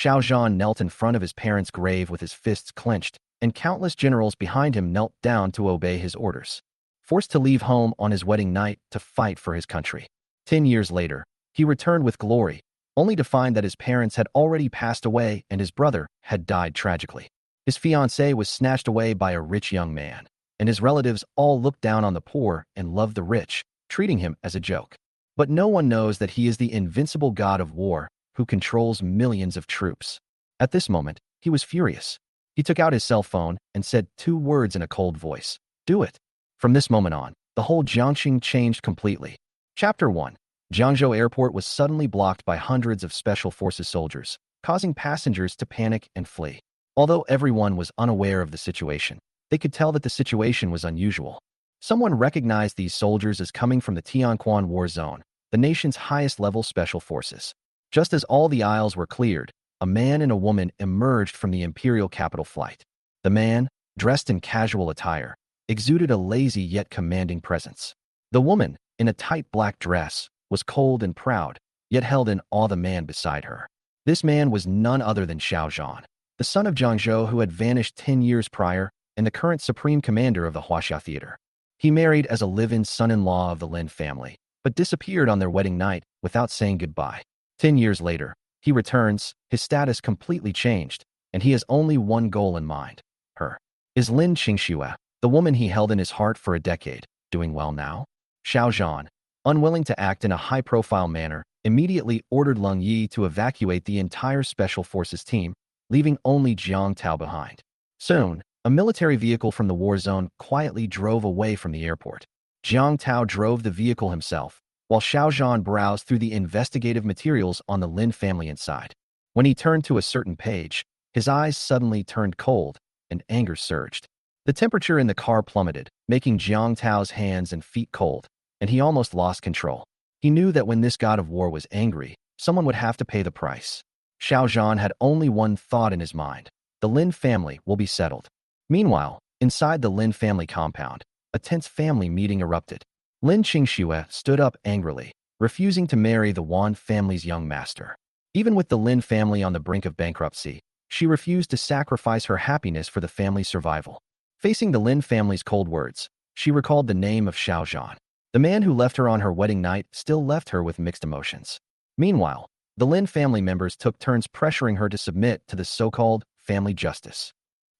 Xiao Zhan knelt in front of his parents' grave with his fists clenched, and countless generals behind him knelt down to obey his orders. Forced to leave home on his wedding night to fight for his country. 10 years later, he returned with glory, only to find that his parents had already passed away and his brother had died tragically. His fiancée was snatched away by a rich young man, and his relatives all looked down on the poor and loved the rich, treating him as a joke. But no one knows that he is the invincible god of war who controls millions of troops. At this moment, he was furious. He took out his cell phone and said 2 words in a cold voice. Do it. From this moment on, the whole Jiangcheng changed completely. Chapter 1. Jiangzhou Airport was suddenly blocked by hundreds of Special Forces soldiers, causing passengers to panic and flee. Although everyone was unaware of the situation, they could tell that the situation was unusual. Someone recognized these soldiers as coming from the Tianquan War Zone, the nation's highest-level special forces. Just as all the aisles were cleared, a man and a woman emerged from the imperial capital flight. The man, dressed in casual attire, exuded a lazy yet commanding presence. The woman, in a tight black dress, was cold and proud, yet held in awe the man beside her. This man was none other than Xiao Zhan, the son of Jiangzhou who had vanished 10 years prior and the current supreme commander of the Huaxia Theater. He married as a live-in son-in-law of the Lin family, but disappeared on their wedding night without saying goodbye. 10 years later, he returns, his status completely changed, and he has only one goal in mind. Her. Is Lin Qingxue, the woman he held in his heart for a decade, doing well now? Xiao Zhan, unwilling to act in a high-profile manner, immediately ordered Leng Yi to evacuate the entire Special Forces team, leaving only Jiang Tao behind. Soon, a military vehicle from the war zone quietly drove away from the airport. Jiang Tao drove the vehicle himself, while Xiao Zhan browsed through the investigative materials on the Lin family inside. When he turned to a certain page, his eyes suddenly turned cold, and anger surged. The temperature in the car plummeted, making Jiang Tao's hands and feet cold, and he almost lost control. He knew that when this god of war was angry, someone would have to pay the price. Xiao Zhan had only one thought in his mind. The Lin family will be settled. Meanwhile, inside the Lin family compound, a tense family meeting erupted. Lin Qingxue stood up angrily, refusing to marry the Wan family's young master. Even with the Lin family on the brink of bankruptcy, she refused to sacrifice her happiness for the family's survival. Facing the Lin family's cold words, she recalled the name of Xiao Zhan. The man who left her on her wedding night still left her with mixed emotions. Meanwhile, the Lin family members took turns pressuring her to submit to the so-called family justice.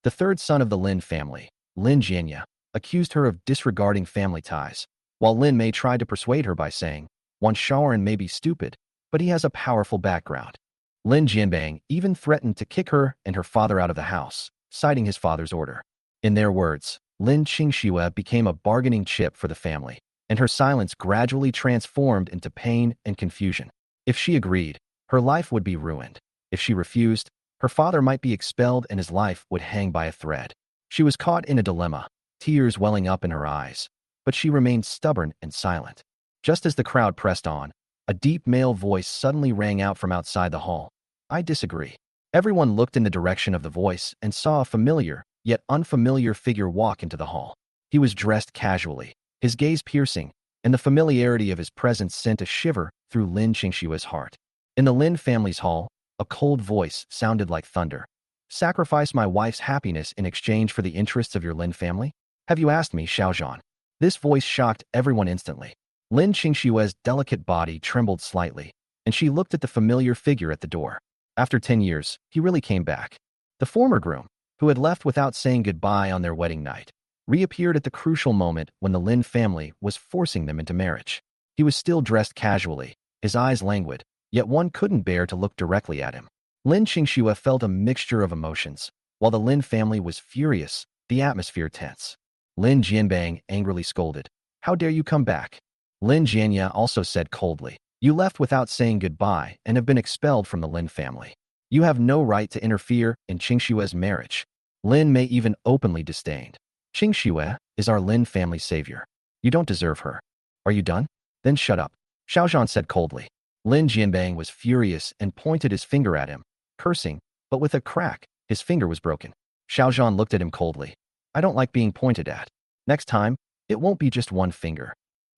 The third son of the Lin family, Lin Jianye, accused her of disregarding family ties, while Lin Mei tried to persuade her by saying, "Wan Shaoran may be stupid, but he has a powerful background." Lin Jianbang even threatened to kick her and her father out of the house, citing his father's order. In their words, Lin Qingxue became a bargaining chip for the family, and her silence gradually transformed into pain and confusion. If she agreed, her life would be ruined. If she refused, her father might be expelled and his life would hang by a thread. She was caught in a dilemma, tears welling up in her eyes, but she remained stubborn and silent. Just as the crowd pressed on, a deep male voice suddenly rang out from outside the hall. "I disagree." Everyone looked in the direction of the voice and saw a familiar, yet unfamiliar figure walk into the hall. He was dressed casually, his gaze piercing, and the familiarity of his presence sent a shiver through Lin Qingxue's heart. In the Lin family's hall, a cold voice sounded like thunder. "Sacrifice my wife's happiness in exchange for the interests of your Lin family? Have you asked me, Xiao Zhan?" This voice shocked everyone instantly. Lin Qingxue's delicate body trembled slightly, and she looked at the familiar figure at the door. After 10 years, he really came back. The former groom, who had left without saying goodbye on their wedding night, reappeared at the crucial moment when the Lin family was forcing them into marriage. He was still dressed casually, his eyes languid, yet one couldn't bear to look directly at him. Lin Qingxue felt a mixture of emotions. While the Lin family was furious, the atmosphere tense. Lin Jianbang angrily scolded, "How dare you come back?" Lin Jianye also said coldly, "You left without saying goodbye and have been expelled from the Lin family. You have no right to interfere in Qingxue's marriage." Lin Mei even openly disdained. "Qingxue is our Lin family savior. You don't deserve her. Are you done? Then shut up," Xiao Zhan said coldly. Lin Jianbang was furious and pointed his finger at him, cursing, but with a crack, his finger was broken. Xiao Zhan looked at him coldly. "I don't like being pointed at. Next time, it won't be just one finger."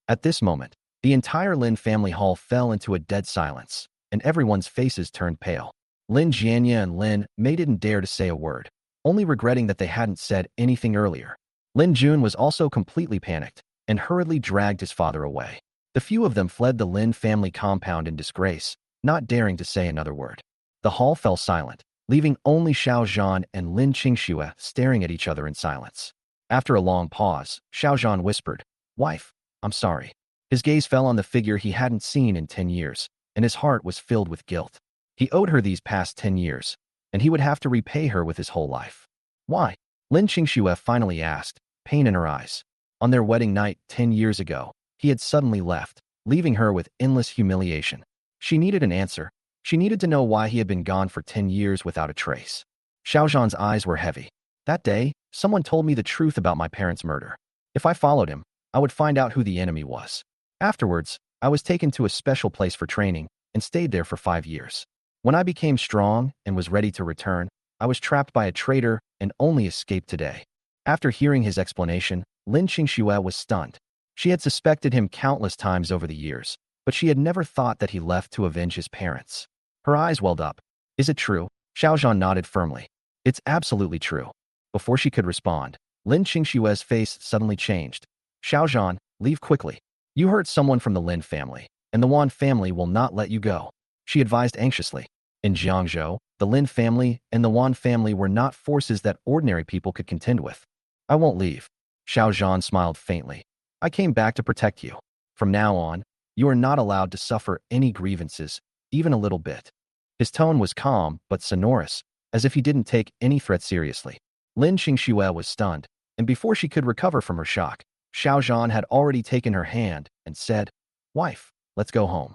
At this moment, the entire Lin family hall fell into a dead silence, and everyone's faces turned pale. Lin Jianya and Lin Mei didn't dare to say a word, only regretting that they hadn't said anything earlier. Lin Jun was also completely panicked and hurriedly dragged his father away. The few of them fled the Lin family compound in disgrace, not daring to say another word. The hall fell silent, leaving only Xiao Zhan and Lin Qingxue staring at each other in silence. After a long pause, Xiao Zhan whispered, "Wife, I'm sorry." His gaze fell on the figure he hadn't seen in 10 years, and his heart was filled with guilt. He owed her these past 10 years, and he would have to repay her with his whole life. Why? Lin Qingxue finally asked, pain in her eyes. On their wedding night 10 years ago, he had suddenly left, leaving her with endless humiliation. She needed an answer. She needed to know why he had been gone for 10 years without a trace. Xiao Zhan's eyes were heavy. That day, someone told me the truth about my parents' murder. If I followed him, I would find out who the enemy was. Afterwards, I was taken to a special place for training and stayed there for 5 years. When I became strong and was ready to return, I was trapped by a traitor and only escaped today. After hearing his explanation, Lin Qingxue was stunned. She had suspected him countless times over the years, but she had never thought that he left to avenge his parents. Her eyes welled up. Is it true? Xiao Zhan nodded firmly. It's absolutely true. Before she could respond, Lin Qingxue's face suddenly changed. Xiao Zhan, leave quickly. You hurt someone from the Lin family, and the Wan family will not let you go, she advised anxiously. In Jiangzhou, the Lin family and the Wan family were not forces that ordinary people could contend with. I won't leave. Xiao Zhan smiled faintly. I came back to protect you. From now on, you are not allowed to suffer any grievances, even a little bit. His tone was calm but sonorous, as if he didn't take any threat seriously. Lin Qingxue was stunned, and before she could recover from her shock, Xiao Zhan had already taken her hand and said, "Wife, let's go home."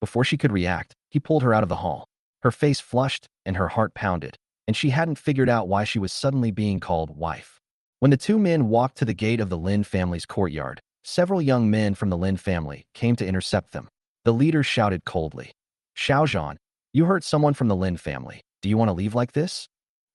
Before she could react, he pulled her out of the hall. Her face flushed and her heart pounded, and she hadn't figured out why she was suddenly being called wife. When the two men walked to the gate of the Lin family's courtyard, several young men from the Lin family came to intercept them. The leader shouted coldly, "Xiao Zhan, you hurt someone from the Lin family. Do you want to leave like this?"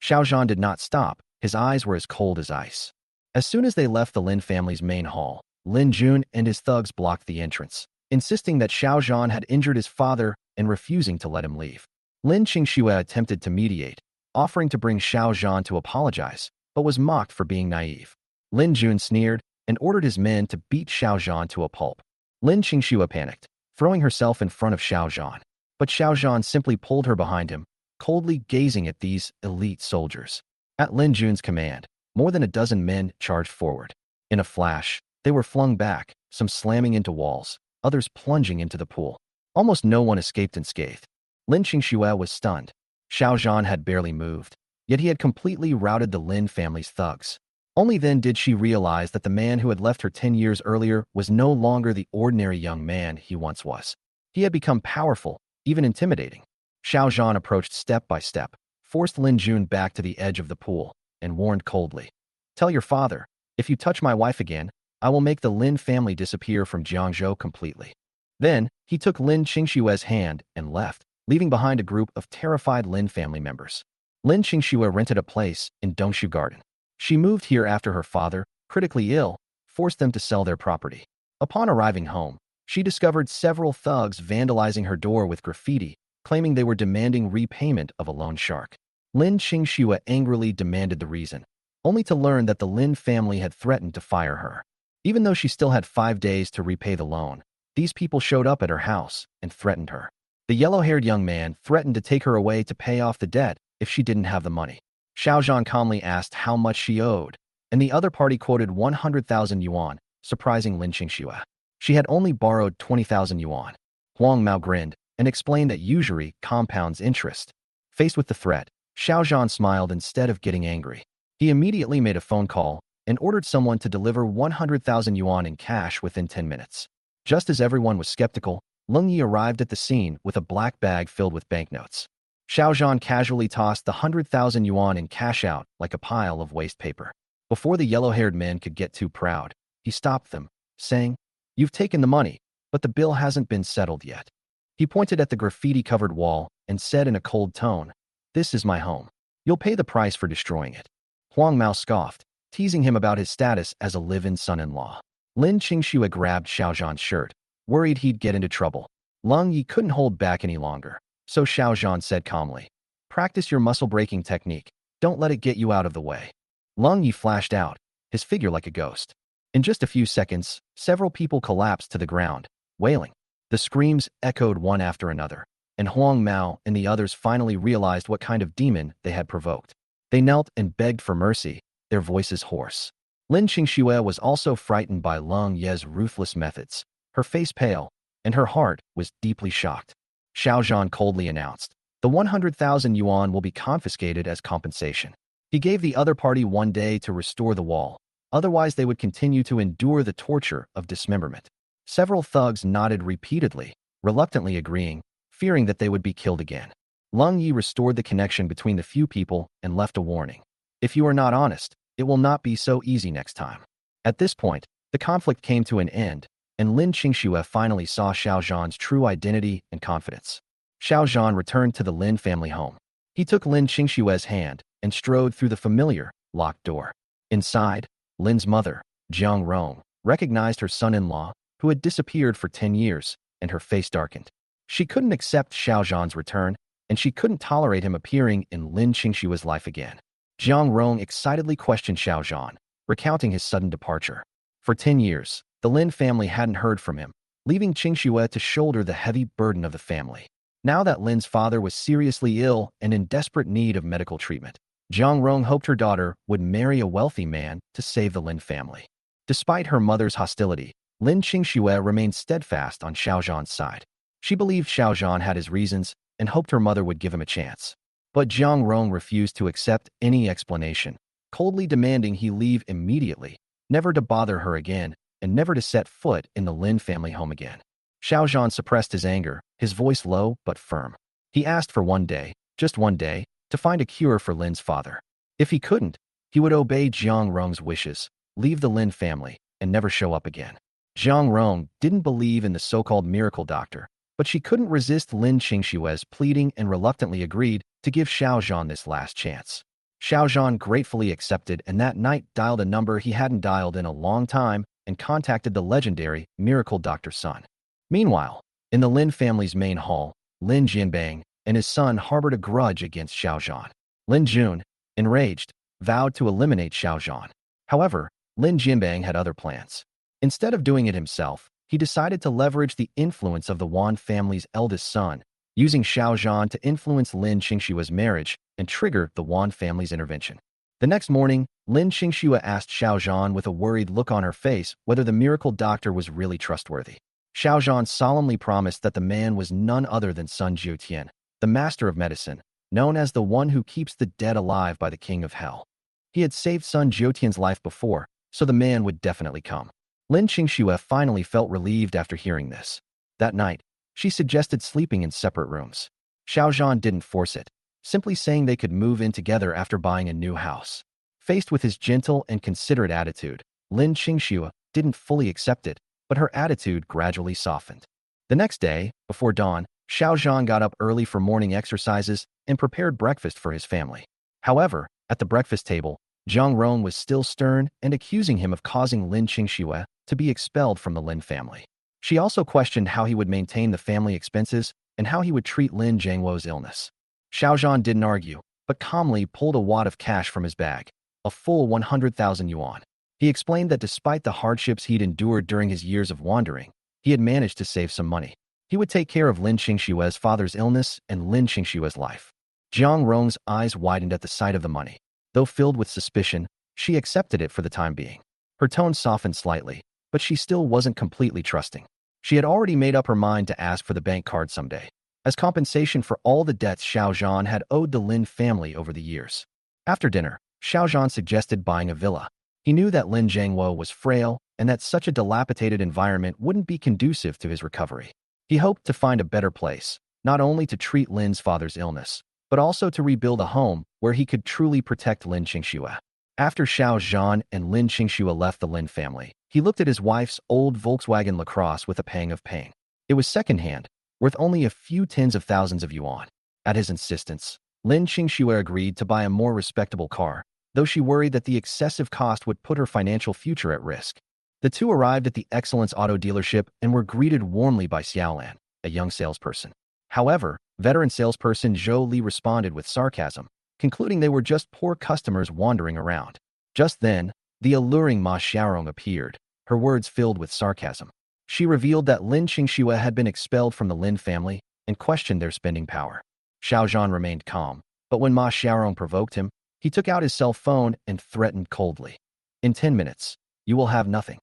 Xiao Zhan did not stop. His eyes were as cold as ice. As soon as they left the Lin family's main hall, Lin Jun and his thugs blocked the entrance, insisting that Xiao Zhan had injured his father and refusing to let him leave. Lin Qingxue attempted to mediate, offering to bring Xiao Zhan to apologize, but was mocked for being naive. Lin Jun sneered and ordered his men to beat Xiao Zhan to a pulp. Lin Qingxue panicked, throwing herself in front of Xiao Zhan. But Xiao Zhan simply pulled her behind him, coldly gazing at these elite soldiers. At Lin Jun's command, more than a dozen men charged forward. In a flash, they were flung back, some slamming into walls, others plunging into the pool. Almost no one escaped unscathed. Lin Qingxue was stunned. Xiao Zhan had barely moved, yet he had completely routed the Lin family's thugs. Only then did she realize that the man who had left her 10 years earlier was no longer the ordinary young man he once was. He had become powerful, even intimidating. Xiao Zhan approached step by step, forced Lin Jun back to the edge of the pool, and warned coldly, "Tell your father, if you touch my wife again, I will make the Lin family disappear from Jiangzhou completely." Then, he took Lin Qingxue's hand and left, leaving behind a group of terrified Lin family members. Lin Qingxue rented a place in Dongshu Garden. She moved here after her father, critically ill, forced them to sell their property. Upon arriving home, she discovered several thugs vandalizing her door with graffiti, claiming they were demanding repayment of a loan shark. Lin Qingxue angrily demanded the reason, only to learn that the Lin family had threatened to fire her. Even though she still had 5 days to repay the loan, these people showed up at her house and threatened her. The yellow-haired young man threatened to take her away to pay off the debt if she didn't have the money. Xiao Zhan calmly asked how much she owed, and the other party quoted 100,000 yuan, surprising Lin Qingxue. She had only borrowed 20,000 yuan. Huang Mao grinned and explained that usury compounds interest. Faced with the threat, Xiao Zhan smiled instead of getting angry. He immediately made a phone call and ordered someone to deliver 100,000 yuan in cash within 10 minutes. Just as everyone was skeptical, Leng Yi arrived at the scene with a black bag filled with banknotes. Xiao Zhan casually tossed the 100,000 yuan in cash out like a pile of waste paper. Before the yellow-haired men could get too proud, he stopped them, saying, "You've taken the money, but the bill hasn't been settled yet." He pointed at the graffiti-covered wall and said in a cold tone, "This is my home. You'll pay the price for destroying it." Huang Mao scoffed, teasing him about his status as a live-in son-in-law. Lin Qingxue grabbed Xiao Zhan's shirt, worried he'd get into trouble. Leng Yi couldn't hold back any longer, so Xiao Zhan said calmly, Practice your muscle-breaking technique. Don't let it get you out of the way. Lung Yi flashed out, his figure like a ghost. In just a few seconds, several people collapsed to the ground, wailing. The screams echoed one after another, and Huang Mao and the others finally realized what kind of demon they had provoked. They knelt and begged for mercy, their voices hoarse. Lin Qingxue was also frightened by Lung Ye's ruthless methods, her face pale, and her heart was deeply shocked. Xiao Zhan coldly announced, "The 100,000 yuan will be confiscated as compensation." He gave the other party 1 day to restore the wall, otherwise they would continue to endure the torture of dismemberment. Several thugs nodded repeatedly, reluctantly agreeing, fearing that they would be killed again. Lung Yi restored the connection between the few people and left a warning. "If you are not honest, it will not be so easy next time." At this point, the conflict came to an end, and Lin Qingxue finally saw Xiao Zhan's true identity and confidence. Xiao Zhan returned to the Lin family home. He took Lin Qingxue's hand and strode through the familiar, locked door. Inside, Lin's mother, Jiang Rong, recognized her son-in-law, who had disappeared for 10 years, and her face darkened. She couldn't accept Xiao Zhan's return, and she couldn't tolerate him appearing in Lin Qingxue's life again. Jiang Rong excitedly questioned Xiao Zhan, recounting his sudden departure. For 10 years, the Lin family hadn't heard from him, leaving Qingxue to shoulder the heavy burden of the family. Now that Lin's father was seriously ill and in desperate need of medical treatment, Jiang Rong hoped her daughter would marry a wealthy man to save the Lin family. Despite her mother's hostility, Lin Qingxue remained steadfast on Xiao Zhan's side. She believed Xiao Zhan had his reasons and hoped her mother would give him a chance. But Jiang Rong refused to accept any explanation, coldly demanding he leave immediately, never to bother her again, and never to set foot in the Lin family home again. Xiao Zhan suppressed his anger, his voice low but firm. He asked for 1 day, just 1 day, to find a cure for Lin's father. If he couldn't, he would obey Jiang Rong's wishes, leave the Lin family, and never show up again. Jiang Rong didn't believe in the so-called miracle doctor, but she couldn't resist Lin Qingxue's pleading and reluctantly agreed to give Xiao Zhan this last chance. Xiao Zhan gratefully accepted and that night dialed a number he hadn't dialed in a long time and contacted the legendary miracle doctor's son. Meanwhile, in the Lin family's main hall, Lin Jianbang and his son harbored a grudge against Xiao Zhan. Lin Jun, enraged, vowed to eliminate Xiao Zhan. However, Lin Jianbang had other plans. Instead of doing it himself, he decided to leverage the influence of the Wan family's eldest son, using Xiao Zhan to influence Lin Qingxue's marriage and trigger the Wan family's intervention. The next morning, Lin Qingxue asked Xiao Zhan with a worried look on her face whether the miracle doctor was really trustworthy. Xiao Zhan solemnly promised that the man was none other than Sun Jiutian, the master of medicine, known as the one who keeps the dead alive by the king of hell. He had saved Sun Jiutian's life before, so the man would definitely come. Lin Qingxue finally felt relieved after hearing this. That night, she suggested sleeping in separate rooms. Xiao Zhan didn't force it, simply saying they could move in together after buying a new house. Faced with his gentle and considerate attitude, Lin Qingxue didn't fully accept it, but her attitude gradually softened. The next day, before dawn, Xiao Zhan got up early for morning exercises and prepared breakfast for his family. However, at the breakfast table, Jiang Rong was still stern and accusing him of causing Lin Qingxue to be expelled from the Lin family. She also questioned how he would maintain the family expenses and how he would treat Lin Jiangwo's illness. Xiao Zhan didn't argue, but calmly pulled a wad of cash from his bag, a full 100,000 yuan. He explained that despite the hardships he'd endured during his years of wandering, he had managed to save some money. He would take care of Lin Qingxue's father's illness and Lin Qingxue's life. Jiang Rong's eyes widened at the sight of the money. Though filled with suspicion, she accepted it for the time being. Her tone softened slightly, but she still wasn't completely trusting. She had already made up her mind to ask for the bank card someday, as compensation for all the debts Xiao Zhan had owed the Lin family over the years. After dinner, Xiao Zhan suggested buying a villa. He knew that Lin Jiangwo was frail and that such a dilapidated environment wouldn't be conducive to his recovery. He hoped to find a better place, not only to treat Lin's father's illness, but also to rebuild a home where he could truly protect Lin Qingxue. After Xiao Zhan and Lin Qingxue left the Lin family, he looked at his wife's old Volkswagen LaCrosse with a pang of pain. It was secondhand, worth only a few tens of thousands of yuan. At his insistence, Lin Qingxue agreed to buy a more respectable car, though she worried that the excessive cost would put her financial future at risk. The two arrived at the Excellence Auto dealership and were greeted warmly by Xiaolan, a young salesperson. However, Veteran salesperson Zhou Li responded with sarcasm, concluding they were just poor customers wandering around. Just then, the alluring Ma Xiaorong appeared, her words filled with sarcasm. She revealed that Lin Qingxue had been expelled from the Lin family and questioned their spending power. Xiao Zhan remained calm, but when Ma Xiaorong provoked him, he took out his cell phone and threatened coldly. In 10 minutes, you will have nothing.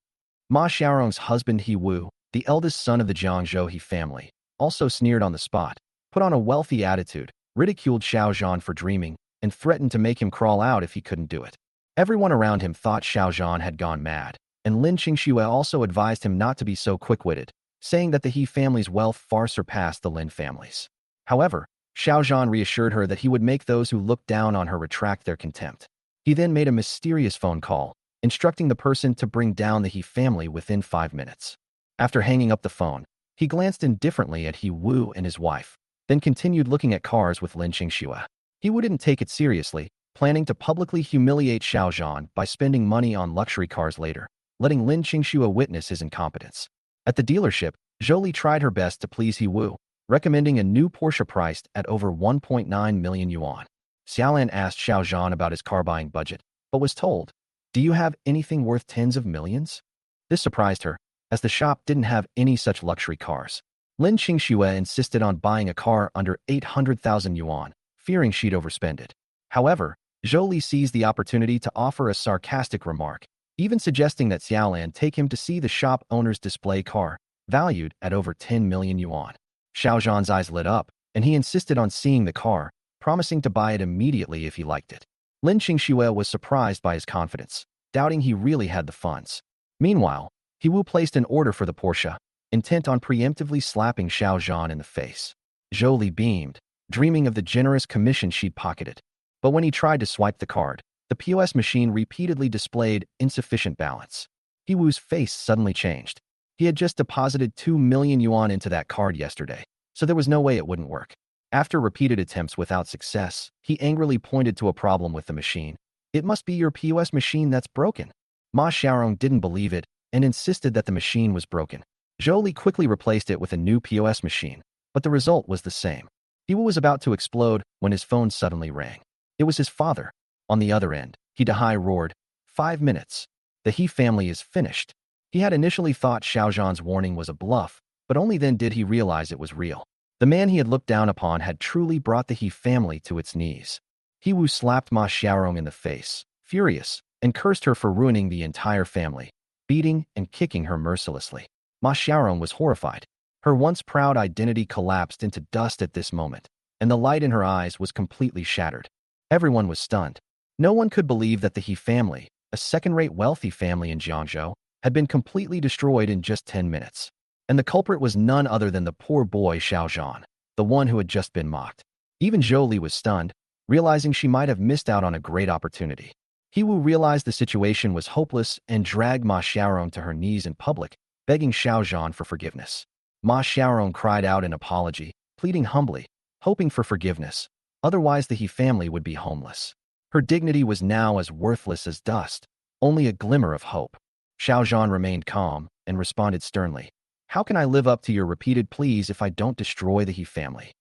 Ma Xiaorong's husband He Wu, the eldest son of the Jiangcheng family, also sneered on the spot, put on a wealthy attitude, ridiculed Xiao Zhan for dreaming, and threatened to make him crawl out if he couldn't do it. Everyone around him thought Xiao Zhan had gone mad, and Lin Qingxue also advised him not to be so quick-witted, saying that the He family's wealth far surpassed the Lin family's. However, Xiao Zhan reassured her that he would make those who looked down on her retract their contempt. He then made a mysterious phone call, instructing the person to bring down the He family within 5 minutes. After hanging up the phone, he glanced indifferently at He Wu and his wife, then continued looking at cars with Lin Qingxue. He didn't take it seriously, planning to publicly humiliate Xiao Zhan by spending money on luxury cars later, letting Lin Qingxue witness his incompetence. At the dealership, Zhou Li tried her best to please He Wu, recommending a new Porsche priced at over 1.9 million yuan. Xiaolan asked Xiao Zhan about his car buying budget, but was told, "Do you have anything worth tens of millions?" This surprised her, as the shop didn't have any such luxury cars. Lin Qingxue insisted on buying a car under 800,000 yuan, fearing she'd overspend it. However, Zhou Li seized the opportunity to offer a sarcastic remark, even suggesting that Xiaolan take him to see the shop owner's display car, valued at over 10 million yuan. Xiao Zhan's eyes lit up, and he insisted on seeing the car, promising to buy it immediately if he liked it. Lin Qingxue was surprised by his confidence, doubting he really had the funds. Meanwhile, He Wu placed an order for the Porsche, intent on preemptively slapping Xiao Zhan in the face. Zhou Li beamed, dreaming of the generous commission she'd pocketed. But when he tried to swipe the card, the POS machine repeatedly displayed insufficient balance. He Wu's face suddenly changed. He had just deposited 2 million yuan into that card yesterday, so there was no way it wouldn't work. After repeated attempts without success, he angrily pointed to a problem with the machine. "It must be your POS machine that's broken." Ma Xiaorong didn't believe it and insisted that the machine was broken. Zhou Li quickly replaced it with a new POS machine, but the result was the same. He was about to explode when his phone suddenly rang. It was his father. On the other end, He Dahai roared, 5 minutes. The He family is finished. He had initially thought Xiao Zhan's warning was a bluff, but only then did he realize it was real. The man he had looked down upon had truly brought the He family to its knees. He Wu slapped Ma Xiaorong in the face, furious, and cursed her for ruining the entire family, beating and kicking her mercilessly. Ma Xiaorong was horrified. Her once proud identity collapsed into dust at this moment, and the light in her eyes was completely shattered. Everyone was stunned. No one could believe that the He family, a second-rate wealthy family in Jiangcheng, had been completely destroyed in just 10 minutes. And the culprit was none other than the poor boy Xiao Zhan, the one who had just been mocked. Even Zhou Li was stunned, realizing she might have missed out on a great opportunity. He Wu realized the situation was hopeless and dragged Ma Xiaorong to her knees in public, begging Xiao Zhan for forgiveness. Ma Xiaorong cried out in apology, pleading humbly, hoping for forgiveness. Otherwise the He family would be homeless. Her dignity was now as worthless as dust, only a glimmer of hope. Xiao Zhan remained calm and responded sternly, "How can I live up to your repeated pleas if I don't destroy the He family?"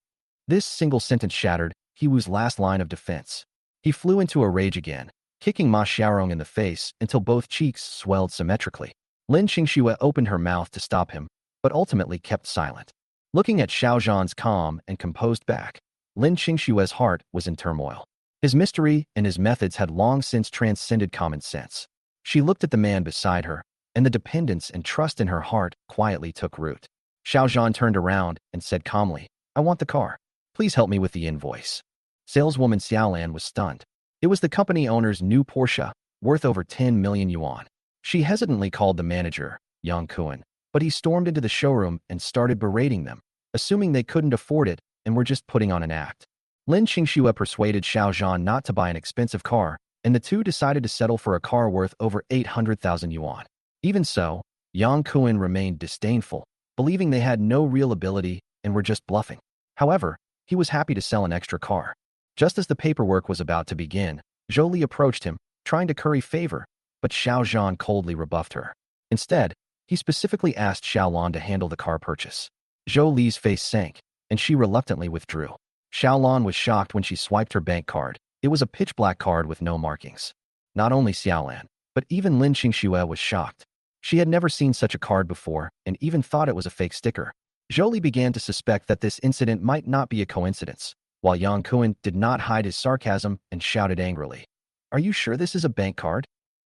This single sentence shattered He Wu's last line of defense. He flew into a rage again, kicking Ma Xiaorong in the face until both cheeks swelled symmetrically. Lin Qingxue opened her mouth to stop him, but ultimately kept silent. Looking at Xiao Zhan's calm and composed back, Lin Qingxue's heart was in turmoil. His mystery and his methods had long since transcended common sense. She looked at the man beside her, and the dependence and trust in her heart quietly took root. Xiao Zhan turned around and said calmly, "I want the car. Please help me with the invoice." Saleswoman Xiaolan was stunned. It was the company owner's new Porsche, worth over 10 million yuan. She hesitantly called the manager, Yang Kuan, but he stormed into the showroom and started berating them, assuming they couldn't afford it and were just putting on an act. Lin Qingxue persuaded Xiao Zhan not to buy an expensive car, and the two decided to settle for a car worth over 800,000 yuan. Even so, Yang Kuan remained disdainful, believing they had no real ability and were just bluffing. However, he was happy to sell an extra car. Just as the paperwork was about to begin, Zhou Li approached him, trying to curry favor, but Xiao Zhan coldly rebuffed her. Instead, he specifically asked Xiaolan to handle the car purchase. Zhou Li's face sank, and she reluctantly withdrew. Xiaolan was shocked when she swiped her bank card. It was a pitch-black card with no markings. Not only Xiaolan, but even Lin Qingxue was shocked. She had never seen such a card before and even thought it was a fake sticker. Zhou Li began to suspect that this incident might not be a coincidence, while Yang Kuan did not hide his sarcasm and shouted angrily, "Are you sure this is a bank card?"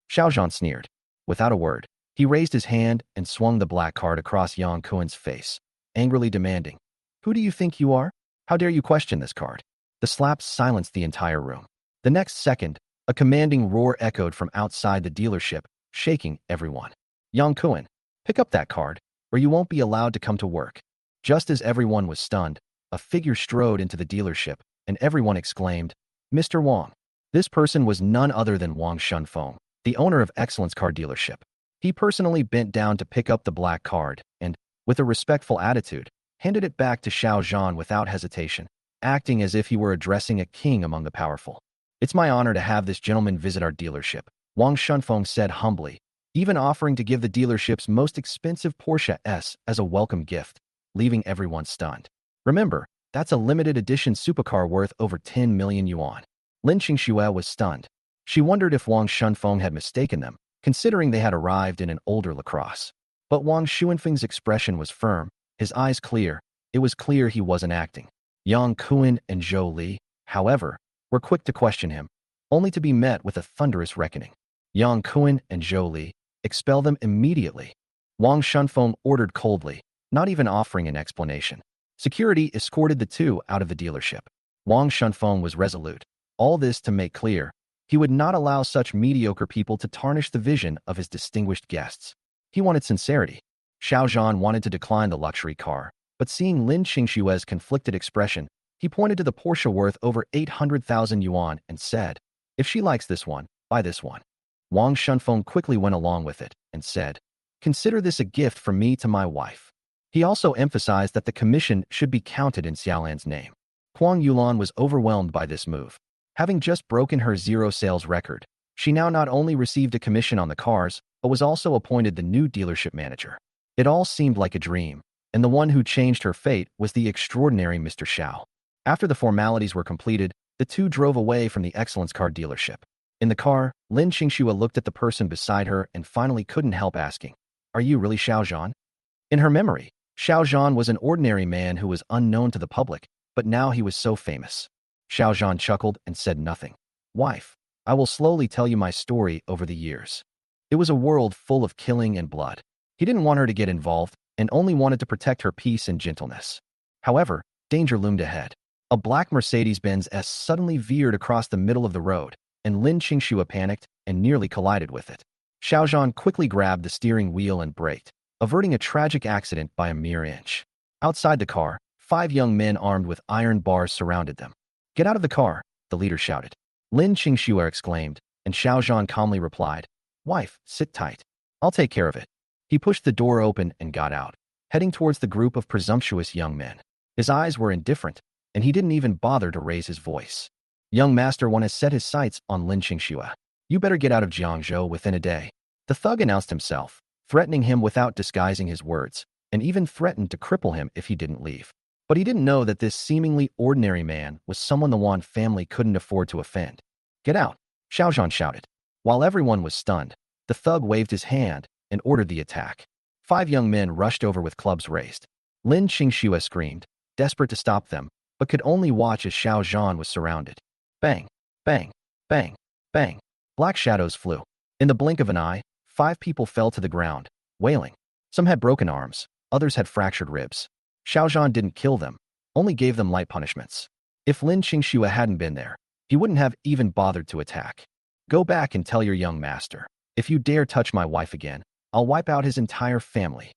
Xiao Zhan sneered. Without a word, he raised his hand and swung the black card across Yang Kuan's face, angrily demanding, "Who do you think you are? How dare you question this card?" The slaps silenced the entire room. The next second, a commanding roar echoed from outside the dealership, shaking everyone. "Yang Kuan, pick up that card, or you won't be allowed to come to work." Just as everyone was stunned, a figure strode into the dealership, and everyone exclaimed, "Mr. Wang." This person was none other than Wang Shunfeng, the owner of Excellence Car Dealership. He personally bent down to pick up the black card and, with a respectful attitude, handed it back to Xiao Zhan without hesitation, acting as if he were addressing a king among the powerful. "It's my honor to have this gentleman visit our dealership," Wang Shunfeng said humbly, even offering to give the dealership's most expensive Porsche S as a welcome gift, leaving everyone stunned. Remember, that's a limited edition supercar worth over 10 million yuan. Lin Qingxue was stunned. She wondered if Wang Shunfeng had mistaken them, considering they had arrived in an older LaCrosse. But Wang Shunfeng's expression was firm, his eyes clear. It was clear he wasn't acting. Yang Kuan and Zhou Li, however, were quick to question him, only to be met with a thunderous reckoning. Yang Kuan and Zhou Li, expel them immediately. Wang Shunfeng ordered coldly, not even offering an explanation. Security escorted the two out of the dealership. Wang Shunfeng was resolute. All this to make clear, he would not allow such mediocre people to tarnish the vision of his distinguished guests. He wanted sincerity. Xiao Zhan wanted to decline the luxury car, but seeing Lin Qingxue's conflicted expression, he pointed to the Porsche worth over 800,000 yuan and said, "If she likes this one, buy this one." Wang Shunfeng quickly went along with it and said, "Consider this a gift from me to my wife." He also emphasized that the commission should be counted in Xiaolan's name. Huang Yulan was overwhelmed by this move. Having just broken her zero sales record, she now not only received a commission on the cars, but was also appointed the new dealership manager. It all seemed like a dream, and the one who changed her fate was the extraordinary Mr. Xiao. After the formalities were completed, the two drove away from the Excellence Car dealership. In the car, Lin Qingxue looked at the person beside her and finally couldn't help asking, "Are you really Xiao Zhan?" In her memory, Xiao Zhan was an ordinary man who was unknown to the public, but now he was so famous. Xiao Zhan chuckled and said nothing. "Wife, I will slowly tell you my story over the years." It was a world full of killing and blood. He didn't want her to get involved and only wanted to protect her peace and gentleness. However, danger loomed ahead. A black Mercedes-Benz S suddenly veered across the middle of the road, and Lin Qingxue panicked and nearly collided with it. Xiao Zhan quickly grabbed the steering wheel and braked, averting a tragic accident by a mere inch. Outside the car, 5 young men armed with iron bars surrounded them. "Get out of the car," the leader shouted. Lin Qingxue exclaimed, and Xiao Zhan calmly replied, "Wife, sit tight. I'll take care of it." He pushed the door open and got out, heading towards the group of presumptuous young men. His eyes were indifferent, and he didn't even bother to raise his voice. Young Master 1 has set his sights on Lin Qingxue. "You better get out of Jiangzhou within a day." The thug announced himself, threatening him without disguising his words, and even threatened to cripple him if he didn't leave. But he didn't know that this seemingly ordinary man was someone the Wan family couldn't afford to offend. "Get out," Xiao Zhan shouted. While everyone was stunned, the thug waved his hand and ordered the attack. 5 young men rushed over with clubs raised. Lin Qingxue screamed, desperate to stop them, but could only watch as Xiao Zhan was surrounded. Bang, bang, bang, bang. Black shadows flew. In the blink of an eye, 5 people fell to the ground, wailing. Some had broken arms, others had fractured ribs. Xiao Zhan didn't kill them, only gave them light punishments. If Lin Qingxue hadn't been there, he wouldn't have even bothered to attack. "Go back and tell your young master, if you dare touch my wife again, I'll wipe out his entire family."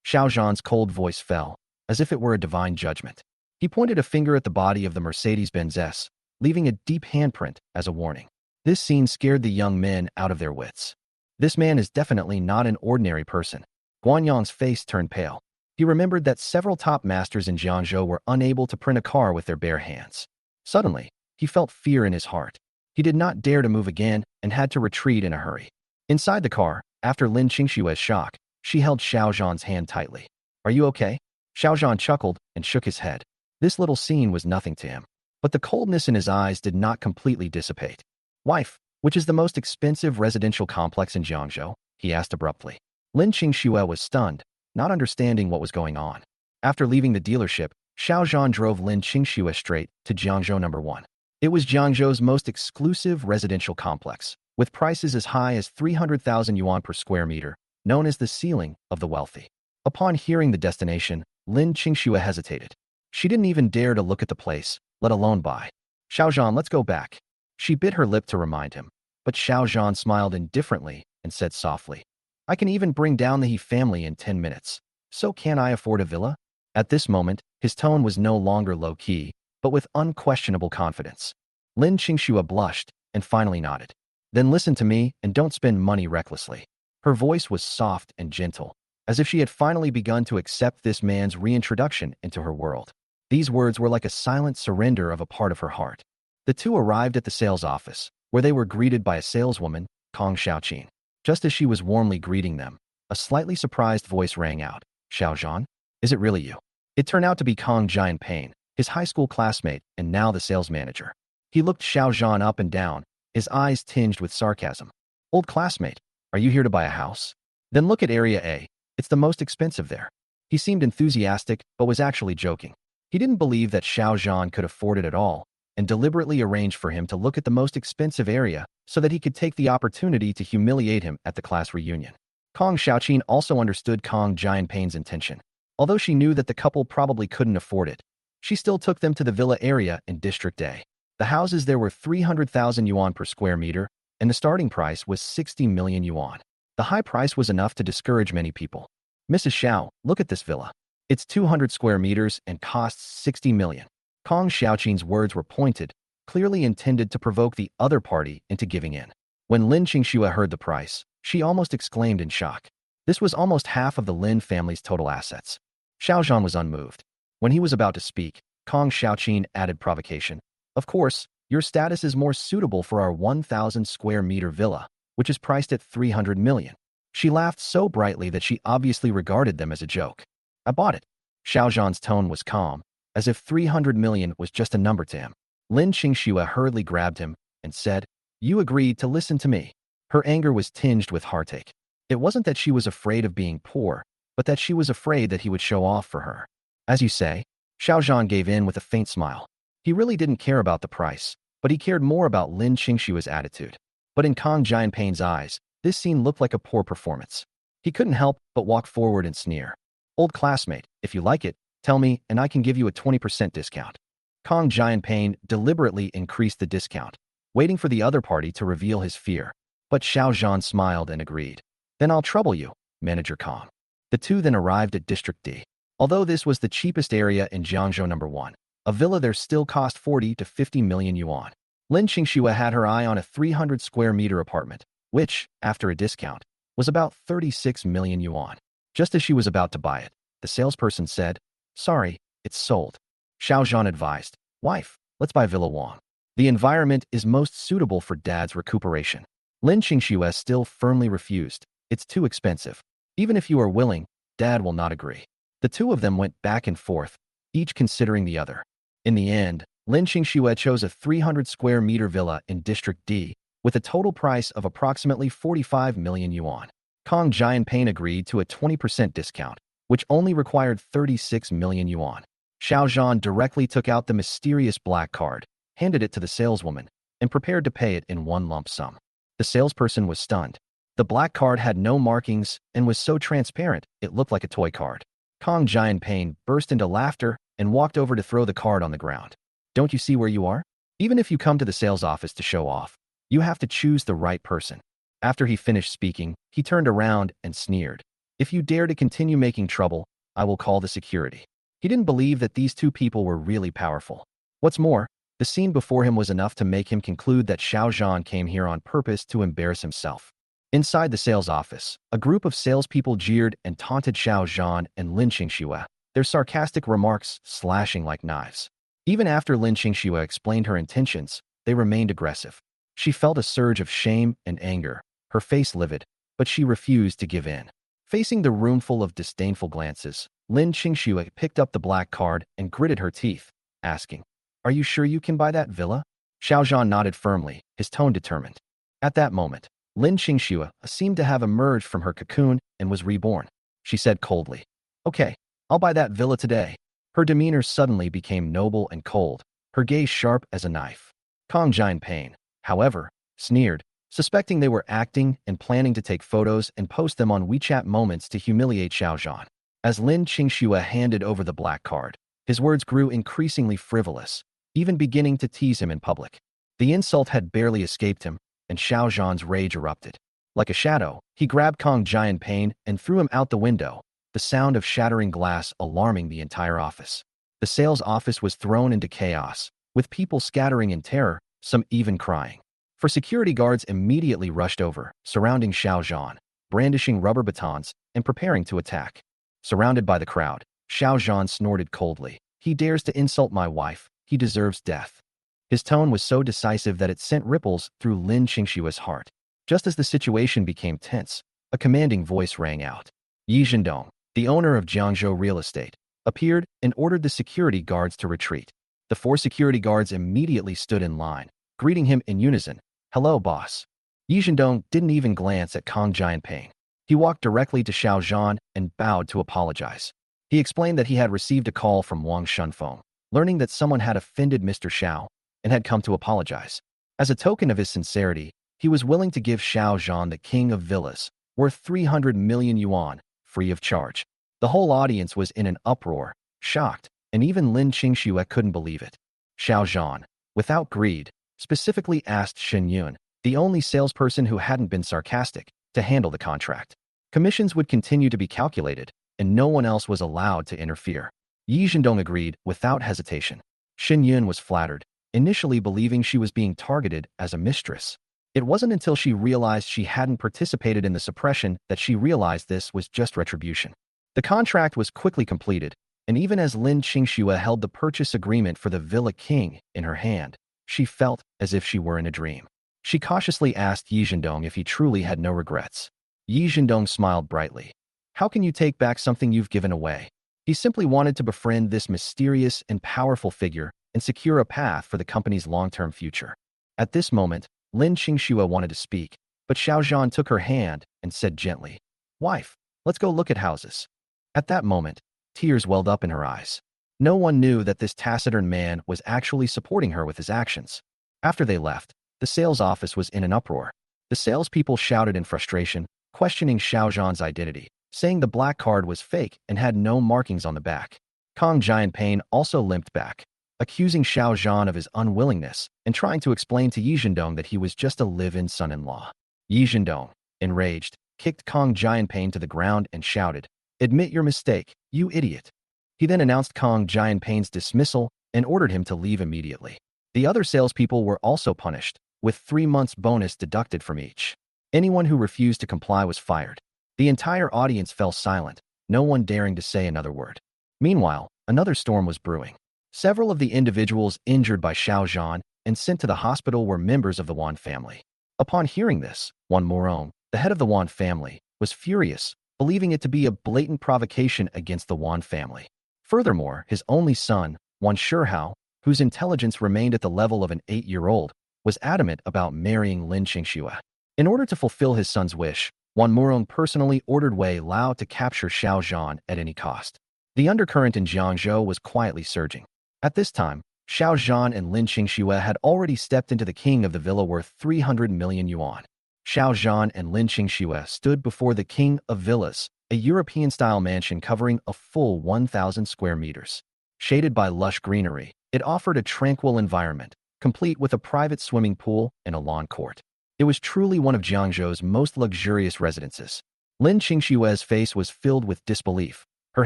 Xiao Zhan's cold voice fell, as if it were a divine judgment. He pointed a finger at the body of the Mercedes-Benz S, leaving a deep handprint as a warning. This scene scared the young men out of their wits. This man is definitely not an ordinary person. Guanyang's face turned pale. He remembered that several top masters in Jiangzhou were unable to print a car with their bare hands. Suddenly, he felt fear in his heart. He did not dare to move again and had to retreat in a hurry. Inside the car, after Lin Qingxue's shock, she held Xiao Zhan's hand tightly. "Are you okay?" Xiao Zhan chuckled and shook his head. This little scene was nothing to him. But the coldness in his eyes did not completely dissipate. Wife, which is the most expensive residential complex in Jiangzhou? He asked abruptly. Lin Qingxue was stunned, not understanding what was going on. After leaving the dealership, Xiao Zhan drove Lin Qingxue straight to Jiangzhou No. 1. It was Jiangzhou's most exclusive residential complex, with prices as high as 300,000 yuan per square meter, known as the ceiling of the wealthy. Upon hearing the destination, Lin Qingxue hesitated. She didn't even dare to look at the place, let alone buy. Xiao Zhan, let's go back. She bit her lip to remind him, but Xiao Zhan smiled indifferently and said softly, I can even bring down the He family in 10 minutes. So can I afford a villa? At this moment, his tone was no longer low-key, but with unquestionable confidence. Lin Qingxue blushed and finally nodded. Then listen to me and don't spend money recklessly. Her voice was soft and gentle, as if she had finally begun to accept this man's reintroduction into her world. These words were like a silent surrender of a part of her heart. The two arrived at the sales office, where they were greeted by a saleswoman, Kong Xiaoqin. Just as she was warmly greeting them, a slightly surprised voice rang out. Xiao Zhan, is it really you? It turned out to be Kong Jianping, his high school classmate and now the sales manager. He looked Xiao Zhan up and down, his eyes tinged with sarcasm. Old classmate, are you here to buy a house? Then look at Area A. It's the most expensive there. He seemed enthusiastic, but was actually joking. He didn't believe that Xiao Zhan could afford it at all, and deliberately arranged for him to look at the most expensive area so that he could take the opportunity to humiliate him at the class reunion. Kong Xiaoqin also understood Kong Jianping's intention. Although she knew that the couple probably couldn't afford it, she still took them to the villa area in District A. The houses there were 300,000 yuan per square meter, and the starting price was 60 million yuan. The high price was enough to discourage many people. Mrs. Xiao, look at this villa. It's 200 square meters and costs 60 million. Kong Xiaoqin's words were pointed, clearly intended to provoke the other party into giving in. When Lin Qingxue heard the price, she almost exclaimed in shock. This was almost half of the Lin family's total assets. Xiao Zhan was unmoved. When he was about to speak, Kong Xiaoqin added provocation. Of course, your status is more suitable for our 1,000 square meter villa, which is priced at 300 million. She laughed so brightly that she obviously regarded them as a joke. I bought it. Xiao Zhan's tone was calm, as if 300 million was just a number to him. Lin Qingxue hurriedly grabbed him and said, You agreed to listen to me. Her anger was tinged with heartache. It wasn't that she was afraid of being poor, but that she was afraid that he would show off for her. As you say, Xiao Zhan gave in with a faint smile. He really didn't care about the price, but he cared more about Lin Qingxue's attitude. But in Kong Jianping's eyes, this scene looked like a poor performance. He couldn't help but walk forward and sneer. Old classmate, if you like it, tell me and I can give you a 20% discount. Kong Jianping deliberately increased the discount, waiting for the other party to reveal his fear. But Xiao Zhan smiled and agreed. Then I'll trouble you, Manager Kong. The two then arrived at District D. Although this was the cheapest area in Jiangzhou No. 1, a villa there still cost 40 to 50 million yuan. Lin Qingxue had her eye on a 300 square meter apartment, which, after a discount, was about 36 million yuan. Just as she was about to buy it, the salesperson said, Sorry, it's sold. Xiao Zhan advised, Wife, let's buy Villa Wang. The environment is most suitable for Dad's recuperation. Lin Qingxue still firmly refused. It's too expensive. Even if you are willing, Dad will not agree. The two of them went back and forth, each considering the other. In the end, Lin Qingxue chose a 300 square meter villa in District D with a total price of approximately 45 million yuan. Kong Jianping agreed to a 20% discount, which only required 36 million yuan. Xiao Zhan directly took out the mysterious black card, handed it to the saleswoman, and prepared to pay it in one lump sum. The salesperson was stunned. The black card had no markings and was so transparent it looked like a toy card. Kong Jianping burst into laughter and walked over to throw the card on the ground. Don't you see where you are? Even if you come to the sales office to show off, you have to choose the right person. After he finished speaking, he turned around and sneered. If you dare to continue making trouble, I will call the security. He didn't believe that these two people were really powerful. What's more, the scene before him was enough to make him conclude that Xiao Zhan came here on purpose to embarrass himself. Inside the sales office, a group of salespeople jeered and taunted Xiao Zhan and Lin Qingxue, their sarcastic remarks slashing like knives. Even after Lin Qingxue explained her intentions, they remained aggressive. She felt a surge of shame and anger, her face livid, but she refused to give in. Facing the roomful of disdainful glances, Lin Qingxue picked up the black card and gritted her teeth, asking, "Are you sure you can buy that villa?" Xiao Zhan nodded firmly, his tone determined. At that moment, Lin Qingxue seemed to have emerged from her cocoon and was reborn. She said coldly, "Okay, I'll buy that villa today." Her demeanor suddenly became noble and cold, her gaze sharp as a knife. Kong Jianping, however, sneered, suspecting they were acting and planning to take photos and post them on WeChat Moments to humiliate Xiao Zhan. As Lin Qingxue handed over the black card, his words grew increasingly frivolous, even beginning to tease him in public. The insult had barely escaped him, and Xiao Zhan's rage erupted. Like a shadow, he grabbed Kong Jianping and threw him out the window, the sound of shattering glass alarming the entire office. The sales office was thrown into chaos, with people scattering in terror, some even crying. For security guards immediately rushed over, surrounding Xiao Zhan, brandishing rubber batons and preparing to attack. Surrounded by the crowd, Xiao Zhan snorted coldly. "He dares to insult my wife. He deserves death." His tone was so decisive that it sent ripples through Lin Qingxue's heart. Just as the situation became tense, a commanding voice rang out. Yi Zhendong, the owner of Jiangzhou Real Estate, appeared and ordered the security guards to retreat. The 4 security guards immediately stood in line, greeting him in unison. "Hello, boss." Yi Zhendong didn't even glance at Kong Jianping. He walked directly to Xiao Zhan and bowed to apologize. He explained that he had received a call from Wang Shunfeng, learning that someone had offended Mr. Xiao and had come to apologize. As a token of his sincerity, he was willing to give Xiao Zhan the king of villas, worth 300 million yuan, free of charge. The whole audience was in an uproar, shocked, and even Lin Qingxue couldn't believe it. Xiao Zhan, without greed, specifically asked Shen Yun, the only salesperson who hadn't been sarcastic, to handle the contract. Commissions would continue to be calculated, and no one else was allowed to interfere. Yi Zhendong agreed without hesitation. Shen Yun was flattered, initially believing she was being targeted as a mistress. It wasn't until she realized she hadn't participated in the suppression that she realized this was just retribution. The contract was quickly completed, and even as Lin Qingxue held the purchase agreement for the Villa King in her hand, she felt as if she were in a dream. She cautiously asked Yi Zhendong if he truly had no regrets. Yi Zhendong smiled brightly. "How can you take back something you've given away?" He simply wanted to befriend this mysterious and powerful figure and secure a path for the company's long-term future. At this moment, Lin Qingxue wanted to speak, but Xiao Zhan took her hand and said gently, "Wife, let's go look at houses." At that moment, tears welled up in her eyes. No one knew that this taciturn man was actually supporting her with his actions. After they left, the sales office was in an uproar. The salespeople shouted in frustration, questioning Xiao Zhan's identity, saying the black card was fake and had no markings on the back. Kong Jianping also limped back, accusing Xiao Zhan of his unwillingness and trying to explain to Yi Zhendong that he was just a live-in son-in-law. Yi Zhendong, enraged, kicked Kong Jianping to the ground and shouted, "Admit your mistake, you idiot." He then announced Kong Jianping's dismissal and ordered him to leave immediately. The other salespeople were also punished, with 3 months bonus deducted from each. Anyone who refused to comply was fired. The entire audience fell silent, no one daring to say another word. Meanwhile, another storm was brewing. Several of the individuals injured by Xiao Zhan and sent to the hospital were members of the Wan family. Upon hearing this, Wan Morong, the head of the Wan family, was furious, believing it to be a blatant provocation against the Wan family. Furthermore, his only son, Wan Shihao, whose intelligence remained at the level of an 8-year-old, was adamant about marrying Lin Qingxue. In order to fulfill his son's wish, Wan Morong personally ordered Wei Lao to capture Xiao Zhan at any cost. The undercurrent in Jiangzhou was quietly surging. At this time, Xiao Zhan and Lin Qingxue had already stepped into the king of the villa worth 300 million yuan. Xiao Zhan and Lin Qingxue stood before the king of villas, a European-style mansion covering a full 1,000 square meters. Shaded by lush greenery, it offered a tranquil environment, complete with a private swimming pool and a lawn court. It was truly one of Jiangzhou's most luxurious residences. Lin Qingxue's face was filled with disbelief, her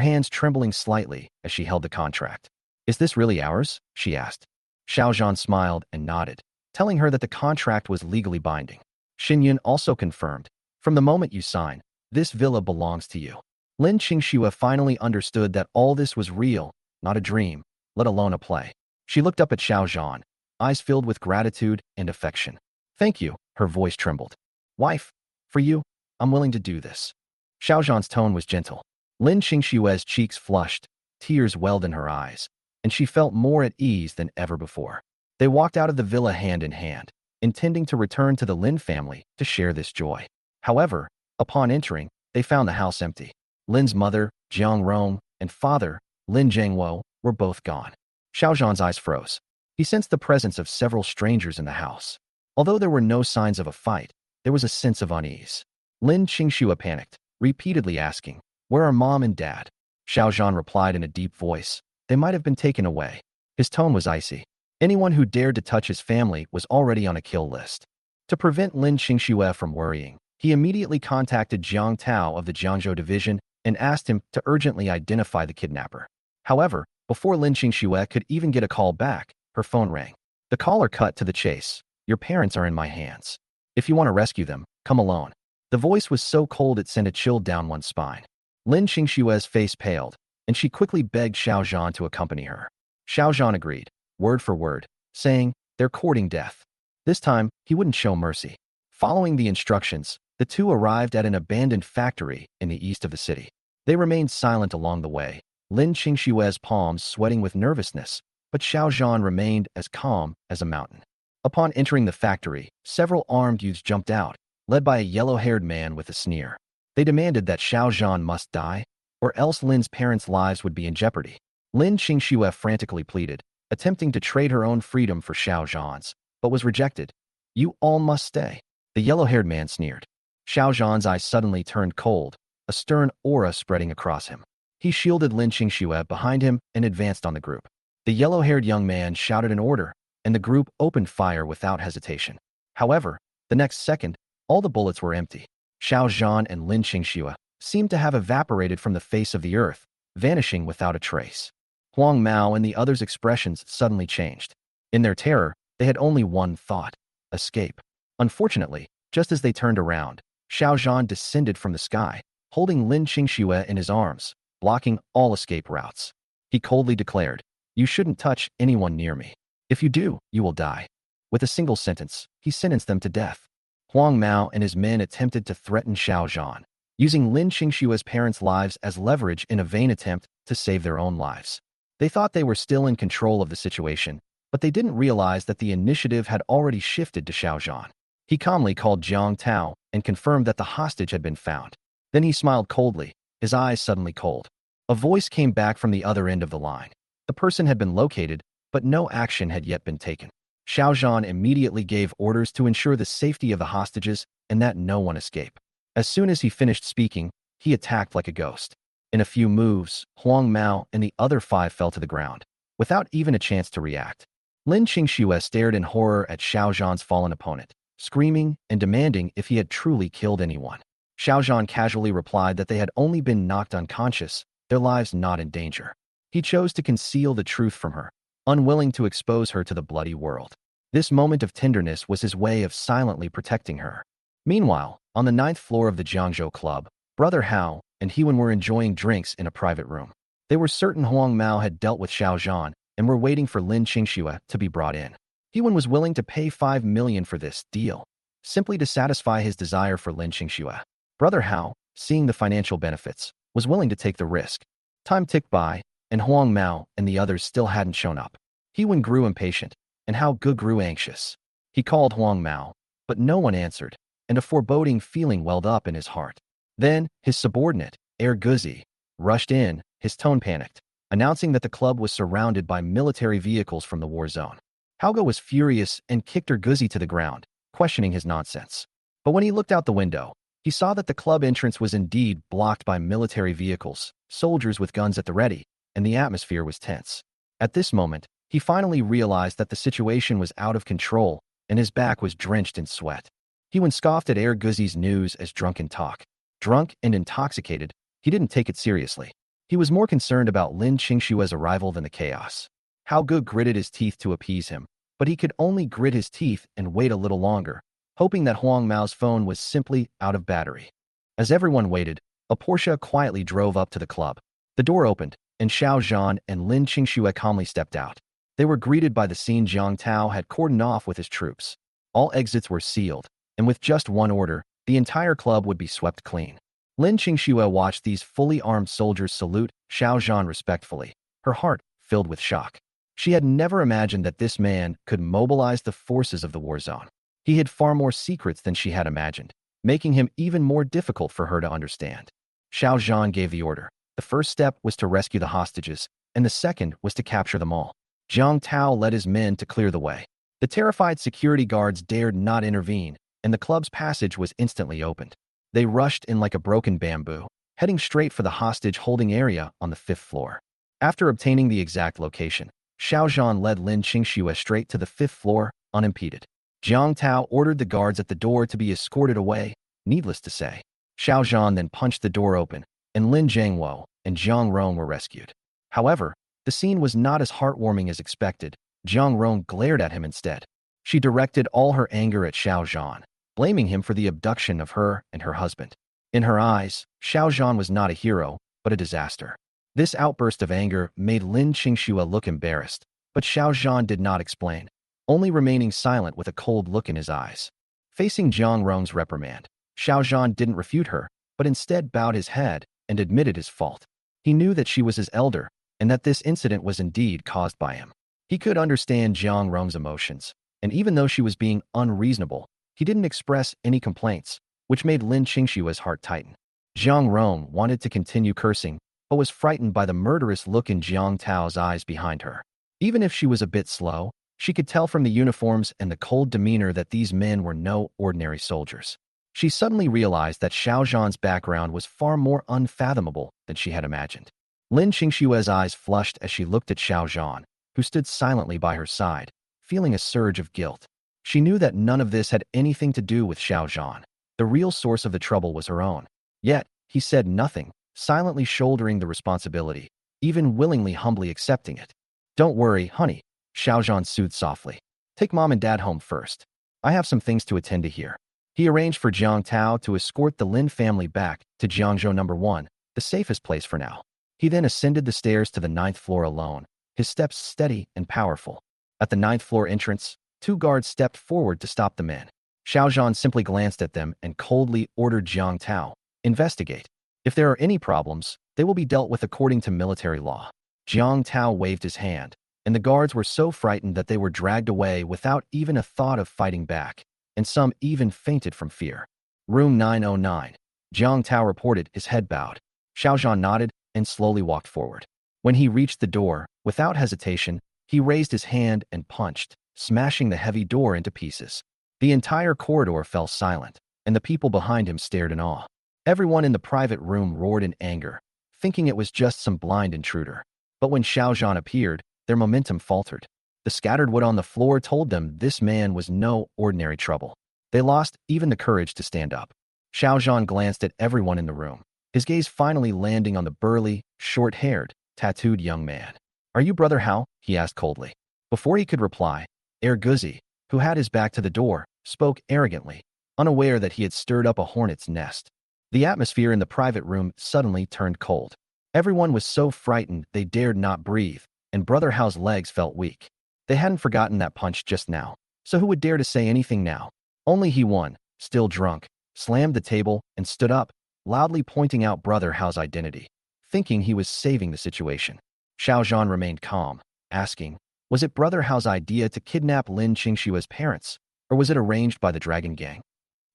hands trembling slightly as she held the contract. "Is this really ours?" she asked. Xiao Zhan smiled and nodded, telling her that the contract was legally binding. Shen Yun also confirmed, "From the moment you sign, this villa belongs to you." Lin Qingxue finally understood that all this was real, not a dream, let alone a play. She looked up at Xiao Zhan, eyes filled with gratitude and affection. "Thank you," her voice trembled. "Wife, for you, I'm willing to do this." Xiao Zhan's tone was gentle. Lin Qingshue's cheeks flushed, tears welled in her eyes, and she felt more at ease than ever before. They walked out of the villa hand in hand, intending to return to the Lin family to share this joy. However, upon entering, they found the house empty. Lin's mother, Jiang Rong, and father, Lin Zhengwo, were both gone. Xiao Zhan's eyes froze. He sensed the presence of several strangers in the house. Although there were no signs of a fight, there was a sense of unease. Lin Qingxue panicked, repeatedly asking, "Where are Mom and Dad?" Xiao Zhan replied in a deep voice, "They might have been taken away." His tone was icy. Anyone who dared to touch his family was already on a kill list. To prevent Lin Qingxue from worrying, he immediately contacted Jiang Tao of the Jiangzhou division and asked him to urgently identify the kidnapper. However, before Lin Qingxue could even get a call back, her phone rang. The caller cut to the chase. "Your parents are in my hands. If you want to rescue them, come alone." The voice was so cold it sent a chill down one's spine. Lin Qingxue's face paled, and she quickly begged Xiao Zhan to accompany her. Xiao Zhan agreed, word for word, saying, "They're courting death." This time, he wouldn't show mercy. Following the instructions, the two arrived at an abandoned factory in the east of the city. They remained silent along the way, Lin Qingxue's palms sweating with nervousness, but Xiao Zhan remained as calm as a mountain. Upon entering the factory, several armed youths jumped out, led by a yellow-haired man with a sneer. They demanded that Xiao Zhan must die, or else Lin's parents' lives would be in jeopardy. Lin Qingxue frantically pleaded, attempting to trade her own freedom for Xiao Zhan's, but was rejected. "You all must stay." The yellow-haired man sneered. Xiao Zhan's eyes suddenly turned cold, a stern aura spreading across him. He shielded Lin Qingxue behind him and advanced on the group. The yellow-haired young man shouted an order, and the group opened fire without hesitation. However, the next second, all the bullets were empty. Xiao Zhan and Lin Qingxue seemed to have evaporated from the face of the earth, vanishing without a trace. Huang Mao and the others' expressions suddenly changed. In their terror, they had only one thought: escape. Unfortunately, just as they turned around, Xiao Zhan descended from the sky, holding Lin Qingxue in his arms, blocking all escape routes. He coldly declared, "You shouldn't touch anyone near me. If you do, you will die." With a single sentence, he sentenced them to death. Huang Mao and his men attempted to threaten Xiao Zhan, using Lin Qingxue's parents' lives as leverage in a vain attempt to save their own lives. They thought they were still in control of the situation, but they didn't realize that the initiative had already shifted to Xiao Zhan. He calmly called Jiang Tao and confirmed that the hostage had been found. Then he smiled coldly, his eyes suddenly cold. A voice came back from the other end of the line. The person had been located, but no action had yet been taken. Xiao Zhan immediately gave orders to ensure the safety of the hostages and that no one escape. As soon as he finished speaking, he attacked like a ghost. In a few moves, Huang Mao and the other 5 fell to the ground, without even a chance to react. Lin Qingxue stared in horror at Xiao Zhan's fallen opponent, screaming and demanding if he had truly killed anyone. Xiao Zhan casually replied that they had only been knocked unconscious, their lives not in danger. He chose to conceal the truth from her, unwilling to expose her to the bloody world. This moment of tenderness was his way of silently protecting her. Meanwhile, on the 9th floor of the Jiangzhou club, Brother Hao and Hewen were enjoying drinks in a private room. They were certain Huang Mao had dealt with Xiao Zhan and were waiting for Lin Qingxue to be brought in. Hewen was willing to pay 5 million for this deal, simply to satisfy his desire for Lin Qingxue. Brother Hao, seeing the financial benefits, was willing to take the risk. Time ticked by, and Huang Mao and the others still hadn't shown up. Hewen grew impatient, and Hao Ge grew anxious. He called Huang Mao, but no one answered, and a foreboding feeling welled up in his heart. Then, his subordinate, Guzi, rushed in, his tone panicked, announcing that the club was surrounded by military vehicles from the war zone. Hao Ge was furious and kicked Guzi to the ground, questioning his nonsense. But when he looked out the window, he saw that the club entrance was indeed blocked by military vehicles, soldiers with guns at the ready, and the atmosphere was tense. At this moment, he finally realized that the situation was out of control, and his back was drenched in sweat. Hewen scoffed at Guzi's news as drunken talk. Drunk and intoxicated, he didn't take it seriously. He was more concerned about Lin Qingxue's arrival than the chaos. Hao Ge gritted his teeth to appease him, but he could only grit his teeth and wait a little longer, hoping that Huang Mao's phone was simply out of battery. As everyone waited, a Porsche quietly drove up to the club. The door opened, and Xiao Zhan and Lin Qingxue calmly stepped out. They were greeted by the scene Jiang Tao had cordoned off with his troops. All exits were sealed, and with just one order, the entire club would be swept clean. Lin Qingxue watched these fully armed soldiers salute Xiao Zhan respectfully, her heart filled with shock. She had never imagined that this man could mobilize the forces of the war zone. He hid far more secrets than she had imagined, making him even more difficult for her to understand. Xiao Zhan gave the order. The first step was to rescue the hostages, and the second was to capture them all. Jiang Tao led his men to clear the way. The terrified security guards dared not intervene, and the club's passage was instantly opened. They rushed in like a broken bamboo, heading straight for the hostage-holding area on the 5th floor. After obtaining the exact location, Xiao Zhan led Lin Qingxue straight to the 5th floor, unimpeded. Jiang Tao ordered the guards at the door to be escorted away, needless to say. Xiao Zhan then punched the door open, and Lin Zhangwo and Jiang Rong were rescued. However, the scene was not as heartwarming as expected. Jiang Rong glared at him instead. She directed all her anger at Xiao Zhan, blaming him for the abduction of her and her husband. In her eyes, Xiao Zhan was not a hero, but a disaster. This outburst of anger made Lin Qingxue look embarrassed, but Xiao Zhan did not explain, only remaining silent with a cold look in his eyes. Facing Jiang Rong's reprimand, Xiao Zhan didn't refute her, but instead bowed his head and admitted his fault. He knew that she was his elder, and that this incident was indeed caused by him. He could understand Jiang Rong's emotions, and even though she was being unreasonable, he didn't express any complaints, which made Lin Qingxue's heart tighten. Jiang Rong wanted to continue cursing, but was frightened by the murderous look in Jiang Tao's eyes behind her. Even if she was a bit slow, she could tell from the uniforms and the cold demeanor that these men were no ordinary soldiers. She suddenly realized that Xiao Zhan's background was far more unfathomable than she had imagined. Lin Qingxue's eyes flushed as she looked at Xiao Zhan, who stood silently by her side, feeling a surge of guilt. She knew that none of this had anything to do with Xiao Zhan. The real source of the trouble was her own. Yet, he said nothing, silently shouldering the responsibility, even willingly humbly accepting it. "Don't worry, honey," Xiao Zhan soothed softly. "Take mom and dad home first. I have some things to attend to here." He arranged for Jiang Tao to escort the Lin family back to Jiangzhou No. 1, the safest place for now. He then ascended the stairs to the 9th floor alone, his steps steady and powerful. At the 9th floor entrance, 2 guards stepped forward to stop the men. Xiao Zhan simply glanced at them and coldly ordered Jiang Tao, "Investigate. If there are any problems, they will be dealt with according to military law." Jiang Tao waved his hand, and the guards were so frightened that they were dragged away without even a thought of fighting back, and some even fainted from fear. Room 909. Jiang Tao reported, his head bowed. Xiao Zhan nodded and slowly walked forward. When he reached the door, without hesitation, he raised his hand and punched, smashing the heavy door into pieces. The entire corridor fell silent, and the people behind him stared in awe. Everyone in the private room roared in anger, thinking it was just some blind intruder. But when Xiao Zhan appeared, their momentum faltered. The scattered wood on the floor told them this man was no ordinary trouble. They lost even the courage to stand up. Xiao Zhan glanced at everyone in the room, his gaze finally landing on the burly, short-haired, tattooed young man. "Are you Brother Hao?" he asked coldly. Before he could reply, Guzi, who had his back to the door, spoke arrogantly, unaware that he had stirred up a hornet's nest. The atmosphere in the private room suddenly turned cold. Everyone was so frightened they dared not breathe, and Brother Hao's legs felt weak. They hadn't forgotten that punch just now, so who would dare to say anything now? Only he won, still drunk, slammed the table and stood up, loudly pointing out Brother Hao's identity, thinking he was saving the situation. Xiao Zhan remained calm, asking, was it Brother Hao's idea to kidnap Lin Qingxue's parents, or was it arranged by the Dragon Gang?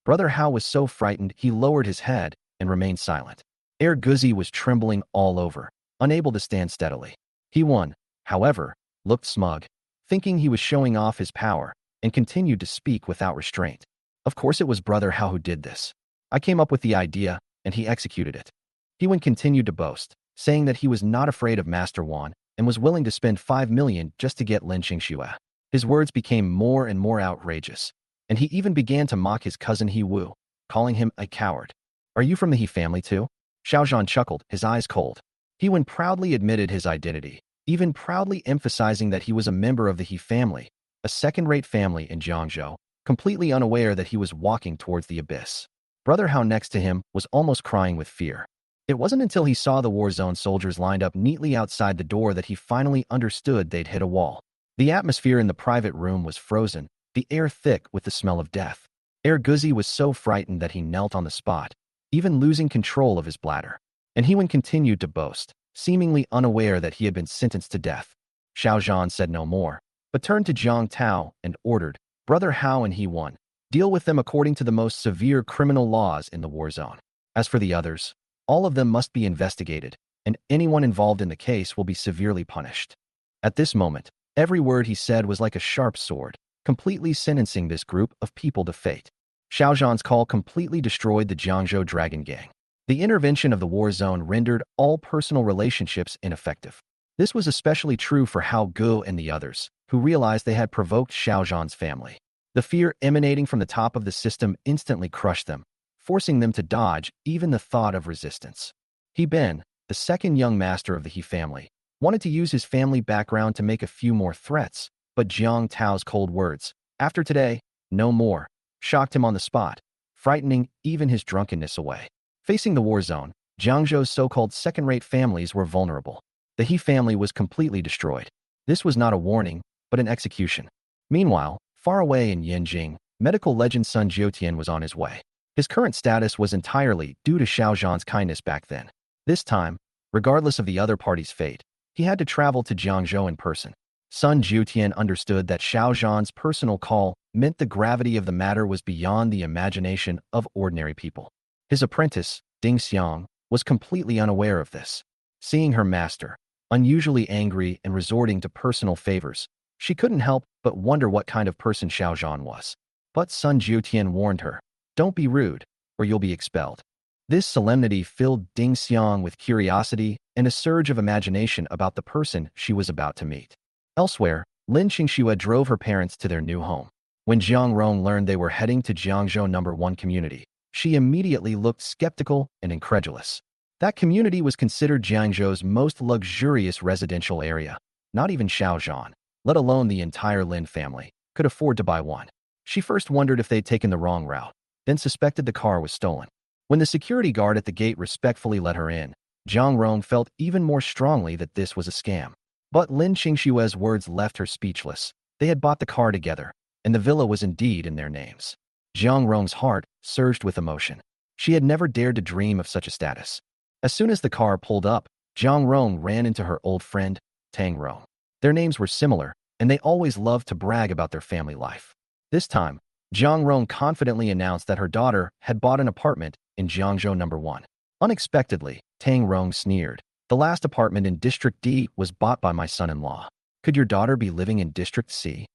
Brother Hao was so frightened he lowered his head and remained silent. Guzi was trembling all over, unable to stand steadily. He won, however, looked smug, thinking he was showing off his power, and continued to speak without restraint. Of course it was Brother Hao who did this. I came up with the idea, and he executed it. He continued to boast, saying that he was not afraid of Master Wan and was willing to spend 5 million just to get Lin Qingxue. His words became more and more outrageous, and he even began to mock his cousin He Wu, calling him a coward. "Are you from the He family too?" Xiao Zhan chuckled, his eyes cold. He Wen proudly admitted his identity, even proudly emphasizing that he was a member of the He family, a second-rate family in Jiangzhou, completely unaware that he was walking towards the abyss. Brother Hao next to him was almost crying with fear. It wasn't until he saw the war zone soldiers lined up neatly outside the door that he finally understood they'd hit a wall. The atmosphere in the private room was frozen, the air thick with the smell of death. Guzi was so frightened that he knelt on the spot, even losing control of his bladder. And he continued to boast, seemingly unaware that he had been sentenced to death. Xiao Zhan said no more, but turned to Jiang Tao and ordered, "Brother Hao and he won. Deal with them according to the most severe criminal laws in the war zone. As for the others, all of them must be investigated, and anyone involved in the case will be severely punished." At this moment, every word he said was like a sharp sword, completely sentencing this group of people to fate. Xiao Zhan's call completely destroyed the Jiangzhou Dragon Gang. The intervention of the war zone rendered all personal relationships ineffective. This was especially true for Hao Gu and the others, who realized they had provoked Xiao Zhan's family. The fear emanating from the top of the system instantly crushed them, forcing them to dodge even the thought of resistance. He Ben, the second young master of the He family, wanted to use his family background to make a few more threats, but Jiang Tao's cold words, "After today, no more," shocked him on the spot, frightening even his drunkenness away. Facing the war zone, Jiangzhou's so-called second-rate families were vulnerable. The He family was completely destroyed. This was not a warning, but an execution. Meanwhile, far away in Yanjing, medical legend Sun Jiutian was on his way. His current status was entirely due to Xiao Zhan's kindness back then. This time, regardless of the other party's fate, he had to travel to Jiangzhou in person. Sun Jiutian understood that Xiao Zhan's personal call meant the gravity of the matter was beyond the imagination of ordinary people. His apprentice, Ding Xiang, was completely unaware of this. Seeing her master, unusually angry and resorting to personal favors, she couldn't help but wonder what kind of person Xiao Zhan was. But Sun Jiutian warned her, "Don't be rude, or you'll be expelled." This solemnity filled Ding Xiang with curiosity and a surge of imagination about the person she was about to meet. Elsewhere, Lin Qingxue drove her parents to their new home. When Jiang Rong learned they were heading to Jiangzhou No. 1 community, she immediately looked skeptical and incredulous. That community was considered Jiangzhou's most luxurious residential area. Not even Xiao Zhan, let alone the entire Lin family, could afford to buy one. She first wondered if they'd taken the wrong route, then suspected the car was stolen. When the security guard at the gate respectfully let her in, Jiang Rong felt even more strongly that this was a scam. But Lin Qingxue's words left her speechless. They had bought the car together, and the villa was indeed in their names. Jiang Rong's heart surged with emotion. She had never dared to dream of such a status. As soon as the car pulled up, Jiang Rong ran into her old friend, Tang Rong. Their names were similar, and they always loved to brag about their family life. This time, Jiang Rong confidently announced that her daughter had bought an apartment in Jiangzhou No. 1. Unexpectedly, Tang Rong sneered. "The last apartment in District D was bought by my son-in-law. Could your daughter be living in District C?"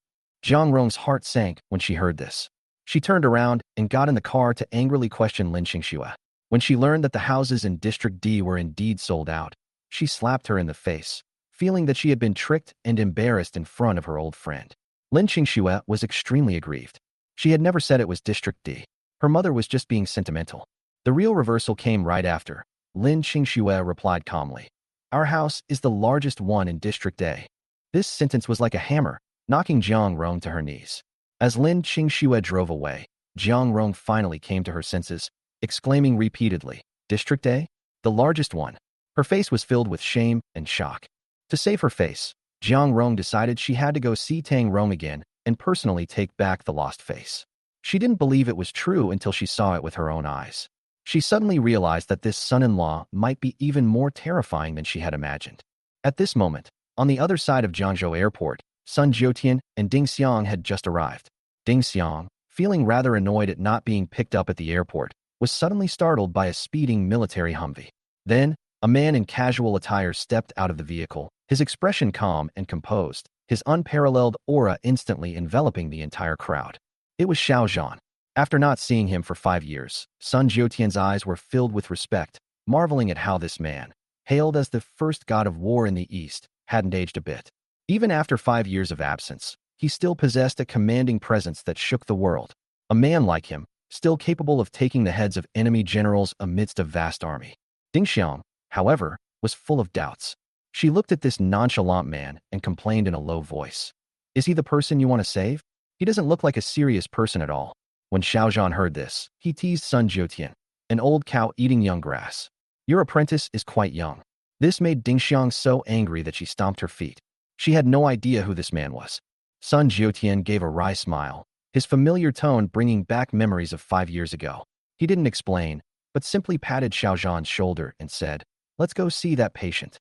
Jiang Rong's heart sank when she heard this. She turned around and got in the car to angrily question Lin Qingxue. When she learned that the houses in District D were indeed sold out, she slapped her in the face, feeling that she had been tricked and embarrassed in front of her old friend. Lin Qingxue was extremely aggrieved. She had never said it was District D. Her mother was just being sentimental. The real reversal came right after. Lin Qingxue replied calmly, "Our house is the largest one in District A." This sentence was like a hammer, knocking Jiang Rong to her knees. As Lin Qingxue drove away, Jiang Rong finally came to her senses, exclaiming repeatedly, "District A? The largest one." Her face was filled with shame and shock. To save her face, Jiang Rong decided she had to go see Tang Rong again and personally take back the lost face. She didn't believe it was true until she saw it with her own eyes. She suddenly realized that this son-in-law might be even more terrifying than she had imagined. At this moment, on the other side of Jiangzhou Airport, Sun Jiutian and Ding Xiang had just arrived. Ding Xiang, feeling rather annoyed at not being picked up at the airport, was suddenly startled by a speeding military Humvee. Then, a man in casual attire stepped out of the vehicle, his expression calm and composed, his unparalleled aura instantly enveloping the entire crowd. It was Xiao Zhan. After not seeing him for 5 years, Sun Jiutian's eyes were filled with respect, marveling at how this man, hailed as the first god of war in the East, hadn't aged a bit. Even after 5 years of absence, he still possessed a commanding presence that shook the world. A man like him, still capable of taking the heads of enemy generals amidst a vast army. Ding Xiang, however, was full of doubts. She looked at this nonchalant man and complained in a low voice. "Is he the person you want to save? He doesn't look like a serious person at all." When Xiao Zhan heard this, he teased Sun Jiutian, an old cow eating young grass. "Your apprentice is quite young." This made Ding Xiang so angry that she stomped her feet. She had no idea who this man was. Sun Jiutian gave a wry smile, his familiar tone bringing back memories of 5 years ago. He didn't explain, but simply patted Xiao Zhan's shoulder and said, "Let's go see that patient."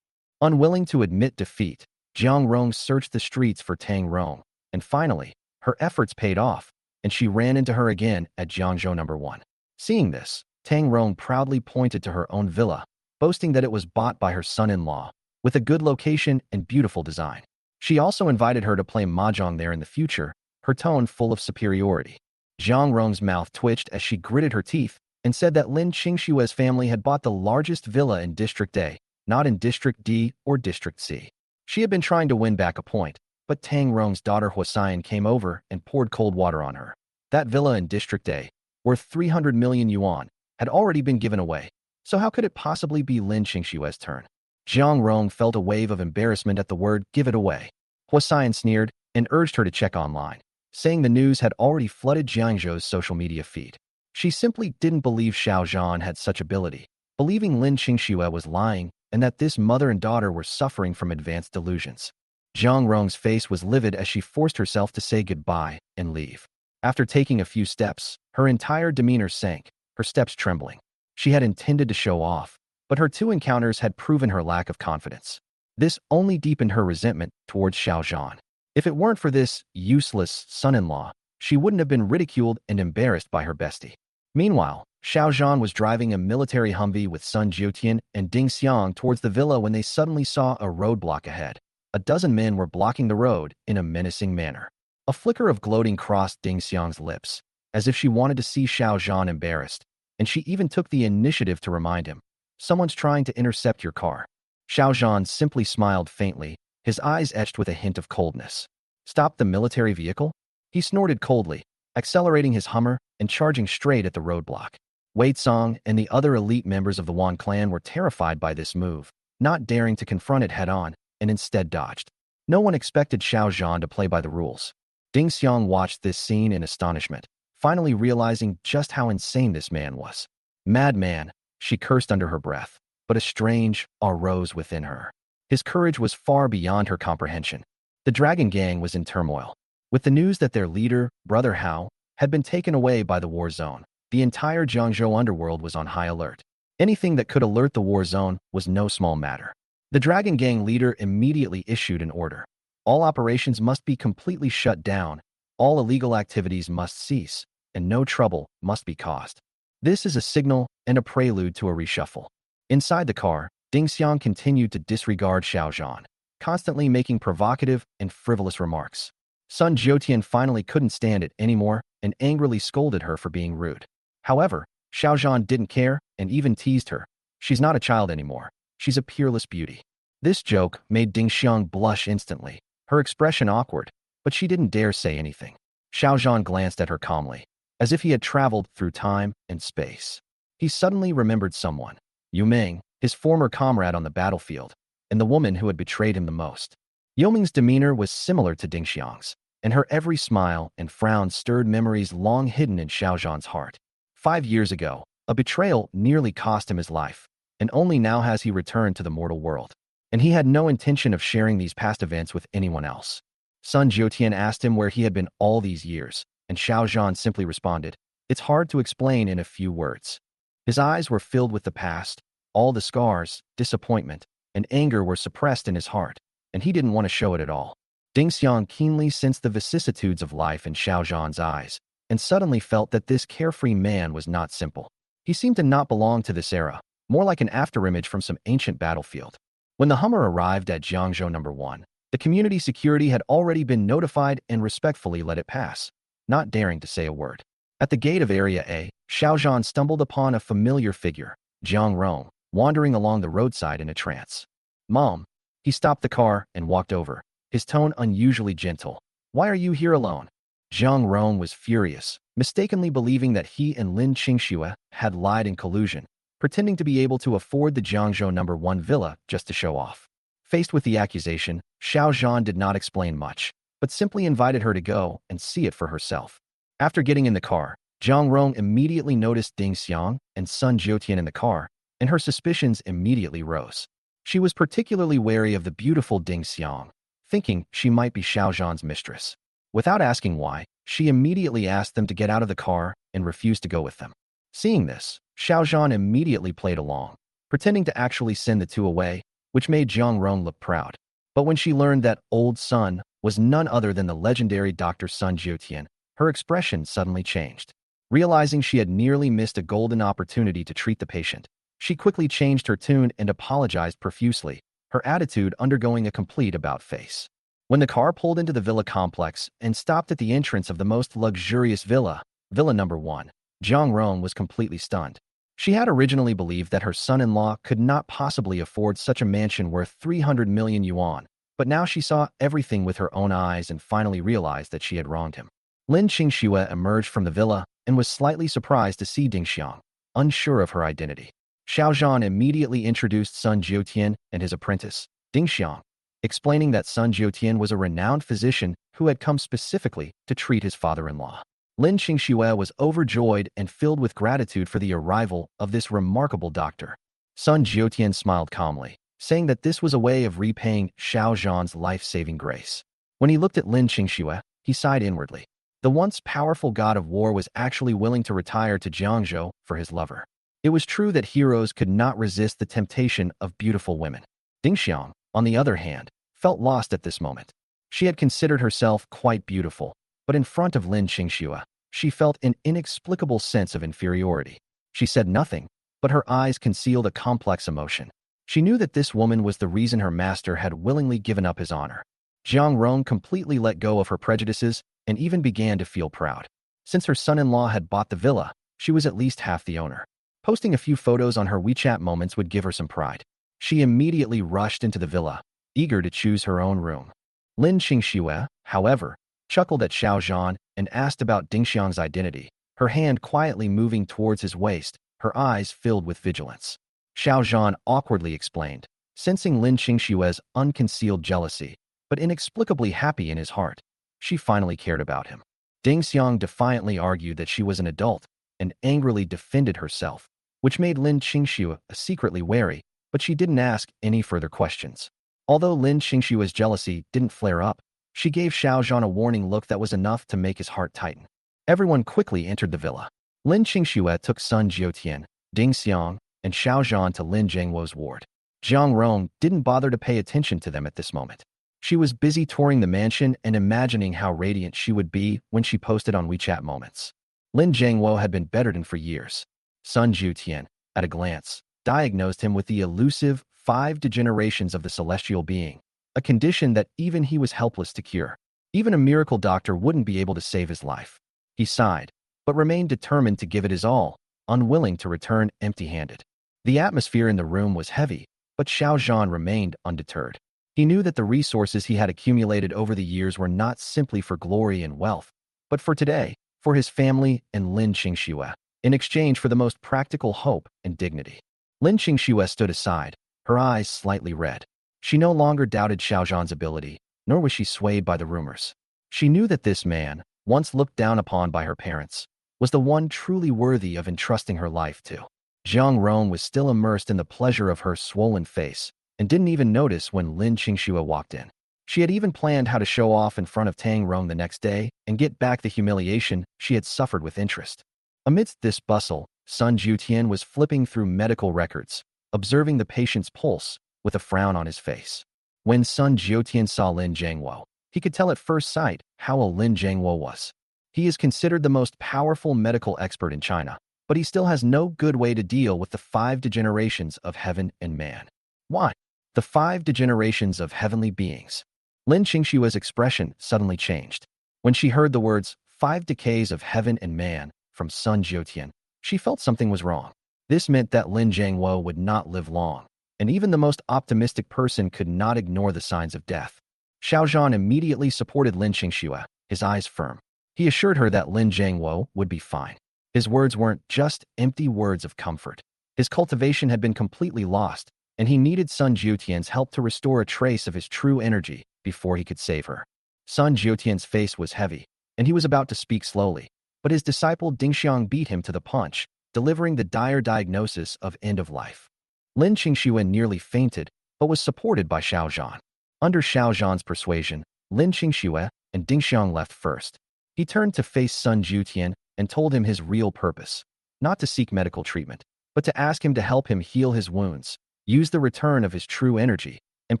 Unwilling to admit defeat, Jiang Rong searched the streets for Tang Rong, and finally, her efforts paid off, and she ran into her again at Jiangzhou number 1. Seeing this, Tang Rong proudly pointed to her own villa, boasting that it was bought by her son-in-law, with a good location and beautiful design. She also invited her to play mahjong there in the future, her tone full of superiority. Jiang Rong's mouth twitched as she gritted her teeth and said that Lin Qingshua's family had bought the largest villa in District A, not in District D or District C. She had been trying to win back a point, but Tang Rong's daughter Huasyan came over and poured cold water on her. That villa in District A, worth 300 million yuan, had already been given away, so how could it possibly be Lin Qingshua's turn? Jiang Rong felt a wave of embarrassment at the word "give it away." Huasyan sneered and urged her to check online, saying the news had already flooded Jiangzhou's social media feed. She simply didn't believe Xiao Zhan had such ability, believing Lin Qingxue was lying and that this mother and daughter were suffering from advanced delusions. Jiang Rong's face was livid as she forced herself to say goodbye and leave. After taking a few steps, her entire demeanor sank, her steps trembling. She had intended to show off, but her 2 encounters had proven her lack of confidence. This only deepened her resentment towards Xiao Zhan. If it weren't for this useless son-in-law, she wouldn't have been ridiculed and embarrassed by her bestie. Meanwhile, Xiao Zhan was driving a military Humvee with Sun Jiutian and Ding Xiang towards the villa when they suddenly saw a roadblock ahead. A dozen men were blocking the road in a menacing manner. A flicker of gloating crossed Ding Xiang's lips, as if she wanted to see Xiao Zhan embarrassed, and she even took the initiative to remind him, "Someone's trying to intercept your car." Xiao Zhan simply smiled faintly, his eyes etched with a hint of coldness. "Stop the military vehicle?" He snorted coldly, accelerating his Hummer and charging straight at the roadblock. Wei Song and the other elite members of the Wan clan were terrified by this move, not daring to confront it head-on, and instead dodged. No one expected Xiao Zhan to play by the rules. Ding Xiang watched this scene in astonishment, finally realizing just how insane this man was. "Madman," she cursed under her breath, but a strange awe rose within her. His courage was far beyond her comprehension. The Dragon Gang was in turmoil. With the news that their leader, Brother Hao, had been taken away by the war zone, the entire Jiangzhou underworld was on high alert. Anything that could alert the war zone was no small matter. The Dragon Gang leader immediately issued an order. All operations must be completely shut down, all illegal activities must cease, and no trouble must be caused. This is a signal and a prelude to a reshuffle. Inside the car, Ding Xiang continued to disregard Xiao Zhan, constantly making provocative and frivolous remarks. Sun Jiutian finally couldn't stand it anymore and angrily scolded her for being rude. However, Xiao Zhan didn't care and even teased her. "She's not a child anymore. She's a peerless beauty." This joke made Ding Xiang blush instantly, her expression awkward, but she didn't dare say anything. Xiao Zhan glanced at her calmly, as if he had traveled through time and space. He suddenly remembered someone, Yu Ming, his former comrade on the battlefield, and the woman who had betrayed him the most. Yu Ming's demeanor was similar to Ding Xiang's, and her every smile and frown stirred memories long hidden in Xiao Zhan's heart. 5 years ago, a betrayal nearly cost him his life, and only now has he returned to the mortal world. And he had no intention of sharing these past events with anyone else. Sun Jiutian asked him where he had been all these years, and Xiao Zhan simply responded, "It's hard to explain in a few words." His eyes were filled with the past. All the scars, disappointment, and anger were suppressed in his heart, and he didn't want to show it at all. Ding Xiang keenly sensed the vicissitudes of life in Xiao Zhan's eyes, and suddenly felt that this carefree man was not simple. He seemed to not belong to this era, more like an afterimage from some ancient battlefield. When the Hummer arrived at Jiangzhou number 1, the community security had already been notified and respectfully let it pass, not daring to say a word. At the gate of Area A, Xiao Zhan stumbled upon a familiar figure, Jiang Rong, wandering along the roadside in a trance. "Mom." He stopped the car and walked over, his tone unusually gentle. "Why are you here alone?" Jiang Rong was furious, mistakenly believing that he and Lin Qingxue had lied in collusion, pretending to be able to afford the Jiangzhou number 1 villa just to show off. Faced with the accusation, Xiao Zhan did not explain much, but simply invited her to go and see it for herself. After getting in the car, Jiang Rong immediately noticed Ding Xiang and Sun Jiutian in the car, and her suspicions immediately rose. She was particularly wary of the beautiful Ding Xiang, thinking she might be Xiao Zhan's mistress. Without asking why, she immediately asked them to get out of the car and refused to go with them. Seeing this, Xiao Zhan immediately played along, pretending to actually send the two away, which made Jiang Rong look proud. But when she learned that old Sun was none other than the legendary Dr. Sun Jiutian, her expression suddenly changed. Realizing she had nearly missed a golden opportunity to treat the patient, she quickly changed her tune and apologized profusely, her attitude undergoing a complete about-face. When the car pulled into the villa complex and stopped at the entrance of the most luxurious villa, Villa Number 1, Jiang Rong was completely stunned. She had originally believed that her son-in-law could not possibly afford such a mansion worth 300 million yuan, but now she saw everything with her own eyes and finally realized that she had wronged him. Lin Qingxue emerged from the villa and was slightly surprised to see Ding Xiang, unsure of her identity. Xiao Zhan immediately introduced Sun Jiutian and his apprentice, Ding Xiang, explaining that Sun Jiutian was a renowned physician who had come specifically to treat his father-in-law. Lin Qingxue was overjoyed and filled with gratitude for the arrival of this remarkable doctor. Sun Jiutian smiled calmly, saying that this was a way of repaying Xiao Zhan's life-saving grace. When he looked at Lin Qingxue, he sighed inwardly. The once powerful god of war was actually willing to retire to Jiangzhou for his lover. It was true that heroes could not resist the temptation of beautiful women. Ding Xiang, on the other hand, felt lost at this moment. She had considered herself quite beautiful, but in front of Lin Qingxue, she felt an inexplicable sense of inferiority. She said nothing, but her eyes concealed a complex emotion. She knew that this woman was the reason her master had willingly given up his honor. Jiang Rong completely let go of her prejudices and even began to feel proud. Since her son-in-law had bought the villa, she was at least half the owner. Posting a few photos on her WeChat moments would give her some pride. She immediately rushed into the villa, eager to choose her own room. Lin Qingxue, however, chuckled at Xiao Zhan and asked about Ding Xiang's identity, her hand quietly moving towards his waist, her eyes filled with vigilance. Xiao Zhan awkwardly explained, sensing Lin Qingxue's unconcealed jealousy, but inexplicably happy in his heart. She finally cared about him. Ding Xiang defiantly argued that she was an adult and angrily defended herself, which made Lin Qingxue secretly wary, but she didn't ask any further questions. Although Lin Qingxue's jealousy didn't flare up, she gave Xiao Zhan a warning look that was enough to make his heart tighten. Everyone quickly entered the villa. Lin Qingxue took Sun Jiutian, Ding Xiang, and Xiao Zhan to Lin Zhengwo's ward. Jiang Rong didn't bother to pay attention to them at this moment. She was busy touring the mansion and imagining how radiant she would be when she posted on WeChat moments. Lin Zhengwo had been bedridden for years. Sun Jiutian, at a glance, diagnosed him with the elusive 5 degenerations of the celestial being, a condition that even he was helpless to cure. Even a miracle doctor wouldn't be able to save his life. He sighed, but remained determined to give it his all, unwilling to return empty-handed. The atmosphere in the room was heavy, but Xiao Zhan remained undeterred. He knew that the resources he had accumulated over the years were not simply for glory and wealth, but for today, for his family and Lin Qingxue, in exchange for the most practical hope and dignity. Lin Qingxue stood aside, her eyes slightly red. She no longer doubted Xiao Zhan's ability, nor was she swayed by the rumors. She knew that this man, once looked down upon by her parents, was the one truly worthy of entrusting her life to. Jiang Rong was still immersed in the pleasure of her swollen face and didn't even notice when Lin Qingxue walked in. She had even planned how to show off in front of Tang Rong the next day and get back the humiliation she had suffered with interest. Amidst this bustle, Sun Jiutian was flipping through medical records, observing the patient's pulse with a frown on his face. When Sun Jiutian saw Lin Zhengwo, he could tell at first sight how ill Lin Zhengwo was. He is considered the most powerful medical expert in China, but he still has no good way to deal with the 5 degenerations of heaven and man. Why? The 5 degenerations of heavenly beings. Lin Qingxue's expression suddenly changed. When she heard the words 5 decays of heaven and man from Sun Jiutian, she felt something was wrong. This meant that Lin Zhengwo would not live long, and even the most optimistic person could not ignore the signs of death. Xiao Zhan immediately supported Lin Qingxue, his eyes firm. He assured her that Lin Zhengwo would be fine. His words weren't just empty words of comfort. His cultivation had been completely lost, and he needed Sun Jiutian's help to restore a trace of his true energy before he could save her. Sun Jiutian's face was heavy, and he was about to speak slowly, but his disciple Ding Xiang beat him to the punch, delivering the dire diagnosis of end of life. Lin Qingxue nearly fainted, but was supported by Xiao Zhan. Under Xiao Zhan's persuasion, Lin Qingxue and Ding Xiang left first. He turned to face Sun Jiutian and told him his real purpose. not to seek medical treatment, but to ask him to help him heal his wounds, use the return of his true energy, and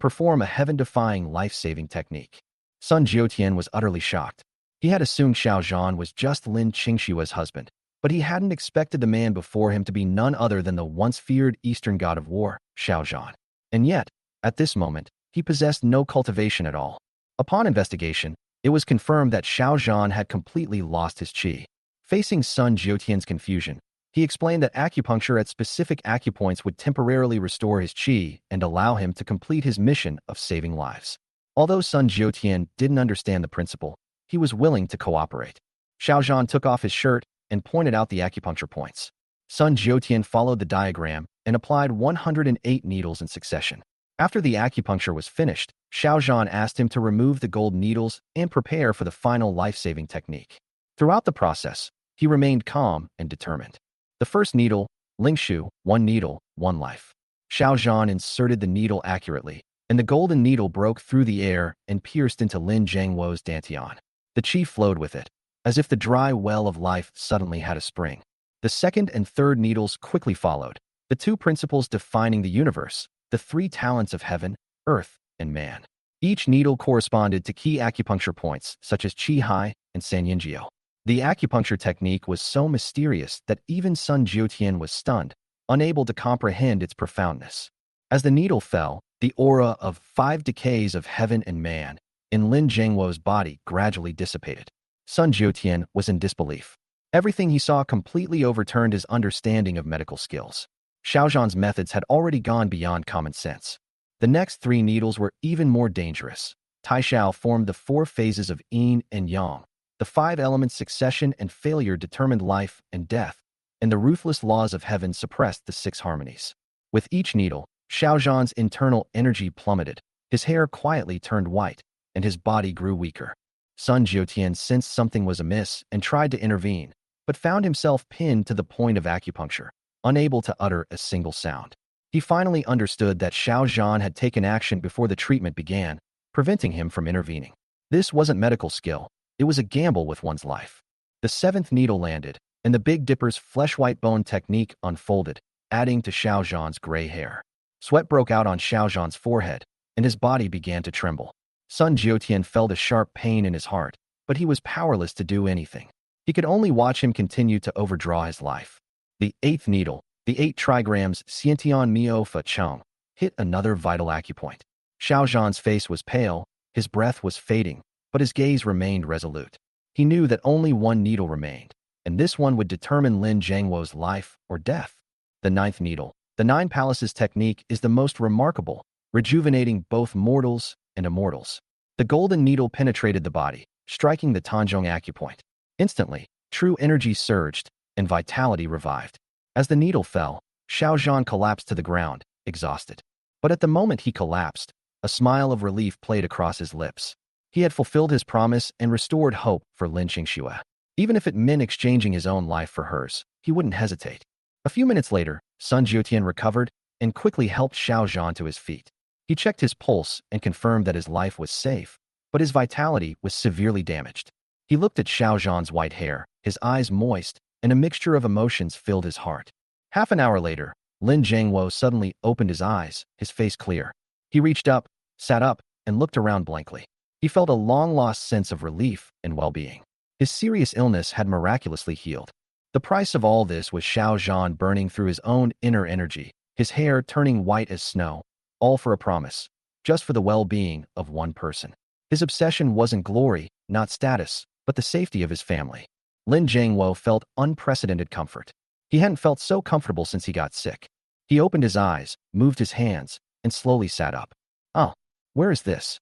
perform a heaven-defying life-saving technique. Sun Jiutian was utterly shocked. He had assumed Xiao Zhan was just Lin Qingshua's husband, but he hadn't expected the man before him to be none other than the once-feared Eastern god of war, Xiao Zhan. And yet, at this moment, he possessed no cultivation at all. Upon investigation, it was confirmed that Xiao Zhan had completely lost his qi. Facing Sun Jiutian's confusion, he explained that acupuncture at specific acupoints would temporarily restore his qi and allow him to complete his mission of saving lives. Although Sun Jiutian didn't understand the principle, he was willing to cooperate. Xiao Zhan took off his shirt and pointed out the acupuncture points. Sun Jiutian followed the diagram and applied 108 needles in succession. After the acupuncture was finished, Xiao Zhan asked him to remove the gold needles and prepare for the final life-saving technique. Throughout the process, he remained calm and determined. The first needle, Lingshu, 1 needle, 1 life. Xiao Zhan inserted the needle accurately, and the golden needle broke through the air and pierced into Lin Zhangwo's dantian. The qi flowed with it, as if the dry well of life suddenly had a spring. The second and third needles quickly followed, the 2 principles defining the universe, the 3 talents of heaven, earth, and man. Each needle corresponded to key acupuncture points such as Qi Hai and Sanyinjiao. The acupuncture technique was so mysterious that even Sun Jiutian was stunned, unable to comprehend its profoundness. As the needle fell, the aura of 5 decays of heaven and man in Lin Zhangwo's body gradually dissipated. Sun Jiutian was in disbelief. Everything he saw completely overturned his understanding of medical skills. Xiao Zhan's methods had already gone beyond common sense. The next 3 needles were even more dangerous. Taishao formed the 4 phases of yin and yang. The 5 elements succession and failure determined life and death, and the ruthless laws of heaven suppressed the 6 harmonies. With each needle, Xiao Zhan's internal energy plummeted, his hair quietly turned white, and his body grew weaker. Sun Jiutian sensed something was amiss and tried to intervene, but found himself pinned to the point of acupuncture, unable to utter a single sound. He finally understood that Xiao Zhan had taken action before the treatment began, preventing him from intervening. This wasn't medical skill, it was a gamble with one's life. The 7th needle landed, and the Big Dipper's flesh-white bone technique unfolded, adding to Xiao Zhan's gray hair. Sweat broke out on Xiao Zhan's forehead, and his body began to tremble. Sun Jiutian felt a sharp pain in his heart, but he was powerless to do anything. He could only watch him continue to overdraw his life. The 8th needle, the 8 trigrams Xiantian Miao Fa Cheng, hit another vital acupoint. Xiao Zhan's face was pale, his breath was fading, but his gaze remained resolute. He knew that only 1 needle remained, and this one would determine Lin Zhangwo's life or death. The 9th needle, the 9 palaces technique, is the most remarkable, rejuvenating both mortals and immortals. The golden needle penetrated the body, striking the Tanzhong acupoint. Instantly, true energy surged, and vitality revived. As the needle fell, Xiao Zhan collapsed to the ground, exhausted. But at the moment he collapsed, a smile of relief played across his lips. He had fulfilled his promise and restored hope for Lin Qingxue. Even if it meant exchanging his own life for hers, he wouldn't hesitate. A few minutes later, Sun Jiutian recovered and quickly helped Xiao Zhan to his feet. He checked his pulse and confirmed that his life was safe, but his vitality was severely damaged. He looked at Xiao Zhan's white hair, his eyes moist, and a mixture of emotions filled his heart. Half an hour later, Lin Zhangwo suddenly opened his eyes, his face clear. He reached up, sat up, and looked around blankly. He felt a long-lost sense of relief and well-being. His serious illness had miraculously healed. The price of all this was Xiao Zhan burning through his own inner energy, his hair turning white as snow, all for a promise, just for the well-being of one person. His obsession wasn't glory, not status, but the safety of his family. Lin Zhangwo felt unprecedented comfort. He hadn't felt so comfortable since he got sick. He opened his eyes, moved his hands, and slowly sat up. Oh, where is this?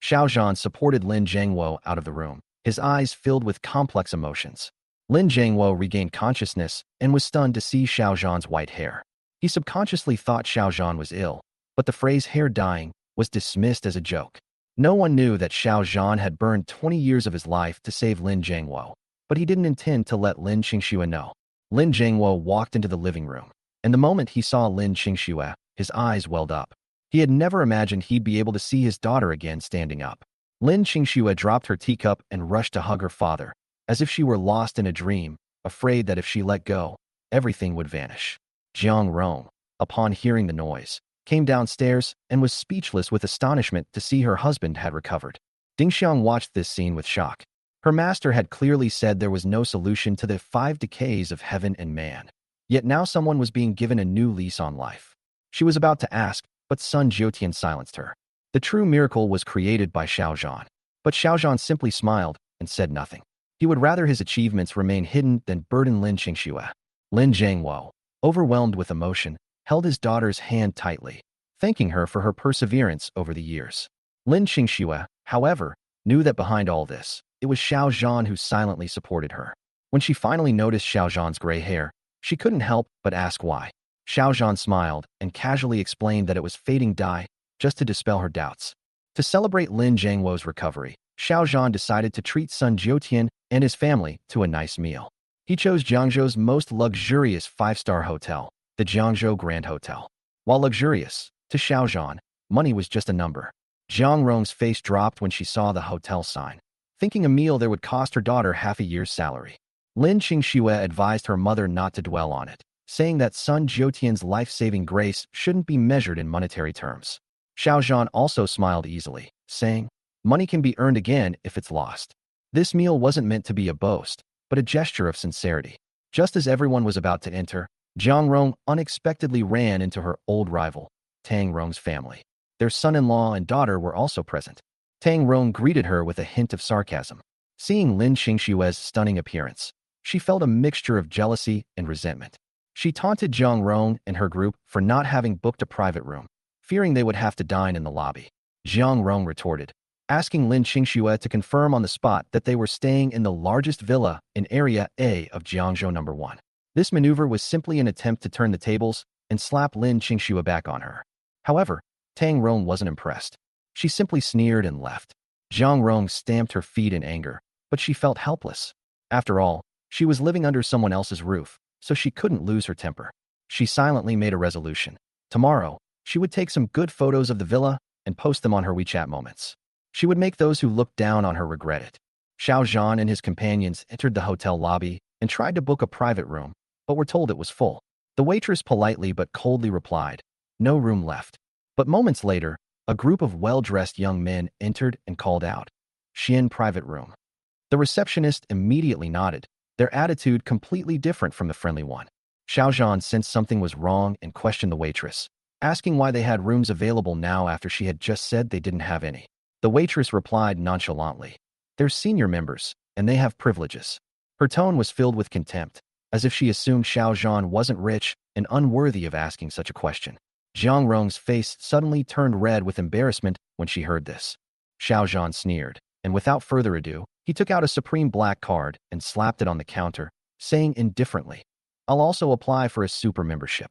Xiao Zhan supported Lin Zhangwo out of the room, his eyes filled with complex emotions. Lin Zhangwo regained consciousness and was stunned to see Xiao Zhan's white hair. He subconsciously thought Xiao Zhan was ill, but the phrase hair dying was dismissed as a joke. No one knew that Xiao Zhan had burned 20 years of his life to save Lin Zhangwo, but he didn't intend to let Lin Qingxue know. Lin Zhangwo walked into the living room, and the moment he saw Lin Qingxue, his eyes welled up. He had never imagined he'd be able to see his daughter again standing up. Lin Qingxue dropped her teacup and rushed to hug her father, as if she were lost in a dream, afraid that if she let go, everything would vanish. Jiang Rong, upon hearing the noise, came downstairs and was speechless with astonishment to see her husband had recovered. Ding Xiang watched this scene with shock. Her master had clearly said there was no solution to the 5 decays of heaven and man. Yet now someone was being given a new lease on life. She was about to ask, but Sun Jiutian silenced her. The true miracle was created by Xiao Zhan. But Xiao Zhan simply smiled and said nothing. He would rather his achievements remain hidden than burden Lin Qingxue. Lin Zhangwo, overwhelmed with emotion, held his daughter's hand tightly, thanking her for her perseverance over the years. Lin Qingxue, however, knew that behind all this, it was Xiao Zhan who silently supported her. When she finally noticed Xiao Zhan's gray hair, she couldn't help but ask why. Xiao Zhan smiled and casually explained that it was fading dye, just to dispel her doubts. To celebrate Lin Zhangwo's recovery, Xiao Zhan decided to treat Sun Jiutian and his family to a nice meal. He chose Jiangzhou's most luxurious 5-star hotel, the Jiangzhou Grand Hotel. While luxurious, to Xiao Zhan, money was just a number. Jiang Rong's face dropped when she saw the hotel sign, thinking a meal there would cost her daughter half a year's salary. Lin Qingxue advised her mother not to dwell on it, saying that Sun Jiutian's life-saving grace shouldn't be measured in monetary terms. Xiao Zhan also smiled easily, saying, "Money can be earned again if it's lost." This meal wasn't meant to be a boast, but a gesture of sincerity. Just as everyone was about to enter, Jiang Rong unexpectedly ran into her old rival, Tang Rong's family. Their son-in-law and daughter were also present. Tang Rong greeted her with a hint of sarcasm. Seeing Lin Qingxue's stunning appearance, she felt a mixture of jealousy and resentment. She taunted Jiang Rong and her group for not having booked a private room, fearing they would have to dine in the lobby. Jiang Rong retorted, asking Lin Qingxue to confirm on the spot that they were staying in the largest villa in Area A of Jiangzhou No. 1. This maneuver was simply an attempt to turn the tables and slap Lin Qingxue back on her. However, Tang Rong wasn't impressed. She simply sneered and left. Jiang Rong stamped her feet in anger, but she felt helpless. After all, she was living under someone else's roof, so she couldn't lose her temper. She silently made a resolution. Tomorrow, she would take some good photos of the villa and post them on her WeChat moments. She would make those who looked down on her regret it. Xiao Zhan and his companions entered the hotel lobby and tried to book a private room, but were told it was full. The waitress politely but coldly replied, "No room left." But moments later, a group of well-dressed young men entered and called out, "Xian private room." The receptionist immediately nodded, their attitude completely different from the friendly one. Xiao Zhan sensed something was wrong and questioned the waitress, asking why they had rooms available now after she had just said they didn't have any. The waitress replied nonchalantly, "They're senior members, and they have privileges." Her tone was filled with contempt, as if she assumed Xiao Zhan wasn't rich and unworthy of asking such a question. Jiang Rong's face suddenly turned red with embarrassment when she heard this. Xiao Zhan sneered, and without further ado, he took out a supreme black card and slapped it on the counter, saying indifferently, "I'll also apply for a super membership."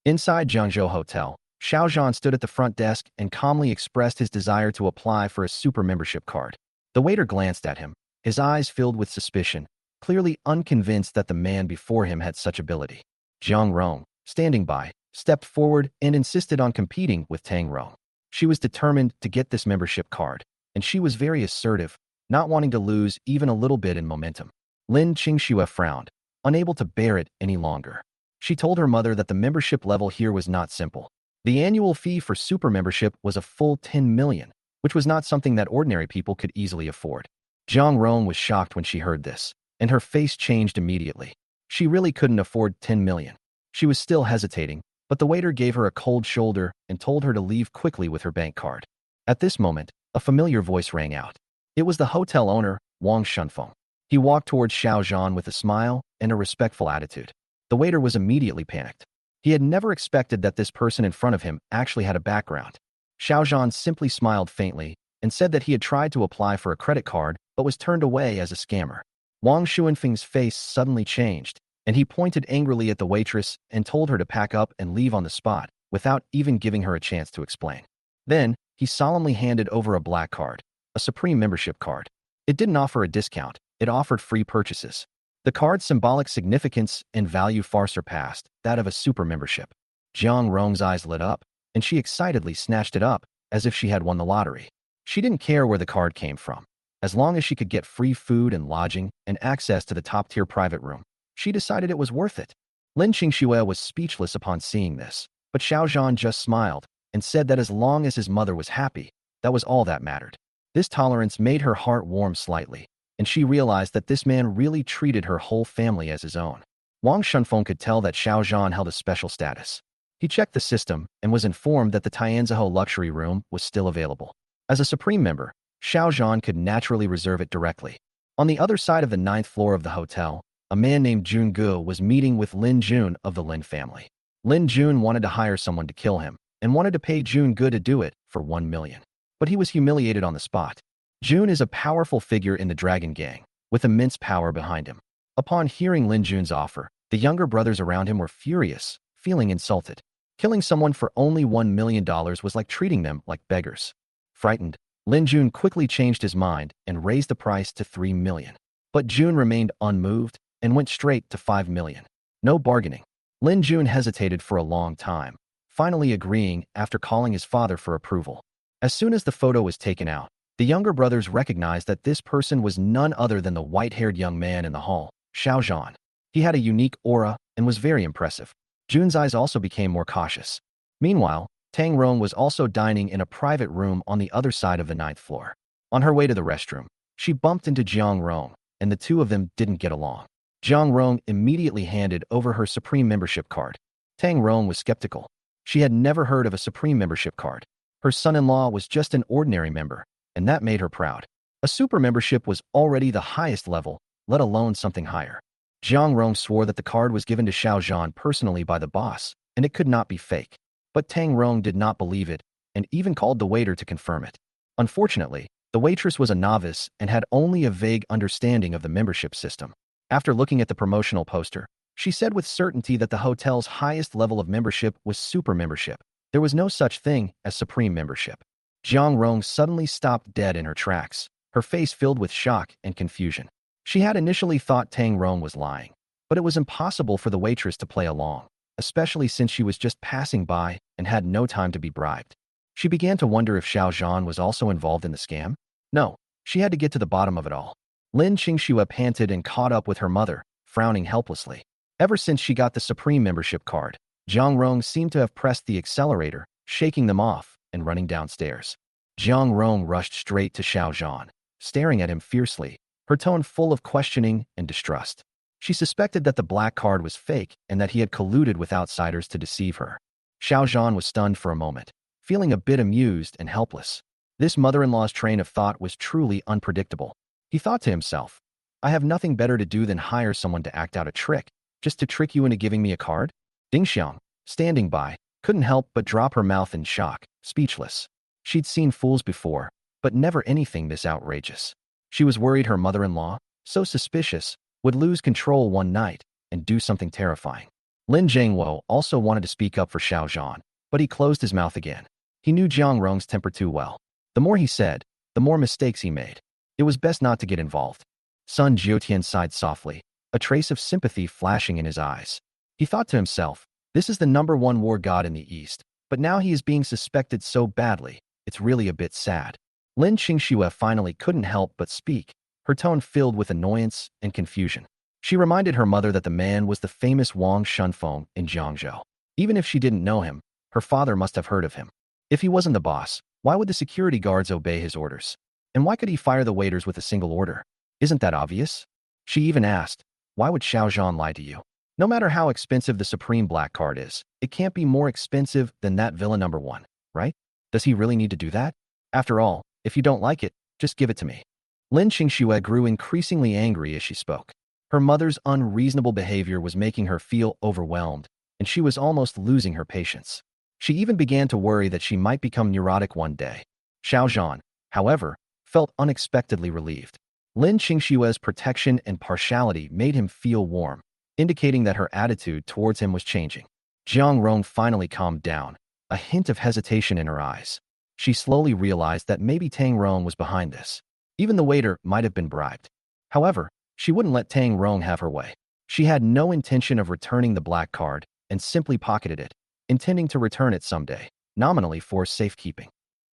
Inside Jiangzhou Hotel, Xiao Zhan stood at the front desk and calmly expressed his desire to apply for a super membership card. The waiter glanced at him, his eyes filled with suspicion, clearly unconvinced that the man before him had such ability. Jiang Rong, standing by, stepped forward and insisted on competing with Tang Rong. She was determined to get this membership card, and she was very assertive, not wanting to lose even a little bit in momentum. Lin Qingxue frowned, unable to bear it any longer. She told her mother that the membership level here was not simple. The annual fee for super membership was a full 10 million, which was not something that ordinary people could easily afford. Jiang Rong was shocked when she heard this, and her face changed immediately. She really couldn't afford 10 million. She was still hesitating, but the waiter gave her a cold shoulder and told her to leave quickly with her bank card. At this moment, a familiar voice rang out. It was the hotel owner, Wang Shunfeng. He walked towards Xiao Zhan with a smile and a respectful attitude. The waiter was immediately panicked. He had never expected that this person in front of him actually had a background. Xiao Zhan simply smiled faintly and said that he had tried to apply for a credit card but was turned away as a scammer. Wang Shunfeng's face suddenly changed, and he pointed angrily at the waitress and told her to pack up and leave on the spot, without even giving her a chance to explain. Then, he solemnly handed over a black card, a Supreme membership card. It didn't offer a discount, it offered free purchases. The card's symbolic significance and value far surpassed that of a super membership. Jiang Rong's eyes lit up, and she excitedly snatched it up, as if she had won the lottery. She didn't care where the card came from. As long as she could get free food and lodging and access to the top-tier private room, she decided it was worth it. Lin Qingxue was speechless upon seeing this, but Xiao Zhan just smiled and said that as long as his mother was happy, that was all that mattered. This tolerance made her heart warm slightly, and she realized that this man really treated her whole family as his own. Wang Shunfeng could tell that Xiao Zhan held a special status. He checked the system and was informed that the Tianzihu luxury room was still available. As a supreme member, Xiao Zhan could naturally reserve it directly. On the other side of the 9th floor of the hotel, a man named Jun Gu was meeting with Lin Jun of the Lin family. Lin Jun wanted to hire someone to kill him and wanted to pay Jun Gu to do it for 1 million. But he was humiliated on the spot. Jun is a powerful figure in the Dragon Gang, with immense power behind him. Upon hearing Lin Jun's offer, the younger brothers around him were furious, feeling insulted. Killing someone for only $1 million was like treating them like beggars. Frightened, Lin Jun quickly changed his mind and raised the price to 3 million. But Jun remained unmoved and went straight to 5 million. No bargaining. Lin Jun hesitated for a long time, finally agreeing after calling his father for approval. As soon as the photo was taken out, the younger brothers recognized that this person was none other than the white-haired young man in the hall, Xiao Zhan. He had a unique aura and was very impressive. Jun's eyes also became more cautious. Meanwhile, Tang Rong was also dining in a private room on the other side of the 9th floor. On her way to the restroom, she bumped into Jiang Rong, and the two of them didn't get along. Jiang Rong immediately handed over her Supreme membership card. Tang Rong was skeptical. She had never heard of a Supreme membership card. Her son-in-law was just an ordinary member, and that made her proud. A super membership was already the highest level, let alone something higher. Jiang Rong swore that the card was given to Xiao Zhan personally by the boss, and it could not be fake. But Tang Rong did not believe it, and even called the waiter to confirm it. Unfortunately, the waitress was a novice and had only a vague understanding of the membership system. After looking at the promotional poster, she said with certainty that the hotel's highest level of membership was super membership. There was no such thing as supreme membership. Jiang Rong suddenly stopped dead in her tracks, her face filled with shock and confusion. She had initially thought Tang Rong was lying, but it was impossible for the waitress to play along, especially since she was just passing by and had no time to be bribed. She began to wonder if Xiao Zhan was also involved in the scam. No, she had to get to the bottom of it all. Lin Qingxue panted and caught up with her mother, frowning helplessly. Ever since she got the Supreme membership card, Jiang Rong seemed to have pressed the accelerator, shaking them off and running downstairs. Jiang Rong rushed straight to Xiao Zhan, staring at him fiercely, her tone full of questioning and distrust. She suspected that the black card was fake and that he had colluded with outsiders to deceive her. Xiao Zhan was stunned for a moment, feeling a bit amused and helpless. This mother-in-law's train of thought was truly unpredictable. He thought to himself, I have nothing better to do than hire someone to act out a trick, just to trick you into giving me a card? Ding Xiang, standing by, couldn't help but drop her mouth in shock, speechless. She'd seen fools before, but never anything this outrageous. She was worried her mother-in-law, so suspicious, would lose control one night and do something terrifying. Lin Jiangwo also wanted to speak up for Xiao Zhan, but he closed his mouth again. He knew Jiang Rong's temper too well. The more he said, the more mistakes he made. It was best not to get involved. Sun Jiutian sighed softly, a trace of sympathy flashing in his eyes. He thought to himself, this is the #1 war god in the East, but now he is being suspected so badly, it's really a bit sad. Lin Qingxue finally couldn't help but speak, her tone filled with annoyance and confusion. She reminded her mother that the man was the famous Wang Shunfeng in Jiangzhou. Even if she didn't know him, her father must have heard of him. If he wasn't the boss, why would the security guards obey his orders? And why could he fire the waiters with a single order? Isn't that obvious? She even asked, why would Xiao Zhan lie to you? No matter how expensive the Supreme Black Card is, it can't be more expensive than that Villa #1, right? Does he really need to do that? After all, if you don't like it, just give it to me. Lin Qingxue grew increasingly angry as she spoke. Her mother's unreasonable behavior was making her feel overwhelmed, and she was almost losing her patience. She even began to worry that she might become neurotic one day. Xiao Zhan, however, felt unexpectedly relieved. Lin Qingxue's protection and partiality made him feel warm, indicating that her attitude towards him was changing. Jiang Rong finally calmed down, a hint of hesitation in her eyes. She slowly realized that maybe Tang Rong was behind this. Even the waiter might have been bribed. However, she wouldn't let Tang Rong have her way. She had no intention of returning the black card and simply pocketed it, intending to return it someday, nominally for safekeeping.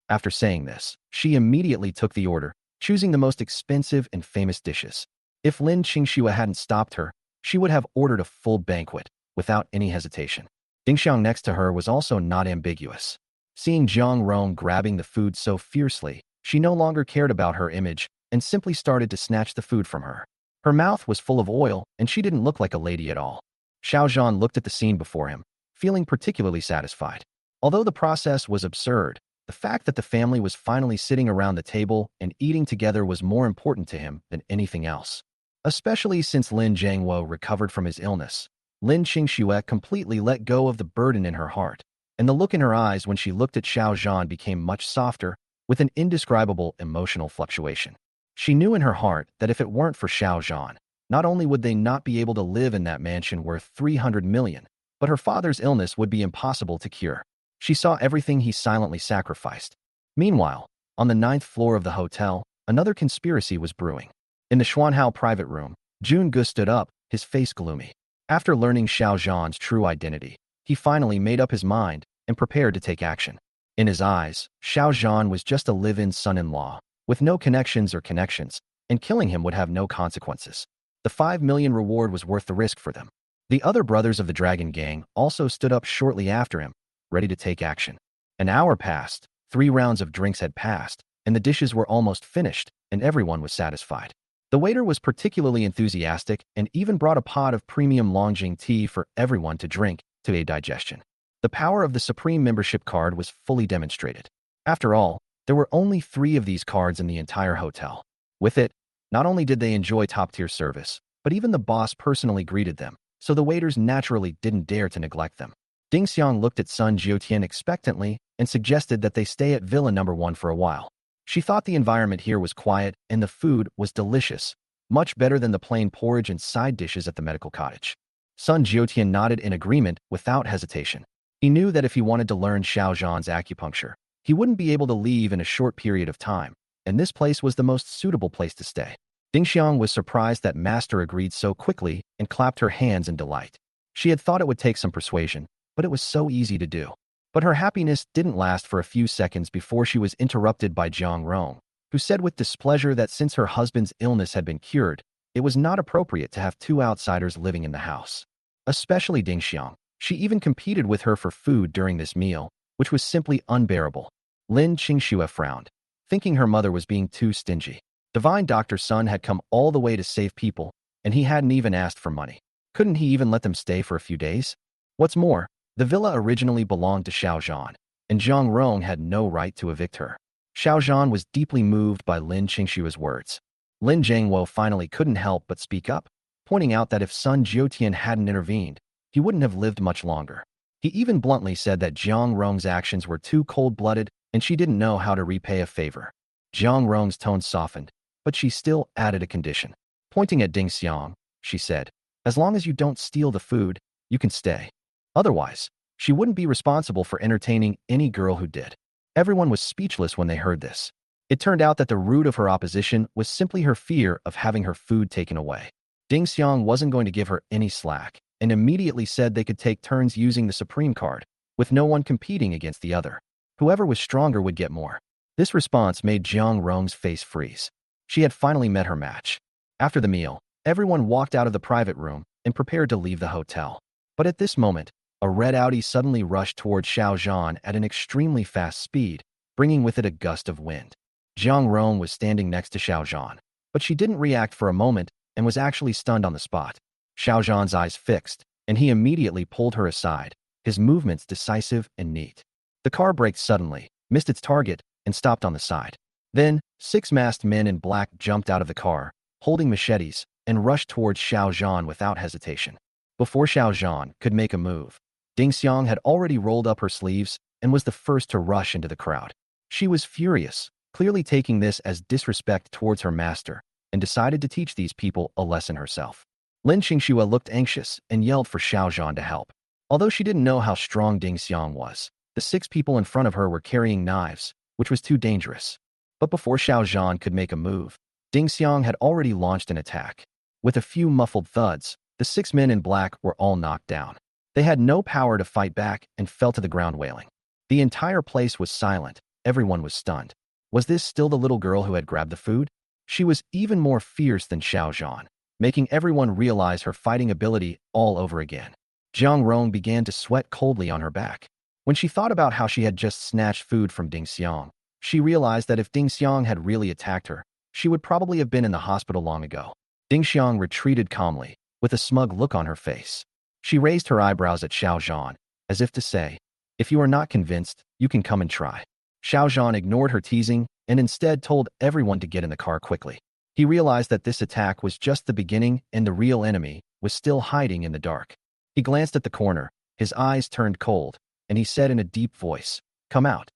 After saying this, she immediately took the order, choosing the most expensive and famous dishes. If Lin Qingxue hadn't stopped her, she would have ordered a full banquet. without any hesitation. Ding Xiang next to her was also not ambiguous. Seeing Jiang Rong grabbing the food so fiercely, she no longer cared about her image and simply started to snatch the food from her. Her mouth was full of oil, and she didn't look like a lady at all. Xiao Zhan looked at the scene before him, feeling particularly satisfied. Although the process was absurd, the fact that the family was finally sitting around the table and eating together was more important to him than anything else. Especially since Lin Jiangwo recovered from his illness, Lin Qingxue completely let go of the burden in her heart, and the look in her eyes when she looked at Xiao Zhan became much softer, with an indescribable emotional fluctuation. She knew in her heart that if it weren't for Xiao Zhan, not only would they not be able to live in that mansion worth 300 million, but her father's illness would be impossible to cure. She saw everything he silently sacrificed. Meanwhile, on the 9th floor of the hotel, another conspiracy was brewing. In the Xuanhao private room, Jun Gu stood up, his face gloomy. After learning Xiao Zhan's true identity, he finally made up his mind and prepared to take action. In his eyes, Xiao Zhan was just a live-in son-in-law, with no connections or connections, and killing him would have no consequences. The 5 million reward was worth the risk for them. The other brothers of the Dragon Gang also stood up shortly after him, ready to take action. An hour passed, 3 rounds of drinks had passed, and the dishes were almost finished, and everyone was satisfied. The waiter was particularly enthusiastic and even brought a pot of premium Longjing tea for everyone to drink to aid digestion. The power of the Supreme Membership card was fully demonstrated. After all, there were only 3 of these cards in the entire hotel. With it, not only did they enjoy top-tier service, but even the boss personally greeted them, so the waiters naturally didn't dare to neglect them. Ding Xiang looked at Sun Jiutian expectantly and suggested that they stay at Villa No. 1 for a while. She thought the environment here was quiet and the food was delicious, much better than the plain porridge and side dishes at the medical cottage. Sun Jiutian nodded in agreement without hesitation. He knew that if he wanted to learn Xiao Zhan's acupuncture, he wouldn't be able to leave in a short period of time, and this place was the most suitable place to stay. Ding Xiang was surprised that Master agreed so quickly and clapped her hands in delight. She had thought it would take some persuasion, but it was so easy to do. But her happiness didn't last for a few seconds before she was interrupted by Jiang Rong, who said with displeasure that since her husband's illness had been cured, it was not appropriate to have 2 outsiders living in the house. Especially Ding Xiang. She even competed with her for food during this meal, which was simply unbearable. Lin Qingxue frowned, thinking her mother was being too stingy. Divine Dr. Sun had come all the way to save people, and he hadn't even asked for money. Couldn't he even let them stay for a few days? What's more, the villa originally belonged to Xiao Zhan, and Jiang Rong had no right to evict her. Xiao Zhan was deeply moved by Lin Qingxue's words. Lin Jiangwo finally couldn't help but speak up, pointing out that if Sun Jiutian hadn't intervened, he wouldn't have lived much longer. He even bluntly said that Jiang Rong's actions were too cold-blooded and she didn't know how to repay a favor. Jiang Rong's tone softened, but she still added a condition. Pointing at Ding Xiang, she said, "As long as you don't steal the food, you can stay. Otherwise, she wouldn't be responsible for entertaining any girl who did." Everyone was speechless when they heard this. It turned out that the root of her opposition was simply her fear of having her food taken away. Ding Xiang wasn't going to give her any slack, and immediately said they could take turns using the Supreme card, with no one competing against the other. Whoever was stronger would get more. This response made Jiang Rong's face freeze. She had finally met her match. After the meal, everyone walked out of the private room and prepared to leave the hotel. But at this moment, a red Audi suddenly rushed toward Xiao Zhan at an extremely fast speed, bringing with it a gust of wind. Jiang Rong was standing next to Xiao Zhan, but she didn't react for a moment and was actually stunned on the spot. Xiao Zhan's eyes fixed, and he immediately pulled her aside, his movements decisive and neat. The car braked suddenly, missed its target, and stopped on the side. Then, 6 masked men in black jumped out of the car, holding machetes, and rushed towards Xiao Zhan without hesitation. Before Xiao Zhan could make a move, Ding Xiang had already rolled up her sleeves and was the first to rush into the crowd. She was furious, clearly taking this as disrespect towards her master, and decided to teach these people a lesson herself. Lin Qingxue looked anxious and yelled for Xiao Zhan to help. Although she didn't know how strong Ding Xiang was, the 6 people in front of her were carrying knives, which was too dangerous. But before Xiao Zhan could make a move, Ding Xiang had already launched an attack. With a few muffled thuds, the 6 men in black were all knocked down. They had no power to fight back and fell to the ground wailing. The entire place was silent. Everyone was stunned. Was this still the little girl who had grabbed the food? She was even more fierce than Xiao Zhan, making everyone realize her fighting ability all over again. Jiang Rong began to sweat coldly on her back. When she thought about how she had just snatched food from Ding Xiang, she realized that if Ding Xiang had really attacked her, she would probably have been in the hospital long ago. Ding Xiang retreated calmly, with a smug look on her face. She raised her eyebrows at Xiao Zhan, as if to say, "If you are not convinced, you can come and try." Xiao Zhan ignored her teasing and instead told everyone to get in the car quickly. He realized that this attack was just the beginning and the real enemy was still hiding in the dark. He glanced at the corner, his eyes turned cold, and he said in a deep voice, "Come out."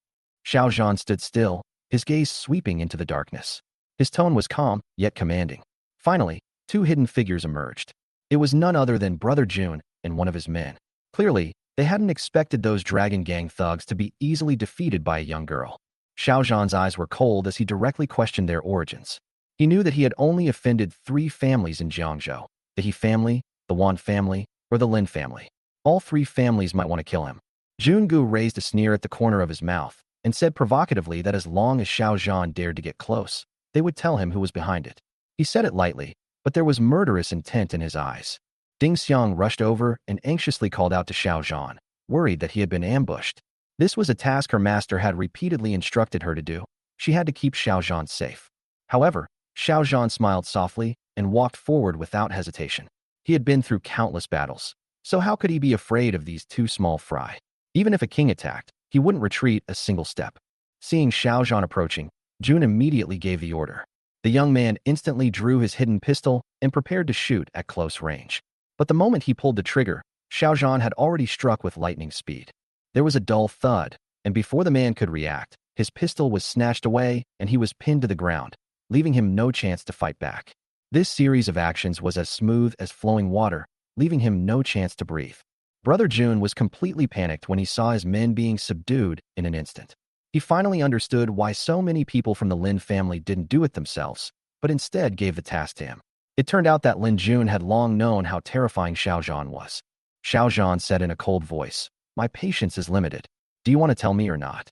Xiao Zhan stood still, his gaze sweeping into the darkness. His tone was calm, yet commanding. Finally, two hidden figures emerged. It was none other than Brother Jun and one of his men. Clearly, they hadn't expected those Dragon Gang thugs to be easily defeated by a young girl. Xiao Zhan's eyes were cold as he directly questioned their origins. He knew that he had only offended 3 families in Jiangzhou: the He family, the Wan family, or the Lin family. All 3 families might want to kill him. Jungu raised a sneer at the corner of his mouth and said provocatively that as long as Xiao Zhan dared to get close, they would tell him who was behind it. He said it lightly, but there was murderous intent in his eyes. Ding Xiang rushed over and anxiously called out to Xiao Zhan, worried that he had been ambushed. This was a task her master had repeatedly instructed her to do. She had to keep Xiao Zhan safe. However, Xiao Zhan smiled softly and walked forward without hesitation. He had been through countless battles, so how could he be afraid of these 2 small fry? Even if a king attacked, he wouldn't retreat a single step. Seeing Xiao Zhan approaching, Jun immediately gave the order. The young man instantly drew his hidden pistol and prepared to shoot at close range. But the moment he pulled the trigger, Xiao Zhan had already struck with lightning speed. There was a dull thud, and before the man could react, his pistol was snatched away and he was pinned to the ground, leaving him no chance to fight back. This series of actions was as smooth as flowing water, leaving him no chance to breathe. Brother Jun was completely panicked when he saw his men being subdued in an instant. He finally understood why so many people from the Lin family didn't do it themselves, but instead gave the task to him. It turned out that Lin Jun had long known how terrifying Xiao Zhan was. Xiao Zhan said in a cold voice, "My patience is limited. Do you want to tell me or not?"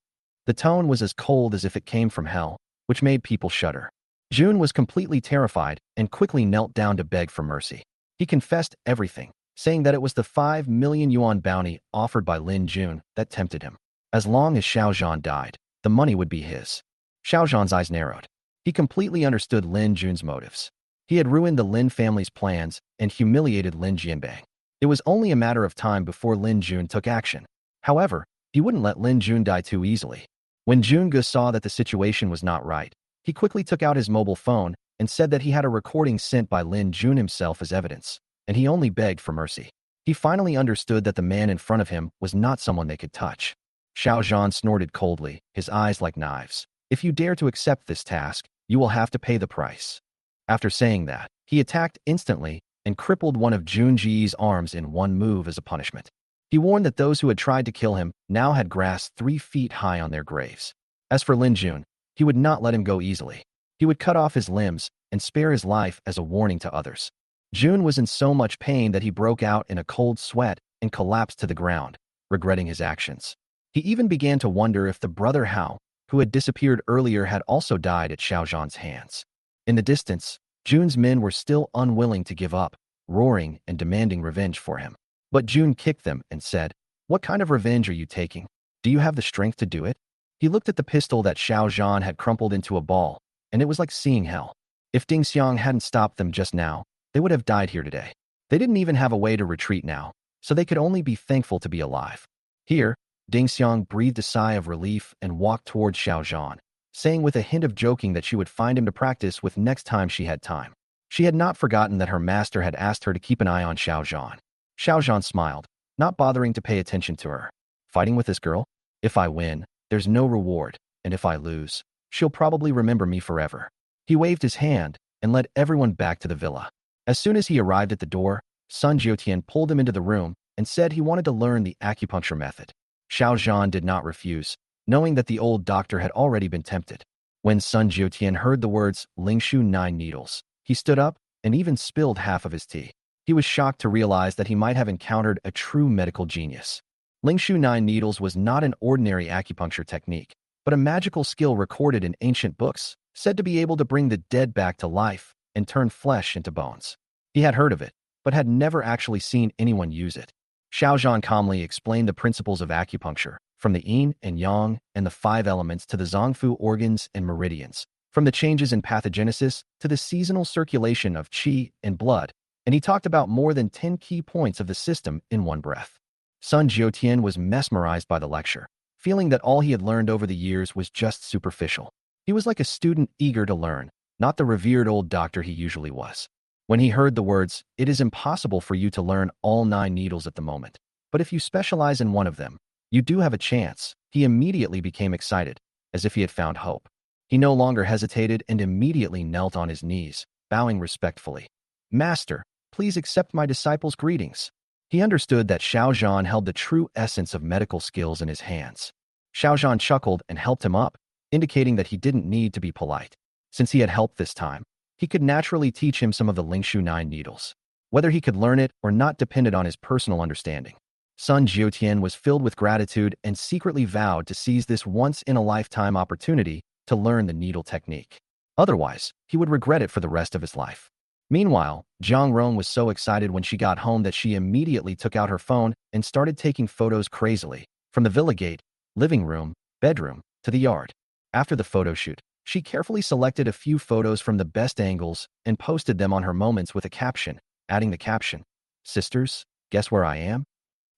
The tone was as cold as if it came from hell, which made people shudder. Jun was completely terrified and quickly knelt down to beg for mercy. He confessed everything, saying that it was the 5 million yuan bounty offered by Lin Jun that tempted him. As long as Xiao Zhan died, the money would be his. Xiao Zhan's eyes narrowed. He completely understood Lin Jun's motives. He had ruined the Lin family's plans and humiliated Lin Jianbei. It was only a matter of time before Lin Jun took action. However, he wouldn't let Lin Jun die too easily. When Jungu saw that the situation was not right, he quickly took out his mobile phone and said that he had a recording sent by Lin Jun himself as evidence, and he only begged for mercy. He finally understood that the man in front of him was not someone they could touch. Xiao Zhan snorted coldly, his eyes like knives. "If you dare to accept this task, you will have to pay the price." After saying that, he attacked instantly and crippled one of Junji's arms in one move as a punishment. He warned that those who had tried to kill him now had grass 3 feet high on their graves. As for Lin Jun, he would not let him go easily. He would cut off his limbs and spare his life as a warning to others. Jun was in so much pain that he broke out in a cold sweat and collapsed to the ground, regretting his actions. He even began to wonder if the brother Hao, who had disappeared earlier, had also died at Xiao Zhan's hands. In the distance, Jun's men were still unwilling to give up, roaring and demanding revenge for him. But Jun kicked them and said, "What kind of revenge are you taking? Do you have the strength to do it?" He looked at the pistol that Xiao Zhan had crumpled into a ball, and it was like seeing hell. If Ding Xiang hadn't stopped them just now, they would have died here today. They didn't even have a way to retreat now, so they could only be thankful to be alive. Here, Ding Xiang breathed a sigh of relief and walked towards Xiao Zhan, saying with a hint of joking that she would find him to practice with next time she had time. She had not forgotten that her master had asked her to keep an eye on Xiao Zhan. Xiao Zhan smiled, not bothering to pay attention to her. "Fighting with this girl? If I win, there's no reward, and if I lose, she'll probably remember me forever." He waved his hand and led everyone back to the villa. As soon as he arrived at the door, Sun Jiutian pulled him into the room and said he wanted to learn the acupuncture method. Xiao Zhan did not refuse, knowing that the old doctor had already been tempted. When Sun Jiutian heard the words Lingshu 9 needles, he stood up and even spilled half of his tea. He was shocked to realize that he might have encountered a true medical genius. Lingshu 9 needles was not an ordinary acupuncture technique, but a magical skill recorded in ancient books, said to be able to bring the dead back to life and turn flesh into bones. He had heard of it, but had never actually seen anyone use it. Xiao Zhan calmly explained the principles of acupuncture, from the yin and yang and the 5 elements to the zongfu organs and meridians, from the changes in pathogenesis to the seasonal circulation of qi and blood, and he talked about more than 10 key points of the system in one breath. Sun Jiutian was mesmerized by the lecture, feeling that all he had learned over the years was just superficial. He was like a student eager to learn, not the revered old doctor he usually was. When he heard the words, "It is impossible for you to learn all 9 needles at the moment, but if you specialize in one of them, you do have a chance," he immediately became excited, as if he had found hope. He no longer hesitated and immediately knelt on his knees, bowing respectfully. "Master, please accept my disciples' greetings." He understood that Xiao Zhan held the true essence of medical skills in his hands. Xiao Zhan chuckled and helped him up, indicating that he didn't need to be polite. Since he had helped this time, he could naturally teach him some of the Lingshu 9 needles. Whether he could learn it or not depended on his personal understanding. Sun Jiutian was filled with gratitude and secretly vowed to seize this once-in-a-lifetime opportunity to learn the needle technique. Otherwise, he would regret it for the rest of his life. Meanwhile, Jiang Rong was so excited when she got home that she immediately took out her phone and started taking photos crazily, from the villa gate, living room, bedroom, to the yard. After the photo shoot, she carefully selected a few photos from the best angles and posted them on her Moments with a caption, adding the caption, "Sisters, guess where I am?"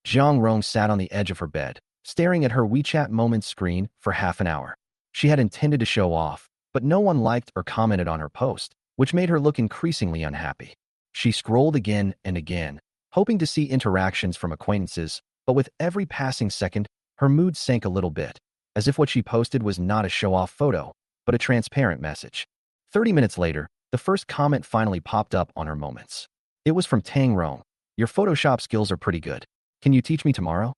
Jiang Rong sat on the edge of her bed, staring at her WeChat Moments screen for half an hour. She had intended to show off, but no one liked or commented on her post, which made her look increasingly unhappy. She scrolled again and again, hoping to see interactions from acquaintances, but with every passing second, her mood sank a little bit, as if what she posted was not a show-off photo, but a transparent message. 30 minutes later, the first comment finally popped up on her Moments. It was from Tang Rong. "Your Photoshop skills are pretty good. Can you teach me tomorrow?"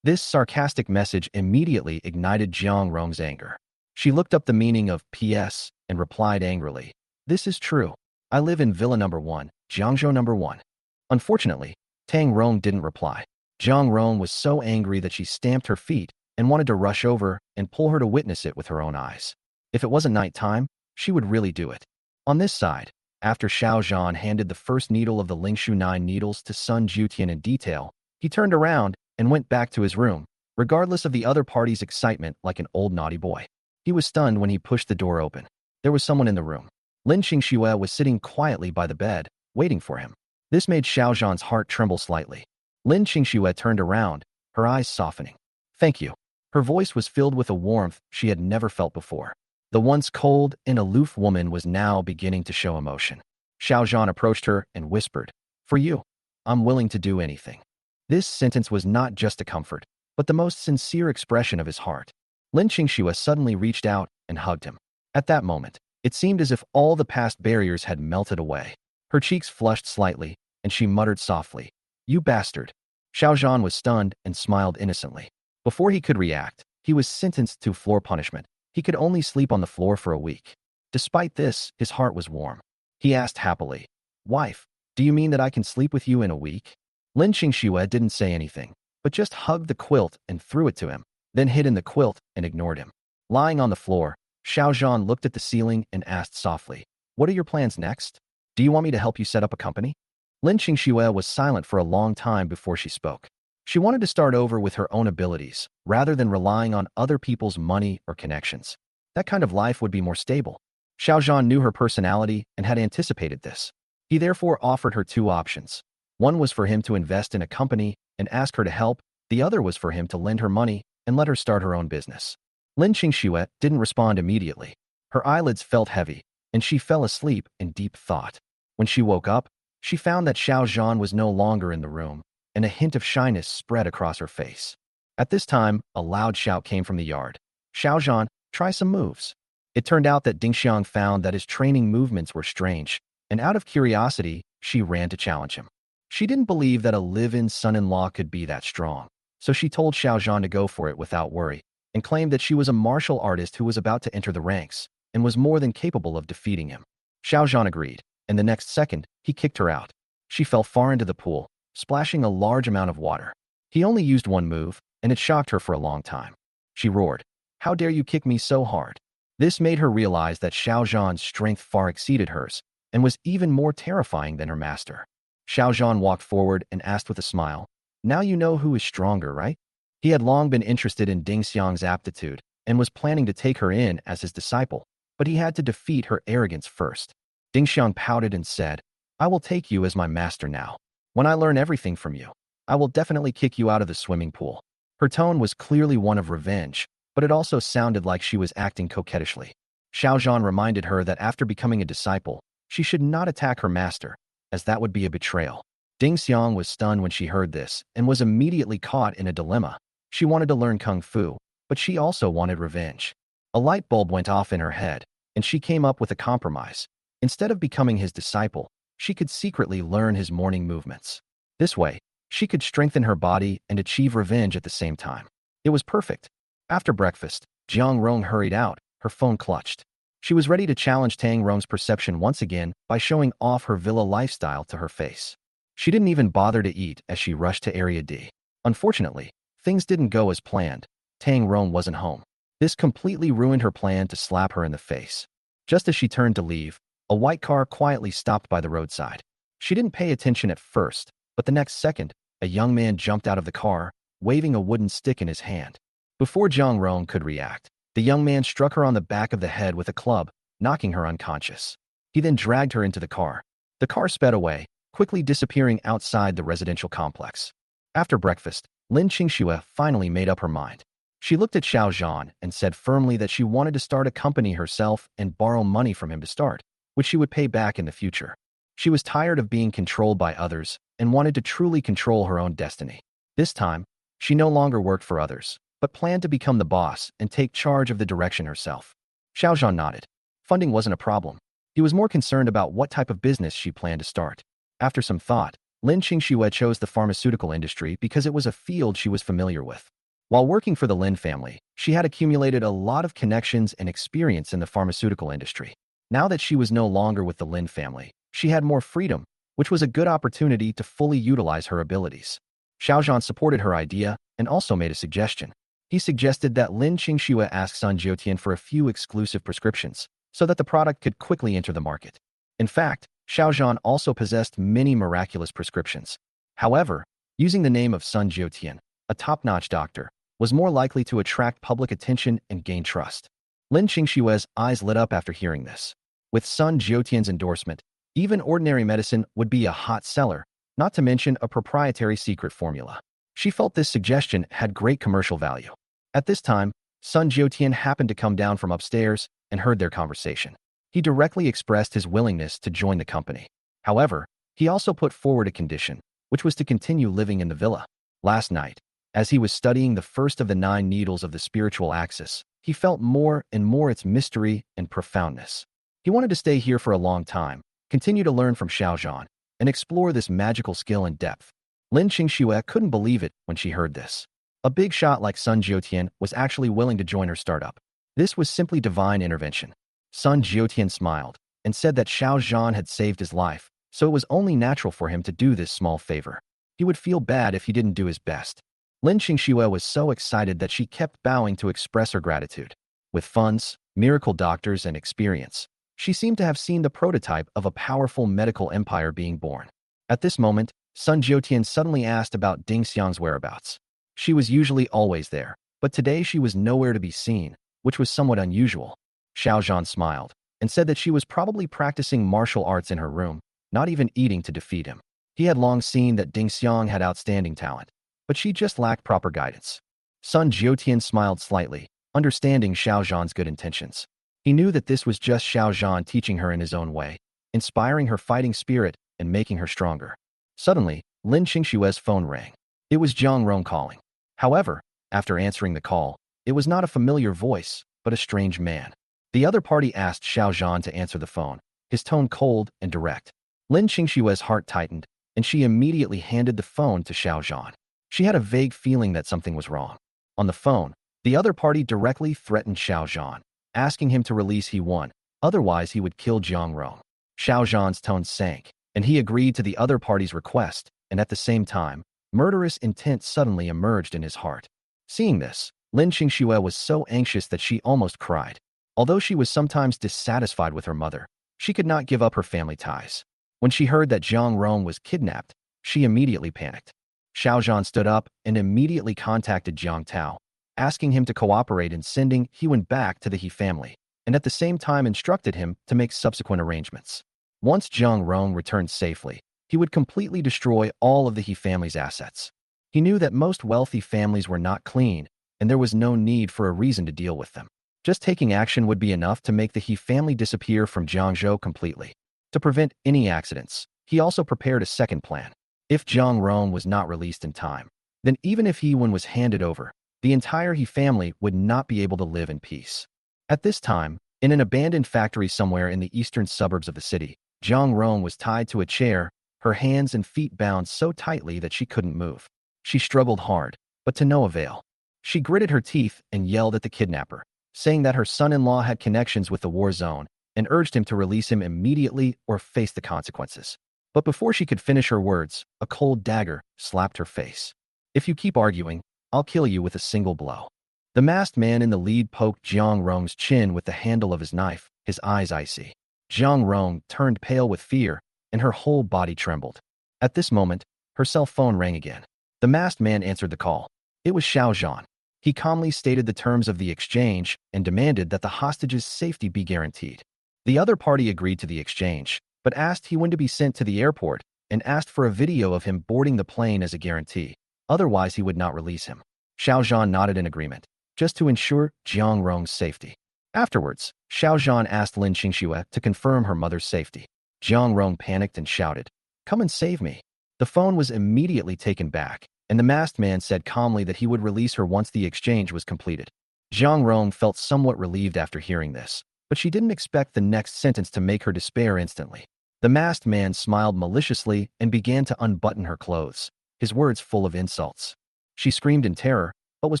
This sarcastic message immediately ignited Jiang Rong's anger. She looked up the meaning of PS and replied angrily, "This is true. I live in Villa number 1, Jiangzhou number 1. Unfortunately, Tang Rong didn't reply. Jiang Rong was so angry that she stamped her feet and wanted to rush over and pull her to witness it with her own eyes. If it wasn't nighttime, she would really do it. On this side, after Xiao Zhan handed the first needle of the Lingshu 9 needles to Sun Jiutian in detail, he turned around and went back to his room, regardless of the other party's excitement, like an old naughty boy. He was stunned when he pushed the door open. There was someone in the room. Lin Qingxue was sitting quietly by the bed, waiting for him. This made Xiao Zhan's heart tremble slightly. Lin Qingxue turned around, her eyes softening. "Thank you." Her voice was filled with a warmth she had never felt before. The once cold and aloof woman was now beginning to show emotion. Xiao Zhan approached her and whispered, "For you, I'm willing to do anything." This sentence was not just a comfort, but the most sincere expression of his heart. Lin Qingxue suddenly reached out and hugged him. At that moment, it seemed as if all the past barriers had melted away. Her cheeks flushed slightly, and she muttered softly, "You bastard." Xiao Zhan was stunned and smiled innocently. Before he could react, he was sentenced to floor punishment. He could only sleep on the floor for a week. Despite this, his heart was warm. He asked happily, "Wife, do you mean that I can sleep with you in a week?" Lin Qingxue didn't say anything, but just hugged the quilt and threw it to him, then hid in the quilt and ignored him. Lying on the floor, Xiao Zhan looked at the ceiling and asked softly, "What are your plans next? Do you want me to help you set up a company?" Lin Qingxue was silent for a long time before she spoke. She wanted to start over with her own abilities, rather than relying on other people's money or connections. That kind of life would be more stable. Xiao Zhan knew her personality and had anticipated this. He therefore offered her 2 options. One was for him to invest in a company and ask her to help. The other was for him to lend her money and let her start her own business. Lin Qingxue didn't respond immediately. Her eyelids felt heavy, and she fell asleep in deep thought. When she woke up, she found that Xiao Zhan was no longer in the room, and a hint of shyness spread across her face. At this time, a loud shout came from the yard. "Xiao Zhan, try some moves." It turned out that Dingxiang found that his training movements were strange, and out of curiosity, she ran to challenge him. She didn't believe that a live-in son-in-law could be that strong, so she told Xiao Zhan to go for it without worry, and claimed that she was a martial artist who was about to enter the ranks, and was more than capable of defeating him. Xiao Zhan agreed, and the next second, he kicked her out. She fell far into the pool, splashing a large amount of water. He only used one move, and it shocked her for a long time. She roared, "How dare you kick me so hard?" This made her realize that Xiao Zhan's strength far exceeded hers, and was even more terrifying than her master. Xiao Zhan walked forward and asked with a smile, Now you know who is stronger, right? He had long been interested in Ding Xiang's aptitude and was planning to take her in as his disciple, but he had to defeat her arrogance first. Ding Xiang pouted and said, I will take you as my master now. When I learn everything from you, I will definitely kick you out of the swimming pool. Her tone was clearly one of revenge, but it also sounded like she was acting coquettishly. Xiao Zhan reminded her that after becoming a disciple, she should not attack her master, as that would be a betrayal. Ding Xiang was stunned when she heard this and was immediately caught in a dilemma. She wanted to learn kung fu, but she also wanted revenge. A light bulb went off in her head, and she came up with a compromise. Instead of becoming his disciple, she could secretly learn his morning movements. This way, she could strengthen her body and achieve revenge at the same time. It was perfect. After breakfast, Jiang Rong hurried out, her phone clutched. She was ready to challenge Tang Rong's perception once again by showing off her villa lifestyle to her face. She didn't even bother to eat as she rushed to Area D. Unfortunately, things didn't go as planned. Tang Rong wasn't home. This completely ruined her plan to slap her in the face. Just as she turned to leave, a white car quietly stopped by the roadside. She didn't pay attention at first, but the next second, a young man jumped out of the car, waving a wooden stick in his hand. Before Jiang Rong could react, the young man struck her on the back of the head with a club, knocking her unconscious. He then dragged her into the car. The car sped away, quickly disappearing outside the residential complex. After breakfast, Lin Qingxue finally made up her mind. She looked at Xiao Zhan and said firmly that she wanted to start a company herself and borrow money from him to start, which she would pay back in the future. She was tired of being controlled by others and wanted to truly control her own destiny. This time, she no longer worked for others, but planned to become the boss and take charge of the direction herself. Xiao Zhan nodded. Funding wasn't a problem. He was more concerned about what type of business she planned to start. After some thought, Lin Qingxue chose the pharmaceutical industry because it was a field she was familiar with. While working for the Lin family, she had accumulated a lot of connections and experience in the pharmaceutical industry. Now that she was no longer with the Lin family, she had more freedom, which was a good opportunity to fully utilize her abilities. Xiao Zhan supported her idea and also made a suggestion. He suggested that Lin Qingxue ask Sun Jiutian for a few exclusive prescriptions so that the product could quickly enter the market. In fact, Xiao Zhan also possessed many miraculous prescriptions. However, using the name of Sun Jiutian, a top-notch doctor, was more likely to attract public attention and gain trust. Lin Qingxue's eyes lit up after hearing this. With Sun Jiutian's endorsement, even ordinary medicine would be a hot seller, not to mention a proprietary secret formula. She felt this suggestion had great commercial value. At this time, Sun Jiutian happened to come down from upstairs and heard their conversation. He directly expressed his willingness to join the company. However, he also put forward a condition, which was to continue living in the villa. Last night, as he was studying the first of the 9 needles of the spiritual axis, he felt more and more its mystery and profoundness. He wanted to stay here for a long time, continue to learn from Xiao Zhan, and explore this magical skill in depth. Lin Qingxue couldn't believe it when she heard this. A big shot like Sun Jiutian was actually willing to join her startup. This was simply divine intervention. Sun Jiutian smiled and said that Xiao Zhan had saved his life, so it was only natural for him to do this small favor. He would feel bad if he didn't do his best. Lin Qingxue was so excited that she kept bowing to express her gratitude. With funds, miracle doctors, and experience, she seemed to have seen the prototype of a powerful medical empire being born. At this moment, Sun Jiutian suddenly asked about Ding Xiang's whereabouts. She was usually always there, but today she was nowhere to be seen, which was somewhat unusual. Xiao Zhan smiled and said that she was probably practicing martial arts in her room, not even eating to defeat him. He had long seen that Ding Xiang had outstanding talent, but she just lacked proper guidance. Sun Jiutian smiled slightly, understanding Xiao Zhan's good intentions. He knew that this was just Xiao Zhan teaching her in his own way, inspiring her fighting spirit and making her stronger. Suddenly, Lin Qingxue's phone rang. It was Jiang Rong calling. However, after answering the call, it was not a familiar voice, but a strange man. The other party asked Xiao Zhan to answer the phone, his tone cold and direct. Lin Qingxue's heart tightened, and she immediately handed the phone to Xiao Zhan. She had a vague feeling that something was wrong. On the phone, the other party directly threatened Xiao Zhan, asking him to release He Won, otherwise he would kill Jiang Rong. Xiao Zhan's tone sank, and he agreed to the other party's request, and at the same time, murderous intent suddenly emerged in his heart. Seeing this, Lin Qingxue was so anxious that she almost cried. Although she was sometimes dissatisfied with her mother, she could not give up her family ties. When she heard that Jiang Rong was kidnapped, she immediately panicked. Xiao Zhan stood up and immediately contacted Jiang Tao, asking him to cooperate in sending He-Wen back to the He family, and at the same time instructed him to make subsequent arrangements. Once Zhang Rong returned safely, he would completely destroy all of the He family's assets. He knew that most wealthy families were not clean, and there was no need for a reason to deal with them. Just taking action would be enough to make the He family disappear from Jiangzhou completely. To prevent any accidents, he also prepared a second plan. If Zhang Rong was not released in time, then even if He-Wen was handed over, the entire He family would not be able to live in peace. At this time, in an abandoned factory somewhere in the eastern suburbs of the city, Zhang Rong was tied to a chair, her hands and feet bound so tightly that she couldn't move. She struggled hard, but to no avail. She gritted her teeth and yelled at the kidnapper, saying that her son-in-law had connections with the war zone and urged him to release him immediately or face the consequences. But before she could finish her words, a cold dagger slapped her face. "If you keep arguing, I'll kill you with a single blow." The masked man in the lead poked Zhang Rong's chin with the handle of his knife, his eyes icy. Zhang Rong turned pale with fear, and her whole body trembled. At this moment, her cell phone rang again. The masked man answered the call. It was Xiao Zhan. He calmly stated the terms of the exchange and demanded that the hostage's safety be guaranteed. The other party agreed to the exchange, but asked He-Wen to be sent to the airport and asked for a video of him boarding the plane as a guarantee. Otherwise, he would not release him. Xiao Zhan nodded in agreement, just to ensure Jiang Rong's safety. Afterwards, Xiao Zhan asked Lynn to confirm her mother's safety. Jiang Rong panicked and shouted, "Come and save me." The phone was immediately taken back, and the masked man said calmly that he would release her once the exchange was completed. Jiang Rong felt somewhat relieved after hearing this, but she didn't expect the next sentence to make her despair instantly. The masked man smiled maliciously and began to unbutton her clothes, his words full of insults. She screamed in terror, but was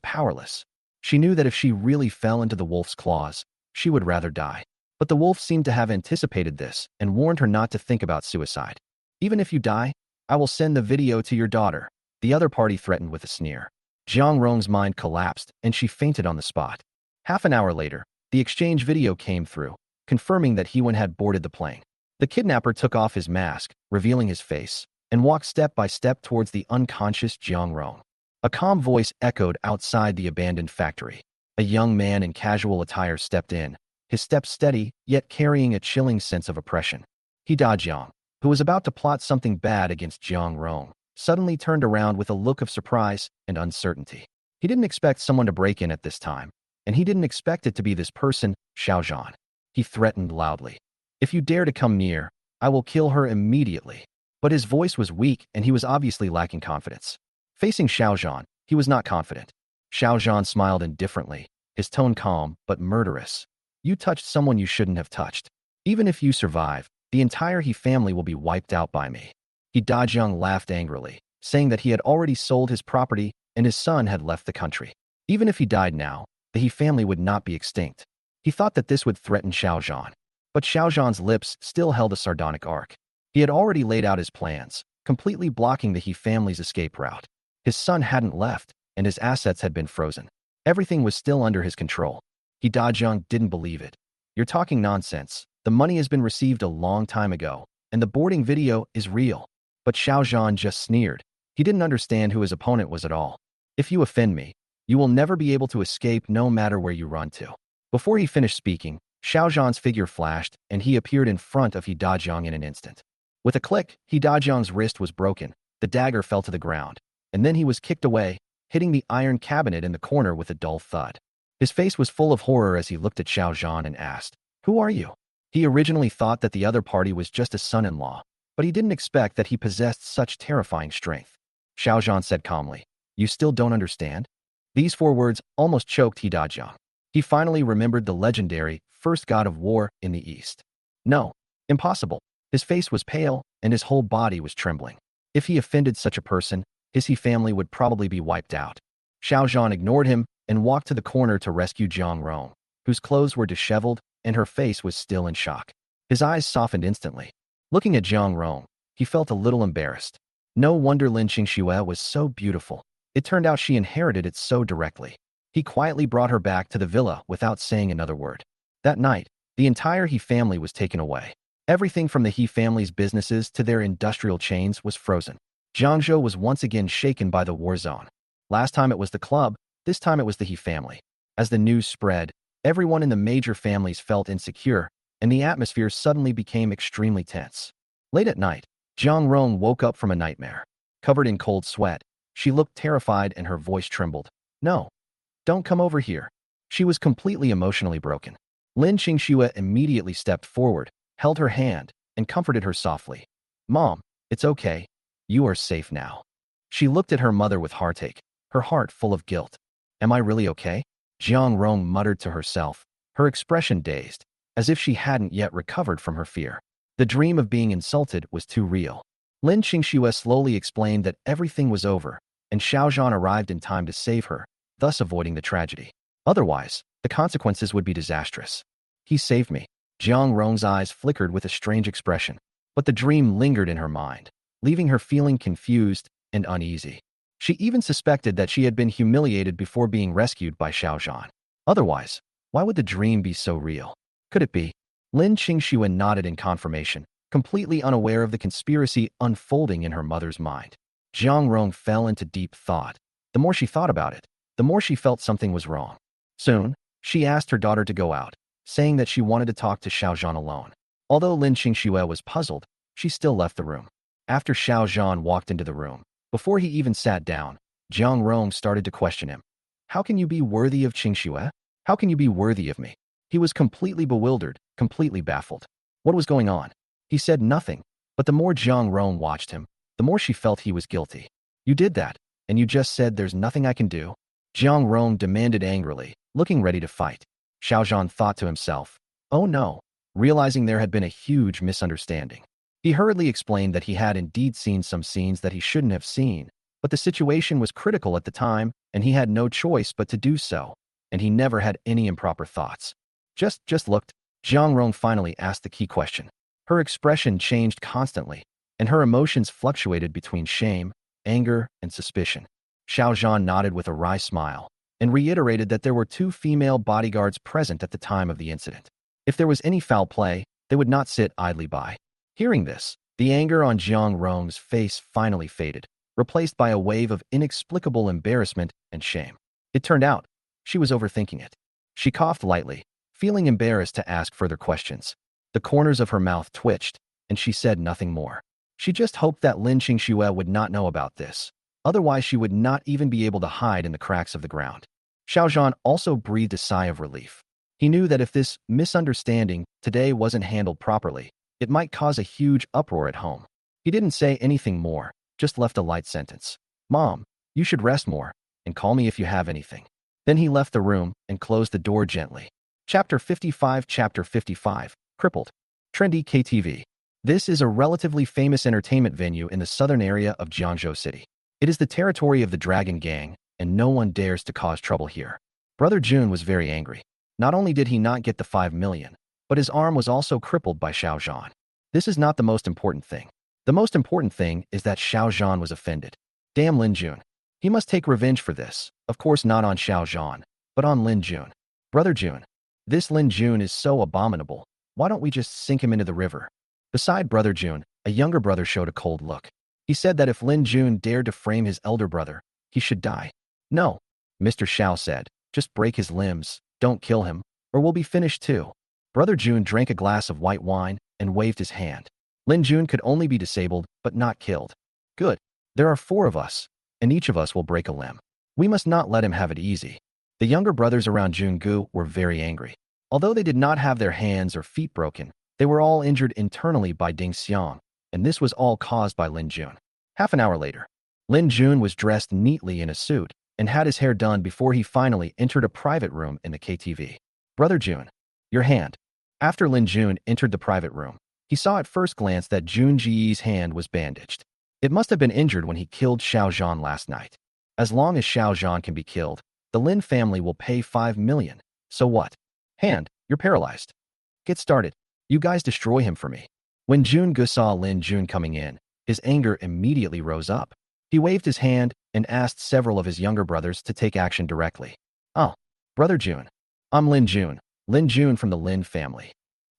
powerless. She knew that if she really fell into the wolf's claws, she would rather die. But the wolf seemed to have anticipated this and warned her not to think about suicide. "Even if you die, I will send the video to your daughter," the other party threatened with a sneer. Jiang Rong's mind collapsed and she fainted on the spot. Half an hour later, the exchange video came through, confirming that He-Wen had boarded the plane. The kidnapper took off his mask, revealing his face, and walked step by step towards the unconscious Jiang Rong. A calm voice echoed outside the abandoned factory. A young man in casual attire stepped in, his steps steady, yet carrying a chilling sense of oppression. He Jiang, who was about to plot something bad against Jiang Rong, suddenly turned around with a look of surprise and uncertainty. He didn't expect someone to break in at this time, and he didn't expect it to be this person, Xiao Zhan. He threatened loudly, "If you dare to come near, I will kill her immediately." But his voice was weak and he was obviously lacking confidence. Facing Xiao Zhan, he was not confident. Xiao Zhan smiled indifferently, his tone calm but murderous. "You touched someone you shouldn't have touched. Even if you survive, the entire He family will be wiped out by me." He Dajiang laughed angrily, saying that he had already sold his property and his son had left the country. Even if he died now, the He family would not be extinct. He thought that this would threaten Xiao Zhan. But Xiao Zhan's lips still held a sardonic arc. He had already laid out his plans, completely blocking the He family's escape route. His son hadn't left, and his assets had been frozen. Everything was still under his control. He Dajiang didn't believe it. "You're talking nonsense. The money has been received a long time ago, and the boarding video is real." But Xiao Zhan just sneered. He didn't understand who his opponent was at all. "If you offend me, you will never be able to escape no matter where you run to." Before he finished speaking, Xiao Zhan's figure flashed and he appeared in front of He Dajiang in an instant. With a click, He Dajiang's wrist was broken, the dagger fell to the ground, and then he was kicked away, hitting the iron cabinet in the corner with a dull thud. His face was full of horror as he looked at Xiao Zhan and asked, "Who are you?" He originally thought that the other party was just a son-in-law, but he didn't expect that he possessed such terrifying strength. Xiao Zhan said calmly, "You still don't understand?" These 4 words almost choked He Dajiang. He finally remembered the legendary first god of war in the East. "No, impossible." His face was pale and his whole body was trembling. If he offended such a person, his He family would probably be wiped out. Xiao Zhan ignored him and walked to the corner to rescue Jiang Rong, whose clothes were disheveled and her face was still in shock. His eyes softened instantly. Looking at Jiang Rong, he felt a little embarrassed. No wonder Lin Qingxue was so beautiful. It turned out she inherited it so directly. He quietly brought her back to the villa without saying another word. That night, the entire He family was taken away. Everything from the He family's businesses to their industrial chains was frozen. Jiangzhou was once again shaken by the war zone. Last time it was the club, this time it was the He family. As the news spread, everyone in the major families felt insecure, and the atmosphere suddenly became extremely tense. Late at night, Jiang Rong woke up from a nightmare. Covered in cold sweat, she looked terrified and her voice trembled. No, don't come over here. She was completely emotionally broken. Lin Qingxue immediately stepped forward, held her hand, and comforted her softly. Mom, it's okay. You are safe now. She looked at her mother with heartache, her heart full of guilt. Am I really okay? Jiang Rong muttered to herself, her expression dazed, as if she hadn't yet recovered from her fear. The dream of being insulted was too real. Lin Qingxue slowly explained that everything was over, and Xiao Zhan arrived in time to save her, thus avoiding the tragedy. Otherwise, the consequences would be disastrous. He saved me. Jiang Rong's eyes flickered with a strange expression, but the dream lingered in her mind, leaving her feeling confused and uneasy. She even suspected that she had been humiliated before being rescued by Xiao Zhan. Otherwise, why would the dream be so real? Could it be? Lin Qingxue nodded in confirmation, completely unaware of the conspiracy unfolding in her mother's mind. Jiang Rong fell into deep thought. The more she thought about it, the more she felt something was wrong. Soon, she asked her daughter to go out, saying that she wanted to talk to Xiao Zhan alone. Although Lin Qingxue was puzzled, she still left the room. After Xiao Zhan walked into the room, before he even sat down, Jiang Rong started to question him. How can you be worthy of Qingxue? How can you be worthy of me? He was completely bewildered, completely baffled. What was going on? He said nothing, but the more Jiang Rong watched him, the more she felt he was guilty. You did that, and you just said there's nothing I can do? Jiang Rong demanded angrily, looking ready to fight. Xiao Zhan thought to himself, oh no, realizing there had been a huge misunderstanding. He hurriedly explained that he had indeed seen some scenes that he shouldn't have seen, but the situation was critical at the time, and he had no choice but to do so, and he never had any improper thoughts. Just looked. Jiang Rong finally asked the key question. Her expression changed constantly, and her emotions fluctuated between shame, anger, and suspicion. Xiao Zhan nodded with a wry smile, and reiterated that there were 2 female bodyguards present at the time of the incident. If there was any foul play, they would not sit idly by. Hearing this, the anger on Jiang Rong's face finally faded, replaced by a wave of inexplicable embarrassment and shame. It turned out, she was overthinking it. She coughed lightly, feeling embarrassed to ask further questions. The corners of her mouth twitched, and she said nothing more. She just hoped that Lin Qingxue would not know about this. Otherwise, she would not even be able to hide in the cracks of the ground. Xiao Zhan also breathed a sigh of relief. He knew that if this misunderstanding today wasn't handled properly, it might cause a huge uproar at home. He didn't say anything more, just left a light sentence. Mom, you should rest more, and call me if you have anything. Then he left the room and closed the door gently. Chapter 55, Crippled. Trendy KTV. This is a relatively famous entertainment venue in the southern area of Jiangzhou City. It is the territory of the Dragon Gang, and no one dares to cause trouble here. Brother Jun was very angry. Not only did he not get the 5 million, but his arm was also crippled by Xiao Zhan. This is not the most important thing. The most important thing is that Xiao Zhan was offended. Damn Lin Jun. He must take revenge for this, of course not on Xiao Zhan, but on Lin Jun. Brother Jun. This Lin Jun is so abominable. Why don't we just sink him into the river? Beside Brother Jun, a younger brother showed a cold look. He said that if Lin Jun dared to frame his elder brother, he should die. No, Mr. Xiao said, just break his limbs, don't kill him, or we'll be finished too. Brother Jun drank a glass of white wine and waved his hand. Lin Jun could only be disabled, but not killed. Good. There are 4 of us, and each of us will break a limb. We must not let him have it easy. The younger brothers around Jungu were very angry. Although they did not have their hands or feet broken, they were all injured internally by Ding Xiang, and this was all caused by Lin Jun. Half an hour later, Lin Jun was dressed neatly in a suit and had his hair done before he finally entered a private room in the KTV. Brother Jun, your hand. After Lin Jun entered the private room, he saw at first glance that Jun Ji's hand was bandaged. It must have been injured when he killed Xiao Zhan last night. As long as Xiao Zhan can be killed, the Lin family will pay 5 million. So what? Hand, you're paralyzed. Get started. You guys destroy him for me. When Jun Gu saw Lin Jun coming in, his anger immediately rose up. He waved his hand and asked several of his younger brothers to take action directly. Oh, Brother Jun. I'm Lin Jun from the Lin family.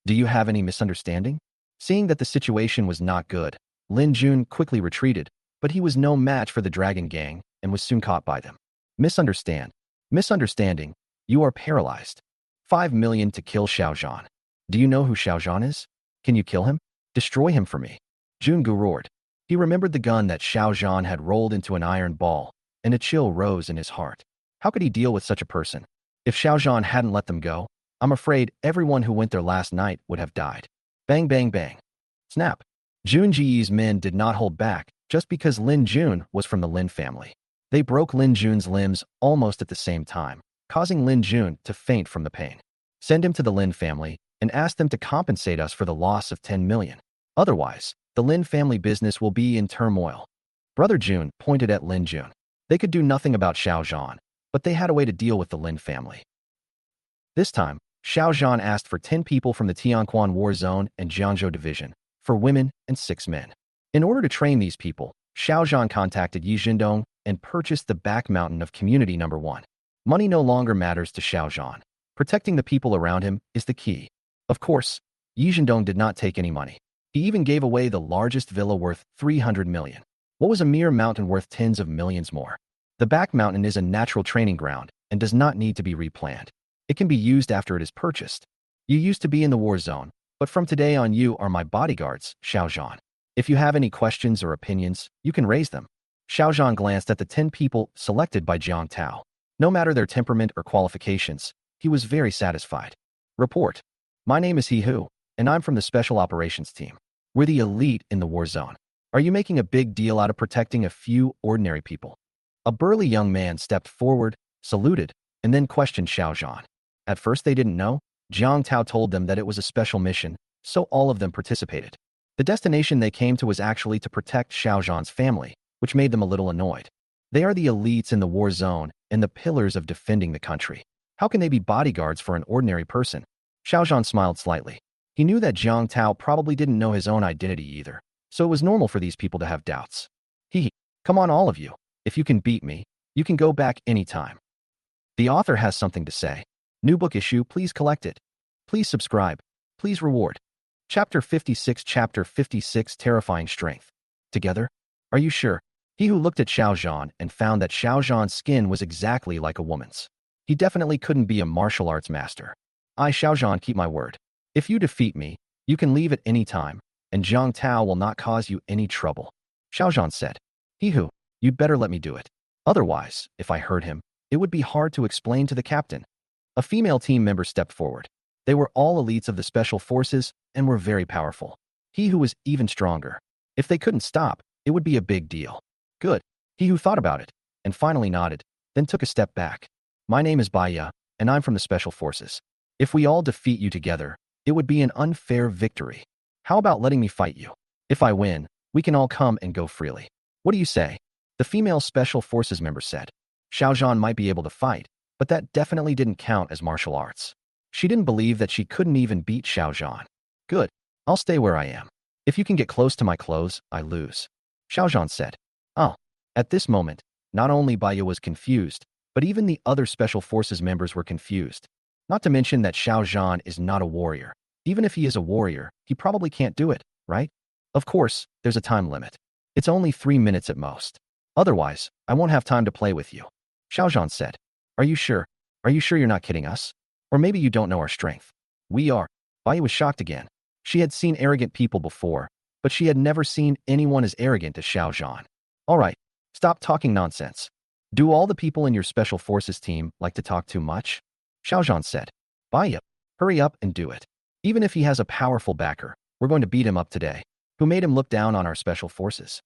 Do you have any misunderstanding? Seeing that the situation was not good, Lin Jun quickly retreated, but he was no match for the Dragon Gang and was soon caught by them. Misunderstanding. You are paralyzed. 5 million to kill Xiao Zhan. Do you know who Xiao Zhan is? Can you kill him? Destroy him for me. Jungu roared. He remembered the gun that Xiao Zhan had rolled into an iron ball, and a chill rose in his heart. How could he deal with such a person? If Xiao Zhan hadn't let them go, I'm afraid everyone who went there last night would have died. Bang, bang, bang. Snap. Jun Ji's men did not hold back just because Lin Jun was from the Lin family. They broke Lin Jun's limbs almost at the same time, causing Lin Jun to faint from the pain. Send him to the Lin family and ask them to compensate us for the loss of 10 million. Otherwise, the Lin family business will be in turmoil. Brother Jun pointed at Lin Jun. They could do nothing about Xiao Zhan, but they had a way to deal with the Lin family. This time, Xiao Zhan asked for 10 people from the Tianquan War Zone and Jiangzhou Division, for women and 6 men. In order to train these people, Xiao Zhan contacted Yi Jindong and purchased the back mountain of Community Number 1. Money no longer matters to Xiao Zhan. Protecting the people around him is the key. Of course, Yi Jindong did not take any money. He even gave away the largest villa worth 300 million. What was a mere mountain worth tens of millions more? The back mountain is a natural training ground and does not need to be replanned. It can be used after it is purchased. You used to be in the war zone, but from today on you are my bodyguards, Xiao Zhan. If you have any questions or opinions, you can raise them. Xiao Zhan glanced at the 10 people selected by Jiang Tao. No matter their temperament or qualifications, he was very satisfied. Report. My name is He Hu, and I'm from the Special Operations Team. We're the elite in the war zone. Are you making a big deal out of protecting a few ordinary people? A burly young man stepped forward, saluted, and then questioned Xiao Zhan. At first they didn't know. Jiang Tao told them that it was a special mission, so all of them participated. The destination they came to was actually to protect Xiao Zhan's family, which made them a little annoyed. They are the elites in the war zone and the pillars of defending the country. How can they be bodyguards for an ordinary person? Xiao Zhan smiled slightly. He knew that Jiang Tao probably didn't know his own identity either, so it was normal for these people to have doubts. Come on all of you. If you can beat me, you can go back anytime. The author has something to say. New book issue, please collect it. Please subscribe. Please reward. Chapter 56 Terrifying Strength. Together? Are you sure? He who looked at Xiao Zhan and found that Xiao Zhan's skin was exactly like a woman's. He definitely couldn't be a martial arts master. I, Xiao Zhan, keep my word. If you defeat me, you can leave at any time, and Jiang Tao will not cause you any trouble. Xiao Zhan said. He who, you'd better let me do it. Otherwise, if I hurt him, it would be hard to explain to the captain. A female team member stepped forward. They were all elites of the special forces and were very powerful. He who was even stronger. If they couldn't stop, it would be a big deal. Good. He who thought about it, and finally nodded, then took a step back. My name is Baya, and I'm from the special forces. If we all defeat you together, it would be an unfair victory. How about letting me fight you? If I win, we can all come and go freely. What do you say? The female special forces member said. Xiao Zhan might be able to fight, but that definitely didn't count as martial arts. She didn't believe that she couldn't even beat Xiao Zhan. Good. I'll stay where I am. If you can get close to my clothes, I lose. Xiao Zhan said. Oh. At this moment, not only Baya was confused, but even the other special forces members were confused. Not to mention that Xiao Zhan is not a warrior. Even if he is a warrior, he probably can't do it, right? Of course, there's a time limit. It's only 3 minutes at most. Otherwise, I won't have time to play with you. Xiao Zhan said. Are you sure? Are you sure you're not kidding us? Or maybe you don't know our strength. We are. Baya was shocked again. She had seen arrogant people before, but she had never seen anyone as arrogant as Xiao Zhan. All right, stop talking nonsense. Do all the people in your special forces team like to talk too much? Xiao Zhan said. Baya, hurry up and do it. Even if he has a powerful backer, we're going to beat him up today. Who made him look down on our special forces?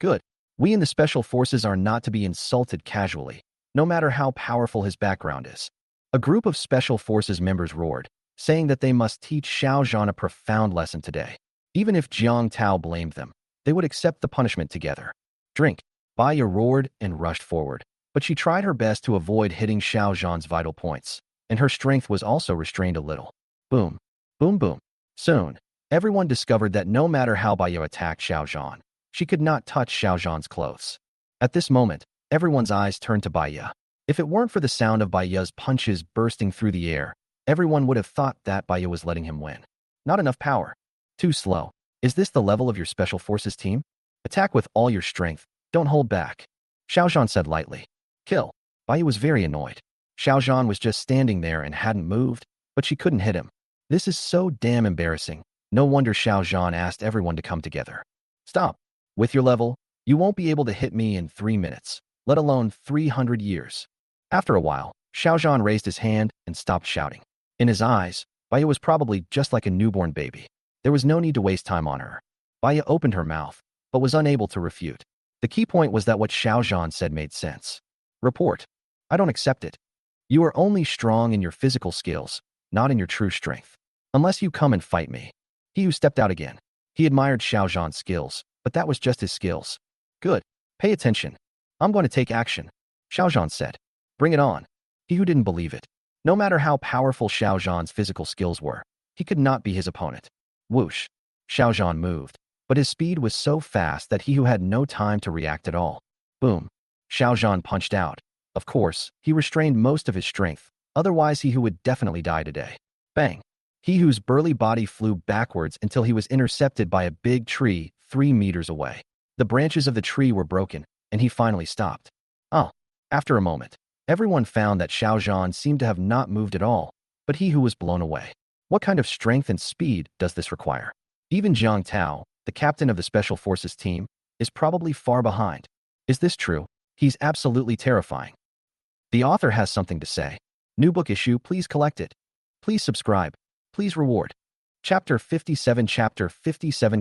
Good. We in the special forces are not to be insulted casually, no matter how powerful his background is. A group of special forces members roared, saying that they must teach Xiao Zhan a profound lesson today. Even if Jiang Tao blamed them, they would accept the punishment together. Drink. Baya roared and rushed forward, but she tried her best to avoid hitting Xiao Zhan's vital points, and her strength was also restrained a little. Boom. Boom boom. Soon, everyone discovered that no matter how Baya attacked Xiao Zhan, she could not touch Xiao Zhan's clothes. At this moment, everyone's eyes turned to Baya. If it weren't for the sound of Baya's punches bursting through the air, everyone would have thought that Baya was letting him win. Not enough power. Too slow. Is this the level of your special forces team? Attack with all your strength, Don't hold back. Xiao Zhan said lightly. Kill. Bai was very annoyed. Xiao Zhan was just standing there and hadn't moved, but she couldn't hit him. This is so damn embarrassing. No wonder Xiao Zhan asked everyone to come together. Stop. With your level, you won't be able to hit me in 3 minutes, let alone 300 years. After a while, Xiao Zhan raised his hand and stopped shouting. In his eyes, Baya was probably just like a newborn baby. There was no need to waste time on her. Baya opened her mouth, but was unable to refute. The key point was that what Xiao Zhan said made sense. Report. I don't accept it. You are only strong in your physical skills, not in your true strength. Unless you come and fight me. He who stepped out again. He admired Xiao Zhan's skills, but that was just his skills. Good. Pay attention. I'm going to take action, Xiao Zhan said. Bring it on. He who didn't believe it. No matter how powerful Xiao Zhan's physical skills were, he could not be his opponent. Whoosh. Xiao Zhan moved, but his speed was so fast that he who had no time to react at all. Boom. Xiao Zhan punched out. Of course, he restrained most of his strength, otherwise he who would definitely die today. Bang. He whose burly body flew backwards until he was intercepted by a big tree 3 meters away. The branches of the tree were broken, and he finally stopped. Oh. After a moment, everyone found that Xiao Zhan seemed to have not moved at all, but he who was blown away. What kind of strength and speed does this require? Even Jiang Tao, the captain of the Special Forces team, is probably far behind. Is this true? He's absolutely terrifying. The author has something to say. New book issue, please collect it. Please subscribe. Please reward. Chapter 57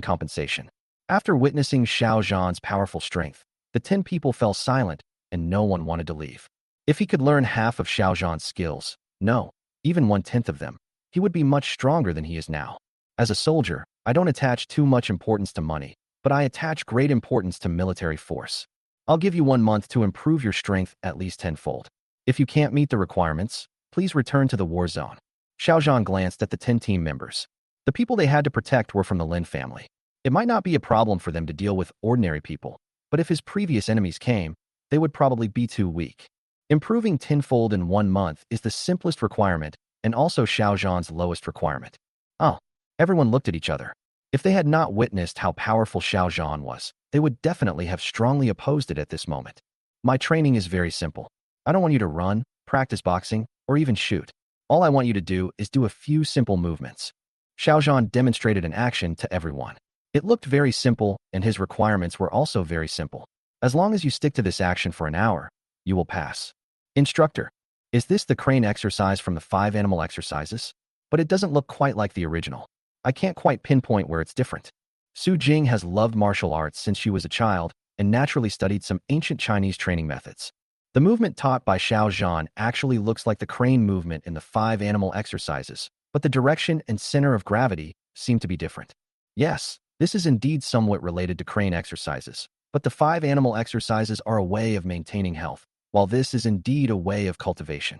Compensation. After witnessing Xiao Zhan's powerful strength, the 10 people fell silent and no one wanted to leave. If he could learn half of Xiao Zhan's skills, no, even 1/10 of them, he would be much stronger than he is now. As a soldier, I don't attach too much importance to money, but I attach great importance to military force. I'll give you 1 month to improve your strength at least 10-fold. If you can't meet the requirements, please return to the war zone. Xiao Zhan glanced at the 10 team members. The people they had to protect were from the Lin family. It might not be a problem for them to deal with ordinary people, but if his previous enemies came, they would probably be too weak. Improving 10-fold in 1 month is the simplest requirement and also Xiao Zhan's lowest requirement. Oh, everyone looked at each other. If they had not witnessed how powerful Xiao Zhan was, they would definitely have strongly opposed it at this moment. My training is very simple. I don't want you to run, practice boxing, or even shoot. All I want you to do is do a few simple movements. Xiao Zhan demonstrated an action to everyone. It looked very simple, and his requirements were also very simple. As long as you stick to this action for an hour, you will pass. Instructor, is this the crane exercise from the 5 animal exercises? But it doesn't look quite like the original. I can't quite pinpoint where it's different. Su Jing has loved martial arts since she was a child and naturally studied some ancient Chinese training methods. The movement taught by Xiao Zhan actually looks like the crane movement in the 5 animal exercises, but the direction and center of gravity seem to be different. Yes, this is indeed somewhat related to crane exercises, but the 5 animal exercises are a way of maintaining health, while this is indeed a way of cultivation.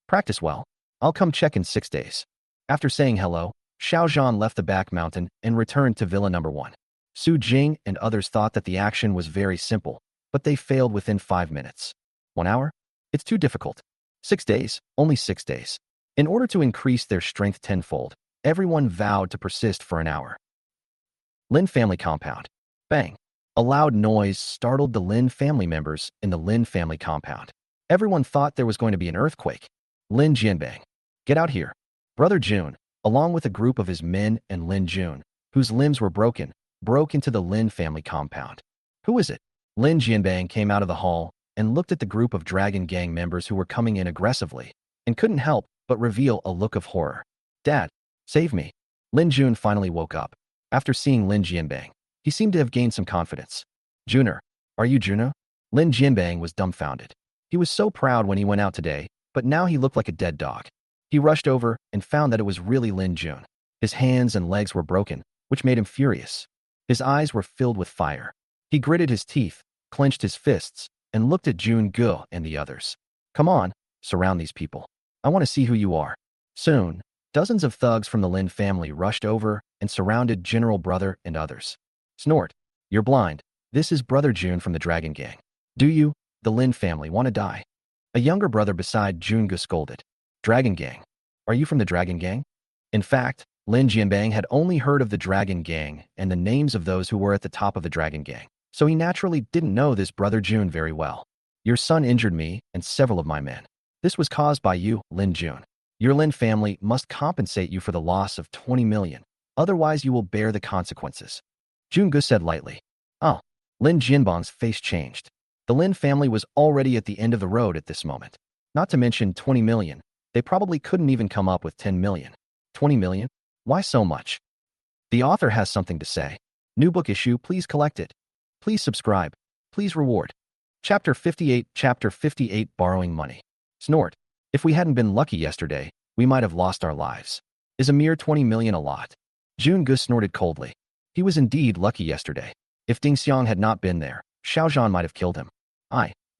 Practice well. I'll come check in 6 days. After saying hello, Xiao Zhan left the back mountain and returned to Villa number 1. Su Jing and others thought that the action was very simple, but they failed within 5 minutes. 1 hour? It's too difficult. 6 days? Only 6 days. In order to increase their strength 10-fold, everyone vowed to persist for an hour. Lin family compound. Bang. A loud noise startled the Lin family members in the Lin family compound. Everyone thought there was going to be an earthquake. Lin Jianbang. Get out here. Brother Jun, along with a group of his men and Lin Jun, whose limbs were broken, broke into the Lin family compound. Who is it? Lin Jianbang came out of the hall and looked at the group of Dragon Gang members who were coming in aggressively, and couldn't help but reveal a look of horror. Dad, save me. Lin Jun finally woke up. After seeing Lin Jianbang, he seemed to have gained some confidence. Juner, are you Juno? Lin Jianbang was dumbfounded. He was so proud when he went out today, but now he looked like a dead dog. He rushed over and found that it was really Lin Jun. His hands and legs were broken, which made him furious. His eyes were filled with fire. He gritted his teeth, clenched his fists, and looked at Jun Ge and the others. Come on, surround these people. I want to see who you are. Soon, dozens of thugs from the Lin family rushed over and surrounded General Brother and others. Snort, you're blind. This is Brother Jun from the Dragon Gang. Do you, the Lin family, want to die? A younger brother beside Jun Ge scolded. Dragon Gang. Are you from the Dragon Gang? In fact, Lin Jianbang had only heard of the Dragon Gang and the names of those who were at the top of the Dragon Gang. so he naturally didn't know this brother Jun very well. Your son injured me and several of my men. This was caused by you, Lin Jun. Your Lin family must compensate you for the loss of 20 million. Otherwise, you will bear the consequences. Jun Gu said lightly. Oh. Lin Jianbang's face changed. The Lin family was already at the end of the road at this moment. Not to mention 20 million. They probably couldn't even come up with 10 million. 20 million? Why so much? The author has something to say. New book issue, please collect it. Please subscribe. Please reward. Chapter 58, Borrowing Money. Snort. If we hadn't been lucky yesterday, we might have lost our lives. Is a mere 20 million a lot? Jun Gu snorted coldly. He was indeed lucky yesterday. If Ding Xiang had not been there, Xiao Zhan might have killed him.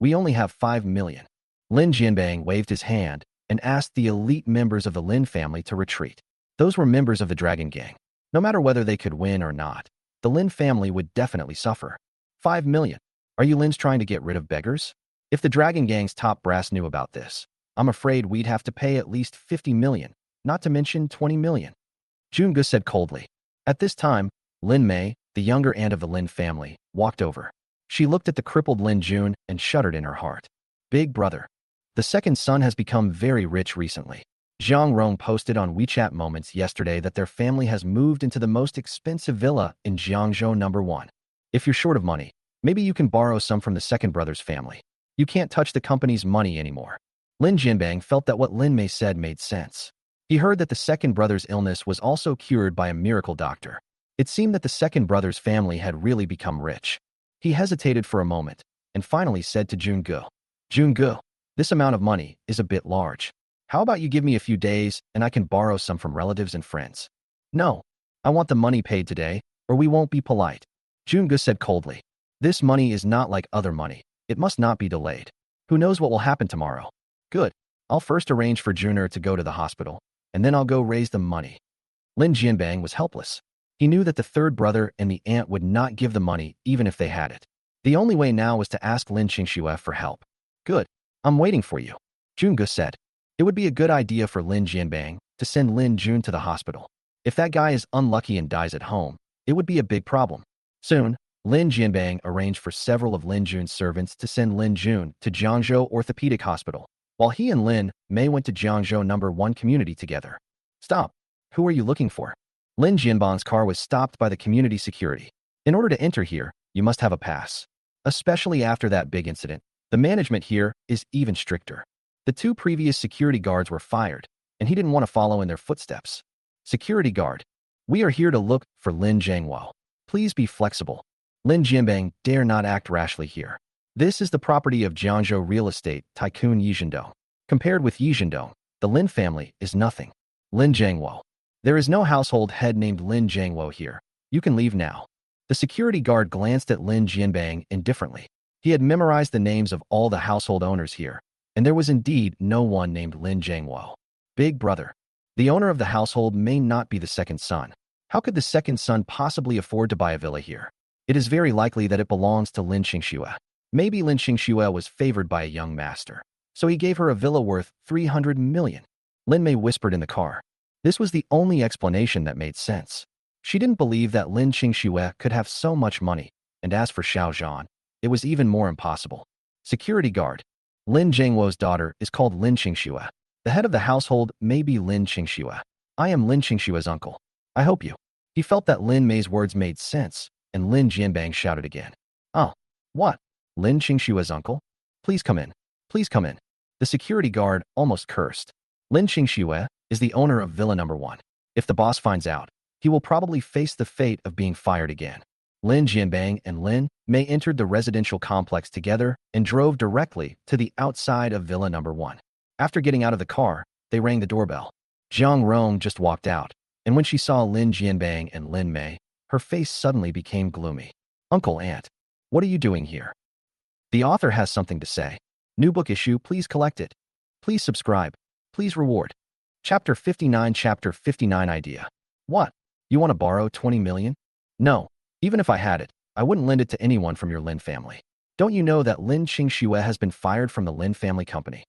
We only have 5 million. Lin Jianbang waved his hand and asked the elite members of the Lin family to retreat. Those were members of the Dragon Gang. No matter whether they could win or not, the Lin family would definitely suffer. 5 million. Are you Lins trying to get rid of beggars? If the Dragon Gang's top brass knew about this, I'm afraid we'd have to pay at least 50 million, not to mention 20 million. Jun Gu said coldly. At this time, Lin Mei, the younger aunt of the Lin family, walked over. She looked at the crippled Lin Jun and shuddered in her heart. Big brother. The second son has become very rich recently. Zhang Rong posted on WeChat Moments yesterday that their family has moved into the most expensive villa in Jiangcheng number 1. If you're short of money, maybe you can borrow some from the second brother's family. You can't touch the company's money anymore. Lin Jianbang felt that what Lin Mei said made sense. He heard that the second brother's illness was also cured by a miracle doctor. It seemed that the second brother's family had really become rich. He hesitated for a moment and finally said to Jun Gu, Jun Gu, this amount of money is a bit large. How about you give me a few days and I can borrow some from relatives and friends? No, I want the money paid today or we won't be polite. Jun Gu said coldly. This money is not like other money. It must not be delayed. Who knows what will happen tomorrow? Good. I'll first arrange for Juner to go to the hospital, and then I'll go raise the money. Lin Jianbang was helpless. He knew that the third brother and the aunt would not give the money even if they had it. The only way now was to ask Lin Qingxue for help. Good. I'm waiting for you. Jun Gu said. It would be a good idea for Lin Jianbang to send Lin Jun to the hospital. If that guy is unlucky and dies at home, it would be a big problem. Soon, Lin Jianbang arranged for several of Lin Jun's servants to send Lin Jun to Jiangzhou Orthopedic Hospital, while he and Lin Mei went to Jiangzhou number 1 community together. Stop. Who are you looking for? Lin Jianbang's car was stopped by the community security. In order to enter here, you must have a pass. Especially after that big incident, the management here is even stricter. The 2 previous security guards were fired, and he didn't want to follow in their footsteps. Security guard. We are here to look for Lin Zhangwo. Please be flexible. Lin Jianbang dare not act rashly here. This is the property of Jiangzhou real estate tycoon Yi Zhendong. Compared with Yi Zhendong, the Lin family is nothing. Lin Zhangwo. There is no household head named Lin Zhangwo here. You can leave now. The security guard glanced at Lin Jianbang indifferently. He had memorized the names of all the household owners here, and there was indeed no one named Lin Zhangwo. Big brother. The owner of the household may not be the second son. How could the second son possibly afford to buy a villa here? It is very likely that it belongs to Lin Qingxue. Maybe Lin Qingxue was favored by a young master, so he gave her a villa worth 300 million. Lin Mei whispered in the car. This was the only explanation that made sense. She didn't believe that Lin Qingxue could have so much money, and as for Xiao Zhan, it was even more impossible. Security guard. Lin Zhangwo's daughter is called Lin Qingxue. The head of the household may be Lin Qingxue. I am Lin Qingxue's uncle. I hope you. He felt that Lin Mei's words made sense, and Lin Jianbang shouted again. Oh, what? Lin Qingxue's uncle? Please come in. Please come in. The security guard almost cursed. Lin Qingxue is the owner of Villa number 1. If the boss finds out, he will probably face the fate of being fired again. Lin Jianbang and Lin Mei entered the residential complex together and drove directly to the outside of Villa number 1. After getting out of the car, they rang the doorbell. Zhang Rong just walked out, and when she saw Lin Jianbang and Lin Mei, her face suddenly became gloomy. Uncle, aunt, what are you doing here? The author has something to say. New book issue, please collect it. Please subscribe. Please reward. Chapter 59 idea. What? You want to borrow 20 million? No. Even if I had it, I wouldn't lend it to anyone from your Lin family. Don't you know that Lin Qingxue has been fired from the Lin family company?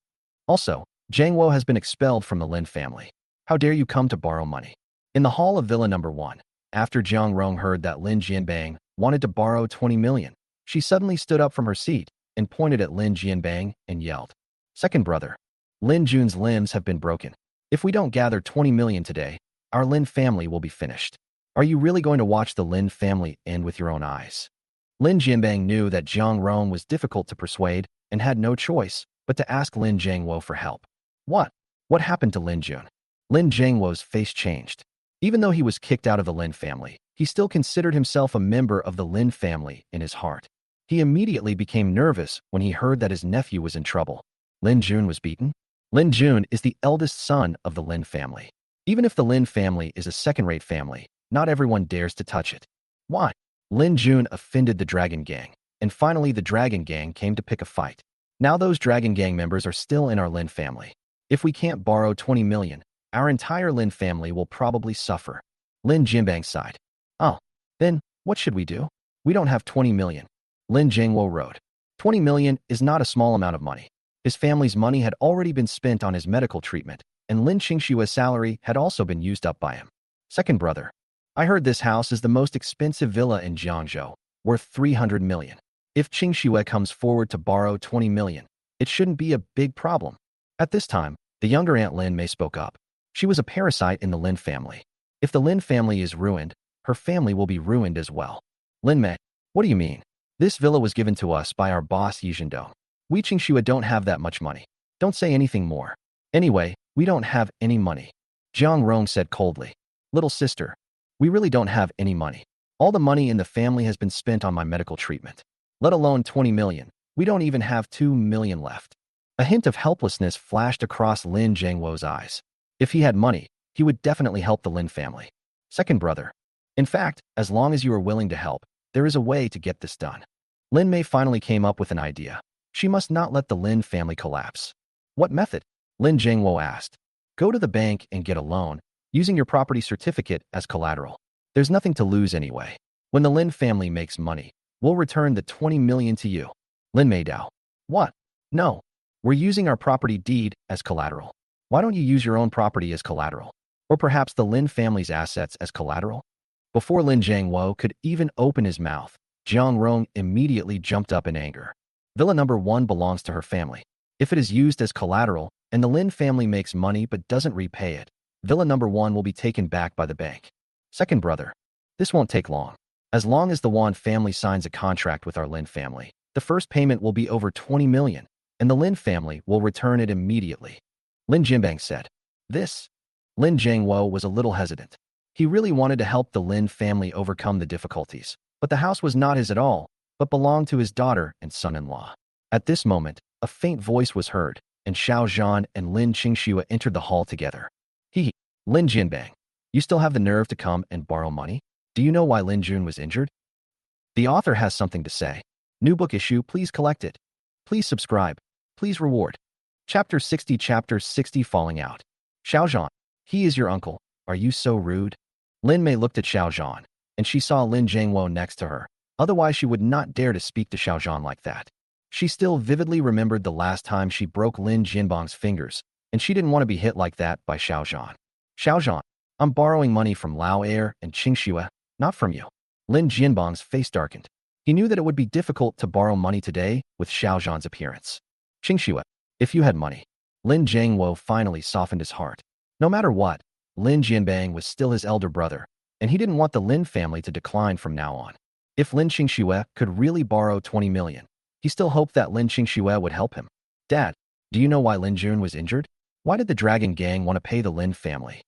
Also, Zhangwo has been expelled from the Lin family. How dare you come to borrow money? In the hall of Villa number 1, after Zhang Rong heard that Lin Jianbang wanted to borrow 20 million, She suddenly stood up from her seat and pointed at Lin Jianbang and yelled, "Second brother, Lin Jun's limbs have been broken. If we don't gather 20 million today, our Lin family will be finished. Are you really going to watch the Lin family end with your own eyes?" Lin Jianbang knew that Jiang Rong was difficult to persuade and had no choice but to ask Lin Jiangwo for help. What? What happened to Lin Jun? Lin Jiangwo's face changed. Even though he was kicked out of the Lin family, he still considered himself a member of the Lin family in his heart. He immediately became nervous when he heard that his nephew was in trouble. Lin Jun was beaten? Lin Jun is the eldest son of the Lin family. Even if the Lin family is a second-rate family, not everyone dares to touch it. Why? Lin Jun offended the Dragon Gang, and finally the Dragon Gang came to pick a fight. Now those Dragon Gang members are still in our Lin family. If we can't borrow 20 million, our entire Lin family will probably suffer. Lin Jianbang sighed. Oh, then, what should we do? We don't have 20 million. Lin Jiangwo wrote. 20 million is not a small amount of money. His family's money had already been spent on his medical treatment, and Lin Qingshua's salary had also been used up by him. Second brother, I heard this house is the most expensive villa in Jiangzhou, worth 300 million. If Qingxue comes forward to borrow 20 million, it shouldn't be a big problem. At this time, the younger Aunt Lin Mei spoke up. She was a parasite in the Lin family. If the Lin family is ruined, her family will be ruined as well. Lin Mei, what do you mean? This villa was given to us by our boss Yi Zhendong. We Qingxue don't have that much money. Don't say anything more. Anyway, we don't have any money. Jiang Rong said coldly. Little sister, we really don't have any money. All the money in the family has been spent on my medical treatment. Let alone 20 million. We don't even have 2 million left. A hint of helplessness flashed across Lin Jiangwo's eyes. If he had money, he would definitely help the Lin family. Second brother. In fact, as long as you are willing to help, there is a way to get this done. Lin Mei finally came up with an idea. She must not let the Lin family collapse. What method? Lin Jiangwo asked. Go to the bank and get a loan, using your property certificate as collateral. There's nothing to lose anyway. When the Lin family makes money, we'll return the 20 million to you. Lin Mei Dao. What? No. We're using our property deed as collateral. Why don't you use your own property as collateral? Or perhaps the Lin family's assets as collateral? Before Lin Jiangwo could even open his mouth, Jiang Rong immediately jumped up in anger. Villa number 1 belongs to her family. If it is used as collateral and the Lin family makes money but doesn't repay it, Villa number 1 will be taken back by the bank. Second brother, this won't take long. As long as the Wan family signs a contract with our Lin family, the first payment will be over 20 million, and the Lin family will return it immediately. Lin Jianbang said. This? Lin Jiangwo was a little hesitant. He really wanted to help the Lin family overcome the difficulties, but the house was not his at all, but belonged to his daughter and son-in-law. At this moment, a faint voice was heard, and Xiao Zhan and Lin Qingxue entered the hall together. Lin Jianbang, you still have the nerve to come and borrow money? Do you know why Lin Jun was injured? The author has something to say. New book issue, please collect it. Please subscribe. Please reward. Chapter 60 Falling Out. Xiao Zhan, he is your uncle. Are you so rude? Lin Mei looked at Xiao Zhan, and she saw Lin Jiangwo next to her. Otherwise, she would not dare to speak to Xiao Zhan like that. She still vividly remembered the last time she broke Lin Jianbang's fingers, and she didn't want to be hit like that by Xiao Zhan. Xiao Zhan, I'm borrowing money from Lao Air and Qingxue, not from you. Lin Jianbang's face darkened. He knew that it would be difficult to borrow money today with Xiao Zhan's appearance. Qingxue, if you had money. Lin Jiangwo finally softened his heart. No matter what, Lin Jianbang was still his elder brother, and he didn't want the Lin family to decline from now on. If Lin Qingxue could really borrow 20 million, he still hoped that Lin Qingxue would help him. Dad, do you know why Lin Jun was injured? Why did the Dragon Gang want to pay the Lin family?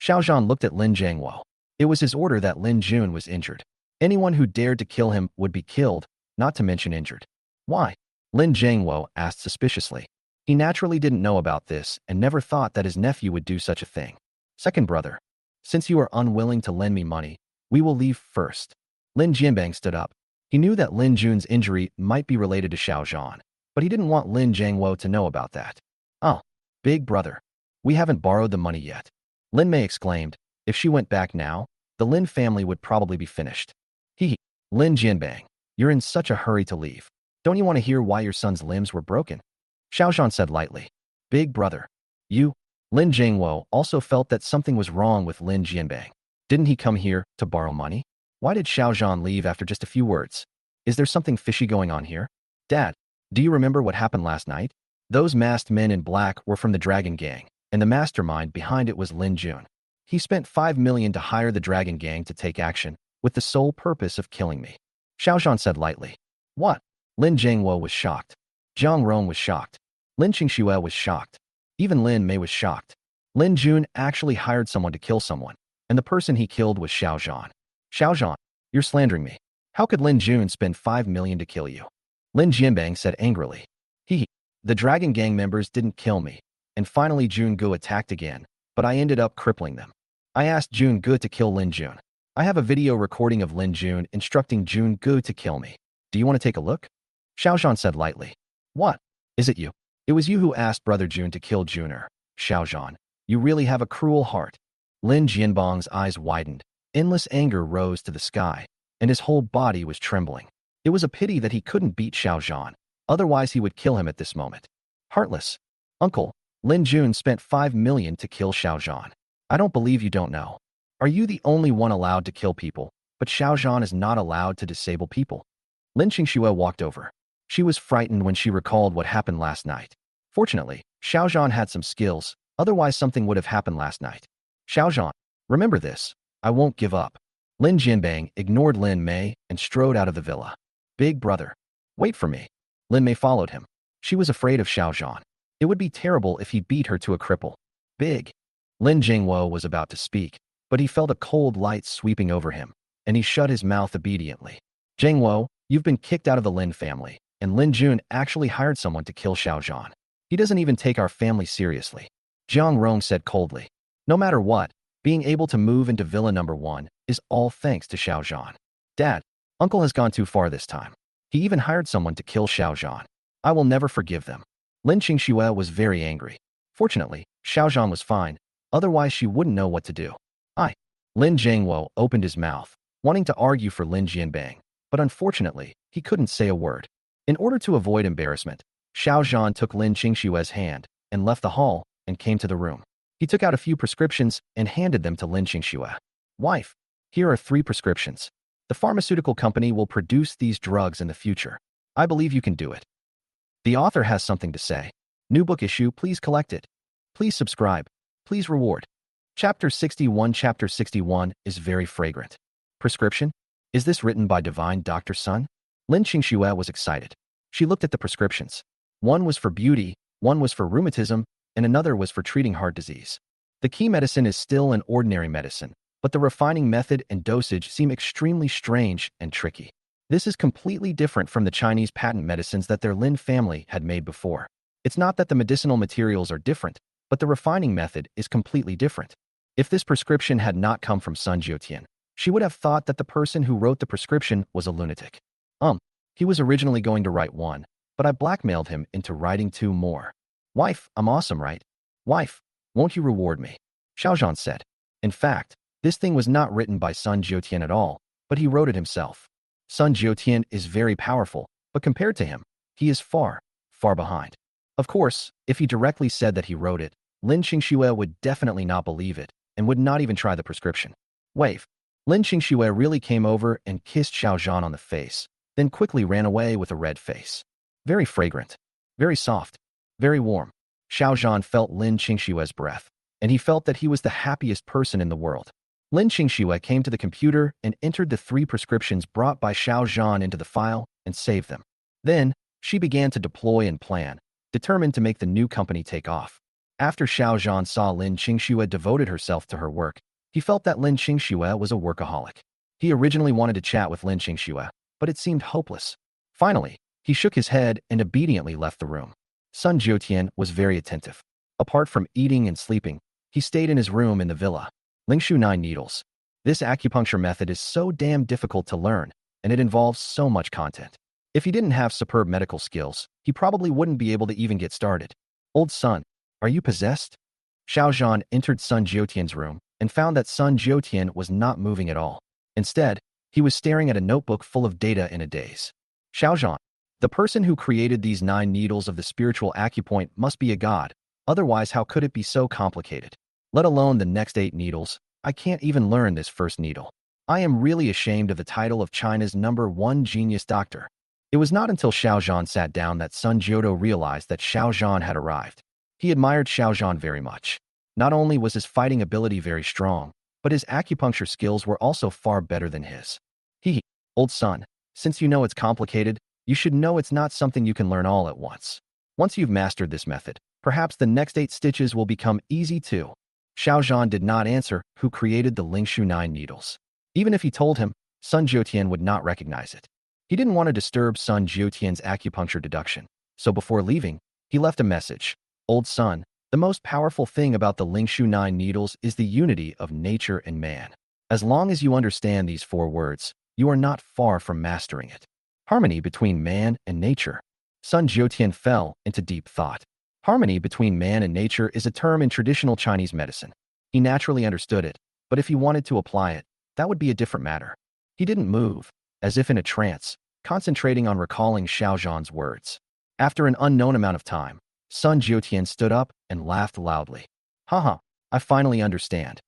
Xiao Zhan looked at Lin Jiangwo. It was his order that Lin Jun was injured. Anyone who dared to kill him would be killed, not to mention injured. Why? Lin Jiangwo asked suspiciously. He naturally didn't know about this and never thought that his nephew would do such a thing. Second brother, since you are unwilling to lend me money, we will leave first. Lin Jianbang stood up. He knew that Lin Jun's injury might be related to Xiao Zhan, but he didn't want Lin Jiangwo to know about that. Oh, big brother, we haven't borrowed the money yet. Lin Mei exclaimed. If she went back now, the Lin family would probably be finished. Lin Jianbang, you're in such a hurry to leave. Don't you want to hear why your son's limbs were broken? Xiao Zhan said lightly. Big brother, you? Lin Jiangwo also felt that something was wrong with Lin Jianbang. Didn't he come here to borrow money? Why did Xiao Zhan leave after just a few words? Is there something fishy going on here? Dad, do you remember what happened last night? Those masked men in black were from the Dragon Gang, and the mastermind behind it was Lin Jun. He spent 5 million to hire the Dragon Gang to take action, with the sole purpose of killing me. Xiao Zhan said lightly. What? Lin Zhengwo was shocked. Jiang Rong was shocked. Lin Qingxue was shocked. Even Lin Mei was shocked. Lin Jun actually hired someone to kill someone, and the person he killed was Xiao Zhan. Xiao Zhan, you're slandering me. How could Lin Jun spend 5 million to kill you? Lin Jianbang said angrily. The Dragon Gang members didn't kill me, and finally Jun Gu attacked again, but I ended up crippling them. I asked Jun Gu to kill Lin Jun. I have a video recording of Lin Jun instructing Jun Gu to kill me. Do you want to take a look? Xiao Zhan said lightly. What? Is it you? It was you who asked Brother Jun to kill Juner. Xiao Zhan, you really have a cruel heart. Lin Jianbang's eyes widened. Endless anger rose to the sky, and his whole body was trembling. It was a pity that he couldn't beat Xiao Zhan, otherwise he would kill him at this moment. Heartless. Uncle, Lin Jun spent 5 million to kill Xiao Zhan. I don't believe you don't know. Are you the only one allowed to kill people, but Xiao Zhan is not allowed to disable people? Lin Qingxue walked over. She was frightened when she recalled what happened last night. Fortunately, Xiao Zhan had some skills, otherwise something would have happened last night. Xiao Zhan, remember this. I won't give up. Lin Jianbang ignored Lin Mei and strode out of the villa. Big brother. Wait for me. Lin Mei followed him. She was afraid of Xiao Zhan. It would be terrible if he beat her to a cripple. Big. Lin Jingwo was about to speak, but he felt a cold light sweeping over him, and he shut his mouth obediently. Jingwo, you've been kicked out of the Lin family, and Lin Jun actually hired someone to kill Xiao Zhan. He doesn't even take our family seriously. Jiang Rong said coldly. No matter what, being able to move into Villa Number 1 is all thanks to Xiao Zhan. Dad, Uncle has gone too far this time. He even hired someone to kill Xiao Zhan. I will never forgive them. Lin Qingxue was very angry. Fortunately, Xiao Zhan was fine, otherwise she wouldn't know what to do. Lin Zhengwo opened his mouth, wanting to argue for Lin Jianbang, but unfortunately, he couldn't say a word. In order to avoid embarrassment, Xiao Zhan took Lin Qingxue's hand and left the hall and came to the room. He took out a few prescriptions and handed them to Lin Qingxue. Wife, here are 3 prescriptions. The pharmaceutical company will produce these drugs in the future. I believe you can do it. The author has something to say. New book issue, please collect it. Please subscribe. Please reward. Chapter 61. Chapter 61 is very fragrant. Prescription? Is this written by Divine Dr. Sun? Lin Qingxue was excited. She looked at the prescriptions. One was for beauty, one was for rheumatism, and another was for treating heart disease. The key medicine is still an ordinary medicine, but the refining method and dosage seem extremely strange and tricky. This is completely different from the Chinese patent medicines that their Lin family had made before. It's not that the medicinal materials are different, but the refining method is completely different. If this prescription had not come from Sun Jiutian, she would have thought that the person who wrote the prescription was a lunatic. He was originally going to write 1, but I blackmailed him into writing 2 more. Wife, I'm awesome, right? Wife, won't you reward me? Xiao Zhan said. In fact, this thing was not written by Sun Jiutian at all, but he wrote it himself. Sun Jiutian is very powerful, but compared to him, he is far, far behind. Of course, if he directly said that he wrote it, Lin Qingxue would definitely not believe it and would not even try the prescription. Wave. Lin Qingxue really came over and kissed Xiao Zhan on the face, then quickly ran away with a red face. Very fragrant, very soft, very warm. Xiao Zhan felt Lin Qingxue's breath, and he felt that he was the happiest person in the world. Lin Qingxue came to the computer and entered the 3 prescriptions brought by Xiao Zhan into the file and saved them. Then, she began to deploy and plan, determined to make the new company take off. After Xiao Zhan saw Lin Qingxue devoted herself to her work, he felt that Lin Qingxue was a workaholic. He originally wanted to chat with Lin Qingxue, but it seemed hopeless. Finally, he shook his head and obediently left the room. Sun Jiutian was very attentive. Apart from eating and sleeping, he stayed in his room in the villa. Lingshu 9 needles. This acupuncture method is so damn difficult to learn, and it involves so much content. If he didn't have superb medical skills, he probably wouldn't be able to even get started. Old Sun, are you possessed? Xiao Zhan entered Sun Jiutian's room and found that Sun Jiutian was not moving at all. Instead, he was staring at a notebook full of data in a daze. Xiao Zhan, the person who created these 9 needles of the spiritual acupoint must be a god, otherwise how could it be so complicated? Let alone the next 8 needles, I can't even learn this first needle. I am really ashamed of the title of China's #1 genius doctor. It was not until Xiao Zhan sat down that Sun Jiudo realized that Xiao Zhan had arrived. He admired Xiao Zhan very much. Not only was his fighting ability very strong, but his acupuncture skills were also far better than his. Old son, since you know it's complicated, you should know it's not something you can learn all at once. Once you've mastered this method, perhaps the next 8 stitches will become easy too. Xiao Zhan did not answer who created the Lingshu 9 needles. Even if he told him, Sun Jiutian would not recognize it. He didn't want to disturb Sun Jiutian's acupuncture deduction, so before leaving, he left a message. Old son, the most powerful thing about the Lingshu 9 needles is the unity of nature and man. As long as you understand these 4 words, you are not far from mastering it. Harmony between man and nature. Sun Jiutian fell into deep thought. Harmony between man and nature is a term in traditional Chinese medicine. He naturally understood it, but if he wanted to apply it, that would be a different matter. He didn't move, as if in a trance, concentrating on recalling Xiao Zhan's words. After an unknown amount of time, Sun Jiutian stood up and laughed loudly. Haha, I finally understand.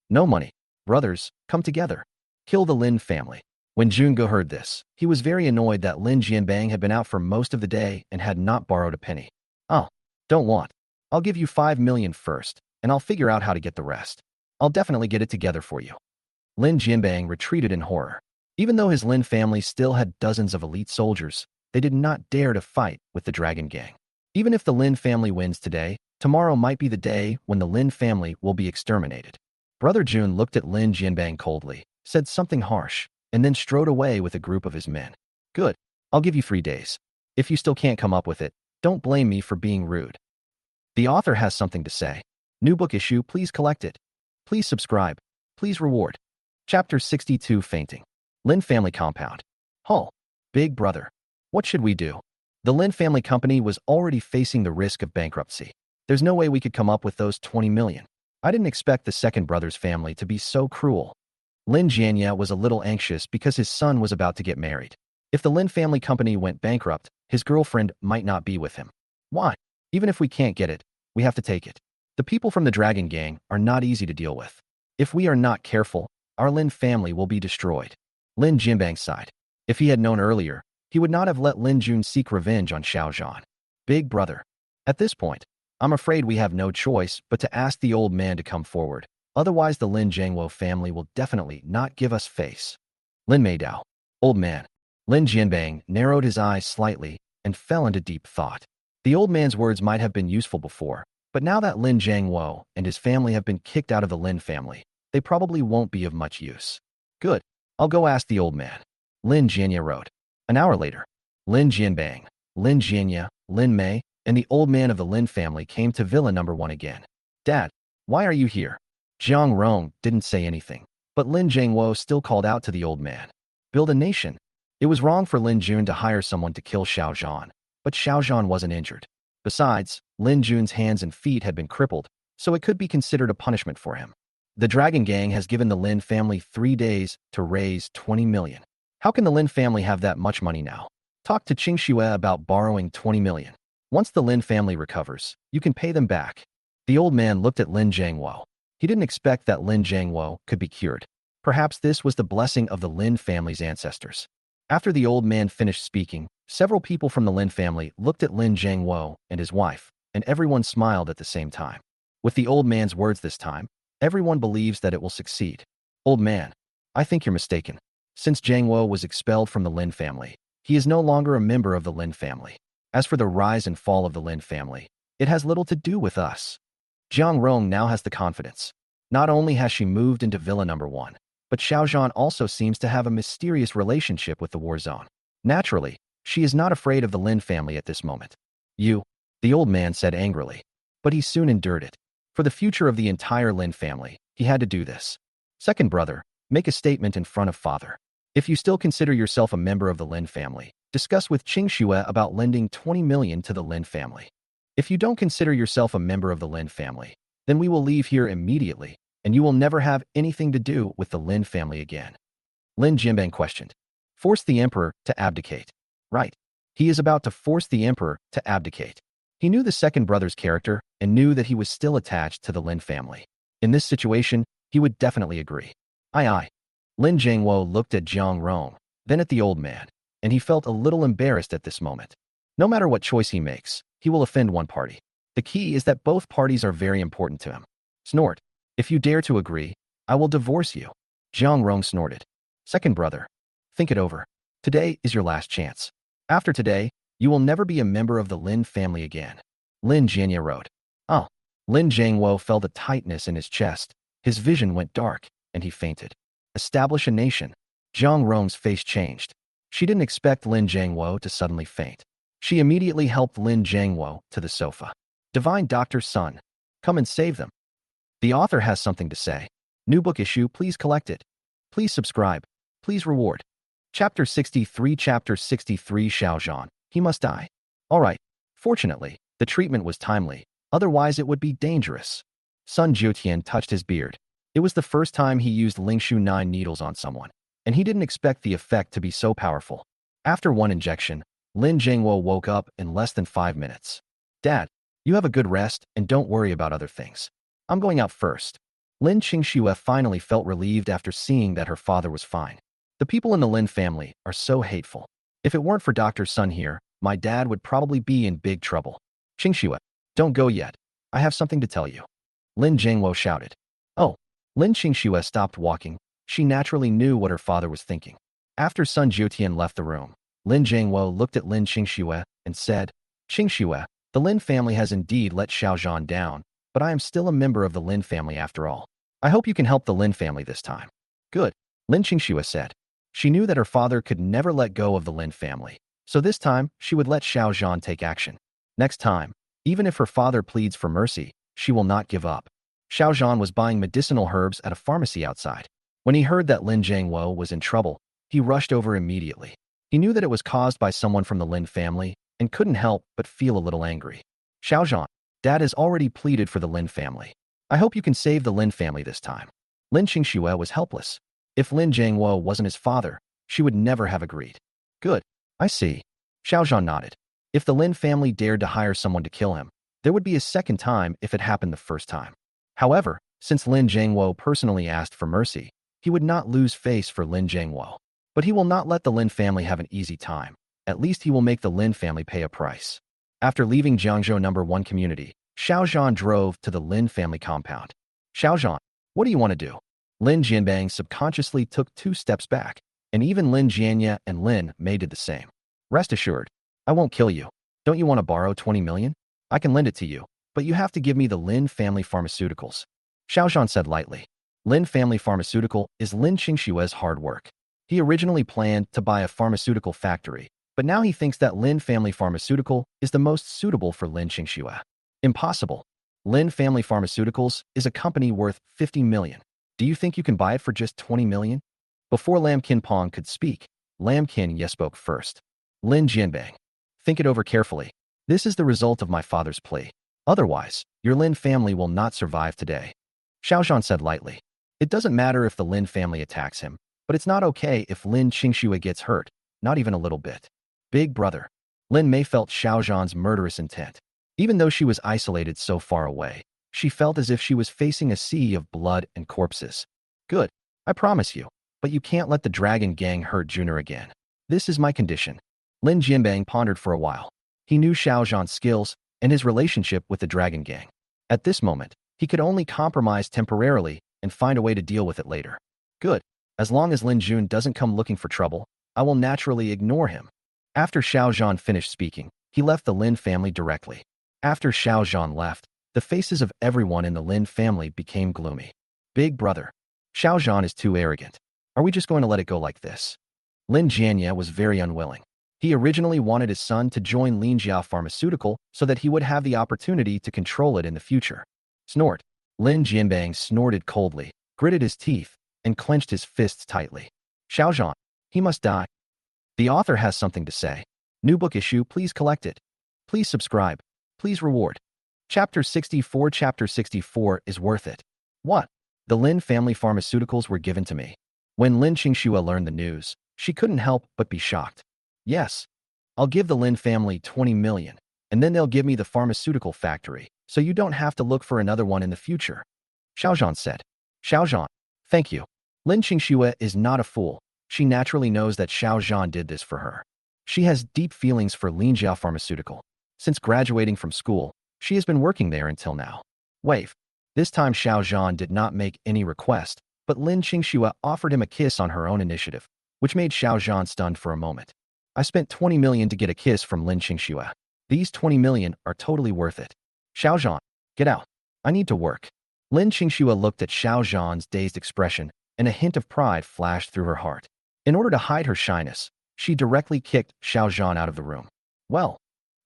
No money. Brothers, come together. Kill the Lin family. When Jungo heard this, he was very annoyed that Lin Jianbang had been out for most of the day and had not borrowed a penny. Oh, don't want. I'll give you 5 million first, and I'll figure out how to get the rest. I'll definitely get it together for you. Lin Jianbang retreated in horror. Even though his Lin family still had dozens of elite soldiers, they did not dare to fight with the Dragon Gang. Even if the Lin family wins today, tomorrow might be the day when the Lin family will be exterminated. Brother Jun looked at Lin Jianbang coldly, said something harsh, and then strode away with a group of his men. Good. I'll give you 3 days. If you still can't come up with it, don't blame me for being rude. The author has something to say. New book issue, please collect it. Please subscribe. Please reward. Chapter 62 Fainting. Lin Family Compound. Hull. Big brother. What should we do? The Lin family company was already facing the risk of bankruptcy. There's no way we could come up with those 20 million. I didn't expect the second brother's family to be so cruel. Lin Jianya was a little anxious because his son was about to get married. If the Lin family company went bankrupt, his girlfriend might not be with him. Why? Even if we can't get it, we have to take it. The people from the Dragon Gang are not easy to deal with. If we are not careful, our Lin family will be destroyed. Lin Jianbang sighed. If he had known earlier, he would not have let Lin Jun seek revenge on Xiao Zhan. Big brother. At this point, I'm afraid we have no choice but to ask the old man to come forward. Otherwise, the Lin Jiangwo family will definitely not give us face. Lin Meidao. Old man. Lin Jianbang narrowed his eyes slightly and fell into deep thought. The old man's words might have been useful before, but now that Lin Jiangwo and his family have been kicked out of the Lin family, they probably won't be of much use. Good. I'll go ask the old man. Lin Jianya wrote. An hour later, Lin Jianbang, Lin Jianya, Lin Mei, and the old man of the Lin family came to Villa number 1 again. Dad, why are you here? Jiang Rong didn't say anything, but Lin Jiangwo still called out to the old man. Build a nation. It was wrong for Lin Jun to hire someone to kill Xiao Zhan, but Xiao Zhan wasn't injured. Besides, Lin Jun's hands and feet had been crippled, so it could be considered a punishment for him. The Dragon Gang has given the Lin family 3 days to raise 20 million. How can the Lin family have that much money now? Talk to Qing Xue about borrowing 20 million. Once the Lin family recovers, you can pay them back. The old man looked at Lin Jiangwo. He didn't expect that Lin Jiangwo could be cured. Perhaps this was the blessing of the Lin family's ancestors. After the old man finished speaking, several people from the Lin family looked at Lin Jiangwo and his wife, and everyone smiled at the same time. With the old man's words this time, everyone believes that it will succeed. Old man, I think you're mistaken. Since Jiangwo was expelled from the Lin family, he is no longer a member of the Lin family. As for the rise and fall of the Lin family, it has little to do with us. Jiang Rong now has the confidence. Not only has she moved into Villa number 1, but Xiao Zhan also seems to have a mysterious relationship with the war zone. Naturally, she is not afraid of the Lin family at this moment. You, the old man said angrily. But he soon endured it. For the future of the entire Lin family, he had to do this. Second brother, make a statement in front of father. If you still consider yourself a member of the Lin family, discuss with Qing Xue about lending 20 million to the Lin family. If you don't consider yourself a member of the Lin family, then we will leave here immediately, and you will never have anything to do with the Lin family again. Lin Jianbang questioned. Force the emperor to abdicate. Right. He is about to force the emperor to abdicate. He knew the second brother's character and knew that he was still attached to the Lin family. In this situation, he would definitely agree. Aye. Lin Jiangwo looked at Jiang Rong, then at the old man, and he felt a little embarrassed at this moment. No matter what choice he makes, he will offend one party. The key is that both parties are very important to him. Snort. If you dare to agree, I will divorce you. Jiang Rong snorted. Second brother. Think it over. Today is your last chance. After today, you will never be a member of the Lin family again. Lin Jianya wrote. Oh. Lin Jiangwo felt a tightness in his chest. His vision went dark, and he fainted. Establish a nation. Jiang Rong's face changed. She didn't expect Lin Jiangwo to suddenly faint. She immediately helped Lin Jiangwo to the sofa. Divine Doctor's son. Come and save them. The author has something to say. New book issue, please collect it. Please subscribe. Please reward. Chapter 63 Chapter 63 Xiao Zhan. He must die. Alright. Fortunately, the treatment was timely. Otherwise it would be dangerous. Sun Jiutian touched his beard. It was the first time he used Lingshu 9 needles on someone, and he didn't expect the effect to be so powerful. After one injection, Lin Jiangwo woke up in less than 5 minutes. Dad, you have a good rest and don't worry about other things. I'm going out first. Lin Qingxue finally felt relieved after seeing that her father was fine. The people in the Lin family are so hateful. If it weren't for Dr. Sun here, my dad would probably be in big trouble. Qingxue, don't go yet. I have something to tell you. Lin Jiangwo shouted. Oh. Lin Qingxue stopped walking. She naturally knew what her father was thinking. After Sun Jiutian left the room, Lin Jiangwo looked at Lin Qingxue and said, Qingxue, the Lin family has indeed let Xiao Zhan down, but I am still a member of the Lin family after all. I hope you can help the Lin family this time. Good, Lin Qingxue said. She knew that her father could never let go of the Lin family, so this time she would let Xiao Zhan take action. Next time, even if her father pleads for mercy, she will not give up. Xiao Zhan was buying medicinal herbs at a pharmacy outside. When he heard that Lin Jiangwo was in trouble, he rushed over immediately. He knew that it was caused by someone from the Lin family and couldn't help but feel a little angry. Xiao Zhan, Dad has already pleaded for the Lin family. I hope you can save the Lin family this time. Lin Qingxue was helpless. If Lin Jiangwo wasn't his father, she would never have agreed. Good, I see. Xiao Zhan nodded. If the Lin family dared to hire someone to kill him, there would be a second time if it happened the first time. However, since Lin Jiangwo personally asked for mercy, he would not lose face for Lin Jiangwo. But he will not let the Lin family have an easy time. At least he will make the Lin family pay a price. After leaving Jiangzhou No. 1 community, Xiao Zhan drove to the Lin family compound. Xiao Zhan, what do you want to do? Lin Jianbang subconsciously took 2 steps back, and even Lin Jianya and Lin Mei did the same. Rest assured, I won't kill you. Don't you want to borrow 20 million? I can lend it to you, but you have to give me the Lin family pharmaceuticals. Xiao Zhan said lightly. Lin family pharmaceutical is Lin Qingxue's hard work. He originally planned to buy a pharmaceutical factory, but now he thinks that Lin family pharmaceutical is the most suitable for Lin Qingxue. Impossible. Lin family pharmaceuticals is a company worth 50 million. Do you think you can buy it for just 20 million? Before Lam Kin Pong could speak, Lam Kin Ye spoke first. Lin Jianbang. Think it over carefully. This is the result of my father's plea. Otherwise, your Lin family will not survive today. Xiao Zhan said lightly. It doesn't matter if the Lin family attacks him, but it's not okay if Lin Qingxue gets hurt, not even a little bit. Big brother. Lin Mei felt Xiao Zhan's murderous intent. Even though she was isolated so far away, she felt as if she was facing a sea of blood and corpses. Good, I promise you, but you can't let the dragon gang hurt Junior again. This is my condition. Lin Jianbang pondered for a while. He knew Xiao Zhan's skills and his relationship with the dragon gang. At this moment, he could only compromise temporarily and find a way to deal with it later. Good. As long as Lin Jun doesn't come looking for trouble, I will naturally ignore him. After Xiao Zhan finished speaking, he left the Lin family directly. After Xiao Zhan left, the faces of everyone in the Lin family became gloomy. Big brother. Xiao Zhan is too arrogant. Are we just going to let it go like this? Lin Jianya was very unwilling. He originally wanted his son to join Linjia Pharmaceutical so that he would have the opportunity to control it in the future. Snort. Lin Jianbang snorted coldly, gritted his teeth, and clenched his fists tightly. Xiao Zhan. He must die. The author has something to say. New book issue, please collect it. Please subscribe. Please reward. Chapter 64 Chapter 64 is worth it. What? The Lin family pharmaceuticals were given to me. When Lin Qingxue learned the news, she couldn't help but be shocked. Yes. I'll give the Lin family 20 million, and then they'll give me the pharmaceutical factory, so you don't have to look for another one in the future. Xiao Zhan said. Xiao Zhan. Thank you. Lin Qingxue is not a fool. She naturally knows that Xiao Zhan did this for her. She has deep feelings for Linjiao Pharmaceutical. Since graduating from school, she has been working there until now. Wave. This time Xiao Zhan did not make any request, but Lin Qingxue offered him a kiss on her own initiative, which made Xiao Zhan stunned for a moment. I spent 20 million to get a kiss from Lin Qingxue. These 20 million are totally worth it. Xiao Zhan, get out. I need to work. Lin Qingxue looked at Xiao Zhan's dazed expression, and a hint of pride flashed through her heart. In order to hide her shyness, she directly kicked Xiao Zhan out of the room. Well,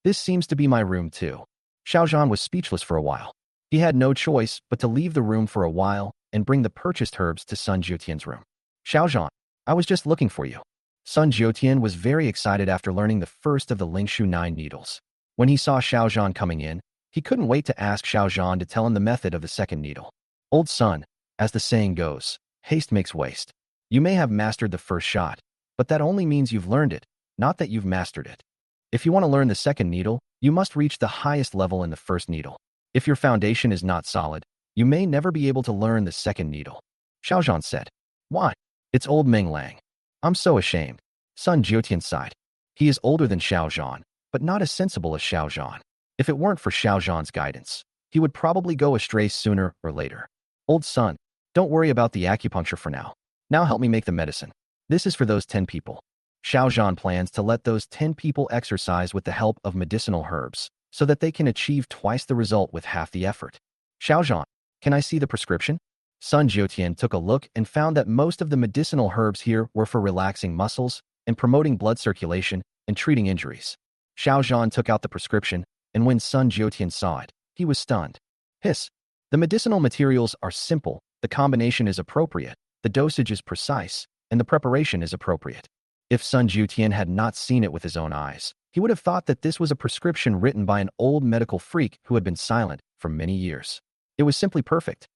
this seems to be my room too. Xiao Zhan was speechless for a while. He had no choice but to leave the room for a while and bring the purchased herbs to Sun Jiutian's room. Xiao Zhan, I was just looking for you. Sun Jiutian was very excited after learning the first of the Lingshu 9 needles. When he saw Xiao Zhan coming in, he couldn't wait to ask Xiao Zhan to tell him the method of the second needle. Old son, as the saying goes, haste makes waste. You may have mastered the first shot, but that only means you've learned it, not that you've mastered it. If you want to learn the second needle, you must reach the highest level in the first needle. If your foundation is not solid, you may never be able to learn the second needle. Xiao Zhan said. Why? It's old Meng Lang. I'm so ashamed. Sun Jiutian sighed. He is older than Xiao Zhan, but not as sensible as Xiao Zhan. If it weren't for Xiao Zhan's guidance, he would probably go astray sooner or later. Old son, don't worry about the acupuncture for now. Now help me make the medicine. This is for those 10 people. Xiao Zhan plans to let those 10 people exercise with the help of medicinal herbs, so that they can achieve twice the result with half the effort. Xiao Zhan, can I see the prescription? Sun Jiutian took a look and found that most of the medicinal herbs here were for relaxing muscles and promoting blood circulation and treating injuries. Xiao Zhan took out the prescription, and when Sun Jiutian saw it, he was stunned. Hiss. The medicinal materials are simple, the combination is appropriate, the dosage is precise, and the preparation is appropriate. If Sun Jiutian had not seen it with his own eyes, he would have thought that this was a prescription written by an old medical freak who had been silent for many years. It was simply perfect.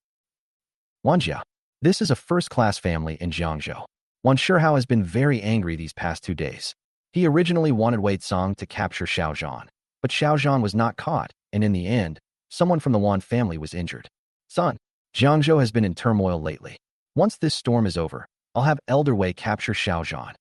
Wanjia. This is a first-class family in Jiangzhou. Wan Shihao has been very angry these past 2 days. He originally wanted Wei Cong to capture Xiao Zhan, but Xiao Zhan was not caught, and in the end, someone from the Wan family was injured. Son, Jiangzhou has been in turmoil lately. Once this storm is over, I'll have Elder Wei capture Xiao Zhan.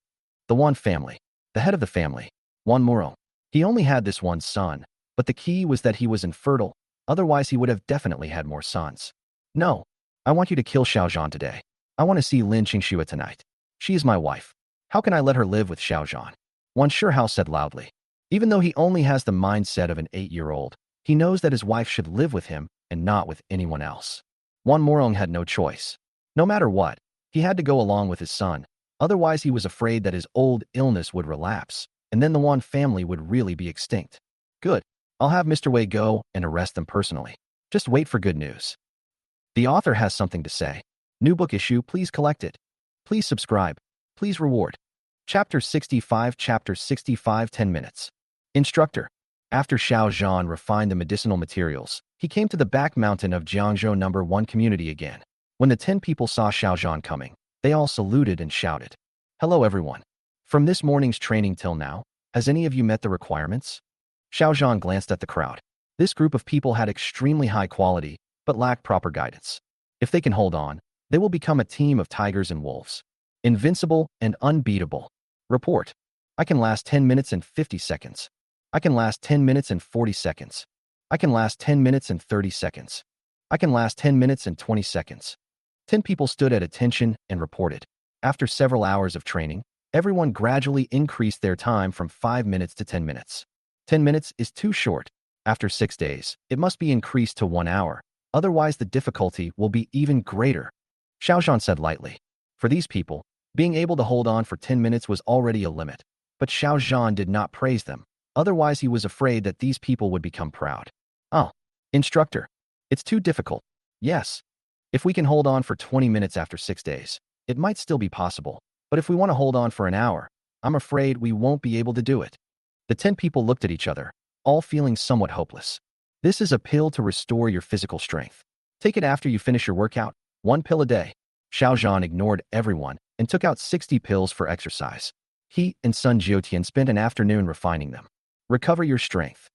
The Wan family, the head of the family, Wan Murong. He only had this one son, but the key was that he was infertile, otherwise he would have definitely had more sons. No, I want you to kill Xiao Zhan today. I want to see Lin Qingxue tonight. She is my wife. How can I let her live with Xiao Zhan? Wan Shihao said loudly. Even though he only has the mindset of an 8-year-old, he knows that his wife should live with him and not with anyone else. Wan Murong had no choice. No matter what, he had to go along with his son, otherwise he was afraid that his old illness would relapse, and then the Wan family would really be extinct. Good. I'll have Mr. Wei go and arrest them personally. Just wait for good news. The author has something to say. New book issue, please collect it. Please subscribe. Please reward. Chapter 65, 10 minutes. Instructor. After Xiao Zhan refined the medicinal materials, he came to the back mountain of Jiangzhou No. 1 community again. When the 10 people saw Xiao Zhan coming, they all saluted and shouted. Hello everyone. From this morning's training till now, has any of you met the requirements? Xiao Zhan glanced at the crowd. This group of people had extremely high quality, but lacked proper guidance. If they can hold on, they will become a team of tigers and wolves. Invincible and unbeatable. Report. I can last 10 minutes and 50 seconds. I can last 10 minutes and 40 seconds. I can last 10 minutes and 30 seconds. I can last 10 minutes and 20 seconds. 10 people stood at attention and reported. After several hours of training, everyone gradually increased their time from 5 minutes to 10 minutes. 10 minutes is too short. After 6 days, it must be increased to 1 hour. Otherwise, the difficulty will be even greater. Xiao Zhan said lightly. For these people, being able to hold on for 10 minutes was already a limit. But Xiao Zhan did not praise them. Otherwise, he was afraid that these people would become proud. Oh, instructor. It's too difficult. Yes. If we can hold on for 20 minutes after 6 days, it might still be possible. But if we want to hold on for an hour, I'm afraid we won't be able to do it. The 10 people looked at each other, all feeling somewhat hopeless. This is a pill to restore your physical strength. Take it after you finish your workout, 1 pill a day. Xiao Zhan ignored everyone and took out 60 pills for exercise. He and Sun Jiutian spent an afternoon refining them. Recover your strength.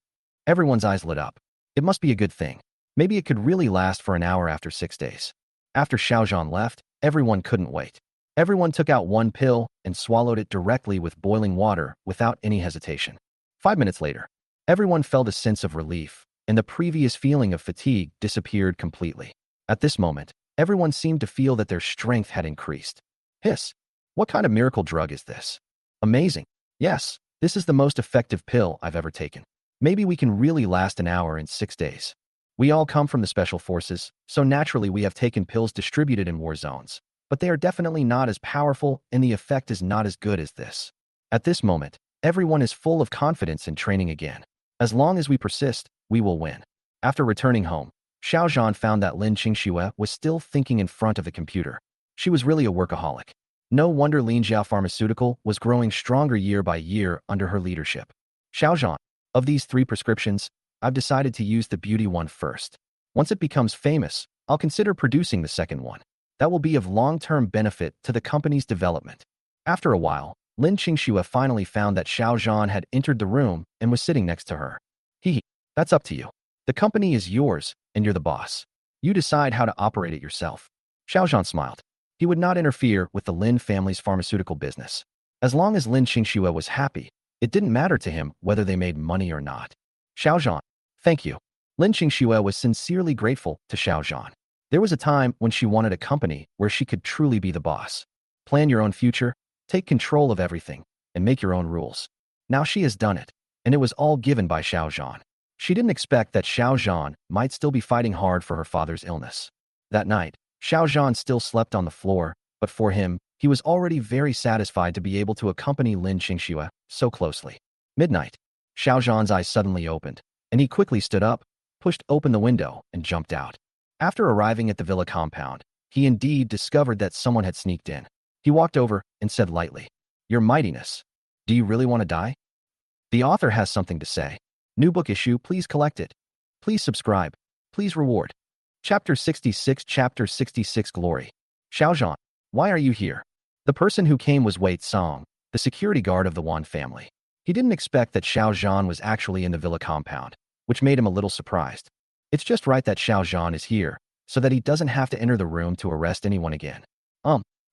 Everyone's eyes lit up. It must be a good thing. Maybe it could really last for an hour after 6 days. After Xiao Zhan left, everyone couldn't wait. Everyone took out one pill and swallowed it directly with boiling water without any hesitation. 5 minutes later, everyone felt a sense of relief, and the previous feeling of fatigue disappeared completely. At this moment, everyone seemed to feel that their strength had increased. Hiss! What kind of miracle drug is this? Amazing. Yes, this is the most effective pill I've ever taken. Maybe we can really last an hour in 6 days. We all come from the special forces, so naturally we have taken pills distributed in war zones. But they are definitely not as powerful and the effect is not as good as this. At this moment, everyone is full of confidence in training again. As long as we persist, we will win. After returning home, Xiao Zhan found that Lin Qingxue was still thinking in front of the computer. She was really a workaholic. No wonder Linjiao Pharmaceutical was growing stronger year by year under her leadership. Xiao Zhan, of these 3 prescriptions, I've decided to use the beauty one first. Once it becomes famous, I'll consider producing the second one. That will be of long-term benefit to the company's development. After a while, Lin Qingxue finally found that Xiao Zhan had entered the room and was sitting next to her. That's up to you. The company is yours, and you're the boss. You decide how to operate it yourself. Xiao Zhan smiled. He would not interfere with the Lin family's pharmaceutical business. As long as Lin Qingxue was happy, it didn't matter to him whether they made money or not. Xiao Zhan, thank you. Lin Qingxue was sincerely grateful to Xiao Zhan. There was a time when she wanted a company where she could truly be the boss. Plan your own future, take control of everything, and make your own rules. Now she has done it, and it was all given by Xiao Zhan. She didn't expect that Xiao Zhan might still be fighting hard for her father's illness. That night, Xiao Zhan still slept on the floor, but for him, he was already very satisfied to be able to accompany Lin Qingxue so closely. Midnight. Xiao Zhan's eyes suddenly opened, and he quickly stood up, pushed open the window, and jumped out. After arriving at the villa compound, he indeed discovered that someone had sneaked in. He walked over and said lightly, "Your Mightiness, do you really want to die?" The author has something to say. New book issue, please collect it. Please subscribe. Please reward. Chapter 66 Glory. Xiao Zhan, why are you here? The person who came was Wei Song, the security guard of the Wan family. He didn't expect that Xiao Zhan was actually in the villa compound, which made him a little surprised. It's just right that Xiao Zhan is here, so that he doesn't have to enter the room to arrest anyone again.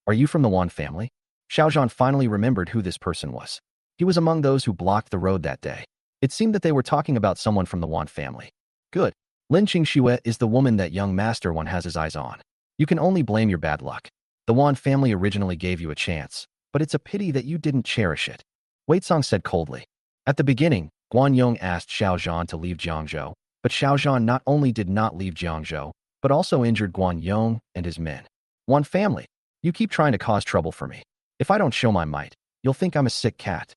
Are you from the Wan family? Xiao Zhan finally remembered who this person was. He was among those who blocked the road that day. It seemed that they were talking about someone from the Wan family. Good. Lin Qingxue is the woman that young Master Wan has his eyes on. You can only blame your bad luck. The Wan family originally gave you a chance, but it's a pity that you didn't cherish it. Wei Song said coldly. At the beginning, Guan Yong asked Xiao Zhan to leave Jiangzhou, but Xiao Zhan not only did not leave Jiangzhou, but also injured Guan Yong and his men. Wan family, you keep trying to cause trouble for me. If I don't show my might, you'll think I'm a sick cat.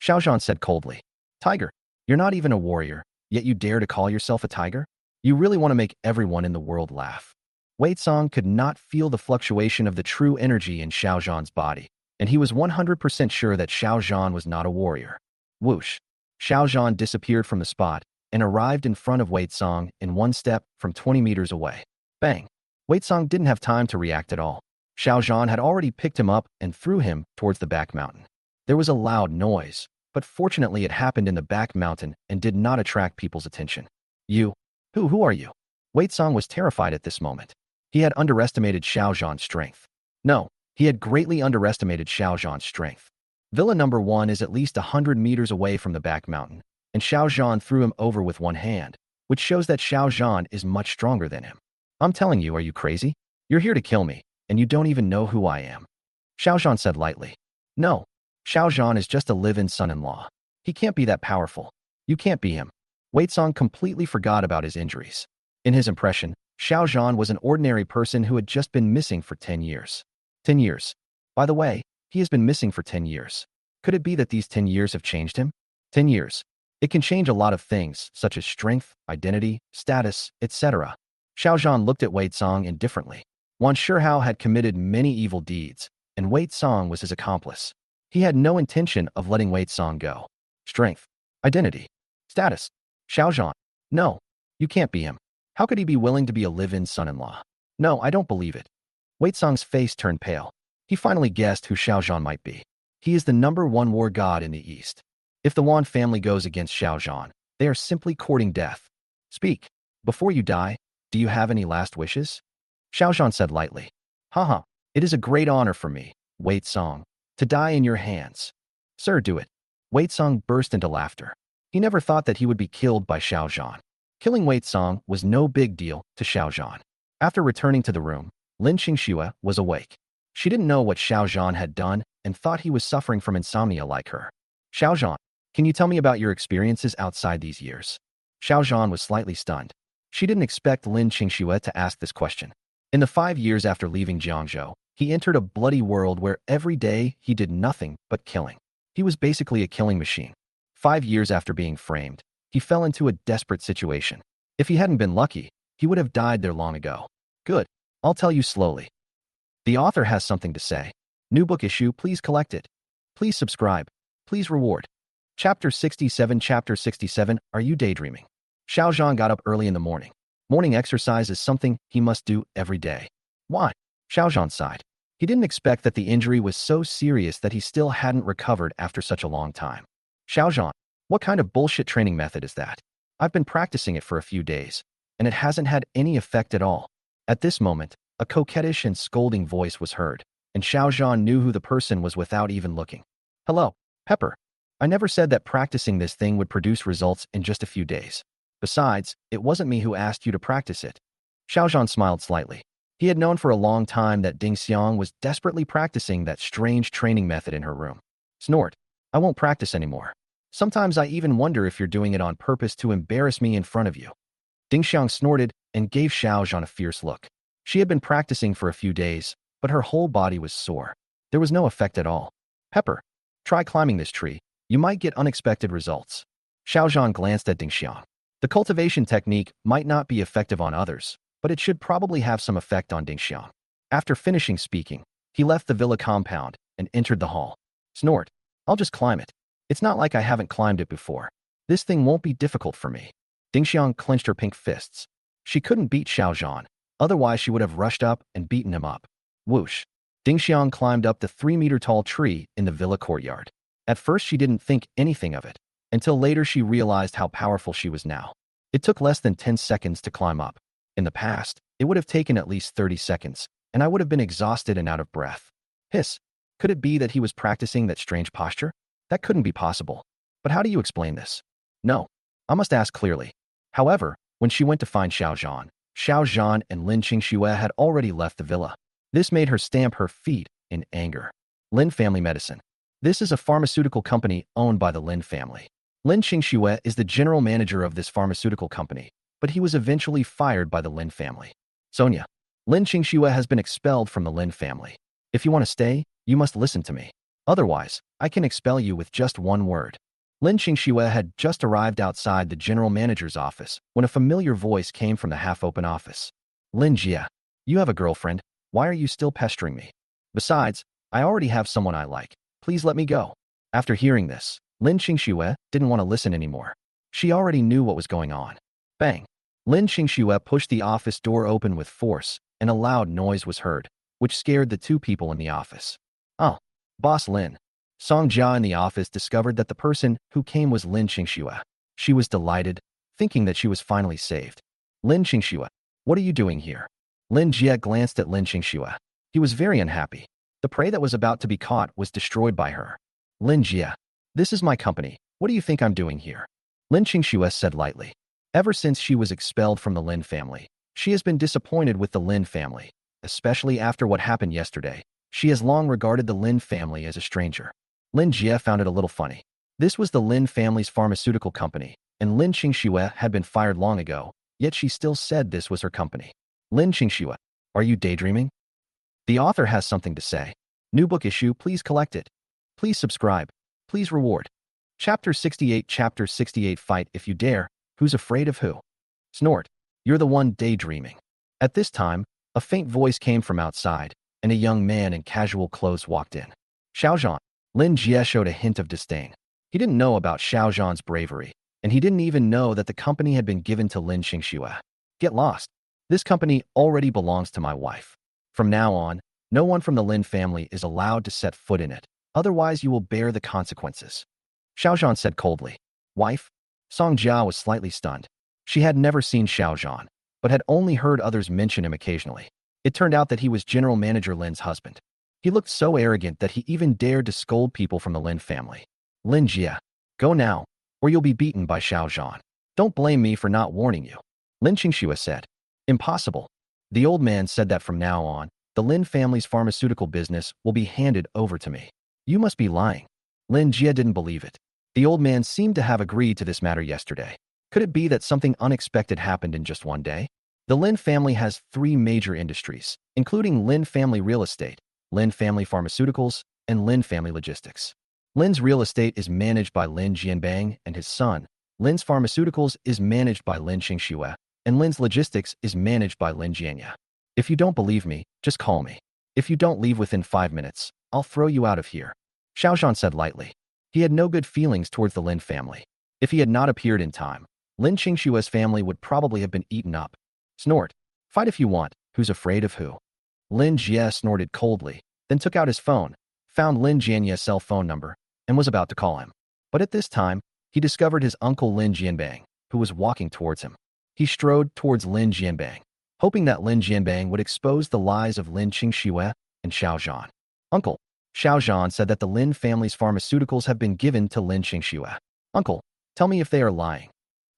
Xiao Zhan said coldly. Tiger, you're not even a warrior, yet you dare to call yourself a tiger? You really want to make everyone in the world laugh. Wei Song could not feel the fluctuation of the true energy in Xiao Zhan's body, and he was 100% sure that Xiao Zhan was not a warrior. Whoosh! Xiao Zhan disappeared from the spot and arrived in front of Wei Song in one step from 20 meters away. Bang! Wei Song didn't have time to react at all. Xiao Zhan had already picked him up and threw him towards the back mountain. There was a loud noise, but fortunately it happened in the back mountain and did not attract people's attention. Who are you? Wei Song was terrified at this moment. He had underestimated Xiao Zhan's strength. No, he had greatly underestimated Xiao Zhan's strength. Villa number 1 is at least 100 meters away from the back mountain, and Xiao Zhan threw him over with one hand, which shows that Xiao Zhan is much stronger than him. I'm telling you, are you crazy? You're here to kill me, and you don't even know who I am. Xiao Zhan said lightly. No, Xiao Zhan is just a live-in son-in-law. He can't be that powerful. You can't be him. Wei Song completely forgot about his injuries. In his impression, Xiao Zhan was an ordinary person who had just been missing for 10 years. 10 years. By the way, he has been missing for 10 years. Could it be that these 10 years have changed him? 10 years. It can change a lot of things, such as strength, identity, status, etc. Xiao Zhan looked at Wei Song indifferently. Wan Shihao had committed many evil deeds, and Wei Song was his accomplice. He had no intention of letting Wei Song go. Strength. Identity. Status. Xiao Zhan. No, you can't be him. How could he be willing to be a live-in son-in-law? No, I don't believe it. Wei Song's face turned pale. He finally guessed who Xiao Zhan might be. He is the #1 war god in the East. If the Wan family goes against Xiao Zhan, they are simply courting death. Speak. Before you die, do you have any last wishes? Xiao Zhan said lightly. Haha, It is a great honor for me, Wei Song, to die in your hands. Sir, do it. Wei Song burst into laughter. He never thought that he would be killed by Xiao Zhan. Killing Wei Song was no big deal to Xiao Zhan. After returning to the room, Lin Qingxue was awake. She didn't know what Xiao Zhan had done and thought he was suffering from insomnia like her. Xiao Zhan, can you tell me about your experiences outside these years? Xiao Zhan was slightly stunned. She didn't expect Lin Qingxue to ask this question. In the 5 years after leaving Jiangcheng, he entered a bloody world where every day he did nothing but killing. He was basically a killing machine. 5 years after being framed, he fell into a desperate situation. If he hadn't been lucky, he would have died there long ago. Good. I'll tell you slowly. The author has something to say. New book issue, please collect it. Please subscribe. Please reward. Chapter 67. Chapter 67. Are you daydreaming? Xiao Zhan got up early in the morning. Morning exercise is something he must do every day. Why? Xiao Zhan sighed. He didn't expect that the injury was so serious that he still hadn't recovered after such a long time. Xiao Zhan, what kind of bullshit training method is that? I've been practicing it for a few days, and it hasn't had any effect at all. At this moment, a coquettish and scolding voice was heard, and Xiao Zhan knew who the person was without even looking. Hello, Pepper. I never said that practicing this thing would produce results in just a few days. Besides, it wasn't me who asked you to practice it. Xiao Zhan smiled slightly. He had known for a long time that Ding Xiang was desperately practicing that strange training method in her room. Snort. I won't practice anymore. Sometimes I even wonder if you're doing it on purpose to embarrass me in front of you. Ding Xiang snorted and gave Xiao Zhan a fierce look. She had been practicing for a few days, but her whole body was sore. There was no effect at all. Pepper, try climbing this tree. You might get unexpected results. Xiao Zhan glanced at Ding Xiang. The cultivation technique might not be effective on others, but it should probably have some effect on Ding Xiang. After finishing speaking, he left the villa compound and entered the hall. Snort. I'll just climb it. It's not like I haven't climbed it before. This thing won't be difficult for me. Ding Xiang clenched her pink fists. She couldn't beat Xiao Zhan. Otherwise, she would have rushed up and beaten him up. Whoosh. Ding Xiang climbed up the 3-meter-tall tree in the villa courtyard. At first, she didn't think anything of it, until later she realized how powerful she was now. It took less than 10 seconds to climb up. In the past, it would have taken at least 30 seconds, and I would have been exhausted and out of breath. Hiss. Could it be that he was practicing that strange posture? That couldn't be possible. But how do you explain this? No. I must ask clearly. However, when she went to find Xiao Zhan and Lin Qingxue had already left the villa. This made her stamp her feet in anger. Lin Family Medicine. This is a pharmaceutical company owned by the Lin family. Lin Qingxue is the general manager of this pharmaceutical company, but he was eventually fired by the Lin family. Sonia. Lin Qingxue has been expelled from the Lin family. If you want to stay, you must listen to me. Otherwise, I can expel you with just one word. Lin Qingxue had just arrived outside the general manager's office when a familiar voice came from the half-open office. Lin Jia, you have a girlfriend. Why are you still pestering me? Besides, I already have someone I like. Please let me go. After hearing this, Lin Qingxue didn't want to listen anymore. She already knew what was going on. Bang! Lin Qingxue pushed the office door open with force, and a loud noise was heard, which scared the two people in the office. Oh, Boss Lin. Song Jia in the office discovered that the person who came was Lin Qingxue. She was delighted, thinking that she was finally saved. Lin Qingxue, what are you doing here? Lin Jia glanced at Lin Qingxue. He was very unhappy. The prey that was about to be caught was destroyed by her. Lin Jia, this is my company. What do you think I'm doing here? Lin Qingxue said lightly. Ever since she was expelled from the Lin family, she has been disappointed with the Lin family, especially after what happened yesterday. She has long regarded the Lin family as a stranger. Lin Jia found it a little funny. This was the Lin family's pharmaceutical company, and Lin Qingxue had been fired long ago, yet she still said this was her company. Lin Qingxue, are you daydreaming? The author has something to say. New book issue, please collect it. Please subscribe. Please reward. Chapter 68. Chapter 68. Fight if you dare. Who's afraid of who? Snort. You're the one daydreaming. At this time, a faint voice came from outside, and a young man in casual clothes walked in. Xiao Zhan. Lin Jie showed a hint of disdain. He didn't know about Xiao Zhan's bravery, and he didn't even know that the company had been given to Lin Qingxue. Get lost. This company already belongs to my wife. From now on, no one from the Lin family is allowed to set foot in it. Otherwise, you will bear the consequences. Xiao Zhan said coldly. Wife? Song Jia was slightly stunned. She had never seen Xiao Zhan, but had only heard others mention him occasionally. It turned out that he was General Manager Lin's husband. He looked so arrogant that he even dared to scold people from the Lin family. Lin Jia, go now, or you'll be beaten by Xiao Zhan. Don't blame me for not warning you. Lin Qingxue said. Impossible. The old man said that from now on, the Lin family's pharmaceutical business will be handed over to me. You must be lying. Lin Jia didn't believe it. The old man seemed to have agreed to this matter yesterday. Could it be that something unexpected happened in just one day? The Lin family has 3 major industries, including Lin family real estate, Lin family pharmaceuticals, and Lin family logistics. Lin's real estate is managed by Lin Jianbang and his son. Lin's pharmaceuticals is managed by Lin Qingxue, and Lin's logistics is managed by Lin Jianya. If you don't believe me, just call me. If you don't leave within 5 minutes, I'll throw you out of here. Xiao Zhan said lightly. He had no good feelings towards the Lin family. If he had not appeared in time, Lin Qingxue's family would probably have been eaten up. Snort. Fight if you want. Who's afraid of who? Lin Jie snorted coldly, then took out his phone, found Lin Jianya's cell phone number, and was about to call him. But at this time, he discovered his uncle Lin Jianbang, who was walking towards him. He strode towards Lin Jianbang, hoping that Lin Jianbang would expose the lies of Lin Qingxue and Xiao Zhan. Uncle, Xiao Zhan said that the Lin family's pharmaceuticals have been given to Lin Qingxue. Uncle, tell me if they are lying.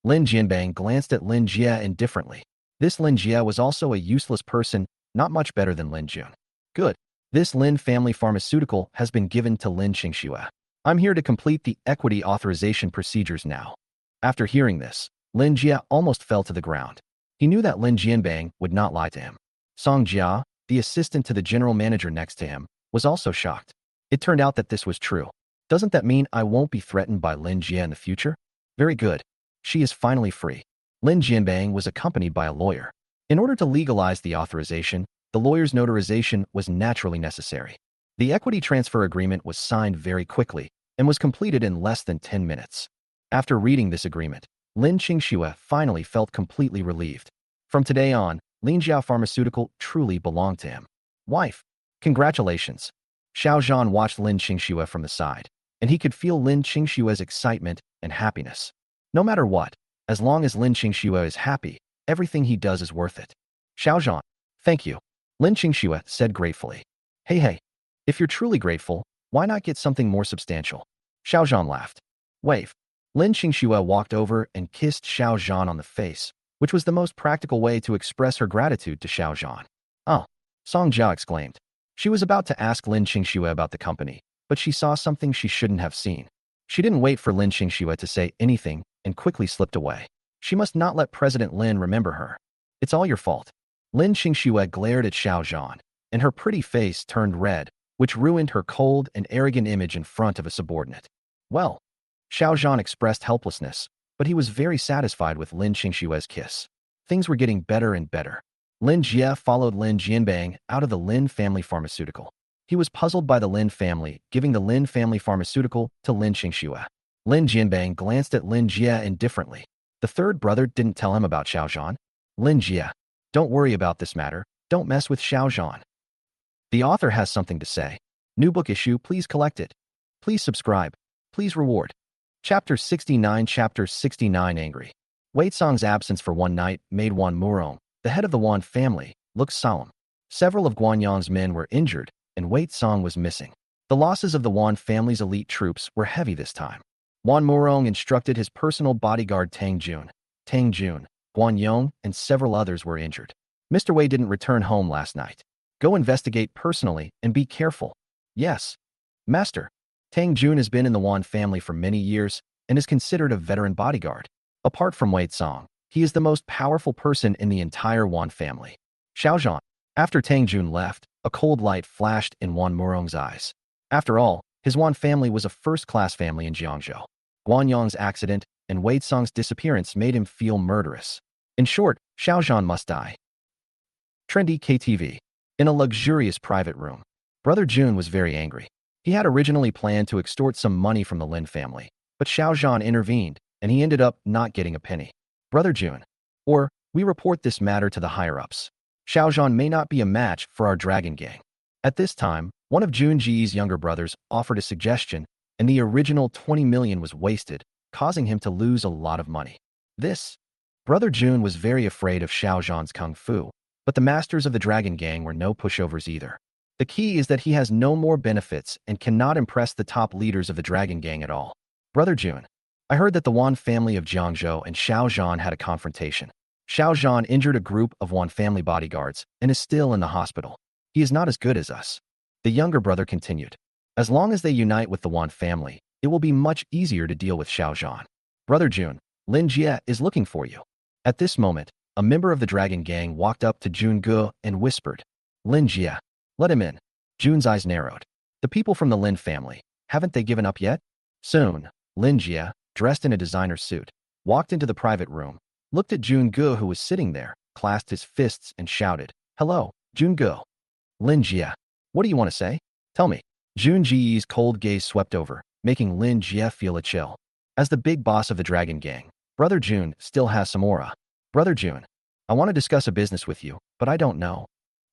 Lin Jianbang glanced at Lin Jie indifferently. This Lin Jie was also a useless person, not much better than Lin Jun. Good. This Lin family pharmaceutical has been given to Lin Qingxue. I'm here to complete the equity authorization procedures now. After hearing this, Lin Jie almost fell to the ground. He knew that Lin Jianbang would not lie to him. Song Jia, the assistant to the general manager next to him, was also shocked. It turned out that this was true. Doesn't that mean I won't be threatened by Lin Jie in the future? Very good. She is finally free. Lin Jianbang was accompanied by a lawyer. In order to legalize the authorization, the lawyer's notarization was naturally necessary. The equity transfer agreement was signed very quickly and was completed in less than 10 minutes. After reading this agreement, Lin Qingxue finally felt completely relieved. From today on, Lin Jiao Pharmaceutical truly belonged to him. Wife, congratulations. Xiao Zhan watched Lin Qingxue from the side, and he could feel Lin Qingxue's excitement and happiness. No matter what, as long as Lin Qingxue is happy, everything he does is worth it. Xiao Zhan, thank you. Lin Qingxue said gratefully. Hey, if you're truly grateful, why not get something more substantial? Xiao Zhan laughed. Wave. Lin Qingxue walked over and kissed Xiao Zhan on the face, which was the most practical way to express her gratitude to Xiao Zhan. Oh, Song Jia exclaimed. She was about to ask Lin Qingxue about the company, but she saw something she shouldn't have seen. She didn't wait for Lin Qingxue to say anything and quickly slipped away. She must not let President Lin remember her. It's all your fault. Lin Qingxue glared at Xiao Zhan, and her pretty face turned red, which ruined her cold and arrogant image in front of a subordinate. Well, Xiao Zhan expressed helplessness, but he was very satisfied with Lin Qingxue's kiss. Things were getting better and better. Lin Jie followed Lin Jianbang out of the Lin family pharmaceutical. He was puzzled by the Lin family giving the Lin family pharmaceutical to Lin Qingxue. Lin Jianbang glanced at Lin Jie indifferently. The third brother didn't tell him about Xiao Zhan. Lin Jie, don't worry about this matter. Don't mess with Xiao Zhan. The author has something to say. New book issue, please collect it. Please subscribe. Please reward. Chapter 69 Angry. Wei Song's absence for one night made Wan Murong, the head of the Wan family, look solemn. Several of Guanyang's men were injured, and Wei Song was missing. The losses of the Wan family's elite troops were heavy this time. Wan Murong instructed his personal bodyguard Tang Jun, Guan Yong, and several others were injured. Mr. Wei didn't return home last night. Go investigate personally and be careful. Yes, Master. Tang Jun has been in the Wan family for many years and is considered a veteran bodyguard. Apart from Wei Song, he is the most powerful person in the entire Wan family. Xiao Zhan. After Tang Jun left, a cold light flashed in Wan Murong's eyes. After all, his Wan family was a first-class family in Jiangcheng. Guanyang's accident and Wei Song's disappearance made him feel murderous. In short, Xiao Zhan must die. Trendy KTV. In a luxurious private room. Brother Jun was very angry. He had originally planned to extort some money from the Lin family, but Xiao Zhan intervened, and he ended up not getting a penny. Brother Jun. Or, we report this matter to the higher-ups. Xiao Zhan may not be a match for our dragon gang. At this time, one of Junji's younger brothers offered a suggestion, and the original 20 million was wasted, causing him to lose a lot of money. Brother Jun was very afraid of Xiao Zhan's kung fu, But the masters of the Dragon Gang were no pushovers either. The key is that he has no more benefits and cannot impress the top leaders of the Dragon Gang at all. Brother Jun, I heard that the Wan family of Jiangzhou and Xiao Zhan had a confrontation. Xiao Zhan injured a group of Wan family bodyguards and is still in the hospital. He is not as good as us. The younger brother continued. As long as they unite with the Wan family, it will be much easier to deal with Xiao Zhan. Brother Jun, Lin Jie is looking for you. At this moment, a member of the Dragon Gang walked up to Jun Ge and whispered, Lin Jie, let him in. Jun's eyes narrowed. The people from the Lin family, haven't they given up yet? Soon, Lin Jie, dressed in a designer suit, walked into the private room, looked at Jun Ge who was sitting there, clasped his fists and shouted, Hello, Jun Ge. Lin Jie, what do you want to say? Tell me. Jun Jie's cold gaze swept over, making Lin Jie feel a chill. As the big boss of the Dragon Gang, Brother Jun still has some aura. Brother Jun, I want to discuss a business with you, but I don't know.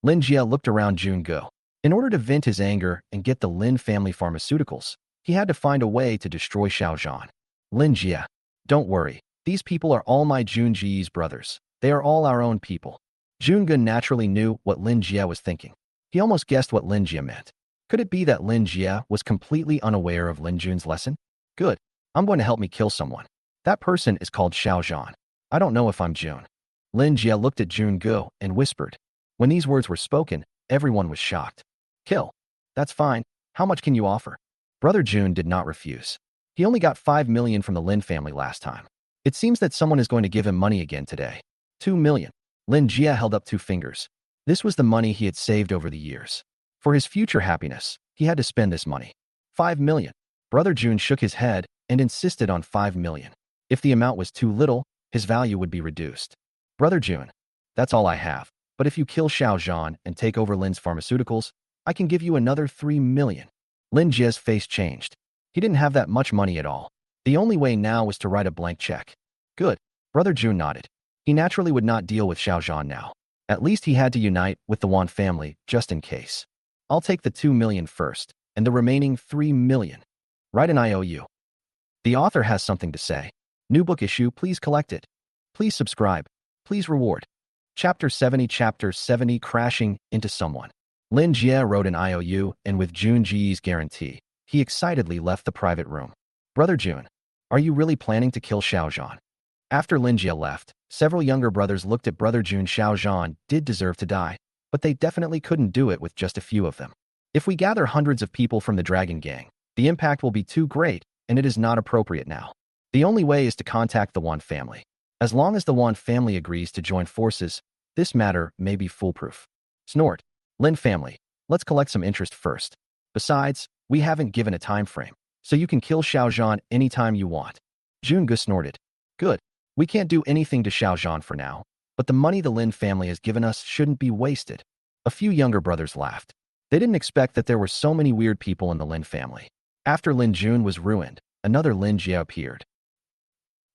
Lin Jie looked around Jun Ge. In order to vent his anger and get the Lin family pharmaceuticals, he had to find a way to destroy Xiao Zhan. Lin Jie, don't worry. These people are all my Jun Jie's brothers. They are all our own people. Jun Ge naturally knew what Lin Jie was thinking. He almost guessed what Lin Jie meant. Could it be that Lin Jie was completely unaware of Lin Jun's lesson? Good. I'm going to help me kill someone. That person is called Xiao Zhan. I don't know if I'm Jun. Lin Jie looked at Jun Ge and whispered. When these words were spoken, everyone was shocked. Kill. That's fine. How much can you offer? Brother Jun did not refuse. He only got 5 million from the Lin family last time. It seems that someone is going to give him money again today. 2 million. Lin Jie held up 2 fingers. This was the money he had saved over the years. For his future happiness, he had to spend this money. 5 million. Brother Jun shook his head and insisted on 5 million. If the amount was too little, his value would be reduced. Brother Jun, that's all I have. But if you kill Xiao Zhan and take over Lin's pharmaceuticals, I can give you another 3 million. Lin Jie's face changed. He didn't have that much money at all. The only way now was to write a blank check. Good. Brother Jun nodded. He naturally would not deal with Xiao Zhan now. At least he had to unite with the Wan family, just in case. I'll take the 2 million first, and the remaining 3 million. Write an IOU. The author has something to say. New book issue, please collect it. Please subscribe. Please reward. Chapter 70 Crashing into Someone. Lin Jie wrote an IOU, and with Jun Ji's guarantee, he excitedly left the private room. Brother Jun, are you really planning to kill Xiao Zhan? After Lin Jie left, several younger brothers looked at Brother Jun. Xiao Zhan did deserve to die, but they definitely couldn't do it with just a few of them. If we gather hundreds of people from the Dragon Gang, the impact will be too great, and it is not appropriate now. The only way is to contact the Wan family. As long as the Wan family agrees to join forces, this matter may be foolproof. Snort. Lin family, let's collect some interest first. Besides, we haven't given a time frame, so you can kill Xiao Zhan anytime you want. Jun Ge snorted. Good. We can't do anything to Xiao Zhan for now, but the money the Lin family has given us shouldn't be wasted. A few younger brothers laughed. They didn't expect that there were so many weird people in the Lin family. After Lin Jun was ruined, another Lin Jie appeared.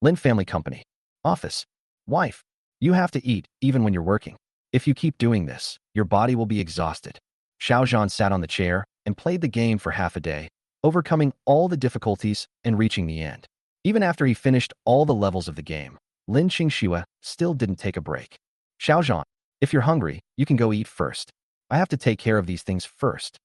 Lin family company. Office. Wife. You have to eat, even when you're working. If you keep doing this, your body will be exhausted. Xiao Zhan sat on the chair and played the game for half a day, overcoming all the difficulties and reaching the end. Even after he finished all the levels of the game, Lin Qingxue still didn't take a break. Xiao Zhan, if you're hungry, you can go eat first. I have to take care of these things first.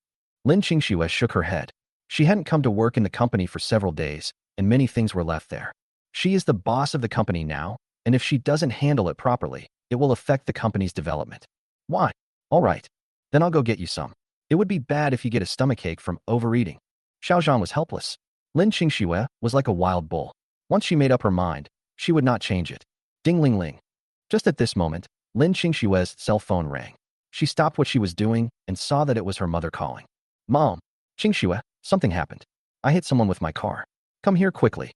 Lin Qingxue shook her head. She hadn't come to work in the company for several days, and many things were left there. She is the boss of the company now, and if she doesn't handle it properly, it will affect the company's development. Why? All right. Then I'll go get you some. It would be bad if you get a stomachache from overeating. Xiao Zhan was helpless. Lin Qingxue was like a wild bull. Once she made up her mind, she would not change it. Ding-ling-ling. Just at this moment, Lin Qingxue's cell phone rang. She stopped what she was doing and saw that it was her mother calling. Mom, Qingxue, something happened. I hit someone with my car. Come here quickly.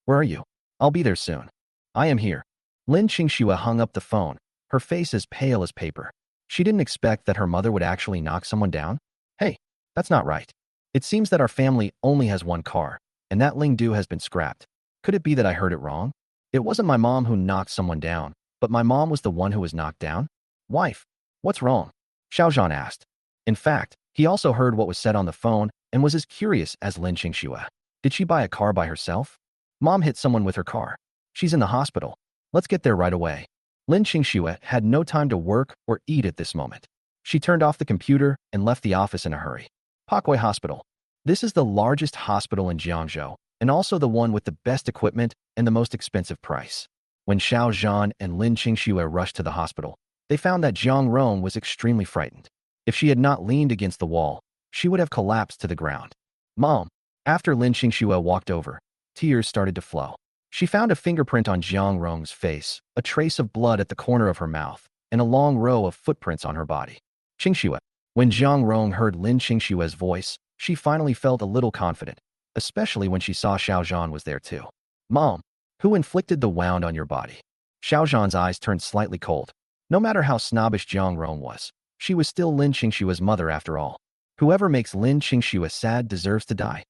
Where are you? I'll be there soon. I am here. Lin Qingxue hung up the phone, her face as pale as paper. She didn't expect that her mother would actually knock someone down. Hey, that's not right. It seems that our family only has one car, and that Ling Du has been scrapped. Could it be that I heard it wrong? It wasn't my mom who knocked someone down, but my mom was the one who was knocked down? Wife, what's wrong? Xiao Zhan asked. In fact, he also heard what was said on the phone and was as curious as Lin Qingxue. Did she buy a car by herself? Mom hit someone with her car. She's in the hospital. Let's get there right away. Lin Qingxue had no time to work or eat at this moment. She turned off the computer and left the office in a hurry. Pakwei Hospital. This is the largest hospital in Jiangzhou, and also the one with the best equipment and the most expensive price. When Xiao Zhan and Lin Qingxue rushed to the hospital, they found that Jiang Rong was extremely frightened. If she had not leaned against the wall, she would have collapsed to the ground. Mom. After Lin Qingxue walked over, tears started to flow. She found a fingerprint on Jiang Rong's face, a trace of blood at the corner of her mouth, and a long row of footprints on her body. Qingxue. When Jiang Rong heard Lin Qingxue's voice, she finally felt a little confident, especially when she saw Xiao Zhan was there too. Mom. Who inflicted the wound on your body? Xiao Zhan's eyes turned slightly cold. No matter how snobbish Jiang Rong was, she was still Lin Qingxue's mother after all. Whoever makes Lin Qingxue sad deserves to die.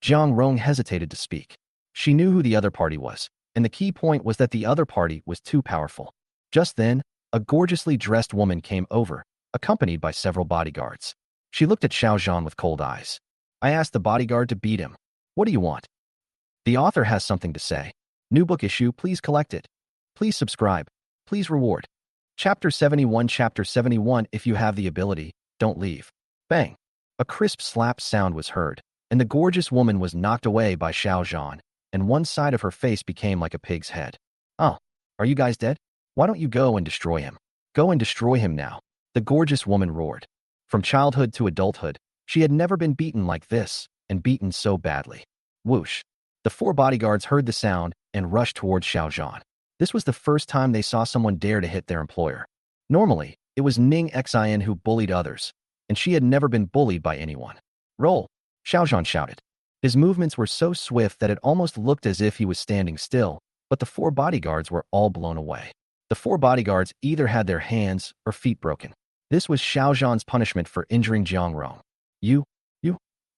Jiang Rong hesitated to speak. She knew who the other party was, and the key point was that the other party was too powerful. Just then, a gorgeously dressed woman came over, accompanied by several bodyguards. She looked at Xiao Zhan with cold eyes. I asked the bodyguard to beat him. What do you want? The author has something to say. New book issue, please collect it. Please subscribe. Please reward. Chapter 71. Chapter 71. If you have the ability, don't leave. Bang. A crisp slap sound was heard, and the gorgeous woman was knocked away by Xiao Zhan, and one side of her face became like a pig's head. Oh, are you guys dead? Why don't you go and destroy him? Go and destroy him now. The gorgeous woman roared. From childhood to adulthood, she had never been beaten like this, and beaten so badly. Whoosh. The four bodyguards heard the sound and rushed towards Xiao Zhan. This was the first time they saw someone dare to hit their employer. Normally, it was Ning Xin who bullied others, and she had never been bullied by anyone. Roll! Xiao Zhan shouted. His movements were so swift that it almost looked as if he was standing still, but the four bodyguards were all blown away. The four bodyguards either had their hands or feet broken. This was Xiao Zhan's punishment for injuring Jiang Rong. You,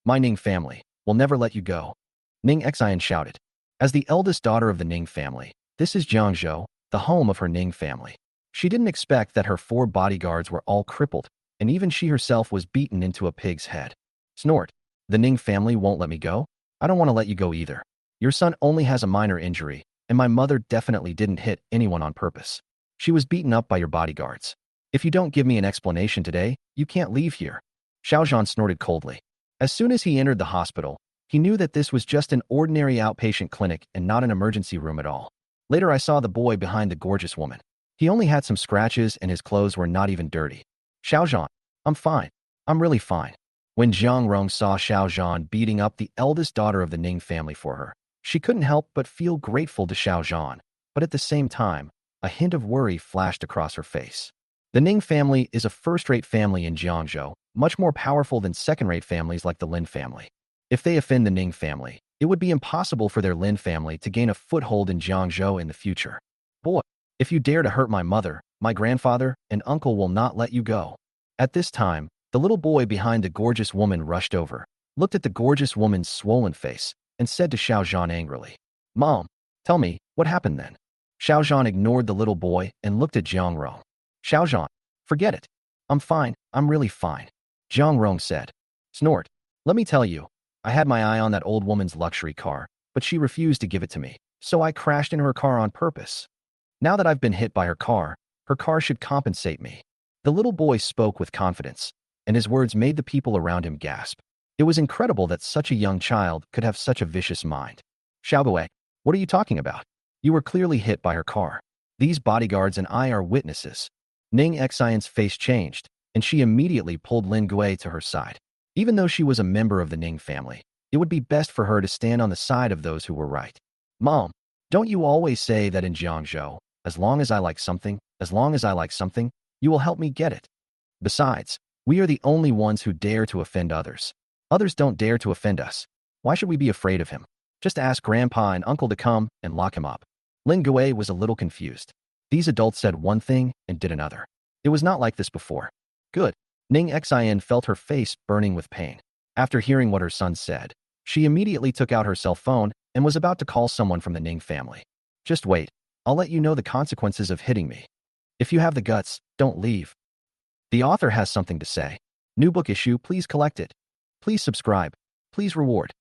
my Ning family, will never let you go. Ning Xin shouted. As the eldest daughter of the Ning family, this is Jiangzhou, the home of her Ning family. She didn't expect that her four bodyguards were all crippled, and even she herself was beaten into a pig's head. Snort. The Ning family won't let me go? I don't want to let you go either. Your son only has a minor injury, and my mother definitely didn't hit anyone on purpose. She was beaten up by your bodyguards. If you don't give me an explanation today, you can't leave here. Xiao Zhan snorted coldly. As soon as he entered the hospital, he knew that this was just an ordinary outpatient clinic and not an emergency room at all. Later I saw the boy behind the gorgeous woman. He only had some scratches and his clothes were not even dirty. Xiao Zhan, I'm fine. I'm really fine. When Jiang Rong saw Xiao Zhan beating up the eldest daughter of the Ning family for her, she couldn't help but feel grateful to Xiao Zhan, but at the same time, a hint of worry flashed across her face. The Ning family is a first-rate family in Jiangzhou, much more powerful than second-rate families like the Lin family. If they offend the Ning family, it would be impossible for their Lin family to gain a foothold in Jiangzhou in the future. Boy, if you dare to hurt my mother, my grandfather, and uncle will not let you go. At this time, the little boy behind the gorgeous woman rushed over, looked at the gorgeous woman's swollen face, and said to Xiao Zhan angrily, Mom, tell me, what happened then? Xiao Zhan ignored the little boy and looked at Jiang Rong. Xiao Zhan, forget it. I'm fine, I'm really fine. Jiang Rong said. Snort. Let me tell you, I had my eye on that old woman's luxury car, but she refused to give it to me, so I crashed in her car on purpose. Now that I've been hit by her car should compensate me. The little boy spoke with confidence, and his words made the people around him gasp. It was incredible that such a young child could have such a vicious mind. Xiaobuei, what are you talking about? You were clearly hit by her car. These bodyguards and I are witnesses. Ning Xian's face changed, and she immediately pulled Lin Gui to her side. Even though she was a member of the Ning family, it would be best for her to stand on the side of those who were right. Mom, don't you always say that in Jiangzhou, as long as I like something, you will help me get it? Besides, we are the only ones who dare to offend others. Others don't dare to offend us. Why should we be afraid of him? Just ask Grandpa and Uncle to come and lock him up. Lin Gui was a little confused. These adults said one thing and did another. It was not like this before. Good. Ning Xian felt her face burning with pain. After hearing what her son said, she immediately took out her cell phone and was about to call someone from the Ning family. Just wait. I'll let you know the consequences of hitting me. If you have the guts, don't leave. The author has something to say. New book issue, please collect it. Please subscribe. Please reward.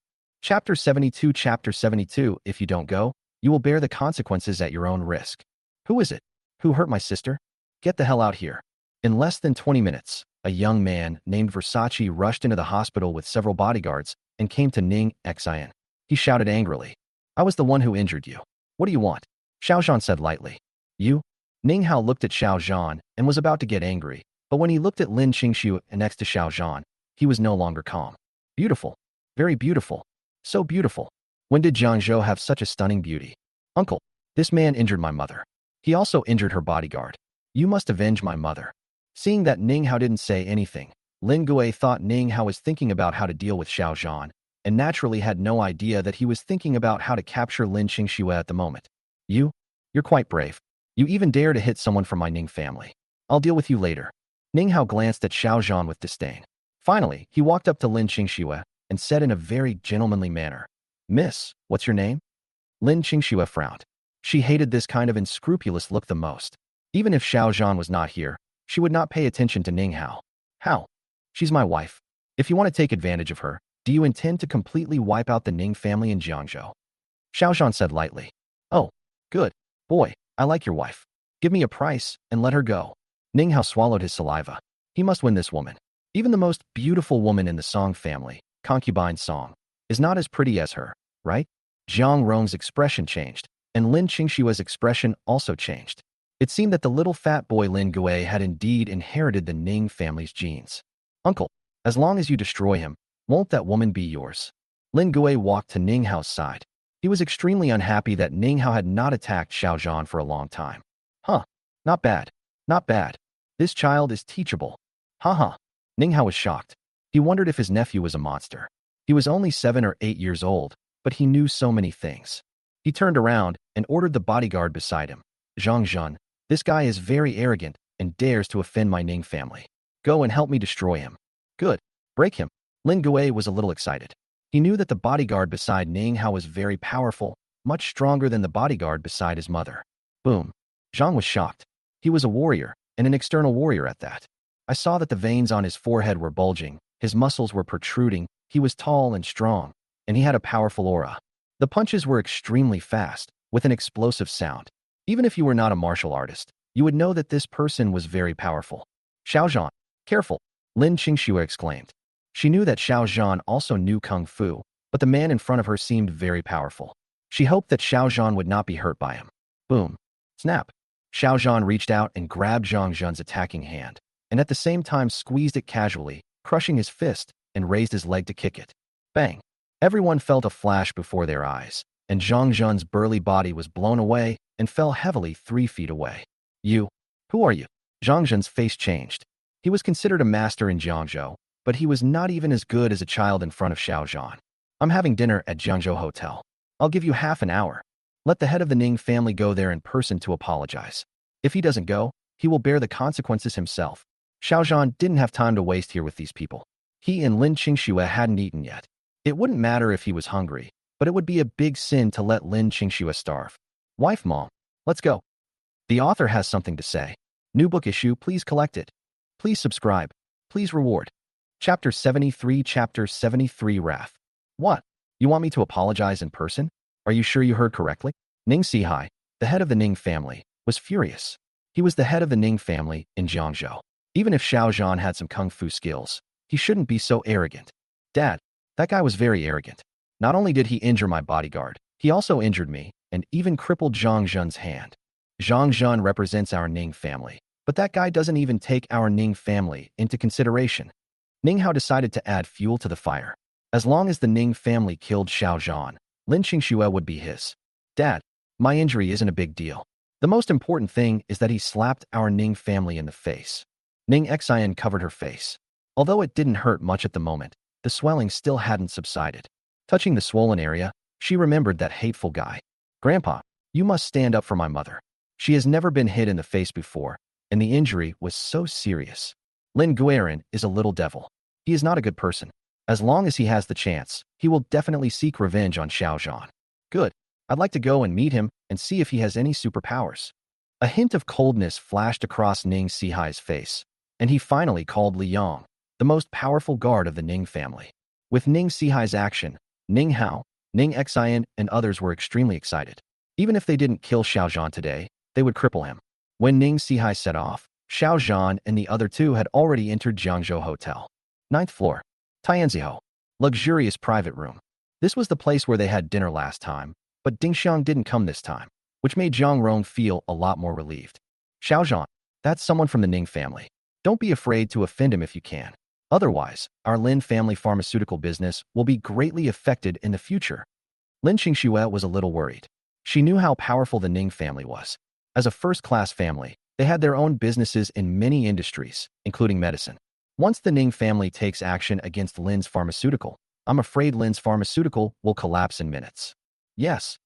Chapter 72. Chapter 72. If you don't go, you will bear the consequences at your own risk. Who is it? Who hurt my sister? Get the hell out here. In less than 20 minutes, a young man named Versace rushed into the hospital with several bodyguards and came to Ning Xian. He shouted angrily, I was the one who injured you. What do you want? Xiao Zhan said lightly. You? Ning Hao looked at Xiao Zhan and was about to get angry, but when he looked at Lin Qingxue next to Xiao Zhan, he was no longer calm. Beautiful. Very beautiful. So beautiful. When did Jiangzhou have such a stunning beauty? Uncle, this man injured my mother. He also injured her bodyguard. You must avenge my mother. Seeing that Ning Hao didn't say anything, Lin Gui thought Ning Hao was thinking about how to deal with Xiao Zhan, and naturally had no idea that he was thinking about how to capture Lin Qingxue at the moment. You're quite brave. You even dare to hit someone from my Ning family. I'll deal with you later. Ning Hao glanced at Xiao Zhan with disdain. Finally, he walked up to Lin Qingxue and said in a very gentlemanly manner, Miss, what's your name? Lin Qingxue frowned. She hated this kind of unscrupulous look the most. Even if Xiao Zhan was not here, she would not pay attention to Ning Hao. How? She's my wife. If you want to take advantage of her, do you intend to completely wipe out the Ning family in Jiangzhou? Xiao Zhan said lightly. Oh, good. Boy, I like your wife. Give me a price and let her go. Ning Hao swallowed his saliva. He must win this woman. Even the most beautiful woman in the Song family, concubine Song, is not as pretty as her, right? Jiang Rong's expression changed, and Lin Qingxue's expression also changed. It seemed that the little fat boy Lin Gui had indeed inherited the Ning family's genes. Uncle, as long as you destroy him, won't that woman be yours? Lin Gui walked to Ning Hao's side. He was extremely unhappy that Ning Hao had not attacked Xiao Zhan for a long time. Huh. Not bad. Not bad. This child is teachable. Haha. Ning Hao was shocked. He wondered if his nephew was a monster. He was only 7 or 8 years old, but he knew so many things. He turned around and ordered the bodyguard beside him. Zhang Zhan, this guy is very arrogant and dares to offend my Ning family. Go and help me destroy him. Good. Break him. Lin Gui was a little excited. He knew that the bodyguard beside Ning Hao was very powerful, much stronger than the bodyguard beside his mother. Boom. Zhang was shocked. He was a warrior, and an external warrior at that. I saw that the veins on his forehead were bulging, his muscles were protruding, he was tall and strong, and he had a powerful aura. The punches were extremely fast, with an explosive sound. Even if you were not a martial artist, you would know that this person was very powerful. Xiao Zhan, careful, Lin Qingxue exclaimed. She knew that Xiao Zhan also knew Kung Fu, but the man in front of her seemed very powerful. She hoped that Xiao Zhan would not be hurt by him. Boom. Snap. Xiao Zhan reached out and grabbed Zhang Zhan's attacking hand, and at the same time squeezed it casually, crushing his fist, and raised his leg to kick it. Bang. Everyone felt a flash before their eyes, and Zhang Zhan's burly body was blown away and fell heavily 3 feet away. You? Who are you? Zhang Zhan's face changed. He was considered a master in Jiangzhou, but he was not even as good as a child in front of Xiao Zhan. I'm having dinner at Jiangzhou Hotel. I'll give you half an hour. Let the head of the Ning family go there in person to apologize. If he doesn't go, he will bear the consequences himself. Xiao Zhan didn't have time to waste here with these people. He and Lin Qingxue hadn't eaten yet. It wouldn't matter if he was hungry, but it would be a big sin to let Lin Qingxue starve. Wife, mom, let's go. The author has something to say. New book issue, please collect it. Please subscribe. Please reward. Chapter 73 Wrath. What? You want me to apologize in person? Are you sure you heard correctly? Ning Sihai, the head of the Ning family, was furious. He was the head of the Ning family in Jiangzhou. Even if Xiao Zhan had some kung fu skills, he shouldn't be so arrogant. Dad, that guy was very arrogant. Not only did he injure my bodyguard, he also injured me and even crippled Zhang Zhan's hand. Zhang Zhan represents our Ning family, but that guy doesn't even take our Ning family into consideration. Ning Hao decided to add fuel to the fire. As long as the Ning family killed Xiao Zhan, Lin Qingxue would be his. Dad, my injury isn't a big deal. The most important thing is that he slapped our Ning family in the face. Ning Xian covered her face. Although it didn't hurt much at the moment, the swelling still hadn't subsided. Touching the swollen area, she remembered that hateful guy. Grandpa, you must stand up for my mother. She has never been hit in the face before, and the injury was so serious. Lin Guiran is a little devil. He is not a good person. As long as he has the chance, he will definitely seek revenge on Xiao Zhan. Good. I'd like to go and meet him and see if he has any superpowers. A hint of coldness flashed across Ning Sihai's face, and he finally called Li Yong, the most powerful guard of the Ning family. With Ning Sihai's action, Ning Hao, Ning Xian, and others were extremely excited. Even if they didn't kill Xiao Zhan today, they would cripple him. When Ning Sihai set off, Xiao Zhan and the other two had already entered Jiangzhou Hotel. Ninth floor. Tianziho. Luxurious private room. This was the place where they had dinner last time, but Ding Xiang didn't come this time, which made Zhang Rong feel a lot more relieved. Xiao Zhan, that's someone from the Ning family. Don't be afraid to offend him if you can. Otherwise, our Lin family pharmaceutical business will be greatly affected in the future. Lin Qingxue was a little worried. She knew how powerful the Ning family was. As a first-class family, they had their own businesses in many industries, including medicine. Once the Ning family takes action against Lin's pharmaceutical, I'm afraid Lin's pharmaceutical will collapse in minutes. Yes.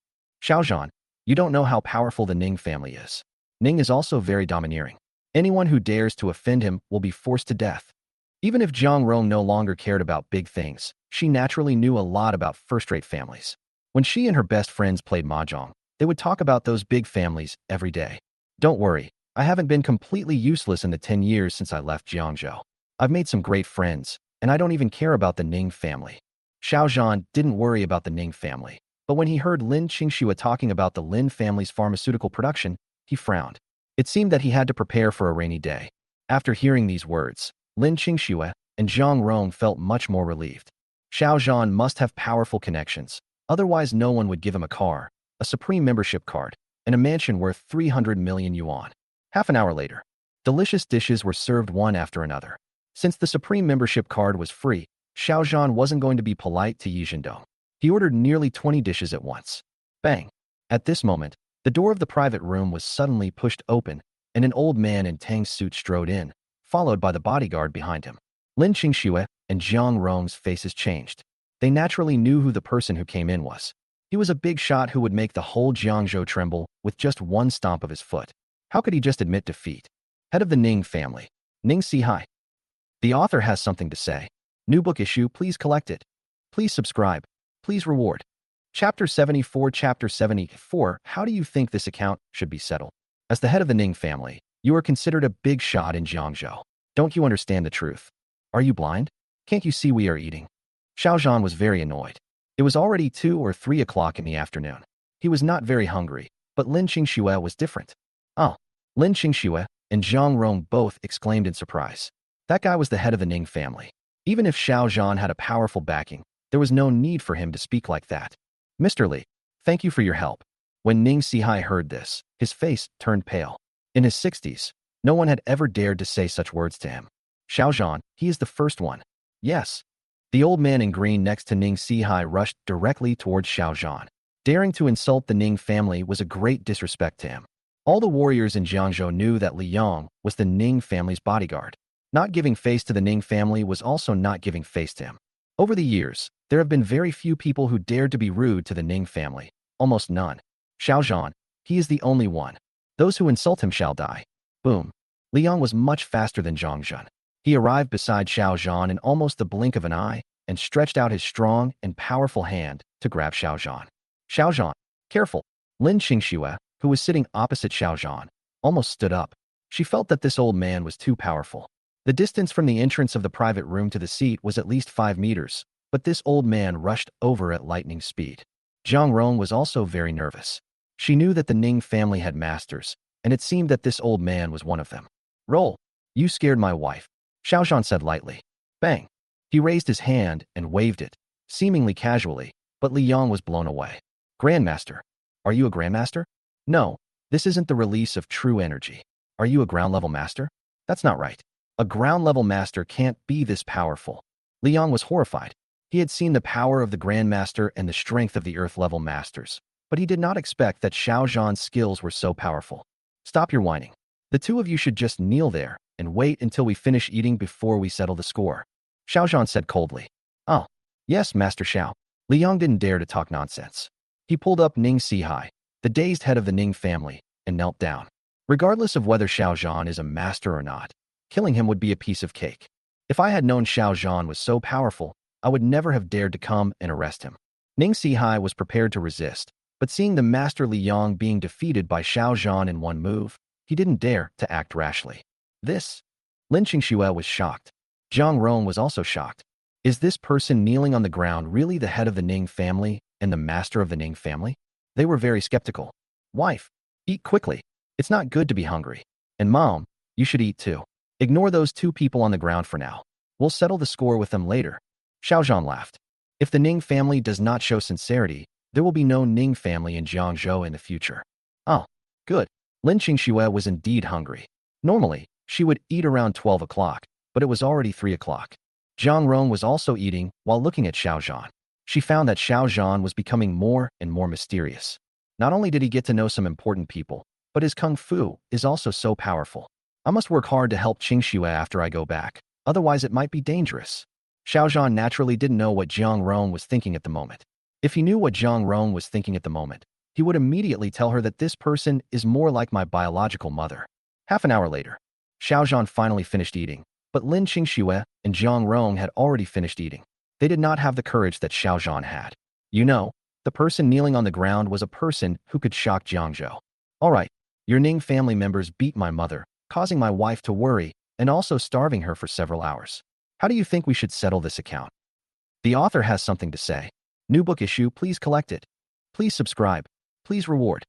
Xiao Zhan, you don't know how powerful the Ning family is. Ning is also very domineering. Anyone who dares to offend him will be forced to death. Even if Zhang Rong no longer cared about big things, she naturally knew a lot about first-rate families. When she and her best friends played mahjong, they would talk about those big families every day. Don't worry, I haven't been completely useless in the 10 years since I left Jiangzhou. I've made some great friends, and I don't even care about the Ning family. Xiao Zhan didn't worry about the Ning family, but when he heard Lin Qingxue talking about the Lin family's pharmaceutical production, he frowned. It seemed that he had to prepare for a rainy day. After hearing these words, Lin Qingxue and Zhang Rong felt much more relieved. Xiao Zhan must have powerful connections, otherwise no one would give him a car, a Supreme membership card, and a mansion worth 300 million yuan. Half an hour later, delicious dishes were served one after another. Since the Supreme membership card was free, Xiao Zhan wasn't going to be polite to Yi Zhendong. He ordered nearly 20 dishes at once. Bang! At this moment, the door of the private room was suddenly pushed open, and an old man in Tang's suit strode in, followed by the bodyguard behind him. Lin Qingxue and Zhang Rong's faces changed. They naturally knew who the person who came in was. He was a big shot who would make the whole Jiangzhou tremble with just one stomp of his foot. How could he just admit defeat? Head of the Ning family, Ning Sihai. The author has something to say. New book issue, please collect it. Please subscribe. Please reward. Chapter 74. Chapter 74. How do you think this account should be settled? As the head of the Ning family, you are considered a big shot in Jiangzhou. Don't you understand the truth? Are you blind? Can't you see we are eating? Xiao Zhan was very annoyed. It was already 2 or 3 o'clock in the afternoon. He was not very hungry, but Lin Qingxue was different. Oh, Lin Qingxue and Zhang Rong both exclaimed in surprise. That guy was the head of the Ning family. Even if Xiao Zhan had a powerful backing, there was no need for him to speak like that. Mr. Li, thank you for your help. When Ning Sihai heard this, his face turned pale. In his 60s, no one had ever dared to say such words to him. Xiao Zhan, he is the first one. Yes. The old man in green next to Ning Sihai rushed directly towards Xiao Zhan. Daring to insult the Ning family was a great disrespect to him. All the warriors in Jiangzhou knew that Li Yang was the Ning family's bodyguard. Not giving face to the Ning family was also not giving face to him. Over the years, there have been very few people who dared to be rude to the Ning family. Almost none. Xiao Zhan, he is the only one. Those who insult him shall die. Boom. Li Yang was much faster than Zhang Zhan. He arrived beside Xiao Zhan in almost the blink of an eye and stretched out his strong and powerful hand to grab Xiao Zhan. Xiao Zhan, careful. Lin Qingxue, who was sitting opposite Xiao Zhan, almost stood up. She felt that this old man was too powerful. The distance from the entrance of the private room to the seat was at least 5 meters, but this old man rushed over at lightning speed. Zhang Rong was also very nervous. She knew that the Ning family had masters, and it seemed that this old man was one of them. Roll. You scared my wife, Xiao Zhan said lightly. Bang. He raised his hand and waved it, seemingly casually, but Li Yang was blown away. Grandmaster. Are you a grandmaster? No, this isn't the release of true energy. Are you a ground-level master? That's not right. A ground-level master can't be this powerful. Li Yang was horrified. He had seen the power of the grandmaster and the strength of the earth-level masters, but he did not expect that Xiao Zhan's skills were so powerful. Stop your whining. The two of you should just kneel there and wait until we finish eating before we settle the score. Xiao Zhan said coldly. Oh, yes, Master Xiao. Li Yang didn't dare to talk nonsense. He pulled up Ning Sihai, the dazed head of the Ning family, and knelt down. Regardless of whether Xiao Zhan is a master or not, killing him would be a piece of cake. If I had known Xiao Zhan was so powerful, I would never have dared to come and arrest him. Ning Sihai was prepared to resist, but seeing the master Li Yang being defeated by Xiao Zhan in one move, he didn't dare to act rashly. This? Lin Qingxue was shocked. Zhang Rong was also shocked. Is this person kneeling on the ground really the head of the Ning family and the master of the Ning family? They were very skeptical. Wife, eat quickly. It's not good to be hungry. And Mom, you should eat too. Ignore those two people on the ground for now. We'll settle the score with them later. Xiao Zhan laughed. If the Ning family does not show sincerity, there will be no Ning family in Jiangzhou in the future. Oh, good. Lin Qingxue was indeed hungry. Normally, she would eat around 12 o'clock, but it was already 3 o'clock. Zhang Rong was also eating while looking at Xiao Zhan. She found that Xiao Zhan was becoming more and more mysterious. Not only did he get to know some important people, but his kung fu is also so powerful. I must work hard to help Qingxue after I go back, otherwise it might be dangerous. Xiao Zhan naturally didn't know what Zhang Rong was thinking at the moment. If he knew what Zhang Rong was thinking at the moment, he would immediately tell her that this person is more like my biological mother. Half an hour later, Xiao Zhan finally finished eating, but Lin Qingxue and Zhang Rong had already finished eating. They did not have the courage that Xiao Zhan had. You know, the person kneeling on the ground was a person who could shock Jiangzhou. All right, your Ning family members beat my mother, causing my wife to worry and also starving her for several hours. How do you think we should settle this account? The author has something to say. New book issue, please collect it. Please subscribe. Please reward.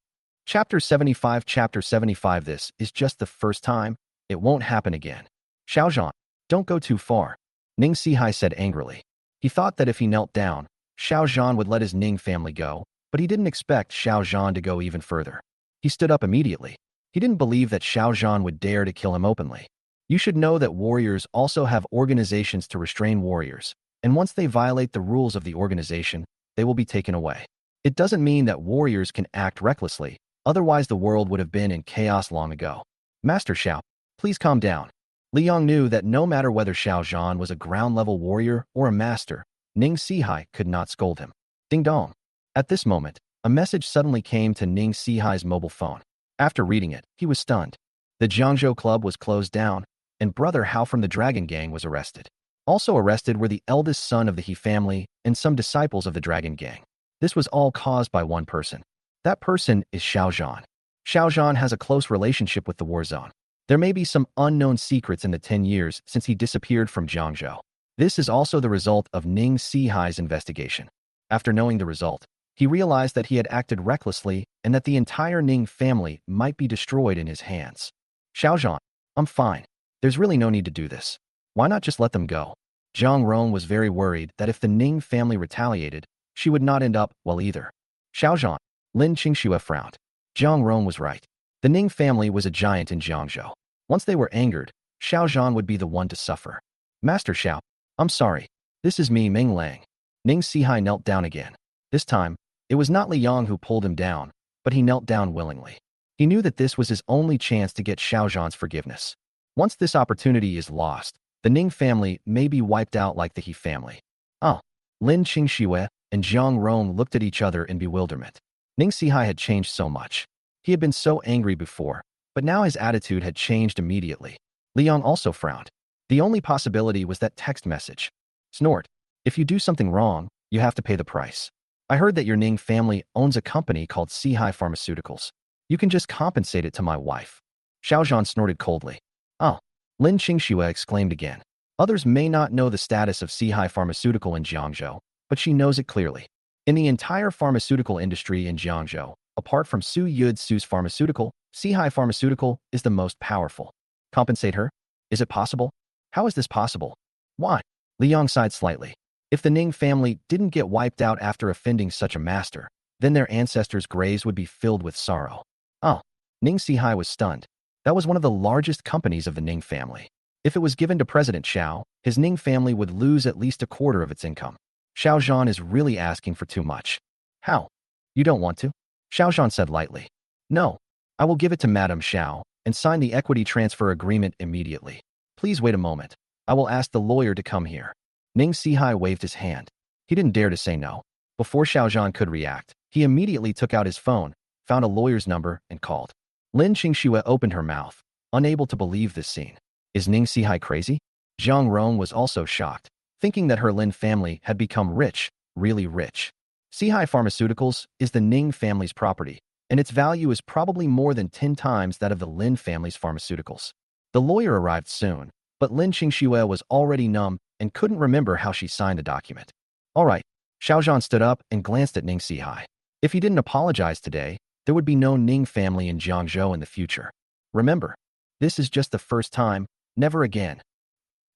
Chapter 75. Chapter 75. This is just the first time. It won't happen again. Xiao Zhan, don't go too far. Ning Sihai said angrily. He thought that if he knelt down, Xiao Zhan would let his Ning family go, but he didn't expect Xiao Zhan to go even further. He stood up immediately. He didn't believe that Xiao Zhan would dare to kill him openly. You should know that warriors also have organizations to restrain warriors, and once they violate the rules of the organization, they will be taken away. It doesn't mean that warriors can act recklessly, otherwise the world would have been in chaos long ago. Master Xiao, please calm down. Li Yong knew that no matter whether Xiao Zhan was a ground-level warrior or a master, Ning Sihai could not scold him. Ding dong. At this moment, a message suddenly came to Ning Sihai's mobile phone. After reading it, he was stunned. The Jiangzhou club was closed down, and Brother Hao from the Dragon Gang was arrested. Also arrested were the eldest son of the He family and some disciples of the Dragon Gang. This was all caused by one person. That person is Xiao Zhan. Xiao Zhan has a close relationship with the war zone. There may be some unknown secrets in the 10 years since he disappeared from Jiangzhou. This is also the result of Ning Sihai's investigation. After knowing the result, he realized that he had acted recklessly and that the entire Ning family might be destroyed in his hands. Xiao Zhan, I'm fine. There's really no need to do this. Why not just let them go? Zhang Rong was very worried that if the Ning family retaliated, she would not end up well either. Xiao Zhan, Lin Qingxue frowned. Zhang Rong was right. The Ning family was a giant in Jiangzhou. Once they were angered, Xiao Zhan would be the one to suffer. Master Xiao, I'm sorry. This is me, Ming Lang. Ning Sihai knelt down again. This time, it was not Li Yang who pulled him down, but he knelt down willingly. He knew that this was his only chance to get Xiao Zhan's forgiveness. Once this opportunity is lost, the Ning family may be wiped out like the He family. Oh, Lin Qingxue and Zhang Rong looked at each other in bewilderment. Ning Sihai had changed so much. He had been so angry before, but now his attitude had changed immediately. Li Yang also frowned. The only possibility was that text message. Snort. If you do something wrong, you have to pay the price. I heard that your Ning family owns a company called Sihai Pharmaceuticals. You can just compensate it to my wife. Xiao Zhan snorted coldly. Oh, Lin Qingxue exclaimed again. Others may not know the status of Sihai Pharmaceutical in Jiangzhou, but she knows it clearly. In the entire pharmaceutical industry in Jiangzhou, apart from Su Yud Su's pharmaceutical, Sihai Pharmaceutical is the most powerful. Compensate her? Is it possible? How is this possible? Why? Li Yang sighed slightly. If the Ning family didn't get wiped out after offending such a master, then their ancestors' graves would be filled with sorrow. Oh, Ning Sihai was stunned. That was one of the largest companies of the Ning family. If it was given to President Xiao, his Ning family would lose at least a quarter of its income. Xiao Zhan is really asking for too much. How? You don't want to? Xiao Zhan said lightly. No. I will give it to Madame Xiao and sign the equity transfer agreement immediately. Please wait a moment. I will ask the lawyer to come here. Ning Sihai waved his hand. He didn't dare to say no. Before Xiao Zhan could react, he immediately took out his phone, found a lawyer's number, and called. Lin Qingxue opened her mouth, unable to believe this scene. Is Ning Sihai crazy? Zhang Rong was also shocked, thinking that her Lin family had become rich, really rich. Sihai Pharmaceuticals is the Ning family's property, and its value is probably more than 10 times that of the Lin family's pharmaceuticals. The lawyer arrived soon, but Lin Qingxue was already numb and couldn't remember how she signed the document. All right. Xiao Zhan stood up and glanced at Ning Sihai. If he didn't apologize today, There would be no Ning family in Jiangzhou in the future. Remember, this is just the first time, never again.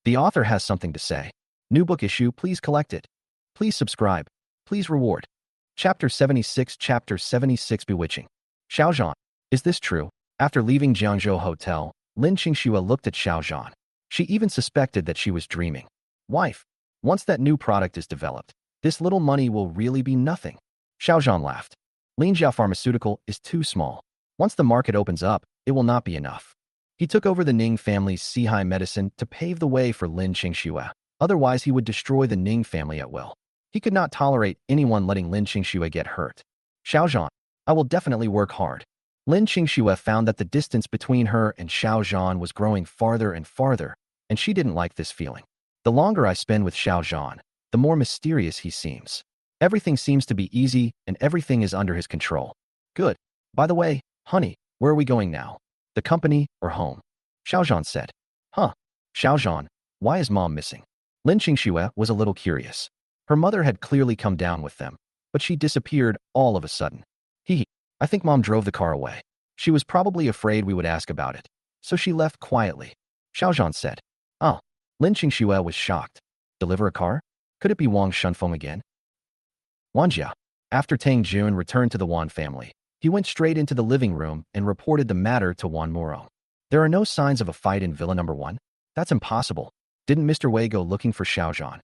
The author has something to say. New book issue, please collect it. Please subscribe. Please reward. Chapter 76 Bewitching. Xiao Zhan. Is this true? After leaving Jiangzhou Hotel, Lin Qingxue looked at Xiao Zhan. She even suspected that she was dreaming. Wife, once that new product is developed, this little money will really be nothing. Xiao Zhan laughed. Linjiao Pharmaceutical is too small. Once the market opens up, it will not be enough. He took over the Ning family's Sihai medicine to pave the way for Lin Qingxue. Otherwise, he would destroy the Ning family at will. He could not tolerate anyone letting Lin Qingxue get hurt. Xiao Zhan, I will definitely work hard. Lin Qingxue found that the distance between her and Xiao Zhan was growing farther and farther, and she didn't like this feeling. The longer I spend with Xiao Zhan, the more mysterious he seems. Everything seems to be easy, and everything is under his control. Good. By the way, honey, where are we going now? The company or home? Xiao Zhan said. Huh. Xiao Zhan, why is mom missing? Lin Qingxue was a little curious. Her mother had clearly come down with them, but she disappeared all of a sudden. I think mom drove the car away. She was probably afraid we would ask about it, so she left quietly. Xiao Zhan said. Oh. Lin Qingxue was shocked. Deliver a car? Could it be Wang Shunfeng again? Wanjia. After Tang Jun returned to the Wan family, he went straight into the living room and reported the matter to Wan Murong. There are no signs of a fight in Villa Number 1? That's impossible. Didn't Mr. Wei go looking for Xiao Zhan?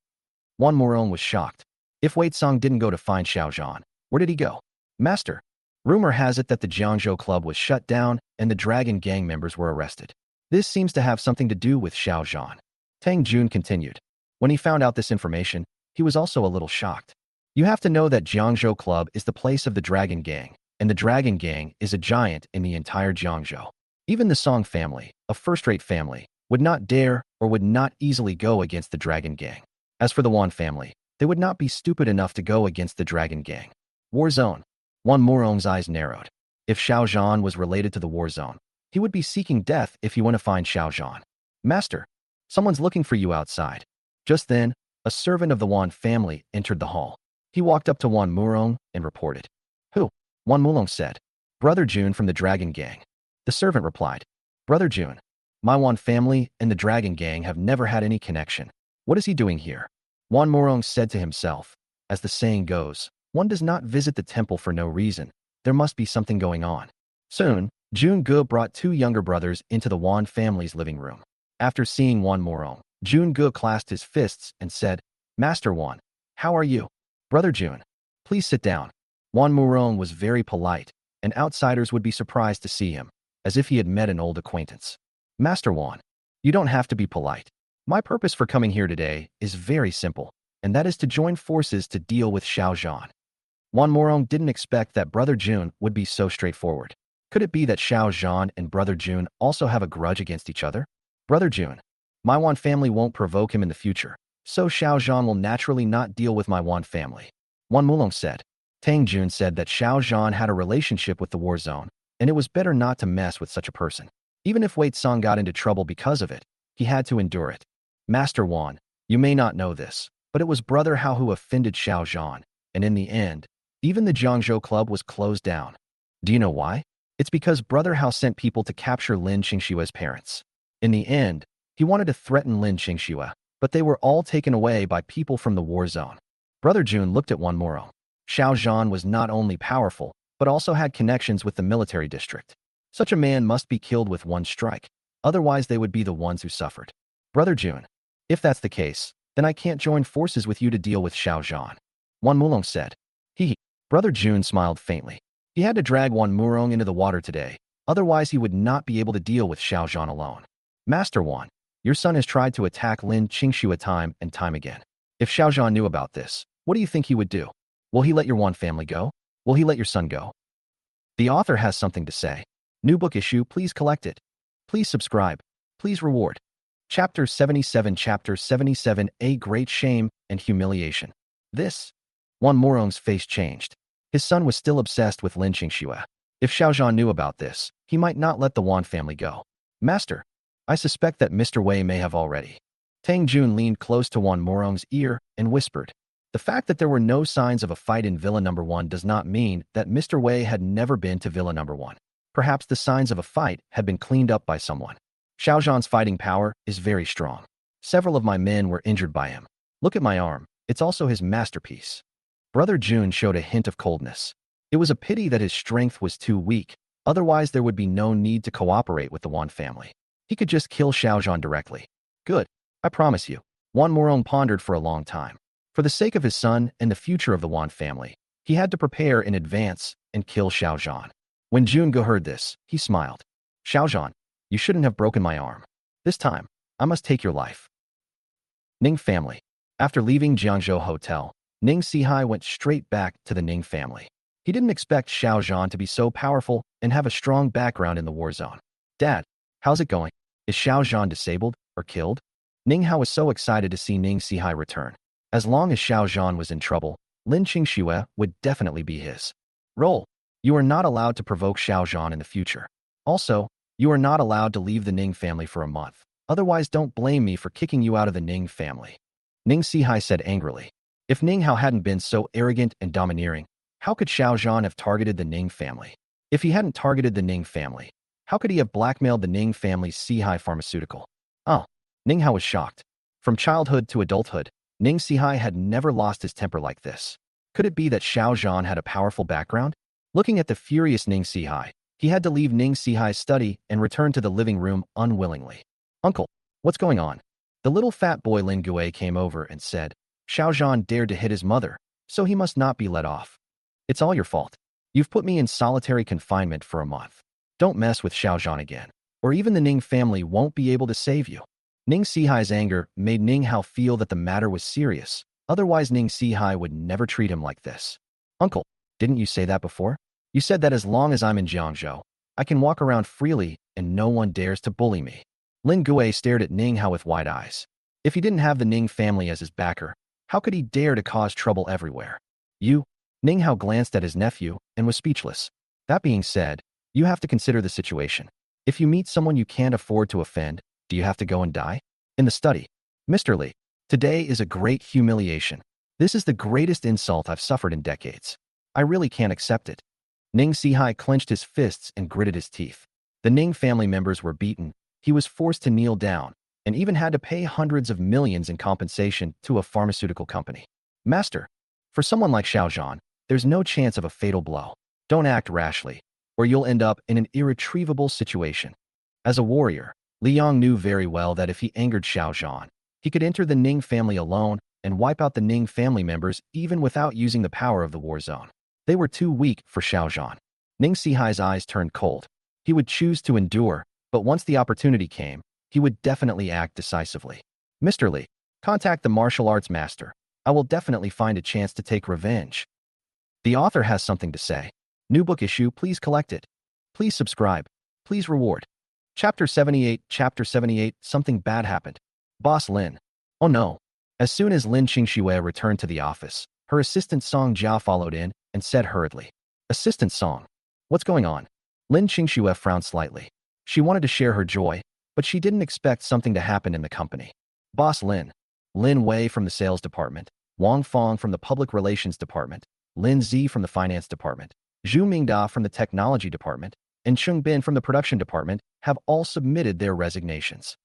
Wan Murong was shocked. If Wei Song didn't go to find Xiao Zhan, where did he go? Master. Rumor has it that the Jiangzhou club was shut down and the Dragon Gang members were arrested. This seems to have something to do with Xiao Zhan. Tang Jun continued. When he found out this information, he was also a little shocked. You have to know that Jiangzhou club is the place of the Dragon Gang, and the Dragon Gang is a giant in the entire Jiangzhou. Even the Song family, a first-rate family, would not dare or would not easily go against the Dragon Gang. As for the Wan family, they would not be stupid enough to go against the Dragon Gang. War zone. Wan Murong's eyes narrowed. If Xiao Zhan was related to the war zone, he would be seeking death if he went to find Xiao Zhan. Master, someone's looking for you outside. Just then, a servant of the Wan family entered the hall. He walked up to Wan Murong and reported. Who? Wan Murong said. Brother Jun from the Dragon Gang. The servant replied. Brother Jun, my Wan family and the Dragon Gang have never had any connection. What is he doing here? Wan Murong said to himself. As the saying goes, one does not visit the temple for no reason. There must be something going on. Soon, Jun Ge brought two younger brothers into the Wan family's living room. After seeing Wan Murong, Jun Ge clasped his fists and said, Master Wan, how are you? Brother Jun, please sit down. Wan Murong was very polite, and outsiders would be surprised to see him, as if he had met an old acquaintance. Master Wan, you don't have to be polite. My purpose for coming here today is very simple, and that is to join forces to deal with Xiao Zhan. Wan Murong didn't expect that Brother Jun would be so straightforward. Could it be that Xiao Zhan and Brother Jun also have a grudge against each other? Brother Jun, my Wan family won't provoke him in the future, so Xiao Zhan will naturally not deal with my Wan family. Wan Murong said. Tang Jun said that Xiao Zhan had a relationship with the war zone, and it was better not to mess with such a person. Even if Wei Song got into trouble because of it, he had to endure it. Master Wan, you may not know this, but it was Brother Hao who offended Xiao Zhan, and in the end, even the Jiangzhou club was closed down. Do you know why? It's because Brother Hao sent people to capture Lin Qingxue's parents. In the end, he wanted to threaten Lin Qingxue, but they were all taken away by people from the war zone. Brother Jun looked at Wan Murong. Xiao Zhan was not only powerful, but also had connections with the military district. Such a man must be killed with one strike, otherwise they would be the ones who suffered. Brother Jun, if that's the case, then I can't join forces with you to deal with Xiao Zhan. Wan Murong said. Brother Jun smiled faintly. He had to drag Wan Murong into the water today, otherwise he would not be able to deal with Xiao Zhan alone. Master Wan, your son has tried to attack Lin Qingxue time and time again. If Xiao Zhan knew about this, what do you think he would do? Will he let your Wan family go? Will he let your son go? The author has something to say. New book issue, please collect it. Please subscribe. Please reward. Chapter 77 A Great Shame and Humiliation. Wan Murong's face changed. His son was still obsessed with Lin Qingxue. If Xiao Zhan knew about this, he might not let the Wan family go. Master, I suspect that Mr. Wei may have already. Tang Jun leaned close to Wan Murong's ear and whispered. The fact that there were no signs of a fight in Villa Number 1 does not mean that Mr. Wei had never been to Villa Number 1. Perhaps the signs of a fight had been cleaned up by someone. Xiao Zhan's fighting power is very strong. Several of my men were injured by him. Look at my arm. It's also his masterpiece. Brother Jun showed a hint of coldness. It was a pity that his strength was too weak, otherwise there would be no need to cooperate with the Wan family. He could just kill Xiao Zhan directly. Good, I promise you. Wan Morong pondered for a long time. For the sake of his son and the future of the Wan family, he had to prepare in advance and kill Xiao Zhan. When Jungo heard this, he smiled. Xiao Zhan, you shouldn't have broken my arm. This time, I must take your life. Ning family. After leaving Jiangzhou Hotel, Ning Sihai went straight back to the Ning family. He didn't expect Xiao Zhan to be so powerful and have a strong background in the war zone. Dad, how's it going? Is Xiao Zhan disabled or killed? Ning Hao was so excited to see Ning Sihai return. As long as Xiao Zhan was in trouble, Lin Qingxue would definitely be his. Roll. You are not allowed to provoke Xiao Zhan in the future. Also, you are not allowed to leave the Ning family for a month. Otherwise, don't blame me for kicking you out of the Ning family. Ning Sihai said angrily. If Ning Hao hadn't been so arrogant and domineering, how could Xiao Zhan have targeted the Ning family? If he hadn't targeted the Ning family, how could he have blackmailed the Ning family's Sihai pharmaceutical? Oh, Ning Hao was shocked. From childhood to adulthood, Ning Sihai had never lost his temper like this. Could it be that Xiao Zhan had a powerful background? Looking at the furious Ning Sihai, he had to leave Ning Sihai's study and return to the living room unwillingly. Uncle, what's going on? The little fat boy Lin Gue came over and said, Xiao Zhan dared to hit his mother, so he must not be let off. It's all your fault. You've put me in solitary confinement for a month. Don't mess with Xiao Zhan again, or even the Ning family won't be able to save you. Ning Sihai's anger made Ning Hao feel that the matter was serious. Otherwise, Ning Sihai would never treat him like this. Uncle, didn't you say that before? You said that as long as I'm in Jiangzhou, I can walk around freely and no one dares to bully me. Lin Gue stared at Ning Hao with wide eyes. If he didn't have the Ning family as his backer, how could he dare to cause trouble everywhere? You? Ning Hao glanced at his nephew and was speechless. That being said, you have to consider the situation. If you meet someone you can't afford to offend, do you have to go and die? In the study. Mr. Li, today is a great humiliation. This is the greatest insult I've suffered in decades. I really can't accept it. Ning Sihai clenched his fists and gritted his teeth. The Ning family members were beaten. He was forced to kneel down and even had to pay hundreds of millions in compensation to a pharmaceutical company. Master, for someone like Xiao Zhan, there's no chance of a fatal blow. Don't act rashly, or you'll end up in an irretrievable situation. As a warrior, Li Yang knew very well that if he angered Xiao Zhan, he could enter the Ning family alone and wipe out the Ning family members even without using the power of the war zone. They were too weak for Xiao Zhan. Ning Sihai's eyes turned cold. He would choose to endure, but once the opportunity came, he would definitely act decisively. Mr. Li, contact the martial arts master. I will definitely find a chance to take revenge. The author has something to say. New book issue, please collect it. Please subscribe. Please reward. Chapter 78, something bad happened. Boss Lin. Oh no. As soon as Lin Qingxue returned to the office, her assistant Song Jiao followed in and said hurriedly, Assistant Song, what's going on? Lin Qingxue frowned slightly. She wanted to share her joy, but she didn't expect something to happen in the company. Boss Lin. Lin Wei from the sales department, Wang Fong from the public relations department, Lin Zi from the finance department, Zhu Mingda from the technology department, and Cheng Bin from the production department have all submitted their resignations.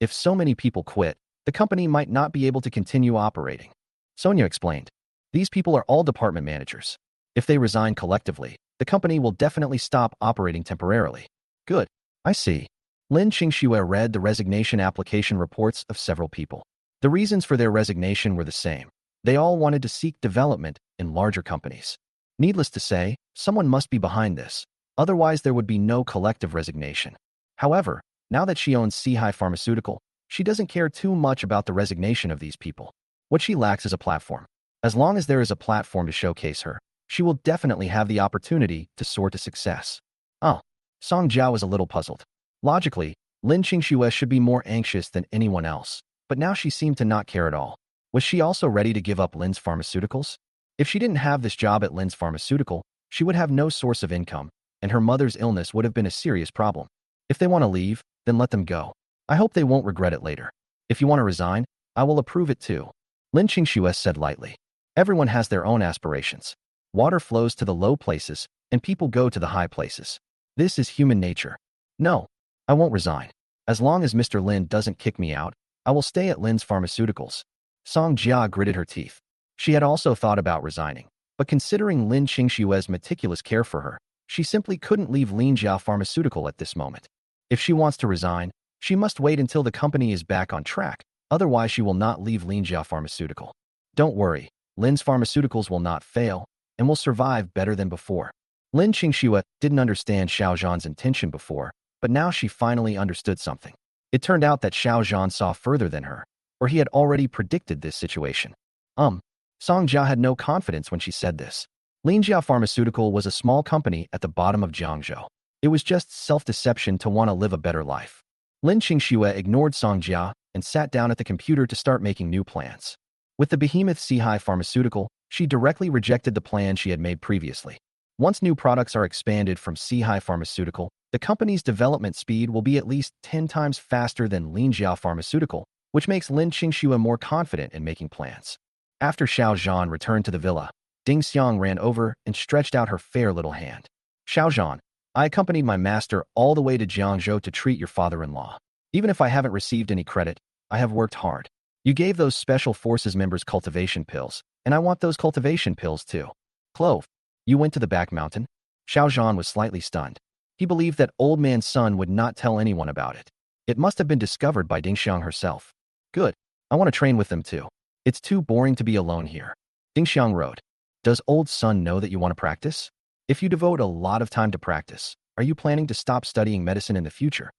If so many people quit, the company might not be able to continue operating. Sonia explained. These people are all department managers. If they resign collectively, the company will definitely stop operating temporarily. Good. I see. Lin Qingxue read the resignation application reports of several people. The reasons for their resignation were the same. They all wanted to seek development in larger companies. Needless to say, someone must be behind this. Otherwise, there would be no collective resignation. However, now that she owns Sihai Pharmaceutical, she doesn't care too much about the resignation of these people. What she lacks is a platform. As long as there is a platform to showcase her, she will definitely have the opportunity to soar to success. Oh, Song Jiao was a little puzzled. Logically, Lin Qingxue should be more anxious than anyone else, but now she seemed to not care at all. Was she also ready to give up Lin's pharmaceuticals? If she didn't have this job at Lin's pharmaceutical, she would have no source of income, and her mother's illness would have been a serious problem. If they want to leave, then let them go. I hope they won't regret it later. If you want to resign, I will approve it too. Lin Qingxue said lightly. Everyone has their own aspirations. Water flows to the low places, and people go to the high places. This is human nature. No, I won't resign. As long as Mr. Lin doesn't kick me out, I will stay at Lin's Pharmaceuticals. Song Jia gritted her teeth. She had also thought about resigning, but considering Lin Qingshue's meticulous care for her, she simply couldn't leave Lin Jiao Pharmaceutical at this moment. If she wants to resign, she must wait until the company is back on track, otherwise she will not leave Lin Jiao Pharmaceutical. Don't worry, Lin's Pharmaceuticals will not fail, and will survive better than before. Lin Qingxue didn't understand Xiao Zhan's intention before, but now she finally understood something. It turned out that Xiao Zhan saw further than her, or he had already predicted this situation. Song Jia had no confidence when she said this. Lin Jiao Pharmaceutical was a small company at the bottom of Jiangzhou. It was just self-deception to want to live a better life. Lin Qingxue ignored Song Jia and sat down at the computer to start making new plans. With the behemoth Sihai Pharmaceutical, she directly rejected the plan she had made previously. Once new products are expanded from Sihai Pharmaceutical, the company's development speed will be at least 10 times faster than Lin Jiao Pharmaceutical, which makes Lin Qingxue more confident in making plans. After Xiao Zhan returned to the villa, Ding Xiang ran over and stretched out her fair little hand. Xiao Zhan, I accompanied my master all the way to Jiangzhou to treat your father-in-law. Even if I haven't received any credit, I have worked hard. You gave those special forces members cultivation pills, and I want those cultivation pills too. Clove, you went to the back mountain? Xiao Zhan was slightly stunned. He believed that old man Sun would not tell anyone about it. It must have been discovered by Ding Xiang herself. Good. I want to train with them too. It's too boring to be alone here. Ding Xiang wrote, does old Sun know that you want to practice? If you devote a lot of time to practice, are you planning to stop studying medicine in the future?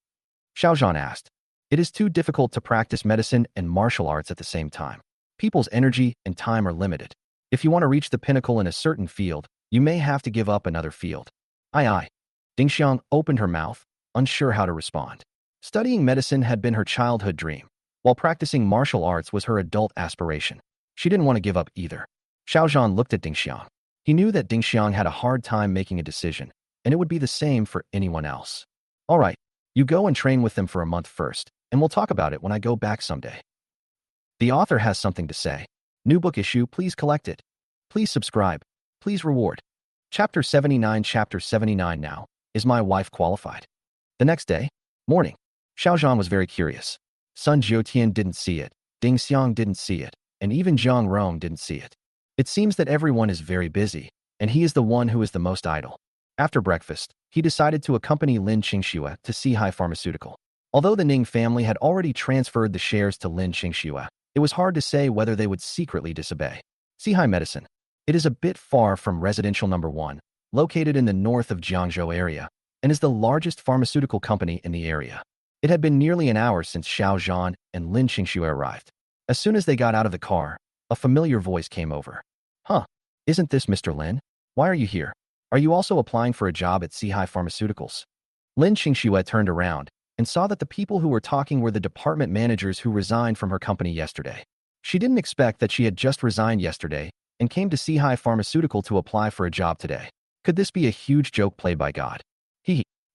Xiao Zhan asked. It is too difficult to practice medicine and martial arts at the same time. People's energy and time are limited. If you want to reach the pinnacle in a certain field, you may have to give up another field. Aye. Ding Xiang opened her mouth, unsure how to respond. Studying medicine had been her childhood dream, while practicing martial arts was her adult aspiration. She didn't want to give up either. Xiao Zhan looked at Ding Xiang. He knew that Ding Xiang had a hard time making a decision, and it would be the same for anyone else. All right, you go and train with them for a month first, and we'll talk about it when I go back someday. The author has something to say. New book issue, please collect it. Please subscribe. Please reward. Chapter 79 now. Is my wife qualified? The next day, morning, Xiao Zhan was very curious. Sun Jiutian didn't see it, Ding Xiang didn't see it, and even Zhang Rong didn't see it. It seems that everyone is very busy, and he is the one who is the most idle. After breakfast, he decided to accompany Lin Qingxue to Sihai Pharmaceutical. Although the Ning family had already transferred the shares to Lin Qingxue, it was hard to say whether they would secretly disobey. Sihai Medicine. It is a bit far from residential number 1, located in the north of Jiangzhou area, and is the largest pharmaceutical company in the area. It had been nearly an hour since Xiao Zhan and Lin Qingxue arrived. As soon as they got out of the car, a familiar voice came over. Huh, isn't this Mr. Lin? Why are you here? Are you also applying for a job at Sihai Pharmaceuticals? Lin Qingxue turned around and saw that the people who were talking were the department managers who resigned from her company yesterday. She didn't expect that she had just resigned yesterday and came to Sihai Pharmaceutical to apply for a job today. Could this be a huge joke played by God?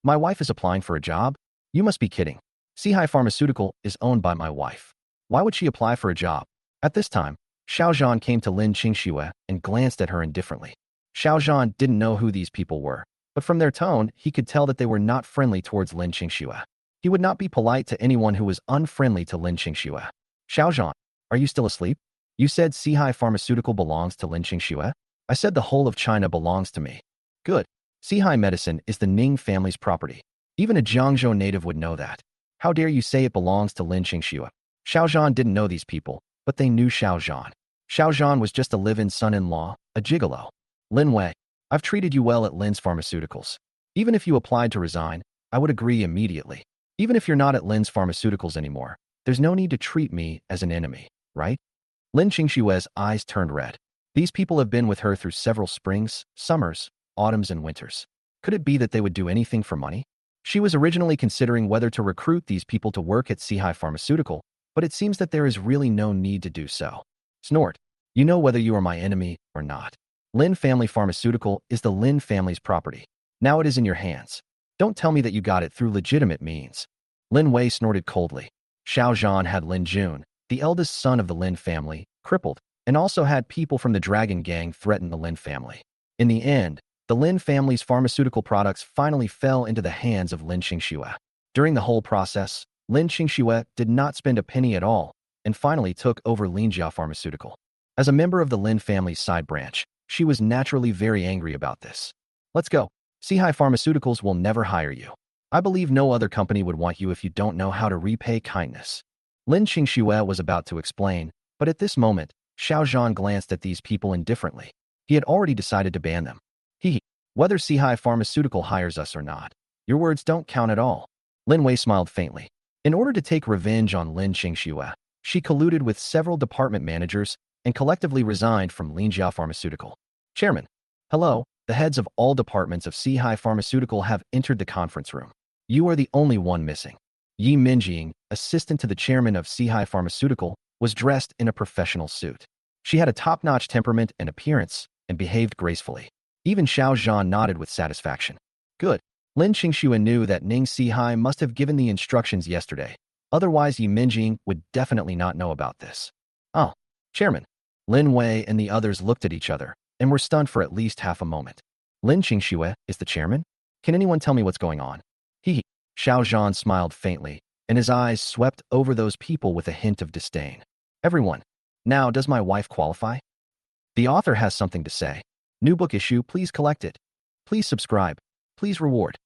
My wife is applying for a job? You must be kidding. Sihai Pharmaceutical is owned by my wife. Why would she apply for a job? At this time, Xiao Zhan came to Lin Qingxue and glanced at her indifferently. Xiao Zhan didn't know who these people were, but from their tone, he could tell that they were not friendly towards Lin Qingxue. He would not be polite to anyone who was unfriendly to Lin Qingxue. Xiao Zhan, are you still asleep? You said Sihai Pharmaceutical belongs to Lin Qingxue? I said the whole of China belongs to me. Good. Sihai Medicine is the Ning family's property. Even a Jiangzhou native would know that. How dare you say it belongs to Lin Qingxue? Xiao Zhan didn't know these people, but they knew Xiao Zhan. Xiao Zhan was just a live-in son-in-law, a gigolo. Lin Wei, I've treated you well at Lin's Pharmaceuticals. Even if you applied to resign, I would agree immediately. Even if you're not at Lin's Pharmaceuticals anymore, there's no need to treat me as an enemy, right? Lin Qingxue's eyes turned red. These people have been with her through several springs, summers, autumns, and winters. Could it be that they would do anything for money? She was originally considering whether to recruit these people to work at Sihai Pharmaceutical, but it seems that there is really no need to do so. Snort, you know whether you are my enemy or not. Lin Family Pharmaceutical is the Lin family's property. Now it is in your hands. Don't tell me that you got it through legitimate means. Lin Wei snorted coldly. Xiao Zhan had Lin Jun, the eldest son of the Lin family, crippled, and also had people from the Dragon Gang threaten the Lin family. In the end, the Lin family's pharmaceutical products finally fell into the hands of Lin Qingxue. During the whole process, Lin Qingxue did not spend a penny at all and finally took over Linjia Pharmaceutical. As a member of the Lin family's side branch, she was naturally very angry about this. Let's go. Sihai Pharmaceuticals will never hire you. I believe no other company would want you if you don't know how to repay kindness. Lin Qingxue was about to explain, but at this moment, Xiao Zhan glanced at these people indifferently. He had already decided to ban them. Whether Sihai Pharmaceutical hires us or not, your words don't count at all. Lin Wei smiled faintly. In order to take revenge on Lin Qingxue, she colluded with several department managers and collectively resigned from Linjia Pharmaceutical. Chairman, hello, the heads of all departments of Sihai Pharmaceutical have entered the conference room. You are the only one missing. Yi Minjing, assistant to the chairman of Sihai Pharmaceutical, was dressed in a professional suit. She had a top-notch temperament and appearance and behaved gracefully. Even Xiao Zhan nodded with satisfaction. Good. Lin Qingxue knew that Ning Sihai must have given the instructions yesterday. Otherwise, Yi Minjing would definitely not know about this. Oh, Chairman. Lin Wei and the others looked at each other and were stunned for at least half a moment. Lin Qingxue is the chairman? Can anyone tell me what's going on? Xiao Zhan smiled faintly, and his eyes swept over those people with a hint of disdain. Everyone. Now, does my wife qualify? The author has something to say. New book issue, please collect it. Please subscribe. Please reward.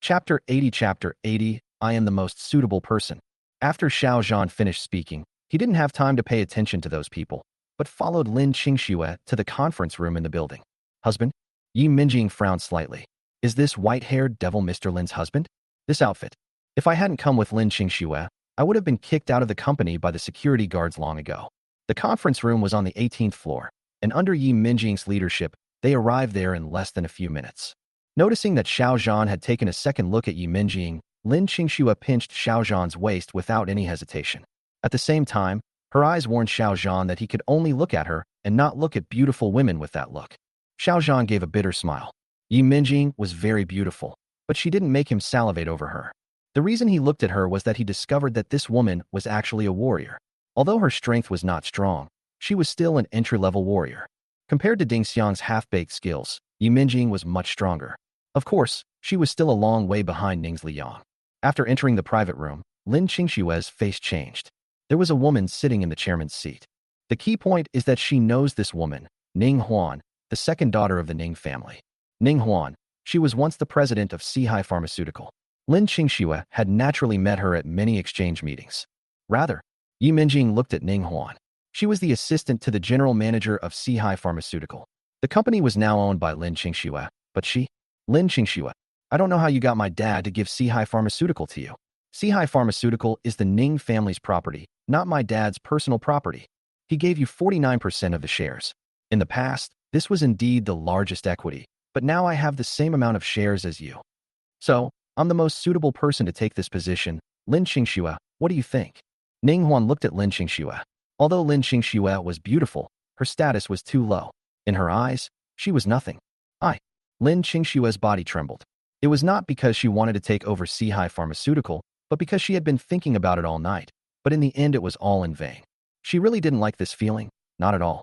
Chapter 80. I am the most suitable person. After Xiao Zhan finished speaking, he didn't have time to pay attention to those people, but followed Lin Qingxue to the conference room in the building. Husband? Yi Minjing frowned slightly. Is this white-haired devil Mr. Lin's husband? This outfit. If I hadn't come with Lin Qingxue, I would have been kicked out of the company by the security guards long ago. The conference room was on the 18th floor, and under Yi Minjing's leadership, they arrived there in less than a few minutes. Noticing that Xiao Zhan had taken a second look at Yi Minjing, Lin Qingxue pinched Xiao Zhan's waist without any hesitation. At the same time, her eyes warned Xiao Zhan that he could only look at her and not look at beautiful women with that look. Xiao Zhan gave a bitter smile. Yi Minjing was very beautiful, but she didn't make him salivate over her. The reason he looked at her was that he discovered that this woman was actually a warrior. Although her strength was not strong, she was still an entry-level warrior. Compared to Ding Xiang's half-baked skills, Yi Minjing was much stronger. Of course, she was still a long way behind Ning's Liang. After entering the private room, Lin Qingxue's face changed. There was a woman sitting in the chairman's seat. The key point is that she knows this woman, Ning Huan, the second daughter of the Ning family. Ning Huan, she was once the president of Sihai Pharmaceutical. Lin Qingxue had naturally met her at many exchange meetings. Rather, Yi Minjing looked at Ning Huan. She was the assistant to the general manager of Sihai Pharmaceutical. The company was now owned by Lin Qingxue, but Lin Qingxue, I don't know how you got my dad to give Sihai Pharmaceutical to you. Sihai Pharmaceutical is the Ning family's property, not my dad's personal property. He gave you 49% of the shares. In the past, this was indeed the largest equity, but now I have the same amount of shares as you. So, I'm the most suitable person to take this position. Lin Qingxue, what do you think? Ning Huan looked at Lin Qingxue. Although Lin Qingxue was beautiful, her status was too low. In her eyes, she was nothing. Lin Qingxue's body trembled. It was not because she wanted to take over Sihai Pharmaceutical, but because she had been thinking about it all night. But in the end it was all in vain. She really didn't like this feeling, not at all.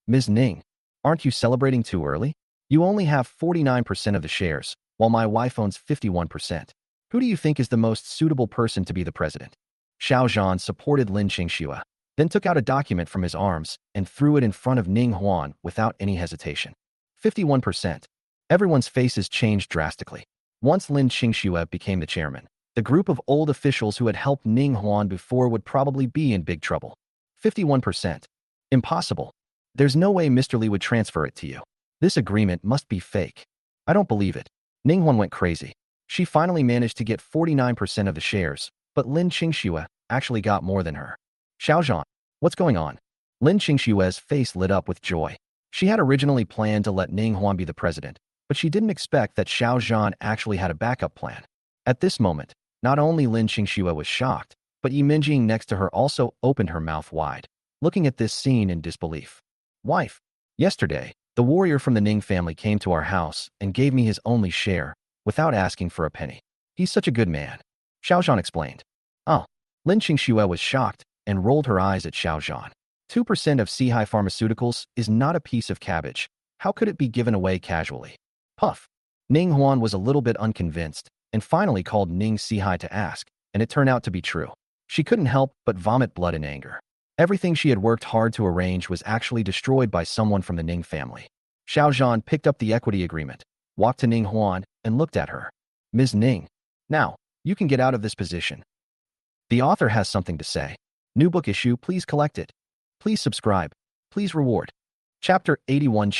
Ms. Ning, aren't you celebrating too early? You only have 49% of the shares, while my wife owns 51%. Who do you think is the most suitable person to be the president? Xiao Zhan supported Lin Qingxue, then took out a document from his arms and threw it in front of Ning Huan without any hesitation. 51%. Everyone's faces changed drastically. Once Lin Qingxue became the chairman, the group of old officials who had helped Ning Huan before would probably be in big trouble. 51%. Impossible. There's no way Mr. Li would transfer it to you. This agreement must be fake. I don't believe it. Ning Huan went crazy. She finally managed to get 49% of the shares, but Lin Qingxue actually got more than her. Xiao Zhan, what's going on? Lin Qingxue's face lit up with joy. She had originally planned to let Ning Huan be the president, but she didn't expect that Xiao Zhan actually had a backup plan. At this moment, not only Lin Qingxue was shocked, but Yi Minjing next to her also opened her mouth wide, looking at this scene in disbelief. Wife, yesterday, the warrior from the Ning family came to our house and gave me his only share, without asking for a penny. He's such a good man. Xiao Zhan explained. Oh, Lin Qingxue was shocked and rolled her eyes at Xiao Zhan. 2% of Sihai Pharmaceuticals is not a piece of cabbage. How could it be given away casually? Puff. Ning Huan was a little bit unconvinced and finally called Ning Sihai to ask, and it turned out to be true. She couldn't help but vomit blood in anger. Everything she had worked hard to arrange was actually destroyed by someone from the Ning family. Xiao Zhan picked up the equity agreement, walked to Ning Huan, and looked at her. Ms. Ning, now, you can get out of this position. The author has something to say. New book issue, please collect it. Please subscribe. Please reward. Chapter 81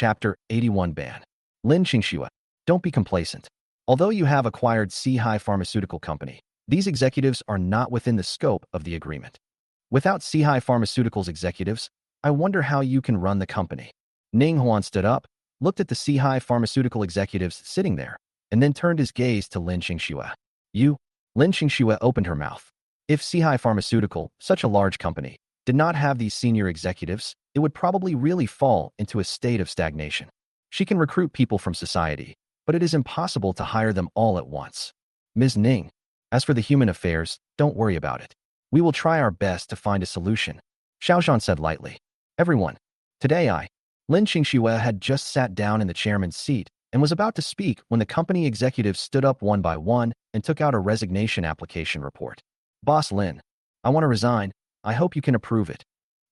Ban. Lin Qingxue, don't be complacent. Although you have acquired Sihai Pharmaceutical Company, these executives are not within the scope of the agreement. Without Sihai Pharmaceuticals executives, I wonder how you can run the company. Ning Huan stood up, looked at the Sihai Pharmaceutical executives sitting there, and then turned his gaze to Lin Qingxue. You? Lin Qingxue opened her mouth. If Sihai Pharmaceutical, such a large company, did not have these senior executives, it would probably really fall into a state of stagnation. She can recruit people from society, but it is impossible to hire them all at once. Ms. Ning, as for the human affairs, don't worry about it. We will try our best to find a solution, Xiao Zhan said lightly. Everyone. Today Lin Qingxue had just sat down in the chairman's seat and was about to speak when the company executives stood up one by one and took out a resignation application report. Boss Lin, I want to resign. I hope you can approve it.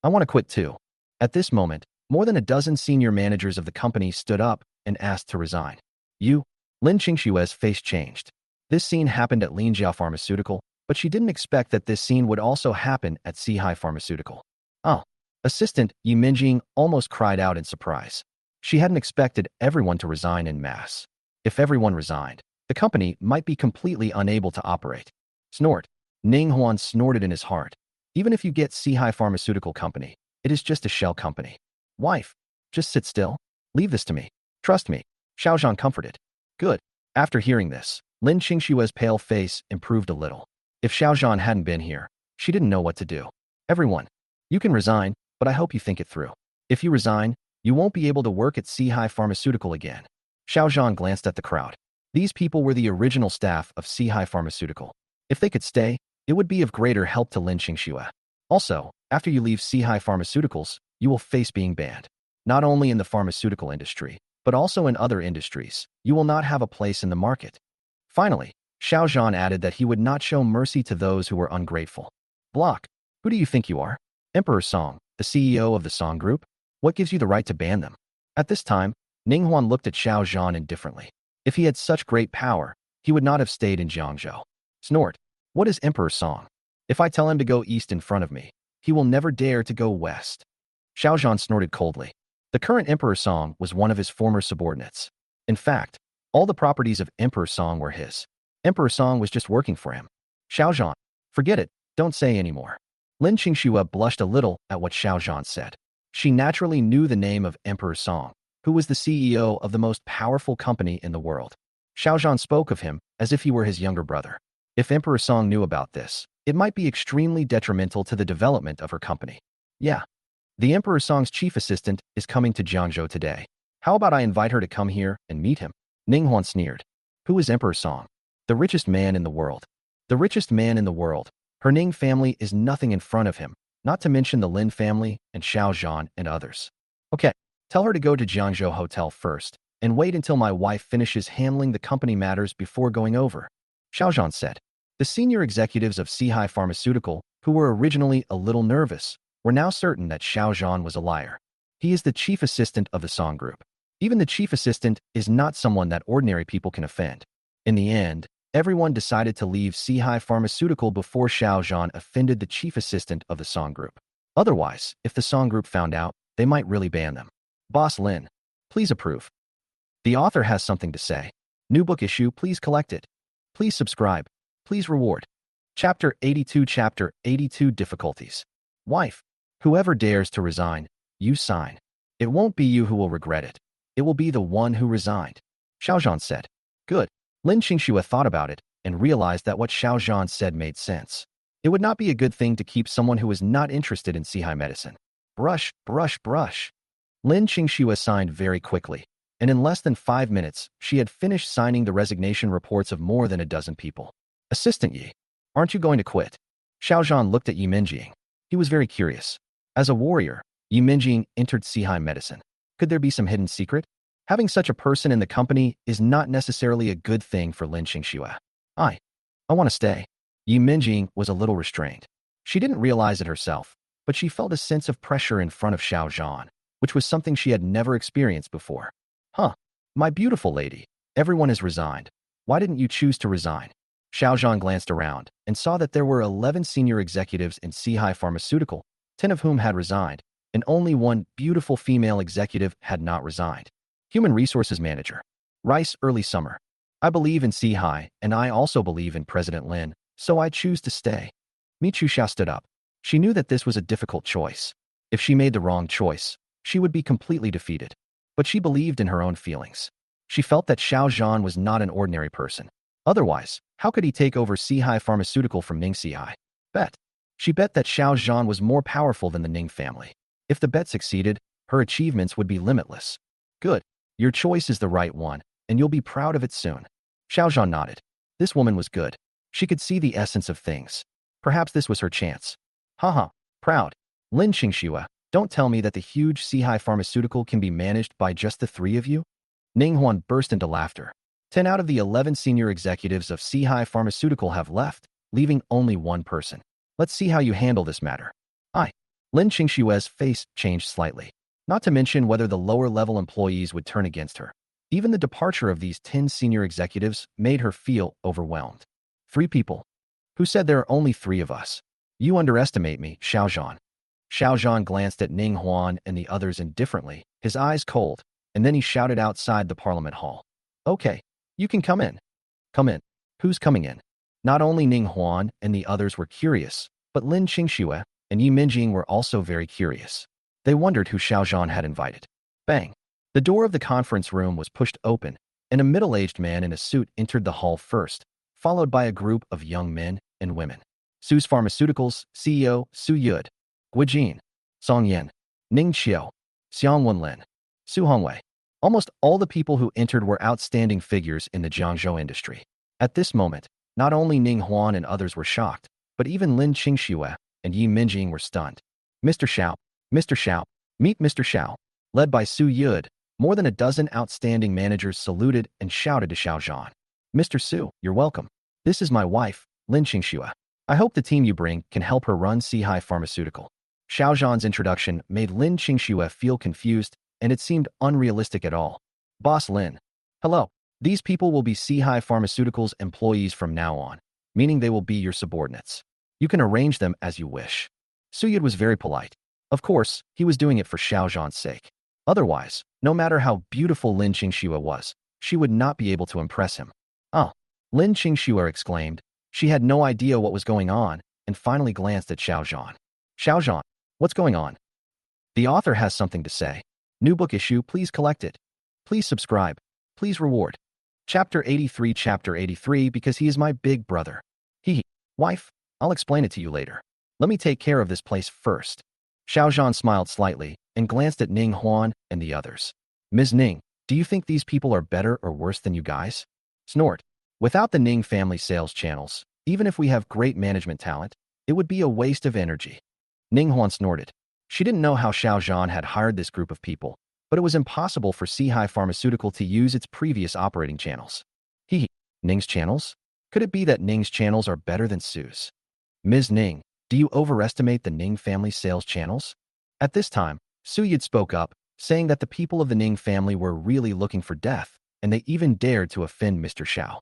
I want to quit too. At this moment, more than a dozen senior managers of the company stood up and asked to resign. You? Lin Qingxue's face changed. This scene happened at Linjiao Pharmaceutical, but she didn't expect that this scene would also happen at Sihai Pharmaceutical. Oh. Assistant Yi Minjing almost cried out in surprise. She hadn't expected everyone to resign en masse. If everyone resigned, the company might be completely unable to operate. Snort. Ning Huan snorted in his heart. Even if you get Sihai Pharmaceutical Company, it is just a shell company. Wife, just sit still. Leave this to me. Trust me. Xiao Zhan comforted. Good. After hearing this, Lin Qingxue's pale face improved a little. If Xiao Zhan hadn't been here, she didn't know what to do. Everyone, you can resign, but I hope you think it through. If you resign, you won't be able to work at Sihai Pharmaceutical again. Xiao Zhan glanced at the crowd. These people were the original staff of Sihai Pharmaceutical. If they could stay, it would be of greater help to Lin Qingxue. Also, after you leave Sihai Pharmaceuticals, you will face being banned. Not only in the pharmaceutical industry, but also in other industries. You will not have a place in the market. Finally, Xiao Zhan added that he would not show mercy to those who were ungrateful. Block, who do you think you are? Emperor Song, the CEO of the Song Group? What gives you the right to ban them? At this time, Ning Huan looked at Xiao Zhan indifferently. If he had such great power, he would not have stayed in Jiangzhou. Snort. What is Emperor Song? If I tell him to go east in front of me, he will never dare to go west. Xiao Zhan snorted coldly. The current Emperor Song was one of his former subordinates. In fact, all the properties of Emperor Song were his. Emperor Song was just working for him. Xiao Zhan, forget it, don't say any more. Lin Qingxue blushed a little at what Xiao Zhan said. She naturally knew the name of Emperor Song, who was the CEO of the most powerful company in the world. Xiao Zhan spoke of him as if he were his younger brother. If Emperor Song knew about this, it might be extremely detrimental to the development of her company. Yeah. The Emperor Song's chief assistant is coming to Jiangzhou today. How about I invite her to come here and meet him? Ning Huan sneered. Who is Emperor Song? The richest man in the world. The richest man in the world. Her Ning family is nothing in front of him, not to mention the Lin family and Xiao Zhan and others. Okay, tell her to go to Jiangzhou Hotel first and wait until my wife finishes handling the company matters before going over, Xiao Zhan said. The senior executives of Sihai Pharmaceutical, who were originally a little nervous, were now certain that Xiao Zhan was a liar. He is the chief assistant of the Song Group. Even the chief assistant is not someone that ordinary people can offend. In the end, everyone decided to leave Sihai Pharmaceutical before Xiao Zhan offended the chief assistant of the Song Group. Otherwise, if the Song Group found out, they might really ban them. Boss Lin, please approve. The author has something to say. New book issue, please collect it. Please subscribe. Please reward. Chapter 82 Difficulties. Wife, whoever dares to resign, you sign. It won't be you who will regret it. It will be the one who resigned. Xiao Zhan said. Good. Lin Qingxue thought about it and realized that what Xiao Zhan said made sense. It would not be a good thing to keep someone who was not interested in Sihai medicine. Brush, brush, brush. Lin Qingxue signed very quickly, and in less than 5 minutes, she had finished signing the resignation reports of more than a dozen people. Assistant Yi, aren't you going to quit? Xiao Zhan looked at Yi Minjing. He was very curious. As a warrior, Yi Minjing entered Sihai Medicine. Could there be some hidden secret? Having such a person in the company is not necessarily a good thing for Lin Qingxue. I want to stay. Yi Minjing was a little restrained. She didn't realize it herself, but she felt a sense of pressure in front of Xiao Zhan, which was something she had never experienced before. Huh, my beautiful lady, everyone has resigned. Why didn't you choose to resign? Xiao Zhan glanced around and saw that there were 11 senior executives in Sihai Pharmaceutical, 10 of whom had resigned, and only one beautiful female executive had not resigned. Human Resources Manager. Rice, early summer. I believe in Sihai, and I also believe in President Lin, so I choose to stay. Michu Xiao stood up. She knew that this was a difficult choice. If she made the wrong choice, she would be completely defeated. But she believed in her own feelings. She felt that Xiao Zhan was not an ordinary person. Otherwise, how could he take over Sihai Pharmaceutical from Ning Sihai? Bet. She bet that Xiao Zhan was more powerful than the Ning family. If the bet succeeded, her achievements would be limitless. Good. Your choice is the right one, and you'll be proud of it soon. Xiao Zhan nodded. This woman was good. She could see the essence of things. Perhaps this was her chance. Haha, proud. Lin Qingxue, don't tell me that the huge Sihai Pharmaceutical can be managed by just the three of you? Ning Huan burst into laughter. 10 out of the 11 senior executives of Sihai Pharmaceutical have left, leaving only one person. Let's see how you handle this matter. Lin Qingxue's face changed slightly. Not to mention whether the lower-level employees would turn against her. Even the departure of these 10 senior executives made her feel overwhelmed. 3 people. Who said there are only 3 of us? You underestimate me, Xiao Zhan. Xiao Zhan glanced at Ning Huan and the others indifferently, his eyes cold, and then he shouted outside the Parliament Hall. Okay, you can come in. Come in. Who's coming in? Not only Ning Huan and the others were curious, but Lin Qingxue and Yi Minjing were also very curious. They wondered who Xiao Zhan had invited. Bang! The door of the conference room was pushed open, and a middle-aged man in a suit entered the hall first, followed by a group of young men and women. Su's Pharmaceuticals CEO Su Yud, Guijin, Song Yin, Ning Qiu, Xiang Wenlin, Su Hongwei. Almost all the people who entered were outstanding figures in the Jiangzhou industry. At this moment, not only Ning Huan and others were shocked, but even Lin Qingxue and Yi Minjing were stunned. Mr. Xiao, meet Mr. Xiao. Led by Su Yud, more than a dozen outstanding managers saluted and shouted to Xiao Zhan. Mr. Su, you're welcome. This is my wife, Lin Qingxue. I hope the team you bring can help her run Sihai Pharmaceutical. Xiao Zhan's introduction made Lin Qingxue feel confused, and it seemed unrealistic at all. Boss Lin. Hello. These people will be Sihai Pharmaceutical's employees from now on, meaning they will be your subordinates. You can arrange them as you wish. Su Yud was very polite. Of course, he was doing it for Xiao Zhan's sake. Otherwise, no matter how beautiful Lin Qingxue was, she would not be able to impress him. Oh, Lin Qingxue exclaimed. She had no idea what was going on and finally glanced at Xiao Zhan. Xiao Zhan, what's going on? The author has something to say. New book issue, please collect it. Please subscribe. Please reward. Chapter 83 because he is my big brother. Wife, I'll explain it to you later. Let me take care of this place first. Xiao Zhan smiled slightly and glanced at Ning Huan and the others. Ms. Ning, do you think these people are better or worse than you guys? Snort. Without the Ning family sales channels, even if we have great management talent, it would be a waste of energy. Ning Huan snorted. She didn't know how Xiao Zhan had hired this group of people, but it was impossible for Sihai Pharmaceutical to use its previous operating channels. Ning's channels? Could it be that Ning's channels are better than Su's? Ms. Ning, do you overestimate the Ning family sales channels? At this time, Su Yud spoke up, saying that the people of the Ning family were really looking for death, and they even dared to offend Mr. Xiao.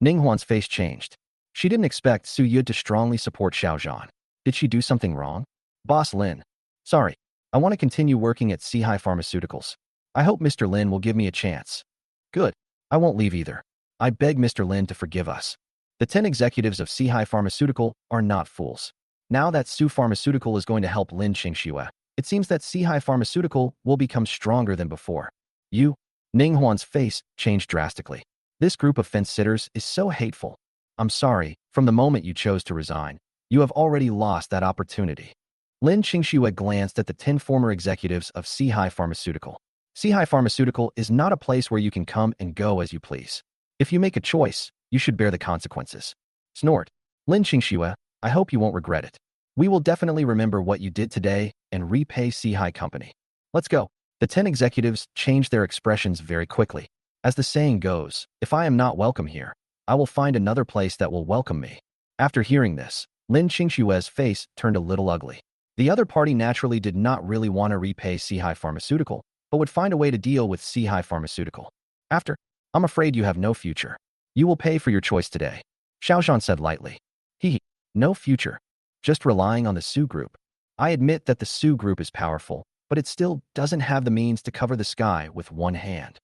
Ning Huan's face changed. She didn't expect Su Yud to strongly support Xiao Zhan. Did she do something wrong? Boss Lin. Sorry, I want to continue working at Sihai Pharmaceuticals. I hope Mr. Lin will give me a chance. Good. I won't leave either. I beg Mr. Lin to forgive us. The 10 executives of Sihai Pharmaceutical are not fools. Now that Su Pharmaceutical is going to help Lin Qingxue, it seems that Sihai Pharmaceutical will become stronger than before. Ning Huan's face changed drastically. This group of fence-sitters is so hateful. I'm sorry, from the moment you chose to resign, you have already lost that opportunity. Lin Qingxue glanced at the 10 former executives of Sihai Pharmaceutical. Sihai Pharmaceutical is not a place where you can come and go as you please. If you make a choice, you should bear the consequences. Snort. Lin Qingxue, I hope you won't regret it. We will definitely remember what you did today and repay Sihai Company. Let's go. The 10 executives changed their expressions very quickly. As the saying goes, if I am not welcome here, I will find another place that will welcome me. After hearing this, Lin Qingshue's face turned a little ugly. The other party naturally did not really want to repay Sihai Pharmaceutical, but would find a way to deal with Sihai Pharmaceutical. After, I'm afraid you have no future. You will pay for your choice today. Xiao Zhan said lightly. No future. Just relying on the Su Group. I admit that the Su Group is powerful, but it still doesn't have the means to cover the sky with one hand.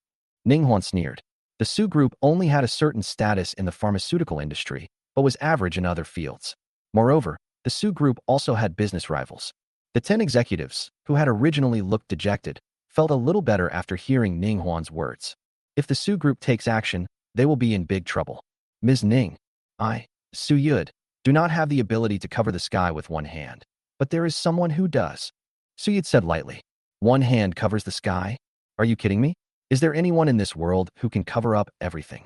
Ninghuan sneered. The Su Group only had a certain status in the pharmaceutical industry, but was average in other fields. Moreover, the Su Group also had business rivals. The 10 executives, who had originally looked dejected, felt a little better after hearing Ninghuan's words. If the Su Group takes action, they will be in big trouble. Ms. Ning, Su Yud, do not have the ability to cover the sky with one hand, but there is someone who does. Su Yud said lightly. One hand covers the sky? Are you kidding me? Is there anyone in this world who can cover up everything?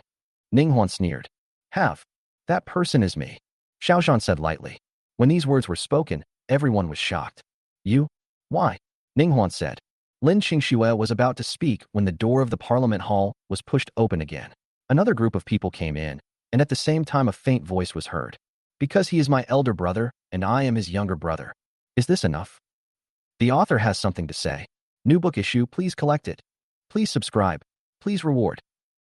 Ninghuan sneered. That person is me. Xiao Zhan said lightly. When these words were spoken, everyone was shocked. You? Why? Ninghuan said. Lin Qingxue was about to speak when the door of the Parliament Hall was pushed open again. Another group of people came in, and at the same time a faint voice was heard. Because he is my elder brother, and I am his younger brother. Is this enough? The author has something to say. New book issue, please collect it. Please subscribe. Please reward.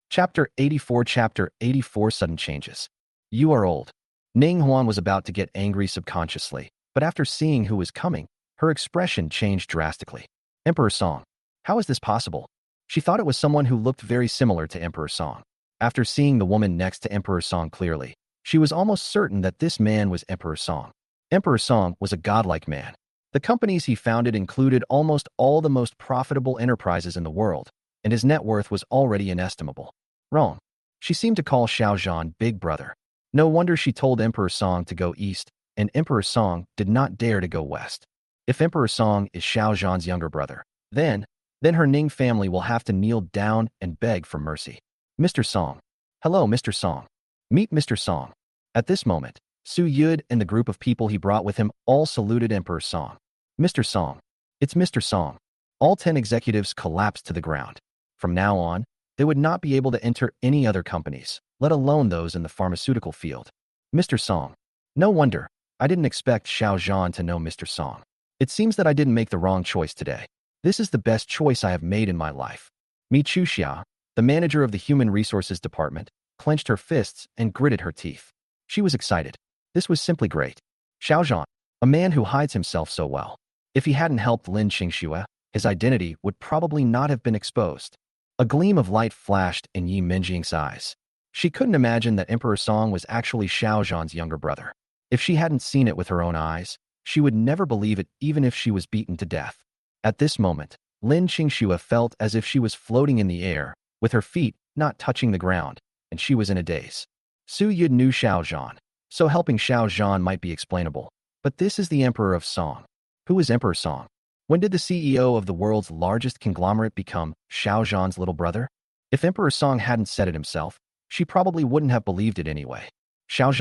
Chapter 84 Sudden Changes. You are old. Ning Huan was about to get angry subconsciously, but after seeing who was coming, her expression changed drastically. Emperor Song. How is this possible? She thought it was someone who looked very similar to Emperor Song. After seeing the woman next to Emperor Song clearly, she was almost certain that this man was Emperor Song. Emperor Song was a godlike man. The companies he founded included almost all the most profitable enterprises in the world, and his net worth was already inestimable. Wrong. She seemed to call Xiao Zhan Big Brother. No wonder she told Emperor Song to go east, and Emperor Song did not dare to go west. If Emperor Song is Xiao Zhan's younger brother, then her Ning family will have to kneel down and beg for mercy. Mr. Song. Hello, Mr. Song. Meet Mr. Song. At this moment, Su Yud and the group of people he brought with him all saluted Emperor Song. Mr. Song. It's Mr. Song. All 10 executives collapsed to the ground. From now on, they would not be able to enter any other companies, let alone those in the pharmaceutical field. Mr. Song. No wonder. I didn't expect Xiao Zhan to know Mr. Song. It seems that I didn't make the wrong choice today. This is the best choice I have made in my life. Mi Chu Xia, the manager of the Human Resources Department, clenched her fists and gritted her teeth. She was excited. This was simply great. Xiao Zhan, a man who hides himself so well. If he hadn't helped Lin Qingxue, his identity would probably not have been exposed. A gleam of light flashed in Yi Minjing's eyes. She couldn't imagine that Emperor Song was actually Xiao Zhan's younger brother. If she hadn't seen it with her own eyes, she would never believe it even if she was beaten to death. At this moment, Lin Qingxue felt as if she was floating in the air, with her feet not touching the ground, and she was in a daze. Su Yud knew Xiao Zhan, so helping Xiao Zhan might be explainable. But this is the Emperor of Song. Who is Emperor Song? When did the CEO of the world's largest conglomerate become Xiao Zhan's little brother? If Emperor Song hadn't said it himself, she probably wouldn't have believed it anyway. Xiao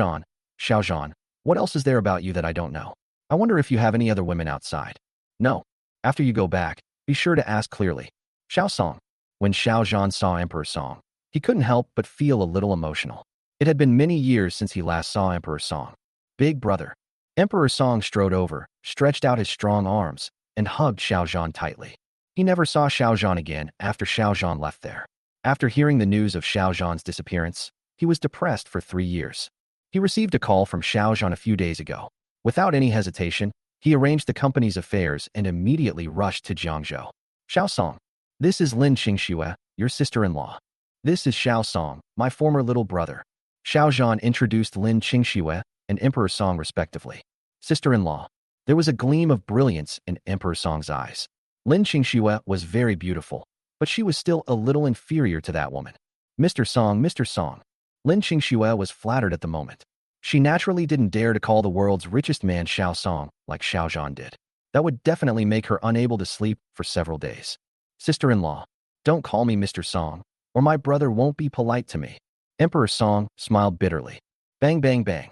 Zhan, what else is there about you that I don't know? I wonder if you have any other women outside. No. After you go back, be sure to ask clearly. Xiao Song. When Xiao Zhan saw Emperor Song, he couldn't help but feel a little emotional. It had been many years since he last saw Emperor Song. Big brother. Emperor Song strode over, stretched out his strong arms, and hugged Xiao Zhan tightly. He never saw Xiao Zhan again after Xiao Zhan left there. After hearing the news of Xiao Zhan's disappearance, he was depressed for 3 years. He received a call from Xiao Zhan a few days ago. Without any hesitation, he arranged the company's affairs and immediately rushed to Jiangzhou. Xiao Song. This is Lin Qingxue, your sister-in-law. This is Xiao Song, my former little brother. Xiao Zhan introduced Lin Qingxue and Emperor Song respectively. Sister-in-law. There was a gleam of brilliance in Emperor Song's eyes. Lin Qingxue was very beautiful, but she was still a little inferior to that woman. Mr. Song. Lin Qingxue was flattered at the moment. She naturally didn't dare to call the world's richest man Xiao Song like Xiao Zhan did. That would definitely make her unable to sleep for several days. Sister-in-law, don't call me Mr. Song, or my brother won't be polite to me. Emperor Song smiled bitterly. Bang, bang, bang.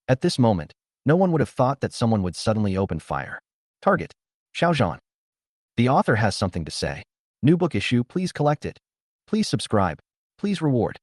At this moment, No one would have thought that someone would suddenly open fire. Target: Xiao Zhan. The author has something to say. New book issue, please collect it. Please subscribe. Please reward.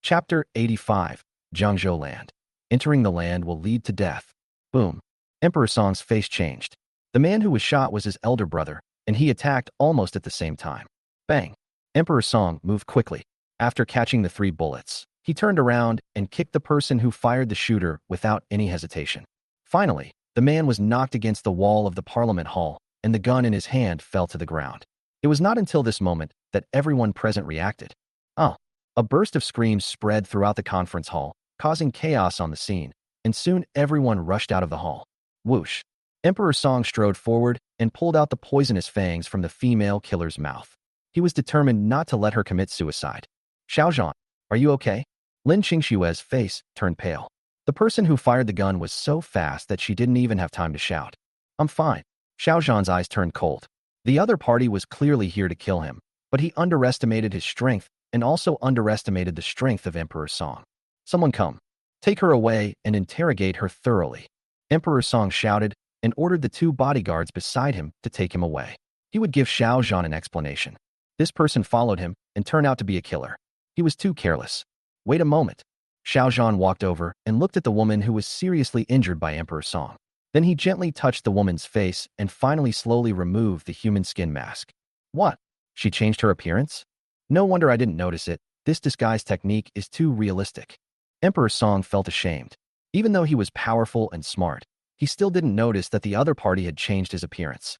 Chapter 85. Jiangzhou Land. Entering the land will lead to death. Boom. Emperor Song's face changed. The man who was shot was his elder brother, and he attacked almost at the same time. Bang. Emperor Song moved quickly. After catching the 3 bullets, he turned around and kicked the person who fired the shooter without any hesitation. Finally, the man was knocked against the wall of the Parliament Hall, and the gun in his hand fell to the ground. It was not until this moment that everyone present reacted. Oh! A burst of screams spread throughout the conference hall, causing chaos on the scene, and soon everyone rushed out of the hall. Whoosh! Emperor Song strode forward and pulled out the poisonous fangs from the female killer's mouth. He was determined not to let her commit suicide. Xiao Zhan, are you okay? Lin Qingshue's face turned pale. The person who fired the gun was so fast that she didn't even have time to shout. I'm fine. Xiao Zhan's eyes turned cold. The other party was clearly here to kill him, but he underestimated his strength and also underestimated the strength of Emperor Song. Someone come. Take her away and interrogate her thoroughly. Emperor Song shouted and ordered the 2 bodyguards beside him to take him away. He would give Xiao Zhan an explanation. This person followed him and turned out to be a killer. He was too careless. Wait a moment. Xiao Zhan walked over and looked at the woman who was seriously injured by Emperor Song. Then he gently touched the woman's face and finally slowly removed the human skin mask. What? She changed her appearance? No wonder I didn't notice it. This disguise technique is too realistic. Emperor Song felt ashamed. Even though he was powerful and smart, he still didn't notice that the other party had changed his appearance.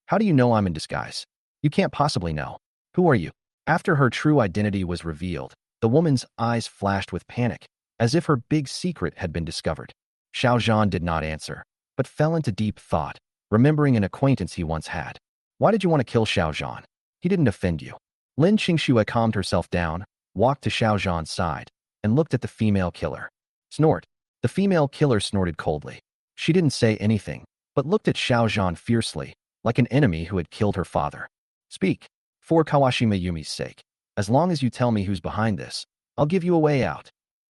How do you know I'm in disguise? You can't possibly know. Who are you? After her true identity was revealed, the woman's eyes flashed with panic, as if her big secret had been discovered. Xiao Zhan did not answer, but fell into deep thought, remembering an acquaintance he once had. Why did you want to kill Xiao Zhan? He didn't offend you. Lin Qingxue calmed herself down, walked to Xiao Zhan's side, and looked at the female killer. Snort. The female killer snorted coldly. She didn't say anything, but looked at Xiao Zhan fiercely, like an enemy who had killed her father. Speak. For Kawashima Yumi's sake. As long as you tell me who's behind this, I'll give you a way out.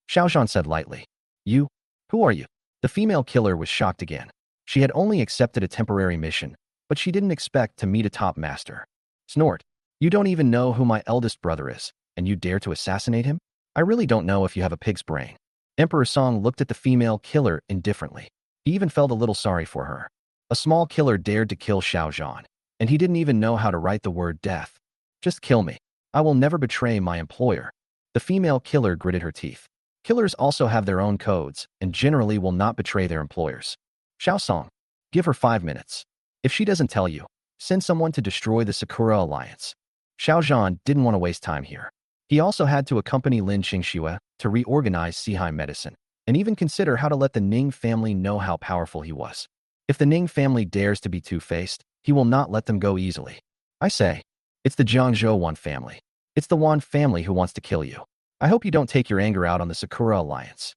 Xiao Zhan said lightly. You? Who are you? The female killer was shocked again. She had only accepted a temporary mission, but she didn't expect to meet a top master. Snort. You don't even know who my eldest brother is, and you dare to assassinate him? I really don't know if you have a pig's brain. Emperor Song looked at the female killer indifferently. He even felt a little sorry for her. A small killer dared to kill Xiao Zhan, and he didn't even know how to write the word death. Just kill me. I will never betray my employer. The female killer gritted her teeth. Killers also have their own codes and generally will not betray their employers. Xiao Song, give her 5 minutes. If she doesn't tell you, send someone to destroy the Sakura Alliance. Xiao Zhan didn't want to waste time here. He also had to accompany Lin Qingxue to reorganize Sihai medicine and even consider how to let the Ning family know how powerful he was. If the Ning family dares to be two-faced, he will not let them go easily. I say, it's the Jiangzhou Wan family. It's the Wan family who wants to kill you. I hope you don't take your anger out on the Sakura Alliance.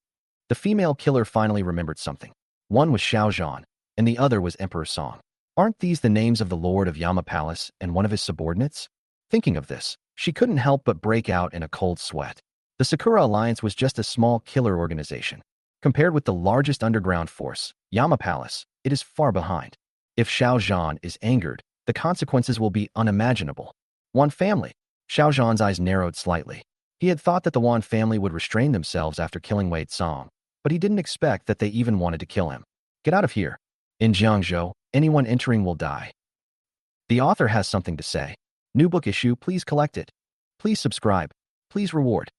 The female killer finally remembered something. One was Xiao Zhan, and the other was Emperor Song. Aren't these the names of the Lord of Yama Palace and one of his subordinates? Thinking of this, she couldn't help but break out in a cold sweat. The Sakura Alliance was just a small killer organization. Compared with the largest underground force, Yama Palace, it is far behind. If Xiao Zhan is angered, the consequences will be unimaginable. Wan family. Xiao Zhan's eyes narrowed slightly. He had thought that the Wan family would restrain themselves after killing Wei Song, but he didn't expect that they even wanted to kill him. Get out of here. In Jiangzhou, anyone entering will die. The author has something to say. New book issue, please collect it. Please subscribe. Please reward.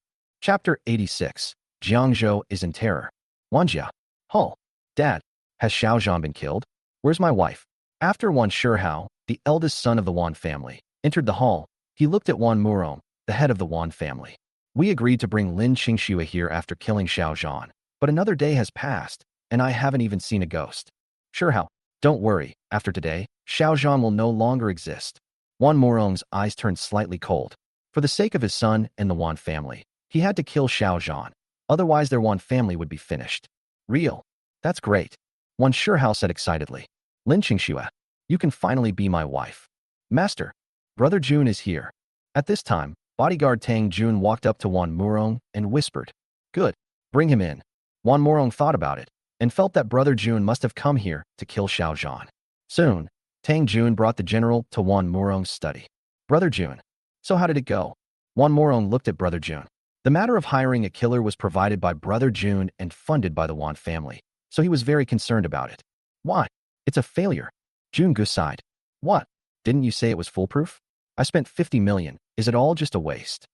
Chapter 86. Jiangzhou is in terror. Wanjia. Hull. Dad. Has Xiao Zhan been killed? Where's my wife? After Wan Shihao, the eldest son of the Wan family, entered the hall, he looked at Wan Murong, the head of the Wan family. We agreed to bring Lin Qingxue here after killing Xiao Zhan, but another day has passed, and I haven't even seen a ghost. Shihao, don't worry, after today, Xiao Zhan will no longer exist. Wan Murong's eyes turned slightly cold. For the sake of his son and the Wan family, he had to kill Xiao Zhan, otherwise their Wan family would be finished. Real. That's great. Wan Shihao said excitedly. Lin Qingxue, you can finally be my wife. Master, Brother Jun is here. At this time, bodyguard Tang Jun walked up to Wan Murong and whispered, Good, bring him in. Wan Murong thought about it. and felt that Brother Jun must have come here to kill Xiao Zhan. Soon, Tang Jun brought the general to Wan Murong's study. Brother Jun, so how did it go? Wan Murong looked at Brother Jun. The matter of hiring a killer was provided by Brother Jun and funded by the Wan family, so he was very concerned about it. Why? It's a failure. Jun Gu sighed. What? Didn't you say it was foolproof? I spent 50 million. Is it all just a waste?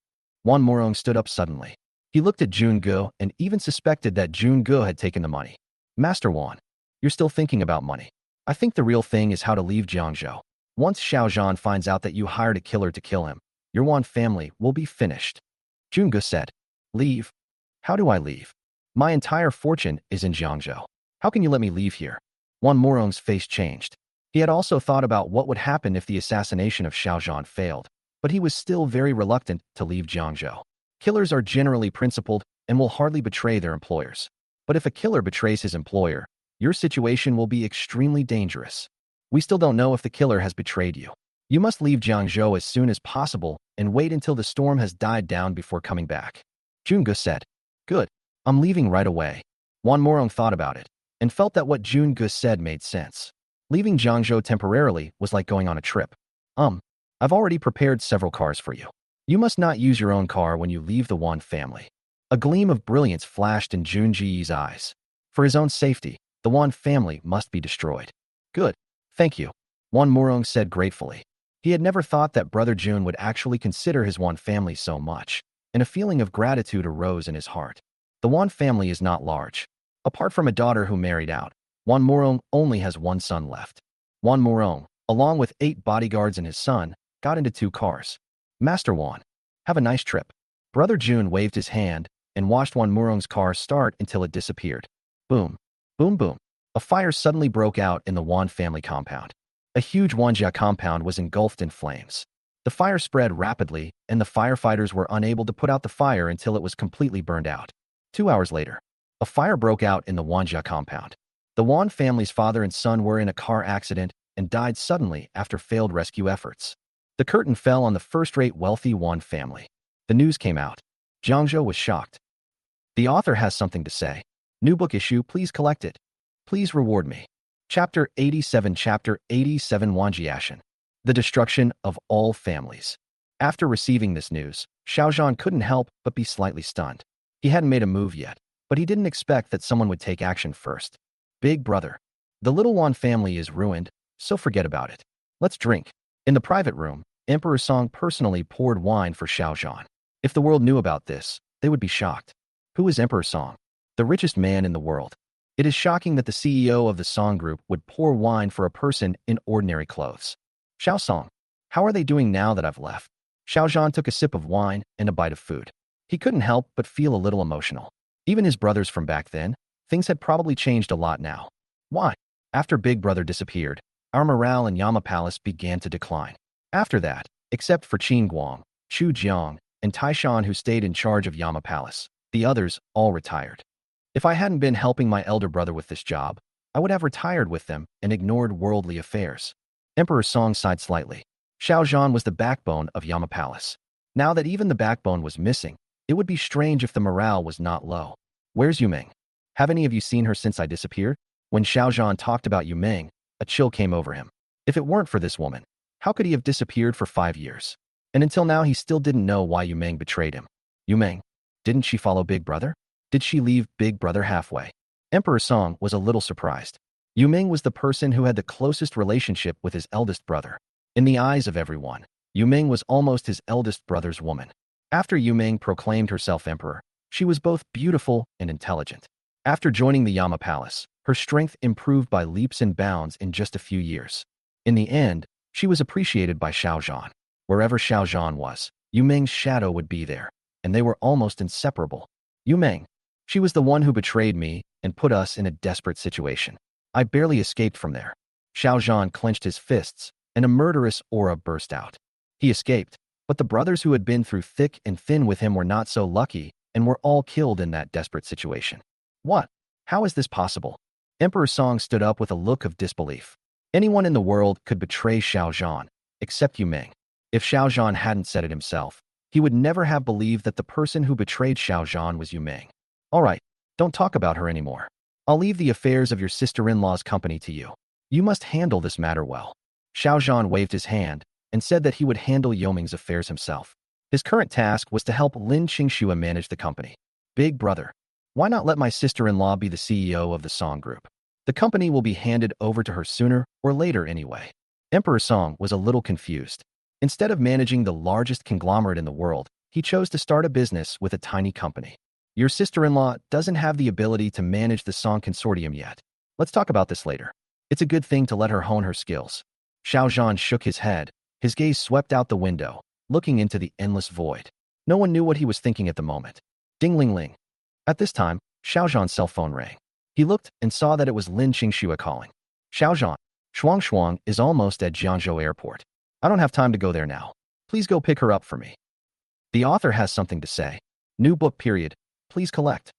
Wan Murong stood up suddenly. He looked at Jun Gu and even suspected that Jun Gu had taken the money. Master Wan, you're still thinking about money. I think the real thing is how to leave Jiangzhou. Once Xiao Zhan finds out that you hired a killer to kill him, your Wan family will be finished. Jun Gu said, Leave? How do I leave? My entire fortune is in Jiangzhou. How can you let me leave here? Wan Murong's face changed. He had also thought about what would happen if the assassination of Xiao Zhan failed, but he was still very reluctant to leave Jiangzhou. Killers are generally principled and will hardly betray their employers. But if a killer betrays his employer, your situation will be extremely dangerous. We still don't know if the killer has betrayed you. You must leave Jiangzhou as soon as possible and wait until the storm has died down before coming back. Jun Gu said, Good, I'm leaving right away. Wan Murong thought about it and felt that what Jun Gu said made sense. Leaving Jiangzhou temporarily was like going on a trip. I've already prepared several cars for you. You must not use your own car when you leave the Wan family. A gleam of brilliance flashed in Jun Ji's eyes. For his own safety, the Wan family must be destroyed. Good, thank you, Wan Murong said gratefully. He had never thought that Brother Jun would actually consider his Wan family so much, and a feeling of gratitude arose in his heart. The Wan family is not large. Apart from a daughter who married out, Wan Murong only has one son left. Wan Murong, along with 8 bodyguards and his son, got into 2 cars. Master Wan, have a nice trip. Brother Jun waved his hand and watched Wan Murong's car start until it disappeared. Boom, boom, boom. A fire suddenly broke out in the Wan family compound. A huge Wanjia compound was engulfed in flames. The fire spread rapidly, and the firefighters were unable to put out the fire until it was completely burned out. 2 hours later, a fire broke out in the Wanjia compound. The Wan family's father and son were in a car accident and died suddenly after failed rescue efforts. The curtain fell on the first-rate wealthy Wan family. The news came out. Jiangzhou was shocked. The author has something to say. New book issue, please collect it. Please reward me. Chapter 87 Wanjiashan. The destruction of all families. After receiving this news, Xiao Zhan couldn't help but be slightly stunned. He hadn't made a move yet, but he didn't expect that someone would take action first. Big brother. The little Wan family is ruined, so forget about it. Let's drink. In the private room, Emperor Song personally poured wine for Xiao Zhan. If the world knew about this, they would be shocked. Who is Emperor Song? The richest man in the world. It is shocking that the CEO of the Song Group would pour wine for a person in ordinary clothes. Xiao Song, how are they doing now that I've left? Xiao Zhan took a sip of wine and a bite of food. He couldn't help but feel a little emotional. Even his brothers from back then, things had probably changed a lot now. Why? After Big Brother disappeared, our morale in Yama Palace began to decline. After that, except for Qin Guang, Chu Jiang, and Taishan who stayed in charge of Yama Palace, the others all retired. If I hadn't been helping my elder brother with this job, I would have retired with them and ignored worldly affairs. Emperor Song sighed slightly. Xiao Zhan was the backbone of Yama Palace. Now that even the backbone was missing, it would be strange if the morale was not low. Where's Yumeng? Have any of you seen her since I disappeared? When Xiao Zhan talked about Yumeng, a chill came over him. If it weren't for this woman, how could he have disappeared for 5 years? And until now he still didn't know why Yumeng betrayed him. Yumeng, didn't she follow Big Brother? Did she leave Big Brother halfway? Emperor Song was a little surprised. Yumeng was the person who had the closest relationship with his eldest brother. In the eyes of everyone, Yumeng was almost his eldest brother's woman. After Yumeng proclaimed herself emperor, she was both beautiful and intelligent. After joining the Yama Palace, her strength improved by leaps and bounds in just a few years. In the end, she was appreciated by Xiao Zhan. Wherever Xiao Zhan was, Yumeng's shadow would be there, and they were almost inseparable. Yumeng. She was the one who betrayed me and put us in a desperate situation. I barely escaped from there. Xiao Zhan clenched his fists, and a murderous aura burst out. He escaped, but the brothers who had been through thick and thin with him were not so lucky and were all killed in that desperate situation. What? How is this possible? Emperor Song stood up with a look of disbelief. Anyone in the world could betray Xiao Zhan, except Yumeng. If Xiao Zhan hadn't said it himself, he would never have believed that the person who betrayed Xiao Zhan was Yumeng. All right, don't talk about her anymore. I'll leave the affairs of your sister-in-law's company to you. You must handle this matter well. Xiao Zhan waved his hand and said that he would handle Yoming's affairs himself. His current task was to help Lin Qingxue manage the company. Big brother, why not let my sister-in-law be the CEO of the Song Group? The company will be handed over to her sooner or later anyway. Emperor Song was a little confused. Instead of managing the largest conglomerate in the world, he chose to start a business with a tiny company. Your sister-in-law doesn't have the ability to manage the Song Consortium yet. Let's talk about this later. It's a good thing to let her hone her skills. Xiao Zhan shook his head. His gaze swept out the window, looking into the endless void. No one knew what he was thinking at the moment. Ding-ling-ling. At this time, Xiao Zhan's cell phone rang. He looked and saw that it was Lin Qingxue calling. Xiao Zhan, Shuang is almost at Jiangcheng Airport. I don't have time to go there now. Please go pick her up for me. The author has something to say. New book period. Please collect.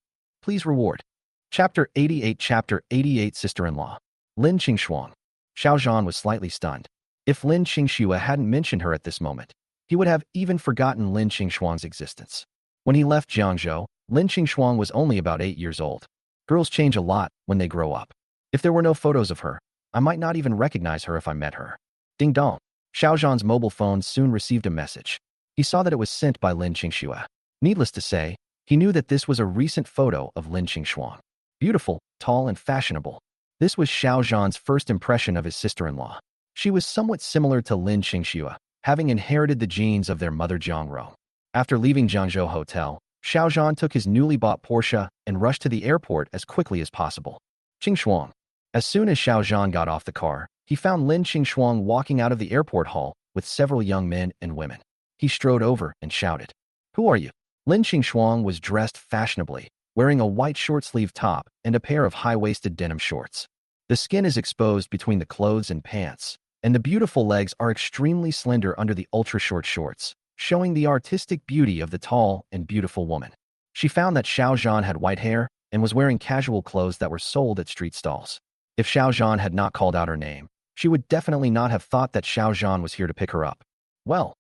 Please reward. Chapter 88 Sister-in-law. Lin Qingxue. Xiao Zhan was slightly stunned. If Lin Qingxue hadn't mentioned her at this moment, he would have even forgotten Lin Qingxue's existence. When he left Jiangzhou, Lin Qingxue was only about 8 years old. Girls change a lot when they grow up. If there were no photos of her, I might not even recognize her if I met her. Ding dong. Xiao Zhan's mobile phone soon received a message. He saw that it was sent by Lin Qingxue. Needless to say, he knew that this was a recent photo of Lin Qingxue. Beautiful, tall, and fashionable. This was Xiao Zhan's first impression of his sister-in-law. She was somewhat similar to Lin Qingxue, having inherited the genes of their mother Jiangro. After leaving Jiangzhou Hotel, Xiao Zhan took his newly bought Porsche and rushed to the airport as quickly as possible. Qingxue. As soon as Xiao Zhan got off the car, he found Lin Qingxue walking out of the airport hall with several young men and women. He strode over and shouted, "Who are you?" Lin Qingxue was dressed fashionably, wearing a white short-sleeved top and a pair of high-waisted denim shorts. The skin is exposed between the clothes and pants, and the beautiful legs are extremely slender under the ultra-short shorts, showing the artistic beauty of the tall and beautiful woman. She found that Xiao Zhan had white hair and was wearing casual clothes that were sold at street stalls. If Xiao Zhan had not called out her name, she would definitely not have thought that Xiao Zhan was here to pick her up. Well,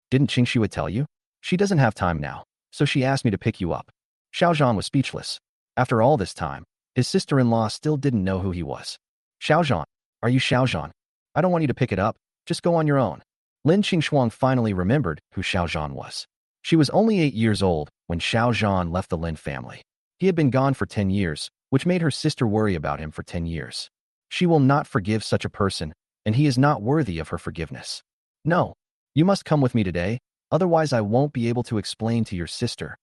didn't Qingxue tell you? She doesn't have time now, so she asked me to pick you up. Xiao Zhan was speechless. After all this time, his sister-in-law still didn't know who he was. Xiao Zhan, are you Xiao Zhan? I don't want you to pick it up, just go on your own. Lin Qingxue finally remembered who Xiao Zhan was. She was only 8 years old when Xiao Zhan left the Lin family. He had been gone for 10 years, which made her sister worry about him for 10 years. She will not forgive such a person, and he is not worthy of her forgiveness. No, you must come with me today, otherwise I won't be able to explain to your sister.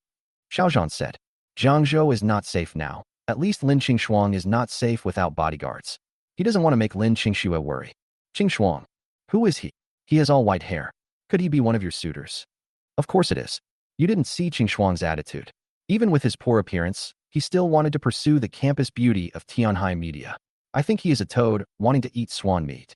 Xiao Zhan said, Jiangzhou is not safe now. At least Lin Qingxue is not safe without bodyguards. He doesn't want to make Lin Qingxue worry. Qingxue, who is he? He has all white hair. Could he be one of your suitors? Of course it is. You didn't see Qingxue's attitude. Even with his poor appearance, he still wanted to pursue the campus beauty of Tianhai Media. I think he is a toad wanting to eat swan meat.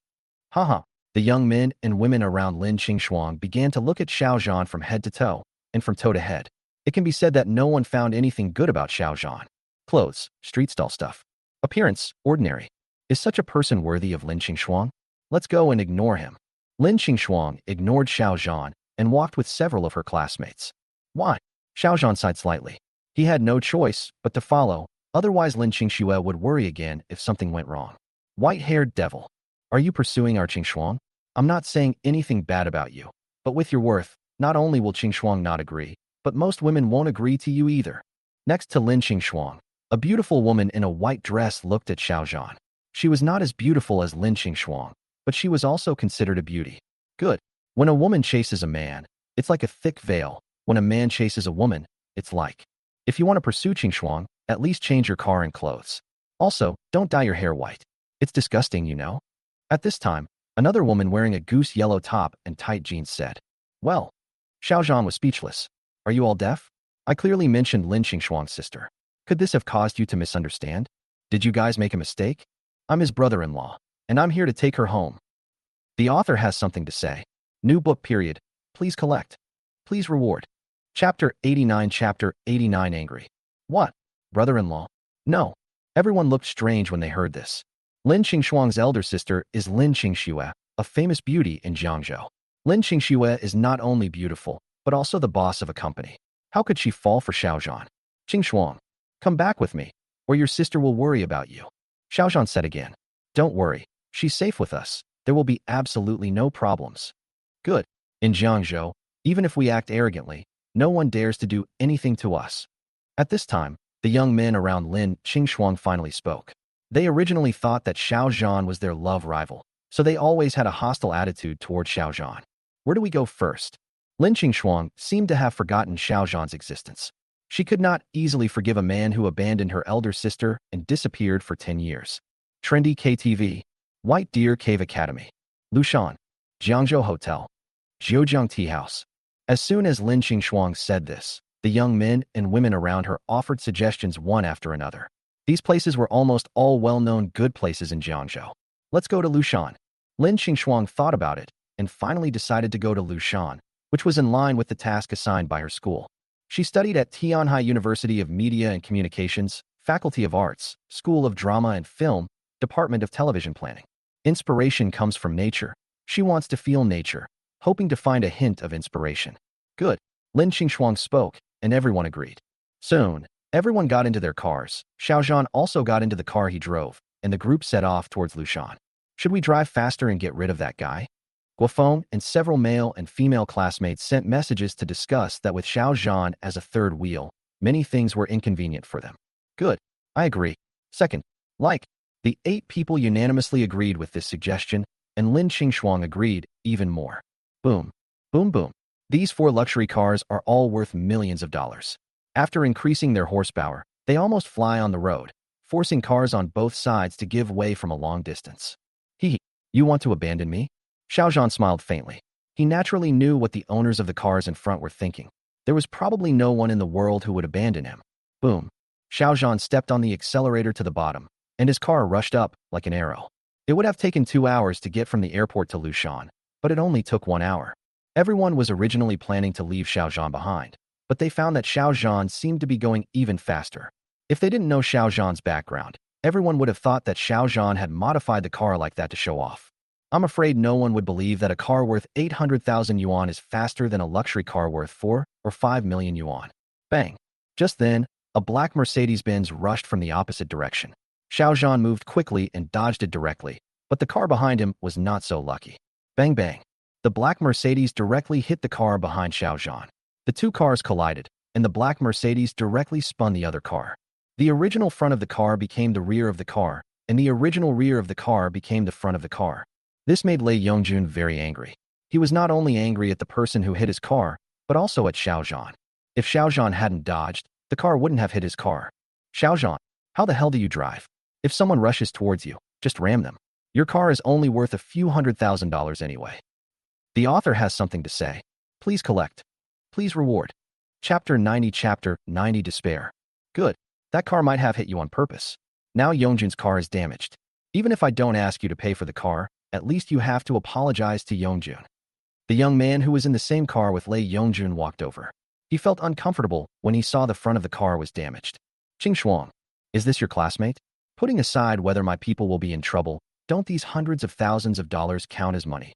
Haha. The young men and women around Lin Qingxue began to look at Xiao Zhan from head to toe, and from toe to head. It can be said that no one found anything good about Xiao Zhan. Clothes, street stall stuff. Appearance, ordinary. Is such a person worthy of Lin Qingxue? Let's go and ignore him. Lin Qingxue ignored Xiao Zhan and walked with several of her classmates. Why? Xiao Zhan sighed slightly. He had no choice but to follow, otherwise Lin Qingxue would worry again if something went wrong. White-haired devil. Are you pursuing our Qingxue? I'm not saying anything bad about you, but with your worth, not only will Qingxue not agree, but most women won't agree to you either. Next to Lin Qingxue, a beautiful woman in a white dress looked at Xiao Zhan. She was not as beautiful as Lin Qingxue, but she was also considered a beauty. Good. When a woman chases a man, it's like a thick veil. When a man chases a woman, it's like. If you want to pursue Qingxue, at least change your car and clothes. Also, don't dye your hair white. It's disgusting, you know? At this time, another woman wearing a goose yellow top and tight jeans said, Well, Xiao Zhan was speechless. Are you all deaf? I clearly mentioned Lin Qingxue's sister. Could this have caused you to misunderstand? Did you guys make a mistake? I'm his brother-in-law, and I'm here to take her home. The author has something to say. New book period. Please collect. Please reward. Chapter 89 Angry. What? Brother-in-law? No. Everyone looked strange when they heard this. Lin Qingxue's elder sister is Lin Qingxue, a famous beauty in Jiangzhou. Lin Qingxue is not only beautiful, but also the boss of a company. How could she fall for Xiao Zhan? Qingxue, come back with me, or your sister will worry about you. Xiao Zhan said again. Don't worry. She's safe with us. There will be absolutely no problems. Good. In Jiangzhou, even if we act arrogantly, no one dares to do anything to us. At this time, the young men around Lynn Qingshuang finally spoke. They originally thought that Xiao Zhan was their love rival, so they always had a hostile attitude toward Xiao Zhan. Where do we go first? Lin Qingshuang seemed to have forgotten Xiao Zhan's existence. She could not easily forgive a man who abandoned her elder sister and disappeared for 10 years. Trendy KTV, White Deer Cave Academy, Lushan, Jiangzhou Hotel, Jiujiang Tea House. As soon as Lin Qingshuang said this, the young men and women around her offered suggestions one after another. These places were almost all well-known good places in Jiangzhou. Let's go to Lushan. Lin Qingshuang thought about it and finally decided to go to Lushan, which was in line with the task assigned by her school. She studied at Tianhai University of Media and Communications, Faculty of Arts, School of Drama and Film, Department of Television Planning. Inspiration comes from nature. She wants to feel nature, hoping to find a hint of inspiration. Good. Lin Qingshuang spoke, and everyone agreed. Soon, everyone got into their cars. Xiao Zhan also got into the car he drove, and the group set off towards Lushan. Should we drive faster and get rid of that guy? Guofeng and several male and female classmates sent messages to discuss that with Xiao Zhan as a third wheel, many things were inconvenient for them. Good. I agree. Second, like. The 8 people unanimously agreed with this suggestion, and Lin Qingshuang agreed even more. Boom. Boom boom. These 4 luxury cars are all worth millions of dollars. After increasing their horsepower, they almost fly on the road, forcing cars on both sides to give way from a long distance. Hee, you want to abandon me? Xiao Zhan smiled faintly. He naturally knew what the owners of the cars in front were thinking. There was probably no one in the world who would abandon him. Boom. Xiao Zhan stepped on the accelerator to the bottom, and his car rushed up like an arrow. It would have taken 2 hours to get from the airport to Lushan, but it only took 1 hour. Everyone was originally planning to leave Xiao Zhan behind, but they found that Xiao Zhan seemed to be going even faster. If they didn't know Xiao Zhan's background, everyone would have thought that Xiao Zhan had modified the car like that to show off. I'm afraid no one would believe that a car worth 800,000 yuan is faster than a luxury car worth 4 or 5 million yuan. Bang! Just then, a black Mercedes-Benz rushed from the opposite direction. Xiao Zhan moved quickly and dodged it directly, but the car behind him was not so lucky. Bang bang. The black Mercedes directly hit the car behind Xiao Zhan. The 2 cars collided, and the black Mercedes directly spun the other car. The original front of the car became the rear of the car, and the original rear of the car became the front of the car. This made Lei Yongjun very angry. He was not only angry at the person who hit his car, but also at Xiao Zhan. If Xiao Zhan hadn't dodged, the car wouldn't have hit his car. Xiao Zhan, how the hell do you drive? If someone rushes towards you, just ram them. Your car is only worth a few $100,000 anyway. The author has something to say. Please collect. Please reward. Chapter 90 Despair. Good. That car might have hit you on purpose. Now Yongjun's car is damaged. Even if I don't ask you to pay for the car, at least you have to apologize to Yongjun. The young man who was in the same car with Lei Yongjun walked over. He felt uncomfortable when he saw the front of the car was damaged. Qingshuang, is this your classmate? Putting aside whether my people will be in trouble, don't these hundreds of thousands of dollars count as money?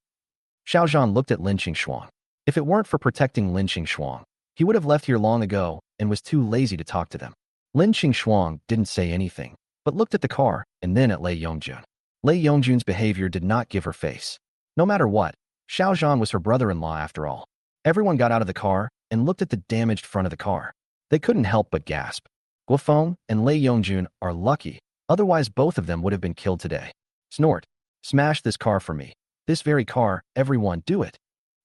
Xiao Zhan looked at Lin Qingshuang. If it weren't for protecting Lin Qingshuang, he would have left here long ago and was too lazy to talk to them. Lin Qingshuang didn't say anything, but looked at the car and then at Lei Yongjun. Lei Yongjun's behavior did not give her face. No matter what, Xiao Zhan was her brother-in-law after all. Everyone got out of the car and looked at the damaged front of the car. They couldn't help but gasp. Guofeng and Lei Yongjun are lucky. Otherwise, both of them would have been killed today. Snort. Smash this car for me. This very car, everyone do it.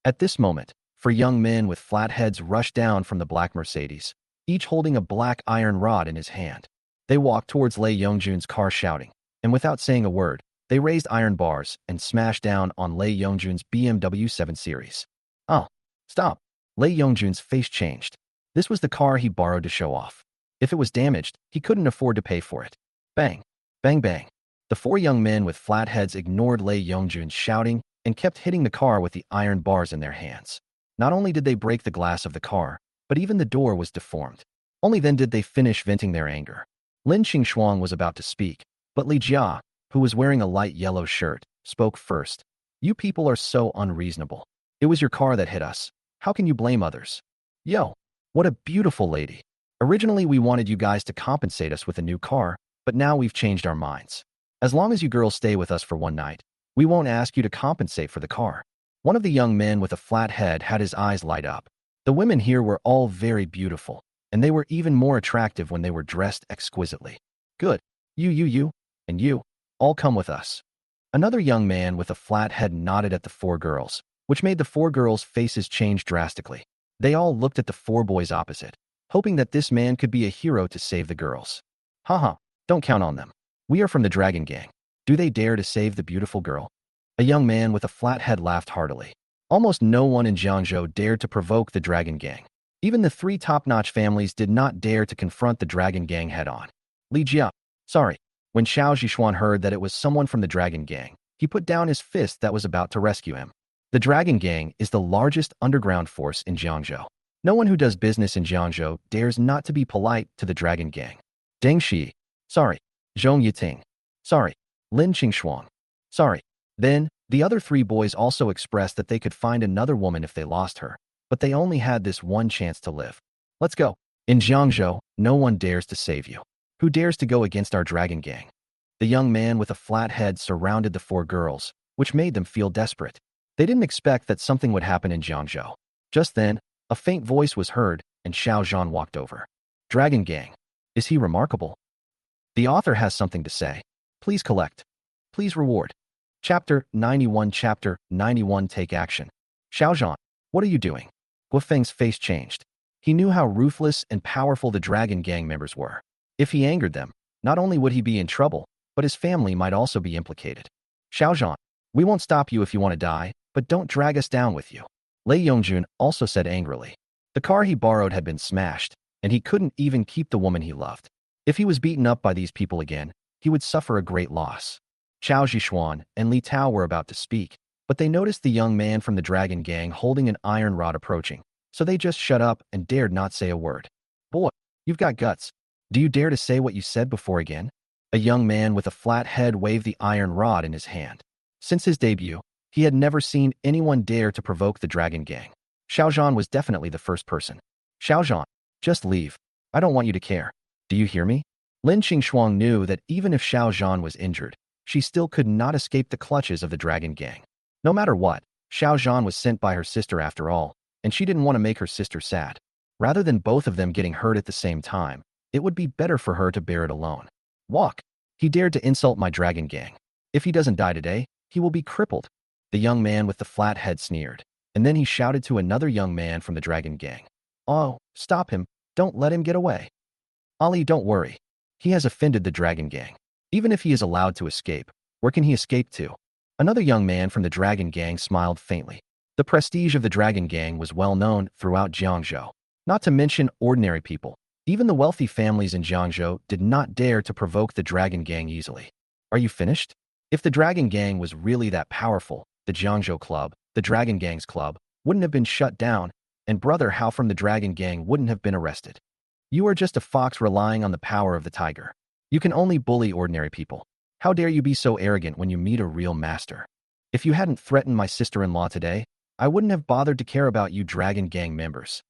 At this moment, 4 young men with flat heads rushed down from the black Mercedes, each holding a black iron rod in his hand. They walked towards Lei Yongjun's car shouting, and without saying a word, they raised iron bars and smashed down on Lei Yongjun's BMW 7 Series. Oh, stop. Lei Yongjun's face changed. This was the car he borrowed to show off. If it was damaged, he couldn't afford to pay for it. Bang. Bang bang. The 4 young men with flat heads ignored Lei Yongjun's shouting and kept hitting the car with the iron bars in their hands. Not only did they break the glass of the car, but even the door was deformed. Only then did they finish venting their anger. Lin Qingshuang was about to speak, but Li Jia, who was wearing a light yellow shirt, spoke first. You people are so unreasonable. It was your car that hit us. How can you blame others? Yo, what a beautiful lady. Originally, we wanted you guys to compensate us with a new car, but now we've changed our minds. As long as you girls stay with us for one night, we won't ask you to compensate for the car." One of the young men with a flat head had his eyes light up. The women here were all very beautiful, and they were even more attractive when they were dressed exquisitely. "Good. You, and you, all come with us." Another young man with a flat head nodded at the four girls, which made the four girls' faces change drastically. They all looked at the four boys opposite, hoping that this man could be a hero to save the girls. "Haha, don't count on them. We are from the Dragon Gang. Do they dare to save the beautiful girl?" A young man with a flat head laughed heartily. Almost no one in Jiangzhou dared to provoke the Dragon Gang. Even the three top-notch families did not dare to confront the Dragon Gang head-on. Li Jia, sorry. When Xiao Zhan heard that it was someone from the Dragon Gang, he put down his fist that was about to rescue him. The Dragon Gang is the largest underground force in Jiangzhou. No one who does business in Jiangzhou dares not to be polite to the Dragon Gang. Deng Shi, sorry. Zhong Yiting, sorry. Lin Qingxuang, sorry. Then, the other three boys also expressed that they could find another woman if they lost her, but they only had this one chance to live. "Let's go. In Jiangzhou, no one dares to save you. Who dares to go against our Dragon Gang?" The young man with a flat head surrounded the four girls, which made them feel desperate. They didn't expect that something would happen in Jiangzhou. Just then, a faint voice was heard, and Xiao Zhan walked over. "Dragon Gang. Is he remarkable? The author has something to say. Please collect. Please reward." Chapter 91 Take Action. "Xiao Zhan, what are you doing?" Guofeng's face changed. He knew how ruthless and powerful the Dragon Gang members were. If he angered them, not only would he be in trouble, but his family might also be implicated. "Xiao Zhan, we won't stop you if you want to die, but don't drag us down with you." Lei Yongjun also said angrily. The car he borrowed had been smashed, and he couldn't even keep the woman he loved. If he was beaten up by these people again, he would suffer a great loss. Qiao Zhishuan and Li Tao were about to speak, but they noticed the young man from the Dragon Gang holding an iron rod approaching, so they just shut up and dared not say a word. "Boy, you've got guts. Do you dare to say what you said before again?" A young man with a flat head waved the iron rod in his hand. Since his debut, he had never seen anyone dare to provoke the Dragon Gang. Xiao Zhan was definitely the first person. "Xiao Zhan, just leave. I don't want you to care. Do you hear me?" Lin Qingxuang knew that even if Xiao Zhan was injured, she still could not escape the clutches of the Dragon Gang. No matter what, Xiao Zhan was sent by her sister after all, and she didn't want to make her sister sad. Rather than both of them getting hurt at the same time, it would be better for her to bear it alone. "Walk. He dared to insult my Dragon Gang. If he doesn't die today, he will be crippled." The young man with the flat head sneered, and then he shouted to another young man from the Dragon Gang. "Oh, stop him. Don't let him get away." "Ali, don't worry. He has offended the Dragon Gang. Even if he is allowed to escape, where can he escape to?" Another young man from the Dragon Gang smiled faintly. The prestige of the Dragon Gang was well known throughout Jiangzhou. Not to mention ordinary people. Even the wealthy families in Jiangzhou did not dare to provoke the Dragon Gang easily. "Are you finished?" If the Dragon Gang was really that powerful, the Jiangzhou Club, the Dragon Gang's club, wouldn't have been shut down, and Brother Hao from the Dragon Gang wouldn't have been arrested. "You are just a fox relying on the power of the tiger. You can only bully ordinary people. How dare you be so arrogant when you meet a real master? If you hadn't threatened my sister-in-law today, I wouldn't have bothered to care about you Dragon Gang members,"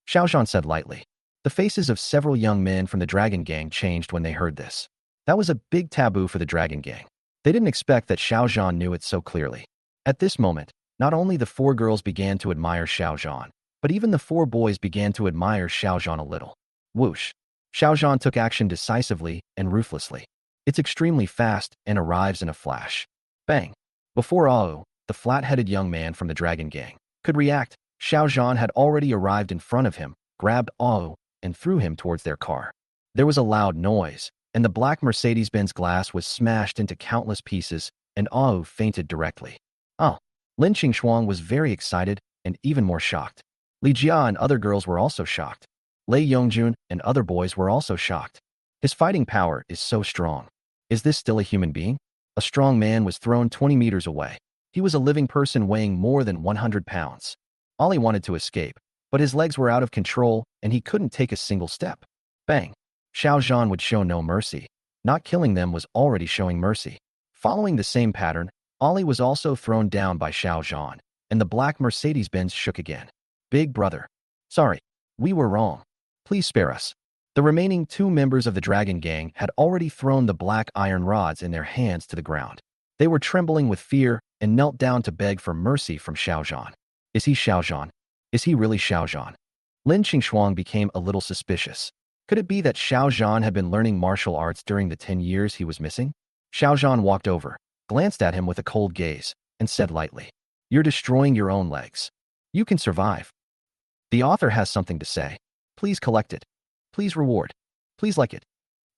Xiao Zhan said lightly. The faces of several young men from the Dragon Gang changed when they heard this. That was a big taboo for the Dragon Gang. They didn't expect that Xiao Zhan knew it so clearly. At this moment, not only the four girls began to admire Xiao Zhan, but even the four boys began to admire Xiao Zhan a little. Whoosh! Xiao Zhan took action decisively and ruthlessly. It's extremely fast and arrives in a flash. Bang! Before Ao, the flat-headed young man from the Dragon Gang, could react, Xiao Zhan had already arrived in front of him, grabbed Ao, and threw him towards their car. There was a loud noise, and the black Mercedes-Benz glass was smashed into countless pieces, and Ao fainted directly. Oh! Lin Qingxuang was very excited and even more shocked. Li Jia and other girls were also shocked. Lei Yongjun and other boys were also shocked. His fighting power is so strong. Is this still a human being? A strong man was thrown 20 meters away. He was a living person weighing more than 100 pounds. Ollie wanted to escape, but his legs were out of control and he couldn't take a single step. Bang! Xiao Zhan would show no mercy. Not killing them was already showing mercy. Following the same pattern, Ollie was also thrown down by Xiao Zhan, and the black Mercedes-Benz shook again. "Big brother. Sorry. We were wrong. Please spare us." The remaining two members of the dragon gang had already thrown the black iron rods in their hands to the ground. They were trembling with fear and knelt down to beg for mercy from Xiao Zhan. Is he Xiao Zhan? Is he really Xiao Zhan? Lin Qingxuang became a little suspicious. Could it be that Xiao Zhan had been learning martial arts during the 10 years he was missing? Xiao Zhan walked over, glanced at him with a cold gaze, and said lightly, "You're destroying your own legs. You can survive." The author has something to say. Please collect it. Please reward. Please like it.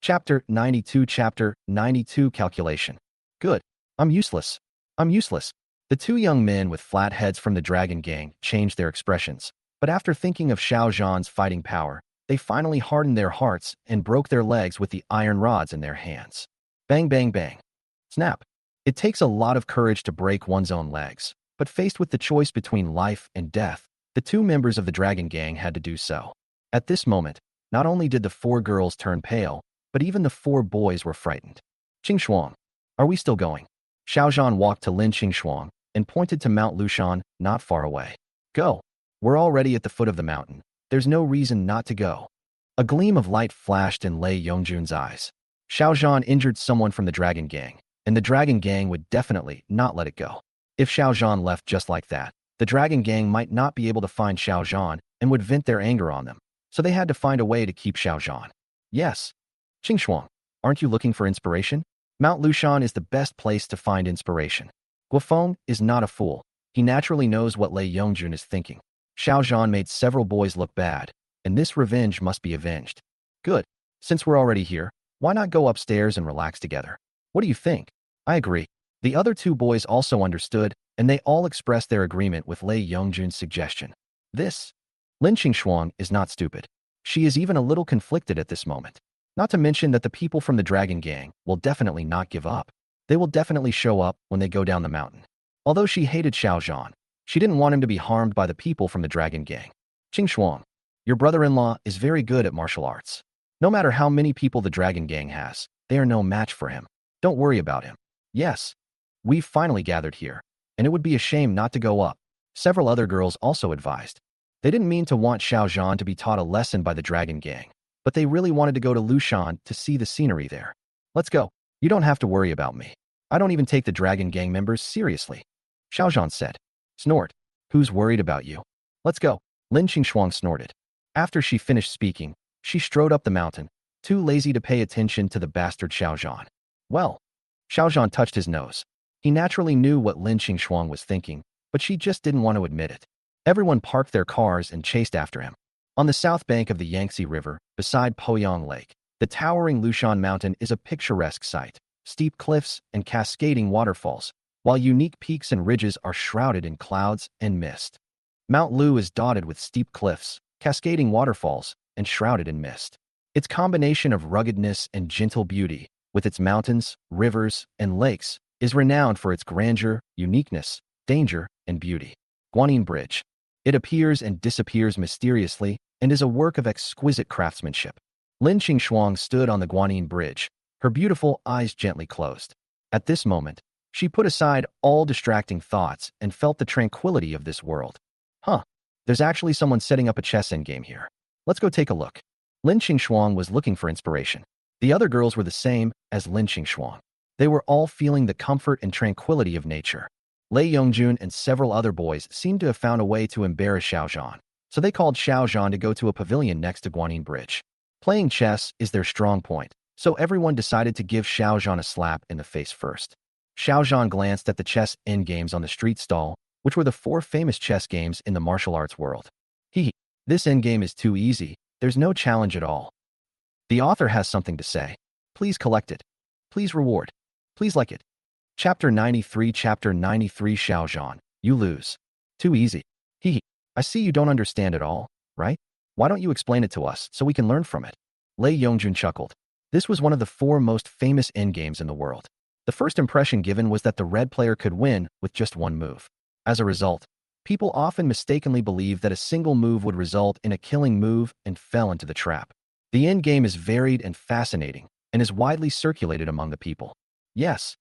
Chapter 92 Calculation. Good. I'm useless. I'm useless. The two young men with flat heads from the dragon gang changed their expressions, but after thinking of Xiao Zhan's fighting power, they finally hardened their hearts and broke their legs with the iron rods in their hands. Bang, bang, bang. Snap. It takes a lot of courage to break one's own legs, but faced with the choice between life and death, the two members of the dragon gang had to do so. At this moment, not only did the four girls turn pale, but even the four boys were frightened. Qingxuang, are we still going? Xiao Zhan walked to Lin Qingxuang and pointed to Mount Lushan, not far away. Go. We're already at the foot of the mountain. There's no reason not to go. A gleam of light flashed in Lei Yongjun's eyes. Xiao Zhan injured someone from the dragon gang, and the dragon gang would definitely not let it go. If Xiao Zhan left just like that, the dragon gang might not be able to find Xiao Zhan and would vent their anger on them. So they had to find a way to keep Xiao Zhan. Yes. Qingxuang, aren't you looking for inspiration? Mount Lushan is the best place to find inspiration. Guofeng is not a fool. He naturally knows what Lei Yongjun is thinking. Xiao Zhan made several boys look bad, and this revenge must be avenged. Good. Since we're already here, why not go upstairs and relax together? What do you think? I agree. The other two boys also understood, and they all expressed their agreement with Lei Yongjun's suggestion. Lin Qingxuang is not stupid. She is even a little conflicted at this moment. Not to mention that the people from the dragon gang will definitely not give up. They will definitely show up when they go down the mountain. Although she hated Xiao Zhan, she didn't want him to be harmed by the people from the dragon gang. Qingxuang, your brother-in-law is very good at martial arts. No matter how many people the dragon gang has, they are no match for him. Don't worry about him. Yes. We've finally gathered here, and it would be a shame not to go up. Several other girls also advised. They didn't mean to want Xiao Zhan to be taught a lesson by the dragon gang, but they really wanted to go to Lushan to see the scenery there. Let's go. You don't have to worry about me. I don't even take the dragon gang members seriously. Xiao Zhan said. Snort. Who's worried about you? Let's go. Lin Qingxuang snorted. After she finished speaking, she strode up the mountain, too lazy to pay attention to the bastard Xiao Zhan. Well, Xiao Zhan touched his nose. He naturally knew what Lin Qingxuang was thinking, but she just didn't want to admit it. Everyone parked their cars and chased after him. On the south bank of the Yangtze River, beside Poyang Lake, the towering Lushan Mountain is a picturesque sight. Steep cliffs and cascading waterfalls, while unique peaks and ridges are shrouded in clouds and mist. Mount Lu is dotted with steep cliffs, cascading waterfalls, and shrouded in mist. Its combination of ruggedness and gentle beauty, with its mountains, rivers, and lakes, is renowned for its grandeur, uniqueness, danger, and beauty. Guanyin Bridge. It appears and disappears mysteriously and is a work of exquisite craftsmanship. Lin Qingxuang stood on the Guanyin Bridge, her beautiful eyes gently closed. At this moment, she put aside all distracting thoughts and felt the tranquility of this world. There's actually someone setting up a chess endgame here. Let's go take a look. Lin Qingxuang was looking for inspiration. The other girls were the same as Lin Qingxuang. They were all feeling the comfort and tranquility of nature. Lei Yongjun and several other boys seemed to have found a way to embarrass Xiao Zhan, so they called Xiao Zhan to go to a pavilion next to Guanyin Bridge. Playing chess is their strong point, so everyone decided to give Xiao Zhan a slap in the face first. Xiao Zhan glanced at the chess endgames on the street stall, which were the 4 famous chess games in the martial arts world. This endgame is too easy. There's no challenge at all. The author has something to say. Please collect it. Please reward. Please like it. Chapter 93 Xiao Zhan, you lose. Too easy. I see you don't understand it all, right? Why don't you explain it to us so we can learn from it? Lei Yongjun chuckled. This was one of the 4 most famous endgames in the world. The first impression given was that the red player could win with just one move. As a result, people often mistakenly believed that a single move would result in a killing move and fell into the trap. The endgame is varied and fascinating, and is widely circulated among the people. Yes.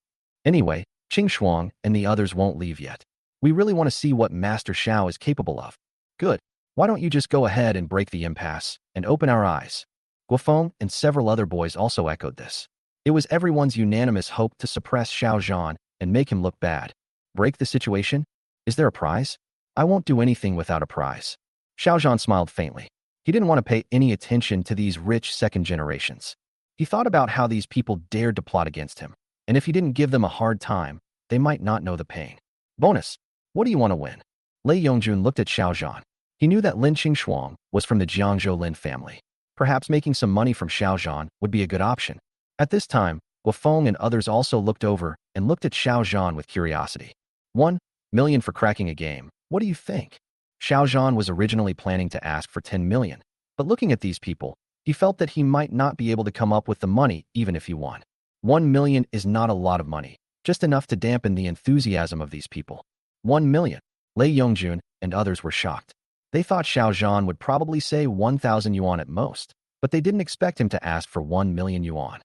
Anyway, Qingxuang and the others won't leave yet. We really want to see what Master Xiao is capable of. Good. Why don't you just go ahead and break the impasse and open our eyes? Guofeng and several other boys also echoed this. It was everyone's unanimous hope to suppress Xiao Zhan and make him look bad. Break the situation? Is there a prize? I won't do anything without a prize. Xiao Zhan smiled faintly. He didn't want to pay any attention to these rich second generations. He thought about how these people dared to plot against him, and if he didn't give them a hard time, they might not know the pain. Bonus. What do you want to win? Lei Yongjun looked at Xiao Zhan. He knew that Lin Qingshuang was from the Jiangzhou Lin family. Perhaps making some money from Xiao Zhan would be a good option. At this time, Guofeng and others also looked over and looked at Xiao Zhan with curiosity. 1 million for cracking a game. What do you think? Xiao Zhan was originally planning to ask for 10 million, but looking at these people, he felt that he might not be able to come up with the money even if he won. 1 million is not a lot of money, just enough to dampen the enthusiasm of these people. 1 million. Lei Yongjun and others were shocked. They thought Xiao Zhan would probably say 1,000 yuan at most, but they didn't expect him to ask for 1 million yuan.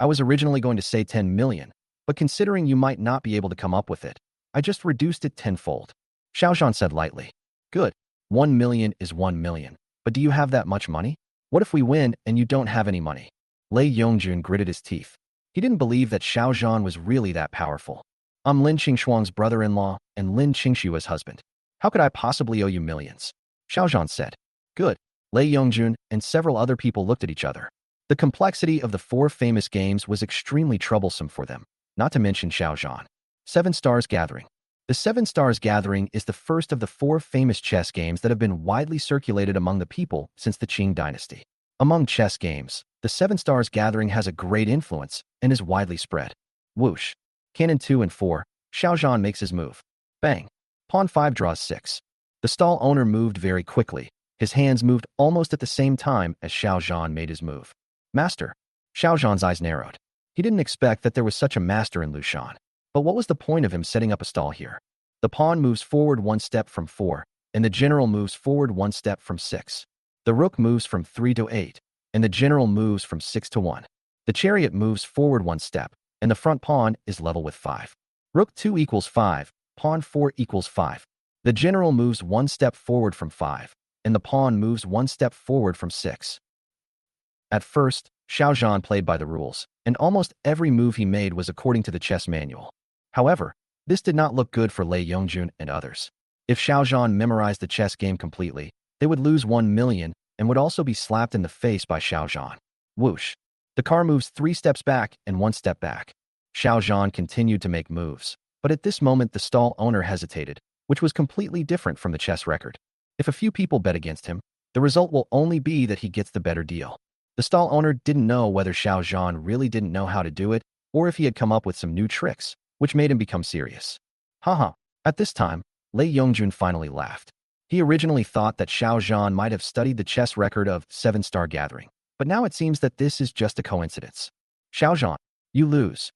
I was originally going to say 10 million, but considering you might not be able to come up with it, I just reduced it tenfold. Xiao Zhan said lightly. Good. 1 million is 1 million, but do you have that much money? What if we win and you don't have any money? Lei Yongjun gritted his teeth. He didn't believe that Xiao Zhan was really that powerful. I'm Lin Qingshuang's brother-in-law and Lin Qingshua's husband. How could I possibly owe you millions? Xiao Zhan said. Good. Lei Yongjun and several other people looked at each other. The complexity of the 4 famous games was extremely troublesome for them, not to mention Xiao Zhan. 7 Stars Gathering. The 7 Stars Gathering is the first of the 4 famous chess games that have been widely circulated among the people since the Qing dynasty. Among chess games, the 7 Stars Gathering has a great influence and is widely spread. Whoosh. Cannon 2 and 4, Xiao Zhan makes his move. Bang. Pawn 5 draws 6. The stall owner moved very quickly. His hands moved almost at the same time as Xiao Zhan made his move. Master. Xiao Zhan's eyes narrowed. He didn't expect that there was such a master in Lushan. But what was the point of him setting up a stall here? The pawn moves forward 1 step from 4, and the general moves forward 1 step from 6. The rook moves from 3 to 8, and the general moves from 6 to 1. The chariot moves forward 1 step, and the front pawn is level with 5. Rook 2 equals 5, pawn 4 equals 5. The general moves 1 step forward from 5, and the pawn moves 1 step forward from 6. At first, Xiao Zhan played by the rules, and almost every move he made was according to the chess manual. However, this did not look good for Lei Yongjun and others. If Xiao Zhan memorized the chess game completely, they would lose 1 million and would also be slapped in the face by Xiao Zhan. Whoosh. The car moves 3 steps back and 1 step back. Xiao Zhan continued to make moves, but at this moment the stall owner hesitated, which was completely different from the chess record. If a few people bet against him, the result will only be that he gets the better deal. The stall owner didn't know whether Xiao Zhan really didn't know how to do it, or if he had come up with some new tricks, which made him become serious. Haha. At this time, Lei Yongjun finally laughed. He originally thought that Xiao Zhan might have studied the chess record of 7 Star Gathering, but now it seems that this is just a coincidence. Xiao Zhan, you lose.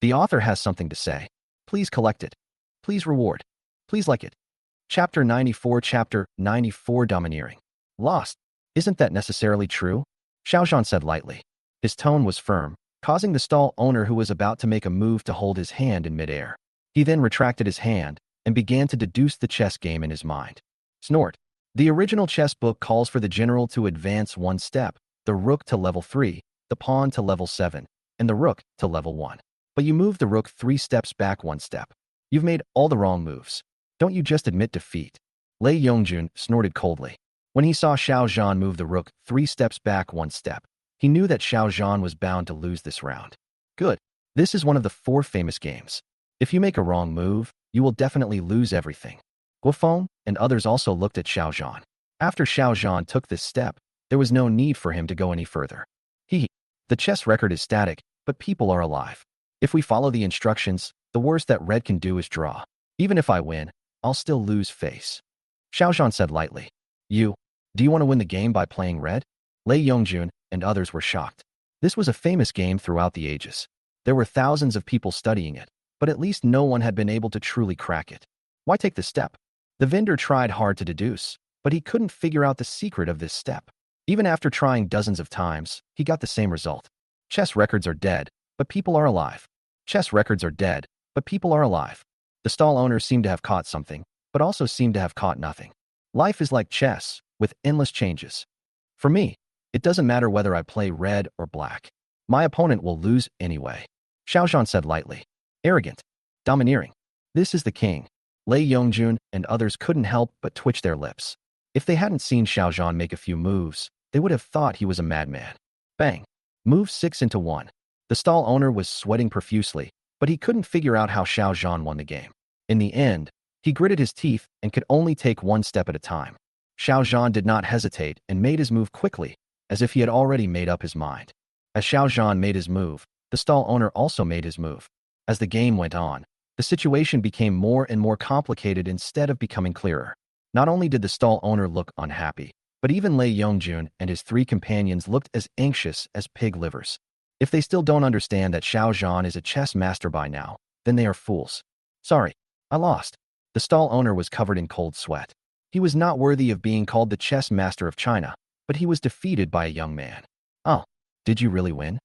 The author has something to say. Please collect it. Please reward. Please like it. Chapter 94 Domineering. Lost. Isn't that necessarily true? Xiao Zhan said lightly. His tone was firm, causing the stall owner who was about to make a move to hold his hand in midair. He then retracted his hand and began to deduce the chess game in his mind. Snort. The original chess book calls for the general to advance 1 step, the rook to level 3, the pawn to level 7, and the rook to level 1. But you moved the rook 3 steps back 1 step. You've made all the wrong moves. Don't you just admit defeat? Lei Yongjun snorted coldly. When he saw Xiao Zhan move the rook 3 steps back 1 step, he knew that Xiao Zhan was bound to lose this round. Good. This is one of the 4 famous games. If you make a wrong move, you will definitely lose everything. Guofeng and others also looked at Xiao Zhan. After Xiao Zhan took this step, there was no need for him to go any further. The chess record is static, but people are alive. If we follow the instructions, the worst that red can do is draw. Even if I win, I'll still lose face. Xiao Zhan said lightly. Do you want to win the game by playing red? Lei Yongjun and others were shocked. This was a famous game throughout the ages. There were thousands of people studying it, but at least no one had been able to truly crack it. Why take the step? The vendor tried hard to deduce, but he couldn't figure out the secret of this step. Even after trying dozens of times, he got the same result. Chess records are dead, but people are alive. Chess records are dead, but people are alive. The stall owner seemed to have caught something, but also seemed to have caught nothing. Life is like chess, with endless changes. For me, It doesn't matter whether I play red or black. My opponent will lose anyway. Xiao Zhan said lightly. Arrogant. Domineering. This is the king. Lei Yongjun and others couldn't help but twitch their lips. If they hadn't seen Xiao Zhan make a few moves, they would have thought he was a madman. Bang. Move 6 into 1. The stall owner was sweating profusely, but he couldn't figure out how Xiao Zhan won the game. In the end, he gritted his teeth and could only take one step at a time. Xiao Zhan did not hesitate and made his move quickly, as if he had already made up his mind. As Xiao Zhan made his move, the stall owner also made his move. As the game went on, the situation became more and more complicated instead of becoming clearer. Not only did the stall owner look unhappy, but even Lei Yongjun and his 3 companions looked as anxious as pig livers. If they still don't understand that Xiao Zhan is a chess master by now, then they are fools. Sorry, I lost. The stall owner was covered in cold sweat. He was not worthy of being called the chess master of China, but he was defeated by a young man. Oh, did you really win?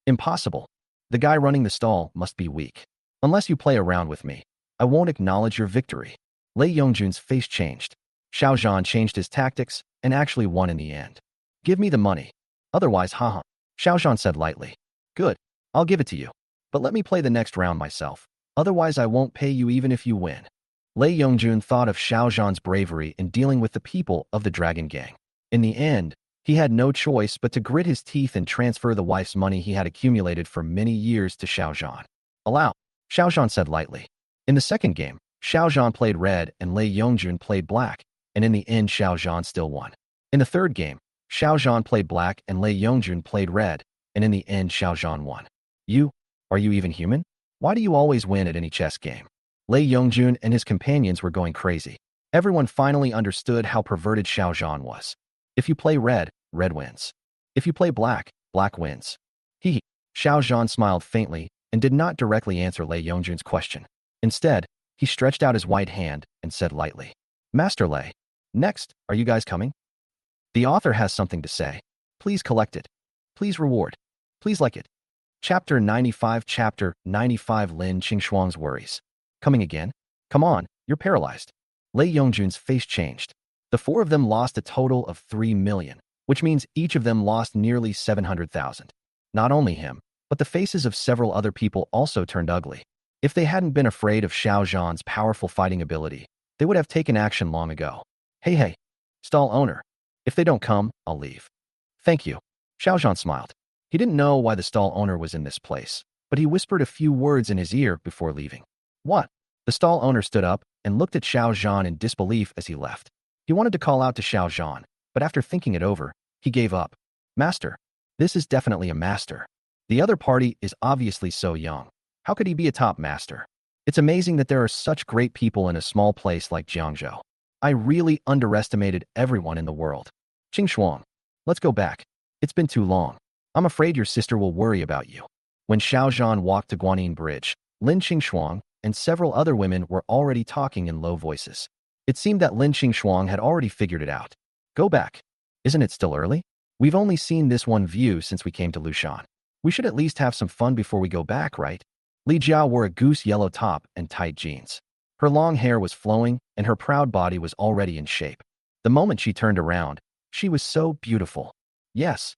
Impossible. The guy running the stall must be weak. Unless you play around with me, I won't acknowledge your victory. Lei Yongjun's face changed. Xiao Zhan changed his tactics and actually won in the end. Give me the money. Otherwise, haha. Xiao Zhan said lightly. Good, I'll give it to you. But let me play the next round myself. Otherwise, I won't pay you even if you win. Lei Yongjun thought of Xiao Zhan's bravery in dealing with the people of the Dragon Gang. In the end, he had no choice but to grit his teeth and transfer the wife's money he had accumulated for many years to Xiao Zhan. Allow, Xiao Zhan said lightly. In the second game, Xiao Zhan played red and Lei Yongjun played black, and in the end Xiao Zhan still won. In the third game, Xiao Zhan played black and Lei Yongjun played red, and in the end Xiao Zhan won. Are you even human? Why do you always win at any chess game? Lei Yongjun and his companions were going crazy. Everyone finally understood how perverted Xiao Zhan was. If you play red, red wins. If you play black, black wins. He. Xiao Zhan smiled faintly and did not directly answer Lei Yongjun's question. Instead, he stretched out his white hand and said lightly, Master Lei, next, are you guys coming? The author has something to say. Please collect it. Please reward. Please like it. Chapter 95 Chapter 95 Lin Qingxuang's worries. Coming again? Come on, you're paralyzed. Lei Yongjun's face changed. The 4 of them lost a total of 3 million, which means each of them lost nearly 700,000. Not only him, but the faces of several other people also turned ugly. If they hadn't been afraid of Xiao Zhan's powerful fighting ability, they would have taken action long ago. Hey, stall owner. If they don't come, I'll leave. Thank you. Xiao Zhan smiled. He didn't know why the stall owner was in this place, but he whispered a few words in his ear before leaving. What? The stall owner stood up and looked at Xiao Zhan in disbelief as he left. He wanted to call out to Xiao Zhan, but after thinking it over, he gave up. Master. This is definitely a master. The other party is obviously so young. How could he be a top master? It's amazing that there are such great people in a small place like Jiangcheng. I really underestimated everyone in the world. Qingxuang, let's go back. It's been too long. I'm afraid your sister will worry about you. When Xiao Zhan walked to Guanyin Bridge, Lin Qingxuang and several other women were already talking in low voices. It seemed that Lin Qingxuang had already figured it out. Go back. Isn't it still early? We've only seen this one view since we came to Lushan. We should at least have some fun before we go back, right? Li Jiao wore a goose yellow top and tight jeans. Her long hair was flowing and her proud body was already in shape. The moment she turned around, she was so beautiful. Yes.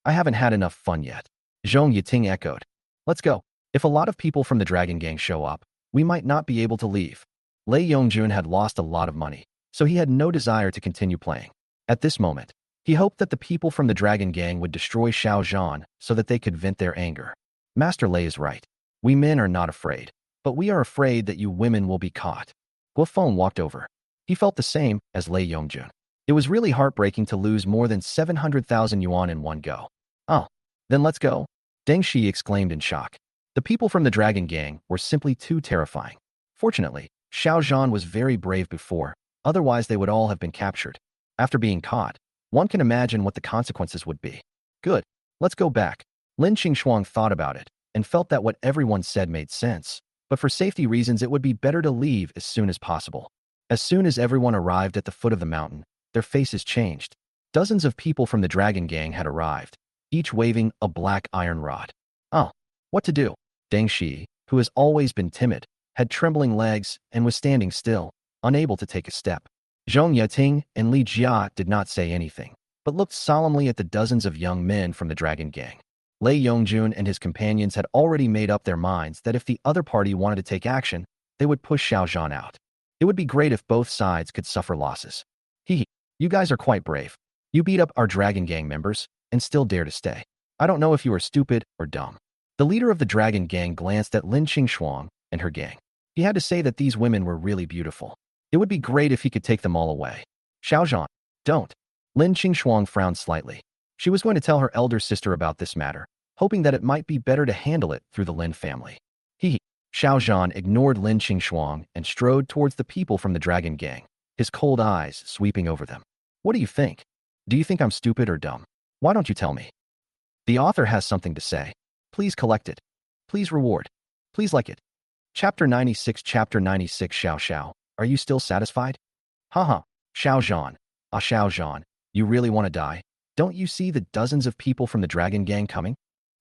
I haven't had enough fun yet. Zhong Yiting echoed. Let's go. If a lot of people from the Dragon Gang show up, we might not be able to leave. Lei Yongjun had lost a lot of money, so he had no desire to continue playing. At this moment, he hoped that the people from the Dragon Gang would destroy Xiao Zhan so that they could vent their anger. Master Lei is right. We men are not afraid, but we are afraid that you women will be caught. Guofeng walked over. He felt the same as Lei Yongjun. It was really heartbreaking to lose more than 700,000 yuan in one go. Oh, then let's go. Deng Shi exclaimed in shock. The people from the Dragon Gang were simply too terrifying. Fortunately, Xiao Zhan was very brave before, otherwise they would all have been captured. After being caught, one can imagine what the consequences would be. Good, let's go back. Lin Qingxuang thought about it and felt that what everyone said made sense, but for safety reasons it would be better to leave as soon as possible. As soon as everyone arrived at the foot of the mountain, their faces changed. Dozens of people from the Dragon Gang had arrived, each waving a black iron rod. Oh, what to do? Deng Shi, who has always been timid, had trembling legs and was standing still, unable to take a step. Zhong Yiting and Li Jia did not say anything. but looked solemnly at the dozens of young men from the Dragon Gang. Lei Yongjun and his companions had already made up their minds that if the other party wanted to take action, they would push Xiao Zhan out. It would be great if both sides could suffer losses. Hee, you guys are quite brave. You beat up our Dragon Gang members and still dare to stay. I don't know if you are stupid or dumb. The leader of the Dragon Gang glanced at Lin Qingxuang and her gang. He had to say that these women were really beautiful. It would be great if he could take them all away. Xiao Zhan, don't. Lin Qingxuang frowned slightly. She was going to tell her elder sister about this matter, hoping that it might be better to handle it through the Lin family. Xiao Zhan ignored Lin Qingxuang and strode towards the people from the Dragon Gang, his cold eyes sweeping over them. What do you think? Do you think I'm stupid or dumb? Why don't you tell me? The author has something to say. Please collect it. Please reward. Please like it. Chapter 96 Xiao Xiao, are you still satisfied? Haha, Xiao Zhan. Ah Xiao Zhan, you really want to die? Don't you see the dozens of people from the Dragon Gang coming?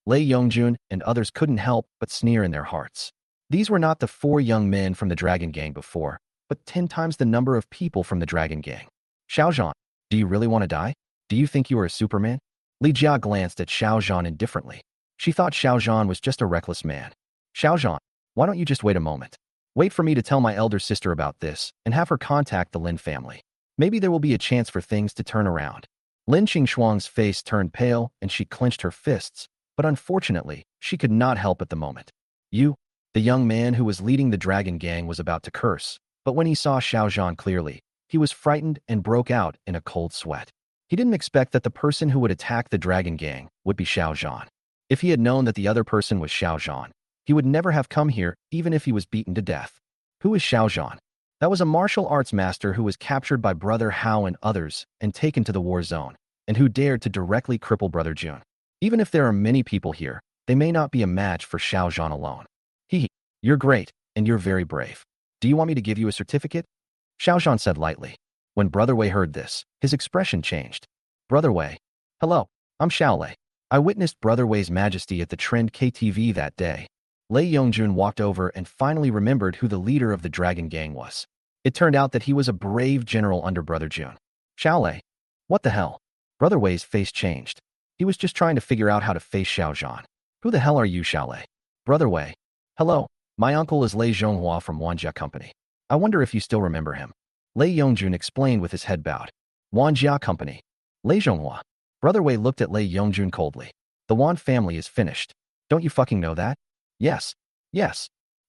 Lei Yongjun and others couldn't help but sneer in their hearts. These were not the 4 young men from the Dragon Gang before, but 10 times the number of people from the Dragon Gang. Xiao Zhan, do you really want to die? Do you think you are a Superman? Li Jia glanced at Xiao Zhan indifferently. She thought Xiao Zhan was just a reckless man. Xiao Zhan, why don't you just wait a moment? Wait for me to tell my elder sister about this and have her contact the Lin family. Maybe there will be a chance for things to turn around. Lin Qingxuang's face turned pale and she clenched her fists, but unfortunately, she could not help at the moment. The young man who was leading the Dragon Gang was about to curse, but when he saw Xiao Zhan clearly, he was frightened and broke out in a cold sweat. He didn't expect that the person who would attack the Dragon Gang would be Xiao Zhan. If he had known that the other person was Xiao Zhan, he would never have come here even if he was beaten to death. Who is Xiao Zhan? That was a martial arts master who was captured by Brother Hao and others and taken to the war zone, and who dared to directly cripple Brother Jun. Even if there are many people here, they may not be a match for Xiao Zhan alone. You're great, and you're very brave. Do you want me to give you a certificate? Xiao Zhan said lightly. When Brother Wei heard this, his expression changed. Brother Wei. Hello, I'm Xiao Lei. I witnessed Brother Wei's majesty at the Trend KTV that day. Lei Yongjun walked over and finally remembered who the leader of the Dragon Gang was. It turned out that he was a brave general under Brother Jun. Xiao Lei. What the hell? Brother Wei's face changed. He was just trying to figure out how to face Xiao Zhan. Who the hell are you, Xiao Lei? Brother Wei. Hello. My uncle is Lei Zhonghua from Wanjia Company. I wonder if you still remember him. Lei Yongjun explained with his head bowed. Wanjia Company. Lei Zhonghua. Brother Wei looked at Lei Yongjun coldly. The Wan family is finished. Don't you fucking know that? Yes.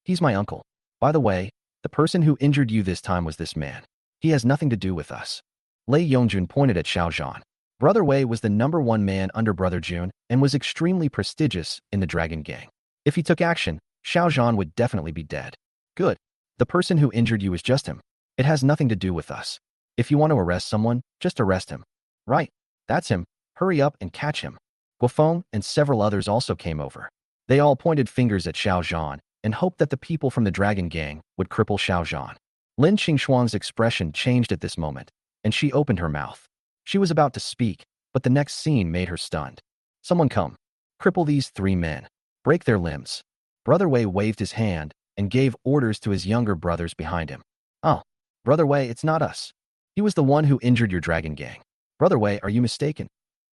He's my uncle. By the way, the person who injured you this time was this man. He has nothing to do with us. Lei Yongjun pointed at Xiao Zhan. Brother Wei was the #1 man under Brother Jun and was extremely prestigious in the Dragon Gang. If he took action, Xiao Zhan would definitely be dead. Good. The person who injured you is just him. It has nothing to do with us. If you want to arrest someone, just arrest him. Right. That's him. Hurry up and catch him. Guofeng and several others also came over. They all pointed fingers at Xiao Zhan and hoped that the people from the Dragon Gang would cripple Xiao Zhan. Lin Qingxuang's expression changed at this moment, and she opened her mouth. She was about to speak, but the next scene made her stunned. Someone come. Cripple these 3 men. Break their limbs. Brother Wei waved his hand and gave orders to his younger brothers behind him. Oh, Brother Wei, it's not us. He was the one who injured your Dragon Gang. Brother Wei, are you mistaken?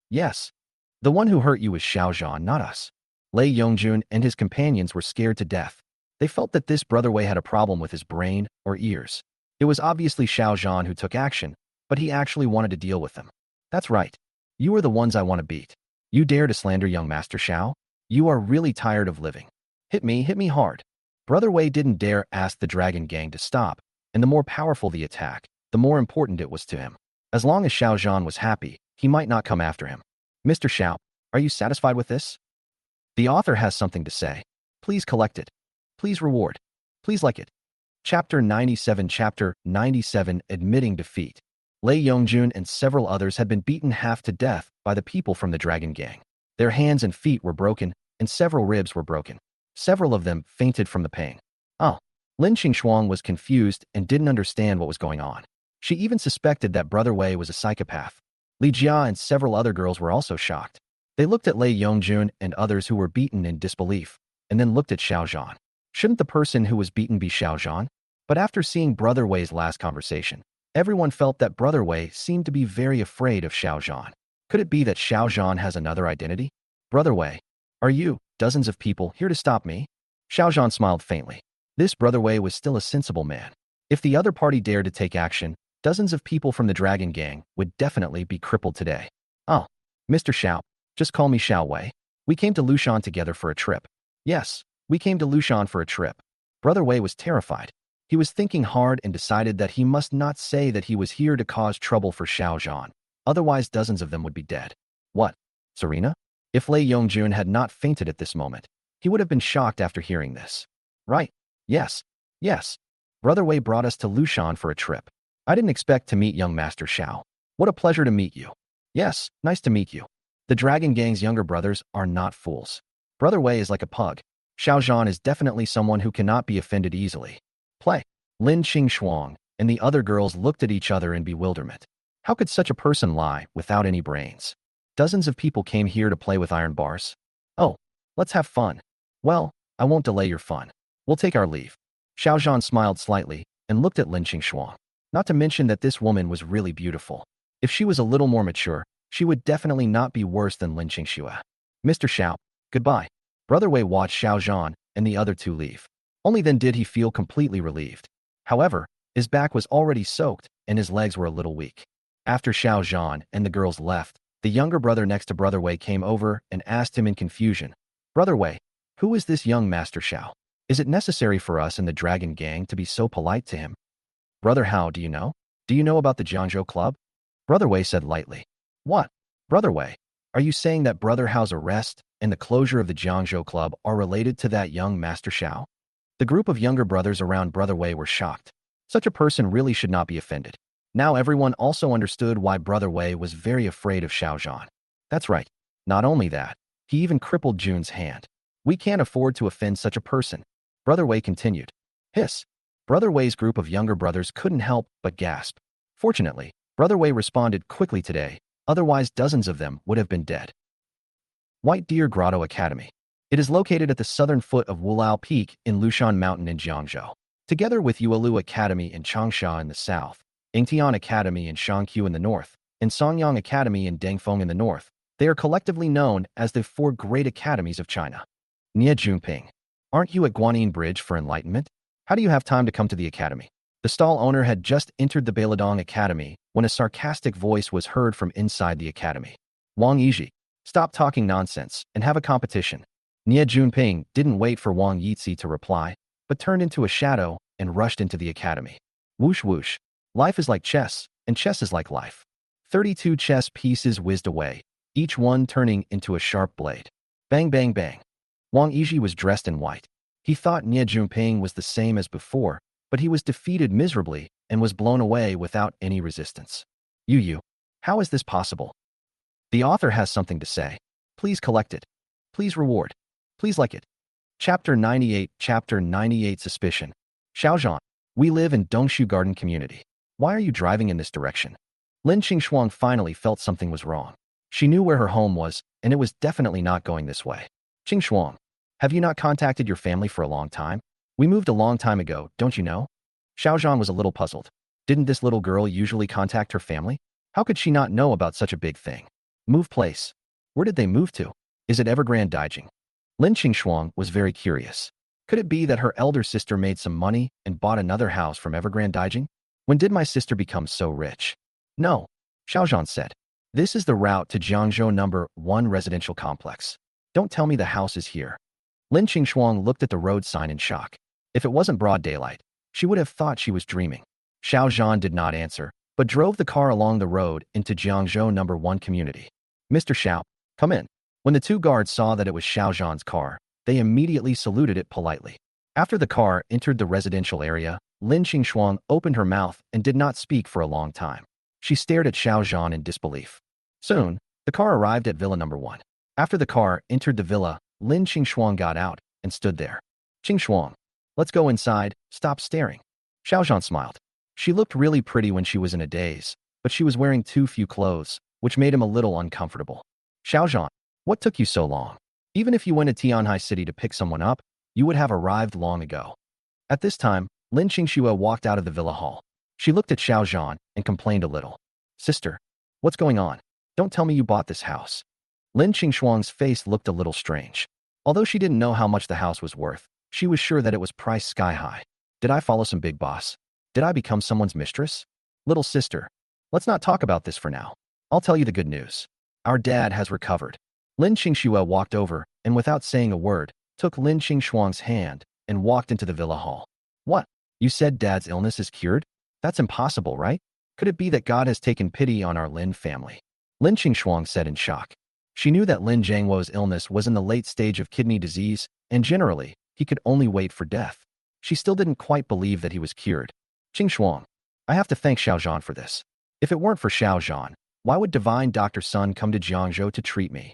Yes. The one who hurt you was Xiao Zhan, not us. Lei Yongjun and his companions were scared to death. They felt that this Brother Wei had a problem with his brain or ears. It was obviously Xiao Zhan who took action, but he actually wanted to deal with them. That's right. You are the ones I want to beat. You dare to slander young Master Xiao? You are really tired of living. Hit me hard. Brother Wei didn't dare ask the Dragon Gang to stop, and the more powerful the attack, the more important it was to him. As long as Xiao Zhan was happy, he might not come after him. Mr. Xiao, are you satisfied with this? The author has something to say. Please collect it. Please reward. Please like it. Chapter 97 Admitting Defeat. Lei Yongjun and several others had been beaten half to death by the people from the Dragon Gang. Their hands and feet were broken, and several ribs were broken. Several of them fainted from the pain. Oh. Lin Qingxuang was confused and didn't understand what was going on. She even suspected that Brother Wei was a psychopath. Li Jia and several other girls were also shocked. They looked at Lei Yongjun and others who were beaten in disbelief, and then looked at Xiao Zhan. Shouldn't the person who was beaten be Xiao Zhan? But after seeing Brother Wei's last conversation, everyone felt that Brother Wei seemed to be very afraid of Xiao Zhan. Could it be that Xiao Zhan has another identity? Brother Wei, are you, dozens of people, here to stop me? Xiao Zhan smiled faintly. This Brother Wei was still a sensible man. If the other party dared to take action, dozens of people from the Dragon Gang would definitely be crippled today. Oh, Mr. Xiao, just call me Xiao Wei. We came to Lushan together for a trip. Yes, we came to Lushan for a trip. Brother Wei was terrified. He was thinking hard and decided that he must not say that he was here to cause trouble for Xiao Zhan. Otherwise, dozens of them would be dead. What? Serena? If Lei Yongjun had not fainted at this moment, he would have been shocked after hearing this. Right. Yes. Yes. Brother Wei brought us to Lushan for a trip. I didn't expect to meet young Master Xiao. What a pleasure to meet you. Yes, nice to meet you. The Dragon Gang's younger brothers are not fools. Brother Wei is like a pug. Xiao Zhan is definitely someone who cannot be offended easily. Play. Lin Xingxuang and the other girls looked at each other in bewilderment. How could such a person lie without any brains? Dozens of people came here to play with iron bars. Oh, let's have fun. Well, I won't delay your fun. We'll take our leave. Xiao Zhan smiled slightly and looked at Lin Xingxuang. Not to mention that this woman was really beautiful. If she was a little more mature, she would definitely not be worse than Lin Xingxue. Mr. Xiao, goodbye. Brother Wei watched Xiao Zhan and the other two leave. Only then did he feel completely relieved. However, his back was already soaked and his legs were a little weak. After Xiao Zhan and the girls left, the younger brother next to Brother Wei came over and asked him in confusion, Brother Wei, who is this young Master Xiao? Is it necessary for us in the Dragon Gang to be so polite to him? Brother Hao, do you know? Do you know about the Jiangzhou Club? Brother Wei said lightly. What? Brother Wei, are you saying that Brother Hao's arrest and the closure of the Jiangzhou Club are related to that young Master Xiao? The group of younger brothers around Brother Wei were shocked. Such a person really should not be offended. Now everyone also understood why Brother Wei was very afraid of Xiao Zhan. That's right. Not only that, he even crippled Jun's hand. We can't afford to offend such a person. Brother Wei continued. Hiss. Brother Wei's group of younger brothers couldn't help but gasp. Fortunately, Brother Wei responded quickly today, otherwise dozens of them would have been dead. White Deer Grotto Academy. It is located at the southern foot of Wulao Peak in Lushan Mountain in Jiangzhou. Together with Yuelu Academy in Changsha in the south, Yingtian Academy in Shangqiu in the north, and Songyang Academy in Dengfeng in the north, they are collectively known as the four great academies of China. Nia Junping, aren't you at Guanyin Bridge for enlightenment? How do you have time to come to the academy? The stall owner had just entered the Beilidong Academy when a sarcastic voice was heard from inside the academy. Wang Yizhi, stop talking nonsense and have a competition. Nia Junping didn't wait for Wang Yizhi to reply, but turned into a shadow and rushed into the academy. Whoosh whoosh. Life is like chess, and chess is like life. 32 chess pieces whizzed away, each one turning into a sharp blade. Bang bang bang. Wang Yizhi was dressed in white. He thought Nia Junping was the same as before, but he was defeated miserably and was blown away without any resistance. Yu, how is this possible? The author has something to say. Please collect it. Please reward. Please like it. Chapter 98 Suspicion. Xiao Zhan, we live in Dongshu Garden Community. Why are you driving in this direction? Lin Xingxuang finally felt something was wrong. She knew where her home was, and it was definitely not going this way. Xingxuang, have you not contacted your family for a long time? We moved a long time ago, don't you know? Xiao Zhan was a little puzzled. Didn't this little girl usually contact her family? How could she not know about such a big thing? Move place. Where did they move to? Is it Evergrande Daijing? Lin Xingxuang was very curious. Could it be that her elder sister made some money and bought another house from Evergrande Daijing? When did my sister become so rich? No, Xiao Zhan said. This is the route to Jiangzhou number 1 residential complex. Don't tell me the house is here. Lin Xingxuang looked at the road sign in shock. If it wasn't broad daylight, she would have thought she was dreaming. Xiao Zhan did not answer, but drove the car along the road into Jiangzhou number 1 community. Mr. Xiao, come in. When the two guards saw that it was Xiao Zhan's car, they immediately saluted it politely. After the car entered the residential area, Lin Xingxuang opened her mouth and did not speak for a long time. She stared at Xiao Zhan in disbelief. Soon, the car arrived at Villa number 1. After the car entered the villa, Lin Xingxuang got out and stood there. Xingxuang, let's go inside, stop staring. Xiao Zhan smiled. She looked really pretty when she was in a daze, but she was wearing too few clothes, which made him a little uncomfortable. Xiao Zhan, what took you so long? Even if you went to Tianhai City to pick someone up, you would have arrived long ago. At this time, Lin Xingxue walked out of the villa hall. She looked at Xiao Zhan and complained a little. Sister, what's going on? Don't tell me you bought this house. Lin Qingxuang's face looked a little strange. Although she didn't know how much the house was worth, she was sure that it was priced sky high. Did I follow some big boss? Did I become someone's mistress? Little sister, let's not talk about this for now. I'll tell you the good news. Our dad has recovered. Lin Qingxue walked over and, without saying a word, took Lin Qingxuang's hand and walked into the villa hall. What? You said Dad's illness is cured? That's impossible, right? Could it be that God has taken pity on our Lin family? Lin Qingxuang said in shock. She knew that Lin Zhangwo's illness was in the late stage of kidney disease, and generally, he could only wait for death. She still didn't quite believe that he was cured. Qingxuang, I have to thank Xiao Zhan for this. If it weren't for Xiao Zhan, why would divine Dr. Sun come to Jiangzhou to treat me?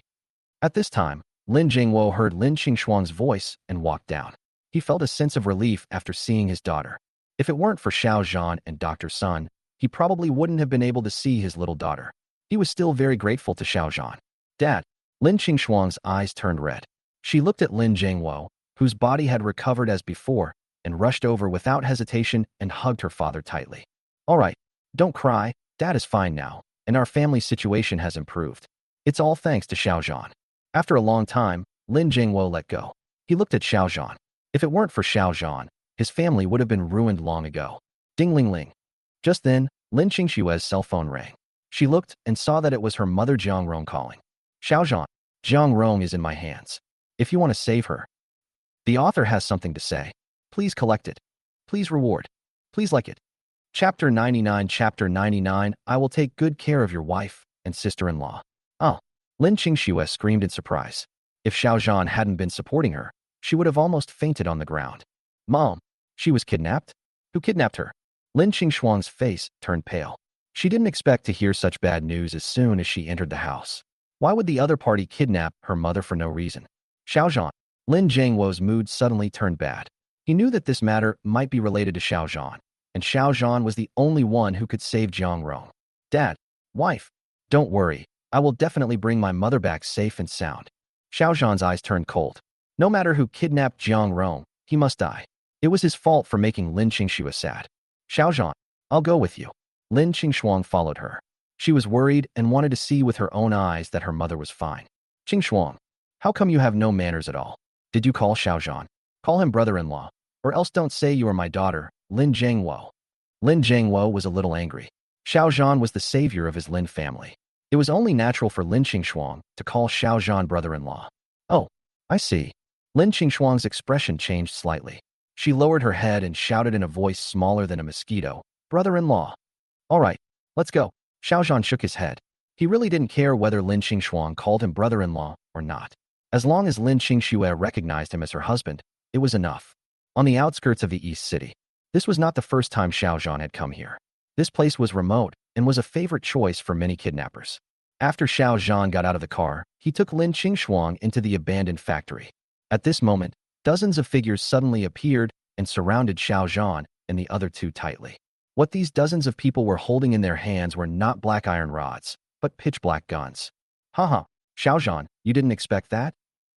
At this time, Lin Zhangwo heard Lin Qingxuang's voice and walked down. He felt a sense of relief after seeing his daughter. If it weren't for Xiao Zhan and Dr. Sun, he probably wouldn't have been able to see his little daughter. He was still very grateful to Xiao Zhan. Dad, Lin Qingxuang's eyes turned red. She looked at Lin Zhangwo, whose body had recovered as before, and rushed over without hesitation and hugged her father tightly. All right, don't cry, Dad is fine now, and our family situation has improved. It's all thanks to Xiao Zhan. After a long time, Lin Zhangwo let go. He looked at Xiao Zhan. If it weren't for Xiao Zhan, his family would have been ruined long ago. Ding-ling-ling. Just then, Lin Qingxue's cell phone rang. She looked and saw that it was her mother Jiang Rong calling. Xiao Zhan, Jiang Rong is in my hands. If you want to save her. The author has something to say. Please collect it. Please reward. Please like it. Chapter 99. Chapter 99. I will take good care of your wife and sister-in-law. Oh. Lin Qingxue screamed in surprise. If Xiao Zhan hadn't been supporting her, she would have almost fainted on the ground. Mom, she was kidnapped? Who kidnapped her? Lin Qingxuang's face turned pale. She didn't expect to hear such bad news as soon as she entered the house. Why would the other party kidnap her mother for no reason? Xiao Zhan. Lin Zhangwo's mood suddenly turned bad. He knew that this matter might be related to Xiao Zhan, and Xiao Zhan was the only one who could save Jiang Rong. Dad, wife, don't worry. I will definitely bring my mother back safe and sound. Xiao Zhan's eyes turned cold. No matter who kidnapped Jiang Rong, he must die. It was his fault for making Lin Qingxue sad. Xiao Zhan, I'll go with you. Lin Qingxuang followed her. She was worried and wanted to see with her own eyes that her mother was fine. Qingxuang, how come you have no manners at all? Did you call Xiao Zhan? Call him brother-in-law, or else don't say you are my daughter, Lin Zhangwo. Lin Zhangwo was a little angry. Xiao Zhan was the savior of his Lin family. It was only natural for Lin Qingxuang to call Xiao Zhan brother-in-law. Oh, I see. Lin Qingxuang's expression changed slightly. She lowered her head and shouted in a voice smaller than a mosquito, brother-in-law. All right, let's go. Xiao Zhan shook his head. He really didn't care whether Lin Qingxuang called him brother-in-law or not. As long as Lin Qingxue recognized him as her husband, it was enough. On the outskirts of the East City, this was not the first time Xiao Zhan had come here. This place was remote and was a favorite choice for many kidnappers. After Xiao Zhan got out of the car, he took Lin Qingxuang into the abandoned factory. At this moment, dozens of figures suddenly appeared and surrounded Xiao Zhan and the other two tightly. What these dozens of people were holding in their hands were not black iron rods, but pitch-black guns. Haha, Xiao Zhan, you didn't expect that?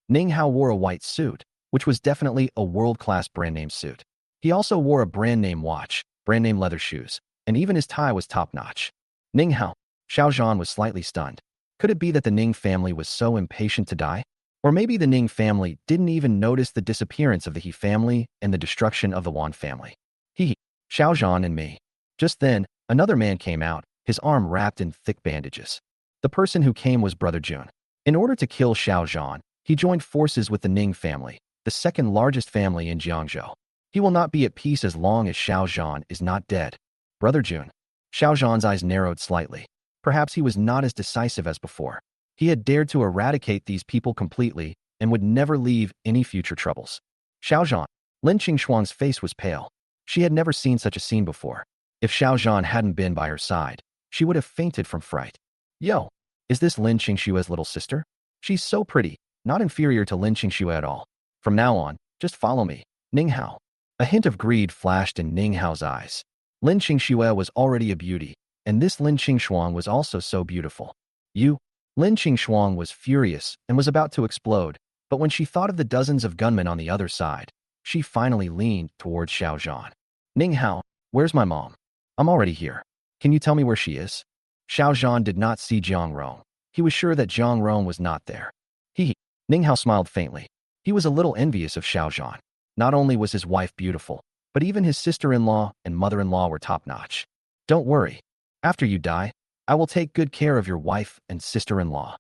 Ning Hao wore a white suit, which was definitely a world-class brand-name suit. He also wore a brand-name watch, brand-name leather shoes, and even his tie was top-notch. Ning Hao. Xiao Zhan was slightly stunned. Could it be that the Ning family was so impatient to die? Or maybe the Ning family didn't even notice the disappearance of the He family and the destruction of the Wan family. Xiao Zhan and me. Just then, another man came out, his arm wrapped in thick bandages. The person who came was Brother Jun. In order to kill Xiao Zhan, he joined forces with the Ning family, the second largest family in Jiangzhou. He will not be at peace as long as Xiao Zhan is not dead. Brother Jun. Xiao Zhan's eyes narrowed slightly. Perhaps he was not as decisive as before. He had dared to eradicate these people completely and would never leave any future troubles. Xiao Zhan. Lin Qingxuang's face was pale. She had never seen such a scene before. If Xiao Zhan hadn't been by her side, she would have fainted from fright. Yo, is this Lin Qingxue's little sister? She's so pretty, not inferior to Lin Qingxue at all. From now on, just follow me. Ning Hao. A hint of greed flashed in Ning Hao's eyes. Lin Qingxue was already a beauty, and this Lin Qingxuang was also so beautiful. Lin Qingxuang was furious and was about to explode, but when she thought of the dozens of gunmen on the other side, she finally leaned towards Xiao Zhan. Ning Hao, where's my mom? I'm already here. Can you tell me where she is? Xiao Zhan did not see Jiang Rong. He was sure that Jiang Rong was not there. He. Ning Hao smiled faintly. He was a little envious of Xiao Zhan. Not only was his wife beautiful, but even his sister-in-law and mother-in-law were top-notch. Don't worry. After you die, I will take good care of your wife and sister-in-law.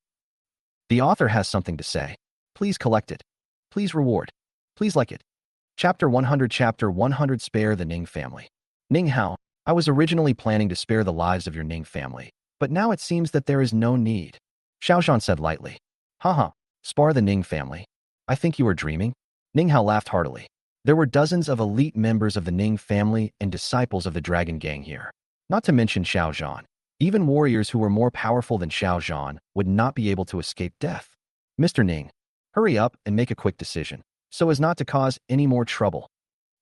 The author has something to say. Please collect it. Please reward. Please like it. Chapter 100 Spare the Ning family. Ning Hao, I was originally planning to spare the lives of your Ning family, but now it seems that there is no need. Xiao Zhan said lightly. Haha, spare the Ning family. I think you are dreaming. Ning Hao laughed heartily. There were dozens of elite members of the Ning family and disciples of the Dragon Gang here. Not to mention Xiao Zhan. Even warriors who were more powerful than Xiao Zhan would not be able to escape death. Mr. Ning, hurry up and make a quick decision, so as not to cause any more trouble.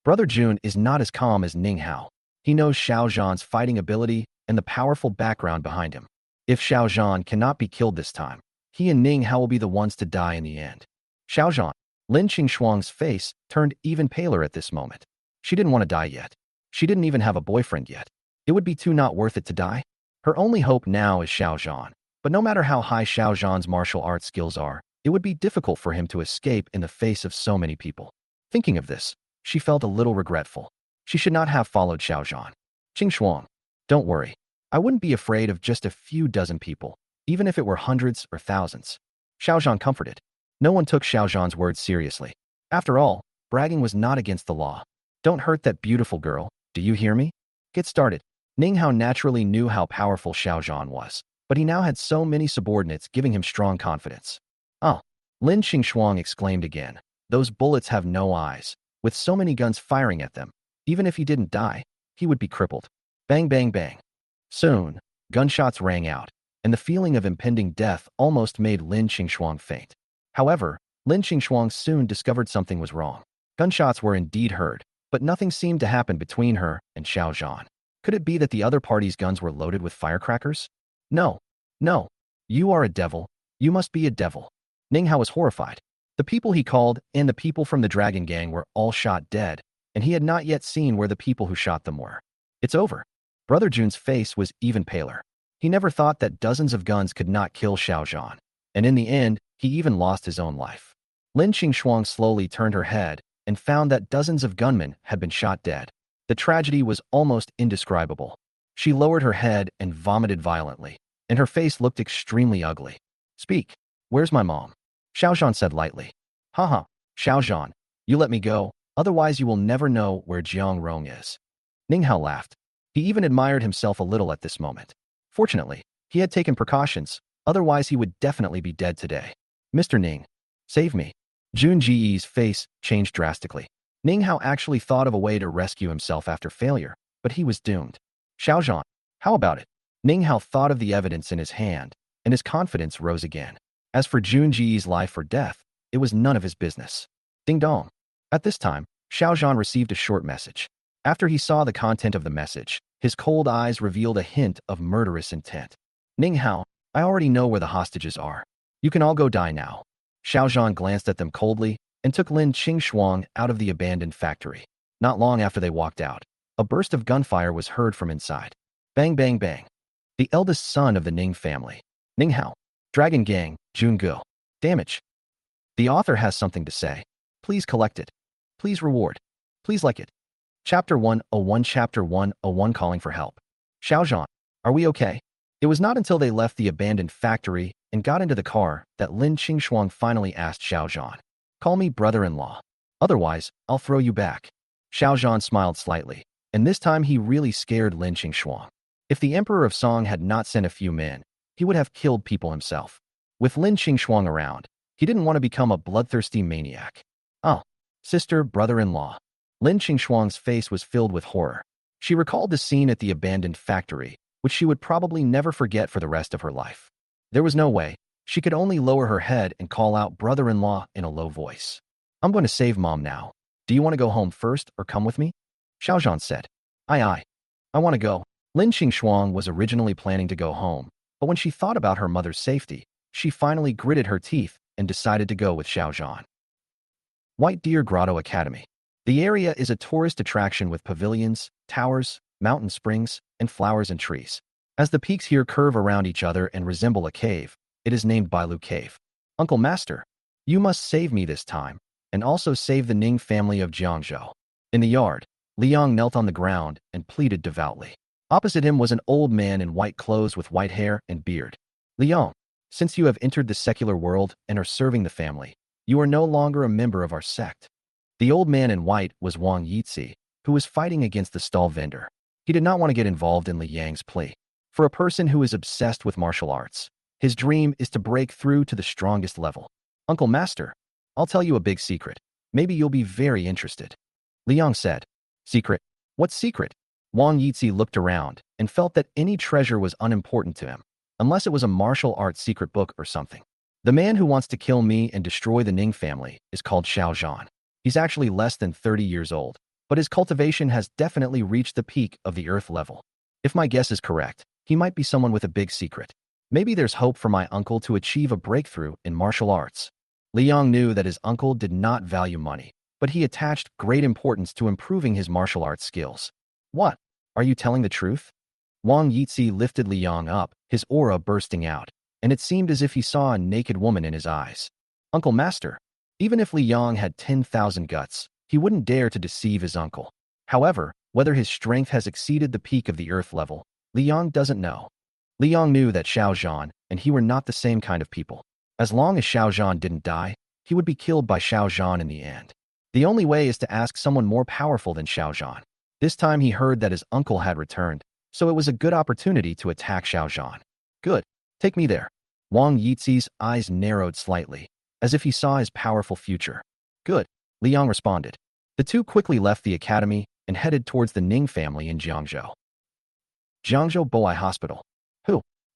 Brother Jun is not as calm as Ning Hao. He knows Xiao Zhan's fighting ability and the powerful background behind him. If Xiao Zhan cannot be killed this time, he and Ning Hao will be the ones to die in the end. Xiao Zhan. Lin Qingxuang's face turned even paler at this moment. She didn't want to die yet. She didn't even have a boyfriend yet. It would be too not worth it to die. Her only hope now is Xiao Zhan. But no matter how high Xiao Zhan's martial arts skills are, it would be difficult for him to escape in the face of so many people. Thinking of this, she felt a little regretful. She should not have followed Xiao Zhan. Qingxuang, don't worry. I wouldn't be afraid of just a few dozen people, even if it were hundreds or thousands. Xiao Zhan comforted. No one took Xiao Zhan's words seriously. After all, bragging was not against the law. Don't hurt that beautiful girl, do you hear me? Get started. Ning Hao naturally knew how powerful Xiao Zhan was, but he now had so many subordinates giving him strong confidence. Oh, Lin Qingxuang exclaimed again. Those bullets have no eyes. With so many guns firing at them, even if he didn't die, he would be crippled. Bang, bang, bang. Soon, gunshots rang out, and the feeling of impending death almost made Lin Qingxuang faint. However, Lin Qingxuang soon discovered something was wrong. Gunshots were indeed heard, but nothing seemed to happen between her and Xiao Zhan. Could it be that the other party's guns were loaded with firecrackers? No. No. You are a devil. You must be a devil. Ning Hao was horrified. The people he called and the people from the Dragon Gang were all shot dead, and he had not yet seen where the people who shot them were. It's over. Brother Jun's face was even paler. He never thought that dozens of guns could not kill Xiao Zhan, and in the end, he even lost his own life. Lin Qingxuang slowly turned her head and found that dozens of gunmen had been shot dead. The tragedy was almost indescribable. She lowered her head and vomited violently, and her face looked extremely ugly. Speak. Where's my mom? Xiao Zhan said lightly. Haha, Xiao Zhan, you let me go, otherwise you will never know where Jiang Rong is. Ning Hao laughed. He even admired himself a little at this moment. Fortunately, he had taken precautions, otherwise he would definitely be dead today. Mr. Ning, save me. Jun Ji's face changed drastically. Ning Hao actually thought of a way to rescue himself after failure, but he was doomed. Xiao Zhan, how about it? Ning Hao thought of the evidence in his hand, and his confidence rose again. As for Jun Ji's life or death, it was none of his business. Ding dong. At this time, Xiao Zhan received a short message. After he saw the content of the message, his cold eyes revealed a hint of murderous intent. Ning Hao, I already know where the hostages are. You can all go die now. Xiao Zhan glanced at them coldly and took Lin Qingxuang out of the abandoned factory. Not long after they walked out, a burst of gunfire was heard from inside. Bang, bang, bang. The eldest son of the Ning family. Ning Hao. Dragon Gang, Jun Ge. Damage. The author has something to say. Please collect it. Please reward. Please like it. Chapter 101 Calling for Help. Xiao Zhan, are we okay? It was not until they left the abandoned factory and got into the car that Lin Qingxuang finally asked Xiao Zhan. Call me brother-in-law. Otherwise, I'll throw you back. Xiao Zhan smiled slightly, and this time he really scared Lin Qingxuang. If the Emperor of Song had not sent a few men, he would have killed people himself. With Lin Qingxuang around, he didn't want to become a bloodthirsty maniac. Oh, sister, brother-in-law. Lin Qingxuang's face was filled with horror. She recalled the scene at the abandoned factory, which she would probably never forget for the rest of her life. There was no way. She could only lower her head and call out brother-in-law in a low voice. I'm going to save Mom now. Do you want to go home first or come with me? Xiao Zhan said. Aye. I want to go. Lin Qingxuang was originally planning to go home, but when she thought about her mother's safety, she finally gritted her teeth and decided to go with Xiao Zhan. White Deer Grotto Academy. The area is a tourist attraction with pavilions, towers, mountain springs, and flowers and trees. As the peaks here curve around each other and resemble a cave, It is named Bailu Cave. Uncle Master, you must save me this time, and also save the Ning family of Jiangzhou. In the yard, Liang knelt on the ground and pleaded devoutly. Opposite him was an old man in white clothes with white hair and beard. Liang, since you have entered the secular world and are serving the family, you are no longer a member of our sect. The old man in white was Wang Yitzi, who was fighting against the stall vendor. He did not want to get involved in Li Yang's plea. For a person who is obsessed with martial arts, his dream is to break through to the strongest level. Uncle Master, I'll tell you a big secret. Maybe you'll be very interested. Liang said. Secret? What secret? Wang Yitzi looked around and felt that any treasure was unimportant to him, unless it was a martial arts secret book or something. The man who wants to kill me and destroy the Ning family is called Xiao Zhan. He's actually less than 30 years old, but his cultivation has definitely reached the peak of the earth level. If my guess is correct, he might be someone with a big secret. Maybe there's hope for my uncle to achieve a breakthrough in martial arts. Liang knew that his uncle did not value money, but he attached great importance to improving his martial arts skills. What? Are you telling the truth? Wang Yitzi lifted Liang up, his aura bursting out, and it seemed as if he saw a naked woman in his eyes. Uncle Master, even if Liang had 10,000 guts, he wouldn't dare to deceive his uncle. However, whether his strength has exceeded the peak of the earth level, Liang doesn't know. Liang knew that Xiao Zhan and he were not the same kind of people. As long as Xiao Zhan didn't die, he would be killed by Xiao Zhan in the end. The only way is to ask someone more powerful than Xiao Zhan. This time he heard that his uncle had returned, so it was a good opportunity to attack Xiao Zhan. Good. Take me there. Wang Yitzi's eyes narrowed slightly, as if he saw his powerful future. Good. Liang responded. The two quickly left the academy and headed towards the Ning family in Jiangzhou. Jiangzhou Boai Hospital.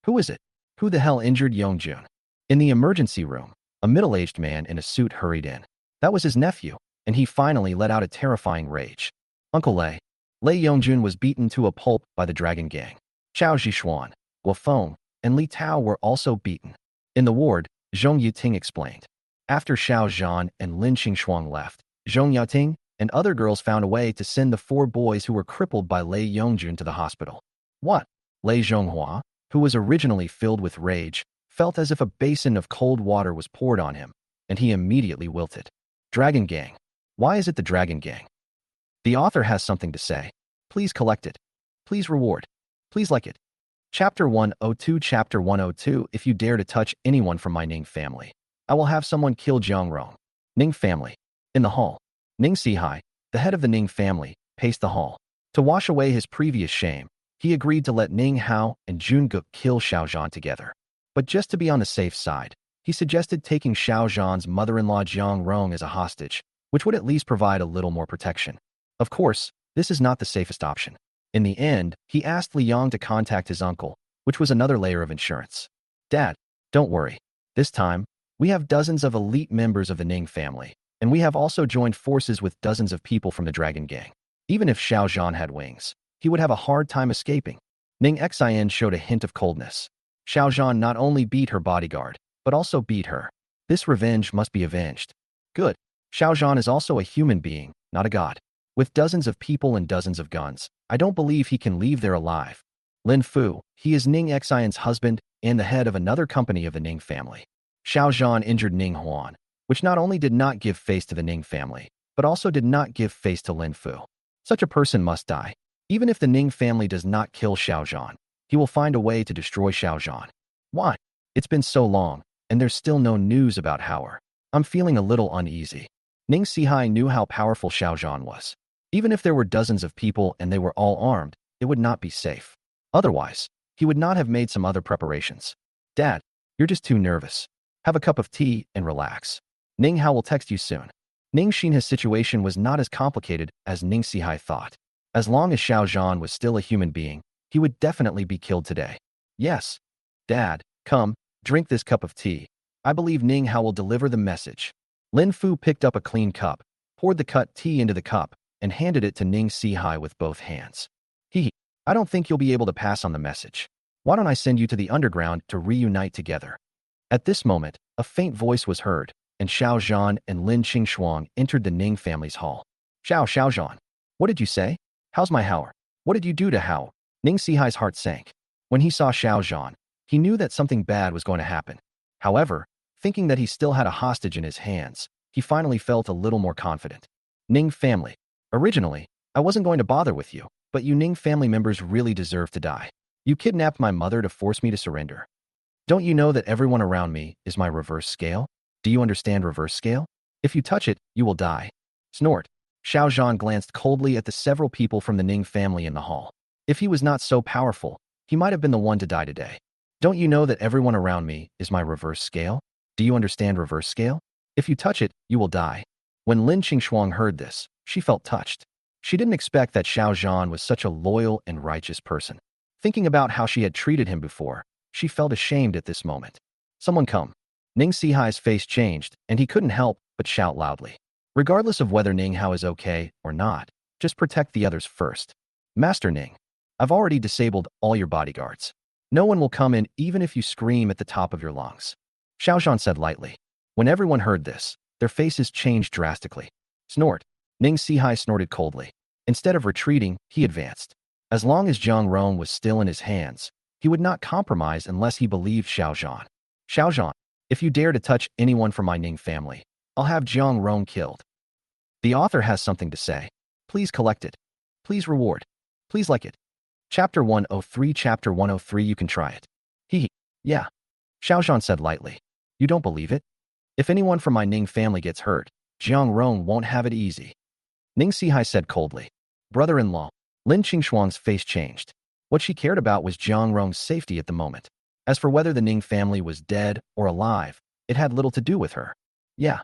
Who is it? Who the hell injured Yongjun? In the emergency room, a middle-aged man in a suit hurried in. That was his nephew, and he finally let out a terrifying rage. Uncle Lei Yongjun was beaten to a pulp by the Dragon Gang. Chao Zhishuan, Guo Feng, and Li Tao were also beaten. In the ward, Zhong Yuting explained. After Xiao Zhan and Lin Qingshuang left, Zhong Yuting and other girls found a way to send the 4 boys who were crippled by Lei Yongjun to the hospital. What? Lei Zhonghua, who was originally filled with rage, felt as if a basin of cold water was poured on him, and he immediately wilted. Dragon Gang. Why is it the Dragon Gang? The author has something to say. Please collect it. Please reward. Please like it. Chapter 102. Chapter 102. If you dare to touch anyone from my Ning family, I will have someone kill Jiang Rong. Ning family. In the hall, Ning Sihai, the head of the Ning family, paced the hall. To wash away his previous shame, he agreed to let Ning Hao and Jun Guk kill Xiao Zhan together. But just to be on the safe side, he suggested taking Xiao Zhan's mother-in-law Jiang Rong as a hostage, which would at least provide a little more protection. Of course, this is not the safest option. In the end, he asked Liang to contact his uncle, which was another layer of insurance. Dad, don't worry. This time, we have dozens of elite members of the Ning family, and we have also joined forces with dozens of people from the Dragon Gang. Even if Xiao Zhan had wings, he would have a hard time escaping. Ning Xian showed a hint of coldness. Xiao Zhan not only beat her bodyguard, but also beat her. This revenge must be avenged. Good. Xiao Zhan is also a human being, not a god. With dozens of people and dozens of guns, I don't believe he can leave there alive. Lin Fu, he is Ning Xian's husband and the head of another company of the Ning family. Xiao Zhan injured Ning Huan, which not only did not give face to the Ning family, but also did not give face to Lin Fu. Such a person must die. Even if the Ning family does not kill Xiao Zhan, he will find a way to destroy Xiao Zhan. Why? It's been so long, and there's still no news about Howard. I'm feeling a little uneasy. Ning Sihai knew how powerful Xiao Zhan was. Even if there were dozens of people and they were all armed, it would not be safe. Otherwise, he would not have made some other preparations. Dad, you're just too nervous. Have a cup of tea and relax. Ning Hao will text you soon. Ning Xinha's situation was not as complicated as Ning Sihai thought. As long as Xiao Zhan was still a human being, he would definitely be killed today. Yes. Dad, come, drink this cup of tea. I believe Ning Hao will deliver the message. Lin Fu picked up a clean cup, poured the cut tea into the cup, and handed it to Ning Sihai with both hands. I don't think you'll be able to pass on the message. Why don't I send you to the underground to reunite together? At this moment, a faint voice was heard, and Xiao Zhan and Lin Qingshuang entered the Ning family's hall. Xiao Zhan. What did you say? How's my Howard? What did you do to Hao? Ning Sihai's heart sank. When he saw Xiao Zhan, he knew that something bad was going to happen. However, thinking that he still had a hostage in his hands, he finally felt a little more confident. Ning family. Originally, I wasn't going to bother with you, but you Ning family members really deserve to die. You kidnapped my mother to force me to surrender. Don't you know that everyone around me is my reverse scale? Do you understand reverse scale? If you touch it, you will die. Snort. Xiao Zhan glanced coldly at the several people from the Ning family in the hall. If he was not so powerful, he might have been the one to die today. Don't you know that everyone around me is my reverse scale? Do you understand reverse scale? If you touch it, you will die. When Lin Qingxuang heard this, she felt touched. She didn't expect that Xiao Zhan was such a loyal and righteous person. Thinking about how she had treated him before, she felt ashamed at this moment. Someone come. Ning Sihai's face changed, and he couldn't help but shout loudly. Regardless of whether Ning Hao is okay or not, just protect the others first. Master Ning, I've already disabled all your bodyguards. No one will come in even if you scream at the top of your lungs. Xiao Zhan said lightly. When everyone heard this, their faces changed drastically. Snort. Ning Sihai snorted coldly. Instead of retreating, he advanced. As long as Jiang Rong was still in his hands, he would not compromise unless he believed Xiao Zhan. Xiao Zhan, if you dare to touch anyone from my Ning family, I'll have Jiang Rong killed. The author has something to say. Please collect it. Please reward. Please like it. Chapter 103. Chapter 103. You can try it. Hee. Yeah. Xiao Zhan said lightly. You don't believe it? If anyone from my Ning family gets hurt, Jiang Rong won't have it easy. Ning Sihai said coldly. Brother-in-law. Lin Qingxuang's face changed. What she cared about was Jiang Rong's safety at the moment. As for whether the Ning family was dead or alive, it had little to do with her. Yeah.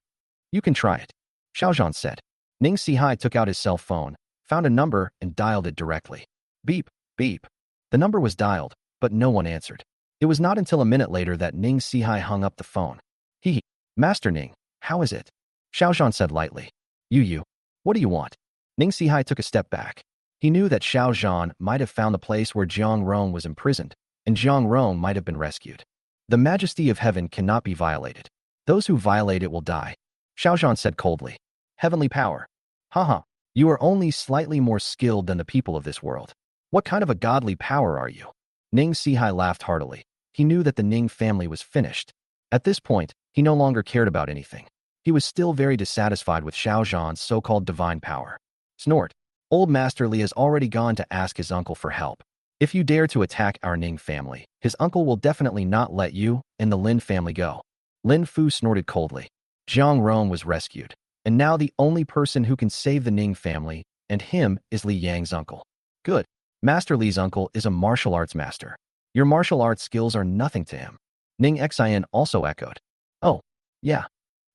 You can try it. Xiao Zhan said. Ning Sihai took out his cell phone, found a number, and dialed it directly. Beep, beep. The number was dialed, but no one answered. It was not until a minute later that Ning Sihai hung up the phone. Hee. Master Ning, how is it? Xiao Zhan said lightly. You. What do you want? Ning Sihai took a step back. He knew that Xiao Zhan might have found the place where Jiang Rong was imprisoned, and Jiang Rong might have been rescued. The majesty of heaven cannot be violated. Those who violate it will die. Xiao Zhan said coldly. Heavenly power. Haha, you are only slightly more skilled than the people of this world. What kind of a godly power are you? Ning Sihai laughed heartily. He knew that the Ning family was finished. At this point, he no longer cared about anything. He was still very dissatisfied with Xiao Zhan's so-called divine power. Snort. Old Master Li has already gone to ask his uncle for help. If you dare to attack our Ning family, his uncle will definitely not let you and the Lin family go. Lin Fu snorted coldly. Jiang Rong was rescued, and now the only person who can save the Ning family and him is Li Yang's uncle. Good. Master Li's uncle is a martial arts master. Your martial arts skills are nothing to him. Ning Xin also echoed. Oh, yeah.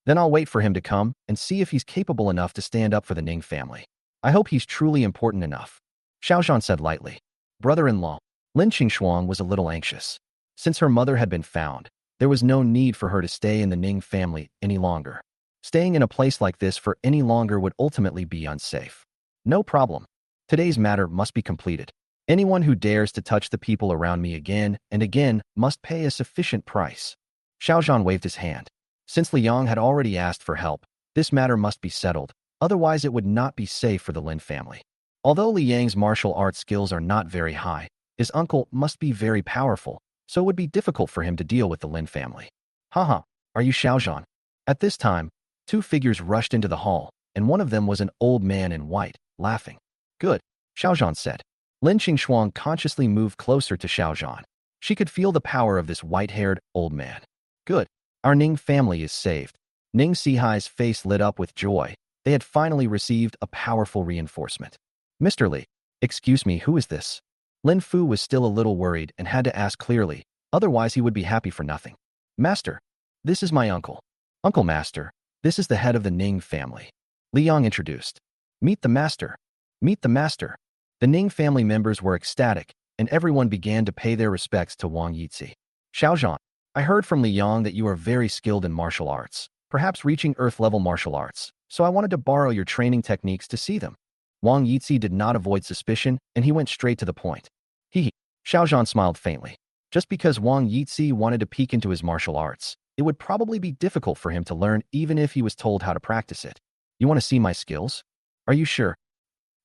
Then I'll wait for him to come and see if he's capable enough to stand up for the Ning family. I hope he's truly important enough. Xiao Zhan said lightly. Brother-in-law. Lin Qingxuang was a little anxious. Since her mother had been found, there was no need for her to stay in the Ning family any longer. Staying in a place like this for any longer would ultimately be unsafe. No problem. Today's matter must be completed. Anyone who dares to touch the people around me again and again must pay a sufficient price. Xiao Zhan waved his hand. Since Liang had already asked for help, this matter must be settled, otherwise it would not be safe for the Lin family. Although Liang's martial arts skills are not very high, his uncle must be very powerful, so it would be difficult for him to deal with the Lin family. Haha, are you Xiao Zhan? At this time, two figures rushed into the hall, and one of them was an old man in white, laughing. Good, Xiao Zhan said. Lin Qingxuang consciously moved closer to Xiao Zhan. She could feel the power of this white-haired old man. Good. Our Ning family is saved. Ning Sihai's face lit up with joy. They had finally received a powerful reinforcement. Mr. Li, excuse me, who is this? Lin Fu was still a little worried and had to ask clearly, otherwise he would be happy for nothing. Master, this is my uncle. Uncle Master, this is the head of the Ning family. Liang introduced. Meet the master. Meet the master. The Ning family members were ecstatic, and everyone began to pay their respects to Wang Yizi. Xiao Zhan, I heard from Liang that you are very skilled in martial arts, perhaps reaching Earth-level martial arts, so I wanted to borrow your training techniques to see them. Wang Yizi did not avoid suspicion, and he went straight to the point. Xiao Zhan smiled faintly. Just because Wang Yizi wanted to peek into his martial arts, it would probably be difficult for him to learn even if he was told how to practice it. You want to see my skills? Are you sure?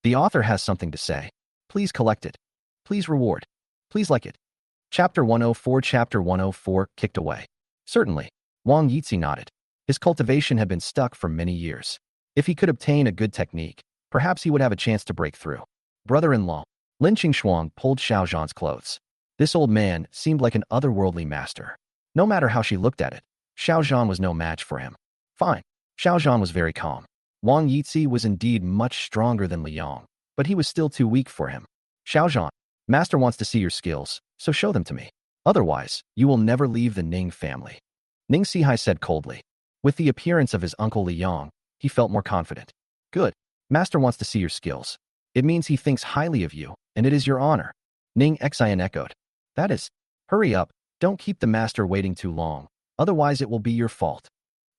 The author has something to say. Please collect it. Please reward. Please like it. Chapter 104. Chapter 104, Kicked Away. Certainly. Wang Yitzi nodded. His cultivation had been stuck for many years. If he could obtain a good technique, perhaps he would have a chance to break through. Brother-in-law, Lin Qingxuang pulled Xiao Zhan's clothes. This old man seemed like an otherworldly master. No matter how she looked at it, Xiao Zhan was no match for him. Fine. Xiao Zhan was very calm. Wang Yitzi was indeed much stronger than Liang, but he was still too weak for him. Xiao Zhan, Master wants to see your skills, so show them to me. Otherwise, you will never leave the Ning family. Ning Sihai said coldly. With the appearance of his uncle Liang, he felt more confident. Good. Master wants to see your skills. It means he thinks highly of you, and it is your honor. Ning Xian echoed. That is. Hurry up, don't keep the master waiting too long, otherwise it will be your fault.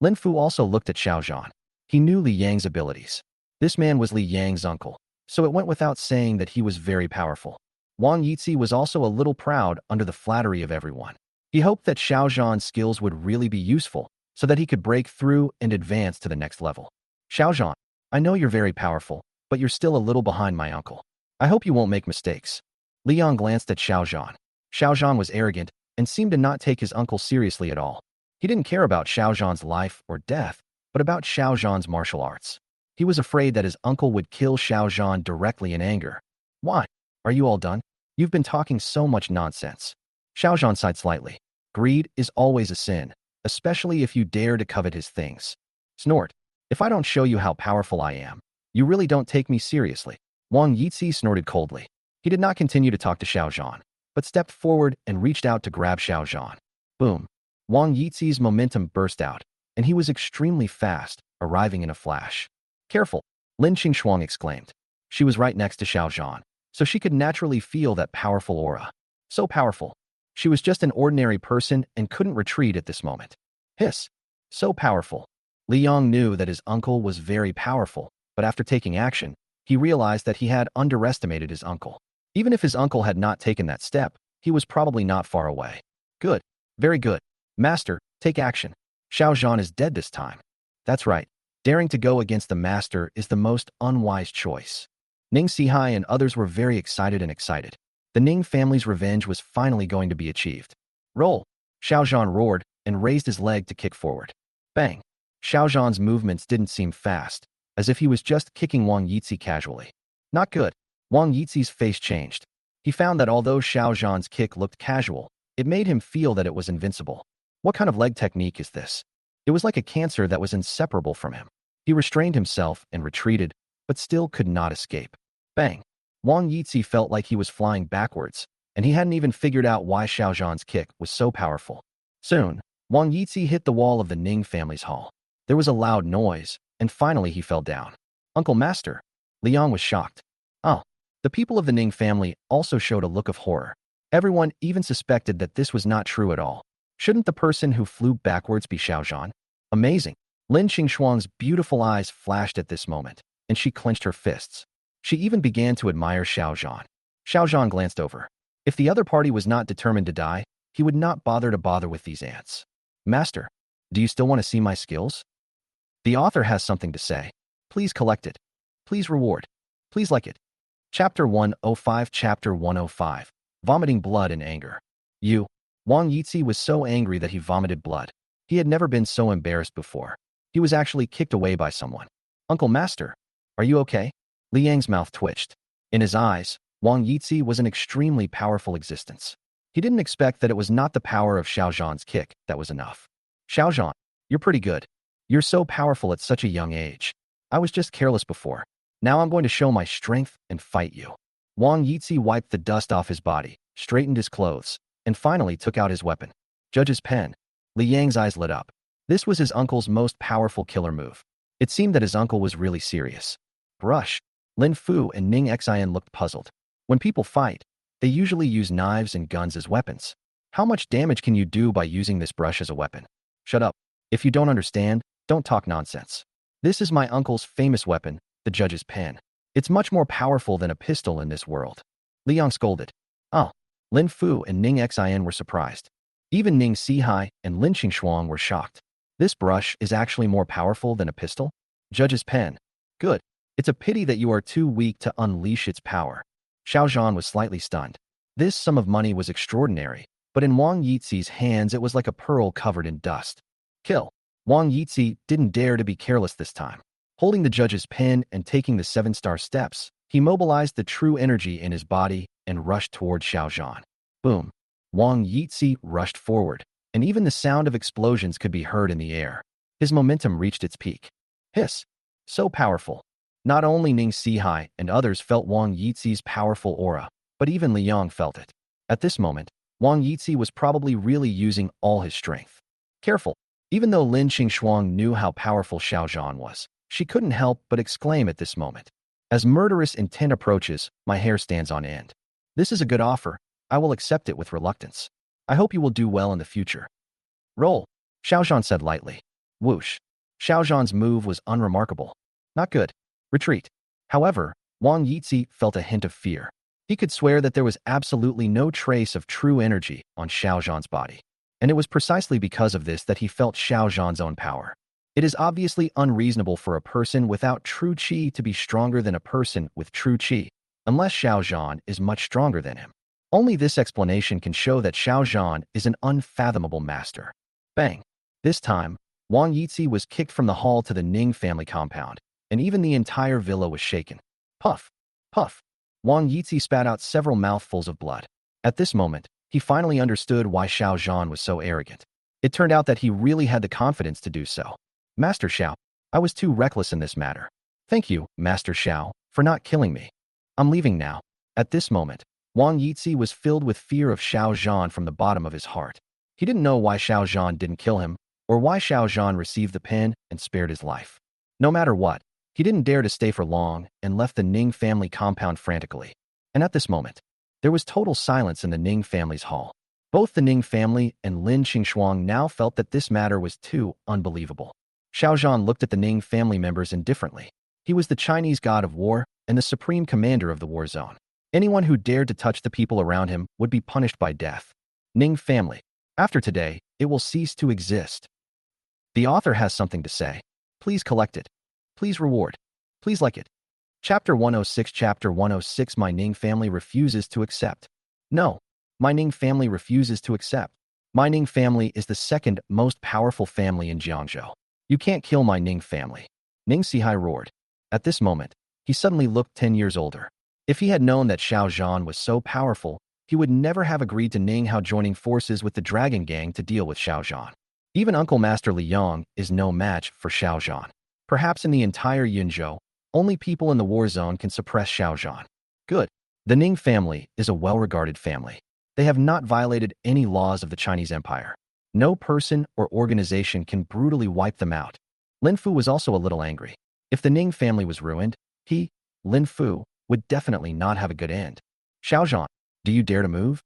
Lin Fu also looked at Xiao Zhan. He knew Li Yang's abilities. This man was Li Yang's uncle, so it went without saying that he was very powerful. Wang Yitzi was also a little proud under the flattery of everyone. He hoped that Xiao Zhan's skills would really be useful, so that he could break through and advance to the next level. Xiao Zhan, I know you're very powerful, but you're still a little behind my uncle. I hope you won't make mistakes. Liang glanced at Xiao Zhan. Xiao Zhan was arrogant and seemed to not take his uncle seriously at all. He didn't care about Xiao Zhan's life or death, but about Xiao Zhan's martial arts. He was afraid that his uncle would kill Xiao Zhan directly in anger. Why? Are you all done? You've been talking so much nonsense. Xiao Zhan sighed slightly. Greed is always a sin, especially if you dare to covet his things. Snort. If I don't show you how powerful I am, you really don't take me seriously. Wang Yitzi snorted coldly. He did not continue to talk to Xiao Zhan, but stepped forward and reached out to grab Xiao Zhan. Boom. Wang Yitzi's momentum burst out, and he was extremely fast, arriving in a flash. Careful, Lin Qingxuang exclaimed. She was right next to Xiao Zhan, so she could naturally feel that powerful aura. So powerful. She was just an ordinary person and couldn't retreat at this moment. Hiss. So powerful. Liang knew that his uncle was very powerful, but after taking action, he realized that he had underestimated his uncle. Even if his uncle had not taken that step, he was probably not far away. Good. Very good. Master, take action. Xiao Zhan is dead this time. That's right. Daring to go against the master is the most unwise choice. Ning Sihai and others were very excited and excited. The Ning family's revenge was finally going to be achieved. Roll! Xiao Zhan roared and raised his leg to kick forward. Bang! Xiao Zhan's movements didn't seem fast, as if he was just kicking Wang Yitzi casually. Not good. Wang Yitzi's face changed. He found that although Xiao Zhan's kick looked casual, it made him feel that it was invincible. What kind of leg technique is this? It was like a cancer that was inseparable from him. He restrained himself and retreated, but still could not escape. Bang! Wang Yitzi felt like he was flying backwards, and he hadn't even figured out why Xiao Zhan's kick was so powerful. Soon, Wang Yitzi hit the wall of the Ning family's hall. There was a loud noise, and finally he fell down. Uncle Master! Liang was shocked. Oh. The people of the Ning family also showed a look of horror. Everyone even suspected that this was not true at all. Shouldn't the person who flew backwards be Xiao Zhan? Amazing. Lin Qingxuang's beautiful eyes flashed at this moment, and she clenched her fists. She even began to admire Xiao Zhan. Xiao Zhan glanced over. If the other party was not determined to die, he would not bother with these ants. Master, do you still want to see my skills? The author has something to say. Please collect it. Please reward. Please like it. Chapter 105 Chapter 105 Vomiting Blood in Anger. Wang Yitzi was so angry that he vomited blood. He had never been so embarrassed before. He was actually kicked away by someone. Uncle Master, are you okay? Liang's mouth twitched. In his eyes, Wang Yitzi was an extremely powerful existence. He didn't expect that it was not the power of Xiao Zhan's kick that was enough. Xiao Zhan, you're pretty good. You're so powerful at such a young age. I was just careless before. Now I'm going to show my strength and fight you. Wang Yitzi wiped the dust off his body, straightened his clothes, and finally took out his weapon. Judge's pen. Liang's eyes lit up. This was his uncle's most powerful killer move. It seemed that his uncle was really serious. Brush. Lin Fu and Ning Xian looked puzzled. When people fight, they usually use knives and guns as weapons. How much damage can you do by using this brush as a weapon? Shut up. If you don't understand, don't talk nonsense. This is my uncle's famous weapon, the judge's pen. It's much more powerful than a pistol in this world. Liang scolded. Oh. Lin Fu and Ning Xian were surprised. Even Ning Sihai and Lin Qingxuang were shocked. This brush is actually more powerful than a pistol? Judge's pen. Good. It's a pity that you are too weak to unleash its power. Xiao Zhan was slightly stunned. This sum of money was extraordinary, but but in Wang Yixi's hands it was like a pearl covered in dust. Kill. Wang Yixi didn't dare to be careless this time. Holding the judge's pen and taking the 7-star steps, he mobilized the true energy in his body and rushed toward Xiao Zhan. Boom. Wang Yixi rushed forward, and even the sound of explosions could be heard in the air. His momentum reached its peak. Hiss. So powerful. Not only Ning Sihai and others felt Wang Yixi's powerful aura, but even Liang felt it. At this moment, Wang Yixi was probably really using all his strength. Careful. Even though Lin Qingshuang knew how powerful Xiao Zhan was, she couldn't help but exclaim at this moment. As murderous intent approaches, my hair stands on end. This is a good offer. I will accept it with reluctance. I hope you will do well in the future. Roll, Xiao Zhan said lightly. Whoosh. Xiao Zhan's move was unremarkable. Not good. Retreat. However, Wang Yixi felt a hint of fear. He could swear that there was absolutely no trace of true energy on Xiao Zhan's body. And it was precisely because of this that he felt Xiao Zhan's own power. It is obviously unreasonable for a person without true qi to be stronger than a person with true qi, unless Xiao Zhan is much stronger than him. Only this explanation can show that Xiao Zhan is an unfathomable master. Bang! This time, Wang Yixi was kicked from the hall to the Ning family compound, and even the entire villa was shaken. Puff! Puff! Wang Yixi spat out several mouthfuls of blood. At this moment, he finally understood why Xiao Zhan was so arrogant. It turned out that he really had the confidence to do so. Master Xiao, I was too reckless in this matter. Thank you, Master Xiao, for not killing me. I'm leaving now. At this moment, Wang Yixi was filled with fear of Xiao Zhan from the bottom of his heart. He didn't know why Xiao Zhan didn't kill him, or why Xiao Zhan received the pen and spared his life. No matter what, he didn't dare to stay for long and left the Ning family compound frantically. And at this moment, there was total silence in the Ning family's hall. Both the Ning family and Lin Qingshuang now felt that this matter was too unbelievable. Xiao Zhan looked at the Ning family members indifferently. He was the Chinese god of war and the supreme commander of the war zone. Anyone who dared to touch the people around him would be punished by death. Ning family. After today, it will cease to exist. The author has something to say. Please collect it. Please reward. Please like it. Chapter 106. Chapter 106. My Ning family refuses to accept. No. My Ning family refuses to accept. My Ning family is the second most powerful family in Jiangcheng. You can't kill my Ning family. Ning Sihai roared. At this moment, he suddenly looked 10 years older. If he had known that Xiao Zhan was so powerful, he would never have agreed to Ning Hao joining forces with the Dragon Gang to deal with Xiao Zhan. Even Uncle Master Liang is no match for Xiao Zhan. Perhaps in the entire Yunzhou, only people in the war zone can suppress Xiao Zhan. Good. The Ning family is a well-regarded family. They have not violated any laws of the Chinese Empire. No person or organization can brutally wipe them out. Lin Fu was also a little angry. If the Ning family was ruined, he, Lin Fu, would definitely not have a good end. Xiao Zhan, do you dare to move?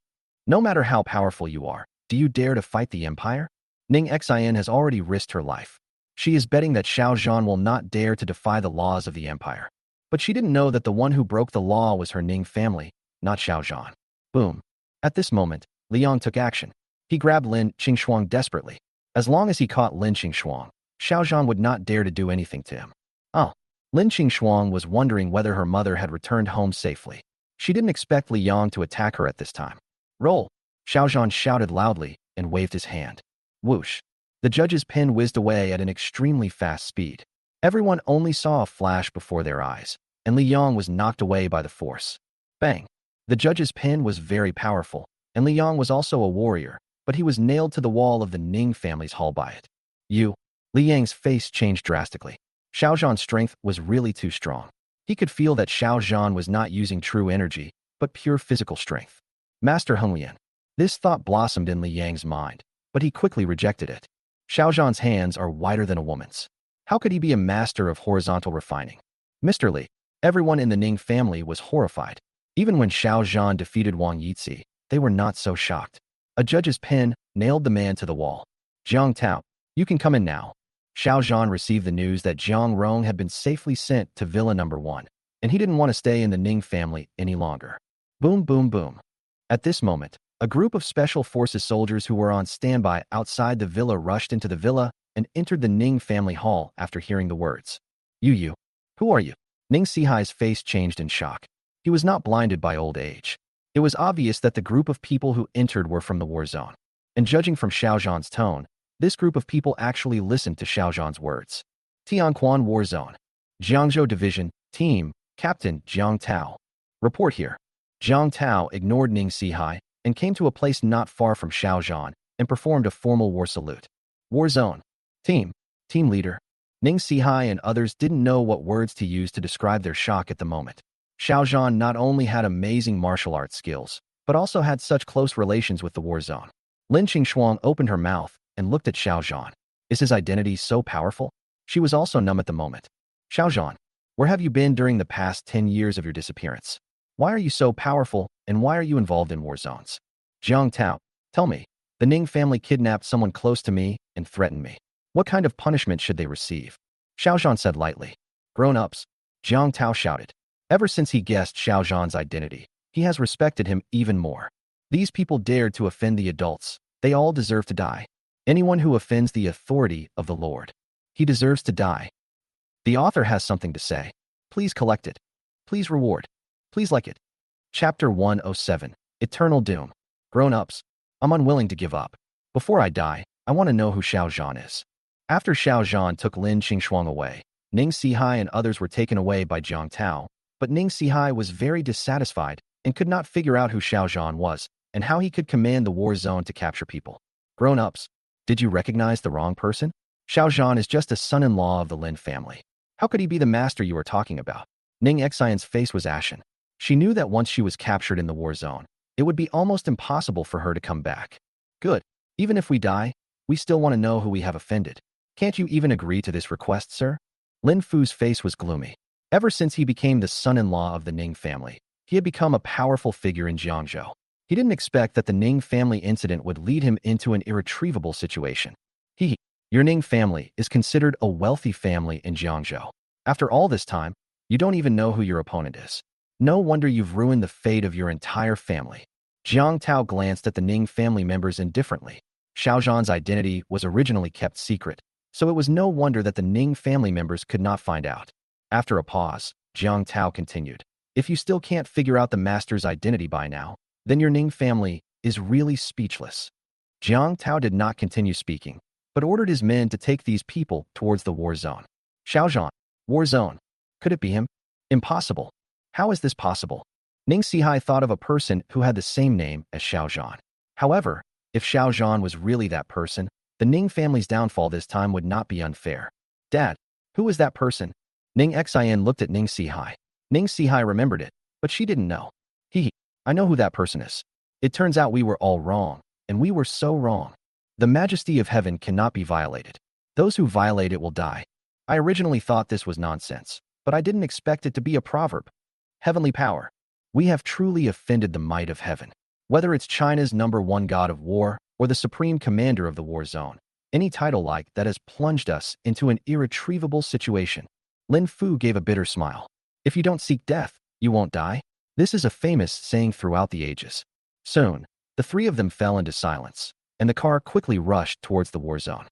No matter how powerful you are, do you dare to fight the Empire? Ning Xin has already risked her life. She is betting that Xiao Zhan will not dare to defy the laws of the Empire. But she didn't know that the one who broke the law was her Ning family, not Xiao Zhan. Boom. At this moment, Liang took action. He grabbed Lin Qingshuang desperately. As long as he caught Lin Qingshuang, Xiao Zhan would not dare to do anything to him. Oh. Lin Qingshuang was wondering whether her mother had returned home safely. She didn't expect Liang to attack her at this time. Roll! Xiao Zhan shouted loudly and waved his hand. Whoosh! The judge's pen whizzed away at an extremely fast speed. Everyone only saw a flash before their eyes, and Liang was knocked away by the force. Bang! The judge's pen was very powerful, and Liang was also a warrior, but he was nailed to the wall of the Ning family's hall by it. Liang's face changed drastically. Xiao Zhan's strength was really too strong. He could feel that Xiao Zhan was not using true energy, but pure physical strength. Master Heng Lian. This thought blossomed in Liang's mind, but he quickly rejected it. Xiao Zhan's hands are wider than a woman's. How could he be a master of horizontal refining? Mr. Li. Everyone in the Ning family was horrified. Even when Xiao Zhan defeated Wang Yixi, they were not so shocked. A judge's pen nailed the man to the wall. Jiang Tao, you can come in now. Xiao Zhan received the news that Jiang Rong had been safely sent to Villa No. 1, and he didn't want to stay in the Ning family any longer. Boom, boom, boom. At this moment, a group of Special Forces soldiers who were on standby outside the villa rushed into the villa and entered the Ning family hall after hearing the words. You, who are you? Ning Sihai's face changed in shock. He was not blinded by old age. It was obvious that the group of people who entered were from the war zone. And judging from Xiao Zhan's tone, this group of people actually listened to Xiao Zhan's words. Tianquan War Zone. Jiangzhou Division, Team, Captain Jiang Tao. Report here. Jiang Tao ignored Ning Sihai and came to a place not far from Xiao Zhan and performed a formal war salute. War Zone. Team Leader. Ning Sihai and others didn't know what words to use to describe their shock at the moment. Xiao Zhan not only had amazing martial arts skills, but also had such close relations with the war zone. Lin Qingxuang opened her mouth and looked at Xiao Zhan. Is his identity so powerful? She was also numb at the moment. Xiao Zhan, where have you been during the past 10 years of your disappearance? Why are you so powerful, and why are you involved in war zones? Jiang Tao, tell me. The Ning family kidnapped someone close to me and threatened me. What kind of punishment should they receive? Xiao Zhan said lightly. Grown-ups, Jiang Tao shouted. Ever since he guessed Xiao Zhan's identity, he has respected him even more. These people dared to offend the adults. They all deserve to die. Anyone who offends the authority of the Lord, he deserves to die. The author has something to say. Please collect it. Please reward. Please like it. Chapter 107, Eternal Doom. Grown-ups, I'm unwilling to give up. Before I die, I want to know who Xiao Zhan is. After Xiao Zhan took Lin Qingxuang away, Ning Sihai and others were taken away by Jiang Tao, but Ning Sihai was very dissatisfied and could not figure out who Xiao Zhan was and how he could command the war zone to capture people. Grown-ups, did you recognize the wrong person? Xiao Zhan is just a son-in-law of the Lin family. How could he be the master you are talking about? Ning Xian's face was ashen. She knew that once she was captured in the war zone, it would be almost impossible for her to come back. Good. Even if we die, we still want to know who we have offended. Can't you even agree to this request, sir? Lin Fu's face was gloomy. Ever since he became the son-in-law of the Ning family, he had become a powerful figure in Jiangzhou. He didn't expect that the Ning family incident would lead him into an irretrievable situation. Your Ning family is considered a wealthy family in Jiangzhou. After all this time, you don't even know who your opponent is. No wonder you've ruined the fate of your entire family. Jiang Tao glanced at the Ning family members indifferently. Xiao Zhan's identity was originally kept secret, so it was no wonder that the Ning family members could not find out. After a pause, Jiang Tao continued. If you still can't figure out the master's identity by now, then your Ning family is really speechless. Jiang Tao did not continue speaking, but ordered his men to take these people towards the war zone. Xiao Zhan, war zone. Could it be him? Impossible. How is this possible? Ning Sihai thought of a person who had the same name as Xiao Zhan. However, if Xiao Zhan was really that person, the Ning family's downfall this time would not be unfair. Dad, who is that person? Ning Xian looked at Ning Sihai. Ning Sihai remembered it, but she didn't know. I know who that person is. It turns out we were all wrong, and we were so wrong. The majesty of heaven cannot be violated. Those who violate it will die. I originally thought this was nonsense, but I didn't expect it to be a proverb. Heavenly power. We have truly offended the might of heaven. Whether it's China's #1 god of war or the supreme commander of the war zone, any title like that has plunged us into an irretrievable situation. Lin Fu gave a bitter smile. If you don't seek death, you won't die. This is a famous saying throughout the ages. Soon, the three of them fell into silence, and the car quickly rushed towards the war zone.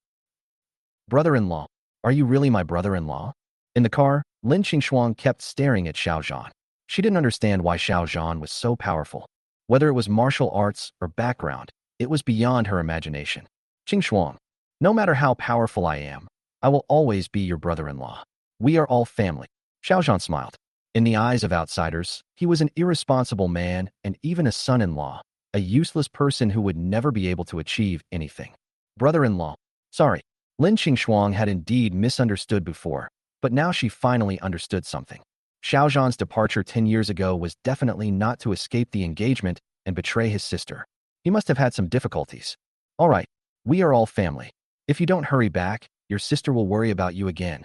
Brother-in-law, are you really my brother-in-law? In the car, Lin Qingxuang kept staring at Xiao Zhan. She didn't understand why Xiao Zhan was so powerful. Whether it was martial arts or background, it was beyond her imagination. Qingxuang, no matter how powerful I am, I will always be your brother-in-law. We are all family. Xiao Zhan smiled. In the eyes of outsiders, he was an irresponsible man and even a son-in-law, a useless person who would never be able to achieve anything. Brother-in-law. Sorry. Lin Qingxuang had indeed misunderstood before, but now she finally understood something. Xiao Zhan's departure 10 years ago was definitely not to escape the engagement and betray his sister. He must have had some difficulties. All right, we are all family. If you don't hurry back, your sister will worry about you again,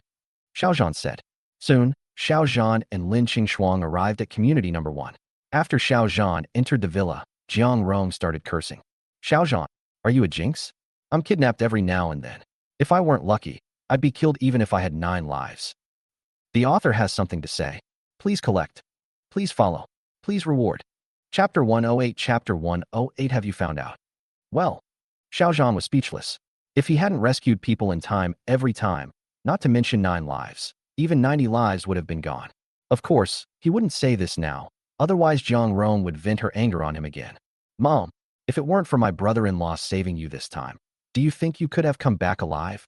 Xiao Zhan said. Soon, Xiao Zhan and Lin Qingxuang arrived at community #1. After Xiao Zhan entered the villa, Jiang Rong started cursing. Xiao Zhan, are you a jinx? I'm kidnapped every now and then. If I weren't lucky, I'd be killed even if I had 9 lives. The author has something to say. Please collect. Please follow. Please reward. Chapter 108. Chapter 108. Have you found out? Well, Xiao Zhan was speechless. If he hadn't rescued people in time every time, not to mention 9 lives, even 90 lives would have been gone. Of course, he wouldn't say this now, Otherwise, Jiang Rong would vent her anger on him again. Mom, if it weren't for my brother-in-law saving you this time, do you think you could have come back alive?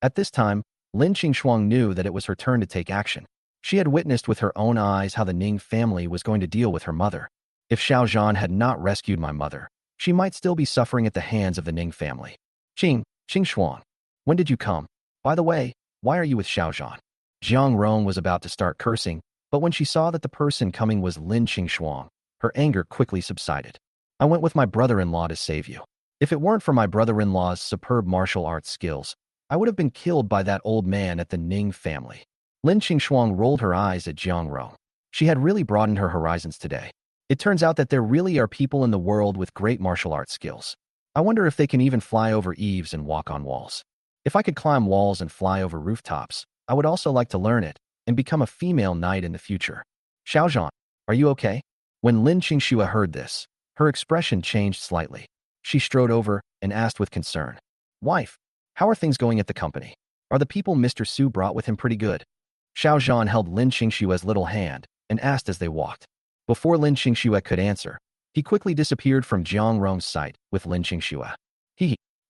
At this time, Lin Qingshuang knew that it was her turn to take action. She had witnessed with her own eyes how the Ning family was going to deal with her mother. If Xiao Zhan had not rescued my mother, she might still be suffering at the hands of the Ning family. Qingshuang, when did you come? By the way, why are you with Xiao Zhan? Jiang Rong was about to start cursing, but when she saw that the person coming was Lin Qingshuang, her anger quickly subsided. I went with my brother-in-law to save you. If it weren't for my brother-in-law's superb martial arts skills, I would have been killed by that old man at the Ning family. Lin Qingshuang rolled her eyes at Jiang Rong. She had really broadened her horizons today. It turns out that there really are people in the world with great martial arts skills. I wonder if they can even fly over eaves and walk on walls. If I could climb walls and fly over rooftops, I would also like to learn it and become a female knight in the future. Xiao Zhan, are you okay? When Lin Qingxue heard this, her expression changed slightly. She strode over and asked with concern, Wife, how are things going at the company? Are the people Mr. Su brought with him pretty good? Xiao Zhan held Lin Qingshue's little hand and asked as they walked. Before Lin Qingxue could answer, he quickly disappeared from Jiang Rong's sight with Lin Qingxue.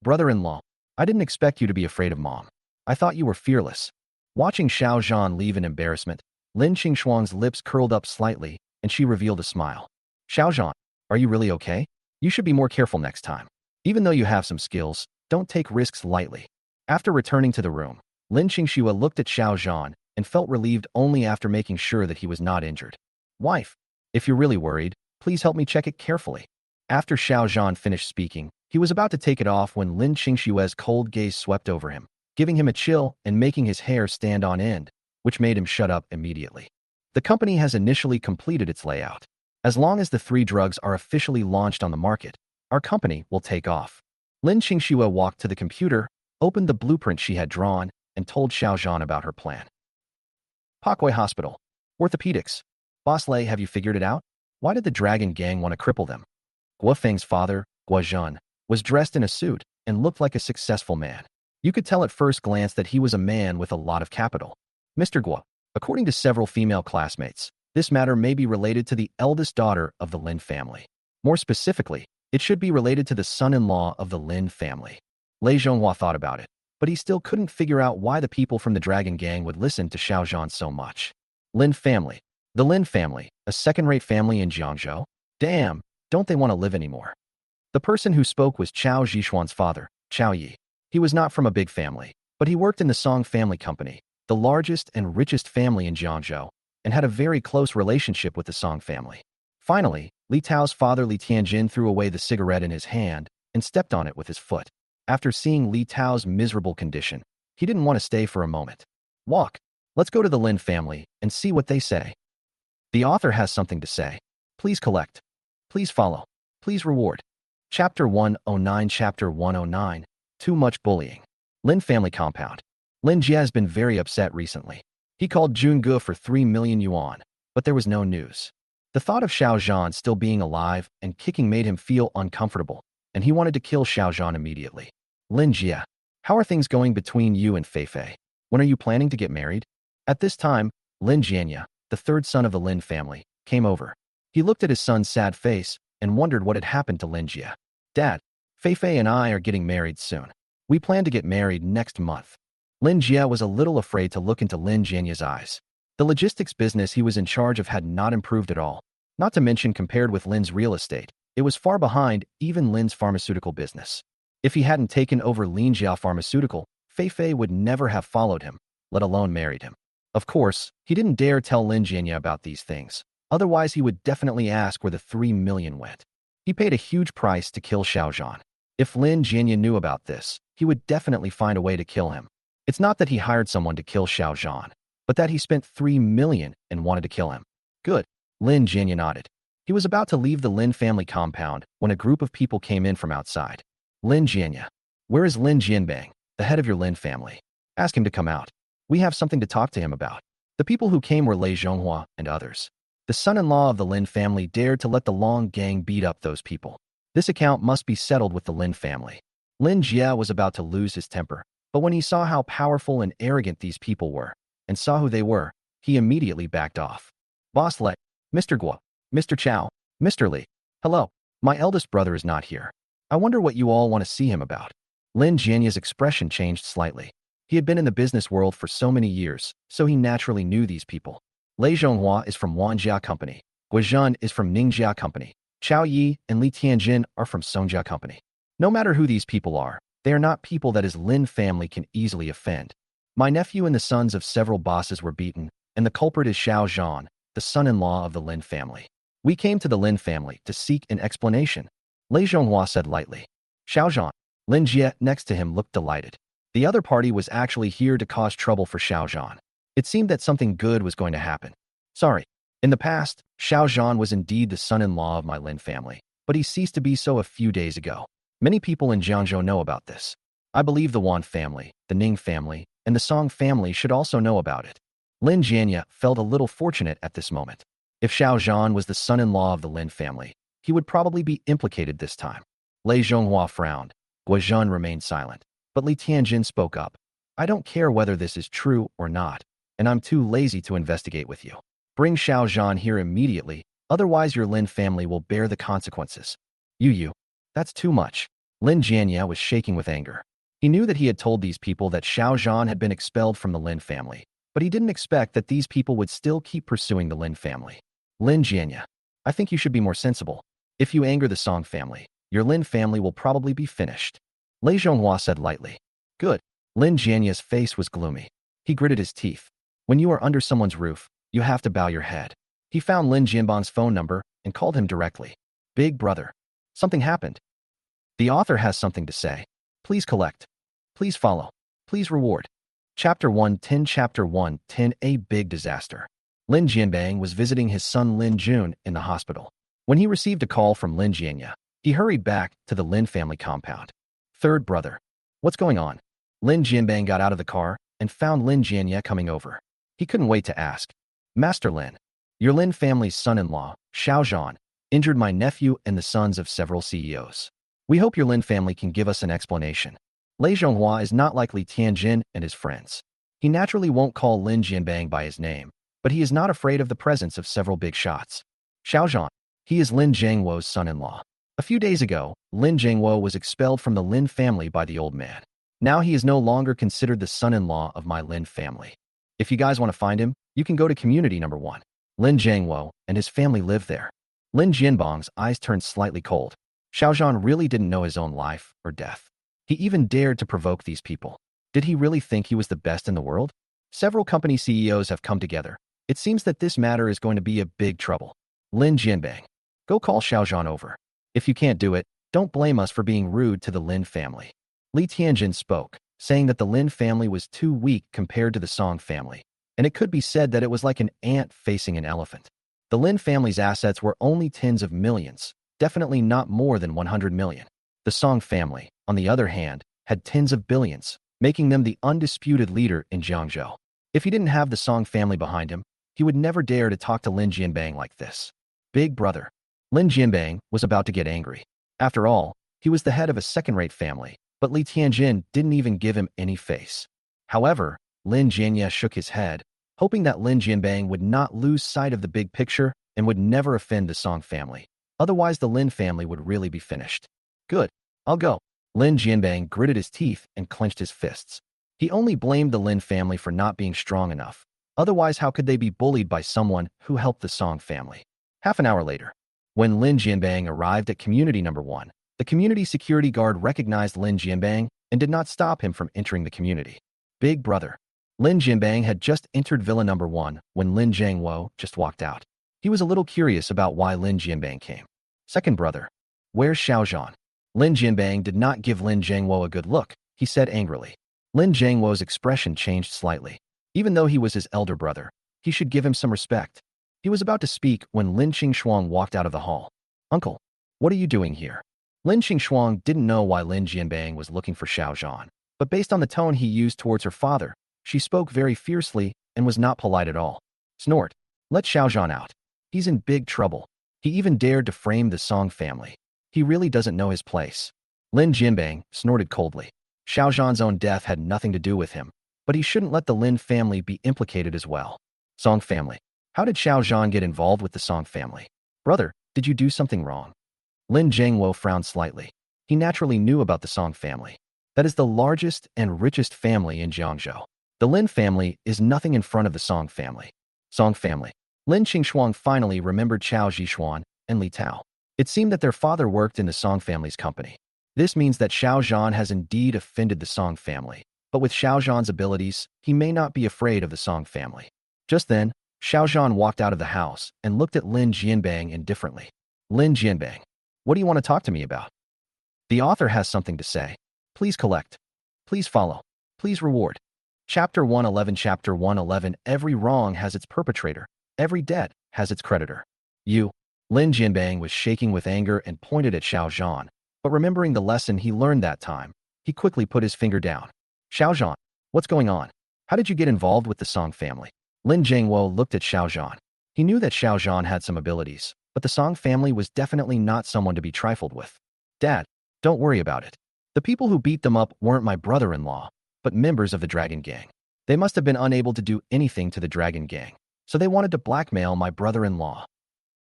Brother-in-law, I didn't expect you to be afraid of Mom. I thought you were fearless. Watching Xiao Zhan leave in embarrassment, Lin Qingshuang's lips curled up slightly and she revealed a smile. Xiao Zhan, are you really okay? You should be more careful next time. Even though you have some skills, don't take risks lightly. After returning to the room, Lin Qingxue looked at Xiao Zhan and felt relieved only after making sure that he was not injured. Wife, if you're really worried, please help me check it carefully. After Xiao Zhan finished speaking, he was about to take it off when Lin Qingshue's cold gaze swept over him, giving him a chill and making his hair stand on end, which made him shut up immediately. The company has initially completed its layout. As long as the 3 drugs are officially launched on the market, our company will take off. Lin Qingxue walked to the computer, opened the blueprint she had drawn, and told Xiao Zhan about her plan. Parkway Hospital. Orthopedics. Boss Lei, have you figured it out? Why did the Dragon Gang want to cripple them? Guo Feng's father, Guo Zhan, was dressed in a suit and looked like a successful man. You could tell at first glance that he was a man with a lot of capital. Mr. Guo, according to several female classmates, this matter may be related to the eldest daughter of the Lin family. More specifically, it should be related to the son-in-law of the Lin family. Lei Zhonghua thought about it, but he still couldn't figure out why the people from the Dragon Gang would listen to Xiao Zhan so much. Lin family. The Lin family, a second-rate family in Jiangzhou? Damn, don't they want to live anymore? The person who spoke was Chao Zhishuan's father, Chao Yi. He was not from a big family, but he worked in the Song family company, the largest and richest family in Jiangzhou, and had a very close relationship with the Song family. Finally, Li Tao's father Li Tianjin threw away the cigarette in his hand and stepped on it with his foot. After seeing Li Tao's miserable condition, he didn't want to stay for a moment. Walk. Let's go to the Lin family and see what they say. The author has something to say. Please collect. Please follow. Please reward. Chapter 109. Chapter 109. Too much bullying. Lin family compound. Lin Jie has been very upset recently. He called Jun Ge for 3 million yuan, but there was no news. The thought of Xiao Zhan still being alive and kicking made him feel uncomfortable, and he wanted to kill Xiao Zhan immediately. Lin Jie, how are things going between you and Fei Fei? When are you planning to get married? At this time, Lin Jianya, the 3rd son of the Lin family, came over. He looked at his son's sad face and wondered what had happened to Lin Jie. Dad, Fei Fei and I are getting married soon. We plan to get married next month. Lin Jie was a little afraid to look into Lin Jianya's eyes. The logistics business he was in charge of had not improved at all. Not to mention compared with Lin's real estate, it was far behind even Lin's pharmaceutical business. If he hadn't taken over Lin Jiao Pharmaceutical, Fei Fei would never have followed him, let alone married him. Of course, he didn't dare tell Lin Jianya about these things. Otherwise, he would definitely ask where the 3 million went. He paid a huge price to kill Xiao Zhan. If Lin Jianya knew about this, he would definitely find a way to kill him. It's not that he hired someone to kill Xiao Zhan, but that he spent 3 million and wanted to kill him. Good. Lin Jianya nodded. He was about to leave the Lin family compound when a group of people came in from outside. Lin Jianya. Where is Lin Jianbang, the head of your Lin family? Ask him to come out. We have something to talk to him about. The people who came were Lei Zhonghua and others. The son-in-law of the Lin family dared to let the Long gang beat up those people. This account must be settled with the Lin family. Lin Jie was about to lose his temper, but when he saw how powerful and arrogant these people were, and saw who they were, he immediately backed off. Boss Lei, Mr. Guo, Mr. Chow, Mr. Li. Hello. My eldest brother is not here. I wonder what you all want to see him about. Lin Jianya's expression changed slightly. He had been in the business world for so many years, so he naturally knew these people. Lei Zhonghua is from Wanjia Company. Guizhen is from Ningjia Company. Chao Yi and Li Tianjin are from Songjia Company. No matter who these people are, they are not people that his Lin family can easily offend. My nephew and the sons of several bosses were beaten, and the culprit is Xiao Zhan, the son-in-law of the Lin family. We came to the Lin family to seek an explanation, Lei Zhonghua said lightly. Xiao Zhan, Lin Jie next to him looked delighted. The other party was actually here to cause trouble for Xiao Zhan. It seemed that something good was going to happen. Sorry. In the past, Xiao Zhan was indeed the son-in-law of my Lin family, but he ceased to be so a few days ago. Many people in Jiangcheng know about this. I believe the Wan family, the Ning family, and the Song family should also know about it. Lin Jianya felt a little fortunate at this moment. If Xiao Zhan was the son-in-law of the Lin family, he would probably be implicated this time. Lei Zhonghua frowned. Guizhen remained silent. But Li Tianjin spoke up. I don't care whether this is true or not, and I'm too lazy to investigate with you. Bring Xiao Zhan here immediately, otherwise your Lin family will bear the consequences. You. That's too much. Lin Jianya was shaking with anger. He knew that he had told these people that Xiao Zhan had been expelled from the Lin family, but he didn't expect that these people would still keep pursuing the Lin family. Lin Jianya, I think you should be more sensible. If you anger the Song family, your Lin family will probably be finished. Lei Zhonghua said lightly. Good. Lin Jianya's face was gloomy. He gritted his teeth. When you are under someone's roof, you have to bow your head. He found Lin Jianbang's phone number and called him directly. Big brother. Something happened. The author has something to say. Please collect. Please follow. Please reward. Chapter 110 Chapter 110 A Big Disaster. Lin Jianbang was visiting his son Lin Jun in the hospital. When he received a call from Lin Jianya, he hurried back to the Lin family compound. Third brother. What's going on? Lin Jianbang got out of the car and found Lin Jianya coming over. He couldn't wait to ask. Master Lin, your Lin family's son-in-law, Xiao Zhan, injured my nephew and the sons of several CEOs. We hope your Lin family can give us an explanation. Lei Zhonghua is not like Li Tianjin and his friends. He naturally won't call Lin Jianbang by his name, but he is not afraid of the presence of several big shots. Xiao Zhan, he is Lin Zhangwo's son-in-law. A few days ago, Lin Zhangwo was expelled from the Lin family by the old man. Now he is no longer considered the son-in-law of my Lin family. If you guys want to find him, you can go to community number 1. Lin Zhangwo and his family live there. Lin Jianbang's eyes turned slightly cold. Xiao Zhan really didn't know his own life or death. He even dared to provoke these people. Did he really think he was the best in the world? Several company CEOs have come together. It seems that this matter is going to be a big trouble. Lin Jianbang, go call Xiao Zhan over. If you can't do it, don't blame us for being rude to the Lin family. Li Tianjin spoke, saying that the Lin family was too weak compared to the Song family, and it could be said that it was like an ant facing an elephant. The Lin family's assets were only tens of millions, definitely not more than 100 million. The Song family, on the other hand, had tens of billions, making them the undisputed leader in Jiangzhou. If he didn't have the Song family behind him, he would never dare to talk to Lin Jianbang like this. Big brother. Lin Jianbang was about to get angry. After all, he was the head of a second-rate family, but Li Tianjin didn't even give him any face. However, Lin Jianya shook his head, hoping that Lin Jianbang would not lose sight of the big picture and would never offend the Song family. Otherwise, the Lin family would really be finished. Good. I'll go. Lin Jianbang gritted his teeth and clenched his fists. He only blamed the Lin family for not being strong enough. Otherwise, how could they be bullied by someone who helped the Song family? Half an hour later, when Lin Jianbang arrived at community number 1, the community security guard recognized Lin Jianbang and did not stop him from entering the community. Big brother. Lin Jianbang had just entered villa number 1 when Lin Zhangwo just walked out. He was a little curious about why Lin Jianbang came. Second brother. Where's Xiao Zhan? Lin Jianbang did not give Lin Zhangwo a good look, he said angrily. Lin Zhangwo's expression changed slightly. Even though he was his elder brother, he should give him some respect. He was about to speak when Lin Qingxuang walked out of the hall. Uncle, what are you doing here? Lin Qingxuang didn't know why Lin Jianbang was looking for Xiao Zhan, but based on the tone he used towards her father, she spoke very fiercely and was not polite at all. Snort. Let Xiao Zhan out. He's in big trouble. He even dared to frame the Song family. He really doesn't know his place. Lin Jianbang snorted coldly. Xiao Zhan's own death had nothing to do with him, but he shouldn't let the Lin family be implicated as well. Song family. How did Xiao Zhan get involved with the Song family? Brother, did you do something wrong? Lin Jiangwo frowned slightly. He naturally knew about the Song family. That is the largest and richest family in Jiangzhou. The Lin family is nothing in front of the Song family. Song family. Lin Qingshuang finally remembered Qiao Zhishuan and Li Tao. It seemed that their father worked in the Song family's company. This means that Xiao Zhan has indeed offended the Song family. But with Xiao Zhan's abilities, he may not be afraid of the Song family. Just then, Xiao Zhan walked out of the house and looked at Lin Jianbang indifferently. Lin Jianbang, what do you want to talk to me about? The author has something to say. Please collect. Please follow. Please reward. Chapter 111. Chapter 111. Every wrong has its perpetrator. Every debt has its creditor. Lin Jianbang was shaking with anger and pointed at Xiao Zhan. But remembering the lesson he learned that time, he quickly put his finger down. Xiao Zhan, what's going on? How did you get involved with the Song family? Lin Jiangwo looked at Xiao Zhan. He knew that Xiao Zhan had some abilities, but the Song family was definitely not someone to be trifled with. Dad, don't worry about it. The people who beat them up weren't my brother-in-law, but members of the Dragon Gang. They must have been unable to do anything to the Dragon Gang, so they wanted to blackmail my brother-in-law.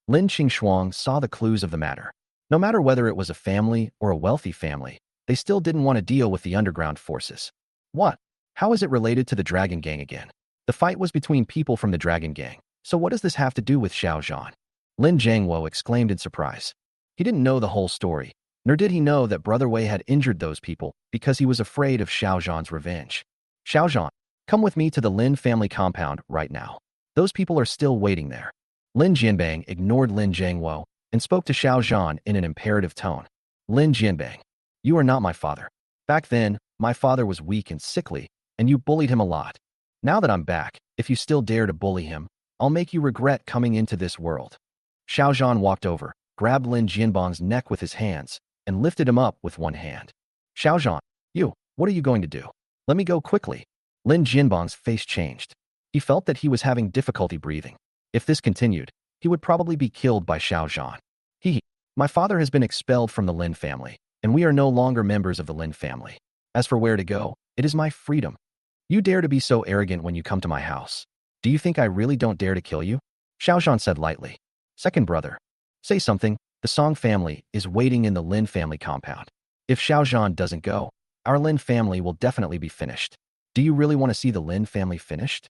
Lin Qingshuang saw the clues of the matter. No matter whether it was a family or a wealthy family, they still didn't want to deal with the underground forces. What? How is it related to the Dragon Gang again? The fight was between people from the Dragon Gang, so what does this have to do with Xiao Zhan? Lin Jiangwo exclaimed in surprise. He didn't know the whole story, nor did he know that Brother Wei had injured those people because he was afraid of Xiao Zhan's revenge. Xiao Zhan, come with me to the Lin family compound right now. Those people are still waiting there. Lin Jianbang ignored Lin Jiangwo and spoke to Xiao Zhan in an imperative tone. Lin Jianbang, you are not my father. Back then, my father was weak and sickly, and you bullied him a lot. Now that I'm back, if you still dare to bully him, I'll make you regret coming into this world. Xiao Zhan walked over, grabbed Lin Jianbang's neck with his hands, and lifted him up with one hand. Xiao Zhan, what are you going to do? Let me go quickly. Lin Jianbang's face changed. He felt that he was having difficulty breathing. If this continued, he would probably be killed by Xiao Zhan. My father has been expelled from the Lin family, and we are no longer members of the Lin family. As for where to go, it is my freedom. You dare to be so arrogant when you come to my house. Do you think I really don't dare to kill you? Xiao Zhan said lightly. Second brother, say something. The Song family is waiting in the Lin family compound. If Xiao Zhan doesn't go, our Lin family will definitely be finished. Do you really want to see the Lin family finished?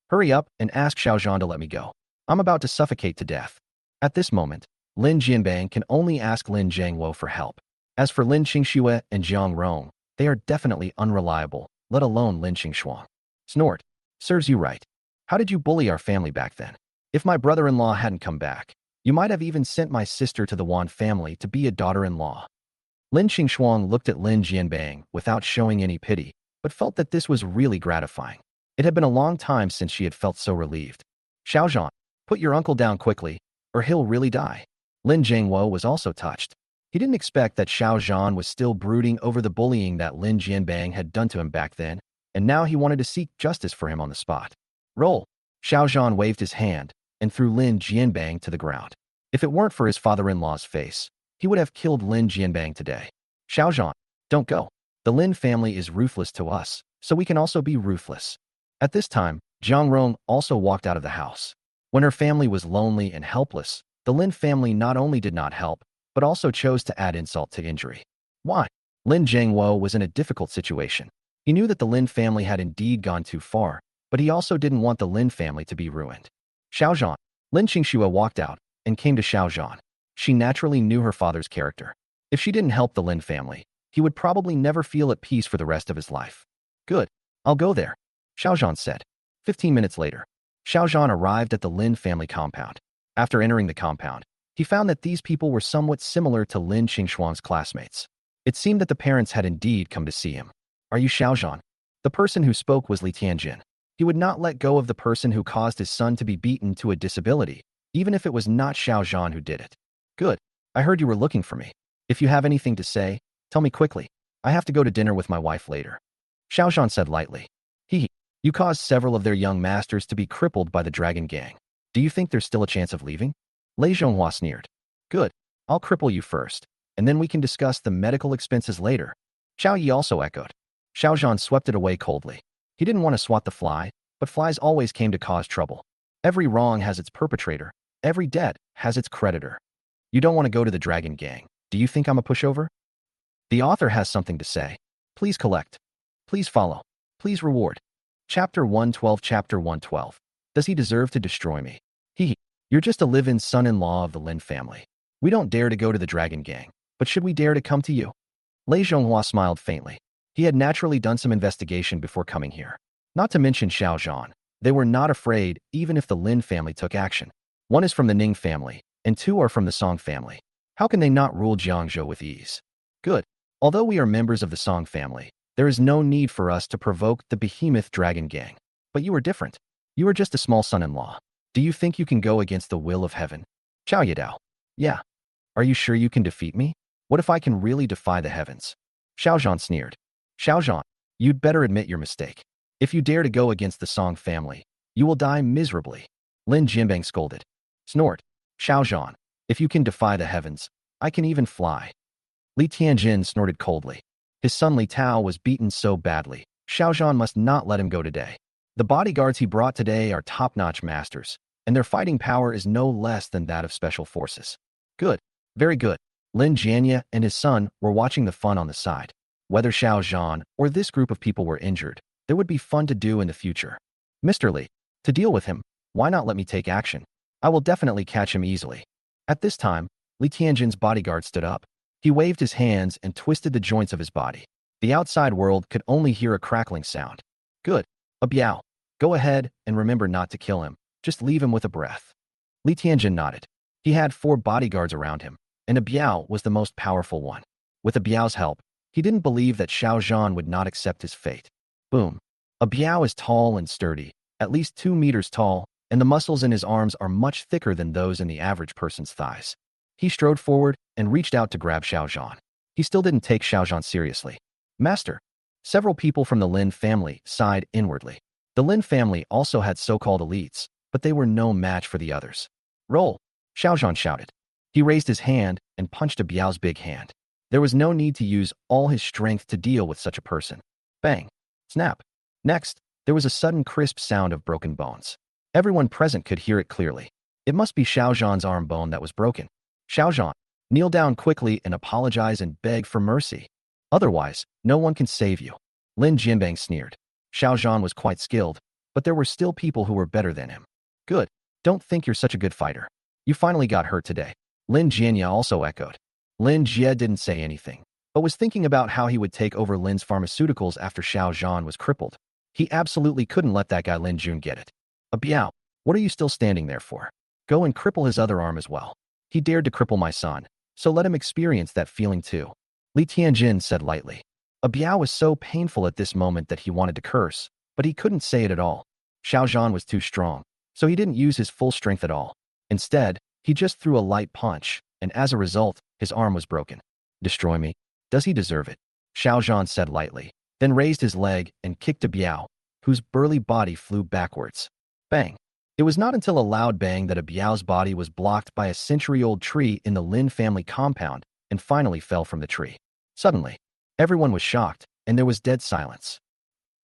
Hurry up and ask Xiao Zhan to let me go. I'm about to suffocate to death. At this moment, Lin Jianbang can only ask Lin Jiangwo for help. As for Lin Qingxue and Jiang Rong, they are definitely unreliable, let alone Lin Qingshuang. Snort. Serves you right. How did you bully our family back then? If my brother-in-law hadn't come back, you might have even sent my sister to the Wan family to be a daughter-in-law. Lin Qingshuang looked at Lin Jianbang without showing any pity, but felt that this was really gratifying. It had been a long time since she had felt so relieved. Xiao Zhan, put your uncle down quickly, or he'll really die. Lin Jiangwo was also touched. He didn't expect that Xiao Zhan was still brooding over the bullying that Lin Jianbang had done to him back then, and now he wanted to seek justice for him on the spot. Roll. Xiao Zhan waved his hand and threw Lin Jianbang to the ground. If it weren't for his father-in-law's face, he would have killed Lin Jianbang today. Xiao Zhan, don't go. The Lin family is ruthless to us, so we can also be ruthless. At this time, Jiang Rong also walked out of the house. When her family was lonely and helpless, the Lin family not only did not help, but also chose to add insult to injury. Why? Lin Jiangwo was in a difficult situation. He knew that the Lin family had indeed gone too far, but he also didn't want the Lin family to be ruined. Xiao Zhan. Lin Qingxue walked out and came to Xiao Zhan. She naturally knew her father's character. If she didn't help the Lin family, he would probably never feel at peace for the rest of his life. Good. I'll go there, Xiao Zhan said. 15 minutes later, Xiao Zhan arrived at the Lin family compound. After entering the compound, he found that these people were somewhat similar to Lin Qingshuang's classmates. It seemed that the parents had indeed come to see him. Are you Xiao Zhan? The person who spoke was Li Tianjin. He would not let go of the person who caused his son to be beaten to a disability, even if it was not Xiao Zhan who did it. Good. I heard you were looking for me. If you have anything to say, tell me quickly. I have to go to dinner with my wife later. Xiao Zhan said lightly. You caused several of their young masters to be crippled by the Dragon Gang. Do you think there's still a chance of leaving? Lei Zhonghua sneered. Good. I'll cripple you first, and then we can discuss the medical expenses later. Xiao Yi also echoed. Xiao Zhan swept it away coldly. He didn't want to swat the fly, but flies always came to cause trouble. Every wrong has its perpetrator. Every debt has its creditor. You don't want to go to the Dragon Gang. Do you think I'm a pushover? The author has something to say. Please collect. Please follow. Please reward. Chapter 112. Chapter 112. Does he deserve to destroy me? You're just a live-in son-in-law of the Lin family. We don't dare to go to the Dragon Gang, but should we dare to come to you? Lei Zhonghua smiled faintly. He had naturally done some investigation before coming here. Not to mention Xiao Zhan. They were not afraid even if the Lin family took action. One is from the Ning family, and two are from the Song family. How can they not rule Jiangcheng with ease? Good. Although we are members of the Song family, there is no need for us to provoke the behemoth Dragon Gang. But you are different. You are just a small son-in-law. Do you think you can go against the will of heaven? Xiao Yidao. Yeah. Are you sure you can defeat me? What if I can really defy the heavens? Xiao Zhan sneered. Xiao Zhan, you'd better admit your mistake. If you dare to go against the Song family, you will die miserably. Lin Jianbang scolded. Snort. Xiao Zhan, if you can defy the heavens, I can even fly. Li Tianjin snorted coldly. His son Li Tao was beaten so badly, Xiao Zhan must not let him go today. The bodyguards he brought today are top-notch masters, and their fighting power is no less than that of special forces. Good. Very good. Lin Jianya and his son were watching the fun on the side. Whether Xiao Zhan or this group of people were injured, there would be fun to do in the future. Mr. Li, to deal with him, why not let me take action? I will definitely catch him easily. At this time, Li Tianjin's bodyguard stood up. He waved his hands and twisted the joints of his body. The outside world could only hear a crackling sound. Good. A biao. Go ahead and remember not to kill him. Just leave him with a breath. Li Tianjin nodded. He had 4 bodyguards around him, and a biao was the most powerful one. With a biao's help, he didn't believe that Xiao Zhan would not accept his fate. Boom. A biao is tall and sturdy, at least 2 meters tall, and the muscles in his arms are much thicker than those in the average person's thighs. He strode forward and reached out to grab Xiao Zhan. He still didn't take Xiao Zhan seriously. Master. Several people from the Lin family sighed inwardly. The Lin family also had so-called elites, but they were no match for the others. Roll, Xiao Zhan shouted. He raised his hand and punched a biao's big hand. There was no need to use all his strength to deal with such a person. Bang. Snap. Next, there was a sudden crisp sound of broken bones. Everyone present could hear it clearly. It must be Xiao Zhan's arm bone that was broken. Xiao Zhan, kneel down quickly and apologize and beg for mercy. Otherwise, no one can save you. Lin Jianbang sneered. Xiao Zhan was quite skilled, but there were still people who were better than him. Good. Don't think you're such a good fighter. You finally got hurt today. Lin Jianya also echoed. Lin Jie didn't say anything, but was thinking about how he would take over Lin's pharmaceuticals after Xiao Zhan was crippled. He absolutely couldn't let that guy Lin Jun get it. A biao, what are you still standing there for? Go and cripple his other arm as well. He dared to cripple my son, so let him experience that feeling too. Li Tianjin said lightly. A biao was so painful at this moment that he wanted to curse, but he couldn't say it at all. Xiao Zhan was too strong, so he didn't use his full strength at all. Instead, he just threw a light punch, and as a result, his arm was broken. Destroy me? Does he deserve it? Xiao Zhan said lightly, then raised his leg and kicked a biao, whose burly body flew backwards. Bang. It was not until a loud bang that a biao's body was blocked by a century-old tree in the Lin family compound and finally fell from the tree. Suddenly, everyone was shocked, and there was dead silence.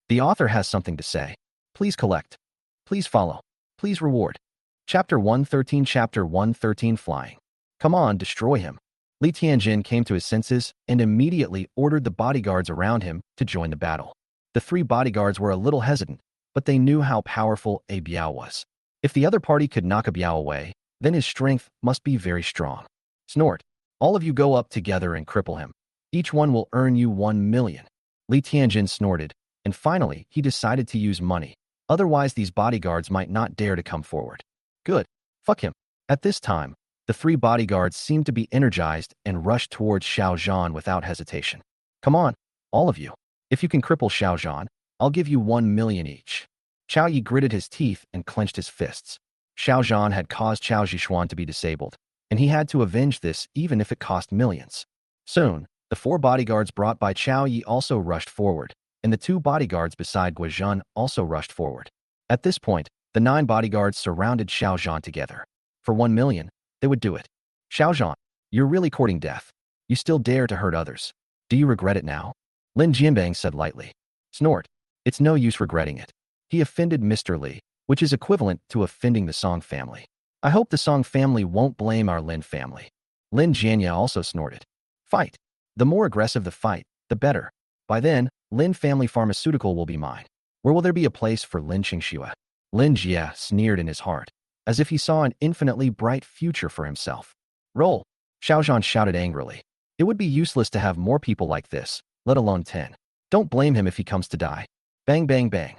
The author has something to say. Please collect. Please follow. Please reward. Chapter 113. Chapter 113. Flying. Come on, destroy him. Li Tianjin came to his senses and immediately ordered the bodyguards around him to join the battle. The 3 bodyguards were a little hesitant, but they knew how powerful a biao was. If the other party could knock a biao away, then his strength must be very strong. Snort. All of you go up together and cripple him. Each one will earn you 1 million. Li Tianjin snorted, and finally he decided to use money. Otherwise these bodyguards might not dare to come forward. Good. Fuck him. At this time, the 3 bodyguards seemed to be energized and rushed towards Xiao Zhan without hesitation. Come on, all of you. If you can cripple Xiao Zhan, I'll give you 1 million each. Qiao Yi gritted his teeth and clenched his fists. Xiao Zhan had caused Qiao Zhishuan to be disabled, and he had to avenge this even if it cost millions. Soon, the 4 bodyguards brought by Qiao Yi also rushed forward, and the 2 bodyguards beside Guizhen also rushed forward. At this point, the 9 bodyguards surrounded Xiao Zhan together. For 1 million, they would do it. Xiao Zhan, you're really courting death. You still dare to hurt others. Do you regret it now? Lin Jianbang said lightly. Snort. It's no use regretting it. He offended Mr. Li, which is equivalent to offending the Song family. I hope the Song family won't blame our Lin family. Lin Jianya also snorted. Fight. The more aggressive the fight, the better. By then, Lin family pharmaceutical will be mine. Where will there be a place for Lin Qingxue? Lin Jia sneered in his heart, as if he saw an infinitely bright future for himself. Roll. Xiao Zhan shouted angrily. It would be useless to have more people like this, let alone 10. Don't blame him if he comes to die. Bang, bang, bang.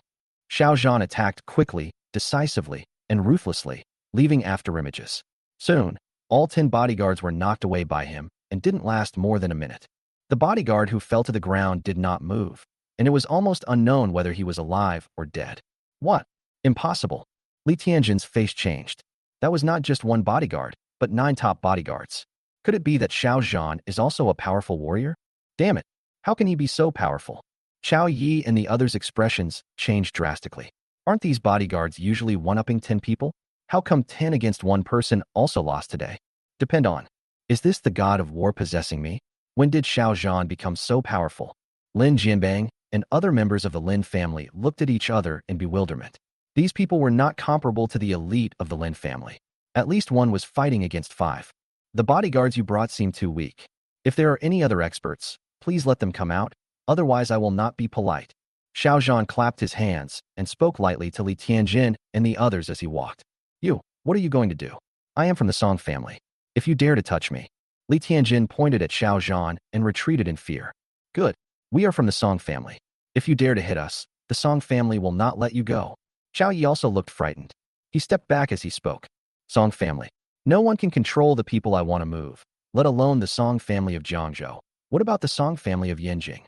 Xiao Zhan attacked quickly, decisively, and ruthlessly, leaving afterimages. Soon, all 10 bodyguards were knocked away by him and didn't last more than a minute. The bodyguard who fell to the ground did not move, and it was almost unknown whether he was alive or dead. What? Impossible. Li Tianjin's face changed. That was not just one bodyguard, but 9 top bodyguards. Could it be that Xiao Zhan is also a powerful warrior? Damn it. How can he be so powerful? Xiao Yi and the others' expressions changed drastically. Aren't these bodyguards usually one-upping 10 people? How come 10 against 1 person also lost today? Depend on. Is this the god of war possessing me? When did Xiao Zhan become so powerful? Lin Jianbang and other members of the Lin family looked at each other in bewilderment. These people were not comparable to the elite of the Lin family. At least one was fighting against 5. The bodyguards you brought seem too weak. If there are any other experts, please let them come out, otherwise I will not be polite. Xiao Zhan clapped his hands and spoke lightly to Li Tianjin and the others as he walked. You, what are you going to do? I am from the Song family. If you dare to touch me. Li Tianjin pointed at Xiao Zhan and retreated in fear. Good. We are from the Song family. If you dare to hit us, the Song family will not let you go. Xiao Yi also looked frightened. He stepped back as he spoke. Song family. No one can control the people I want to move, let alone the Song family of Jiangzhou. What about the Song family of Yanjing?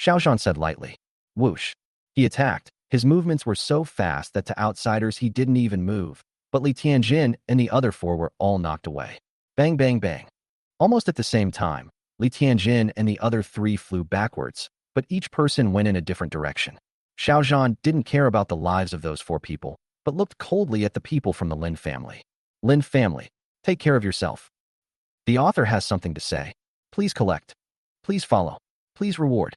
Xiao Zhan said lightly. Whoosh. He attacked. His movements were so fast that to outsiders he didn't even move, but Li Tianjin and the other 4 were all knocked away. Bang, bang, bang. Almost at the same time, Li Tianjin and the other 3 flew backwards, but each person went in a different direction. Xiao Zhan didn't care about the lives of those 4 people, but looked coldly at the people from the Lin family. Lin family, take care of yourself. The author has something to say. Please collect. Please follow. Please reward.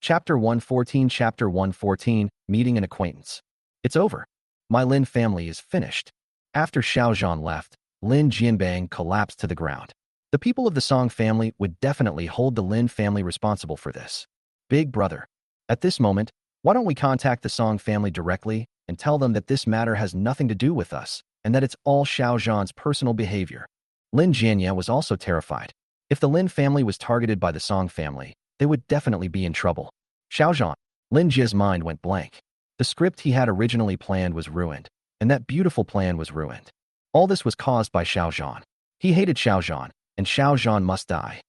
Chapter 114 Chapter 114, Meeting an Acquaintance. It's over. My Lin family is finished. After Xiao Zhan left, Lin Jianbang collapsed to the ground. The people of the Song family would definitely hold the Lin family responsible for this. Big brother. At this moment, why don't we contact the Song family directly and tell them that this matter has nothing to do with us and that it's all Xiao Zhan's personal behavior. Lin Jianya was also terrified. If the Lin family was targeted by the Song family, they would definitely be in trouble. Xiao Zhan. Lin Jia's mind went blank. The script he had originally planned was ruined, and that beautiful plan was ruined. All this was caused by Xiao Zhan. He hated Xiao Zhan, and Xiao Zhan must die.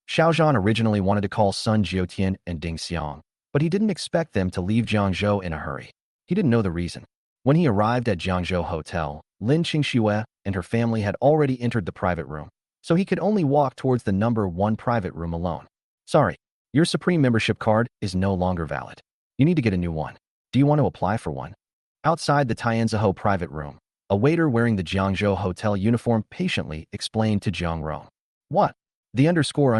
Xiao Zhan originally wanted to call Sun Jiutian and Ding Xiang, but he didn't expect them to leave Jiangzhou in a hurry. He didn't know the reason. When he arrived at Jiangzhou Hotel, Lin Qingxue and her family had already entered the private room, so he could only walk towards the number 1 private room alone. Sorry, your Supreme membership card is no longer valid. You need to get a new one. Do you want to apply for one? Outside the Tianzihu private room, a waiter wearing the Jiangzhou Hotel uniform patiently explained to Jiang Rong. What? The underscore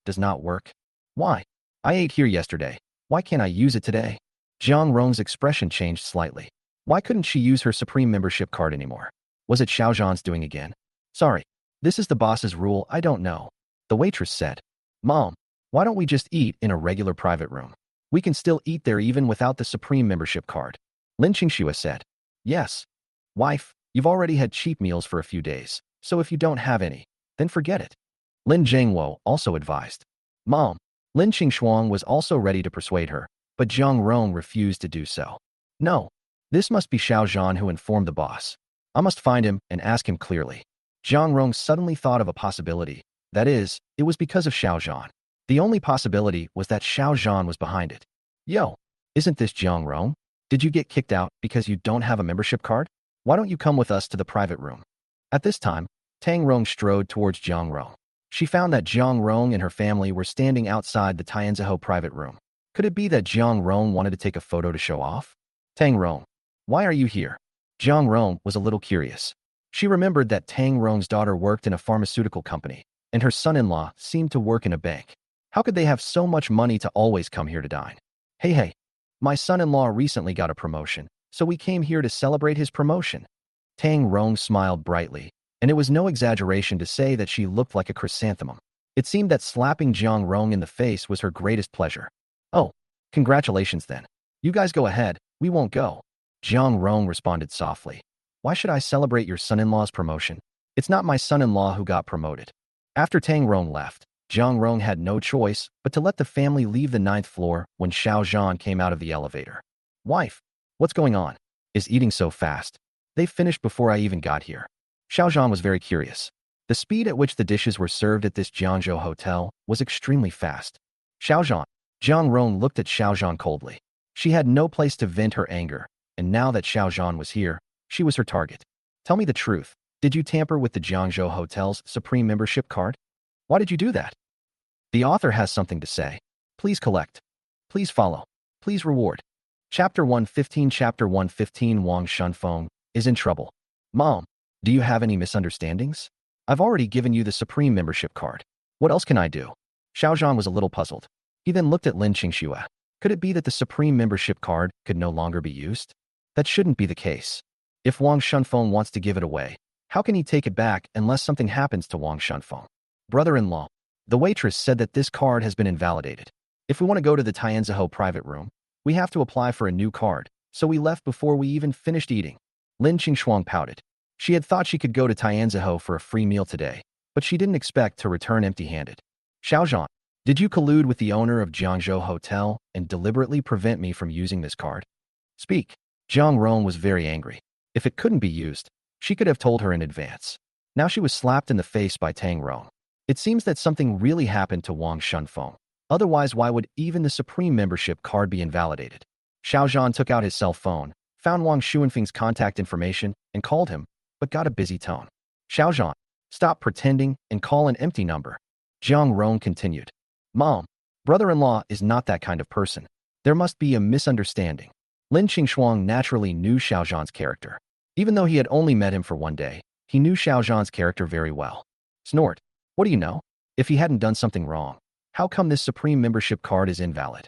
does not work? Why? I ate here yesterday. Why can't I use it today? Jiang Rong's expression changed slightly. Why couldn't she use her Supreme membership card anymore? Was it Xiao Zhan's doing again? Sorry, this is the boss's rule, I don't know. The waitress said. Mom, why don't we just eat in a regular private room? We can still eat there even without the Supreme membership card. Lin Qingxue said. Yes. Wife, you've already had cheap meals for a few days, so if you don't have any, then forget it. Lin Zhengwo also advised. Mom, Lin Qingshuang was also ready to persuade her, but Jiang Rong refused to do so. No, this must be Xiao Zhan who informed the boss. I must find him and ask him clearly. Jiang Rong suddenly thought of a possibility. That is, it was because of Xiao Zhan. The only possibility was that Xiao Zhan was behind it. Yo, isn't this Jiang Rong? Did you get kicked out because you don't have a membership card? Why don't you come with us to the private room? At this time, Tang Rong strode towards Jiang Rong. She found that Jiang Rong and her family were standing outside the Tianzihu private room. Could it be that Jiang Rong wanted to take a photo to show off? Tang Rong, why are you here? Jiang Rong was a little curious. She remembered that Tang Rong's daughter worked in a pharmaceutical company, and her son-in-law seemed to work in a bank. How could they have so much money to always come here to dine? Hey, my son-in-law recently got a promotion, so we came here to celebrate his promotion. Tang Rong smiled brightly, and it was no exaggeration to say that she looked like a chrysanthemum. It seemed that slapping Jiang Rong in the face was her greatest pleasure. Oh, congratulations then. You guys go ahead, we won't go. Jiang Rong responded softly. Why should I celebrate your son-in-law's promotion? It's not my son-in-law who got promoted. After Tang Rong left, Jiang Rong had no choice but to let the family leave the 9th floor when Xiao Zhan came out of the elevator. Wife, what's going on? Is eating so fast? They finished before I even got here. Xiao Zhan was very curious. The speed at which the dishes were served at this Jiangzhou hotel was extremely fast. Xiao Zhan. Jiang Rong looked at Xiao Zhan coldly. She had no place to vent her anger, and now that Xiao Zhan was here, she was her target. Tell me the truth. Did you tamper with the Jiangzhou Hotel's Supreme membership card? Why did you do that? The author has something to say. Please collect. Please follow. Please reward. Chapter 115 Chapter 115 Wang Shunfeng is in trouble. Mom, do you have any misunderstandings? I've already given you the Supreme membership card. What else can I do? Xiao Zhan was a little puzzled. He then looked at Lin Qingxue. Could it be that the Supreme membership card could no longer be used? That shouldn't be the case. If Wang Shunfeng wants to give it away, how can he take it back unless something happens to Wang Shunfeng? Brother-in-law, the waitress said that this card has been invalidated. If we want to go to the Tianzihu private room, we have to apply for a new card, so we left before we even finished eating. Lin Qingxuang pouted. She had thought she could go to Tianzihu for a free meal today, but she didn't expect to return empty-handed. Xiao Zhan, did you collude with the owner of Jiangzhou Hotel and deliberately prevent me from using this card? Speak. Jiang Rong was very angry. If it couldn't be used, she could have told her in advance. Now she was slapped in the face by Tang Rong. It seems that something really happened to Wang Shunfeng. Otherwise, why would even the Supreme membership card be invalidated? Xiao Zhan took out his cell phone, found Wang Shunfeng's contact information, and called him, but got a busy tone. Xiao Zhan, stop pretending and call an empty number. Jiang Rong continued. Mom, brother-in-law is not that kind of person. There must be a misunderstanding. Lin Qingxuang naturally knew Xiao Zhan's character. Even though he had only met him for one day, he knew Xiao Zhan's character very well. Snort. What do you know? If he hadn't done something wrong, how come this Supreme membership card is invalid?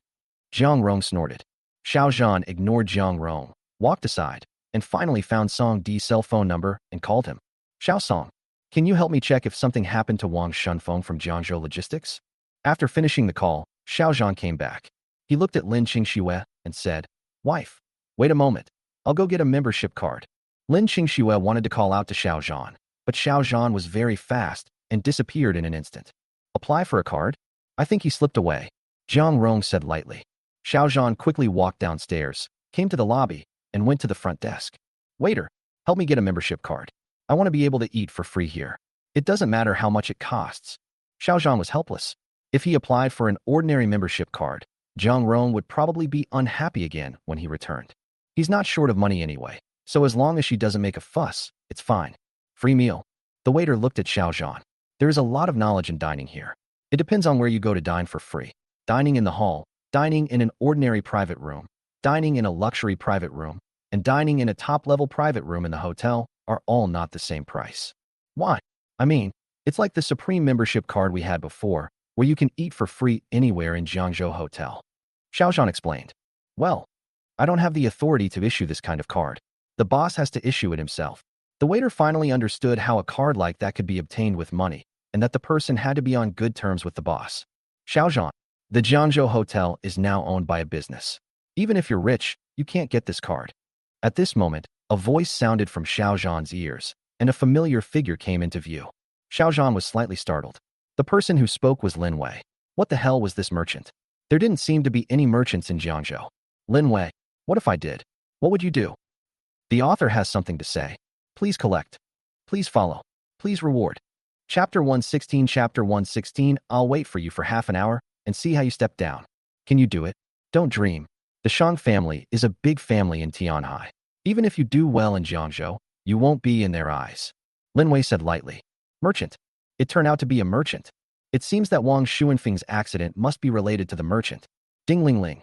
Jiang Rong snorted. Xiao Zhan ignored Jiang Rong, walked aside, and finally found Song Di's cell phone number and called him. Xiao Song, can you help me check if something happened to Wang Shunfeng from Jiangzhou Logistics? After finishing the call, Xiao Zhan came back. He looked at Lin Qingxue and said, Wife, wait a moment. I'll go get a membership card. Lin Qingxue wanted to call out to Xiao Zhan, but Xiao Zhan was very fast and disappeared in an instant. Apply for a card? I think he slipped away. Jiang Rong said lightly. Xiao Zhan quickly walked downstairs, came to the lobby, and went to the front desk. Waiter, help me get a membership card. I want to be able to eat for free here. It doesn't matter how much it costs. Xiao Zhan was helpless. If he applied for an ordinary membership card, Jiang Rong would probably be unhappy again when he returned. He's not short of money anyway, so as long as she doesn't make a fuss, it's fine. Free meal. The waiter looked at Xiao Zhan. There is a lot of knowledge in dining here. It depends on where you go to dine for free. Dining in the hall, dining in an ordinary private room, dining in a luxury private room, and dining in a top-level private room in the hotel are all not the same price. Why? I mean, it's like the Supreme membership card we had before, where you can eat for free anywhere in Jiangzhou Hotel. Xiao Zhan explained. Well, I don't have the authority to issue this kind of card. The boss has to issue it himself. The waiter finally understood how a card like that could be obtained with money, and that the person had to be on good terms with the boss. Xiao Zhan, the Jiangzhou Hotel is now owned by a business. Even if you're rich, you can't get this card. At this moment, a voice sounded from Xiao Zhan's ears, and a familiar figure came into view. Xiao Zhan was slightly startled. The person who spoke was Lin Wei. What the hell was this merchant? There didn't seem to be any merchants in Jiangzhou. Lin Wei, what if I did? What would you do? The author has something to say. Please collect. Please follow. Please reward. Chapter 116 Chapter 116 I'll wait for you for half an hour and see how you step down. Can you do it? Don't dream. The Shang family is a big family in Tianhai. Even if you do well in Jiangzhou, you won't be in their eyes. Lin Wei said lightly. Merchant. It turned out to be a merchant. It seems that Wang Shunfeng's accident must be related to the merchant. Ding ling ling.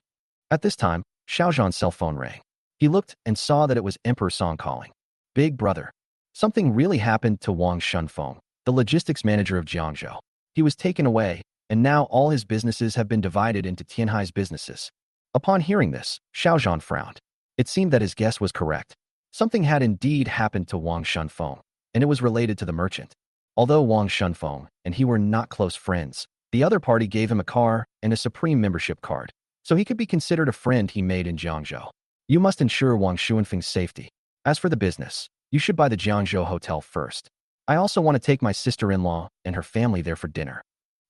At this time, Xiao Zhan's cell phone rang. He looked and saw that it was Emperor Song calling. Big brother. Something really happened to Wang Shunfeng, the logistics manager of Jiangzhou. He was taken away, and now all his businesses have been divided into Tianhai's businesses. Upon hearing this, Xiao Zhan frowned. It seemed that his guess was correct. Something had indeed happened to Wang Shunfeng, and it was related to the merchant. Although Wang Shunfeng and he were not close friends, the other party gave him a car and a Supreme membership card, so he could be considered a friend he made in Jiangzhou. You must ensure Wang Shunfeng's safety. As for the business, you should buy the Jiangzhou hotel first. I also want to take my sister-in-law and her family there for dinner.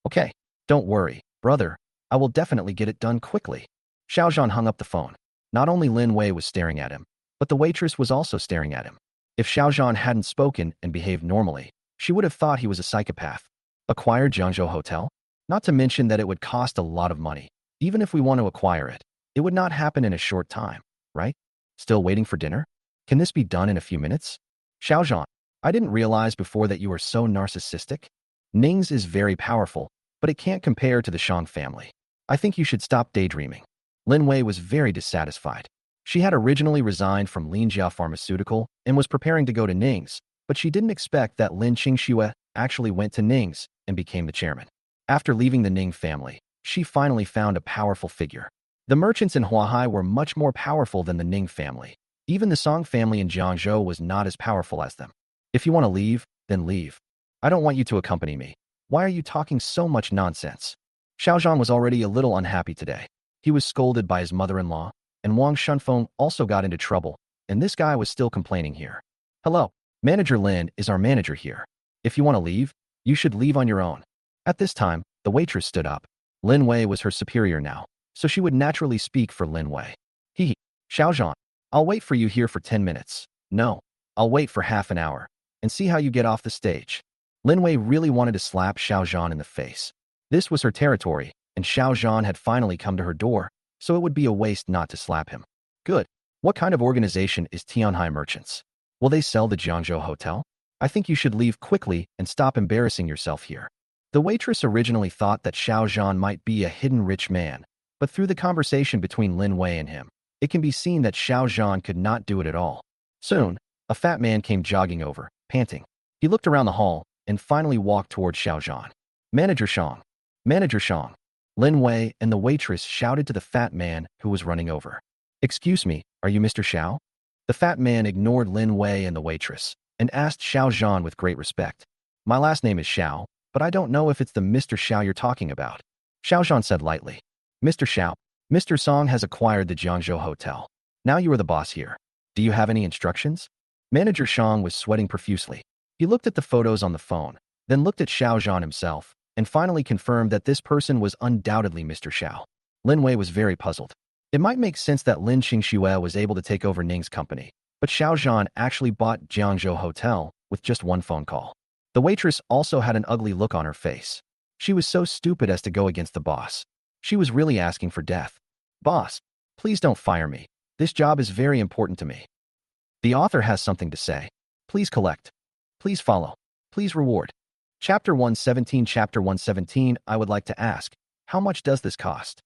Okay, don't worry, brother. I will definitely get it done quickly. Xiao Zhan hung up the phone. Not only Lin Wei was staring at him, but the waitress was also staring at him. If Xiao Zhan hadn't spoken and behaved normally, she would have thought he was a psychopath. Acquire Jiangzhou hotel? Not to mention that it would cost a lot of money. Even if we want to acquire it, it would not happen in a short time, right? Still waiting for dinner? Can this be done in a few minutes? Xiao Zhan, I didn't realize before that you are so narcissistic. Ning's is very powerful, but it can't compare to the Shang family. I think you should stop daydreaming. Lin Wei was very dissatisfied. She had originally resigned from Linjia Pharmaceutical and was preparing to go to Ning's, but she didn't expect that Lin Qingxue actually went to Ning's and became the chairman. After leaving the Ning family, she finally found a powerful figure. The merchants in Huahai were much more powerful than the Ning family. Even the Song family in Jiangzhou was not as powerful as them. If you want to leave, then leave. I don't want you to accompany me. Why are you talking so much nonsense? Xiao Zhan was already a little unhappy today. He was scolded by his mother-in-law, and Wang Shunfeng also got into trouble, and this guy was still complaining here. Hello, Manager Lin is our manager here. If you want to leave, you should leave on your own. At this time, the waitress stood up. Lin Wei was her superior now, so she would naturally speak for Lin Wei. Xiao Zhan, I'll wait for you here for 10 minutes. No, I'll wait for half an hour, and see how you get off the stage. Lin Wei really wanted to slap Xiao Zhan in the face. This was her territory, and Xiao Zhan had finally come to her door, so it would be a waste not to slap him. Good. What kind of organization is Tianhai Merchants? Will they sell the Jiangzhou hotel? I think you should leave quickly and stop embarrassing yourself here. The waitress originally thought that Xiao Zhan might be a hidden rich man, but through the conversation between Lin Wei and him, it can be seen that Xiao Zhan could not do it at all. Soon, a fat man came jogging over, panting. He looked around the hall and finally walked toward Xiao Zhan. Manager Shang. Manager Shang. Lin Wei and the waitress shouted to the fat man who was running over. Excuse me, are you Mr. Xiao? The fat man ignored Lin Wei and the waitress and asked Xiao Zhan with great respect. My last name is Xiao, but I don't know if it's the Mr. Xiao you're talking about. Xiao Zhan said lightly. Mr. Xiao, Mr. Song has acquired the Jiangzhou hotel. Now you are the boss here. Do you have any instructions? Manager Shang was sweating profusely. He looked at the photos on the phone, then looked at Xiao Zhan himself, and finally confirmed that this person was undoubtedly Mr. Xiao. Lin Wei was very puzzled. It might make sense that Lin Qingxue was able to take over Ning's company, but Xiao Zhan actually bought Jiangzhou hotel with just one phone call. The waitress also had an ugly look on her face. She was so stupid as to go against the boss. She was really asking for death. Boss, please don't fire me. This job is very important to me. The author has something to say. Please collect. Please follow. Please reward. Chapter 117. Chapter 117. I would like to ask, how much does this cost?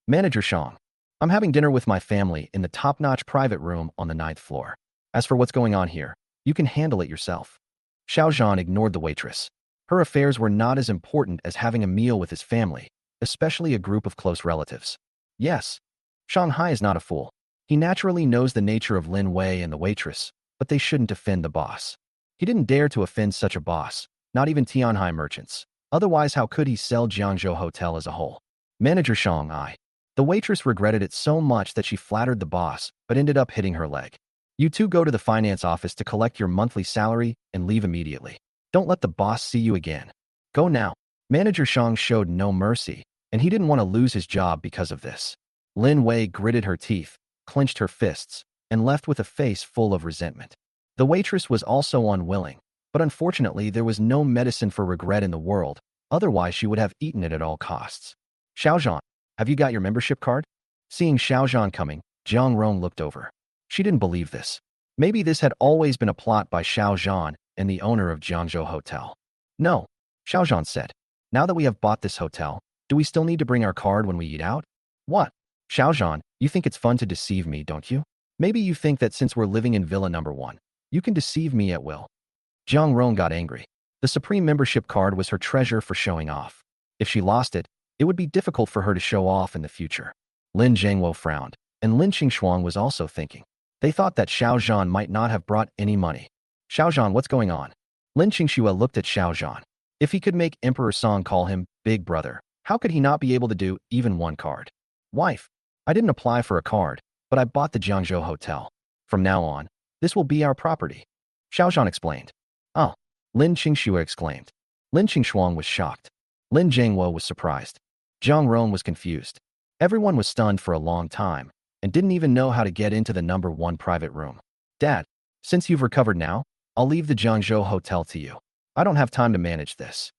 Manager Shang. I'm having dinner with my family in the top-notch private room on the 9th floor. As for what's going on here, you can handle it yourself. Xiao Zhan ignored the waitress. Her affairs were not as important as having a meal with his family, especially a group of close relatives. Yes, Shanghai is not a fool. He naturally knows the nature of Lin Wei and the waitress, but they shouldn't offend the boss. He didn't dare to offend such a boss, not even Tianhai Merchants. Otherwise, how could he sell Jiangzhou Hotel as a whole? Manager Shanghai. The waitress regretted it so much that she flattered the boss, but ended up hitting her leg. You two go to the finance office to collect your monthly salary and leave immediately. Don't let the boss see you again. Go now. Manager Shang showed no mercy, and he didn't want to lose his job because of this. Lin Wei gritted her teeth, clenched her fists, and left with a face full of resentment. The waitress was also unwilling, but unfortunately there was no medicine for regret in the world, otherwise she would have eaten it at all costs. Xiao Zhan, have you got your membership card? Seeing Xiao Zhan coming, Jiang Rong looked over. She didn't believe this. Maybe this had always been a plot by Xiao Zhan and the owner of Jiangzhou Hotel. No, Xiao Zhan said. Now that we have bought this hotel, do we still need to bring our card when we eat out? What? Xiao Zhan, you think it's fun to deceive me, don't you? Maybe you think that since we're living in Villa number 1, you can deceive me at will. Jiang Rong got angry. The Supreme membership card was her treasure for showing off. If she lost it, it would be difficult for her to show off in the future. Lin Zhengwo frowned, and Lin Qingxuan was also thinking. They thought that Xiao Zhan might not have brought any money. Xiao Zhan, what's going on? Lin Qingxue looked at Xiao Zhan. If he could make Emperor Song call him Big Brother, how could he not be able to do even one card? Wife, I didn't apply for a card, but I bought the Jiangzhou hotel. From now on, this will be our property. Xiao Zhan explained. Oh, Lin Qingxue exclaimed. Lin Qingshuang was shocked. Lin Zhangwo was surprised. Zhang Ron was confused. Everyone was stunned for a long time and didn't even know how to get into the number 1 private room. Dad, since you've recovered now, I'll leave the Jiangzhou hotel to you. I don't have time to manage this.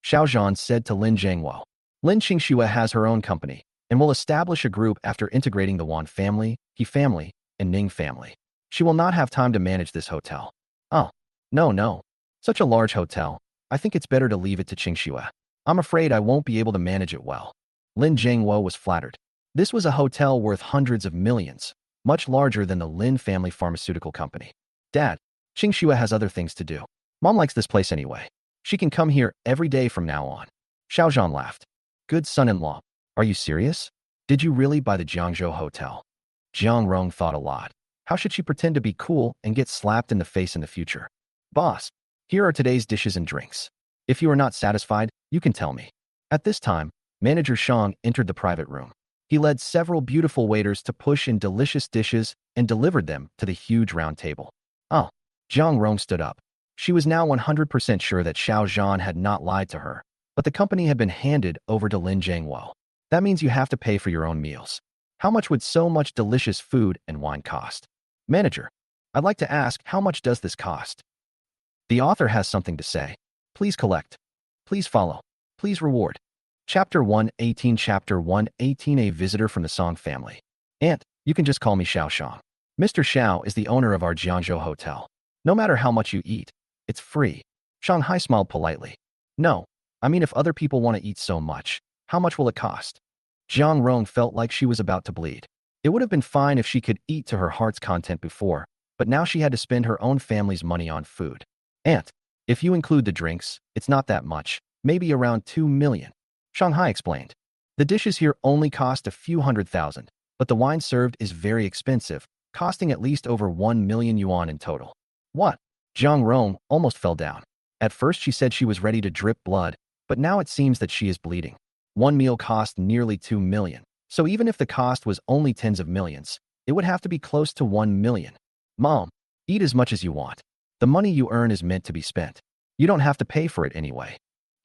Xiao Zhan said to Lin Zhangwo. Lin Qingxue has her own company and will establish a group after integrating the Wan family, He family, and Ning family. She will not have time to manage this hotel. Oh, no. Such a large hotel. I think it's better to leave it to Qingxue. I'm afraid I won't be able to manage it well. Lin Zhangwo was flattered. This was a hotel worth hundreds of millions, much larger than the Lin family pharmaceutical company. Dad, Qingxue has other things to do. Mom likes this place anyway. She can come here every day from now on. Xiao Zhan laughed. Good son-in-law. Are you serious? Did you really buy the Jiangzhou hotel? Jiang Rong thought a lot. How should she pretend to be cool and get slapped in the face in the future? Boss, here are today's dishes and drinks. If you are not satisfied, you can tell me. At this time, Manager Shang entered the private room. He led several beautiful waiters to push in delicious dishes and delivered them to the huge round table. Oh, Jiang Rong stood up. She was now 100% sure that Xiao Zhan had not lied to her, but the company had been handed over to Lin Zhangwo. That means you have to pay for your own meals. How much would so much delicious food and wine cost? Manager, I'd like to ask, how much does this cost? The author has something to say. Please collect. Please follow. Please reward. Chapter 118. Chapter 118. A visitor from the Song family. Aunt, you can just call me Xiao Shang. Mr. Xiao is the owner of our Jiangzhou hotel. No matter how much you eat, it's free. Shanghai smiled politely. No, I mean if other people want to eat so much, how much will it cost? Jiang Rong felt like she was about to bleed. It would have been fine if she could eat to her heart's content before, but now she had to spend her own family's money on food. Aunt, if you include the drinks, it's not that much, maybe around 2 million. Shanghai explained. The dishes here only cost a few 100,000, but the wine served is very expensive, costing at least over 1 million yuan in total. What? Jiang Rong almost fell down. At first she said she was ready to drip blood, but now it seems that she is bleeding. One meal cost nearly 2 million, so even if the cost was only tens of millions, it would have to be close to 1 million. Mom, eat as much as you want. The money you earn is meant to be spent. You don't have to pay for it anyway.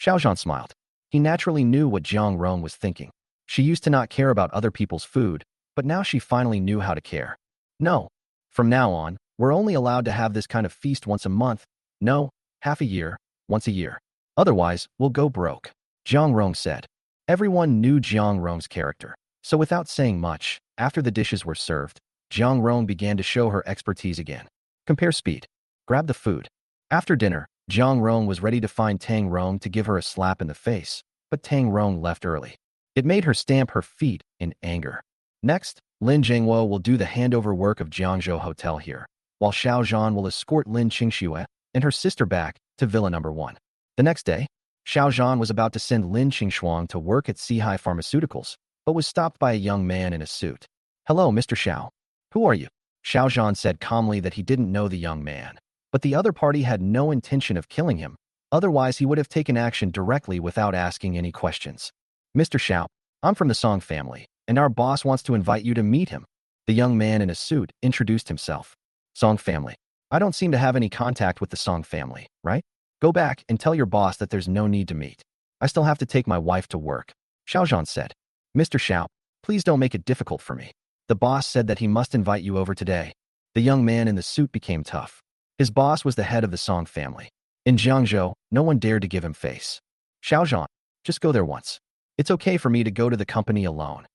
Xiao Zhan smiled. He naturally knew what Jiang Rong was thinking. She used to not care about other people's food, but now she finally knew how to care. No. From now on, we're only allowed to have this kind of feast once a month. No, half a year, once a year. Otherwise, we'll go broke. Jiang Rong said. Everyone knew Jiang Rong's character. So without saying much, after the dishes were served, Jiang Rong began to show her expertise again. Compare speed. Grab the food. After dinner, Jiang Rong was ready to find Tang Rong to give her a slap in the face, but Tang Rong left early. It made her stamp her feet in anger. Next, Lin Zhangwo will do the handover work of Jiangzhou Hotel here, while Xiao Zhan will escort Lin Qingxue and her sister back to Villa Number 1. The next day, Xiao Zhan was about to send Lin Qingshuang to work at Sihai Pharmaceuticals, but was stopped by a young man in a suit. Hello, Mr. Xiao. Who are you? Xiao Zhan said calmly that he didn't know the young man, but the other party had no intention of killing him. Otherwise, he would have taken action directly without asking any questions. Mr. Xiao, I'm from the Song family, and our boss wants to invite you to meet him. The young man in a suit introduced himself. Song family. I don't seem to have any contact with the Song family, right? Go back and tell your boss that there's no need to meet. I still have to take my wife to work. Xiao Zhan said. Mr. Xiao, please don't make it difficult for me. The boss said that he must invite you over today. The young man in the suit became tough. His boss was the head of the Song family. In Jiangzhou, no one dared to give him face. Xiao Zhan, just go there once. It's okay for me to go to the company alone.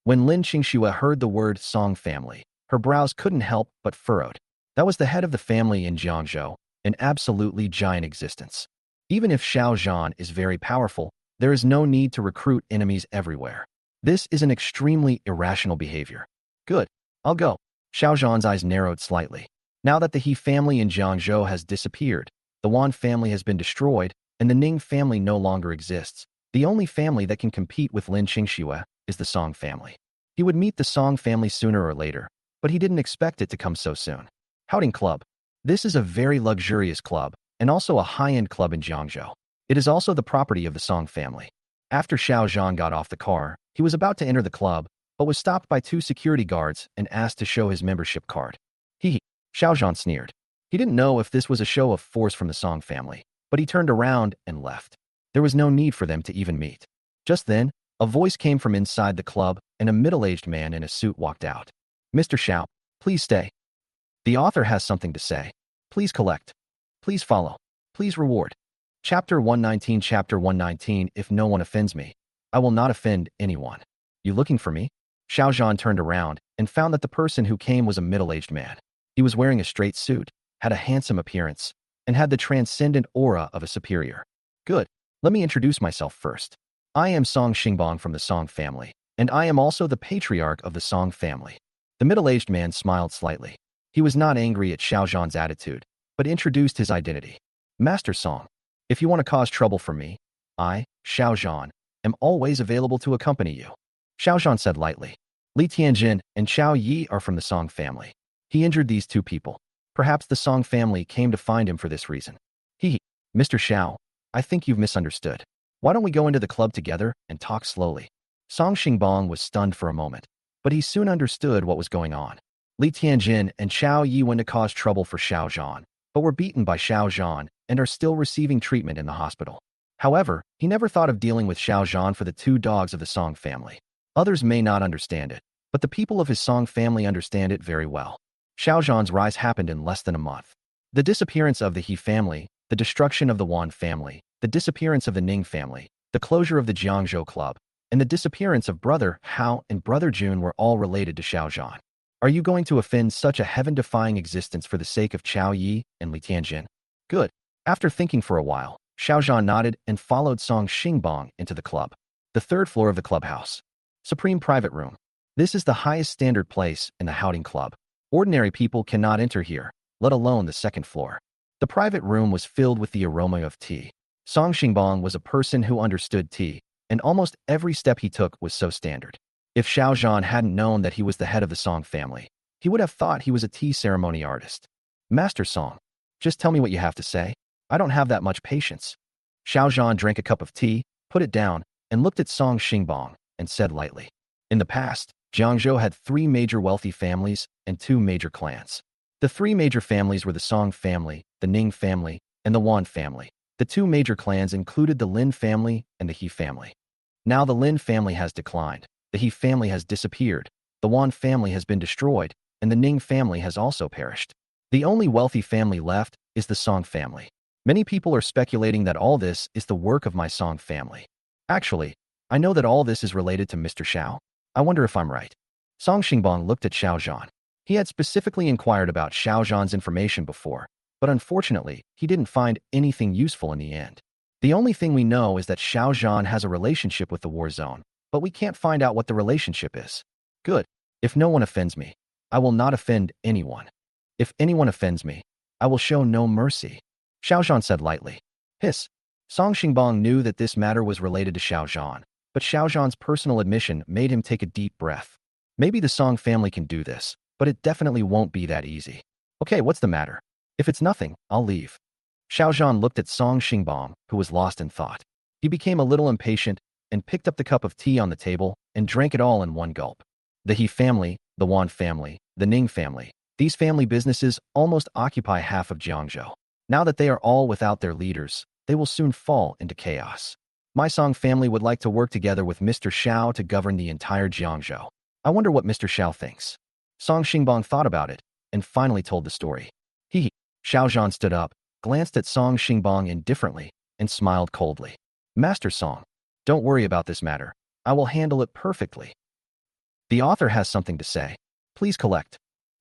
When Lin Qingxue heard the word Song family, her brows couldn't help but furrowed. That was the head of the family in Jiangzhou, an absolutely giant existence. Even if Xiao Zhan is very powerful, there is no need to recruit enemies everywhere. This is an extremely irrational behavior. Good, I'll go. Xiao Zhan's eyes narrowed slightly. Now that the He family in Jiangzhou has disappeared, the Wan family has been destroyed, and the Ning family no longer exists, the only family that can compete with Lin Qingxue is the Song family. He would meet the Song family sooner or later, but he didn't expect it to come so soon. Outing Club. This is a very luxurious club, and also a high-end club in Jiangcheng. It is also the property of the Song family. After Xiao Zhan got off the car, he was about to enter the club, but was stopped by two security guards and asked to show his membership card. Xiao Zhan sneered. He didn't know if this was a show of force from the Song family, but he turned around and left. There was no need for them to even meet. Just then, a voice came from inside the club, and a middle-aged man in a suit walked out. Mr. Xiao, please stay. The author has something to say. Please collect. Please follow. Please reward. Chapter 119. Chapter 119. If no one offends me, I will not offend anyone. You looking for me? Xiao Zhan turned around and found that the person who came was a middle-aged man. He was wearing a straight suit, had a handsome appearance, and had the transcendent aura of a superior. Good. Let me introduce myself first. I am Song Xingbang from the Song family, and I am also the patriarch of the Song family. The middle-aged man smiled slightly. He was not angry at Xiao Zhan's attitude, but introduced his identity. Master Song, if you want to cause trouble for me, I, Xiao Zhan, am always available to accompany you. Xiao Zhan said lightly. Li Tianjin and Xiao Yi are from the Song family. He injured these two people. Perhaps the Song family came to find him for this reason. Mr. Xiao, I think you've misunderstood. Why don't we go into the club together and talk slowly? Song Xingbang was stunned for a moment, but he soon understood what was going on. Li Tianjin and Xiao Yi went to cause trouble for Xiao Zhan, but were beaten by Xiao Zhan and are still receiving treatment in the hospital. However, he never thought of dealing with Xiao Zhan for the two dogs of the Song family. Others may not understand it, but the people of his Song family understand it very well. Xiao Zhan's rise happened in less than a month. The disappearance of the He family, the destruction of the Wan family, the disappearance of the Ning family, the closure of the Jiangzhou club, and the disappearance of Brother Hao and Brother Jun were all related to Xiao Zhan. Are you going to offend such a heaven-defying existence for the sake of Xiao Yi and Li Tianjin? Good. After thinking for a while, Xiao Zhan nodded and followed Song Xingbang into the club. The third floor of the clubhouse. Supreme Private Room. This is the highest standard place in the Outing Club. Ordinary people cannot enter here, let alone the second floor. The private room was filled with the aroma of tea. Song Xingbang was a person who understood tea, and almost every step he took was so standard. If Xiao Zhan hadn't known that he was the head of the Song family, he would have thought he was a tea ceremony artist. Master Song, just tell me what you have to say. I don't have that much patience. Xiao Zhan drank a cup of tea, put it down, and looked at Song Xingbang, and said lightly. In the past, Jiangzhou had 3 major wealthy families and 2 major clans. The 3 major families were the Song family, the Ning family, and the Wan family. The 2 major clans included the Lin family and the He family. Now the Lin family has declined, the He family has disappeared, the Wan family has been destroyed, and the Ning family has also perished. The only wealthy family left is the Song family. Many people are speculating that all this is the work of my Song family. Actually, I know that all this is related to Mr. Xiao. I wonder if I'm right. Song Xingbang looked at Xiao Zhan. He had specifically inquired about Xiao Zhan's information before, but unfortunately, he didn't find anything useful in the end. The only thing we know is that Xiao Zhan has a relationship with the war zone, but we can't find out what the relationship is. Good. If no one offends me, I will not offend anyone. If anyone offends me, I will show no mercy. Xiao Zhan said lightly. Hiss. Song Xingbang knew that this matter was related to Xiao Zhan, but Xiao Zhan's personal admission made him take a deep breath. Maybe the Song family can do this, but it definitely won't be that easy. Okay, what's the matter? If it's nothing, I'll leave. Xiao Zhan looked at Song Xingbang, who was lost in thought. He became a little impatient and picked up the cup of tea on the table and drank it all in one gulp. The He family, the Wan family, the Ning family, these family businesses almost occupy half of Jiangzhou. Now that they are all without their leaders, they will soon fall into chaos. My Song family would like to work together with Mr. Xiao to govern the entire Jiangzhou. I wonder what Mr. Xiao thinks. Song Xingbang thought about it and finally told the story. Xiao Zhan stood up, glanced at Song Xingbang indifferently, and smiled coldly. Master Song, don't worry about this matter. I will handle it perfectly. The author has something to say. Please collect.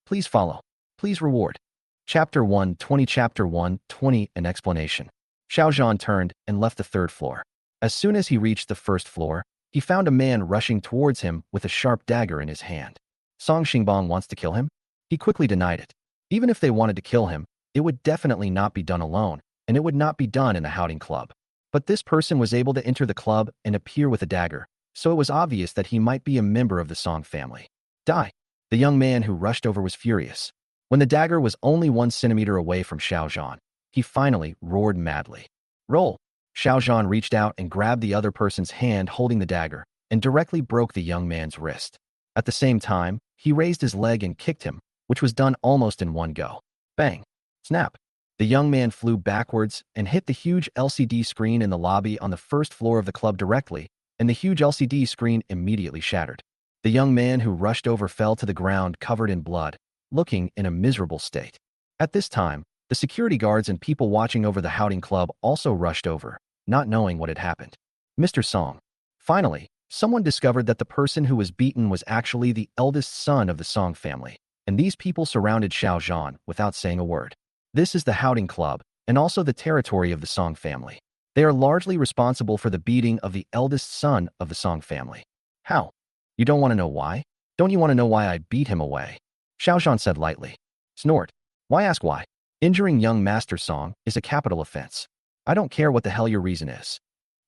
Please follow. Please reward. Chapter 120. Chapter 120. An explanation. Xiao Zhan turned and left the third floor. As soon as he reached the first floor, he found a man rushing towards him with a sharp dagger in his hand. Song Xingbang wants to kill him? He quickly denied it. Even if they wanted to kill him, it would definitely not be done alone, and it would not be done in the Outing Club. But this person was able to enter the club and appear with a dagger, so it was obvious that he might be a member of the Song family. Die. The young man who rushed over was furious. When the dagger was only 1 centimeter away from Xiao Zhan, he finally roared madly. Roll! Xiao Zhan reached out and grabbed the other person's hand holding the dagger and directly broke the young man's wrist. At the same time, he raised his leg and kicked him, which was done almost in one go. Bang! Snap! The young man flew backwards and hit the huge LCD screen in the lobby on the first floor of the club directly, and the huge LCD screen immediately shattered. The young man who rushed over fell to the ground covered in blood, looking in a miserable state. At this time, the security guards and people watching over the Thwarting club also rushed over, not knowing what had happened. Mr. Song. Finally, someone discovered that the person who was beaten was actually the eldest son of the Song family, and these people surrounded Xiao Zhan without saying a word. This is the Thwarting club, and also the territory of the Song family. They are largely responsible for the beating of the eldest son of the Song family. How? You don't want to know why? Don't you want to know why I beat him away? Xiao Zhan said lightly. Snort. Why ask why? Injuring young Master Song is a capital offense. I don't care what the hell your reason is.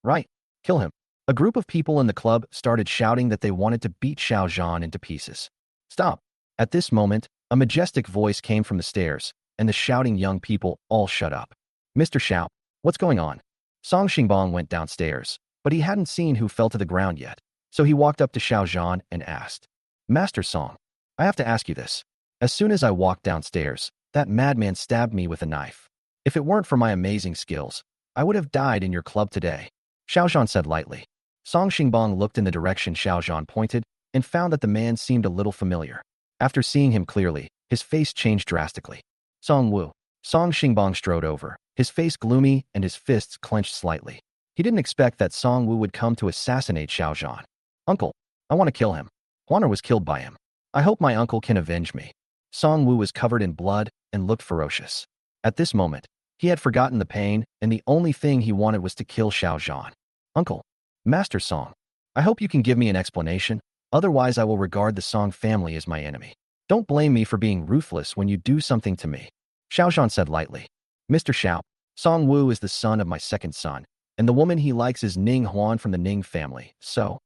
Right. Kill him. A group of people in the club started shouting that they wanted to beat Xiao Zhan into pieces. Stop. At this moment, a majestic voice came from the stairs, and the shouting young people all shut up. Mr. Xiao, what's going on? Song Xingbong went downstairs, but he hadn't seen who fell to the ground yet, so he walked up to Xiao Zhan and asked, Master Song, I have to ask you this. As soon as I walked downstairs, that madman stabbed me with a knife. If it weren't for my amazing skills, I would have died in your club today. Xiao Zhan said lightly. Song Xingbong looked in the direction Xiao Zhan pointed and found that the man seemed a little familiar. After seeing him clearly, his face changed drastically. Song Wu. Song Xingbong strode over, his face gloomy and his fists clenched slightly. He didn't expect that Song Wu would come to assassinate Xiao Zhan. Uncle, I want to kill him. Huaner was killed by him. I hope my uncle can avenge me. Song Wu was covered in blood and looked ferocious. At this moment, he had forgotten the pain, and the only thing he wanted was to kill Xiao Zhan. Uncle, Master Song, I hope you can give me an explanation, otherwise I will regard the Song family as my enemy. Don't blame me for being ruthless when you do something to me. Xiao Zhan said lightly. Mr. Xiao, Song Wu is the son of my second son, and the woman he likes is Ning Huan from the Ning family, so...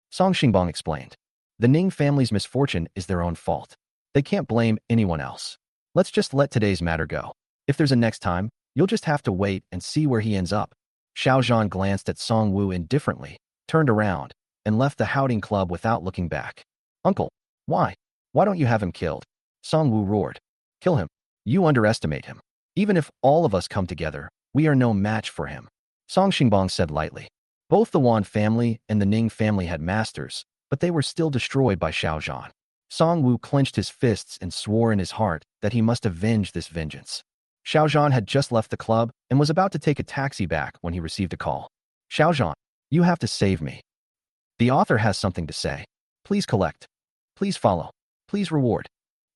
Song Xingbong explained. The Ning family's misfortune is their own fault. They can't blame anyone else. Let's just let today's matter go. If there's a next time, you'll just have to wait and see where he ends up. Xiao Zhan glanced at Song Wu indifferently, turned around, and left the Thwarting club without looking back. Uncle, why? Why don't you have him killed? Song Wu roared. Kill him. You underestimate him. Even if all of us come together, we are no match for him. Song Xingbong said lightly. Both the Wan family and the Ning family had masters, but they were still destroyed by Xiao Zhan. Song Wu clenched his fists and swore in his heart that he must avenge this vengeance. Xiao Zhan had just left the club and was about to take a taxi back when he received a call. Xiao Zhan, you have to save me. The author has something to say. Please collect. Please follow. Please reward.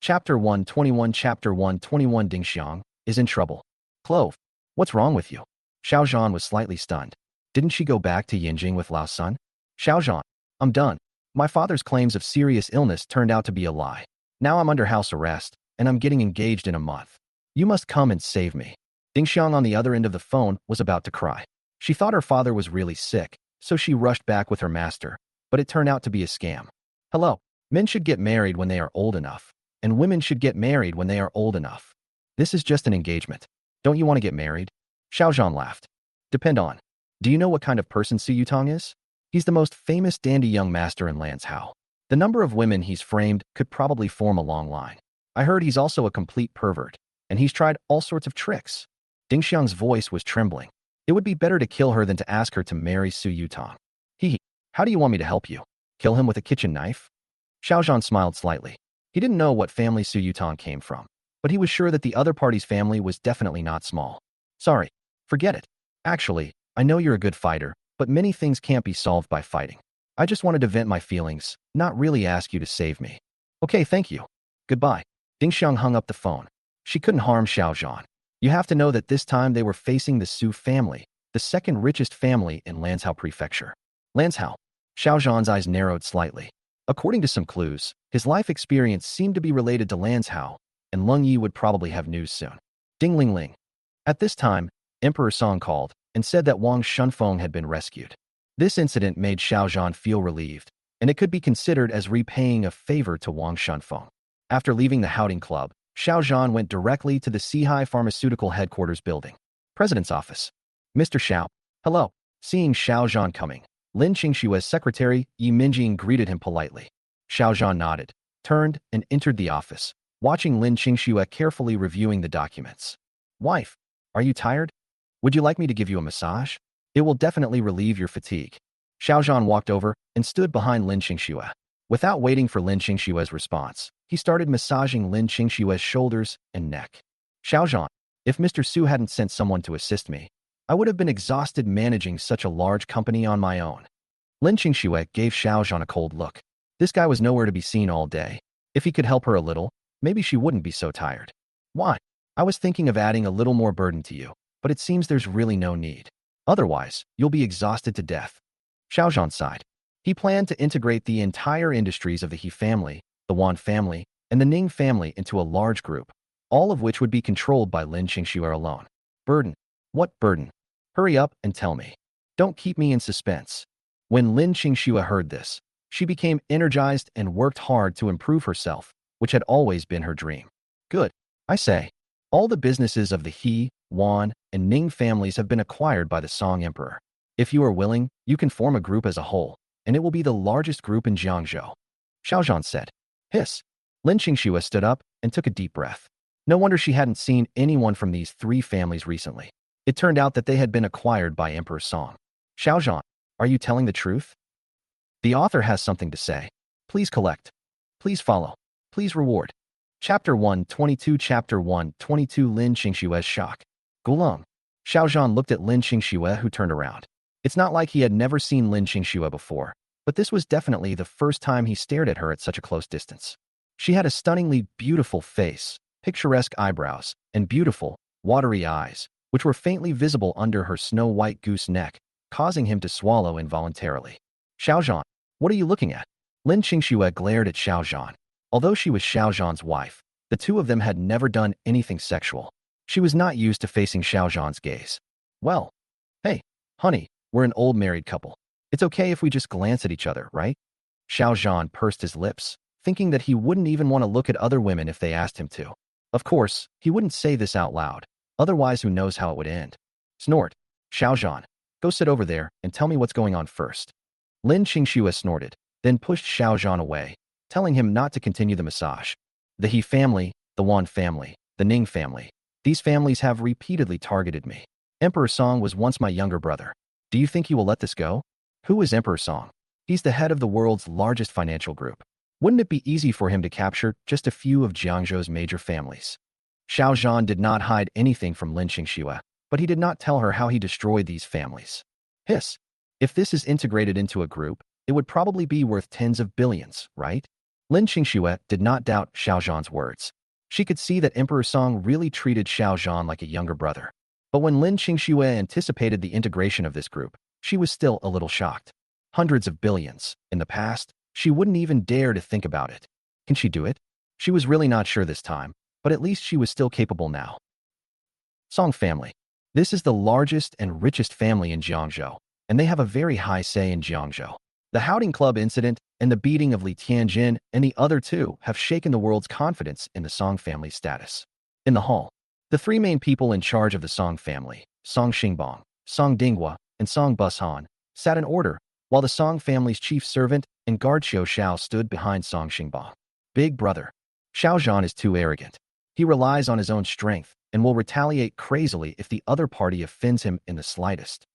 Chapter 121 Chapter 121 Ding Xiang is in trouble. Clove, what's wrong with you? Xiao Zhan was slightly stunned. Didn't she go back to Yinjing with Lao Sun? Xiao Zhan, I'm done. My father's claims of serious illness turned out to be a lie. Now I'm under house arrest, and I'm getting engaged in a month. You must come and save me. Ding Xiang on the other end of the phone was about to cry. She thought her father was really sick, so she rushed back with her master, but it turned out to be a scam. Hello, men should get married when they are old enough, and women should get married when they are old enough. This is just an engagement. Don't you want to get married? Xiao Zhan laughed. Depend on. Do you know what kind of person Su Yutong is? He's the most famous dandy young master in Lanzhou. The number of women he's framed could probably form a long line. I heard he's also a complete pervert, and he's tried all sorts of tricks. Ding Xiang's voice was trembling. It would be better to kill her than to ask her to marry Su Yutong. How do you want me to help you? Kill him with a kitchen knife? Xiao Zhan smiled slightly. He didn't know what family Su Yutong came from, but he was sure that the other party's family was definitely not small. Sorry, forget it. Actually, I know you're a good fighter, but many things can't be solved by fighting. I just wanted to vent my feelings, not really ask you to save me. Okay, thank you. Goodbye. Ding Xiang hung up the phone. She couldn't harm Xiao Zhan. You have to know that this time they were facing the Su family, the second richest family in Lanzhou Prefecture. Lanzhou. Xiao Zhan's eyes narrowed slightly. According to some clues, his life experience seemed to be related to Lanzhou, and Lung Yi would probably have news soon. Ding Ling Ling. At this time, Emperor Song called and said that Wang Shunfeng had been rescued. This incident made Xiao Zhan feel relieved, and it could be considered as repaying a favor to Wang Shunfeng. After leaving the Houting Club, Xiao Zhan went directly to the Sihai Pharmaceutical Headquarters building. President's office. Mr. Xiao. Hello. Seeing Xiao Zhan coming, Lin Qingshua's secretary, Yi Minjing, greeted him politely. Xiao Zhan nodded, turned, and entered the office, watching Lin Qingxue carefully reviewing the documents. Wife, are you tired? Would you like me to give you a massage? It will definitely relieve your fatigue. Xiao Zhan walked over and stood behind Lin Qingxue. Without waiting for Lin Qingshue's response, he started massaging Lin Qingshue's shoulders and neck. Xiao Zhan, if Mr. Su hadn't sent someone to assist me, I would have been exhausted managing such a large company on my own. Lin Qingxue gave Xiao Zhan a cold look. This guy was nowhere to be seen all day. If he could help her a little, maybe she wouldn't be so tired. Why? I was thinking of adding a little more burden to you, but it seems there's really no need. Otherwise, you'll be exhausted to death. Xiao Zhan sighed. He planned to integrate the entire industries of the He family, the Wan family, and the Ning family into a large group, all of which would be controlled by Lin Qingxue alone. Burden? What burden? Hurry up and tell me. Don't keep me in suspense. When Lin Qingxue heard this, she became energized and worked hard to improve herself, which had always been her dream. Good. I say. All the businesses of the He, Wan, and Ning families have been acquired by the Song Emperor. If you are willing, you can form a group as a whole, and it will be the largest group in Jiangzhou. Xiao Zhan said. Hiss. Lin Qingxue stood up and took a deep breath. No wonder she hadn't seen anyone from these three families recently. It turned out that they had been acquired by Emperor Song. Xiao Zhan, are you telling the truth? The author has something to say. Please collect. Please follow. Please reward. Chapter 122 Chapter 122 Lin Qingshue's shock. Gulong. Xiao Zhan looked at Lin Qingxue, who turned around. It's not like he had never seen Lin Qingxue before, but this was definitely the first time he stared at her at such a close distance. She had a stunningly beautiful face, picturesque eyebrows, and beautiful, watery eyes, which were faintly visible under her snow-white goose neck, causing him to swallow involuntarily. Xiao Zhan, what are you looking at? Lin Qingxue glared at Xiao Zhan. Although she was Xiao Zhan's wife, the two of them had never done anything sexual. She was not used to facing Xiao Zhan's gaze. Well, hey, honey, we're an old married couple. It's okay if we just glance at each other, right? Xiao Zhan pursed his lips, thinking that he wouldn't even want to look at other women if they asked him to. Of course, he wouldn't say this out loud. Otherwise, who knows how it would end. Snort. Xiao Zhan, go sit over there and tell me what's going on first. Lin Qingxue snorted, then pushed Xiao Zhan away, telling him not to continue the massage. The He family, the Wan family, the Ning family. These families have repeatedly targeted me. Emperor Song was once my younger brother. Do you think he will let this go? Who is Emperor Song? He's the head of the world's largest financial group. Wouldn't it be easy for him to capture just a few of Jiangzhou's major families? Xiao Zhan did not hide anything from Lin Qingxue, but he did not tell her how he destroyed these families. Hiss. If this is integrated into a group, it would probably be worth tens of billions, right? Lin Qingxue did not doubt Xiao Zhan's words. She could see that Emperor Song really treated Xiao Zhan like a younger brother. But when Lin Qingxue anticipated the integration of this group, she was still a little shocked. Hundreds of billions. In the past, she wouldn't even dare to think about it. Can she do it? She was really not sure this time, but at least she was still capable now. Song family. This is the largest and richest family in Jiangzhou, and they have a very high say in Jiangzhou. The Houting Club incident and the beating of Li Tianjin and the other two have shaken the world's confidence in the Song family's status. In the hall, the three main people in charge of the Song family, Song Xingbang, Song Dinghua, and Song Bushan, sat in order, while the Song family's chief servant and guard Xiao Xiao stood behind Song Xingbang. Big brother. Xiao Zhan is too arrogant. He relies on his own strength and will retaliate crazily if the other party offends him in the slightest.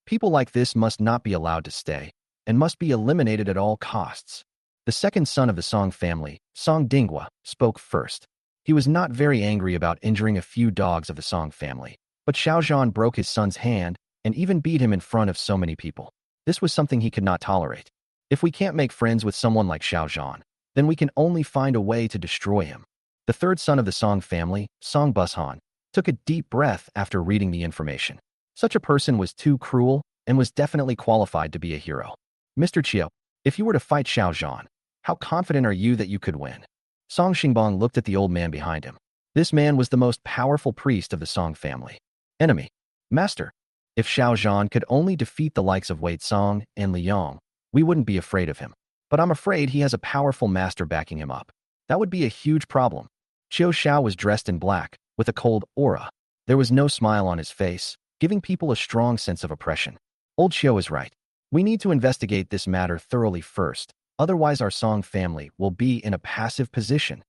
People like this must not be allowed to stay and must be eliminated at all costs. The second son of the Song family, Song Dinghua, spoke first. He was not very angry about injuring a few dogs of the Song family, but Xiao Zhan broke his son's hand and even beat him in front of so many people. This was something he could not tolerate. If we can't make friends with someone like Xiao Zhan, then we can only find a way to destroy him. The third son of the Song family, Song Bushan, took a deep breath after reading the information. Such a person was too cruel and was definitely qualified to be a hero. Mr. Qiu, if you were to fight Xiao Zhan, how confident are you that you could win? Song Xingbang looked at the old man behind him. This man was the most powerful priest of the Song family. Enemy. Master. If Xiao Zhan could only defeat the likes of Wei Song and Li Yong, we wouldn't be afraid of him. But I'm afraid he has a powerful master backing him up. That would be a huge problem. Xiao Xiao was dressed in black, with a cold aura. There was no smile on his face, giving people a strong sense of oppression. Old Xiao is right. We need to investigate this matter thoroughly first, otherwise our Song family will be in a passive position,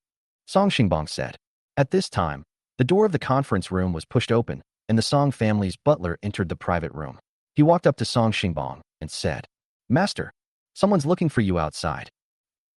Song Xingbong said. At this time, the door of the conference room was pushed open, and the Song family's butler entered the private room. He walked up to Song Xingbong and said, "Master, someone's looking for you outside.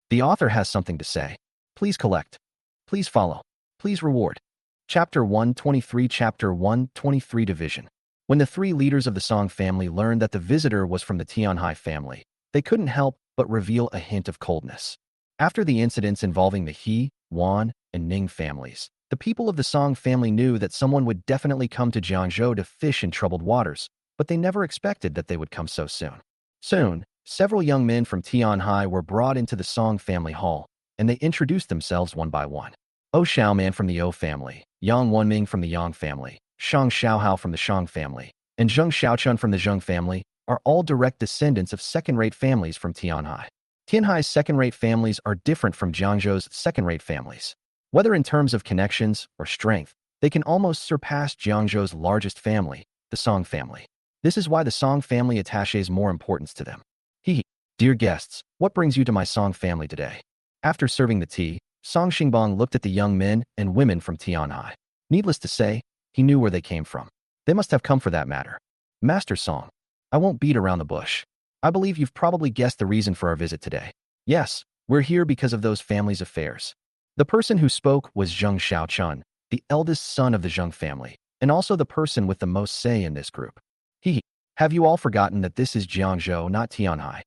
The author has something to say. Please collect. Please follow. Please reward." Chapter 123 Chapter 123 Division. When the three leaders of the Song family learned that the visitor was from the Tianhai family, they couldn't help but reveal a hint of coldness. After the incidents involving the He, Wan, and Ning families, the people of the Song family knew that someone would definitely come to Jiangzhou to fish in troubled waters, but they never expected that they would come so soon. Soon, several young men from Tianhai were brought into the Song family hall, and they introduced themselves one by one. O Xiaoman from the O family, Yang Wenming from the Yang family, Shang Xiaohao from the Shang family, and Zheng Xiaochun from the Zheng family are all direct descendants of second-rate families from Tianhai. Tianhai's second-rate families are different from Jiangzhou's second-rate families. Whether in terms of connections or strength, they can almost surpass Jiangzhou's largest family, the Song family. This is why the Song family attaches more importance to them. Dear guests, what brings you to my Song family today? After serving the tea, Song Xingbong looked at the young men and women from Tianhai. Needless to say, he knew where they came from. They must have come for that matter. Master Song, I won't beat around the bush. I believe you've probably guessed the reason for our visit today. Yes, we're here because of those families' affairs. The person who spoke was Zheng Xiaochun, the eldest son of the Zheng family, and also the person with the most say in this group. Have you all forgotten that this is Jiangzhou, not Tianhai?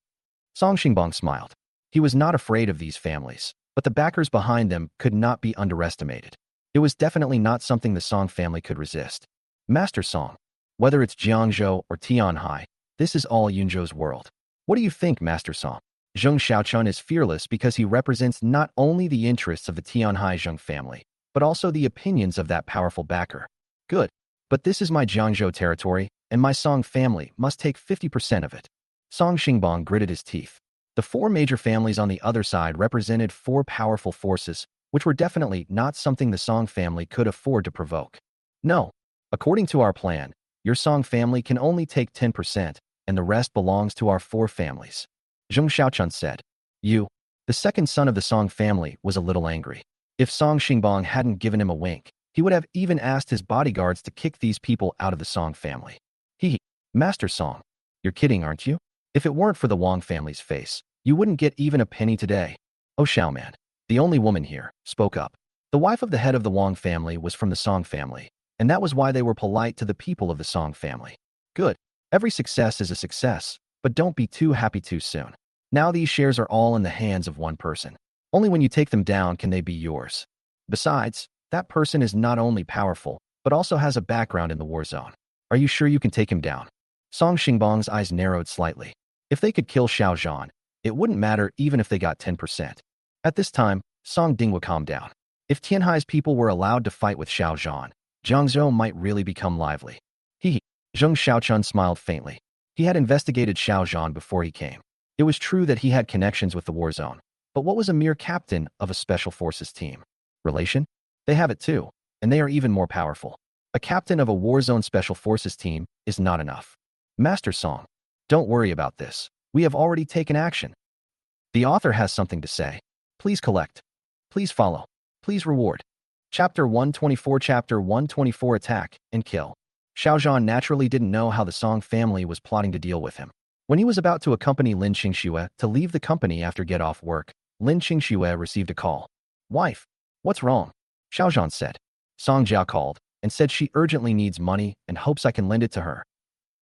Song Xingbong smiled. He was not afraid of these families, but the backers behind them could not be underestimated. It was definitely not something the Song family could resist. Master Song, whether it's Jiangzhou or Tianhai, this is all Yunzhou's world. What do you think, Master Song? Zheng Xiaochun is fearless because he represents not only the interests of the Tianhai Zheng family, but also the opinions of that powerful backer. Good. But this is my Jiangzhou territory, and my Song family must take 50% of it. Song Xingbong gritted his teeth. The four major families on the other side represented four powerful forces, which were definitely not something the Song family could afford to provoke. No. According to our plan, your Song family can only take 10%, and the rest belongs to our four families. Zheng Xiaochun said. The second son of the Song family, was a little angry. If Song Xingbong hadn't given him a wink, he would have even asked his bodyguards to kick these people out of the Song family. Master Song, you're kidding, aren't you? If it weren't for the Wang family's face, you wouldn't get even a penny today. Oh Xiaoman, the only woman here, spoke up. The wife of the head of the Wang family was from the Song family, and that was why they were polite to the people of the Song family. Good. Every success is a success, but don't be too happy too soon. Now these shares are all in the hands of one person. Only when you take them down can they be yours. Besides, that person is not only powerful, but also has a background in the war zone. Are you sure you can take him down? Song Xingbong's eyes narrowed slightly. If they could kill Xiao Zhan, it wouldn't matter even if they got 10%. At this time, Song Dingwa calmed down. If Tianhai's people were allowed to fight with Xiao Zhan, Jiangzhou might really become lively. Zheng Xiaochun smiled faintly. He had investigated Xiao Zhan before he came. It was true that he had connections with the war zone, but what was a mere captain of a special forces team? Relation? They have it too, and they are even more powerful. A captain of a war zone special forces team is not enough. Master Song, don't worry about this. We have already taken action. The author has something to say. Please collect. Please follow. Please reward. Chapter 124 Chapter 124 Attack and Kill. Xiao Zhan naturally didn't know how the Song family was plotting to deal with him. When he was about to accompany Lin Qingxue to leave the company after get off work, Lin Qingxue received a call. Wife, what's wrong? Xiao Zhan said. Song Jiao called and said she urgently needs money and hopes I can lend it to her.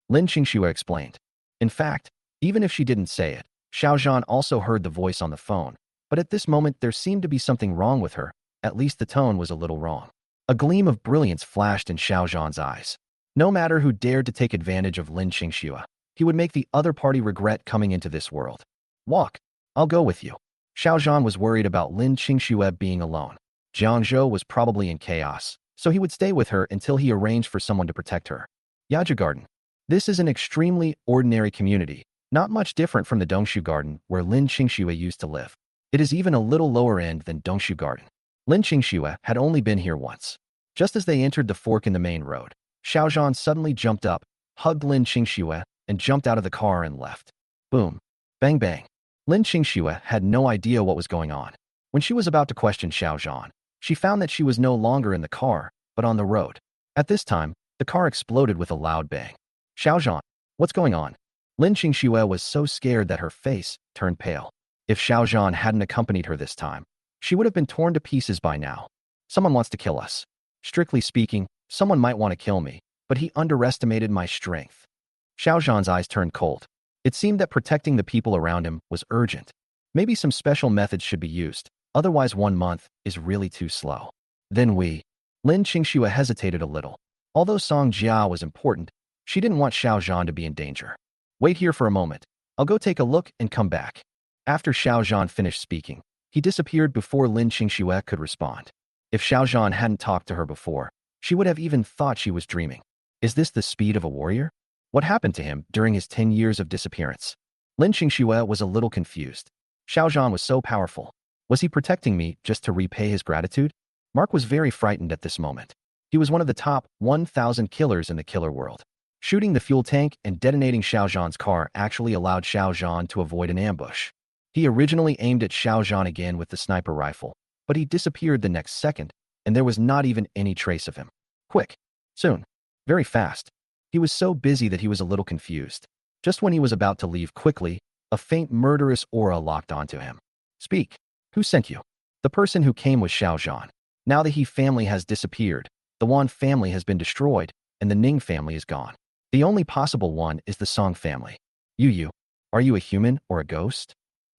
Lin Qingxue explained. In fact, even if she didn't say it, Xiao Zhan also heard the voice on the phone, but at this moment there seemed to be something wrong with her, at least the tone was a little wrong. A gleam of brilliance flashed in Xiao Zhan's eyes. No matter who dared to take advantage of Lin Qingxue, he would make the other party regret coming into this world. Walk. I'll go with you. Xiao Zhan was worried about Lin Qingxue being alone. Jiangzhou was probably in chaos, so he would stay with her until he arranged for someone to protect her. Yaja Garden. This is an extremely ordinary community, not much different from the Dongshu Garden where Lin Qingxue used to live. It is even a little lower end than Dongshu Garden. Lin Qingxue had only been here once. Just as they entered the fork in the main road, Xiao Zhan suddenly jumped up, hugged Lin Qingxue, and jumped out of the car and left. Boom. Bang bang. Lin Qingxue had no idea what was going on. When she was about to question Xiao Zhan, she found that she was no longer in the car, but on the road. At this time, the car exploded with a loud bang. Xiao Zhan, what's going on? Lin Qingxue was so scared that her face turned pale. If Xiao Zhan hadn't accompanied her this time, she would have been torn to pieces by now. Someone wants to kill us. Strictly speaking, someone might want to kill me, but he underestimated my strength. Xiao Zhan's eyes turned cold. It seemed that protecting the people around him was urgent. Maybe some special methods should be used, otherwise 1 month is really too slow. Then Lin Qingxue hesitated a little. Although Song Jia was important, she didn't want Xiao Zhan to be in danger. Wait here for a moment. I'll go take a look and come back. After Xiao Zhan finished speaking, he disappeared before Lin Qingxue could respond. If Xiao Zhan hadn't talked to her before, she would have even thought she was dreaming. Is this the speed of a warrior? What happened to him during his 10 years of disappearance? Lin Qingxue was a little confused. Xiao Zhan was so powerful. Was he protecting me just to repay his gratitude? Mark was very frightened at this moment. He was one of the top 1,000 killers in the killer world. Shooting the fuel tank and detonating Xiao Zhan's car actually allowed Xiao Zhan to avoid an ambush. He originally aimed at Xiao Zhan again with the sniper rifle, but he disappeared the next second, and there was not even any trace of him. Quick. Soon. Very fast. He was so busy that he was a little confused. Just when he was about to leave quickly, a faint murderous aura locked onto him. Speak. Who sent you? The person who came was Xiao Zhan. Now the He family has disappeared, the Wan family has been destroyed, and the Ning family is gone. The only possible one is the Song family. You. Are you a human or a ghost?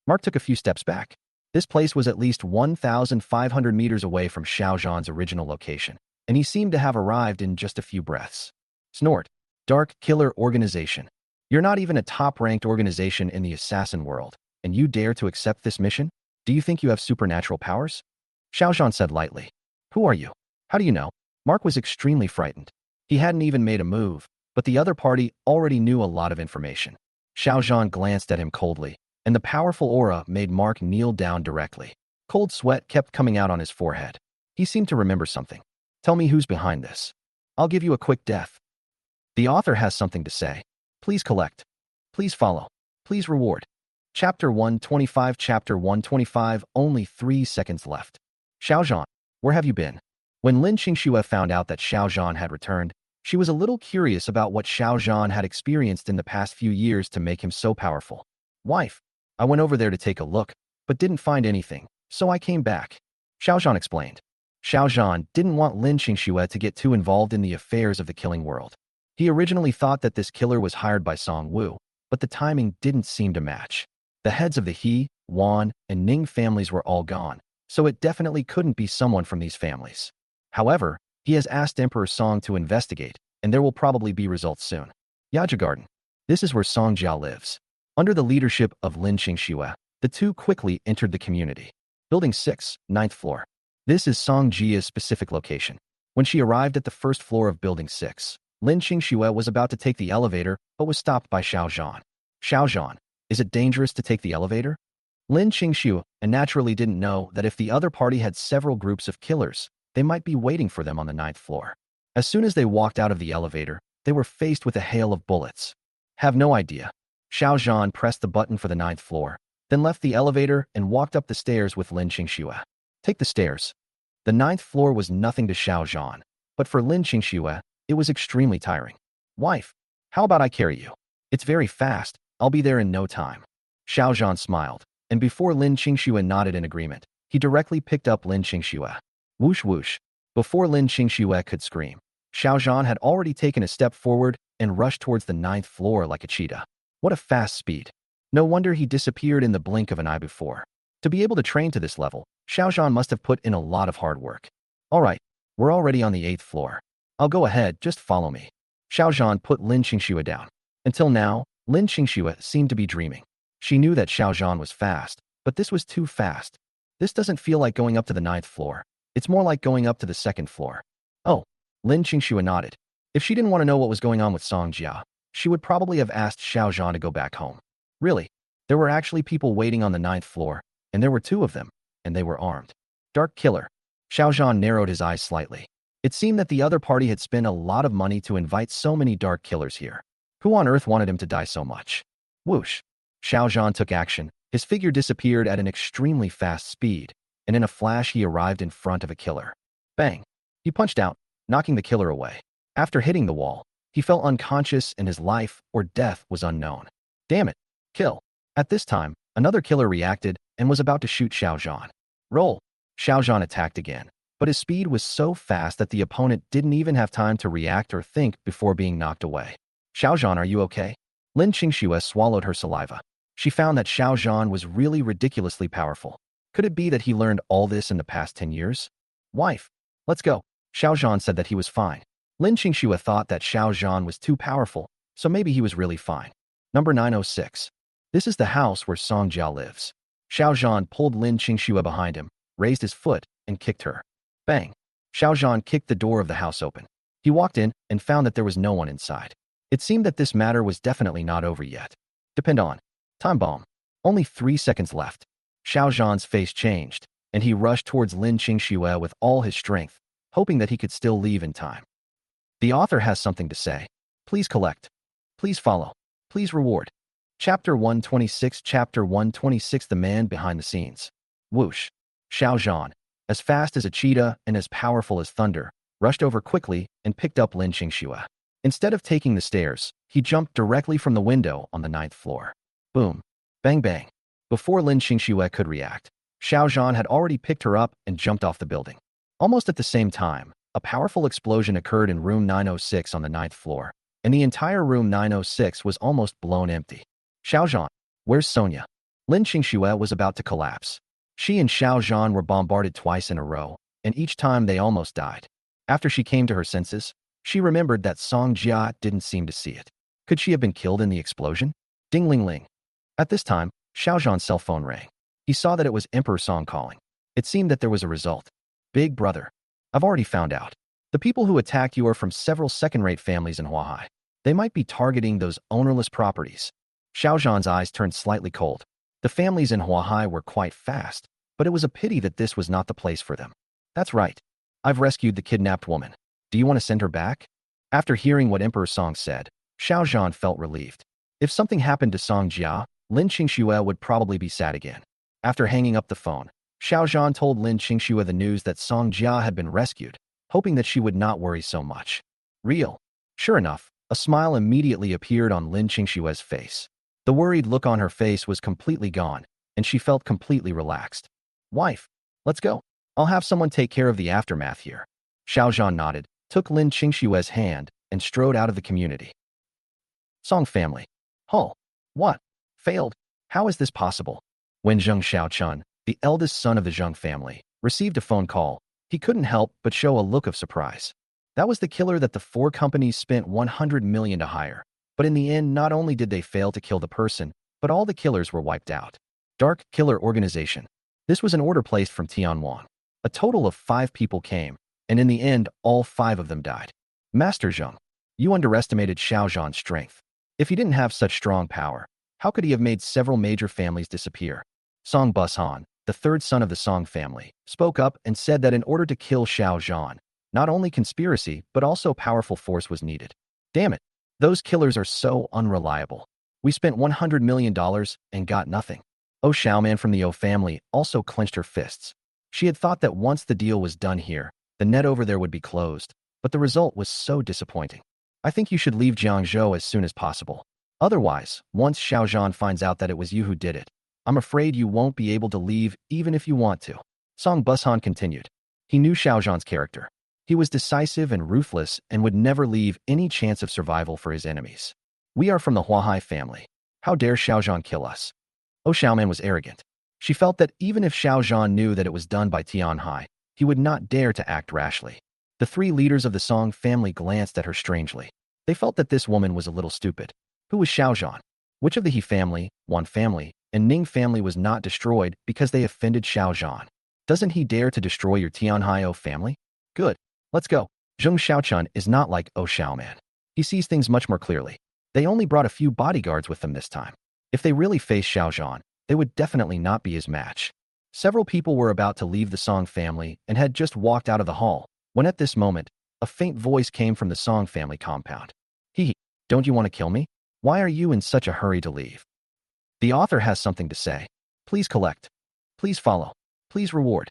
Mark took a few steps back. This place was at least 1,500 meters away from Xiao Zhan's original location, and he seemed to have arrived in just a few breaths. Snort. Dark Killer Organization. You're not even a top-ranked organization in the assassin world, and you dare to accept this mission? Do you think you have supernatural powers? Xiao Zhan said lightly. Who are you? How do you know? Mark was extremely frightened. He hadn't even made a move, but the other party already knew a lot of information. Xiao Zhan glanced at him coldly, and the powerful aura made Mark kneel down directly. Cold sweat kept coming out on his forehead. He seemed to remember something. Tell me who's behind this. I'll give you a quick death. The author has something to say. Please collect. Please follow. Please reward. Chapter 125. Chapter 125. Only 3 seconds left. Xiao Zhan, where have you been? When Lin Qingxue found out that Xiao Zhan had returned, she was a little curious about what Xiao Zhan had experienced in the past few years to make him so powerful. Wife, I went over there to take a look, but didn't find anything, so I came back. Xiao Zhan explained. Xiao Zhan didn't want Lin Qingxue to get too involved in the affairs of the killing world. He originally thought that this killer was hired by Song Wu, but the timing didn't seem to match. The heads of the He, Wan, and Ning families were all gone, so it definitely couldn't be someone from these families. However, he has asked Emperor Song to investigate, and there will probably be results soon. Yaja Garden. This is where Song Jia lives. Under the leadership of Lin Qingxue, the two quickly entered the community. Building 6, 9th floor. This is Song Jia's specific location. When she arrived at the first floor of Building 6, Lin Qingxue was about to take the elevator, but was stopped by Xiao Zhan. Xiao Zhan, is it dangerous to take the elevator? Lin Qingxue naturally didn't know that if the other party had several groups of killers, they might be waiting for them on the 9th floor. As soon as they walked out of the elevator, they were faced with a hail of bullets. Have no idea. Xiao Zhan pressed the button for the 9th floor, then left the elevator and walked up the stairs with Lin Qingxue. Take the stairs. The 9th floor was nothing to Xiao Zhan, but for Lin Qingxue, it was extremely tiring. Wife, how about I carry you? It's very fast, I'll be there in no time. Xiao Zhan smiled, and before Lin Qingxue nodded in agreement, he directly picked up Lin Qingxue. Whoosh whoosh. Before Lin Qingxue could scream, Xiao Zhan had already taken a step forward and rushed towards the 9th floor like a cheetah. What a fast speed. No wonder he disappeared in the blink of an eye before. To be able to train to this level, Xiao Zhan must have put in a lot of hard work. All right, we're already on the 8th floor. I'll go ahead, just follow me. Xiao Zhan put Lin Qingxue down. Until now, Lin Qingxue seemed to be dreaming. She knew that Xiao Zhan was fast, but this was too fast. This doesn't feel like going up to the 9th floor. It's more like going up to the 2nd floor. Oh, Lin Qingxue nodded. If she didn't want to know what was going on with Song Jia, she would probably have asked Xiao Zhan to go back home. Really, there were actually people waiting on the 9th floor. and there were two of them, and they were armed. Dark killer. Xiao Zhan narrowed his eyes slightly. It seemed that the other party had spent a lot of money to invite so many dark killers here. Who on earth wanted him to die so much? Whoosh. Xiao Zhan took action. His figure disappeared at an extremely fast speed, and in a flash he arrived in front of a killer. Bang. He punched out, knocking the killer away. After hitting the wall, he fell unconscious and his life or death was unknown. Damn it. Kill. At this time, another killer reacted and was about to shoot Xiao Zhan. Roll. Xiao Zhan attacked again, but his speed was so fast that the opponent didn't even have time to react or think before being knocked away. Xiao Zhan, are you okay? Lin Qingxue swallowed her saliva. She found that Xiao Zhan was really ridiculously powerful. Could it be that he learned all this in the past 10 years? Wife. Let's go. Xiao Zhan said that he was fine. Lin Qingxue thought that Xiao Zhan was too powerful, so maybe he was really fine. Number 906. This is the house where Song Jia lives. Xiao Zhan pulled Lin Qingxue behind him, raised his foot, and kicked her. Bang. Xiao Zhan kicked the door of the house open. He walked in and found that there was no one inside. It seemed that this matter was definitely not over yet. Depend on. Time bomb. Only 3 seconds left. Xiao Zhan's face changed, and he rushed towards Lin Qingxue with all his strength, hoping that he could still leave in time. The author has something to say. Please collect. Please follow. Please reward. Chapter 126. Chapter 126. The man behind the scenes. Whoosh. Xiao Zhan, as fast as a cheetah and as powerful as thunder, rushed over quickly and picked up Lin Qingxue. Instead of taking the stairs, he jumped directly from the window on the 9th floor. Boom. Bang bang. Before Lin Qingxue could react, Xiao Zhan had already picked her up and jumped off the building. Almost at the same time, a powerful explosion occurred in room 906 on the 9th floor, and the entire room 906 was almost blown empty. Xiao Zhan, where's Sonia? Lin Qingxue was about to collapse. She and Xiao Zhan were bombarded twice in a row, and each time they almost died. After she came to her senses, she remembered that Song Jia didn't seem to see it. Could she have been killed in the explosion? Ding-ling-ling. At this time, Xiao Zhan's cell phone rang. He saw that it was Emperor Song calling. It seemed that there was a result. Big brother. I've already found out. The people who attacked you are from several second-rate families in Huahai. They might be targeting those ownerless properties. Xiao Zhan's eyes turned slightly cold. The families in Huahai were quite fast, but it was a pity that this was not the place for them. That's right. I've rescued the kidnapped woman. Do you want to send her back? After hearing what Emperor Song said, Xiao Zhan felt relieved. If something happened to Song Jia, Lin Qingxue would probably be sad again. After hanging up the phone, Xiao Zhan told Lin Qingxue the news that Song Jia had been rescued, hoping that she would not worry so much. Real. Sure enough, a smile immediately appeared on Lin Qingxue's face. The worried look on her face was completely gone, and she felt completely relaxed. Wife, let's go. I'll have someone take care of the aftermath here. Xiao Zhan nodded, took Lin Qingxue's hand, and strode out of the community. Song family. Huh. What? Failed? How is this possible? When Zheng Xiaochun, the eldest son of the Zheng family, received a phone call, he couldn't help but show a look of surprise. That was the killer that the 4 companies spent 100 million to hire. But in the end, not only did they fail to kill the person, but all the killers were wiped out. Dark Killer Organization. This was an order placed from Tian Wang. A total of 5 people came, and in the end, all 5 of them died. Master Zheng, you underestimated Xiao Zhan's strength. If he didn't have such strong power, how could he have made several major families disappear? Song Bushan, the 3rd son of the Song family, spoke up and said that in order to kill Xiao Zhan, not only conspiracy but also powerful force was needed. Damn it, those killers are so unreliable. We spent $100 million and got nothing. Oh Xiaoman from the O family also clenched her fists. She had thought that once the deal was done here, the net over there would be closed, but the result was so disappointing. I think you should leave Jiangzhou as soon as possible. Otherwise, once Xiao Zhan finds out that it was you who did it, I'm afraid you won't be able to leave even if you want to. Song Bushan continued. He knew Xiao Zhan's character. He was decisive and ruthless and would never leave any chance of survival for his enemies. We are from the Huahai family. How dare Xiao Zhan kill us? Oh Xiaoman was arrogant. She felt that even if Xiao Zhan knew that it was done by Tianhai, he would not dare to act rashly. The 3 leaders of the Song family glanced at her strangely. They felt that this woman was a little stupid. Who was Xiao Zhan? Which of the He family, Wan family, and Ning family was not destroyed because they offended Xiao Zhan? Doesn't he dare to destroy your Tianhai family? Good. Let's go. Zheng Xiaochun is not like Oh Xiaoman. He sees things much more clearly. They only brought a few bodyguards with them this time. If they really faced Xiao Zhan, they would definitely not be his match. Several people were about to leave the Song family and had just walked out of the hall, when at this moment, a faint voice came from the Song family compound. Hee, don't you want to kill me? Why are you in such a hurry to leave? The author has something to say. Please collect. Please follow. Please reward.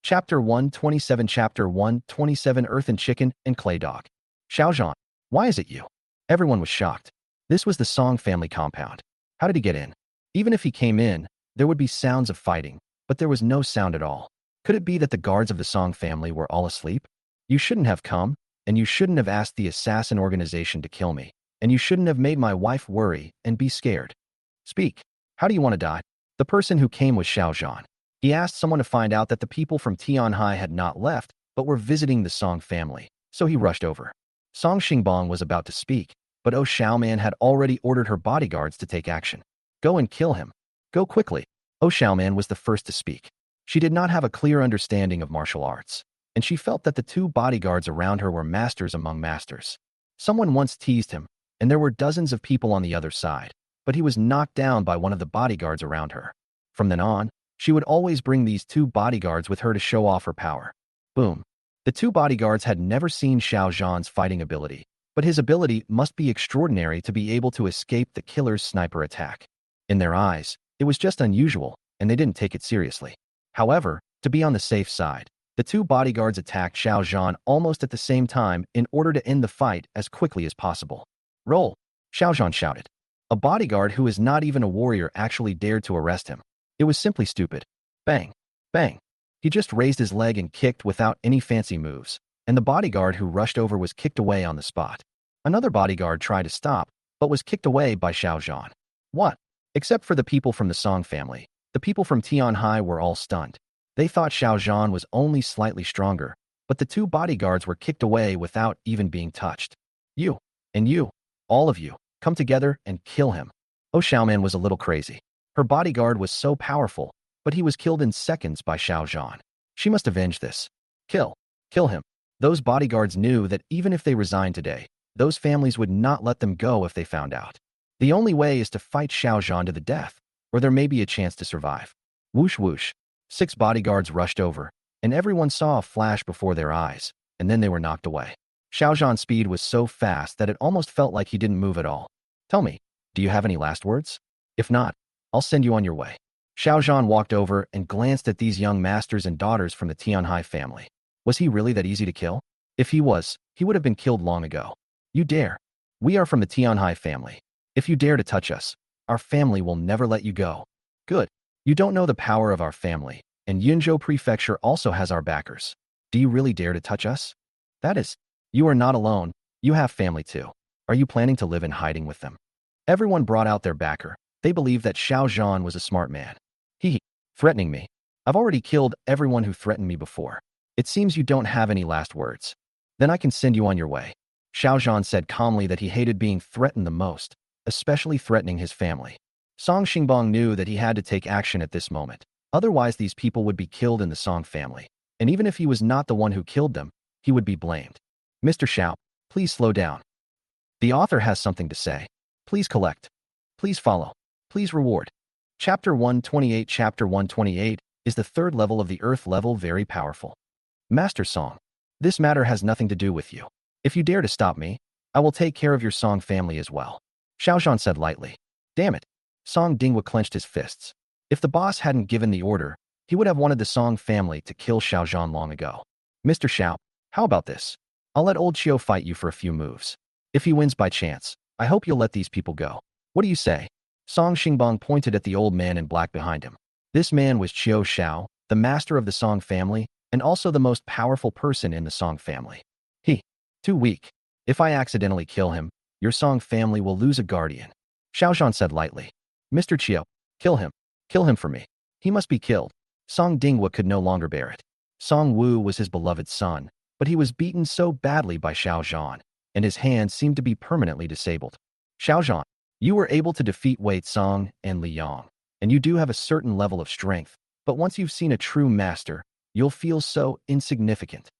Chapter 127 Chapter 127 Earth and Chicken and Clay Dog. Xiao Zhan, why is it you? Everyone was shocked. This was the Song family compound. How did he get in? Even if he came in, there would be sounds of fighting, but there was no sound at all. Could it be that the guards of the Song family were all asleep? You shouldn't have come, and you shouldn't have asked the assassin organization to kill me, and you shouldn't have made my wife worry and be scared. Speak. How do you want to die? The person who came was Xiao Zhan. He asked someone to find out that the people from Tianhai had not left, but were visiting the Song family, so he rushed over. Song Xingbong was about to speak, but Xiaoman had already ordered her bodyguards to take action. Go and kill him. Go quickly. Xiaoman was the first to speak. She did not have a clear understanding of martial arts, and she felt that the two bodyguards around her were masters among masters. Someone once teased him, and there were dozens of people on the other side, but he was knocked down by one of the bodyguards around her. From then on, she would always bring these two bodyguards with her to show off her power. Boom. The two bodyguards had never seen Xiao Zhan's fighting ability, but his ability must be extraordinary to be able to escape the killer's sniper attack. In their eyes, it was just unusual, and they didn't take it seriously. However, to be on the safe side, the two bodyguards attacked Xiao Zhan almost at the same time in order to end the fight as quickly as possible. Roll! Xiao Zhan shouted. A bodyguard who is not even a warrior actually dared to arrest him. It was simply stupid. Bang! Bang! He just raised his leg and kicked without any fancy moves, and the bodyguard who rushed over was kicked away on the spot. Another bodyguard tried to stop, but was kicked away by Xiao Zhan. What? Except for the people from the Song family, the people from Tianhai were all stunned. They thought Xiao Zhan was only slightly stronger, but the two bodyguards were kicked away without even being touched. You, and you, all of you, come together and kill him. Xiaoman was a little crazy. Her bodyguard was so powerful, but he was killed in seconds by Xiao Zhan. She must avenge this. Kill him. Those bodyguards knew that even if they resigned today, those families would not let them go if they found out. The only way is to fight Xiao Zhan to the death, or there may be a chance to survive. Whoosh whoosh. 6 bodyguards rushed over, and everyone saw a flash before their eyes, and then they were knocked away. Xiao Zhan's speed was so fast that it almost felt like he didn't move at all. Tell me, do you have any last words? If not, I'll send you on your way. Xiao Zhan walked over and glanced at these young masters and daughters from the Tianhai family. Was he really that easy to kill? If he was, he would have been killed long ago. You dare. We are from the Tianhai family. If you dare to touch us, our family will never let you go. Good. You don't know the power of our family, and Yunzhou Prefecture also has our backers. Do you really dare to touch us? That is, you are not alone. You have family too. Are you planning to live in hiding with them? Everyone brought out their backer. They believed that Xiao Zhan was a smart man. Threatening me. I've already killed everyone who threatened me before. It seems you don't have any last words. Then I can send you on your way. Xiao Zhan said calmly that he hated being threatened the most, especially threatening his family. Song Xingbong knew that he had to take action at this moment. Otherwise, these people would be killed in the Song family. And even if he was not the one who killed them, he would be blamed. Mr. Xiao, please slow down. The author has something to say. Please collect. Please follow. Please reward. Chapter 128 Chapter 128 is the third level of the Earth level, very powerful. Master Song. This matter has nothing to do with you. If you dare to stop me, I will take care of your Song family as well. Xiao Zhan said lightly. Damn it. Song Dingwa clenched his fists. If the boss hadn't given the order, he would have wanted the Song family to kill Xiao Zhan long ago. Mr. Xiao, how about this? I'll let old Xiao fight you for a few moves. If he wins by chance, I hope you'll let these people go. What do you say? Song Xingbong pointed at the old man in black behind him. This man was Qiu Xiao, the master of the Song family, and also the most powerful person in the Song family. Too weak. If I accidentally kill him, your Song family will lose a guardian. Xiao Zhan said lightly. Mr. Qiu, kill him. Kill him for me. He must be killed. Song Dingwa could no longer bear it. Song Wu was his beloved son, but he was beaten so badly by Xiao Zhan, and his hands seemed to be permanently disabled. Xiao Zhan, you were able to defeat Wei Cong and Li Yang, and you do have a certain level of strength, but once you've seen a true master, you'll feel so insignificant.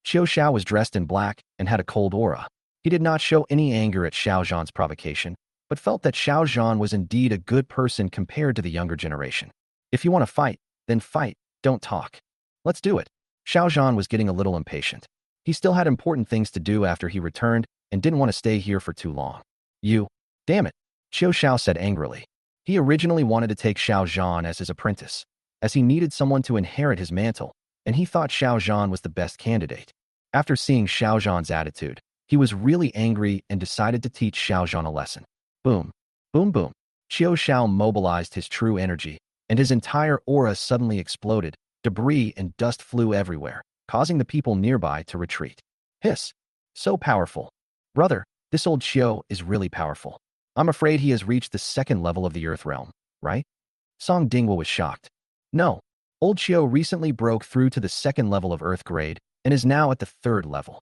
Qiu Xiao was dressed in black and had a cold aura. He did not show any anger at Xiao Zhan's provocation, but felt that Xiao Zhan was indeed a good person compared to the younger generation. If you want to fight, then fight. Don't talk. Let's do it. Xiao Zhan was getting a little impatient. He still had important things to do after he returned and didn't want to stay here for too long. You. Damn it, Xiao said angrily. He originally wanted to take Xiao Zhan as his apprentice, as he needed someone to inherit his mantle, and he thought Xiao Zhan was the best candidate. After seeing Xiao Zhan's attitude, he was really angry and decided to teach Xiao Zhan a lesson. Boom. Boom boom. Xiao mobilized his true energy, and his entire aura suddenly exploded. Debris and dust flew everywhere, causing the people nearby to retreat. Hiss. So powerful. Brother, this old Xiao is really powerful. I'm afraid he has reached the second level of the Earth realm, right? Song Dinghua was shocked. No. Old Xiao recently broke through to the second level of Earth grade and is now at the third level.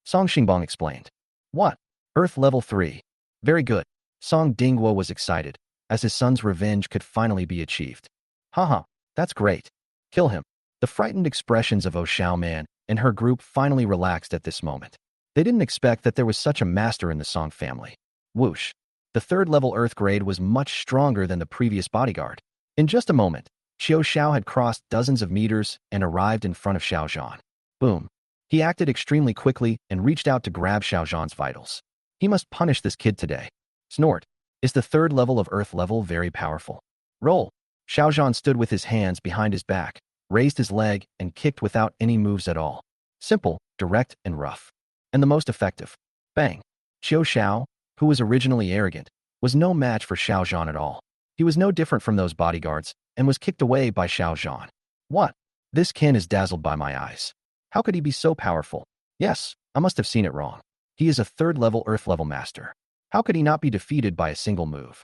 Song Xingbang explained. What? Earth level 3. Very good. Song Dinghua was excited, as his son's revenge could finally be achieved. Haha, that's great. Kill him. The frightened expressions of Xiao Man and her group finally relaxed at this moment. They didn't expect that there was such a master in the Song family. Whoosh. The third level Earth grade was much stronger than the previous bodyguard. In just a moment, Xiao had crossed dozens of meters and arrived in front of Xiao Zhan. Boom. He acted extremely quickly and reached out to grab Xiao Zhan's vitals. He must punish this kid today. Snort. Is the third level of Earth level very powerful? Roll. Xiao Zhan stood with his hands behind his back, raised his leg, and kicked without any moves at all. Simple, direct, and rough. And the most effective. Bang. Xiao, who was originally arrogant, was no match for Xiao Zhan at all. He was no different from those bodyguards and was kicked away by Xiao Zhan. What? This kin is dazzled by my eyes. How could he be so powerful? Yes, I must have seen it wrong. He is a third-level Earth-level master. How could he not be defeated by a single move?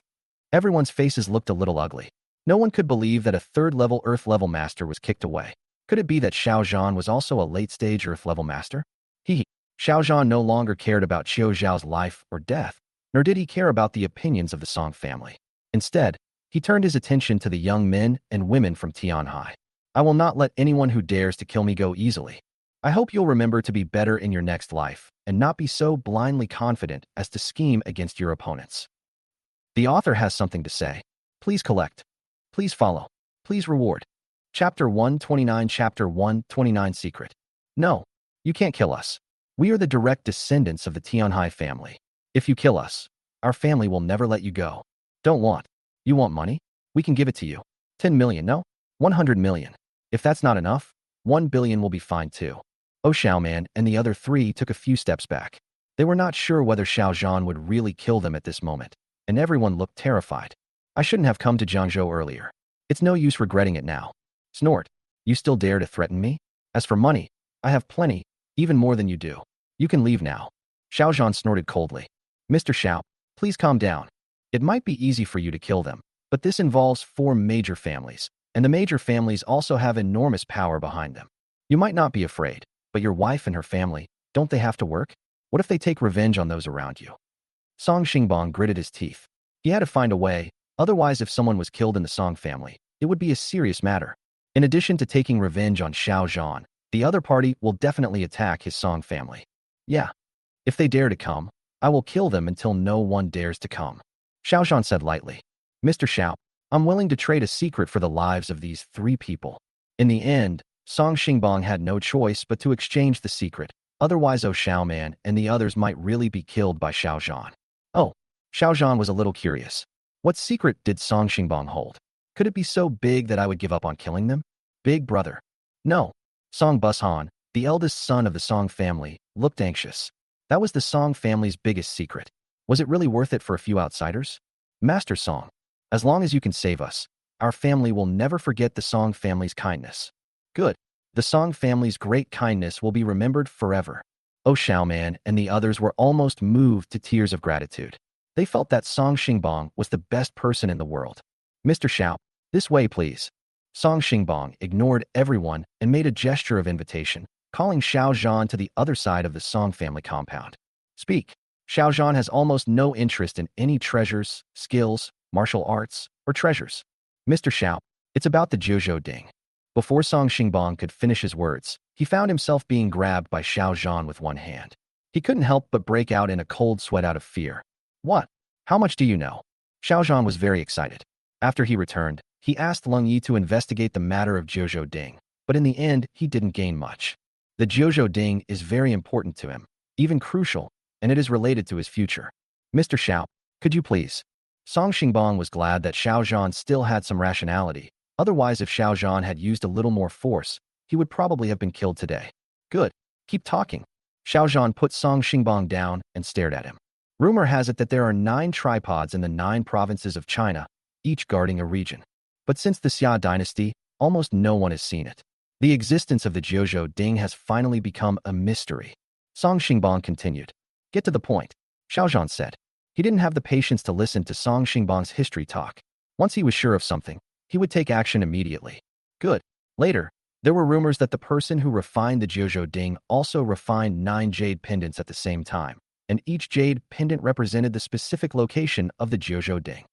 Everyone's faces looked a little ugly. No one could believe that a third-level Earth-level master was kicked away. Could it be that Xiao Zhan was also a late-stage Earth-level master? Xiao Zhan no longer cared about Xiao Zhao's life or death, nor did he care about the opinions of the Song family. Instead, he turned his attention to the young men and women from Tianhai. I will not let anyone who dares to kill me go easily. I hope you'll remember to be better in your next life and not be so blindly confident as to scheme against your opponents. The author has something to say. Please collect. Please follow. Please reward. Chapter 129 Chapter 129 Secret. No, you can't kill us. We are the direct descendants of the Tianhai family. If you kill us, our family will never let you go. Don't want. You want money? We can give it to you. 10 million, no? 100 million. If that's not enough, 1 billion will be fine too. Xiao Man and the other three took a few steps back. They were not sure whether Xiao Zhan would really kill them at this moment, and everyone looked terrified. I shouldn't have come to Jiangzhou earlier. It's no use regretting it now. Snort. You still dare to threaten me? As for money, I have plenty, even more than you do. You can leave now. Xiao Zhan snorted coldly. Mr. Xiao, please calm down. It might be easy for you to kill them, but this involves 4 major families, and the major families also have enormous power behind them. You might not be afraid, but your wife and her family, don't they have to work? What if they take revenge on those around you? Song Xingbang gritted his teeth. He had to find a way, otherwise if someone was killed in the Song family, it would be a serious matter. In addition to taking revenge on Xiao Zhan, the other party will definitely attack his Song family. Yeah. If they dare to come, I will kill them until no one dares to come. Xiao Zhan said lightly. Mr. Xiao, I'm willing to trade a secret for the lives of these 3 people. In the end, Song Xingbang had no choice but to exchange the secret, otherwise Xiao Man and the others might really be killed by Xiao Zhan. Oh, Xiao Zhan was a little curious. What secret did Song Xingbang hold? Could it be so big that I would give up on killing them? Big brother. No. Song Bushan, the eldest son of the Song family, looked anxious. That was the Song family's biggest secret. Was it really worth it for a few outsiders? Master Song, as long as you can save us, our family will never forget the Song family's kindness. Good. The Song family's great kindness will be remembered forever. Xiao Man and the others were almost moved to tears of gratitude. They felt that Song Xingbang was the best person in the world. Mr. Xiao, this way please. Song Xingbang ignored everyone and made a gesture of invitation, calling Xiao Zhan to the other side of the Song family compound. Speak. Xiao Zhan has almost no interest in any treasures, skills, martial arts, or treasures. Mr. Xiao, it's about the Zhuzhou Ding. Before Song Xingbang could finish his words, he found himself being grabbed by Xiao Zhan with one hand. He couldn't help but break out in a cold sweat out of fear. What? How much do you know? Xiao Zhan was very excited. After he returned, he asked Lung Yi to investigate the matter of Zhuzhou Ding. but in the end, he didn't gain much. The Jiuzhou Ding is very important to him, even crucial, and it is related to his future. Mr. Xiao, could you please? Song Xingbang was glad that Xiao Zhan still had some rationality. Otherwise, if Xiao Zhan had used a little more force, he would probably have been killed today. Good. Keep talking. Xiao Zhan put Song Xingbang down and stared at him. Rumor has it that there are 9 tripods in the 9 provinces of China, each guarding a region. But since the Xia dynasty, almost no one has seen it. The existence of the Jiuzhou Ding has finally become a mystery. Song Xingbang continued. Get to the point, Xiao Zhan said. He didn't have the patience to listen to Song Xingbang's history talk. Once he was sure of something, he would take action immediately. Good. Later, there were rumors that the person who refined the Jiuzhou Ding also refined 9 jade pendants at the same time, and each jade pendant represented the specific location of the Jiuzhou Ding.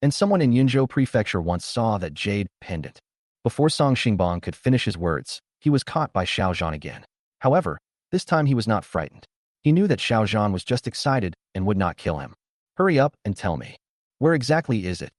And someone in Yunzhou Prefecture once saw that jade pendant. Before Song Xingbang could finish his words, he was caught by Xiao Zhan again. However, this time he was not frightened. He knew that Xiao Zhan was just excited and would not kill him. Hurry up and tell me. Where exactly is it?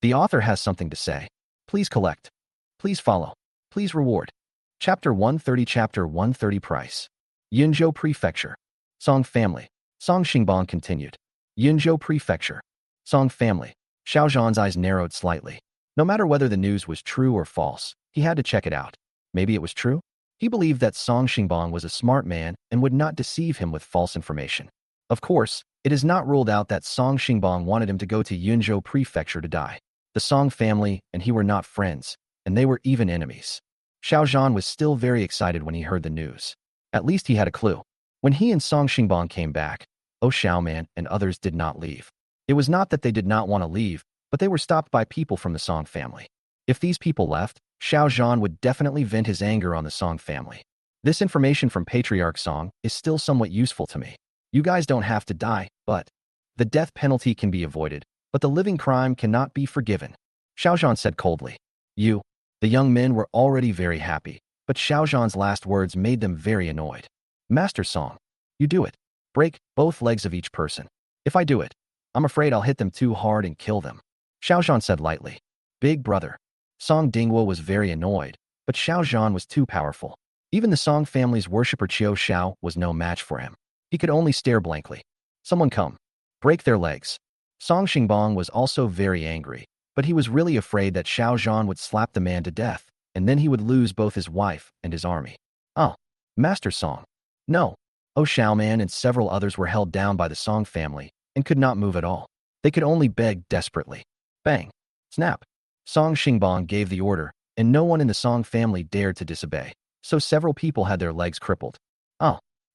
The author has something to say. Please collect. Please follow. Please reward. Chapter 130 Price. Yunzhou Prefecture. Song family. Song Xingbang continued. Yunzhou Prefecture. Song family. Xiao Zhan's eyes narrowed slightly. No matter whether the news was true or false, he had to check it out. Maybe it was true? He believed that Song Xingbang was a smart man and would not deceive him with false information. Of course, it is not ruled out that Song Xingbang wanted him to go to Yunzhou Prefecture to die. The Song family and he were not friends, and they were even enemies. Xiao Zhan was still very excited when he heard the news. At least he had a clue. When he and Song Xingbang came back, Xiaoman and others did not leave. It was not that they did not want to leave, but they were stopped by people from the Song family. If these people left, Xiao Zhan would definitely vent his anger on the Song family. This information from Patriarch Song is still somewhat useful to me. You guys don't have to die, but the death penalty can be avoided, but the living crime cannot be forgiven. Xiao Zhan said coldly. The young men were already very happy, but Xiao Zhan's last words made them very annoyed. Master Song, you do it. Break both legs of each person. If I do it, I'm afraid I'll hit them too hard and kill them. Xiao Zhan said lightly. Big brother. Song Dingwo was very annoyed, but Xiao Zhan was too powerful. Even the Song family's worshipper Qiu Xiao was no match for him. He could only stare blankly. Someone come. Break their legs. Song Xingbang was also very angry, but he was really afraid that Xiao Zhan would slap the man to death, and then he would lose both his wife and his army. Oh, Master Song. No. Xiaoman and several others were held down by the Song family and could not move at all. They could only beg desperately. Bang. Snap. Song Xingbang gave the order, and no one in the Song family dared to disobey, so several people had their legs crippled.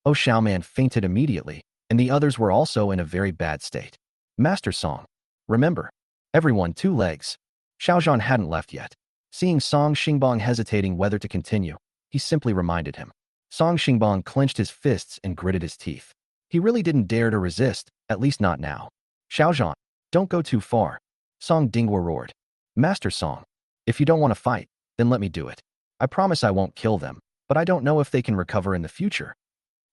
Xiaoman fainted immediately, and the others were also in a very bad state. Master Song. Remember. Everyone 2 legs. Xiao Zhan hadn't left yet. Seeing Song Xingbang hesitating whether to continue, he simply reminded him. Song Xingbang clenched his fists and gritted his teeth. He really didn't dare to resist, at least not now. Xiao Zhan, don't go too far. Song Dingwa roared. Master Song, if you don't want to fight, then let me do it. I promise I won't kill them, but I don't know if they can recover in the future.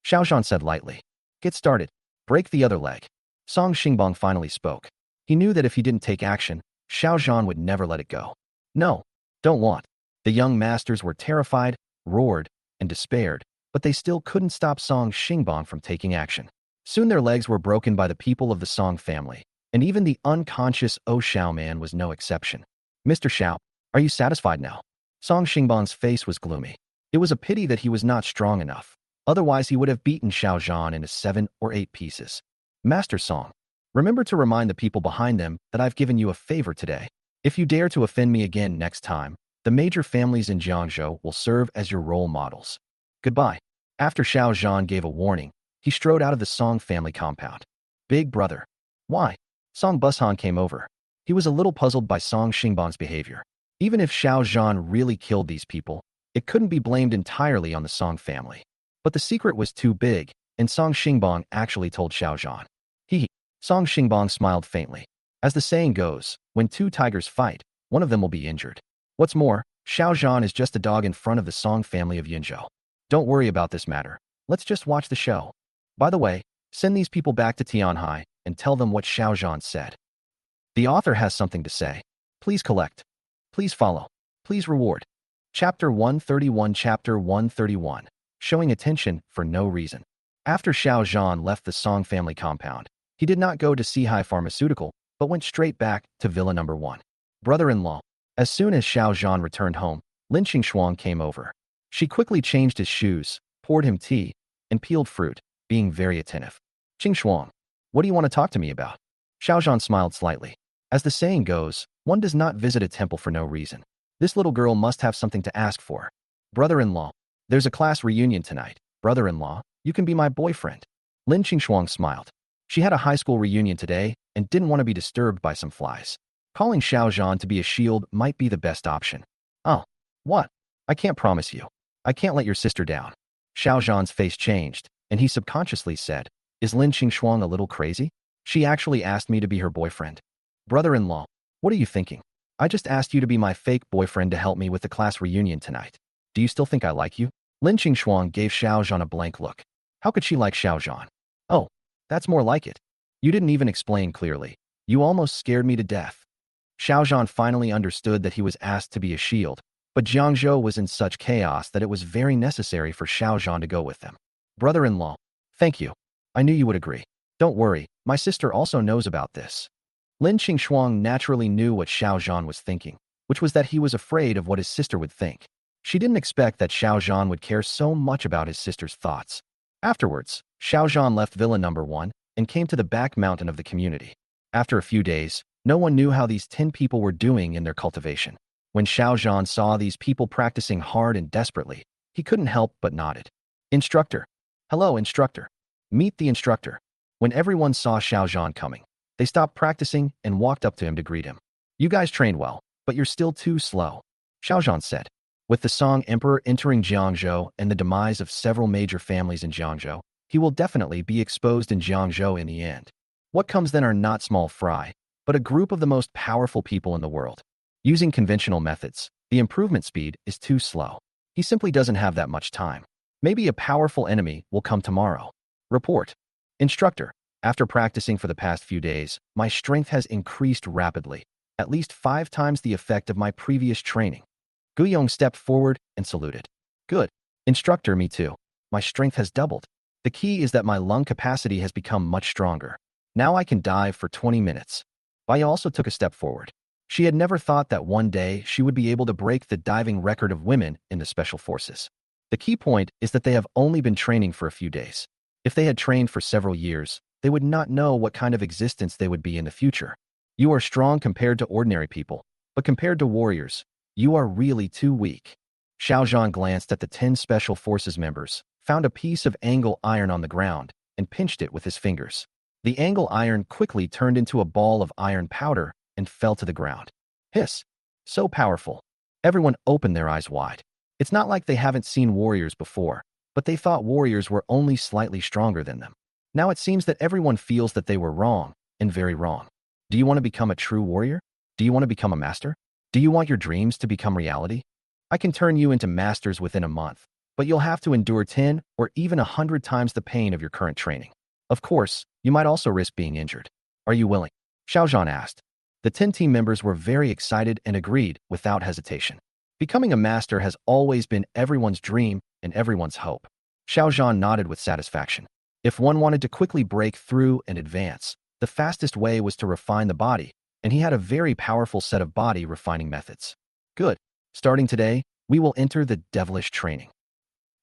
Xiao Zhan said lightly. Get started. Break the other leg. Song Xingbang finally spoke. He knew that if he didn't take action, Xiao Zhan would never let it go. No, don't want. The young masters were terrified, roared, and despaired, but they still couldn't stop Song Xingbang from taking action. Soon their legs were broken by the people of the Song family, and even the unconscious Xiaoman was no exception. Mr. Xiao, are you satisfied now? Song Xingbang's face was gloomy. It was a pity that he was not strong enough. Otherwise, he would have beaten Xiao Zhan into 7 or 8 pieces. Master Song, remember to remind the people behind them that I've given you a favor today. If you dare to offend me again next time, the major families in Jiangcheng will serve as your role models. Goodbye. After Xiao Zhan gave a warning, he strode out of the Song family compound. Big brother. Why? Song Bushan came over. He was a little puzzled by Song Xingbang's behavior. Even if Xiao Zhan really killed these people, it couldn't be blamed entirely on the Song family. But the secret was too big, and Song Xingbang actually told Xiao Zhan. Song Xingbang smiled faintly. As the saying goes, when 2 tigers fight, one of them will be injured. What's more, Xiao Zhan is just a dog in front of the Song family of Yunzhou. Don't worry about this matter. Let's just watch the show. By the way, send these people back to Tianhai and tell them what Xiao Zhan said. The author has something to say. Please collect. Please follow. Please reward. Chapter 131 Chapter 131 Showing Attention for No Reason. After Xiao Zhan left the Song family compound, he did not go to Sihai Pharmaceutical, but went straight back to Villa Number 1. Brother-in-law. As soon as Xiao Zhan returned home, Lin Qingxuang came over. She quickly changed his shoes, poured him tea, and peeled fruit, being very attentive. Qingxuang, what do you want to talk to me about? Xiao Zhan smiled slightly. As the saying goes, one does not visit a temple for no reason. This little girl must have something to ask for. Brother-in-law, there's a class reunion tonight. Brother-in-law, you can be my boyfriend. Lin Qingxuang smiled. She had a high school reunion today and didn't want to be disturbed by some flies. Calling Xiao Zhan to be a shield might be the best option. Oh, what? I can't promise you. I can't let your sister down. Xiao Zhan's face changed, and he subconsciously said, is Lin Qingxuang a little crazy? She actually asked me to be her boyfriend. Brother-in-law, what are you thinking? I just asked you to be my fake boyfriend to help me with the class reunion tonight. Do you still think I like you? Lin Qingxuang gave Xiao Zhan a blank look. How could she like Xiao Zhan? Oh, that's more like it. You didn't even explain clearly. You almost scared me to death. Xiao Zhan finally understood that he was asked to be a shield, but Jiangzhou was in such chaos that it was very necessary for Xiao Zhan to go with them. Brother-in-law, thank you. I knew you would agree. Don't worry, my sister also knows about this. Lin Qingxuang naturally knew what Xiao Zhan was thinking, which was that he was afraid of what his sister would think. She didn't expect that Xiao Zhan would care so much about his sister's thoughts. Afterwards, Xiao Zhan left Villa Number 1 and came to the back mountain of the community. After a few days, no one knew how these 10 people were doing in their cultivation. When Xiao Zhan saw these people practicing hard and desperately, he couldn't help but nodded. Instructor. Hello, instructor. Meet the instructor. When everyone saw Xiao Zhan coming, they stopped practicing and walked up to him to greet him. You guys trained well, but you're still too slow, Xiao Zhan said. With the Song Emperor entering Jiangzhou and the demise of several major families in Jiangzhou, he will definitely be exposed in Jiangzhou in the end. What comes then are not small fry, but a group of the most powerful people in the world. Using conventional methods, the improvement speed is too slow. He simply doesn't have that much time. Maybe a powerful enemy will come tomorrow. Report. Instructor. After practicing for the past few days, my strength has increased rapidly, at least 5 times the effect of my previous training. Guyong stepped forward and saluted. Good. Instructor, me too. My strength has doubled. The key is that my lung capacity has become much stronger. Now I can dive for 20 minutes. Bai also took a step forward. She had never thought that one day she would be able to break the diving record of women in the Special Forces. The key point is that they have only been training for a few days. If they had trained for several years, they would not know what kind of existence they would be in the future. You are strong compared to ordinary people, but compared to warriors, you are really too weak. Xiao Zhan glanced at the 10 Special Forces members, found a piece of angle iron on the ground, and pinched it with his fingers. The angle iron quickly turned into a ball of iron powder and fell to the ground. Hiss! So powerful. Everyone opened their eyes wide. It's not like they haven't seen warriors before, but they thought warriors were only slightly stronger than them. Now it seems that everyone feels that they were wrong, and very wrong. Do you want to become a true warrior? Do you want to become a master? Do you want your dreams to become reality? I can turn you into masters within a month, but you'll have to endure 10 or even 100 times the pain of your current training. Of course, you might also risk being injured. Are you willing? Xiao Zhan asked. The 10 team members were very excited and agreed without hesitation. Becoming a master has always been everyone's dream and everyone's hope. Xiao Zhan nodded with satisfaction. If one wanted to quickly break through and advance, the fastest way was to refine the body, and he had a very powerful set of body refining methods. Good. Starting today, we will enter the devilish training.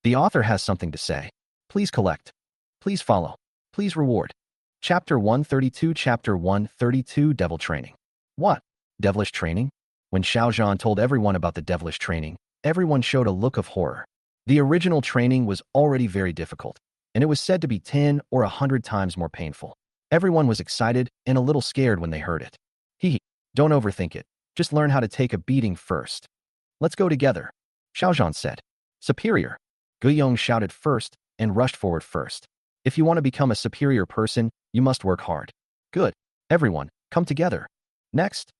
The author has something to say. Please collect. Please follow. Please reward. Chapter 132 Chapter 132 Devil Training. What? Devilish training? When Xiao Zhan told everyone about the devilish training, everyone showed a look of horror. The original training was already very difficult, and it was said to be 10 or 100 times more painful. Everyone was excited and a little scared when they heard it. Don't overthink it. Just learn how to take a beating first. Let's go together, Xiao Zhan said. Superior. Guyong shouted first and rushed forward first. If you want to become a superior person, you must work hard. Good. Everyone, come together. Next,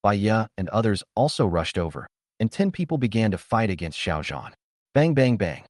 Bai Ye and others also rushed over, and 10 people began to fight against Xiao Zhan. Bang, bang, bang.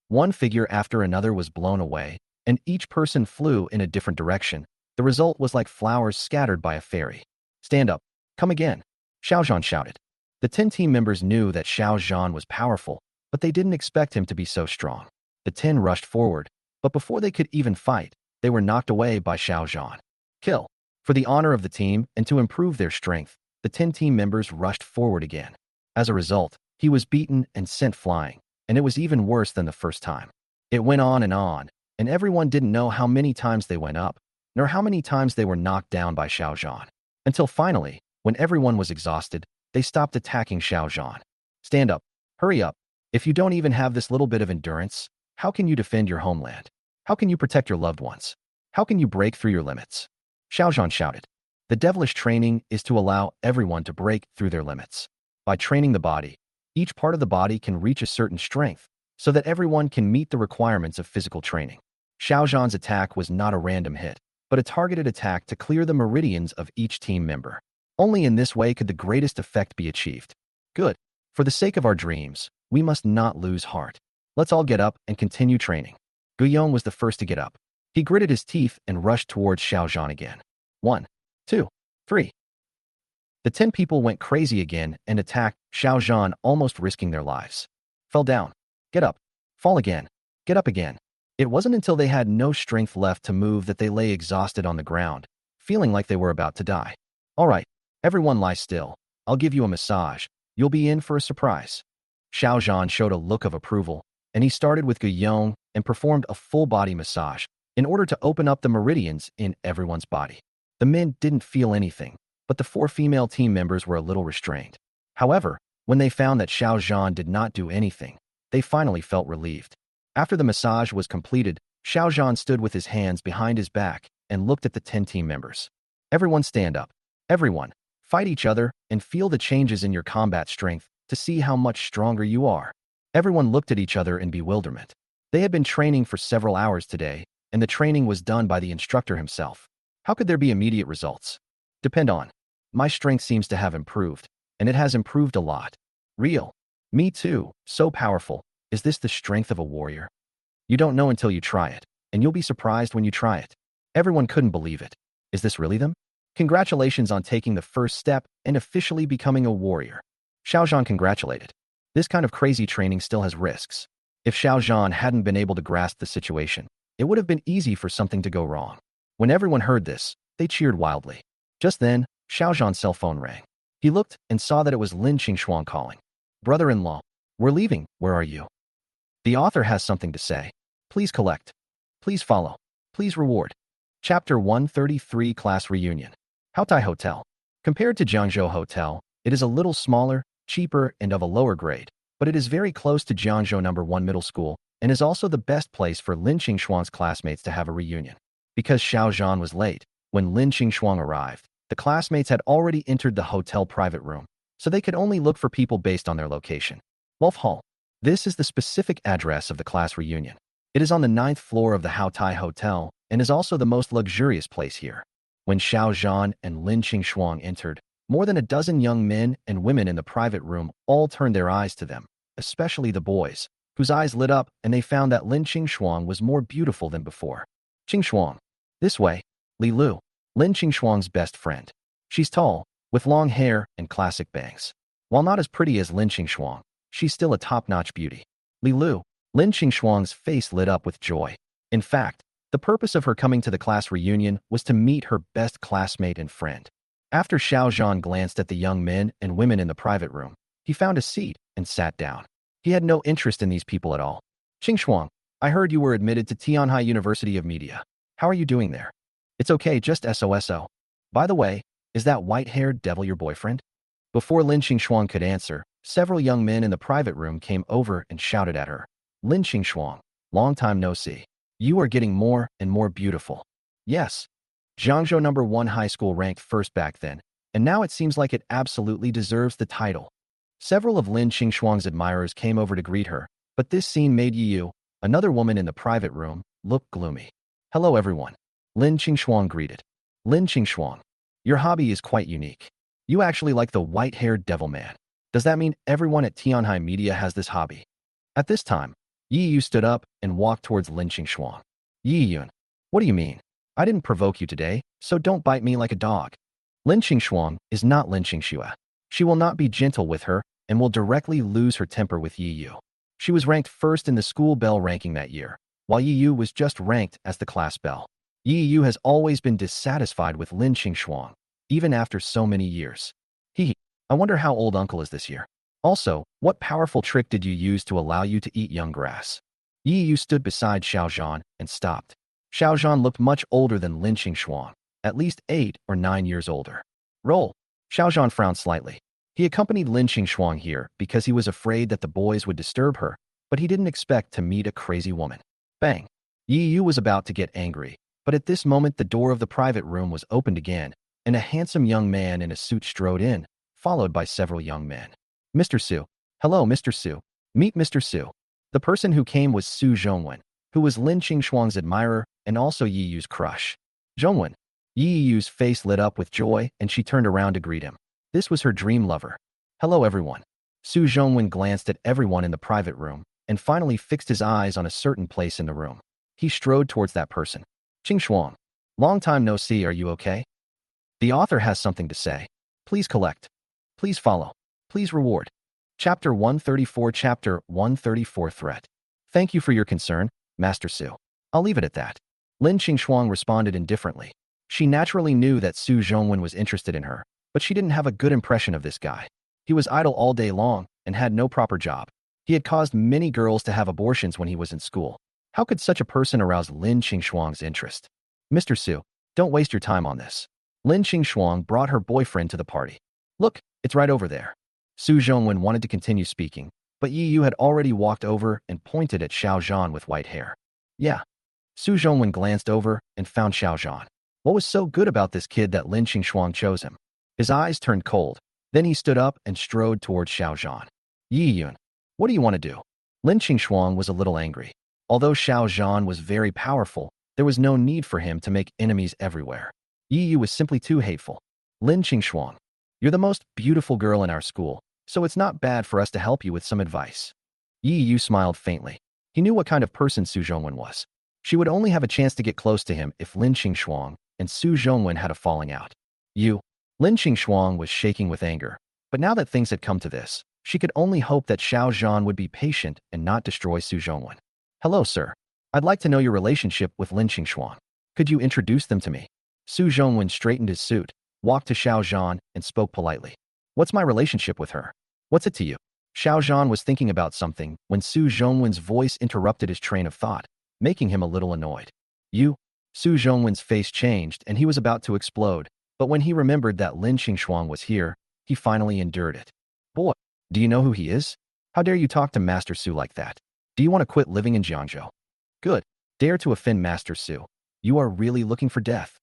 One figure after another was blown away, and each person flew in a different direction. The result was like flowers scattered by a fairy. Stand up. Come again, Xiao Zhan shouted. The 10 team members knew that Xiao Zhan was powerful, but they didn't expect him to be so strong. The 10 rushed forward, but before they could even fight, they were knocked away by Xiao Zhan. Kill. For the honor of the team and to improve their strength, the 10 team members rushed forward again. As a result, he was beaten and sent flying, and it was even worse than the first time. It went on, and everyone didn't know how many times they went up, nor how many times they were knocked down by Xiao Zhan. Until finally, when everyone was exhausted, they stopped attacking Xiao Zhan. Stand up. Hurry up. If you don't even have this little bit of endurance, how can you defend your homeland? How can you protect your loved ones? How can you break through your limits? Xiao Zhan shouted. The devilish training is to allow everyone to break through their limits. By training the body, each part of the body can reach a certain strength so that everyone can meet the requirements of physical training. Xiao Zhan's attack was not a random hit, but a targeted attack to clear the meridians of each team member. Only in this way could the greatest effect be achieved. Good. For the sake of our dreams, we must not lose heart. Let's all get up and continue training. Guillaume was the first to get up. He gritted his teeth and rushed towards Xiao Zhan again. 1, 2, 3. The 10 people went crazy again and attacked Xiao Zhan, almost risking their lives. Fell down. Get up. Fall again. Get up again. It wasn't until they had no strength left to move that they lay exhausted on the ground, feeling like they were about to die. All right, everyone lie still. I'll give you a massage. You'll be in for a surprise. Xiao Zhan showed a look of approval, and he started with Guillaume and performed a full-body massage in order to open up the meridians in everyone's body. The men didn't feel anything, but the 4 female team members were a little restrained. However, when they found that Xiao Zhan did not do anything, they finally felt relieved. After the massage was completed, Xiao Zhan stood with his hands behind his back and looked at the 10 team members. Everyone stand up. Everyone, fight each other and feel the changes in your combat strength to see how much stronger you are. Everyone looked at each other in bewilderment. They had been training for several hours today, and the training was done by the instructor himself. How could there be immediate results? Depend on. My strength seems to have improved, and it has improved a lot. Real. Me too, so powerful. Is this the strength of a warrior? You don't know until you try it, and you'll be surprised when you try it. Everyone couldn't believe it. Is this really them? Congratulations on taking the first step and officially becoming a warrior. Xiao Zhan congratulated. This kind of crazy training still has risks. If Xiao Zhan hadn't been able to grasp the situation, it would have been easy for something to go wrong. When everyone heard this, they cheered wildly. Just then, Xiao Zhan's cell phone rang. He looked and saw that it was Lin Qingxuan calling. Brother-in-law, we're leaving. Where are you? The author has something to say. Please collect. Please follow. Please reward. Chapter 133 Class Reunion. Haotai Hotel. Compared to Jiangzhou Hotel, it is a little smaller, cheaper, and of a lower grade, but it is very close to Jiangzhou No. 1 Middle School and is also the best place for Lin Qingxuan's classmates to have a reunion. Because Xiao Zhan was late, when Lin Qingxuan arrived, the classmates had already entered the hotel private room, so they could only look for people based on their location. Wolf Hall. This is the specific address of the class reunion. It is on the 9th floor of the Haotai Hotel and is also the most luxurious place here. When Xiao Zhan and Lin Qingxuan entered, more than a dozen young men and women in the private room all turned their eyes to them, especially the boys, whose eyes lit up and they found that Lin Qingxuan was more beautiful than before. Qingxuan. This way. Li Lu. Lin Qingxuan's best friend. She's tall, with long hair and classic bangs. While not as pretty as Lin Qingxuan, she's still a top-notch beauty. Li Lu. Lin Qingxuan's face lit up with joy. In fact, the purpose of her coming to the class reunion was to meet her best classmate and friend. After Xiao Zhan glanced at the young men and women in the private room, he found a seat and sat down. He had no interest in these people at all. Qingxuan, I heard you were admitted to Tianhai University of Media. How are you doing there? It's okay, just SOSO. By the way, is that white-haired devil your boyfriend? Before Lin Qingxuan could answer, several young men in the private room came over and shouted at her. Lin Qingxuan, long time no see. You are getting more and more beautiful. Yes. Jiangzhou No. 1 high school ranked first back then, and now it seems like it absolutely deserves the title. Several of Lin Qingxuan's admirers came over to greet her, but this scene made Yu, another woman in the private room, look gloomy. Hello everyone. Lin Qingxuan greeted. Lin Qingxuan, your hobby is quite unique. You actually like the white-haired devil man. Does that mean everyone at Tianhai Media has this hobby? At this time, Yi Yu stood up and walked towards Lin Qingxuan. Yi Yun, what do you mean? I didn't provoke you today, so don't bite me like a dog. Lin Qingxuan is not Lin Qingxua. She will not be gentle with her and will directly lose her temper with Yi Yu. She was ranked first in the school belle ranking that year, while Yi Yu was just ranked as the class belle. Yi Yu has always been dissatisfied with Lin Qingxuang, even after so many years. I wonder how old uncle is this year. Also, what powerful trick did you use to allow you to eat young grass? Yi Yu stood beside Xiao Zhan and stopped. Xiao Zhan looked much older than Lin Qingxuang, at least 8 or 9 years older. Roll. Xiao Zhan frowned slightly. He accompanied Lin Qingxuang here because he was afraid that the boys would disturb her, but he didn't expect to meet a crazy woman. Bang. Yi Yu was about to get angry, but at this moment the door of the private room was opened again, and a handsome young man in a suit strode in, followed by several young men. Mr. Su. Hello, Mr. Su. Meet Mr. Su. The person who came was Su Zhongwen, who was Lin Qingxuang's admirer and also Yi Yu's crush. Zhongwen. Yi Yu's face lit up with joy and she turned around to greet him. This was her dream lover. Hello, everyone. Su Zhongwen glanced at everyone in the private room and finally fixed his eyes on a certain place in the room. He strode towards that person. Qingxuang. Long time no see, are you okay? The author has something to say. Please collect. Please follow. Please reward. Chapter 134. Chapter 134 Threat. Thank you for your concern, Master Su. I'll leave it at that. Lin Qingxuang responded indifferently. She naturally knew that Su Zhongwen was interested in her, but she didn't have a good impression of this guy. He was idle all day long and had no proper job. He had caused many girls to have abortions when he was in school. How could such a person arouse Lin Qingxuang's interest? Mr. Su, don't waste your time on this. Lin Qingxuang brought her boyfriend to the party. Look, it's right over there. Su Zhongwen wanted to continue speaking, but Yi Yu had already walked over and pointed at Xiao Zhan with white hair. Yeah. Su Zhongwen glanced over and found Xiao Zhan. What was so good about this kid that Lin Qingxuang chose him? His eyes turned cold. Then he stood up and strode towards Xiao Zhan. Yi Yun, what do you want to do? Lin Qingxuang was a little angry. Although Xiao Zhan was very powerful, there was no need for him to make enemies everywhere. Yi Yu was simply too hateful. Lin Qingxuang, you're the most beautiful girl in our school, so it's not bad for us to help you with some advice. Yi Yu smiled faintly. He knew what kind of person Su Zhongwen was. She would only have a chance to get close to him if Lin Qingxuang and Su Zhongwen had a falling out. Lin Qingxuang was shaking with anger, but now that things had come to this, she could only hope that Xiao Zhan would be patient and not destroy Su Zhongwen. Hello, sir. I'd like to know your relationship with Lin Qingxuang. Could you introduce them to me? Su Zhongwen straightened his suit, walked to Xiao Zhan, and spoke politely. What's my relationship with her? What's it to you? Xiao Zhan was thinking about something when Su Zhongwen's voice interrupted his train of thought, making him a little annoyed. Su Zhongwen's face changed and he was about to explode, but when he remembered that Lin Qingxuang was here, he finally endured it. Boy, do you know who he is? How dare you talk to Master Su like that? Do you want to quit living in Jiangcheng? Good. Dare to offend Master Su. You are really looking for death.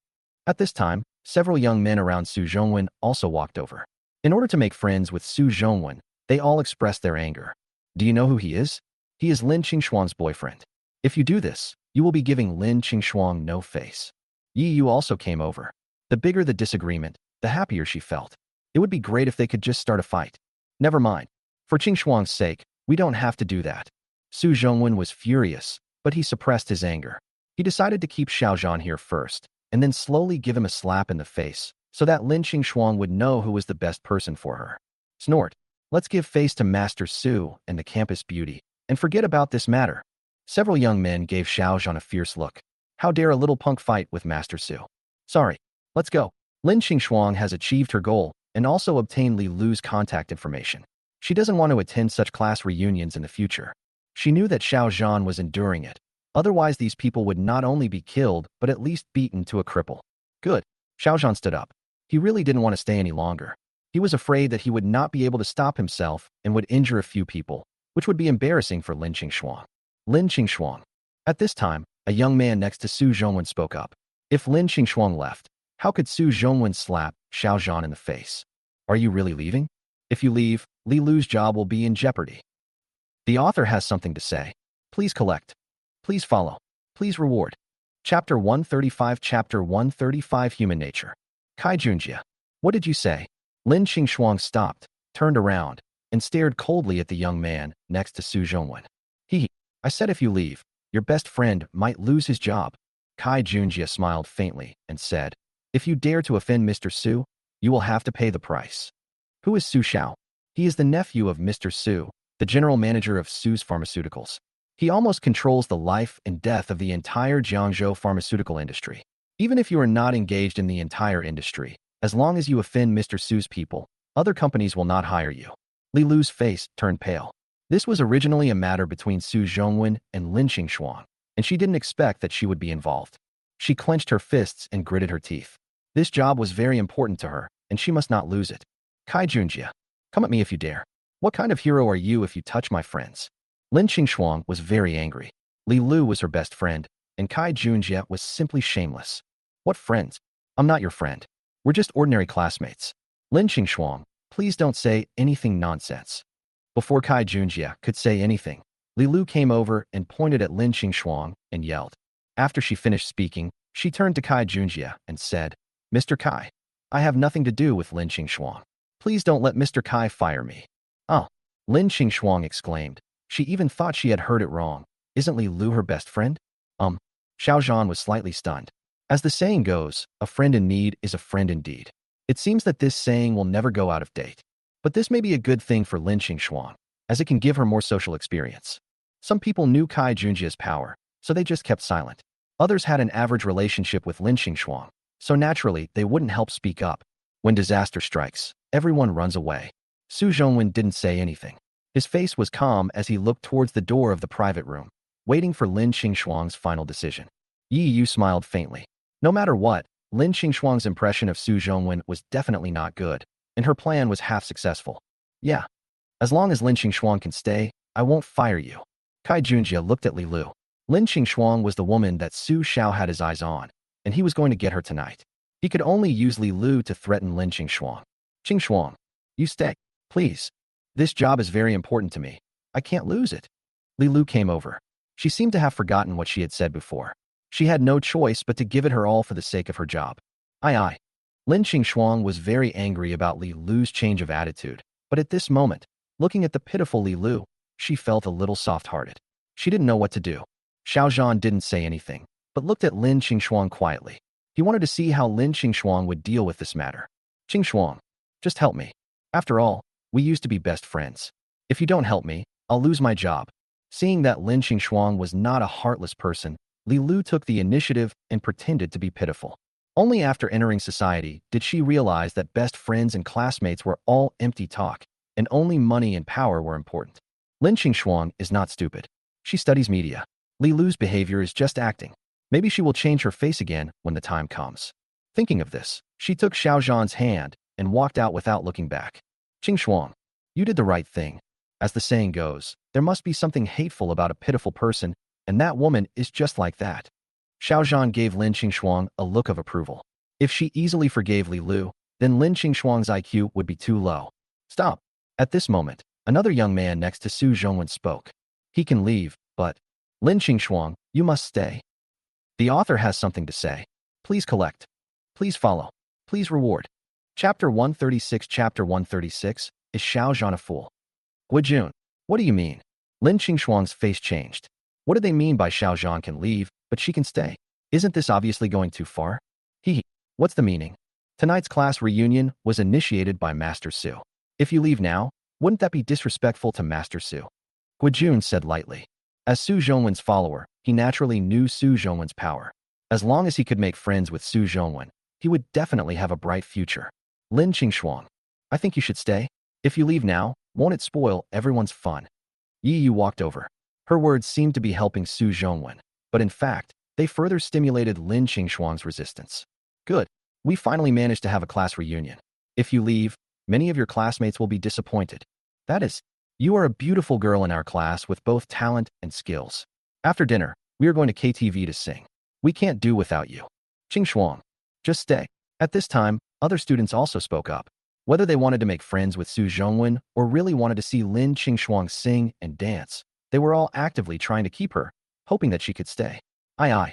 At this time, several young men around Su Zhongwen also walked over. In order to make friends with Su Zhongwen, they all expressed their anger. Do you know who he is? He is Lin Qingxuang's boyfriend. If you do this, you will be giving Lin Qingxuang no face. Yi Yu also came over. The bigger the disagreement, the happier she felt. It would be great if they could just start a fight. Never mind. For Qingxuang's sake, we don't have to do that. Su Zhongwen was furious, but he suppressed his anger. He decided to keep Xiao Zhan here first, and then slowly give him a slap in the face, so that Lin Qingxuang would know who was the best person for her. Snort. Let's give face to Master Su and the campus beauty, and forget about this matter. Several young men gave Xiao Zhan a fierce look. How dare a little punk fight with Master Su? Sorry. Let's go. Lin Qingxuang has achieved her goal and also obtained Li Lu's contact information. She doesn't want to attend such class reunions in the future. She knew that Xiao Zhan was enduring it. Otherwise, these people would not only be killed, but at least beaten to a cripple. Good. Xiao Zhan stood up. He really didn't want to stay any longer. He was afraid that he would not be able to stop himself and would injure a few people, which would be embarrassing for Lin Qingxuang. Lin Qingxuang. At this time, a young man next to Su Zhongwen spoke up. If Lin Qingxuang left, how could Su Zhongwen slap Xiao Zhan in the face? Are you really leaving? If you leave, Li Lu's job will be in jeopardy. The author has something to say. Please collect. Please follow. Please reward. Chapter 135. Chapter 135 Human Nature. Kai Junjia. What did you say? Lin Qingxuang stopped, turned around, and stared coldly at the young man next to Su Zhongwen. I said if you leave, your best friend might lose his job. Kai Junjia smiled faintly and said, if you dare to offend Mr. Su, you will have to pay the price. Who is Su Xiao? He is the nephew of Mr. Su, the general manager of Su's Pharmaceuticals. He almost controls the life and death of the entire Jiangzhou pharmaceutical industry. Even if you are not engaged in the entire industry, as long as you offend Mr. Su's people, other companies will not hire you. Li Lu's face turned pale. This was originally a matter between Su Zhongwen and Lin Xingxuang, and she didn't expect that she would be involved. She clenched her fists and gritted her teeth. This job was very important to her, and she must not lose it. Kai Junjie, come at me if you dare. What kind of hero are you if you touch my friends? Lin Xingxuang was very angry. Li Lu was her best friend, and Kai Junjie was simply shameless. What friends? I'm not your friend. We're just ordinary classmates. Lin Xingxuang, please don't say anything nonsense. Before Kai Junjie could say anything, Li Lu came over and pointed at Lin Xingxuang and yelled. After she finished speaking, she turned to Kai Junjie and said, Mr. Kai, I have nothing to do with Lin Xingxuang. Please don't let Mr. Kai fire me. Oh, Lin Xingxuang exclaimed. She even thought she had heard it wrong. Isn't Li Lu her best friend? Xiao Zhan was slightly stunned. As the saying goes, a friend in need is a friend indeed. It seems that this saying will never go out of date. But this may be a good thing for Lin Xingxuang, as it can give her more social experience. Some people knew Kai Junjie's power, so they just kept silent. Others had an average relationship with Lin Xingxuang, so naturally they wouldn't help speak up. When disaster strikes, everyone runs away. Su Zhongwen didn't say anything. His face was calm as he looked towards the door of the private room, waiting for Lin Xingxuang's final decision. Yi Yu smiled faintly. No matter what, Lin Xingxuang's impression of Su Zhongwen was definitely not good, and her plan was half successful. Yeah. As long as Lin Xingxuang can stay, I won't fire you. Kai Junjie looked at Li Lu. Lin Xingxuang was the woman that Su Xiao had his eyes on, and he was going to get her tonight. He could only use Li Lu to threaten Lin Xingxuang. Xingxuang, you stay, please. This job is very important to me. I can't lose it. Li Lu came over. She seemed to have forgotten what she had said before. She had no choice but to give it her all for the sake of her job. Aye. Lin Xingxuang was very angry about Li Lu's change of attitude, but at this moment, looking at the pitiful Li Lu, she felt a little soft-hearted. She didn't know what to do. Xiao Zhan didn't say anything, but looked at Lin Xingxuang quietly. He wanted to see how Lin Xingxuang would deal with this matter. Xingxuang, just help me. After all, we used to be best friends. If you don't help me, I'll lose my job. Seeing that Lin Xingxuang was not a heartless person, Li Lu took the initiative and pretended to be pitiful. Only after entering society did she realize that best friends and classmates were all empty talk, and only money and power were important. Lin Xingxuang is not stupid. She studies media. Li Lu's behavior is just acting. Maybe she will change her face again when the time comes. Thinking of this, she took Xiao Zhan's hand and walked out without looking back. Xingxuang, you did the right thing. As the saying goes, there must be something hateful about a pitiful person, and that woman is just like that. Xiao Zhan gave Lin Xingxuang a look of approval. If she easily forgave Li Lu, then Lin Xingxuang's IQ would be too low. Stop. At this moment, another young man next to Su Zhongwen spoke. He can leave, but Lin Xingxuang, you must stay. The author has something to say. Please collect. Please follow. Please reward. Chapter 136. Chapter 136, Is Xiao Zhan a fool? Guijun, what do you mean? Lin Xingxuang's face changed. What do they mean by Xiao Zhan can leave, but she can stay? Isn't this obviously going too far? What's the meaning? Tonight's class reunion was initiated by Master Su. If you leave now, wouldn't that be disrespectful to Master Su? Guijun said lightly. As Su Zhongwen's follower, he naturally knew Su Zhongwen's power. As long as he could make friends with Su Zhongwen, he would definitely have a bright future. Lin Xingxuang, I think you should stay. If you leave now, won't it spoil everyone's fun? Yi Yu walked over. Her words seemed to be helping Su Zhongwen, but in fact, they further stimulated Lin Xingxuang's resistance. Good. We finally managed to have a class reunion. If you leave, many of your classmates will be disappointed. That is, you are a beautiful girl in our class with both talent and skills. After dinner, we are going to KTV to sing. We can't do without you. Xingxuang, just stay. At this time, other students also spoke up. Whether they wanted to make friends with Su Zhongwen or really wanted to see Lin Xingxuang sing and dance, they were all actively trying to keep her, hoping that she could stay. Aye.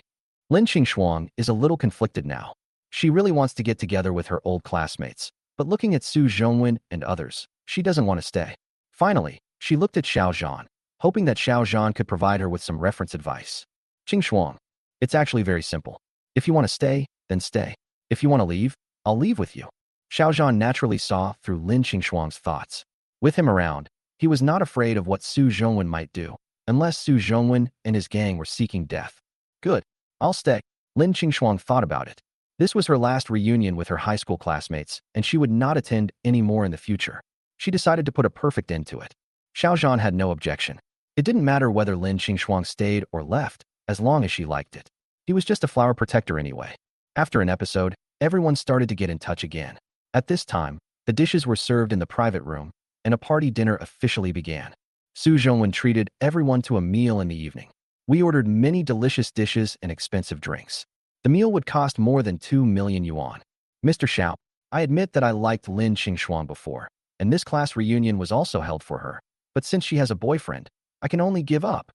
Lin Xingxuang is a little conflicted now. She really wants to get together with her old classmates, but looking at Su Zhongwen and others, she doesn't want to stay. Finally, she looked at Xiao Zhan, hoping that Xiao Zhan could provide her with some reference advice. Xingxuang, it's actually very simple. If you want to stay, then stay. If you want to leave, I'll leave with you. Xiao Zhan naturally saw through Lin Qingshuang's thoughts. With him around, he was not afraid of what Su Zhongwen might do, unless Su Zhongwen and his gang were seeking death. Good. I'll stay. Lin Qingshuang thought about it. This was her last reunion with her high school classmates, and she would not attend any more in the future. She decided to put a perfect end to it. Xiao Zhan had no objection. It didn't matter whether Lin Qingshuang stayed or left, as long as she liked it. He was just a flower protector anyway. After an episode, everyone started to get in touch again. At this time, the dishes were served in the private room, and a party dinner officially began. Su Zhongwen treated everyone to a meal in the evening. We ordered many delicious dishes and expensive drinks. The meal would cost more than 2 million yuan. Mr. Xiao, I admit that I liked Lin Qingshuang before, and this class reunion was also held for her. But since she has a boyfriend, I can only give up.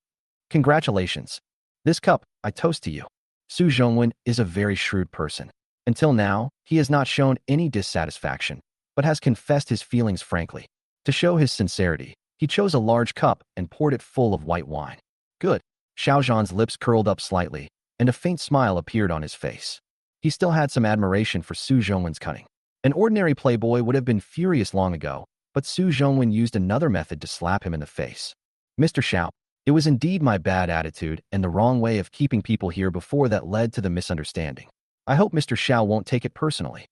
Congratulations. This cup, I toast to you. Su Zhongwen is a very shrewd person. Until now, he has not shown any dissatisfaction, but has confessed his feelings frankly. To show his sincerity, he chose a large cup and poured it full of white wine. Good. Xiao Zhan's lips curled up slightly, and a faint smile appeared on his face. He still had some admiration for Su Zhongwen's cunning. An ordinary playboy would have been furious long ago, but Su Zhongwen used another method to slap him in the face. Mr. Xiao, it was indeed my bad attitude and the wrong way of keeping people here before that led to the misunderstanding. I hope Mr. Xiao won't take it personally.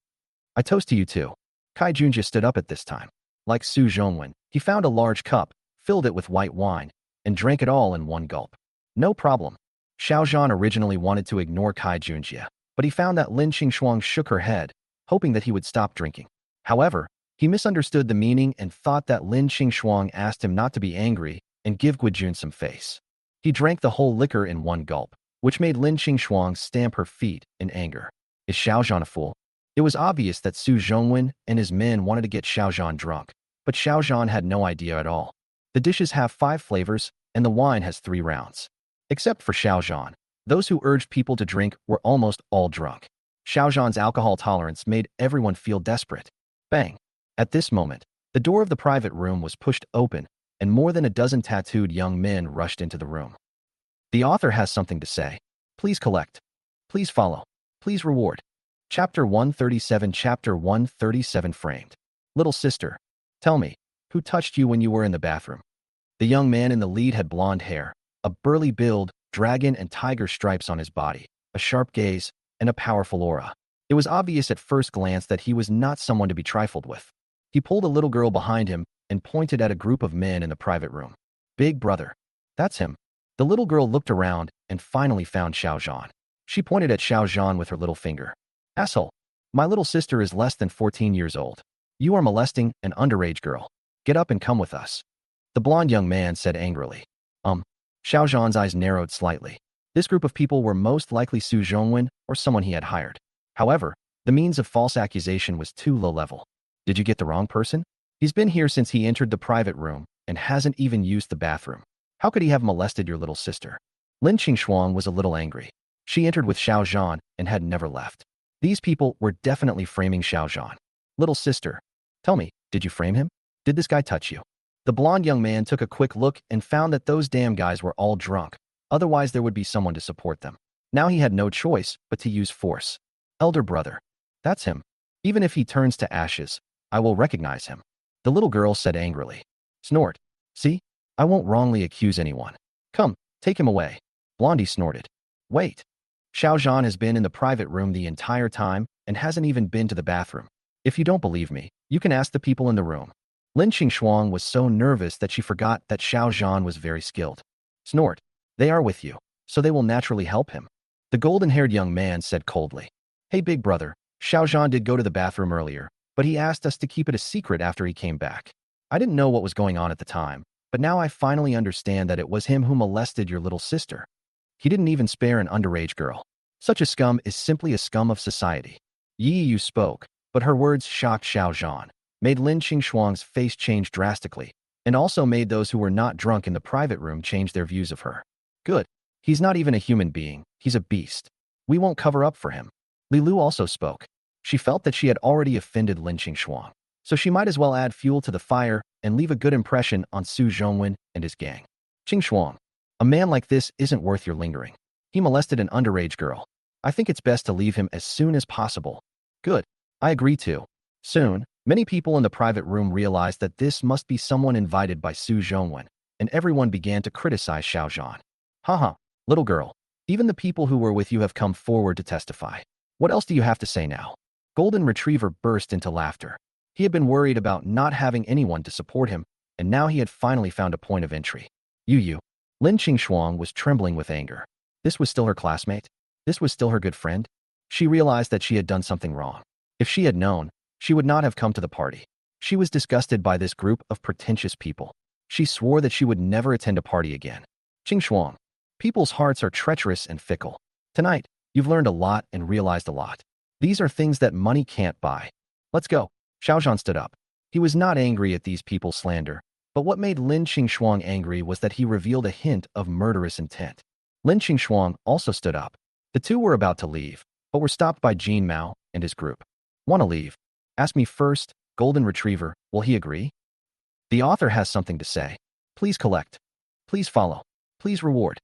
I toast to you too. Kai Junjie stood up at this time. Like Su Zhongwen, he found a large cup, filled it with white wine, and drank it all in one gulp. No problem. Xiao Zhan originally wanted to ignore Kai Junjie, but he found that Lin Qingshuang shook her head, hoping that he would stop drinking. However, he misunderstood the meaning and thought that Lin Qingshuang asked him not to be angry and give Guijun some face. He drank the whole liquor in one gulp, which made Lin Qingshuang stamp her feet in anger. Is Xiao Zhan a fool? It was obvious that Su Zhongwen and his men wanted to get Xiao Zhan drunk, but Xiao Zhan had no idea at all. The dishes have 5 flavors, and the wine has 3 rounds. Except for Xiao Zhan, those who urged people to drink were almost all drunk. Xiao Zhan's alcohol tolerance made everyone feel desperate. Bang! At this moment, the door of the private room was pushed open, and more than a dozen tattooed young men rushed into the room. The author has something to say. Please collect. Please follow. Please reward. Chapter 137 Chapter 137 Framed. Little sister, tell me, who touched you when you were in the bathroom? The young man in the lead had blonde hair, a burly build, dragon and tiger stripes on his body, a sharp gaze, and a powerful aura. It was obvious at first glance that he was not someone to be trifled with. He pulled a little girl behind him and pointed at a group of men in the private room. Big brother. That's him. The little girl looked around and finally found Xiao Zhan. She pointed at Xiao Zhan with her little finger. Asshole. My little sister is less than 14 years old. You are molesting an underage girl. Get up and come with us. The blonde young man said angrily. Xiao Zhan's eyes narrowed slightly. This group of people were most likely Su Zhongwen or someone he had hired. However, the means of false accusation was too low level. Did you get the wrong person? He's been here since he entered the private room and hasn't even used the bathroom. How could he have molested your little sister? Lin Qingshuang was a little angry. She entered with Xiao Zhan and had never left. These people were definitely framing Xiao Zhan. Little sister, tell me, did you frame him? Did this guy touch you? The blonde young man took a quick look and found that those damn guys were all drunk. Otherwise, there would be someone to support them. Now he had no choice but to use force. Elder brother. That's him. Even if he turns to ashes, I will recognize him. The little girl said angrily. Snort. See? I won't wrongly accuse anyone. Come, take him away. Blondie snorted. Wait. Xiao Zhan has been in the private room the entire time and hasn't even been to the bathroom. If you don't believe me, you can ask the people in the room. Lin Qingshuang was so nervous that she forgot that Xiao Zhan was very skilled. Snort. They are with you, so they will naturally help him. The golden-haired young man said coldly. Hey big brother, Xiao Zhan did go to the bathroom earlier, but he asked us to keep it a secret after he came back. I didn't know what was going on at the time, but now I finally understand that it was him who molested your little sister. He didn't even spare an underage girl. Such a scum is simply a scum of society. Yi Yu spoke, but her words shocked Xiao Zhan, made Lin Qingshuang's face change drastically, and also made those who were not drunk in the private room change their views of her. Good. He's not even a human being, he's a beast. We won't cover up for him. Li Lu also spoke. She felt that she had already offended Lin Qingshuang, so she might as well add fuel to the fire and leave a good impression on Su Zhongwen and his gang. Qingshuang, a man like this isn't worth your lingering. He molested an underage girl. I think it's best to leave him as soon as possible. Good. I agree too. Soon, many people in the private room realized that this must be someone invited by Su Zhongwen, and everyone began to criticize Xiao Zhan. Haha, little girl, even the people who were with you have come forward to testify. What else do you have to say now? Golden Retriever burst into laughter. He had been worried about not having anyone to support him, and now he had finally found a point of entry. You. Lin Qingshuang was trembling with anger. This was still her classmate? This was still her good friend? She realized that she had done something wrong. If she had known, she would not have come to the party. She was disgusted by this group of pretentious people. She swore that she would never attend a party again. Qingshuang, people's hearts are treacherous and fickle. Tonight, you've learned a lot and realized a lot. These are things that money can't buy. Let's go. Xiao Zhan stood up. He was not angry at these people's slander, but what made Lin Qingshuang angry was that he revealed a hint of murderous intent. Lin Qingshuang also stood up. The two were about to leave, but were stopped by Jin Mao and his group. Want to leave? Ask me first, Golden Retriever, will he agree? The author has something to say. Please collect. Please follow. Please reward.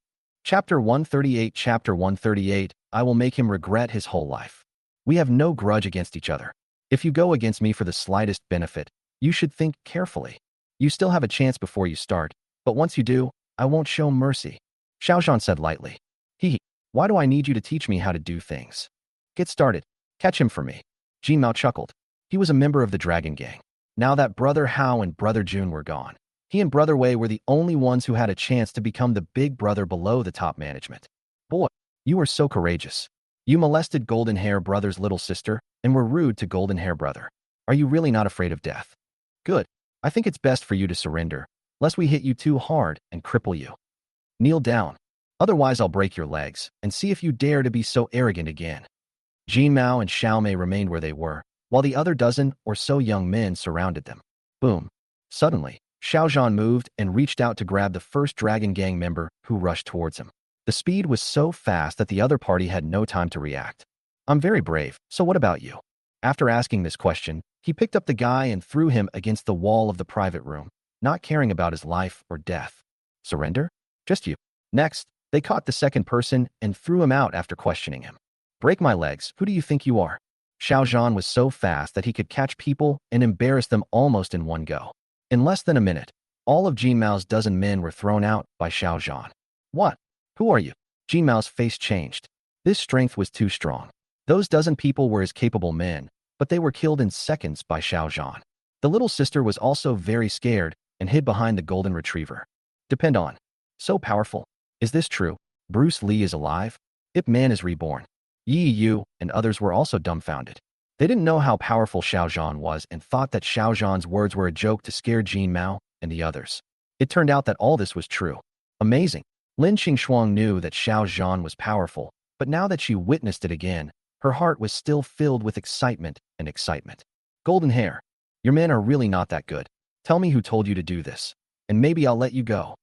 Chapter 138 Chapter 138, I will make him regret his whole life. We have no grudge against each other. If you go against me for the slightest benefit, you should think carefully. You still have a chance before you start, but once you do, I won't show mercy. Xiao Zhan said lightly. Why do I need you to teach me how to do things? Get started. Catch him for me. Jin Mao chuckled. He was a member of the Dragon Gang. Now that Brother Hao and Brother Jun were gone, he and Brother Wei were the only ones who had a chance to become the big brother below the top management. Boy, you are so courageous. You molested Golden Hair Brother's little sister and were rude to Golden Hair Brother. Are you really not afraid of death? Good. I think it's best for you to surrender, lest we hit you too hard and cripple you. Kneel down. Otherwise I'll break your legs, and see if you dare to be so arrogant again. Jin Mao and Xiao Mei remained where they were, while the other dozen or so young men surrounded them. Boom. Suddenly, Xiao Zhan moved and reached out to grab the first Dragon Gang member who rushed towards him. The speed was so fast that the other party had no time to react. I'm very brave, so what about you? After asking this question, he picked up the guy and threw him against the wall of the private room, not caring about his life or death. Surrender? Just you. Next, they caught the second person and threw him out after questioning him. Break my legs, who do you think you are? Xiao Zhan was so fast that he could catch people and embarrass them almost in one go. In less than a minute, all of Jin Mao's dozen men were thrown out by Xiao Zhan. What? Who are you? Jin Mao's face changed. This strength was too strong. Those dozen people were his capable men, but they were killed in seconds by Xiao Zhan. The little sister was also very scared and hid behind the Golden Retriever. Depend on. So powerful. Is this true? Bruce Lee is alive? Ip Man is reborn. Yi Yu and others were also dumbfounded. They didn't know how powerful Xiao Zhan was and thought that Xiao Zhan's words were a joke to scare Jin Mao and the others. It turned out that all this was true. Amazing. Lin Qingshuang knew that Xiao Zhan was powerful, but now that she witnessed it again, her heart was still filled with excitement and excitement. Golden Hair, your men are really not that good. Tell me who told you to do this, and maybe I'll let you go.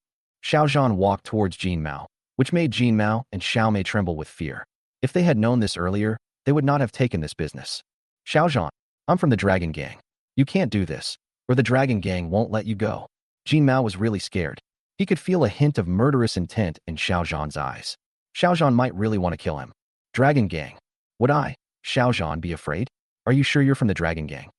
Xiao Zhan walked towards Jin Mao, which made Jin Mao and Xiao Mei tremble with fear. If they had known this earlier, they would not have taken this business. Xiao Zhan, I'm from the Dragon Gang. You can't do this, or the Dragon Gang won't let you go. Jin Mao was really scared. He could feel a hint of murderous intent in Xiao Zhan's eyes. Xiao Zhan might really want to kill him. Dragon Gang. Would I, Xiao Zhan, be afraid? Are you sure you're from the Dragon Gang?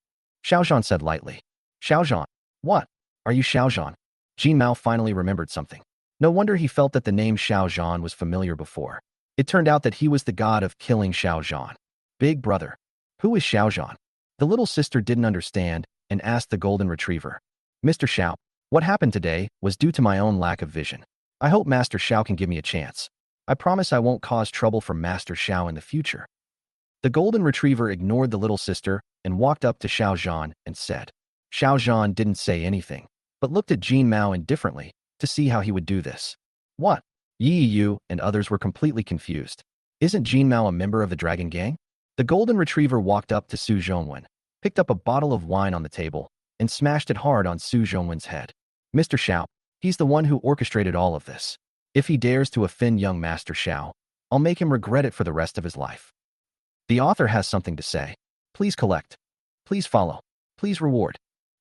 Xiao Zhan said lightly. Xiao Zhan. What? Are you Xiao Zhan? Jin Mao finally remembered something. No wonder he felt that the name Xiao Zhan was familiar before. It turned out that he was the god of killing Xiao Zhan. Big brother. Who is Xiao Zhan? The little sister didn't understand and asked the Golden Retriever. Mr. Xiao, what happened today was due to my own lack of vision. I hope Master Xiao can give me a chance. I promise I won't cause trouble for Master Xiao in the future. The Golden Retriever ignored the little sister and walked up to Xiao Zhan and said. Xiao Zhan didn't say anything, but looked at Jin Mao indifferently to see how he would do this. What? Yi Yu and others were completely confused. Isn't Jin Mao a member of the Dragon Gang? The Golden Retriever walked up to Su Zhongwen, picked up a bottle of wine on the table, and smashed it hard on Su Zhongwen's head. Mr. Xiao, he's the one who orchestrated all of this. If he dares to offend young Master Xiao, I'll make him regret it for the rest of his life. The author has something to say. Please collect. Please follow. Please reward.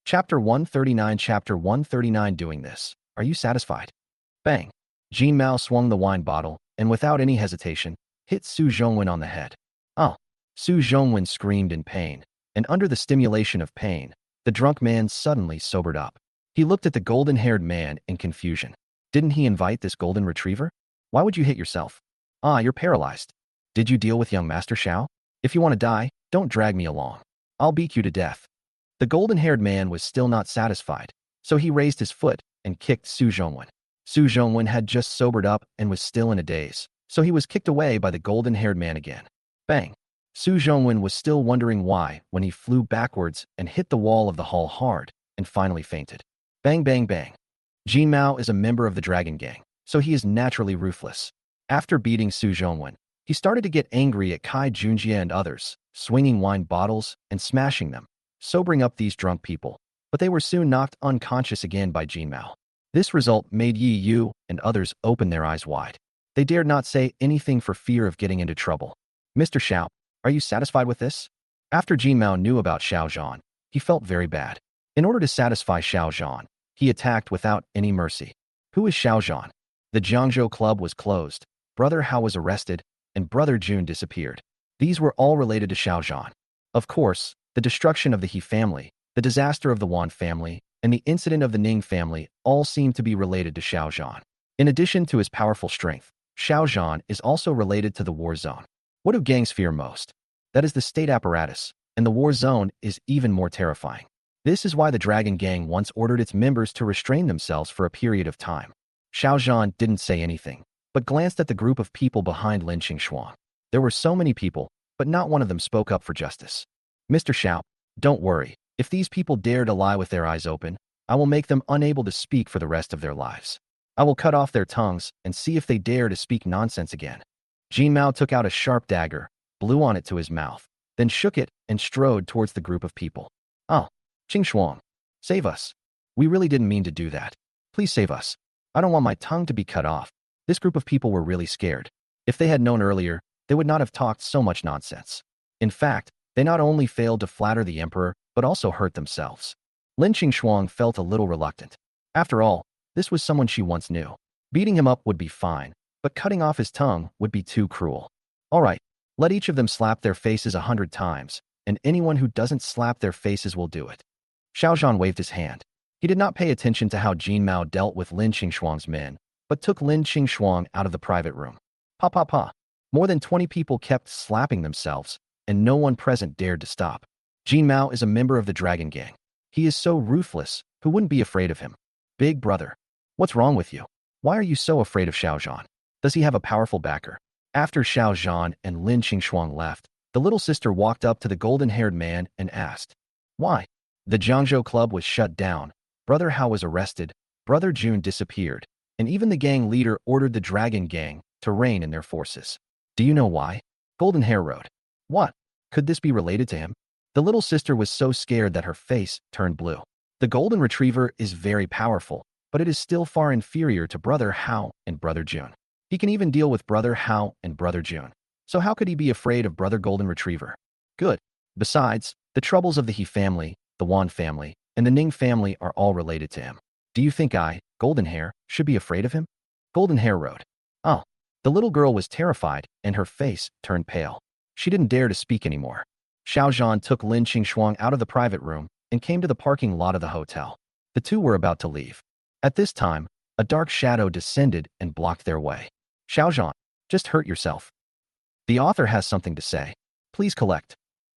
Chapter 139 Chapter 139 Doing this. Are you satisfied? Bang. Jin Mao swung the wine bottle, and without any hesitation, hit Su Zhongwen on the head. Oh. Su Zhongwen screamed in pain, and under the stimulation of pain, the drunk man suddenly sobered up. He looked at the golden-haired man in confusion. Didn't he invite this golden retriever? Why would you hit yourself? Ah, you're paralyzed. Did you deal with young Master Xiao? If you want to die, don't drag me along. I'll beat you to death. The golden-haired man was still not satisfied, so he raised his foot and kicked Su Zhongwen. Su Zhongwen had just sobered up and was still in a daze, so he was kicked away by the golden-haired man again. Bang! Su Zhongwen was still wondering why when he flew backwards and hit the wall of the hall hard and finally fainted. Bang, bang, bang. Jin Mao is a member of the Dragon Gang, so he is naturally ruthless. After beating Su Zhongwen, he started to get angry at Kai Junjie and others, swinging wine bottles and smashing them, sobering up these drunk people, but they were soon knocked unconscious again by Jin Mao. This result made Yi Yu and others open their eyes wide. They dared not say anything for fear of getting into trouble. Mr. Xiao, are you satisfied with this? After Jin Mao knew about Xiao Zhan, he felt very bad. In order to satisfy Xiao Zhan, he attacked without any mercy. Who is Xiao Zhan? The Jiangcheng club was closed, Brother Hao was arrested, and Brother Jun disappeared. These were all related to Xiao Zhan. Of course, the destruction of the He family, the disaster of the Wan family, and the incident of the Ning family all seem to be related to Xiao Zhan. In addition to his powerful strength, Xiao Zhan is also related to the war zone. What do gangs fear most? That is the state apparatus, and the war zone is even more terrifying. This is why the Dragon Gang once ordered its members to restrain themselves for a period of time. Xiao Zhan didn't say anything, but glanced at the group of people behind Lin Qingxuang. There were so many people, but not one of them spoke up for justice. Mr. Xiao, don't worry. If these people dare to lie with their eyes open, I will make them unable to speak for the rest of their lives. I will cut off their tongues and see if they dare to speak nonsense again. Jin Mao took out a sharp dagger, blew on it to his mouth, then shook it and strode towards the group of people. Oh, Qingxuang, save us. We really didn't mean to do that. Please save us. I don't want my tongue to be cut off. This group of people were really scared. If they had known earlier, they would not have talked so much nonsense. In fact, they not only failed to flatter the emperor, but also hurt themselves. Lin Qingxuang felt a little reluctant. After all, this was someone she once knew. Beating him up would be fine, but cutting off his tongue would be too cruel. All right, let each of them slap their faces 100 times, and anyone who doesn't slap their faces will do it. Xiao Zhan waved his hand. He did not pay attention to how Jin Mao dealt with Lin Qingxuang's men, but took Lin Qingxuang out of the private room. Pa pa pa. More than 20 people kept slapping themselves, and no one present dared to stop. Jin Mao is a member of the Dragon Gang. He is so ruthless, who wouldn't be afraid of him? Big brother. What's wrong with you? Why are you so afraid of Xiao Zhan? Does he have a powerful backer? After Xiao Zhan and Lin Qingxuang left, the little sister walked up to the golden-haired man and asked, why? The Jiangcheng club was shut down, Brother Hao was arrested, Brother Jun disappeared, and even the gang leader ordered the Dragon Gang to rein in their forces. Do you know why? Golden Hair wrote. What? Could this be related to him? The little sister was so scared that her face turned blue. The golden retriever is very powerful, but it is still far inferior to Brother Hao and Brother Jun. He can even deal with Brother Hao and Brother Jun. So how could he be afraid of Brother Golden Retriever? Good. Besides, the troubles of the He family, the Wan family, and the Ning family are all related to him. Do you think I, Golden Hair, should be afraid of him? Golden Hair wrote. Oh. The little girl was terrified, and her face turned pale. She didn't dare to speak anymore. Xiao Zhan took Lin Qingxuang out of the private room and came to the parking lot of the hotel. The two were about to leave. At this time, a dark shadow descended and blocked their way. Xiao Zhan, just hurt yourself. The author has something to say. Please collect.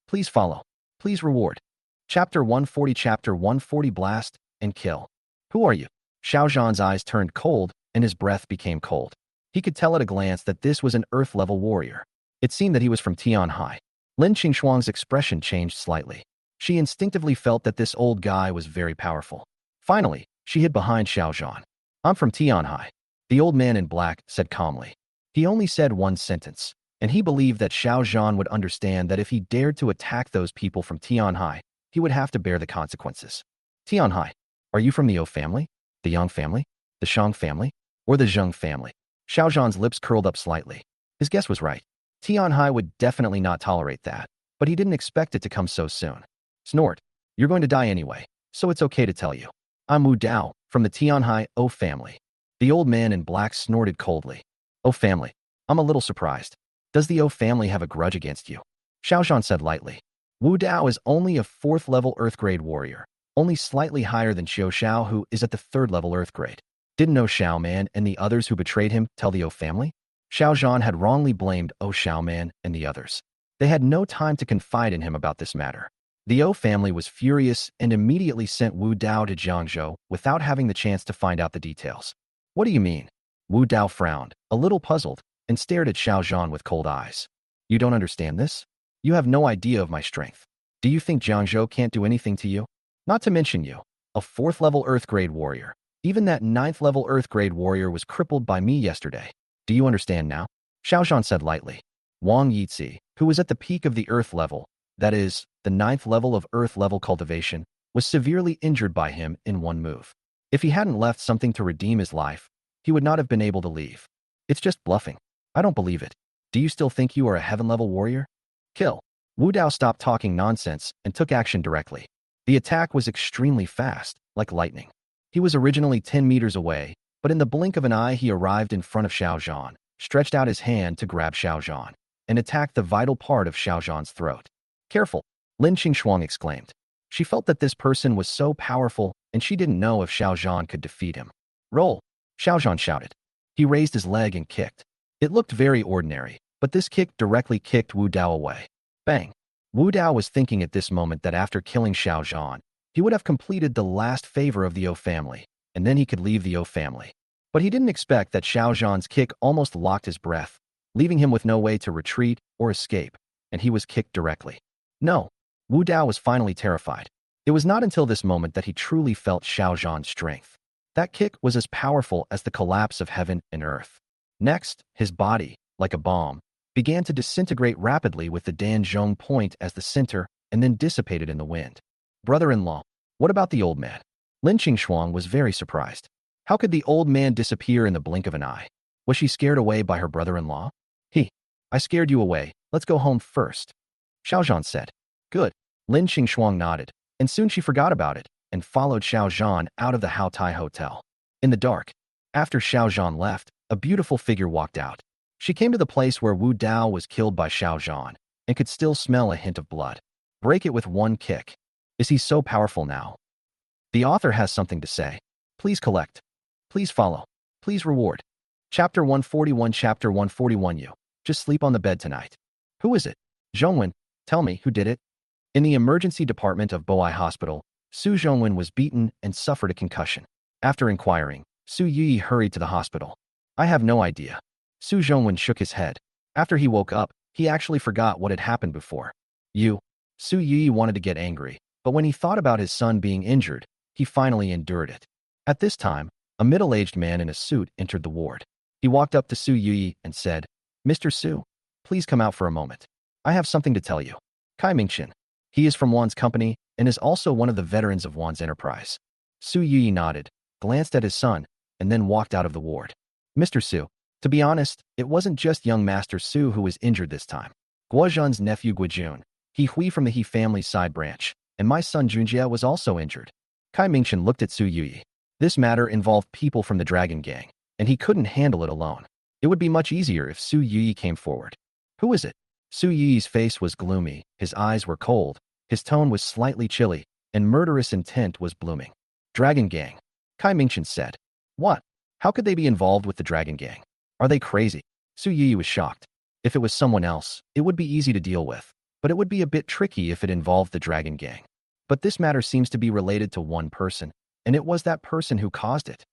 Please follow. Please reward. Chapter 140 Chapter 140 Blast and Kill. Who are you? Xiao Zhan's eyes turned cold and his breath became cold. He could tell at a glance that this was an Earth-level warrior. It seemed that he was from Tianhai. Lin Qingxuang's expression changed slightly. She instinctively felt that this old guy was very powerful. Finally, she hid behind Xiao Zhan. I'm from Tianhai. The old man in black said calmly. He only said one sentence, and he believed that Xiao Zhan would understand that if he dared to attack those people from Tianhai, he would have to bear the consequences. Tianhai, are you from the O family, the Yang family, the Shang family, or the Zheng family? Xiao Zhan's lips curled up slightly. His guess was right. Tianhai would definitely not tolerate that, but he didn't expect it to come so soon. Snort, you're going to die anyway, so it's okay to tell you. I'm Wu Dao, from the Tianhai O family. The old man in black snorted coldly. O family, I'm a little surprised. Does the O family have a grudge against you? Xiao Zhan said lightly. Wu Dao is only a 4th level Earth grade warrior, only slightly higher than Xiao who is at the 3rd level Earth grade. Didn't know Xiao Man and the others who betrayed him tell the O family? Xiao Zhan had wrongly blamed O Xiao Man and the others. They had no time to confide in him about this matter. The O family was furious and immediately sent Wu Dao to Jiangcheng without having the chance to find out the details. What do you mean? Wu Dao frowned, a little puzzled, and stared at Xiao Zhan with cold eyes. You don't understand this? You have no idea of my strength. Do you think Jiangcheng can't do anything to you? Not to mention you, a 4th level Earth grade warrior. Even that 9th level Earth grade warrior was crippled by me yesterday. Do you understand now? Xiao Zhan said lightly. Wang Yizi, who was at the peak of the Earth level, that is, the 9th level of Earth level cultivation, was severely injured by him in one move. If he hadn't left something to redeem his life, he would not have been able to leave. It's just bluffing. I don't believe it. Do you still think you are a heaven-level warrior? Kill. Wu Dao stopped talking nonsense and took action directly. The attack was extremely fast, like lightning. He was originally 10 meters away, but in the blink of an eye he arrived in front of Xiao Zhan, stretched out his hand to grab Xiao Zhan, and attacked the vital part of Xiao Zhan's throat. Careful, Lin Qingxuang exclaimed. She felt that this person was so powerful and she didn't know if Xiao Zhan could defeat him. Roll, Xiao Zhan shouted. He raised his leg and kicked. It looked very ordinary, but this kick directly kicked Wu Dao away. Bang! Wu Dao was thinking at this moment that after killing Xiao Zhan, he would have completed the last favor of the O family, and then he could leave the O family. But he didn't expect that Xiao Zhan's kick almost locked his breath, leaving him with no way to retreat or escape, and he was kicked directly. No! Wu Dao was finally terrified. It was not until this moment that he truly felt Xiao Zhan's strength. That kick was as powerful as the collapse of heaven and earth. Next, his body, like a bomb, began to disintegrate rapidly with the Danzhong point as the center and then dissipated in the wind. Brother-in-law, what about the old man? Lin Qingxuang was very surprised. How could the old man disappear in the blink of an eye? Was she scared away by her brother-in-law? I scared you away. Let's go home first. Xiao Zhan said. Good. Lin Qingxuang nodded, and soon she forgot about it and followed Xiao Zhan out of the Hao Tai Hotel. In the dark, after Xiao Zhan left, a beautiful figure walked out. She came to the place where Wu Dao was killed by Xiao Zhan and could still smell a hint of blood. Break it with one kick. Is he so powerful now? The author has something to say. Please collect. Please follow. Please reward. Chapter 141. Chapter 141. You just sleep on the bed tonight. Who is it? Zhongwen, tell me who did it. In the emergency department of Boai Hospital, Su Zhongwen was beaten and suffered a concussion. After inquiring, Su Yi hurried to the hospital. I have no idea. Su Zhongwen shook his head. After he woke up, he actually forgot what had happened before. Su Yi wanted to get angry, but when he thought about his son being injured, he finally endured it. At this time, a middle-aged man in a suit entered the ward. He walked up to Su Yi and said, Mr. Su, please come out for a moment. I have something to tell you. Kai Mingqian. He is from Wan's company and is also one of the veterans of Wan's enterprise. Su Yi nodded, glanced at his son, and then walked out of the ward. Mr. Su, to be honest, it wasn't just young Master Su who was injured this time. Guozhun's nephew Guojun, He Hui from the He family's side branch, and my son Junjie was also injured. Kai Mingqian looked at Su Yi. This matter involved people from the Dragon Gang, and he couldn't handle it alone. It would be much easier if Su Yi came forward. Who is it? Su Yi's face was gloomy, his eyes were cold, his tone was slightly chilly, and murderous intent was blooming. Dragon Gang. Kai Mingqian said. What? How could they be involved with the Dragon Gang? Are they crazy? Su Yi was shocked. If it was someone else, it would be easy to deal with, but it would be a bit tricky if it involved the Dragon Gang. But this matter seems to be related to one person, and it was that person who caused it.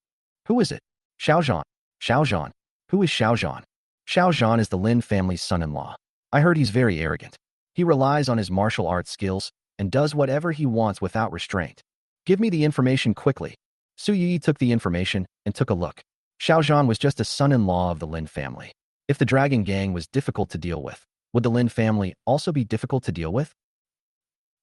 Who is it? Xiao Zhan. Xiao Zhan. Who is Xiao Zhan? Xiao Zhan is the Lin family's son-in-law. I heard he's very arrogant. He relies on his martial arts skills and does whatever he wants without restraint. Give me the information quickly. Su Yi took the information and took a look. Xiao Zhan was just a son-in-law of the Lin family. If the Dragon Gang was difficult to deal with, would the Lin family also be difficult to deal with?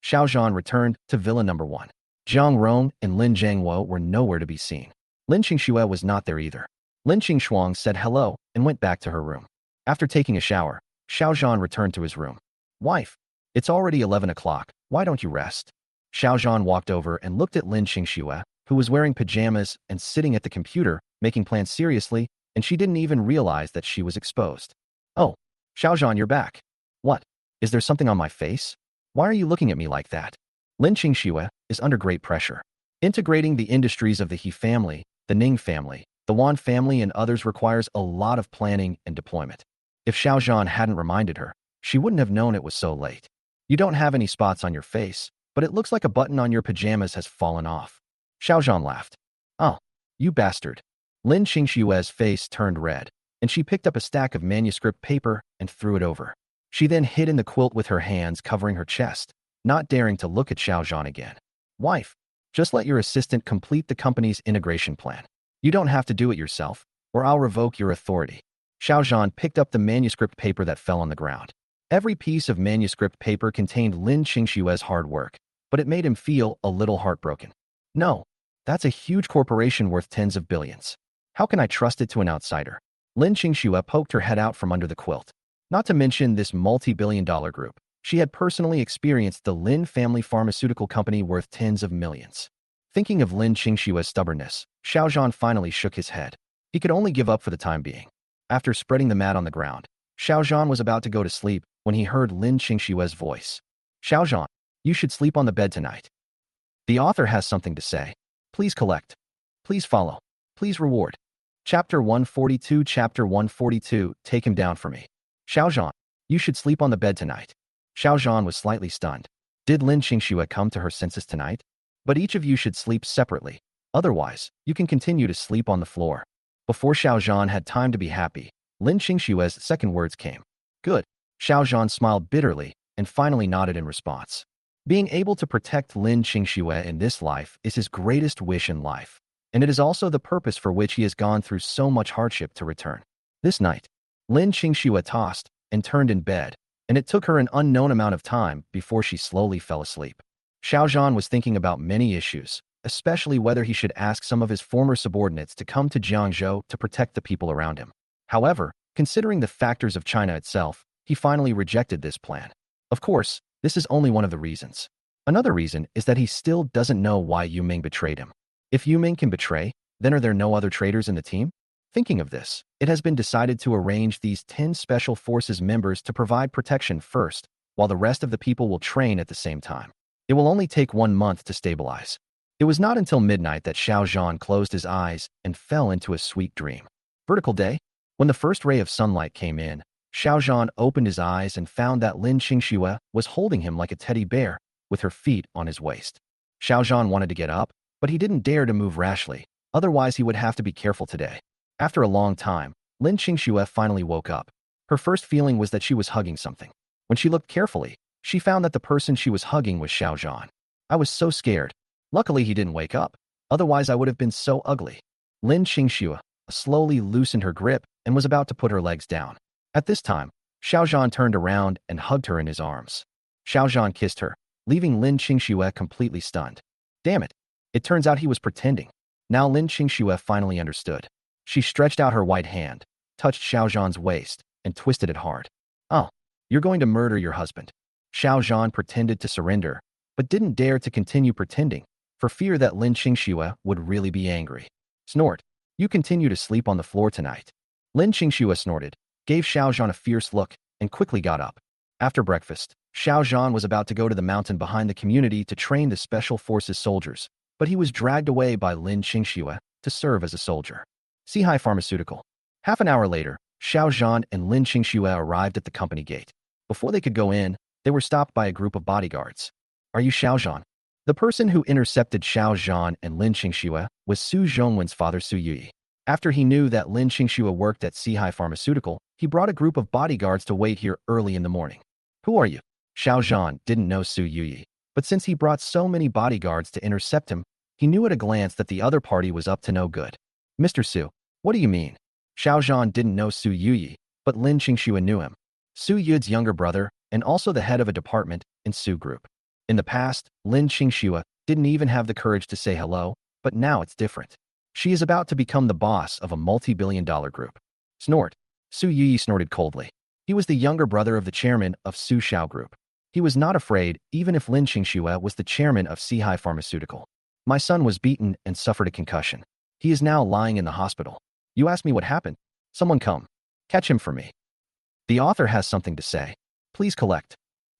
Xiao Zhan returned to Villa Number 1. Zhang Rong and Lin Zhangwo were nowhere to be seen. Lin Qingxue was not there either. Lin Qingxuang said hello and went back to her room. After taking a shower, Xiao Zhan returned to his room. Wife, it's already 11 o'clock. Why don't you rest? Xiao Zhan walked over and looked at Lin Qingxue, who was wearing pajamas and sitting at the computer, making plans seriously, and she didn't even realize that she was exposed. Oh, Xiao Zhan, you're back. What? Is there something on my face? Why are you looking at me like that? Lin Qingxue is under great pressure. Integrating the industries of the He family, the Ning family, the Wan family, and others requires a lot of planning and deployment. If Xiao Zhan hadn't reminded her, she wouldn't have known it was so late. You don't have any spots on your face, but it looks like a button on your pajamas has fallen off. Xiao Zhan laughed. Oh, you bastard. Lin Qingxue's face turned red, and she picked up a stack of manuscript paper and threw it over. She then hid in the quilt with her hands covering her chest, not daring to look at Xiao Zhan again. Wife, just let your assistant complete the company's integration plan. You don't have to do it yourself, or I'll revoke your authority. Xiao Zhan picked up the manuscript paper that fell on the ground. Every piece of manuscript paper contained Lin Qingxue's hard work, but it made him feel a little heartbroken. No, that's a huge corporation worth tens of billions. How can I trust it to an outsider? Lin Qingxue poked her head out from under the quilt. Not to mention this multi-billion-dollar group. She had personally experienced the Lin family pharmaceutical company worth tens of millions. Thinking of Lin Qingxue's stubbornness, Xiao Zhan finally shook his head. He could only give up for the time being. After spreading the mat on the ground, Xiao Zhan was about to go to sleep when he heard Lin Qingxue's voice. Xiao Zhan, you should sleep on the bed tonight. The author has something to say. Please collect. Please follow. Please reward. Chapter 142. Chapter 142. Take him down for me. Xiao Zhan, you should sleep on the bed tonight. Xiao Zhan was slightly stunned. Did Lin Qingxue come to her senses tonight? But each of you should sleep separately. Otherwise, you can continue to sleep on the floor. Before Xiao Zhan had time to be happy, Lin Qingxue's second words came. Good. Xiao Zhan smiled bitterly and finally nodded in response. Being able to protect Lin Qingxue in this life is his greatest wish in life, and it is also the purpose for which he has gone through so much hardship to return. This night, Lin Qingxue tossed and turned in bed, and it took her an unknown amount of time before she slowly fell asleep. Xiao Zhan was thinking about many issues, especially whether he should ask some of his former subordinates to come to Jiangcheng to protect the people around him. However, considering the factors of China itself, he finally rejected this plan. Of course, this is only one of the reasons. Another reason is that he still doesn't know why Yuming betrayed him. If Yuming can betray, then are there no other traitors in the team? Thinking of this, it has been decided to arrange these 10 Special Forces members to provide protection first, while the rest of the people will train at the same time. It will only take 1 month to stabilize. It was not until midnight that Xiao Zhan closed his eyes and fell into a sweet dream. Vertical day? When the first ray of sunlight came in, Xiao Zhan opened his eyes and found that Lin Qingxue was holding him like a teddy bear, with her feet on his waist. Xiao Zhan wanted to get up, but he didn't dare to move rashly, otherwise he would have to be careful today. After a long time, Lin Qingxue finally woke up. Her first feeling was that she was hugging something. When she looked carefully, she found that the person she was hugging was Xiao Zhan. I was so scared. Luckily he didn't wake up, otherwise I would have been so ugly. Lin Qingxue slowly loosened her grip and was about to put her legs down. At this time, Xiao Zhan turned around and hugged her in his arms. Xiao Zhan kissed her, leaving Lin Qingxue completely stunned. Damn it. It turns out he was pretending. Now Lin Qingxue finally understood. She stretched out her white hand, touched Xiao Zhan's waist, and twisted it hard. Oh, you're going to murder your husband. Xiao Zhan pretended to surrender, but didn't dare to continue pretending, for fear that Lin Qingxue would really be angry. Snort. You continue to sleep on the floor tonight. Lin Qingxue snorted, gave Xiao Zhan a fierce look, and quickly got up. After breakfast, Xiao Zhan was about to go to the mountain behind the community to train the Special Forces soldiers, but he was dragged away by Lin Qingxue to serve as a soldier. Sihai Pharmaceutical. Half an hour later, Xiao Zhan and Lin Qingxue arrived at the company gate. Before they could go in, they were stopped by a group of bodyguards. Are you Xiao Zhan? The person who intercepted Xiao Zhan and Lin Qingxue was Su Zhongwen's father Su Yuyi. After he knew that Lin Qingxue worked at Sihai Pharmaceutical, he brought a group of bodyguards to wait here early in the morning. Who are you? Xiao Zhan didn't know Su Yuyi, but since he brought so many bodyguards to intercept him, he knew at a glance that the other party was up to no good. Mr. Su, what do you mean? Xiao Zhan didn't know Su Yuyi, but Lin Qingxue knew him. Su Yuyi's younger brother, and also the head of a department in Su Group. In the past, Lin Qingxue didn't even have the courage to say hello, but now it's different. She is about to become the boss of a multi-billion-dollar group. Snort. Su Yuyi snorted coldly. He was the younger brother of the chairman of Su Xiao Group. He was not afraid even if Lin Qingxue was the chairman of Sihai Pharmaceutical. My son was beaten and suffered a concussion. He is now lying in the hospital. You asked me what happened? Someone come. Catch him for me. The author has something to say. Please collect.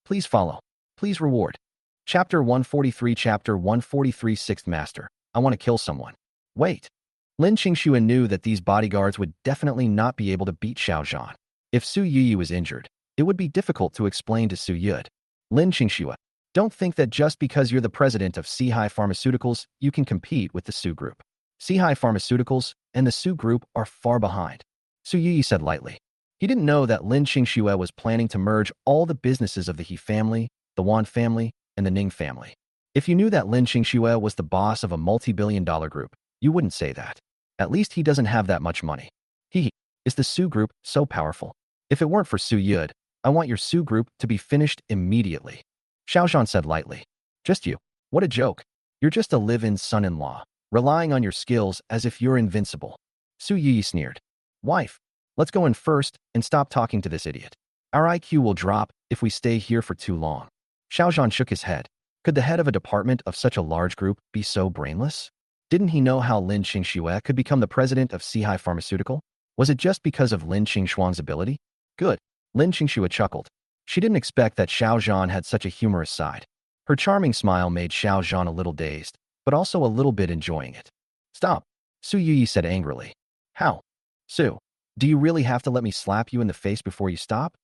Please follow. Please reward. Chapter 143 Chapter 143 Sixth Master. I want to kill someone. Wait. Lin Qingxue knew that these bodyguards would definitely not be able to beat Xiao Zhan. If Su Yuyi was injured, it would be difficult to explain to Su Yud. Lin Qingxue, don't think that just because you're the president of Sihai Pharmaceuticals, you can compete with the Su Group. Sihai Pharmaceuticals and the Su Group are far behind. Su Yuyi said lightly. He didn't know that Lin Qingxue was planning to merge all the businesses of the He family, the Wan family, and the Ning family. If you knew that Lin Qingxue was the boss of a multi-billion-dollar group, you wouldn't say that. At least he doesn't have that much money. Is the Su Group so powerful? If it weren't for Su Yud, I want your Su Group to be finished immediately. Xiao Zhan said lightly. Just you. What a joke. You're just a live-in son-in-law, relying on your skills as if you're invincible. Su Yuyi sneered. Wife, let's go in first and stop talking to this idiot. Our IQ will drop if we stay here for too long. Xiao Zhan shook his head. Could the head of a department of such a large group be so brainless? Didn't he know how Lin Qingxue could become the president of Sihai Pharmaceutical? Was it just because of Lin Qingxuang's ability? Good. Lin Qingxue chuckled. She didn't expect that Xiao Zhan had such a humorous side. Her charming smile made Xiao Zhan a little dazed, but also a little bit enjoying it. Stop, Su Yuyi said angrily. How? Su, do you really have to let me slap you in the face before you stop?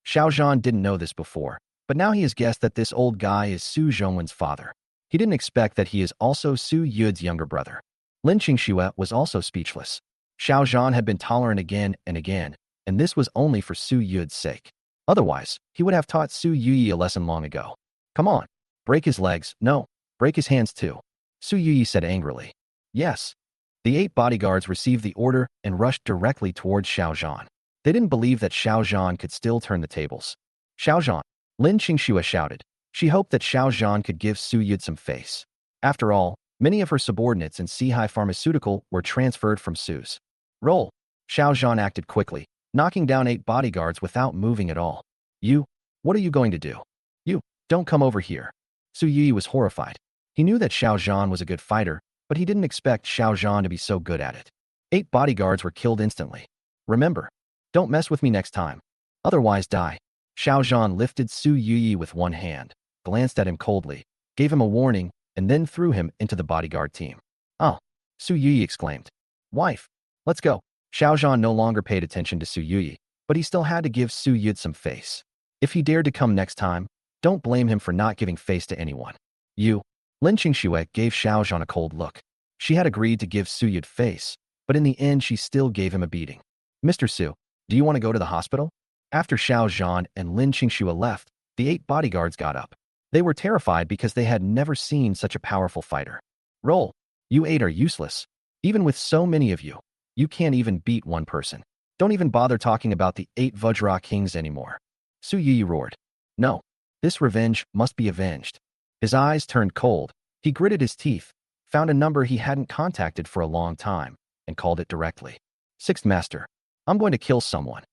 Xiao Zhan didn't know this before, but now he has guessed that this old guy is Su Zhongwen's father. He didn't expect that he is also Su Yud's younger brother. Lin Qingxue was also speechless. Xiao Zhan had been tolerant again and again, and this was only for Su Yud's sake. Otherwise, he would have taught Su Yuyi a lesson long ago. Come on, break his legs. No, break his hands too. Su Yuyi said angrily. Yes. The 8 bodyguards received the order and rushed directly towards Xiao Zhan. They didn't believe that Xiao Zhan could still turn the tables. Xiao Zhan, Lin Qingxue shouted. She hoped that Xiao Zhan could give Su Yud some face. After all, many of her subordinates in Sihai Pharmaceutical were transferred from Su's. Roll. Xiao Zhan acted quickly, knocking down 8 bodyguards without moving at all. You? What are you going to do? You, don't come over here. Su Yuyi was horrified. He knew that Xiao Zhan was a good fighter, but he didn't expect Xiao Zhan to be so good at it. 8 bodyguards were killed instantly. Remember, don't mess with me next time. Otherwise die. Xiao Zhan lifted Su Yuyi with one hand, glanced at him coldly, gave him a warning, and then threw him into the bodyguard team. Oh, Su Yuyi exclaimed. Wife, let's go. Xiao Zhan no longer paid attention to Su Yuyi, but he still had to give Su Yud some face. If he dared to come next time, don't blame him for not giving face to anyone. You. Lin Qingxue gave Xiao Zhan a cold look. She had agreed to give Su Yud face, but in the end she still gave him a beating. Mr. Su, do you want to go to the hospital? After Xiao Zhan and Lin Qingxue left, the 8 bodyguards got up. They were terrified because they had never seen such a powerful fighter. Roll. You 8 are useless. Even with so many of you, you can't even beat one person. Don't even bother talking about the 8 Vajra Kings anymore. Su Yuyi roared. No. This revenge must be avenged. His eyes turned cold. He gritted his teeth, found a number he hadn't contacted for a long time, and called it directly. Sixth Master, I'm going to kill someone.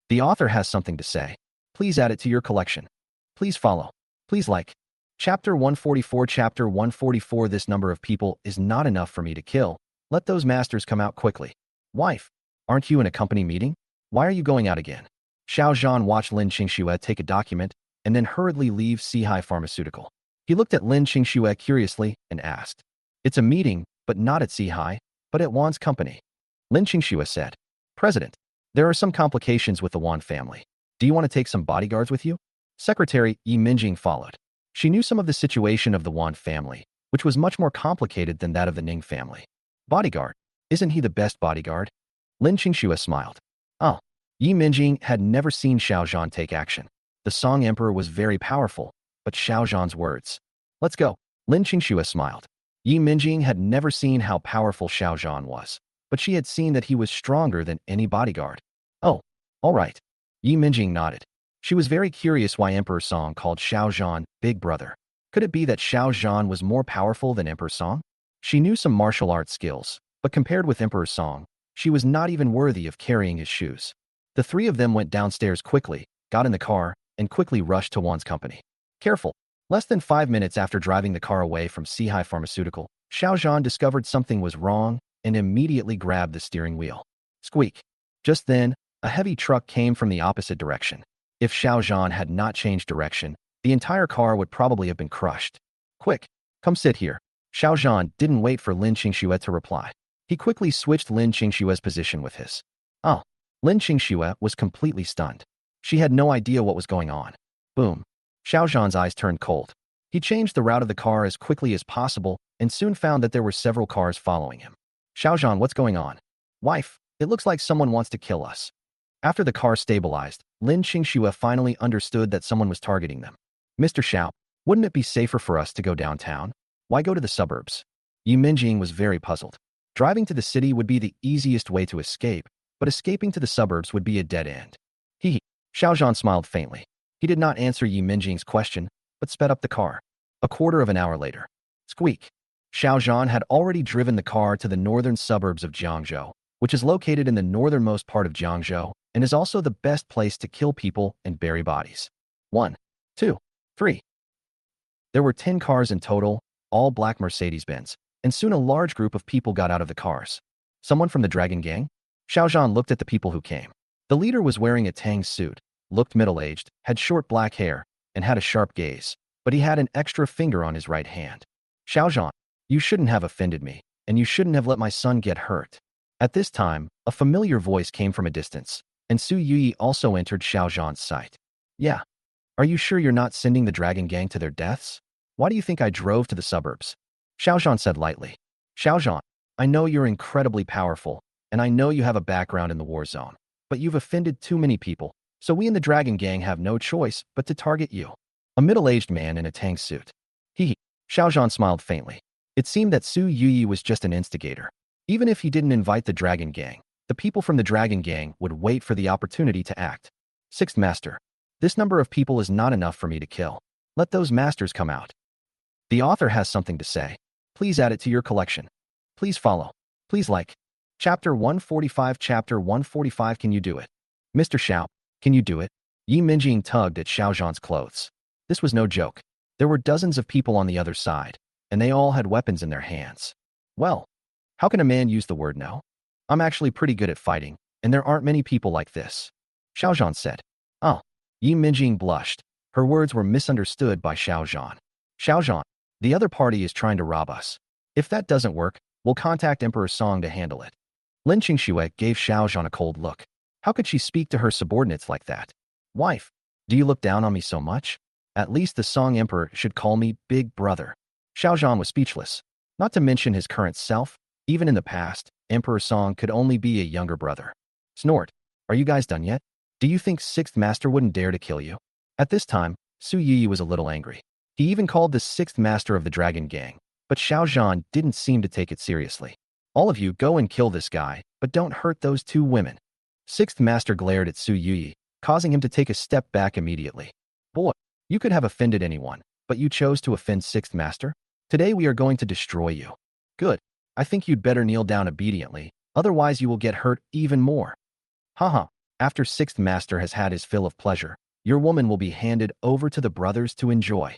The author has something to say. Please add it to your collection. Please follow. Please like. Chapter 144 Chapter 144 This number of people is not enough for me to kill. Let those masters come out quickly. Wife, aren't you in a company meeting? Why are you going out again? Xiao Zhan watched Lin Qingxue take a document and then hurriedly leave Sihai Pharmaceutical. He looked at Lin Qingxue curiously and asked, It's a meeting, but not at Sihai, but at Wan's company. Lin Qingxue said, President, there are some complications with the Wan family. Do you want to take some bodyguards with you? Secretary Yi Minjing followed. She knew some of the situation of the Wan family, which was much more complicated than that of the Ning family. Bodyguard? Isn't he the best bodyguard? Lin Qingxue smiled. Oh. Yi Minjing had never seen Xiao Zhan take action. The Song Emperor was very powerful, but Xiao Zhan's words. Let's go. Lin Qingxue smiled. Yi Minjing had never seen how powerful Xiao Zhan was, but she had seen that he was stronger than any bodyguard. Oh, all right. Yi Minjing nodded. She was very curious why Emperor Song called Xiao Zhan Big Brother. Could it be that Xiao Zhan was more powerful than Emperor Song? She knew some martial arts skills, but compared with Emperor Song, she was not even worthy of carrying his shoes. The 3 of them went downstairs quickly, got in the car, and quickly rushed to Wan's company. Careful. Less than 5 minutes after driving the car away from Sihai Pharmaceutical, Xiao Zhan discovered something was wrong and immediately grabbed the steering wheel. Squeak. Just then, a heavy truck came from the opposite direction. If Xiao Zhan had not changed direction, The entire car would probably have been crushed. Quick, come sit here. Xiao Zhan didn't wait for Lin Qingxue to reply. He quickly switched Lin Qingxue's position with his. Oh. Lin Qingxue was completely stunned. She had no idea what was going on. Boom. Xiao Zhan's eyes turned cold. He changed the route of the car as quickly as possible and soon found that there were several cars following him. Xiao Zhan, what's going on? Wife, it looks like someone wants to kill us. After the car stabilized, Lin Qingxue finally understood that someone was targeting them. Mr. Xiao, wouldn't it be safer for us to go downtown? Why go to the suburbs? Yu Minjing was very puzzled. Driving to the city would be the easiest way to escape, but escaping to the suburbs would be a dead end. Xiao Zhan smiled faintly. He did not answer Yu Minjing's question, but sped up the car. A quarter of an hour later. Squeak. Xiao Zhan had already driven the car to the northern suburbs of Jiangzhou, which is located in the northernmost part of Jiangzhou and is also the best place to kill people and bury bodies. 1, 2, 3. There were 10 cars in total, all black Mercedes-Benz, and soon a large group of people got out of the cars. Someone from the Dragon Gang? Xiao Zhan looked at the people who came. The leader was wearing a tang suit, looked middle-aged, had short black hair, and had a sharp gaze, but he had an extra finger on his right hand. Xiao Zhan, you shouldn't have offended me, and you shouldn't have let my son get hurt. At this time, a familiar voice came from a distance, and Su Yuyi also entered Xiao Zhan's sight. Yeah. Are you sure you're not sending the Dragon Gang to their deaths? Why do you think I drove to the suburbs? Xiao Zhan said lightly. Xiao Zhan, I know you're incredibly powerful, and I know you have a background in the war zone, but you've offended too many people, so we in the Dragon Gang have no choice but to target you. A middle-aged man in a tang suit. Xiao Zhan smiled faintly. It seemed that Su Yuyi was just an instigator. Even if he didn't invite the Dragon Gang, the people from the Dragon Gang would wait for the opportunity to act. Sixth Master. This number of people is not enough for me to kill. Let those masters come out. The author has something to say. Please add it to your collection. Please follow. Please like. Chapter 145. Chapter 145. Can you do it? Mr. Xiao, can you do it? Yi Minjing tugged at Xiao Zhan's clothes. This was no joke. There were dozens of people on the other side, and they all had weapons in their hands. Well, how can a man use the word no? I'm actually pretty good at fighting, and there aren't many people like this. Xiao Zhan said. Oh. Yi Minjing blushed. Her words were misunderstood by Xiao Zhan. Xiao Zhan, the other party is trying to rob us. If that doesn't work, we'll contact Emperor Song to handle it. Lin Qingxue gave Xiao Zhan a cold look. How could she speak to her subordinates like that? Wife, do you look down on me so much? At least the Song Emperor should call me Big Brother. Xiao Zhan was speechless. Not to mention his current self, even in the past, Emperor Song could only be a younger brother. Snort, are you guys done yet? Do you think Sixth Master wouldn't dare to kill you? At this time, Su Yi was a little angry. He even called the Sixth Master of the Dragon Gang, but Xiao Zhan didn't seem to take it seriously. All of you go and kill this guy, but don't hurt those two women. Sixth Master glared at Su Yi, causing him to take a step back immediately. Boy, you could have offended anyone, but you chose to offend Sixth Master? Today we are going to destroy you. Good. I think you'd better kneel down obediently, otherwise you will get hurt even more. Haha. After Sixth Master has had his fill of pleasure, your woman will be handed over to the brothers to enjoy.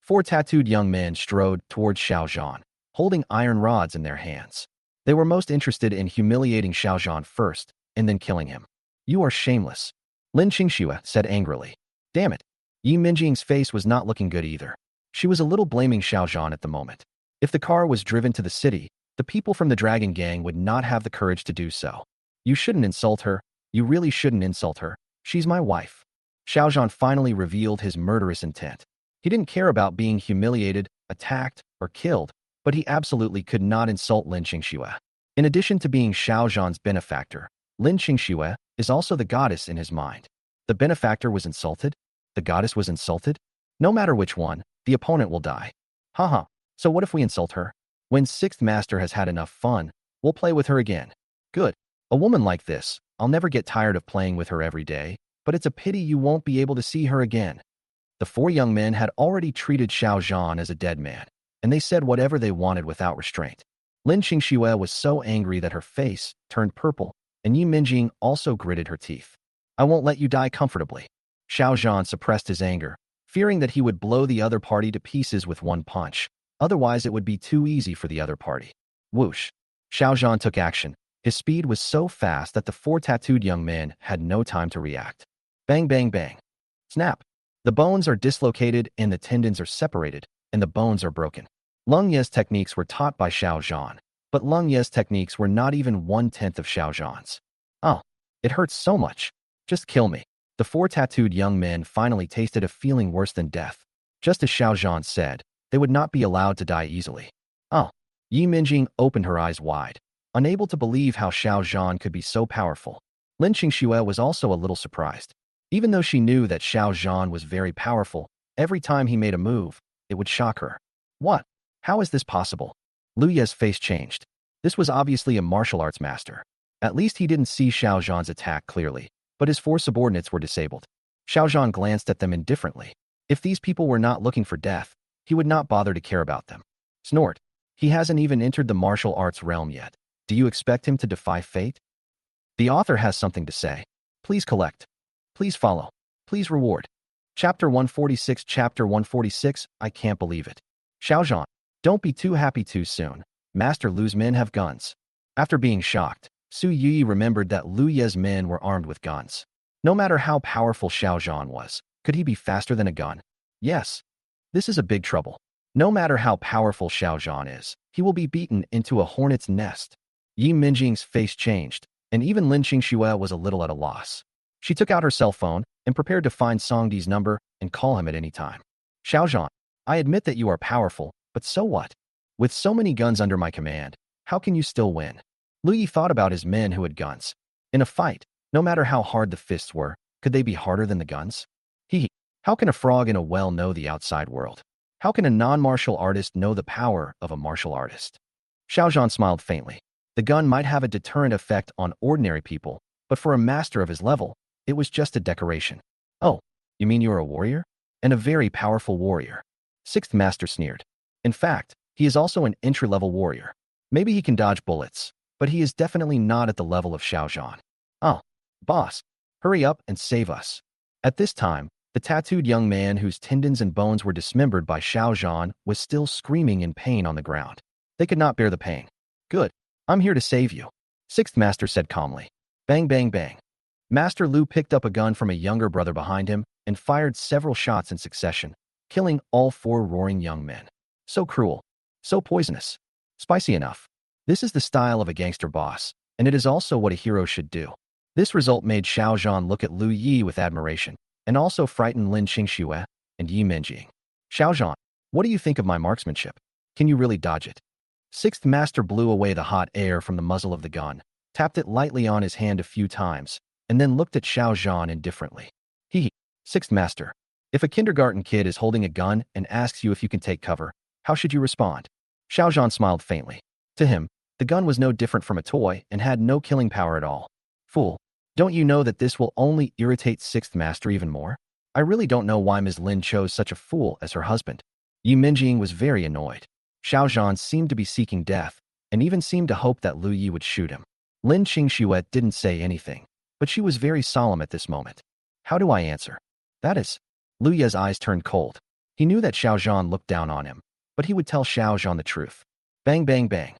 4 tattooed young men strode towards Xiao Zhan, holding iron rods in their hands. They were most interested in humiliating Xiao Zhan first, and then killing him. You are shameless. Lin Qingxue said angrily. Damn it. Yi Minjing's face was not looking good either. She was a little blaming Xiao Zhan at the moment. If the car was driven to the city, the people from the Dragon Gang would not have the courage to do so. You shouldn't insult her. You really shouldn't insult her. She's my wife. Xiao Zhan finally revealed his murderous intent. He didn't care about being humiliated, attacked, or killed, but he absolutely could not insult Lin Qingxue. In addition to being Xiao Zhan's benefactor, Lin Qingxue is also the goddess in his mind. The benefactor was insulted? The goddess was insulted? No matter which one, the opponent will die. Haha, so what if we insult her? When Sixth Master has had enough fun, we'll play with her again. Good. A woman like this, I'll never get tired of playing with her every day, but it's a pity you won't be able to see her again. The 4 young men had already treated Xiao Zhan as a dead man, and they said whatever they wanted without restraint. Lin Qingxue was so angry that her face turned purple, and Yi Minjing also gritted her teeth. I won't let you die comfortably. Xiao Zhan suppressed his anger, fearing that he would blow the other party to pieces with one punch. Otherwise, it would be too easy for the other party. Whoosh. Xiao Zhan took action. His speed was so fast that the 4 tattooed young men had no time to react. Bang, bang, bang. Snap. The bones are dislocated and the tendons are separated, and the bones are broken. Lung Ye's techniques were taught by Xiao Zhan, but Lung Ye's techniques were not even 1/10 of Xiao Zhan's. Oh, it hurts so much. Just kill me. The four tattooed young men finally tasted a feeling worse than death. Just as Xiao Zhan said, they would not be allowed to die easily. Oh. Yi Minjing opened her eyes wide, unable to believe how Xiao Zhan could be so powerful. Lin Qingxue was also a little surprised. Even though she knew that Xiao Zhan was very powerful, every time he made a move, it would shock her. What? How is this possible? Lu Ye's face changed. This was obviously a martial arts master. At least he didn't see Xiao Zhan's attack clearly, but his four subordinates were disabled. Xiao Zhan glanced at them indifferently. If these people were not looking for death, he would not bother to care about them. Snort. He hasn't even entered the martial arts realm yet. Do you expect him to defy fate? The author has something to say. Please collect. Please follow. Please reward. Chapter 146. Chapter 146. I can't believe it. Xiao Zhan. Don't be too happy too soon. Master Lu's men have guns. After being shocked, Su Yi remembered that Lu Ye's men were armed with guns. No matter how powerful Xiao Zhan was, could he be faster than a gun? Yes. This is a big trouble. No matter how powerful Xiao Zhan is, he will be beaten into a hornet's nest. Yi Minjing's face changed, and even Lin Qingxue was a little at a loss. She took out her cell phone and prepared to find Songdi's number and call him at any time. Xiao Zhan, I admit that you are powerful, but so what? With so many guns under my command, how can you still win? Lu Yi thought about his men who had guns. In a fight, no matter how hard the fists were, could they be harder than the guns? How can a frog in a well know the outside world? How can a non-martial artist know the power of a martial artist? Xiao Zhan smiled faintly. The gun might have a deterrent effect on ordinary people, but for a master of his level, it was just a decoration. Oh, you mean you're a warrior? And a very powerful warrior. Sixth Master sneered. In fact, he is also an entry-level warrior. Maybe he can dodge bullets, but he is definitely not at the level of Xiao Zhan. Oh, boss, hurry up and save us. At this time, the tattooed young man whose tendons and bones were dismembered by Xiao Zhan was still screaming in pain on the ground. They could not bear the pain. Good. I'm here to save you. Sixth Master said calmly. Bang, bang, bang. Master Lu picked up a gun from a younger brother behind him and fired several shots in succession, killing all four roaring young men. So cruel. So poisonous. Spicy enough. This is the style of a gangster boss, and it is also what a hero should do. This result made Xiao Zhan look at Lu Yi with admiration, and also frightened Lin Qingxue and Yi Minjing. Xiao Zhan, what do you think of my marksmanship? Can you really dodge it? Sixth Master blew away the hot air from the muzzle of the gun, tapped it lightly on his hand a few times, and then looked at Xiao Zhan indifferently. Sixth Master, if a kindergarten kid is holding a gun and asks you if you can take cover, how should you respond? Xiao Zhan smiled faintly. To him, the gun was no different from a toy and had no killing power at all. Fool, don't you know that this will only irritate Sixth Master even more? I really don't know why Ms. Lin chose such a fool as her husband. Yi Minjing was very annoyed. Xiao Zhan seemed to be seeking death, and even seemed to hope that Lu Yi would shoot him. Lin Qingxue didn't say anything, but she was very solemn at this moment. How do I answer? That is. Lu Ye's eyes turned cold. He knew that Xiao Zhan looked down on him, but he would tell Xiao Zhan the truth. Bang, bang, bang.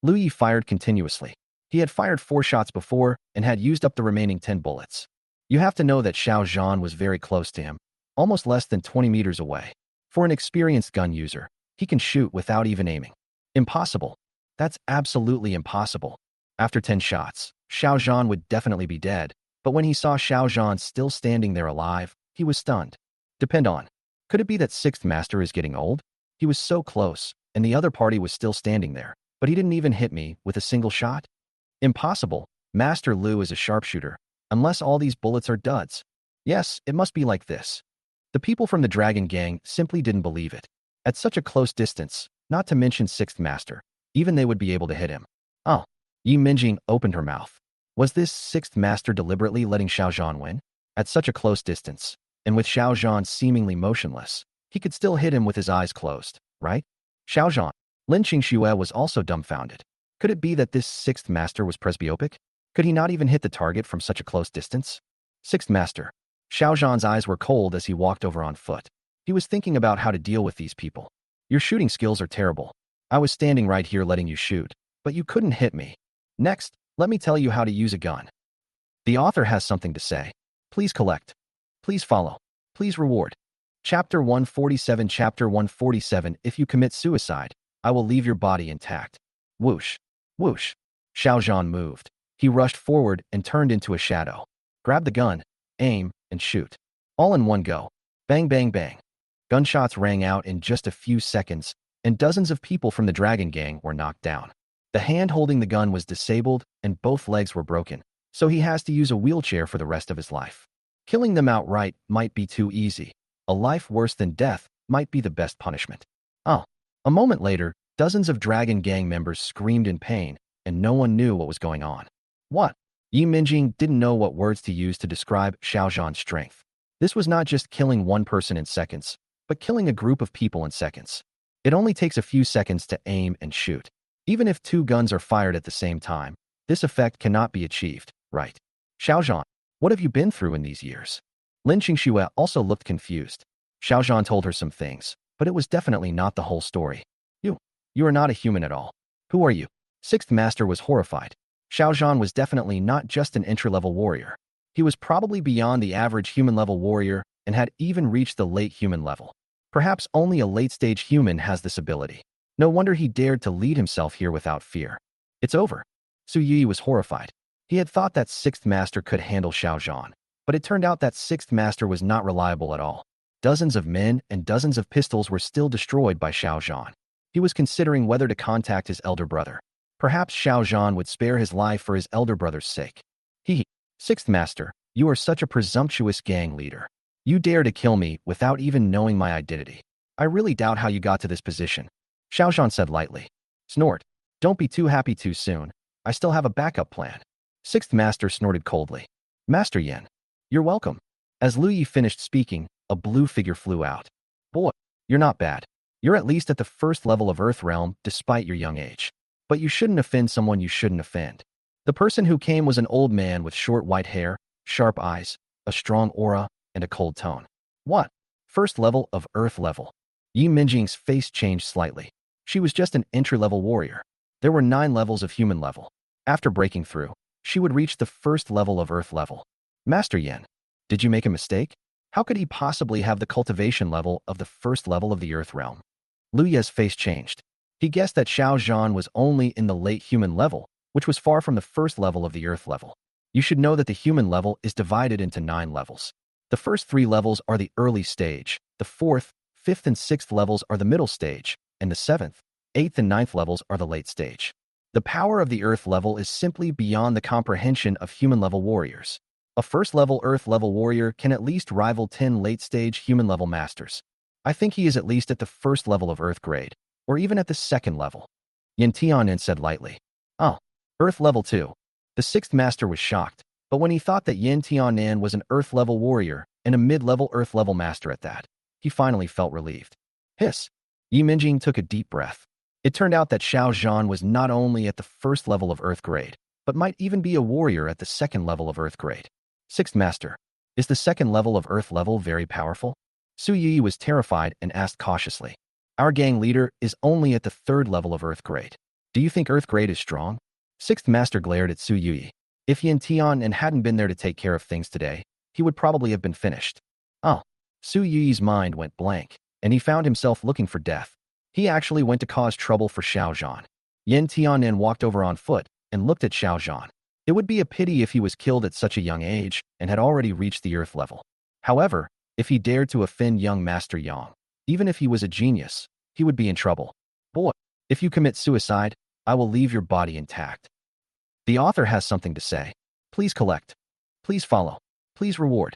Lu Yi fired continuously. He had fired 4 shots before and had used up the remaining 10 bullets. You have to know that Xiao Zhan was very close to him, almost less than 20 meters away. For an experienced gun user, he can shoot without even aiming. Impossible. That's absolutely impossible. After 10 shots, Xiao Zhan would definitely be dead, but when he saw Xiao Zhan still standing there alive, he was stunned. Depend on. Could it be that Sixth Master is getting old? He was so close, and the other party was still standing there, but he didn't even hit me with a single shot? Impossible. Master Lu is a sharpshooter, unless all these bullets are duds. Yes, it must be like this. The people from the Dragon Gang simply didn't believe it. At such a close distance, not to mention Sixth Master, even they would be able to hit him. Oh. Yi Minjing opened her mouth. Was this Sixth Master deliberately letting Xiao Zhan win? At such a close distance, and with Xiao Zhan seemingly motionless, he could still hit him with his eyes closed, right? Xiao Zhan. Lin Qingxue was also dumbfounded. Could it be that this Sixth Master was presbyopic? Could he not even hit the target from such a close distance? Sixth Master. Xiao Zhan's eyes were cold as he walked over on foot. He was thinking about how to deal with these people. Your shooting skills are terrible. I was standing right here letting you shoot, but you couldn't hit me. Next, let me tell you how to use a gun. The author has something to say. Please collect. Please follow. Please reward. Chapter 147 Chapter 147 If you commit suicide, I will leave your body intact. Whoosh. Whoosh. Xiao Zhan moved. He rushed forward and turned into a shadow. Grab the gun, aim, and shoot. All in one go. Bang, bang, bang. Gunshots rang out in just a few seconds, and dozens of people from the Dragon Gang were knocked down. The hand holding the gun was disabled, and both legs were broken, so he has to use a wheelchair for the rest of his life. Killing them outright might be too easy. A life worse than death might be the best punishment. Oh. A moment later, dozens of Dragon Gang members screamed in pain, and no one knew what was going on. What? Yi Minjing didn't know what words to use to describe Xiao Zhan's strength. This was not just killing one person in seconds, but killing a group of people in seconds. It only takes a few seconds to aim and shoot. Even if two guns are fired at the same time, this effect cannot be achieved, right? Xiao Zhan, what have you been through in these years? Lin Qingxue also looked confused. Xiao Zhan told her some things, but it was definitely not the whole story. You are not a human at all. Who are you? Sixth Master was horrified. Xiao Zhan was definitely not just an entry-level warrior. He was probably beyond the average human-level warrior and had even reached the late human level. Perhaps only a late-stage human has this ability. No wonder he dared to lead himself here without fear. It's over. Su Yi was horrified. He had thought that Sixth Master could handle Xiao Zhan, but it turned out that Sixth Master was not reliable at all. Dozens of men and dozens of pistols were still destroyed by Xiao Zhan. He was considering whether to contact his elder brother. Perhaps Xiao Zhan would spare his life for his elder brother's sake. Sixth Master, you are such a presumptuous gang leader. You dare to kill me without even knowing my identity. I really doubt how you got to this position. Xiao Zhan said lightly. Snort. Don't be too happy too soon. I still have a backup plan. Sixth Master snorted coldly. Master Yen. You're welcome. As Lu Yi finished speaking, a blue figure flew out. Boy, you're not bad. You're at least at the first level of Earth Realm despite your young age. But you shouldn't offend someone you shouldn't offend. The person who came was an old man with short white hair, sharp eyes, a strong aura, and a cold tone. What? First level of Earth level. Yi Minjing's face changed slightly. She was just an entry-level warrior. There were 9 levels of human level. After breaking through, she would reach the first level of Earth level. Master Yen, did you make a mistake? How could he possibly have the cultivation level of the first level of the Earth realm? Lu Ye's face changed. He guessed that Xiao Zhan was only in the late human level, which was far from the first level of the Earth level. You should know that the human level is divided into 9 levels. The first 3 levels are the early stage, the 4th, 5th, and 6th levels are the middle stage, and the 7th, 8th, and 9th levels are the late stage. The power of the Earth level is simply beyond the comprehension of human-level warriors. A first-level Earth-level warrior can at least rival 10 late-stage human-level masters. I think he is at least at the first level of Earth grade, or even at the second level. Yin Tianin said lightly. Oh, Earth level 2. The 6th master was shocked, but when he thought that Yin Tianin was an Earth-level warrior and a mid-level Earth-level master at that, he finally felt relieved. Hiss. Yi Minjing took a deep breath. It turned out that Xiao Zhan was not only at the first level of Earth grade, but might even be a warrior at the second level of Earth grade. 6th master. Is the second level of Earth level very powerful? Su Yi was terrified and asked cautiously. Our gang leader is only at the 3rd level of Earth grade. Do you think Earth grade is strong? 6th master glared at Su Yi. If Yin Tian hadn't been there to take care of things today, he would probably have been finished. Oh. Su Yi's mind went blank, and he found himself looking for death. He actually went to cause trouble for Xiao Zhan. Yin Tianin walked over on foot and looked at Xiao Zhan. It would be a pity if he was killed at such a young age and had already reached the Earth level. However, if he dared to offend young Master Yang, even if he was a genius, he would be in trouble. Boy, if you commit suicide, I will leave your body intact. The author has something to say. Please collect. Please follow. Please reward.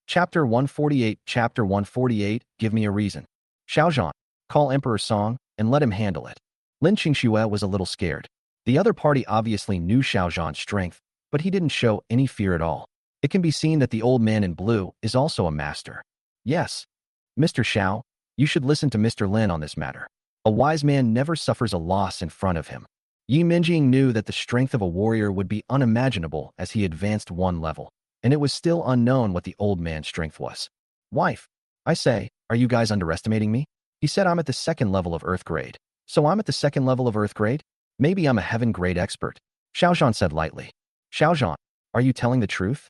Chapter 148. Chapter 148. Give me a reason. Xiao Zhan, call Emperor Song and let him handle it. Lin Qingxue was a little scared. The other party obviously knew Xiao Zhan's strength, but he didn't show any fear at all. It can be seen that the old man in blue is also a master. Yes. Mr. Xiao, you should listen to Mr. Lin on this matter. A wise man never suffers a loss in front of him. Yi Minjing knew that the strength of a warrior would be unimaginable as he advanced 1 level, and it was still unknown what the old man's strength was. Wife, I say, are you guys underestimating me? He said I'm at the 2nd level of Earth grade. So I'm at the 2nd level of Earth grade? Maybe I'm a heaven grade expert. Xiao Zhan said lightly. Xiao Zhan, are you telling the truth?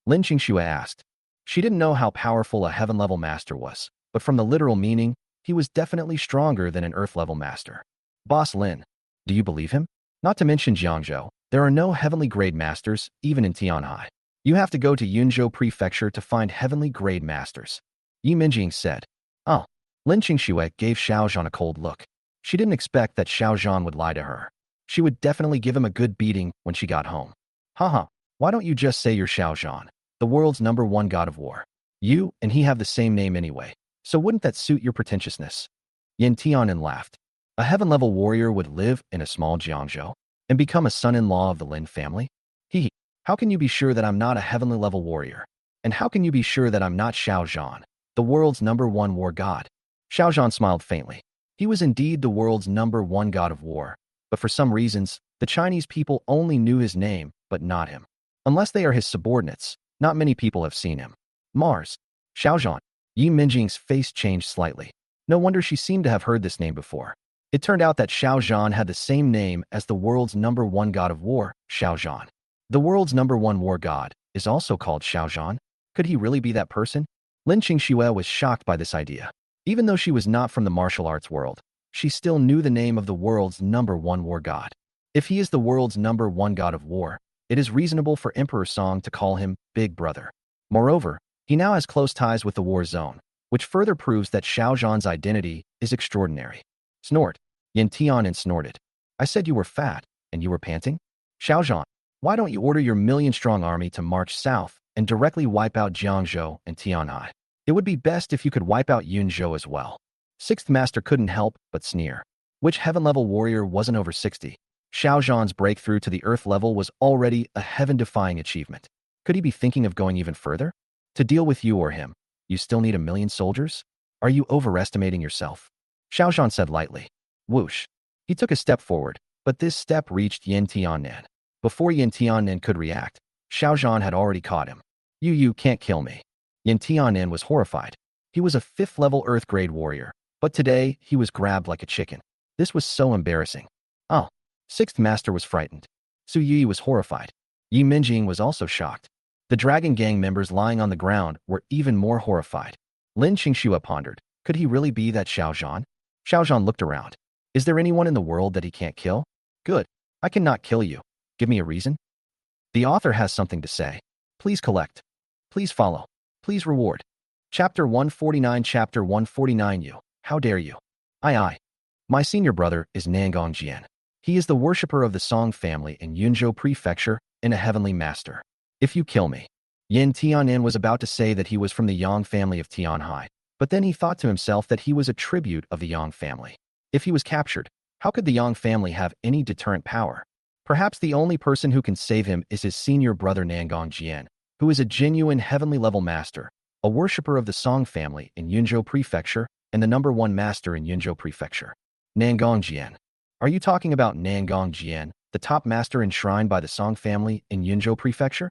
Lin Qingxue asked. She didn't know how powerful a heaven level master was, but from the literal meaning, he was definitely stronger than an Earth-level master. Boss Lin, do you believe him? Not to mention Jiangzhou, there are no heavenly grade masters, even in Tianhai. You have to go to Yunzhou Prefecture to find heavenly grade masters. Yi Minjing said. Oh. Lin Qingxue gave Xiao Zhan a cold look. She didn't expect that Xiao Zhan would lie to her. She would definitely give him a good beating when she got home. Haha, why don't you just say you're Xiao Zhan, the world's #1 god of war? You and he have the same name anyway, so wouldn't that suit your pretentiousness? Yin Tianen laughed. A heaven-level warrior would live in a small Jiangzhou and become a son-in-law of the Lin family? Hee. How can you be sure that I'm not a heavenly-level warrior? And how can you be sure that I'm not Xiao Zhan, the world's #1 war god? Xiao Zhan smiled faintly. He was indeed the world's #1 god of war, but for some reasons, the Chinese people only knew his name, but not him. Unless they are his subordinates, not many people have seen him. Mars. Xiao Zhan. Yi Minjing's face changed slightly. No wonder she seemed to have heard this name before. It turned out that Xiao Zhan had the same name as the world's #1 god of war, Xiao Zhan. The world's #1 war god is also called Xiao Zhan. Could he really be that person? Lin Qingxue was shocked by this idea. Even though she was not from the martial arts world, she still knew the name of the world's #1 war god. If he is the world's #1 god of war, it is reasonable for Emperor Song to call him Big Brother. Moreover, he now has close ties with the war zone, which further proves that Xiao Zhan's identity is extraordinary. Snort. Yin Tianen snorted. I said you were fat, and you were panting? Xiao Zhan, why don't you order your million-strong army to march south and directly wipe out Jiangzhou and Tianhai? It would be best if you could wipe out Yunzhou as well. Sixth Master couldn't help but sneer. Which heaven-level warrior wasn't over 60? Xiao Zhan's breakthrough to the Earth level was already a heaven-defying achievement. Could he be thinking of going even further? To deal with you or him, you still need 1,000,000 soldiers? Are you overestimating yourself? Xiao Zhan said lightly. Whoosh. He took a step forward, but this step reached Yin Tianen. Before Yin Tianen could react, Xiao Zhan had already caught him. You can't kill me. Yin Tianen was horrified. He was a 5th-level Earth-grade warrior, but today he was grabbed like a chicken. This was so embarrassing. Oh. 6th Master was frightened. Su Yi was horrified. Yi Minjing was also shocked. The Dragon Gang members lying on the ground were even more horrified. Lin Qingxue pondered. Could he really be that Xiao Zhan? Xiao Zhan looked around. Is there anyone in the world that he can't kill? Good. I cannot kill you. Give me a reason. The author has something to say. Please collect. Please follow. Please reward. Chapter 149. Chapter 149. You. How dare you? Aye. My senior brother is Nangong Jian. He is the worshipper of the Song family in Yunzhou Prefecture and a heavenly master. If you kill me. Yin Tianen was about to say that he was from the Yang family of Tianhai, but then he thought to himself that he was a tribute of the Yang family. If he was captured, how could the Yang family have any deterrent power? Perhaps the only person who can save him is his senior brother Nangong Jian, who is a genuine heavenly-level master, a worshipper of the Song family in Yunzhou Prefecture and the #1 master in Yunzhou Prefecture. Nangong Jian. Are you talking about Nangong Jian, the top master enshrined by the Song family in Yunzhou Prefecture?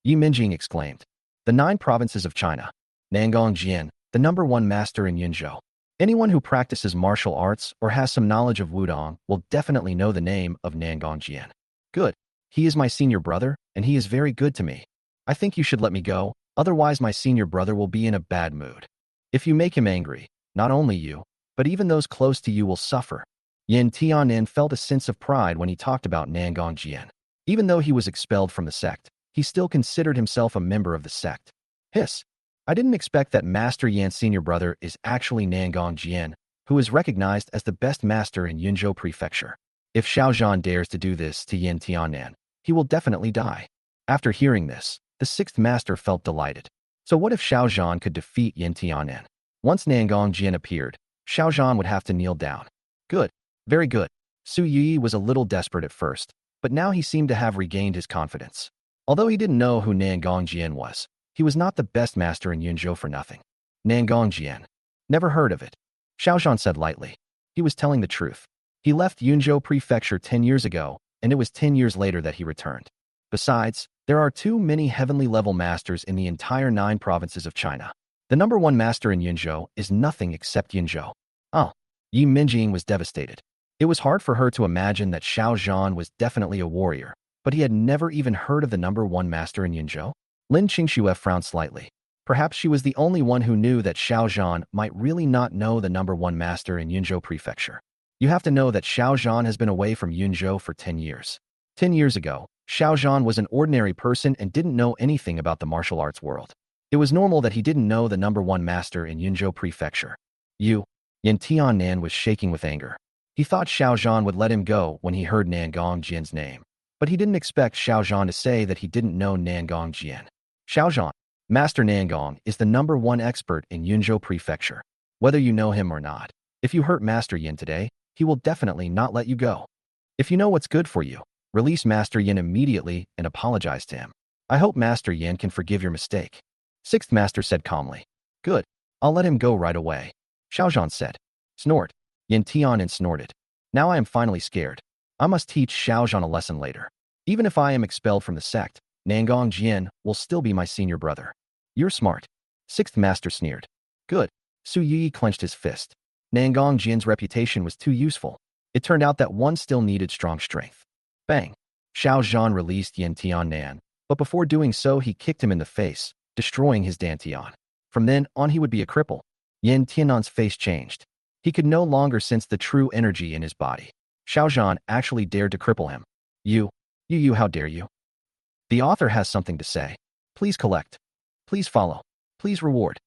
Yi Minjing exclaimed. The 9 provinces of China. Nangong Jian, the #1 master in Yunzhou. Anyone who practices martial arts or has some knowledge of Wudong will definitely know the name of Nangong Jian. Good. He is my senior brother, and he is very good to me. I think you should let me go, otherwise my senior brother will be in a bad mood. If you make him angry, not only you, but even those close to you will suffer. Yin Tianen felt a sense of pride when he talked about Nangong Jian. Even though he was expelled from the sect, he still considered himself a member of the sect. Hiss. I didn't expect that Master Yan's senior brother is actually Nangong Jian, who is recognized as the best master in Yunzhou Prefecture. If Xiao Zhan dares to do this to Yin Tianen, he will definitely die. After hearing this, the 6th master felt delighted. So what if Xiao Zhan could defeat Yin Tianen? Once Nangong Jian appeared, Xiao Zhan would have to kneel down. Good. Very good. Su Yi was a little desperate at first, but now he seemed to have regained his confidence. Although he didn't know who Nangong Jian was, he was not the best master in Yunzhou for nothing. Nangong Jian. Never heard of it. Xiao Zhan said lightly. He was telling the truth. He left Yunzhou Prefecture 10 years ago, and it was 10 years later that he returned. Besides, there are too many heavenly-level masters in the entire 9 provinces of China. The #1 master in Yunzhou is nothing except Yunzhou. Oh. Yi Minjing was devastated. It was hard for her to imagine that Xiao Zhan was definitely a warrior, but he had never even heard of the #1 master in Yunzhou. Lin Qingxue frowned slightly. Perhaps she was the only one who knew that Xiao Zhan might really not know the #1 master in Yunzhou Prefecture. You have to know that Xiao Zhan has been away from Yunzhou for 10 years. 10 years ago, Xiao Zhan was an ordinary person and didn't know anything about the martial arts world. It was normal that he didn't know the #1 master in Yunzhou Prefecture. Yin Tiannan was shaking with anger. He thought Xiao Zhan would let him go when he heard Nangong Jian's name. But he didn't expect Xiao Zhan to say that he didn't know Nangong Jian. Xiao Zhan, Master Nangong, is the #1 expert in Yunzhou Prefecture. Whether you know him or not, if you hurt Master Yin today, he will definitely not let you go. If you know what's good for you, release Master Yin immediately and apologize to him. I hope Master Yin can forgive your mistake. Sixth Master said calmly. Good. I'll let him go right away. Xiao Zhan said. Snort. Yin Tiannan snorted. Now I am finally scared. I must teach Xiao Zhan a lesson later. Even if I am expelled from the sect, Nangong Jian will still be my senior brother. You're smart. Sixth Master sneered. Good. Su Yi clenched his fist. Nangong Jian's reputation was too useful. It turned out that one still needed strong strength. Bang. Xiao Zhan released Yin Tiannan, but before doing so he kicked him in the face, destroying his dantian. From then on he would be a cripple. Yin Tiannan's face changed. He could no longer sense the true energy in his body. Xiao Zhan actually dared to cripple him. You, how dare you? The author has something to say. Please collect. Please follow. Please reward.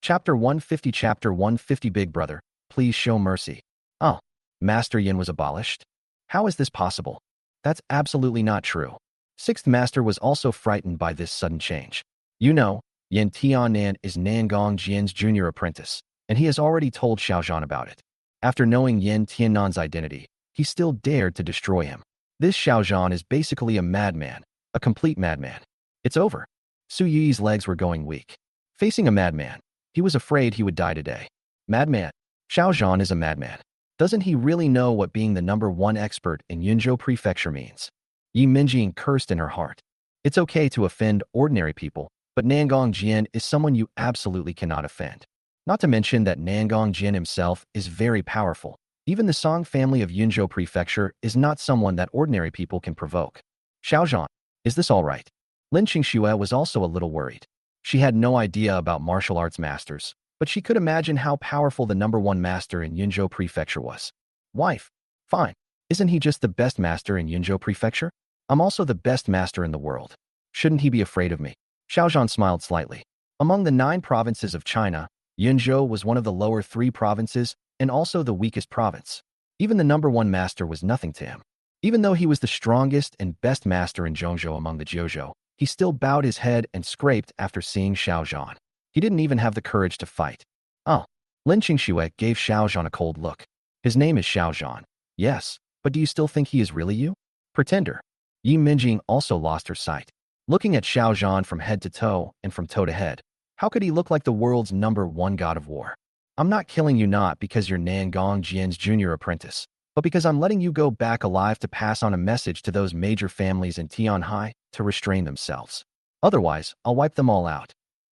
Chapter 150 Chapter 150 Big Brother, please show mercy. Oh, Master Yin was abolished? How is this possible? That's absolutely not true. Sixth Master was also frightened by this sudden change. You know, Yin Tiannan is Nangong Jian's junior apprentice, and he has already told Xiao Zhan about it. After knowing Yin Tiannan's identity, he still dared to destroy him. This Xiao Zhan is basically a madman, a complete madman. It's over. Su Yi's legs were going weak. Facing a madman, he was afraid he would die today. Madman. Xiao Zhan is a madman. Doesn't he really know what being the #1 expert in Yunzhou Prefecture means? Yi Minjing cursed in her heart. It's okay to offend ordinary people, but Nangong Jian is someone you absolutely cannot offend. Not to mention that Nangong Jian himself is very powerful. Even the Song family of Yunzhou Prefecture is not someone that ordinary people can provoke. Xiao Zhan, is this all right? Lin Qingxue was also a little worried. She had no idea about martial arts masters, but she could imagine how powerful the #1 master in Yunzhou Prefecture was. Wife, fine. Isn't he just the best master in Yunzhou Prefecture? I'm also the best master in the world. Shouldn't he be afraid of me? Xiao Zhan smiled slightly. Among the 9 provinces of China, Yunzhou was one of the lower 3 provinces and also the weakest province. Even the #1 master was nothing to him. Even though he was the strongest and best master in Zhongzhou among the Jiuzhou, he still bowed his head and scraped after seeing Xiao Zhan. He didn't even have the courage to fight. Oh. Lin Qingxue gave Xiao Zhan a cold look. His name is Xiao Zhan. Yes, but do you still think he is really you? Pretender. Yi Minjing also lost her sight. Looking at Xiao Zhan from head to toe and from toe to head, how could he look like the world's #1 god of war? I'm not killing you not because you're Nangong Jian's junior apprentice, but because I'm letting you go back alive to pass on a message to those major families in Tianhai to restrain themselves. Otherwise, I'll wipe them all out.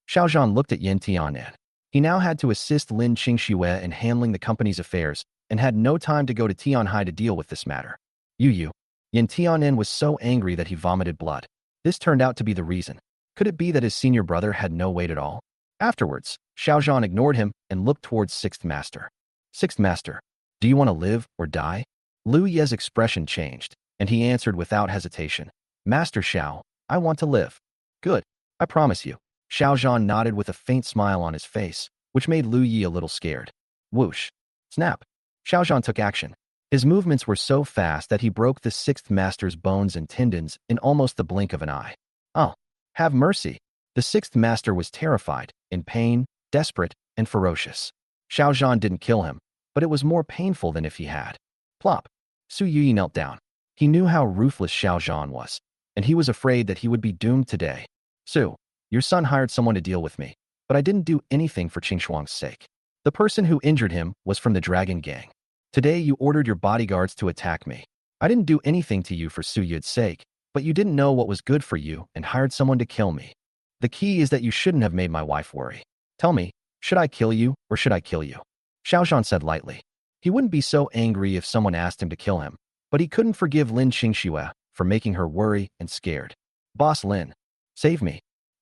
Xiao Zhan looked at Yin Tiannan. He now had to assist Lin Qingxue in handling the company's affairs and had no time to go to Tianhai to deal with this matter. Yin Tiannan was so angry that he vomited blood. This turned out to be the reason. Could it be that his senior brother had no weight at all? Afterwards, Xiao Zhan ignored him and looked towards Sixth Master. Sixth Master, do you want to live or die? Lu Ye's expression changed, and he answered without hesitation. Master Xiao, I want to live. Good, I promise you. Xiao Zhan nodded with a faint smile on his face, which made Lu Yi a little scared. Whoosh. Snap. Xiao Zhan took action. His movements were so fast that he broke the Sixth Master's bones and tendons in almost the blink of an eye. Oh, have mercy. The Sixth Master was terrified, in pain, desperate, and ferocious. Xiao Zhan didn't kill him, but it was more painful than if he had. Plop. Su Yi knelt down. He knew how ruthless Xiao Zhan was, and he was afraid that he would be doomed today. Su, your son hired someone to deal with me, but I didn't do anything for Qingxuang's sake. The person who injured him was from the Dragon Gang. Today you ordered your bodyguards to attack me. I didn't do anything to you for Su Yi's sake, but you didn't know what was good for you and hired someone to kill me. The key is that you shouldn't have made my wife worry. Tell me, should I kill you or should I kill you? Xiao Zhan said lightly. He wouldn't be so angry if someone asked him to kill him, but he couldn't forgive Lin Qingxue for making her worry and scared. Boss Lin, save me.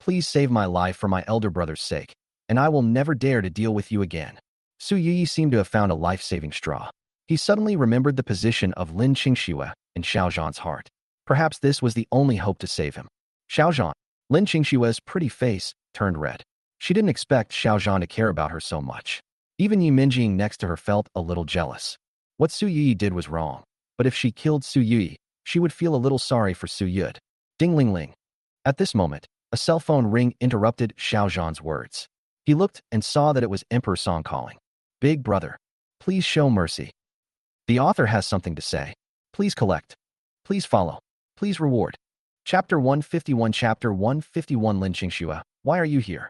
Please save my life for my elder brother's sake, and I will never dare to deal with you again. Su Yi seemed to have found a life-saving straw. He suddenly remembered the position of Lin Qingxue in Xiao Zhan's heart. Perhaps this was the only hope to save him. Xiao Zhan. Lin Qingxue's pretty face turned red. She didn't expect Xiao Zhan to care about her so much. Even Yi Minjing next to her felt a little jealous. What Su Yi did was wrong, but if she killed Su Yi, she would feel a little sorry for Su Yud. Ding-ling-ling. At this moment, a cell phone ring interrupted Xiao Zhan's words. He looked and saw that it was Emperor Song calling. Big brother, please show mercy. The author has something to say. Please collect. Please follow. Please reward. Chapter 151 Chapter 151 Lin Qingxue, why are you here?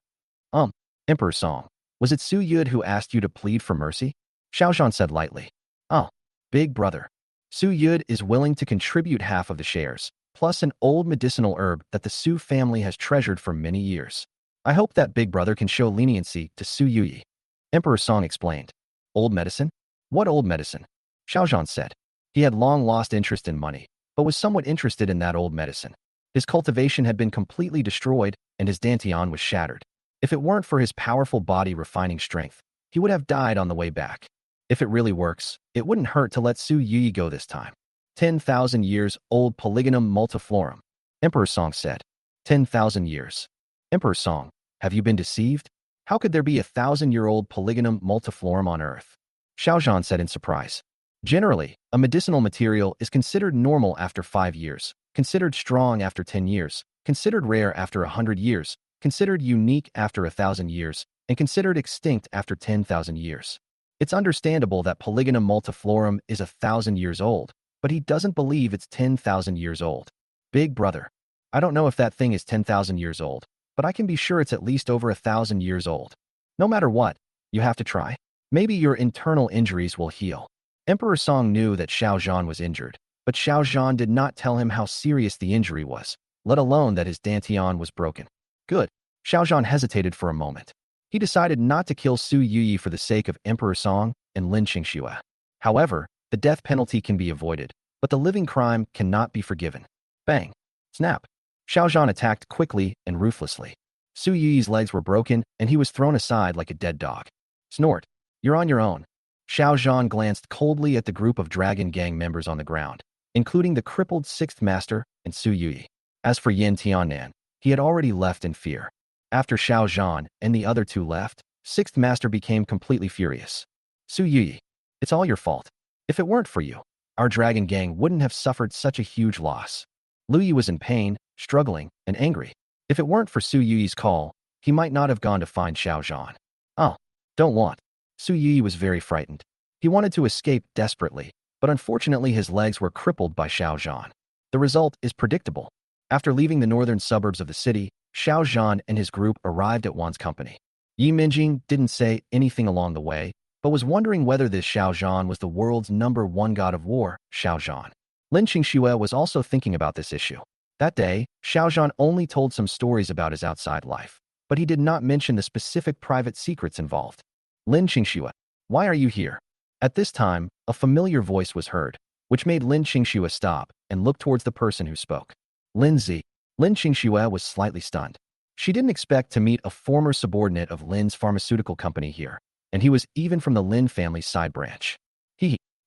Emperor Song. Was it Su Yud who asked you to plead for mercy? Xiao Zhan said lightly. Oh, big brother. Su Yud is willing to contribute half of the shares, plus an old medicinal herb that the Su family has treasured for many years. I hope that big brother can show leniency to Su Yi. Emperor Song explained. Old medicine? What old medicine? Xiao Zhan said. He had long lost interest in money, but was somewhat interested in that old medicine. His cultivation had been completely destroyed, and his dantian was shattered. If it weren't for his powerful body refining strength, he would have died on the way back. If it really works, it wouldn't hurt to let Su Yi go this time. 10,000 years old Polygonum multiflorum. Emperor Song said. 10,000 years. Emperor Song, have you been deceived? How could there be 1,000-year-old Polygonum multiflorum on Earth? Xiao Zhan said in surprise. Generally, a medicinal material is considered normal after 5 years, considered strong after 10 years, considered rare after 100 years, considered unique after 1,000 years, and considered extinct after 10,000 years. It's understandable that Polygonum multiflorum is 1,000 years old, but he doesn't believe it's 10,000 years old. Big brother. I don't know if that thing is 10,000 years old, but I can be sure it's at least over 1,000 years old. No matter what, you have to try. Maybe your internal injuries will heal. Emperor Song knew that Xiao Zhan was injured, but Xiao Zhan did not tell him how serious the injury was, let alone that his dantian was broken. Good. Xiao Zhan hesitated for a moment. He decided not to kill Su Yi for the sake of Emperor Song and Lin Qingxue. However, the death penalty can be avoided, but the living crime cannot be forgiven. Bang. Snap. Xiao Zhan attacked quickly and ruthlessly. Su Yi's legs were broken, and he was thrown aside like a dead dog. Snort. You're on your own. Xiao Zhan glanced coldly at the group of Dragon Gang members on the ground, including the crippled Sixth Master and Su Yi. As for Yin Tiannan, he had already left in fear. After Xiao Zhan and the other two left, Sixth Master became completely furious. Su Yi, it's all your fault. If it weren't for you, our Dragon Gang wouldn't have suffered such a huge loss. Lu Yi was in pain, struggling, and angry. If it weren't for Su Yi's call, he might not have gone to find Xiao Zhan. Oh, don't want. Su Yi was very frightened. He wanted to escape desperately, but unfortunately his legs were crippled by Xiao Zhan. The result is predictable. After leaving the northern suburbs of the city, Xiao Zhan and his group arrived at Wan's company. Yi Minjing didn't say anything along the way, but was wondering whether this Xiao Zhan was the world's #1 god of war, Xiao Zhan. Lin Qingxue was also thinking about this issue. That day, Xiao Zhan only told some stories about his outside life, but he did not mention the specific private secrets involved. Lin Qingxue, why are you here? At this time, a familiar voice was heard, which made Lin Qingxue stop and look towards the person who spoke. Lin Zi. Lin Qingxue was slightly stunned. She didn't expect to meet a former subordinate of Lin's pharmaceutical company here, and he was even from the Lin family's side branch.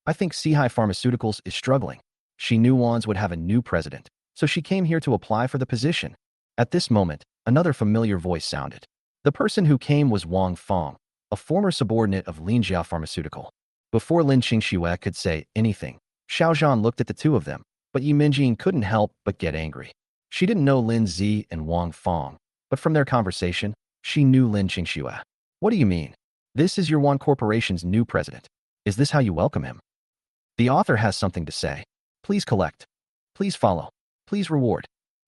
I think Sihai Pharmaceuticals is struggling. She knew Wan's would have a new president, so she came here to apply for the position. At this moment, another familiar voice sounded. The person who came was Wang Fong, a former subordinate of Lin Jiao Pharmaceutical. Before Lin Qingxue could say anything, Xiao Zhan looked at the two of them, but Yi Minjing couldn't help but get angry. She didn't know Lin Zi and Wang Fong, but from their conversation, she knew Lin Qingxue. What do you mean? This is your Wan Corporation's new president. Is this how you welcome him? The author has something to say. Please collect. Please follow. Please reward.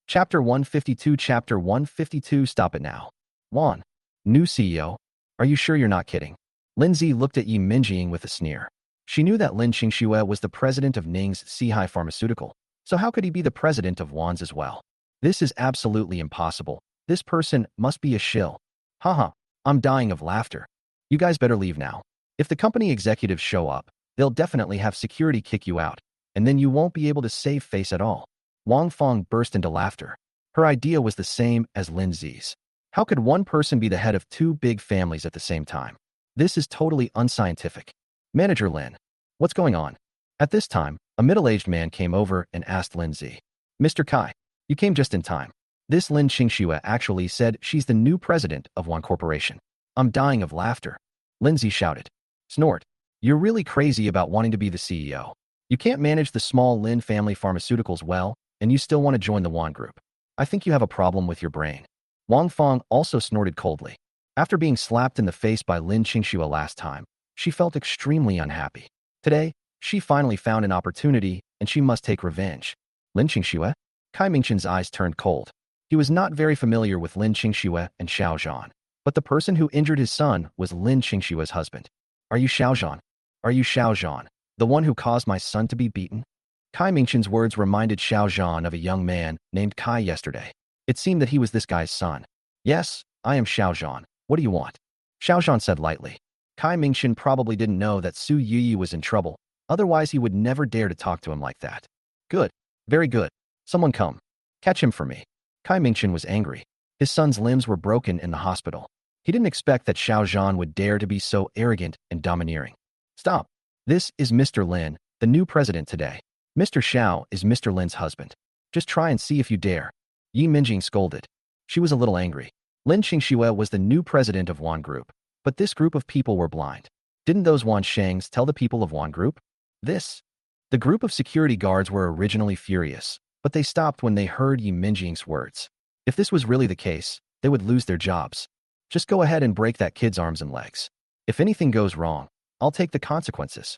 Chapter 152 Chapter 152 Stop it now. Wan. New CEO. Are you sure you're not kidding? Lindsay looked at Yi Minjing with a sneer. She knew that Lin Qingxue was the president of Ning's Sihai Pharmaceutical, so how could he be the president of Wan's as well? This is absolutely impossible. This person must be a shill. Haha, I'm dying of laughter. You guys better leave now. If the company executives show up, they'll definitely have security kick you out, and then you won't be able to save face at all. Wang Fong burst into laughter. Her idea was the same as Lin Zi's. How could one person be the head of two big families at the same time? This is totally unscientific. Manager Lin, what's going on? At this time, a middle-aged man came over and asked Lin Zi. Mr. Kai, you came just in time. This Lin Qingxue actually said she's the new president of one corporation. I'm dying of laughter. Lin Zi shouted. Snort. You're really crazy about wanting to be the CEO. You can't manage the small Lin family pharmaceuticals well, and you still want to join the Wan group. I think you have a problem with your brain. Wang Fong also snorted coldly. After being slapped in the face by Lin Qingxue last time, she felt extremely unhappy. Today, she finally found an opportunity, and she must take revenge. Lin Qingxue? Kai Mingchen's eyes turned cold. He was not very familiar with Lin Qingxue and Xiao Zhan, but the person who injured his son was Lin Qingxue's husband. Are you Xiao Zhan? Are you Xiao Zhan, the one who caused my son to be beaten? Kai Mingchen's words reminded Xiao Zhan of a young man named Kai yesterday. It seemed that he was this guy's son. Yes, I am Xiao Zhan. What do you want? Xiao Zhan said lightly. Kai Mingchen probably didn't know that Su Yiyi was in trouble. Otherwise, he would never dare to talk to him like that. Good. Very good. Someone come. Catch him for me. Kai Mingchen was angry. His son's limbs were broken in the hospital. He didn't expect that Xiao Zhan would dare to be so arrogant and domineering. Stop. This is Mr. Lin, the new president today. Mr. Xiao is Mr. Lin's husband. Just try and see if you dare. Yi Minjing scolded. She was a little angry. Lin Qingxue was the new president of Wan Group, but this group of people were blind. Didn't those Wan Shangs tell the people of Wan Group? The group of security guards were originally furious, but they stopped when they heard Yi Minjing's words. If this was really the case, they would lose their jobs. Just go ahead and break that kid's arms and legs. If anything goes wrong, I'll take the consequences.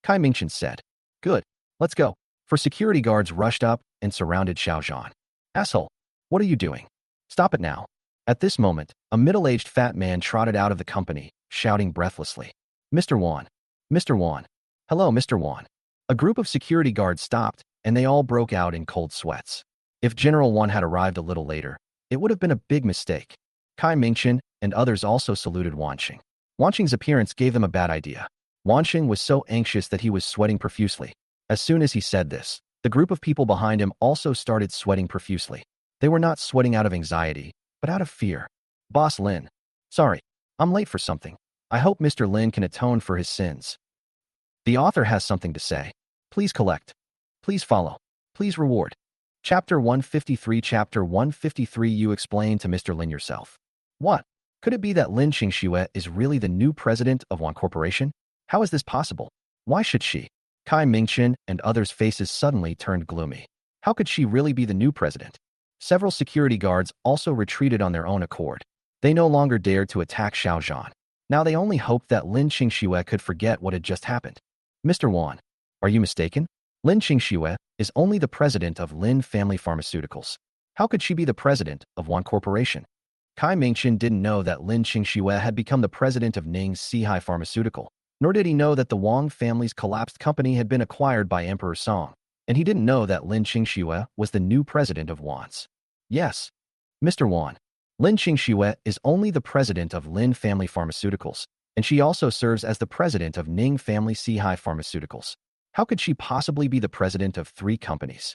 Kai Mingchen said. Good. Let's go. For security guards rushed up and surrounded Xiao Zhan. Asshole. What are you doing? Stop it now. At this moment, a middle-aged fat man trotted out of the company, shouting breathlessly. Mr. Wan. Mr. Wan. Hello, Mr. Wan. A group of security guards stopped, and they all broke out in cold sweats. If General Wan had arrived a little later, it would have been a big mistake. Kai Mingchen and others also saluted Wanqing. Wanqing's appearance gave them a bad idea. Wanqing was so anxious that he was sweating profusely. As soon as he said this, the group of people behind him also started sweating profusely. They were not sweating out of anxiety, but out of fear. Boss Lin. Sorry, I'm late for something. I hope Mr. Lin can atone for his sins. The author has something to say. Please collect. Please follow. Please reward. Chapter 153. Chapter 153. You explain to Mr. Lin yourself. What? Could it be that Lin Qingxue is really the new president of Wan Corporation? How is this possible? Why should she? Kai Mingchen and others' faces suddenly turned gloomy. How could she really be the new president? Several security guards also retreated on their own accord. They no longer dared to attack Xiao Zhan. Now they only hoped that Lin Qingxue could forget what had just happened. Mr. Wan, are you mistaken? Lin Qingxue is only the president of Lin Family Pharmaceuticals. How could she be the president of Wan Corporation? Kai Mingchen didn't know that Lin Qingxue had become the president of Ning's Sihai Pharmaceutical, nor did he know that the Wang family's collapsed company had been acquired by Emperor Song, and he didn't know that Lin Qingxue was the new president of Wan's. Yes, Mr. Wan. Lin Qingxue is only the president of Lin Family Pharmaceuticals, and she also serves as the president of Ning Family Sihai Pharmaceuticals. How could she possibly be the president of 3 companies?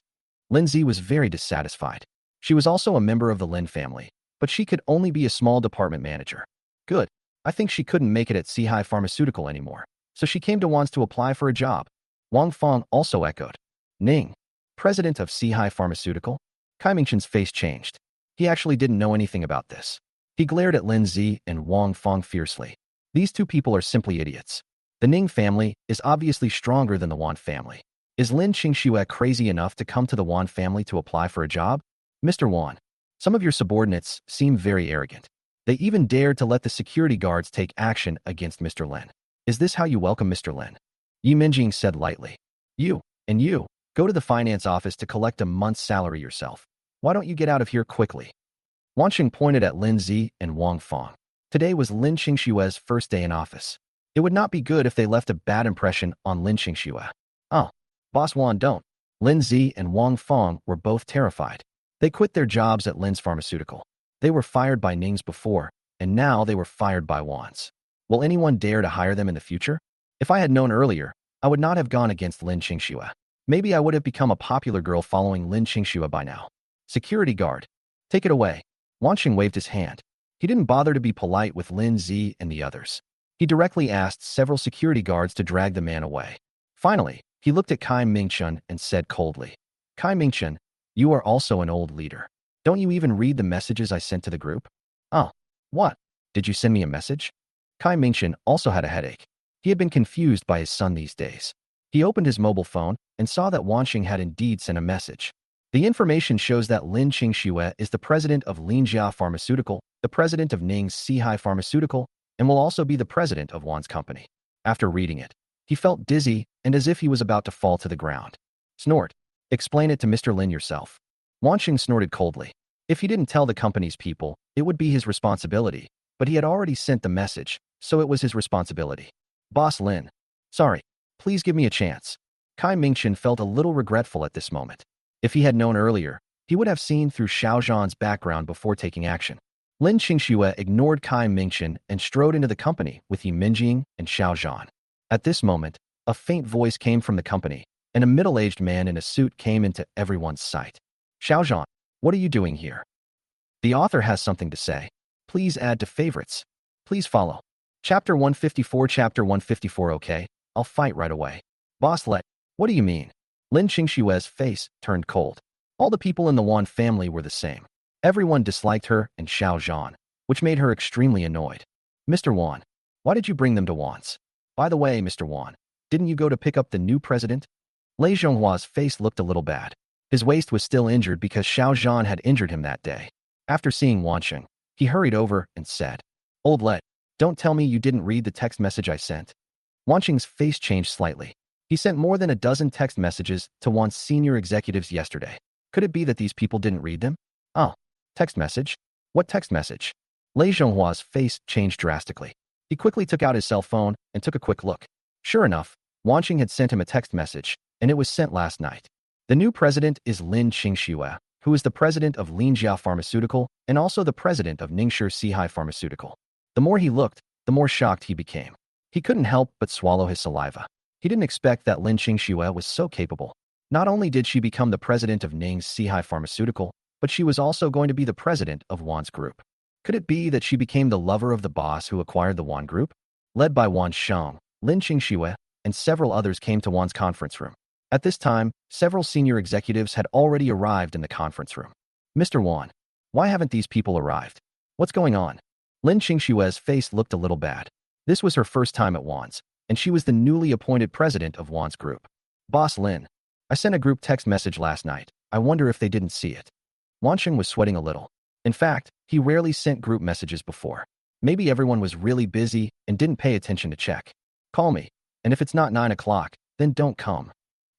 Lin Zi was very dissatisfied. She was also a member of the Lin family, but she could only be a small department manager. Good. I think she couldn't make it at Sihai Pharmaceutical anymore, so she came to Wan's to apply for a job. Wang Fong also echoed. Ning, president of Sihai Pharmaceutical? Kai Mingchen's face changed. He actually didn't know anything about this. He glared at Lin Zi and Wang Fong fiercely. These two people are simply idiots. The Ning family is obviously stronger than the Wan family. Is Lin Qingxue crazy enough to come to the Wan family to apply for a job? Mr. Wan, some of your subordinates seem very arrogant. They even dared to let the security guards take action against Mr. Lin. Is this how you welcome Mr. Lin? Yi Minjing said lightly. You, and you, go to the finance office to collect a month's salary yourself. Why don't you get out of here quickly? Wanqing pointed at Lin Zi and Wang Fong. Today was Lin Qingxue's first day in office. It would not be good if they left a bad impression on Lin Qingxue. Oh, Boss Wan don't. Lin Zi and Wang Fong were both terrified. They quit their jobs at Lin's Pharmaceutical. They were fired by Ning's before, and now they were fired by Wan's. Will anyone dare to hire them in the future? If I had known earlier, I would not have gone against Lin Qingxue. Maybe I would have become a popular girl following Lin Qingxue by now. Security guard, Take it away. Wanqing waved his hand. He didn't bother to be polite with Lin Zi and the others. He directly asked several security guards to drag the man away. Finally, he looked at Kai Mingchen and said coldly, Kai Mingchen, you are also an old leader. Don't you even read the messages I sent to the group? Oh, what? Did you send me a message? Kai Mingchen also had a headache. He had been confused by his son these days. He opened his mobile phone and saw that Wanqing had indeed sent a message. The information shows that Lin Qingxue is the president of Linjia Pharmaceutical, the president of Ning's Sihai Pharmaceutical, and will also be the president of Wan's company. After reading it, he felt dizzy and as if he was about to fall to the ground. Snort. Explain it to Mr. Lin yourself. Wanqing snorted coldly. If he didn't tell the company's people, it would be his responsibility, but he had already sent the message, so it was his responsibility. Boss Lin. Sorry. Please give me a chance. Kai Mingchen felt a little regretful at this moment. If he had known earlier, he would have seen through Xiao Zhan's background before taking action. Lin Qingxue ignored Kai Mingchen and strode into the company with Yi Minjing and Xiao Zhan. At this moment, a faint voice came from the company, and a middle-aged man in a suit came into everyone's sight. Xiao Zhan, what are you doing here? The author has something to say. Please add to favorites. Please follow. Chapter 154. Chapter 154. Okay, I'll fight right away. Boss Let, what do you mean? Lin Qingxue's face turned cold. All the people in the Wan family were the same. Everyone disliked her and Xiao Zhan, which made her extremely annoyed. Mr. Wan, why did you bring them to Wan's? By the way, Mr. Wan, didn't you go to pick up the new president? Lei Zhonghua's face looked a little bad. His waist was still injured because Xiao Zhan had injured him that day. After seeing Wanqing, he hurried over and said, Old Let, don't tell me you didn't read the text message I sent. Wanqing's face changed slightly. He sent more than a dozen text messages to Wan's senior executives yesterday. Could it be that these people didn't read them? Oh, text message? What text message? Lei Zhonghua's face changed drastically. He quickly took out his cell phone and took a quick look. Sure enough, Wanqing had sent him a text message, and it was sent last night. The new president is Lin Qingxue, who is the president of Linjia Pharmaceutical and also the president of Ningshi Sihai Pharmaceutical. The more he looked, the more shocked he became. He couldn't help but swallow his saliva. He didn't expect that Lin Qingxue was so capable. Not only did she become the president of Ning's Sihai Pharmaceutical, but she was also going to be the president of Wan's group. Could it be that she became the lover of the boss who acquired the Wan group? Led by Wan Sheng, Lin Qingxue, and several others came to Wan's conference room. At this time, several senior executives had already arrived in the conference room. Mr. Wan, why haven't these people arrived? What's going on? Lin Qingxue's face looked a little bad. This was her first time at Wan's, and she was the newly appointed president of Wan's group. Boss Lin, I sent a group text message last night. I wonder if they didn't see it. Wanqing was sweating a little. In fact, he rarely sent group messages before. Maybe everyone was really busy and didn't pay attention to check. Call me, and if it's not 9 o'clock, then don't come.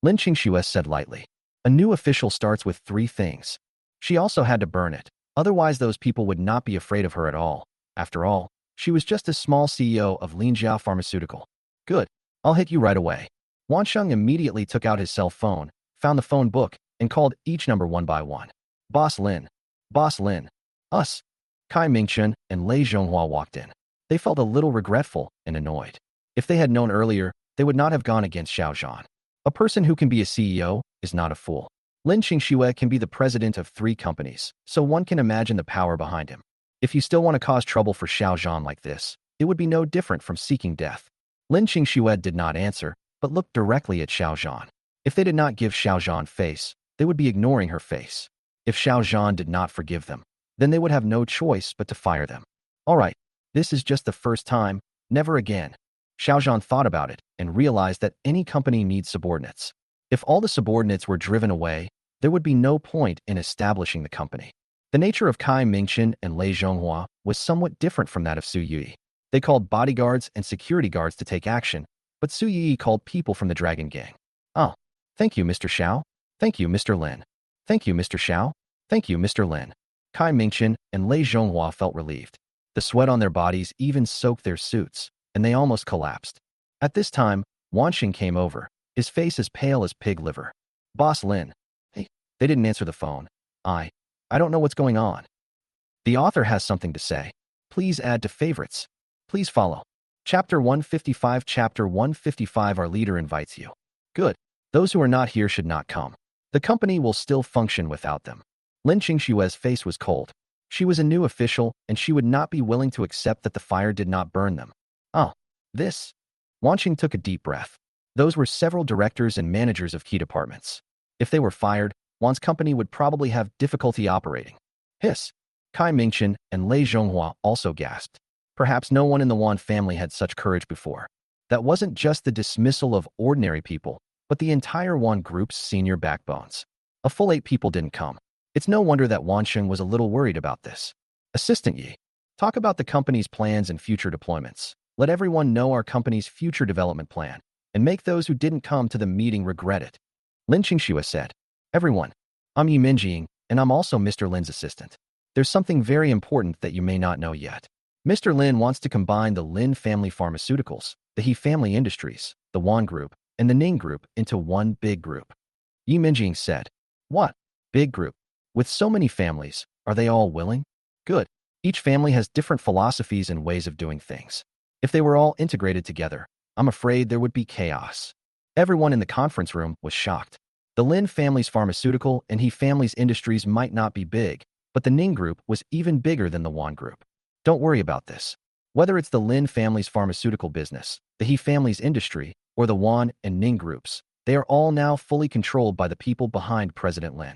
Lin Qingxue said lightly. A new official starts with 3 things. She also had to burn it. Otherwise, those people would not be afraid of her at all. After all, she was just a small CEO of Linjia Pharmaceutical. Good. I'll hit you right away. Wansheng immediately took out his cell phone, found the phone book, and called each number one by one. Boss Lin. Boss Lin. Us. Kai Mingchen and Lei Zhonghua walked in. They felt a little regretful and annoyed. If they had known earlier, they would not have gone against Xiao Zhan. A person who can be a CEO is not a fool. Lin Qingxue can be the president of 3 companies, so one can imagine the power behind him. If you still want to cause trouble for Xiao Zhan like this, it would be no different from seeking death. Lin Qingxue did not answer, but looked directly at Xiao Zhan. If they did not give Xiao Zhan face, they would be ignoring her face. If Xiao Zhan did not forgive them, then they would have no choice but to fire them. All right, this is just the first time, never again. Xiao Zhan thought about it and realized that any company needs subordinates. If all the subordinates were driven away, there would be no point in establishing the company. The nature of Kai Mingchen and Lei Zhonghua was somewhat different from that of Su Yi. They called bodyguards and security guards to take action, but Su Yi called people from the Dragon Gang. Oh, thank you, Mr. Xiao. Thank you, Mr. Lin. Thank you, Mr. Xiao. Thank you, Mr. Lin. Kai Mingchen and Lei Zhonghua felt relieved. The sweat on their bodies even soaked their suits, and they almost collapsed. At this time, Wanqing came over, his face as pale as pig liver. Boss Lin. Hey, they didn't answer the phone. I don't know what's going on. The author has something to say. Please add to favorites. Please follow. Chapter 155. Chapter 155. Our leader invites you. Good. Those who are not here should not come. The company will still function without them. Lin Qingshue's face was cold. She was a new official, and she would not be willing to accept that the fire did not burn them. Oh, this? Wanqing took a deep breath. Those were several directors and managers of key departments. If they were fired, Wan's company would probably have difficulty operating. Hiss. Kai Mingchen and Lei Zhonghua also gasped. Perhaps no one in the Wan family had such courage before. That wasn't just the dismissal of ordinary people, but the entire Wan group's senior backbones. A full 8 people didn't come. It's no wonder that Wansheng was a little worried about this. Assistant Yi, talk about the company's plans and future deployments. Let everyone know our company's future development plan, and make those who didn't come to the meeting regret it. Lin Qingxue said, Everyone, I'm Yi Minjing, and I'm also Mr. Lin's assistant. There's something very important that you may not know yet. Mr. Lin wants to combine the Lin family pharmaceuticals, the He family industries, the Wan group, and the Ning group into one big group. Yi Minjing said, What? Big group? With so many families, are they all willing? Good. Each family has different philosophies and ways of doing things. If they were all integrated together, I'm afraid there would be chaos. Everyone in the conference room was shocked. The Lin family's pharmaceutical and He family's industries might not be big, but the Ning group was even bigger than the Wan group. Don't worry about this. Whether it's the Lin family's pharmaceutical business, the He family's industry, or the Wan and Ning groups, they are all now fully controlled by the people behind President Lin.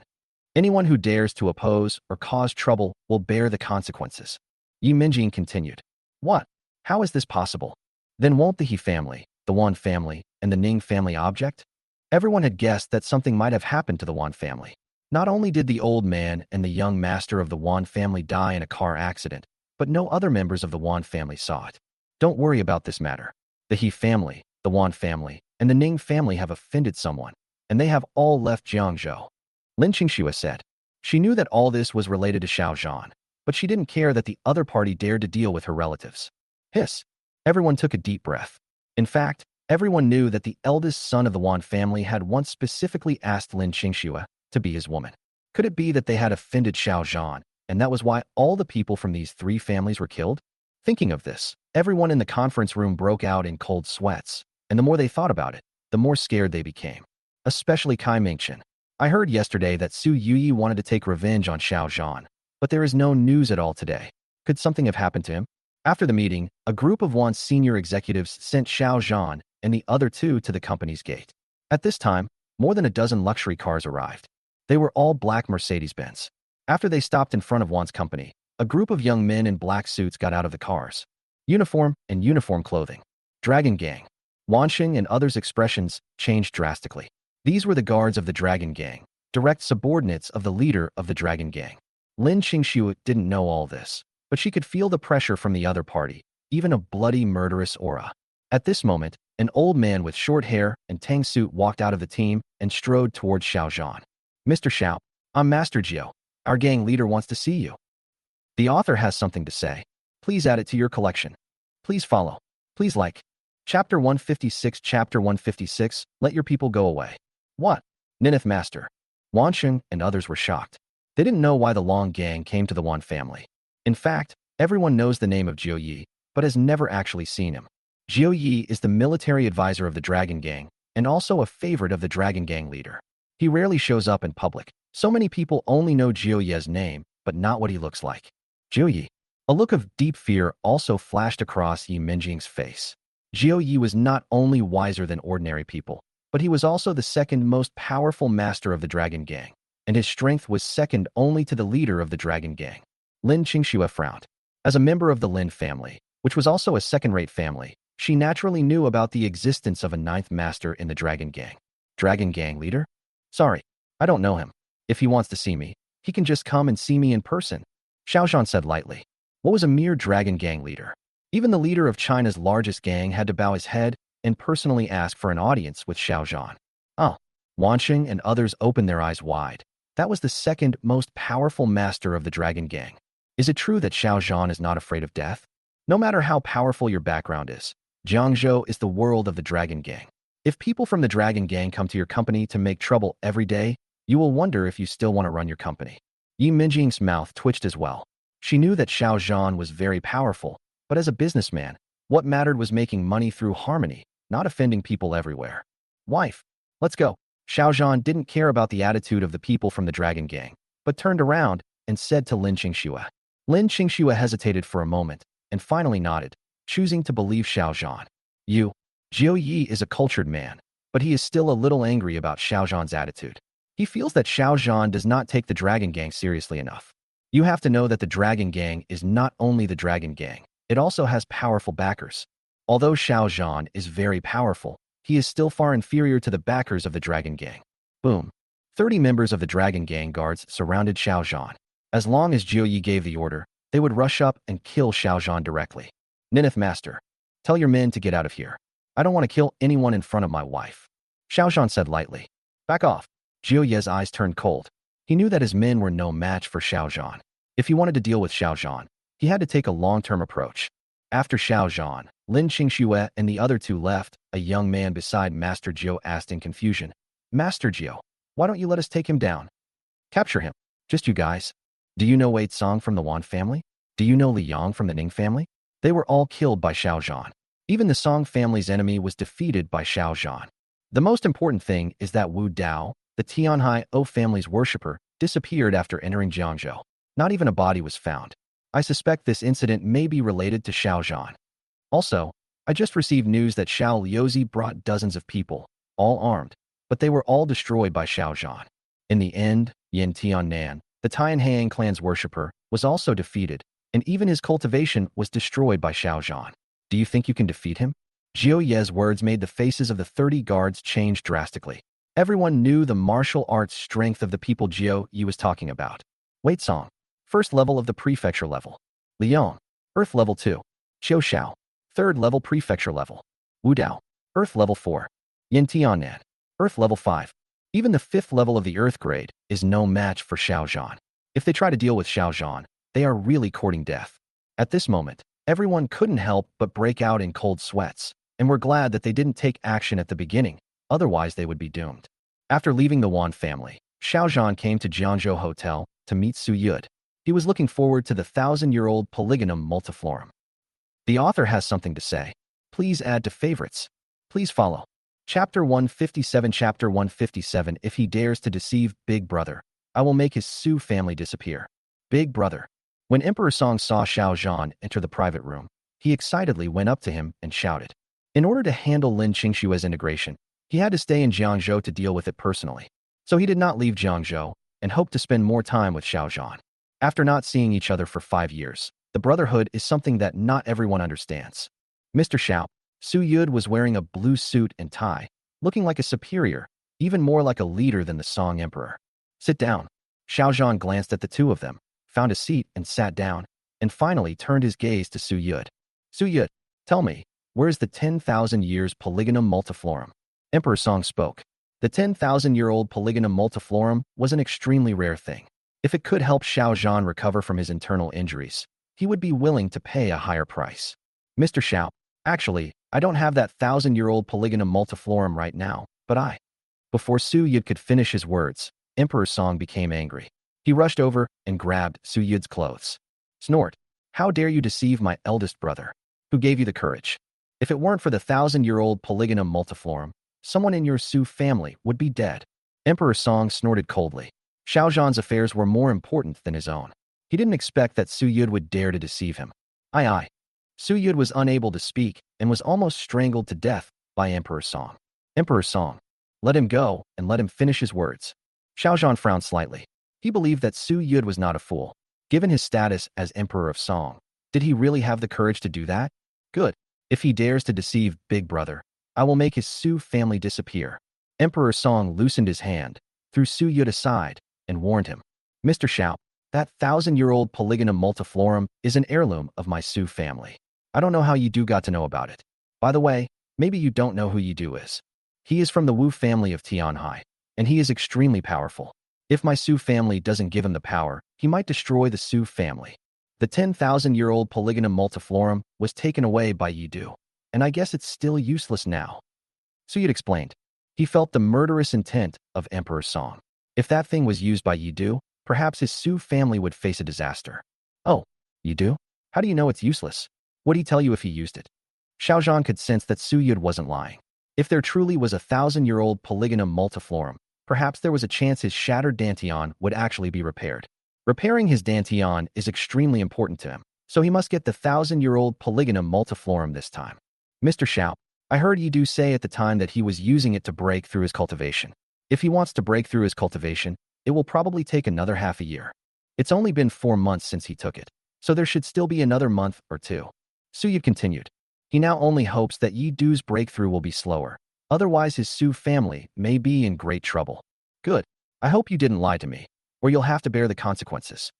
Anyone who dares to oppose or cause trouble will bear the consequences. Yi Minjing continued. What? How is this possible? Then won't the He family, the Wan family, and the Ning family object? Everyone had guessed that something might have happened to the Wan family. Not only did the old man and the young master of the Wan family die in a car accident, but no other members of the Wan family saw it. Don't worry about this matter. The He family, the Wan family, and the Ning family have offended someone, and they have all left Jiangzhou. Lin Qingxue said. She knew that all this was related to Xiao Zhan, but she didn't care that the other party dared to deal with her relatives. Hiss. Everyone took a deep breath. In fact, everyone knew that the eldest son of the Wan family had once specifically asked Lin Qingxue to be his woman. Could it be that they had offended Xiao Zhan, and that was why all the people from these 3 families were killed? Thinking of this, everyone in the conference room broke out in cold sweats, and the more they thought about it, the more scared they became. Especially Kai Mingchen. I heard yesterday that Su Yuyi wanted to take revenge on Xiao Zhan, but there is no news at all today. Could something have happened to him? After the meeting, a group of Wan's senior executives sent Xiao Zhan and the other 2 to the company's gate. At this time, more than a dozen luxury cars arrived. They were all black Mercedes-Benz. After they stopped in front of Wan's company, a group of young men in black suits got out of the cars. Uniform and uniform clothing. Dragon Gang. Wansheng and others' expressions changed drastically. These were the guards of the Dragon Gang, direct subordinates of the leader of the Dragon Gang. Lin Qingxue didn't know all this, but she could feel the pressure from the other party, even a bloody, murderous aura. At this moment, an old man with short hair and tang suit walked out of the team and strode towards Xiao Zhan. Mr. Xiao, I'm Master Jiao. Our gang leader wants to see you. The author has something to say. Please add it to your collection. Please follow. Please like. Chapter 156. Chapter 156, Let Your People Go Away. What? Nineth Master. Wansheng and others were shocked. They didn't know why the Long Gang came to the Wan family. In fact, everyone knows the name of Jiao Yi, but has never actually seen him. Jiao Yi is the military advisor of the Dragon Gang, and also a favorite of the Dragon Gang leader. He rarely shows up in public. So many people only know Jiao Yi's name, but not what he looks like. Jiao Yi. A look of deep fear also flashed across Yi Minjing's face. Jiao Yi was not only wiser than ordinary people, but he was also the second most powerful master of the Dragon Gang, and his strength was second only to the leader of the Dragon Gang. Lin Qingxue frowned. As a member of the Lin family, which was also a second-rate family, she naturally knew about the existence of a 9th master in the Dragon Gang. Dragon Gang leader? Sorry, I don't know him. If he wants to see me, he can just come and see me in person, Xiao Zhan said lightly. What was a mere Dragon Gang leader? Even the leader of China's largest gang had to bow his head and personally ask for an audience with Xiao Zhan. Oh, Wansheng and others opened their eyes wide. That was the second most powerful master of the Dragon Gang. Is it true that Xiao Zhan is not afraid of death? No matter how powerful your background is, Jiangzhou is the world of the Dragon Gang. If people from the Dragon Gang come to your company to make trouble every day, you will wonder if you still want to run your company. Yi Minjing's mouth twitched as well. She knew that Xiao Zhan was very powerful, but as a businessman, what mattered was making money through harmony, not offending people everywhere. Wife, let's go. Xiao Zhan didn't care about the attitude of the people from the Dragon Gang, but turned around and said to Lin Qingxue. Lin Qingxue hesitated for a moment and finally nodded, choosing to believe Xiao Zhan. Jiu Yi is a cultured man, but he is still a little angry about Xiao Zhan's attitude. He feels that Xiao Zhan does not take the Dragon Gang seriously enough. You have to know that the Dragon Gang is not only the Dragon Gang, it also has powerful backers. Although Xiao Zhan is very powerful, he is still far inferior to the backers of the Dragon Gang. Boom. 30 members of the Dragon Gang guards surrounded Xiao Zhan. As long as Jiu Yi gave the order, they would rush up and kill Xiao Zhan directly. Nineth Master, tell your men to get out of here. I don't want to kill anyone in front of my wife. Xiao Zhan said lightly. Back off. Jiu Yi's eyes turned cold. He knew that his men were no match for Xiao Zhan. If he wanted to deal with Xiao Zhan, he had to take a long-term approach. After Xiao Zhan, Lin Qingxue and the other two left. A young man beside Master Jiu asked in confusion, Master Jiu, why don't you let us take him down? Capture him. Just you guys. Do you know Wei Tsong from the Wan family? Do you know Li Yang from the Ning family? They were all killed by Xiao Zhan. Even the Song family's enemy was defeated by Xiao Zhan. The most important thing is that Wu Dao, the Tianhai O family's worshipper, disappeared after entering Jiangcheng. Not even a body was found. I suspect this incident may be related to Xiao Zhan. Also, I just received news that Xiao Liuzi brought dozens of people, all armed, but they were all destroyed by Xiao Zhan. In the end, Yin Tiannan, the Tianhang clan's worshipper, was also defeated, and even his cultivation was destroyed by Xiao Zhan. Do you think you can defeat him? Jiu Yi's words made the faces of the 30 guards change drastically. Everyone knew the martial arts strength of the people Jiu Yi was talking about. Wei Tsong, first level of the prefecture level. Liang, Earth level 2. Xiao Xiao, third level prefecture level. Wu Dao, Earth level 4. Yin Tiannan, Earth level 5. Even the 5th level of the Earth grade is no match for Xiao Zhan. If they try to deal with Xiao Zhan, they are really courting death. At this moment, everyone couldn't help but break out in cold sweats, and were glad that they didn't take action at the beginning, otherwise they would be doomed. After leaving the Wan family, Xiao Zhan came to Jiangzhou Hotel to meet Su Yud. He was looking forward to the 1,000-year-old polygonum multiflorum. The author has something to say. Please add to favorites. Please follow. Chapter 157. Chapter 157. If he dares to deceive Big Brother, I will make his Su family disappear. Big Brother. When Emperor Song saw Xiao Zhan enter the private room, he excitedly went up to him and shouted. In order to handle Lin Qingxue's integration, he had to stay in Jiangzhou to deal with it personally. So he did not leave Jiangzhou and hoped to spend more time with Xiao Zhan. After not seeing each other for 5 years, the brotherhood is something that not everyone understands. Mr. Xiao, Su Yud was wearing a blue suit and tie, looking like a superior, even more like a leader than the Song Emperor. Sit down. Xiao Zhan glanced at the two of them, found a seat and sat down, and finally turned his gaze to Su Yud. Su Yud, tell me, where is the 10,000 years polygonum multiflorum? Emperor Song spoke. The 10,000-year-old polygonum multiflorum was an extremely rare thing. If it could help Xiao Zhan recover from his internal injuries, he would be willing to pay a higher price. Mr. Xiao, actually, I don't have that 1,000-year-old polygonum multiflorum right now, but I. Before Su Yud could finish his words, Emperor Song became angry. He rushed over and grabbed Su Yud's clothes. Snort, how dare you deceive my eldest brother? Who gave you the courage? If it weren't for the 1,000-year-old polygonum multiflorum, someone in your Su family would be dead. Emperor Song snorted coldly. Xiao Zhan's affairs were more important than his own. He didn't expect that Su Yud would dare to deceive him. Aye. Su Yud was unable to speak and was almost strangled to death by Emperor Song. Emperor Song, let him go and let him finish his words. Xiao Zhan frowned slightly. He believed that Su Yud was not a fool. Given his status as Emperor of Song, did he really have the courage to do that? Good. If he dares to deceive Big Brother, I will make his Su family disappear. Emperor Song loosened his hand, threw Su Yud aside, and warned him. Mr. Xiao, that 1,000-year-old polygonum multiflorum is an heirloom of my Su family. I don't know how Yidu got to know about it. By the way, maybe you don't know who Yidu is. He is from the Wu family of Tianhai, and he is extremely powerful. If my Su family doesn't give him the power, he might destroy the Su family. The 10,000-year-old polygonum multiflorum was taken away by Yidu, and I guess it's still useless now. Su Yud explained. He felt the murderous intent of Emperor Song. If that thing was used by Yidu, perhaps his Su family would face a disaster. Oh, Yidu? How do you know it's useless? What'd he tell you if he used it? Xiao Zhan could sense that Su Yud wasn't lying. If there truly was a 1,000-year-old polygonum multiflorum, Perhaps there was a chance his shattered dantian would actually be repaired. Repairing his dantian is extremely important to him, so he must get the 1,000-year-old polygonum multiflorum this time. Mr. Xiao, I heard Yidu say at the time that he was using it to break through his cultivation. If he wants to break through his cultivation, it will probably take another half a year. It's only been 4 months since he took it, so there should still be another month or two. Su continued. He now only hopes that Yidu's breakthrough will be slower. Otherwise, his Su family may be in great trouble. Good. I hope you didn't lie to me, or you'll have to bear the consequences.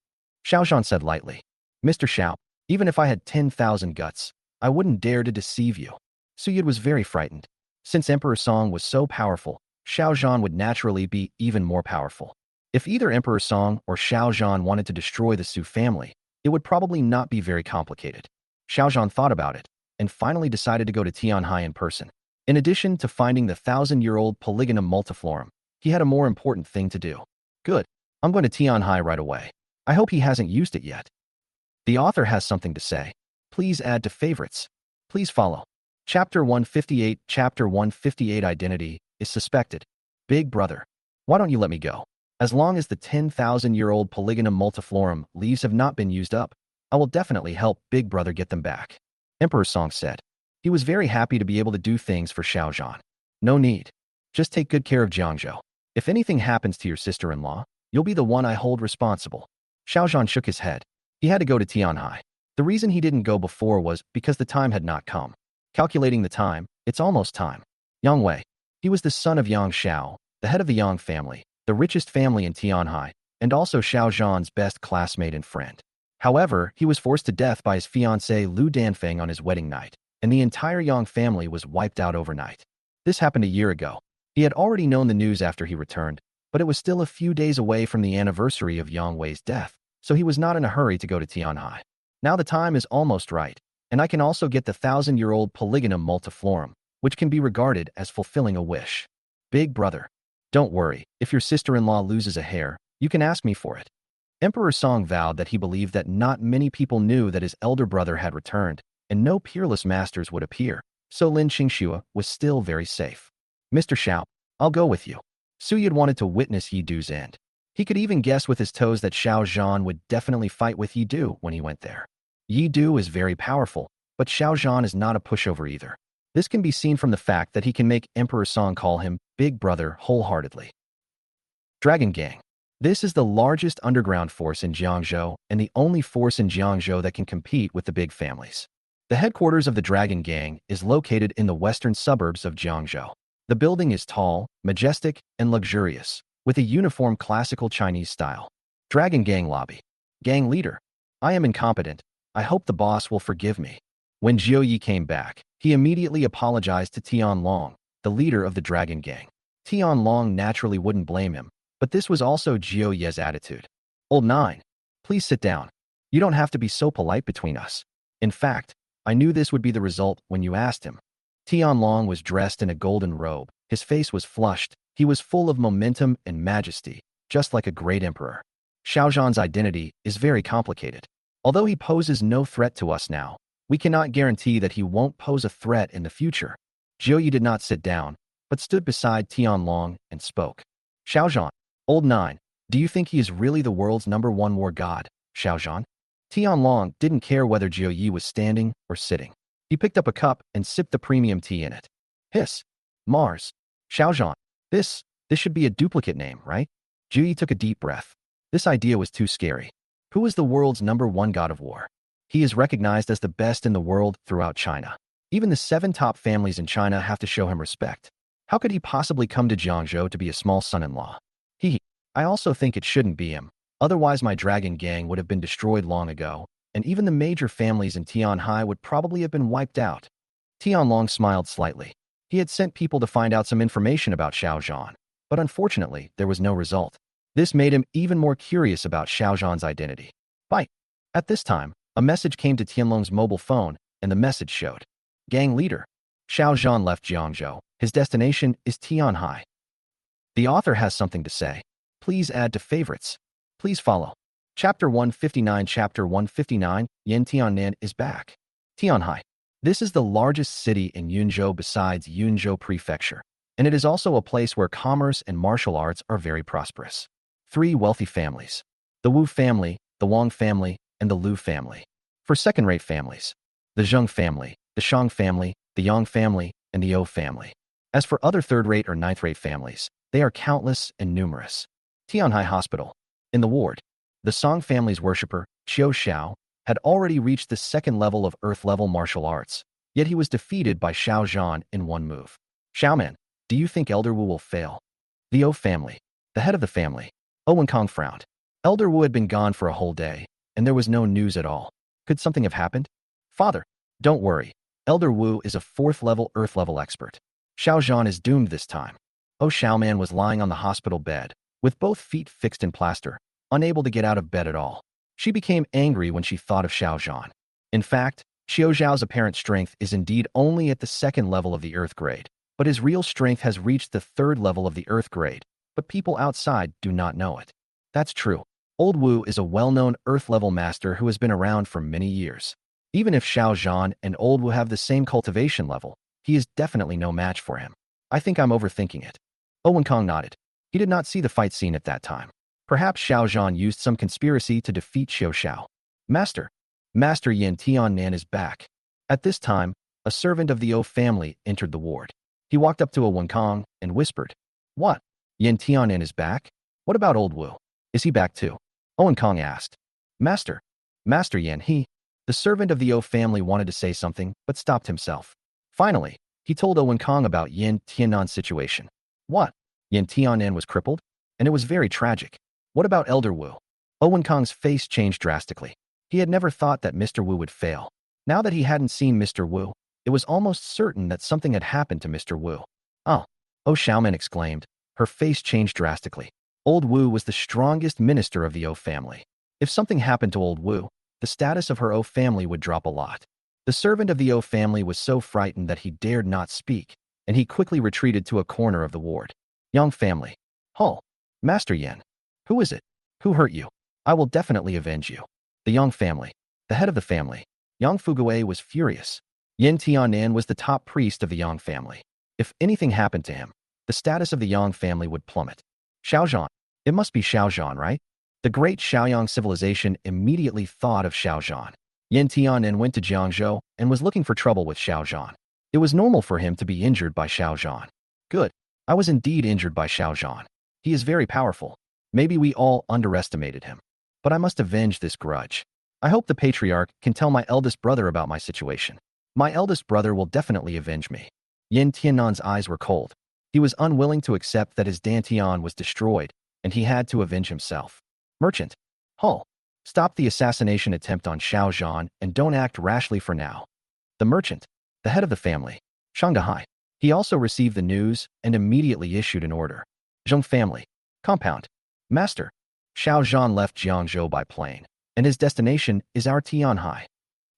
Xiao Zhan said lightly. Mr. Xiao, even if I had 10,000 guts, I wouldn't dare to deceive you. Su Yud was very frightened. Since Emperor Song was so powerful, Xiao Zhan would naturally be even more powerful. If either Emperor Song or Xiao Zhan wanted to destroy the Su family, it would probably not be very complicated. Xiao Zhan thought about it, and finally decided to go to Tianhai in person. In addition to finding the 1,000-year-old polygonum multiflorum, he had a more important thing to do. Good. I'm going to Tianhai right away. I hope he hasn't used it yet. The author has something to say. Please add to favorites. Please follow. Chapter 158. Chapter 158. Identity is suspected. Big brother, why don't you let me go? As long as the 10,000-year-old polygonum multiflorum leaves have not been used up, I will definitely help Big Brother get them back. Emperor Song said. He was very happy to be able to do things for Xiao Zhan. No need. Just take good care of Jiangzhou. If anything happens to your sister-in-law, you'll be the one I hold responsible. Xiao Zhan shook his head. He had to go to Tianhai. The reason he didn't go before was because the time had not come. Calculating the time, it's almost time. Yang Wei. He was the son of Yang Xiao, the head of the Yang family, the richest family in Tianhai, and also Xiao Zhan's best classmate and friend. However, he was forced to death by his fiancée Lu Danfeng on his wedding night, and the entire Yang family was wiped out overnight. This happened a year ago. He had already known the news after he returned, but it was still a few days away from the anniversary of Yang Wei's death, so he was not in a hurry to go to Tianhai. Now the time is almost right, and I can also get the 1,000-year-old polygonum multiflorum, which can be regarded as fulfilling a wish. Big brother. Don't worry, if your sister-in-law loses a hair, you can ask me for it. Emperor Song vowed that he believed that not many people knew that his elder brother had returned, and no peerless masters would appear, so Lin Xingxue was still very safe. Mr. Xiao, I'll go with you. Su Yud wanted to witness Yidu's end. He could even guess with his toes that Xiao Zhan would definitely fight with Yidu when he went there. Yidu is very powerful, but Xiao Zhan is not a pushover either. This can be seen from the fact that he can make Emperor Song call him Big Brother wholeheartedly. Dragon Gang. This is the largest underground force in Jiangzhou and the only force in Jiangzhou that can compete with the big families. The headquarters of the Dragon Gang is located in the western suburbs of Jiangzhou. The building is tall, majestic, and luxurious, with a uniform classical Chinese style. Dragon Gang Lobby. Gang leader. I am incompetent. I hope the boss will forgive me. When Jiu Yi came back, he immediately apologized to Tian Long, the leader of the Dragon Gang. Tian Long naturally wouldn't blame him, but this was also Jiu Yi's attitude. Old Nine, please sit down. You don't have to be so polite between us. In fact, I knew this would be the result when you asked him. Tian Long was dressed in a golden robe, his face was flushed, he was full of momentum and majesty, just like a great emperor. Xiao Zhan's identity is very complicated. Although he poses no threat to us now, we cannot guarantee that he won't pose a threat in the future. Jiu Yi did not sit down, but stood beside Tian Long and spoke. Xiao Zhan, Old Nine, do you think he is really the world's #1 war god, Xiao Zhan? Tian Long didn't care whether Jiu Yi was standing or sitting. He picked up a cup and sipped the premium tea in it. Hiss. Mars. Xiao Zhan, this should be a duplicate name, right? Jiu Yi took a deep breath. This idea was too scary. Who is the world's #1 god of war? He is recognized as the best in the world throughout China. Even the 7 top families in China have to show him respect. How could he possibly come to Jiangzhou to be a small son-in-law? I also think it shouldn't be him. Otherwise my Dragon Gang would have been destroyed long ago, and even the major families in Tianhai would probably have been wiped out. Tian Long smiled slightly. He had sent people to find out some information about Xiao Zhan, but unfortunately there was no result. This made him even more curious about Xiao Zhan's identity. Bite. At this time, a message came to Tianlong's mobile phone, and the message showed. Gang leader. Xiao Zhan left Jiangzhou. His destination is Tianhai. The author has something to say. Please add to favorites. Please follow. Chapter 159. Chapter 159. Yen Tiannan is back. Tianhai. This is the largest city in Yunzhou besides Yunzhou Prefecture. and it is also a place where commerce and martial arts are very prosperous. 3 wealthy families: the Wu family, the Wang family, and the Lu family. For second-rate families: the Zheng family, the Shang family, the Yang family, and the O family. As for other third-rate or ninth-rate families, they are countless and numerous. Tianhai Hospital. In the ward, the Song family's worshipper, Xiao Xiao, had already reached the second level of Earth-level martial arts, yet he was defeated by Xiao Zhan in one move. Xiaoman, do you think Elder Wu will fail? The O family. The head of the family, Owen Kong, frowned. Elder Wu had been gone for a whole day, and there was no news at all. Could something have happened? Father, don't worry. Elder Wu is a 4th-level Earth-level expert. Xiao Zhan is doomed this time. Oh, Xiaoman was lying on the hospital bed, with both feet fixed in plaster, unable to get out of bed at all. She became angry when she thought of Xiao Zhan. In fact, Xiao Zhao's apparent strength is indeed only at the 2nd level of the Earth grade, but his real strength has reached the 3rd level of the Earth grade, but people outside do not know it. That's true. Old Wu is a well-known Earth-level master who has been around for many years. Even if Xiao Zhan and Old Wu have the same cultivation level, he is definitely no match for him. I think I'm overthinking it. Owen Kong nodded. He did not see the fight scene at that time. Perhaps Xiao Zhan used some conspiracy to defeat Xiao Xiao. Master Yin Tiannan is back. At this time, a servant of the O family entered the ward. He walked up to Owen Kong and whispered, "What? Yin Tiannan is back? What about Old Wu? Is he back too?" Owen Kong asked. Master Yin, the servant of the O family wanted to say something, but stopped himself. Finally, he told Owen Kong about Yin Tiannan's situation. What? Yin Tiannan was crippled? And it was very tragic. What about Elder Wu? Owen Kong's face changed drastically. He had never thought that Mr. Wu would fail. Now that he hadn't seen Mr. Wu, it was almost certain that something had happened to Mr. Wu. Oh, Xiaoman exclaimed. Her face changed drastically. Old Wu was the strongest minister of the O family. If something happened to Old Wu, the status of her O family would drop a lot. The servant of the O family was so frightened that he dared not speak, and he quickly retreated to a corner of the ward. Yang family. Oh, Master Yin. Who is it? Who hurt you? I will definitely avenge you. The Yang family. The head of the family, Yang Fugui, was furious. Yin Tiannan was the top priest of the Yang family. If anything happened to him, the status of the Yang family would plummet. Xiao Zhan. It must be Xiao Zhan, right? The great Xiaoyang civilization immediately thought of Xiao Zhan. Yin Tiannan went to Jiangcheng and was looking for trouble with Xiao Zhan. It was normal for him to be injured by Xiao Zhan. Good. I was indeed injured by Xiao Zhan. He is very powerful. Maybe we all underestimated him. But I must avenge this grudge. I hope the patriarch can tell my eldest brother about my situation. My eldest brother will definitely avenge me. Yin Tiannan's eyes were cold. He was unwilling to accept that his Dantian was destroyed, and he had to avenge himself. Merchant. Hull. Stop the assassination attempt on Xiao Zhan and don't act rashly for now. The merchant, the head of the family, Shanghai. He also received the news and immediately issued an order. Zheng family. Compound. Master. Xiao Zhan left Jiangzhou by plane, and his destination is our Tianhai.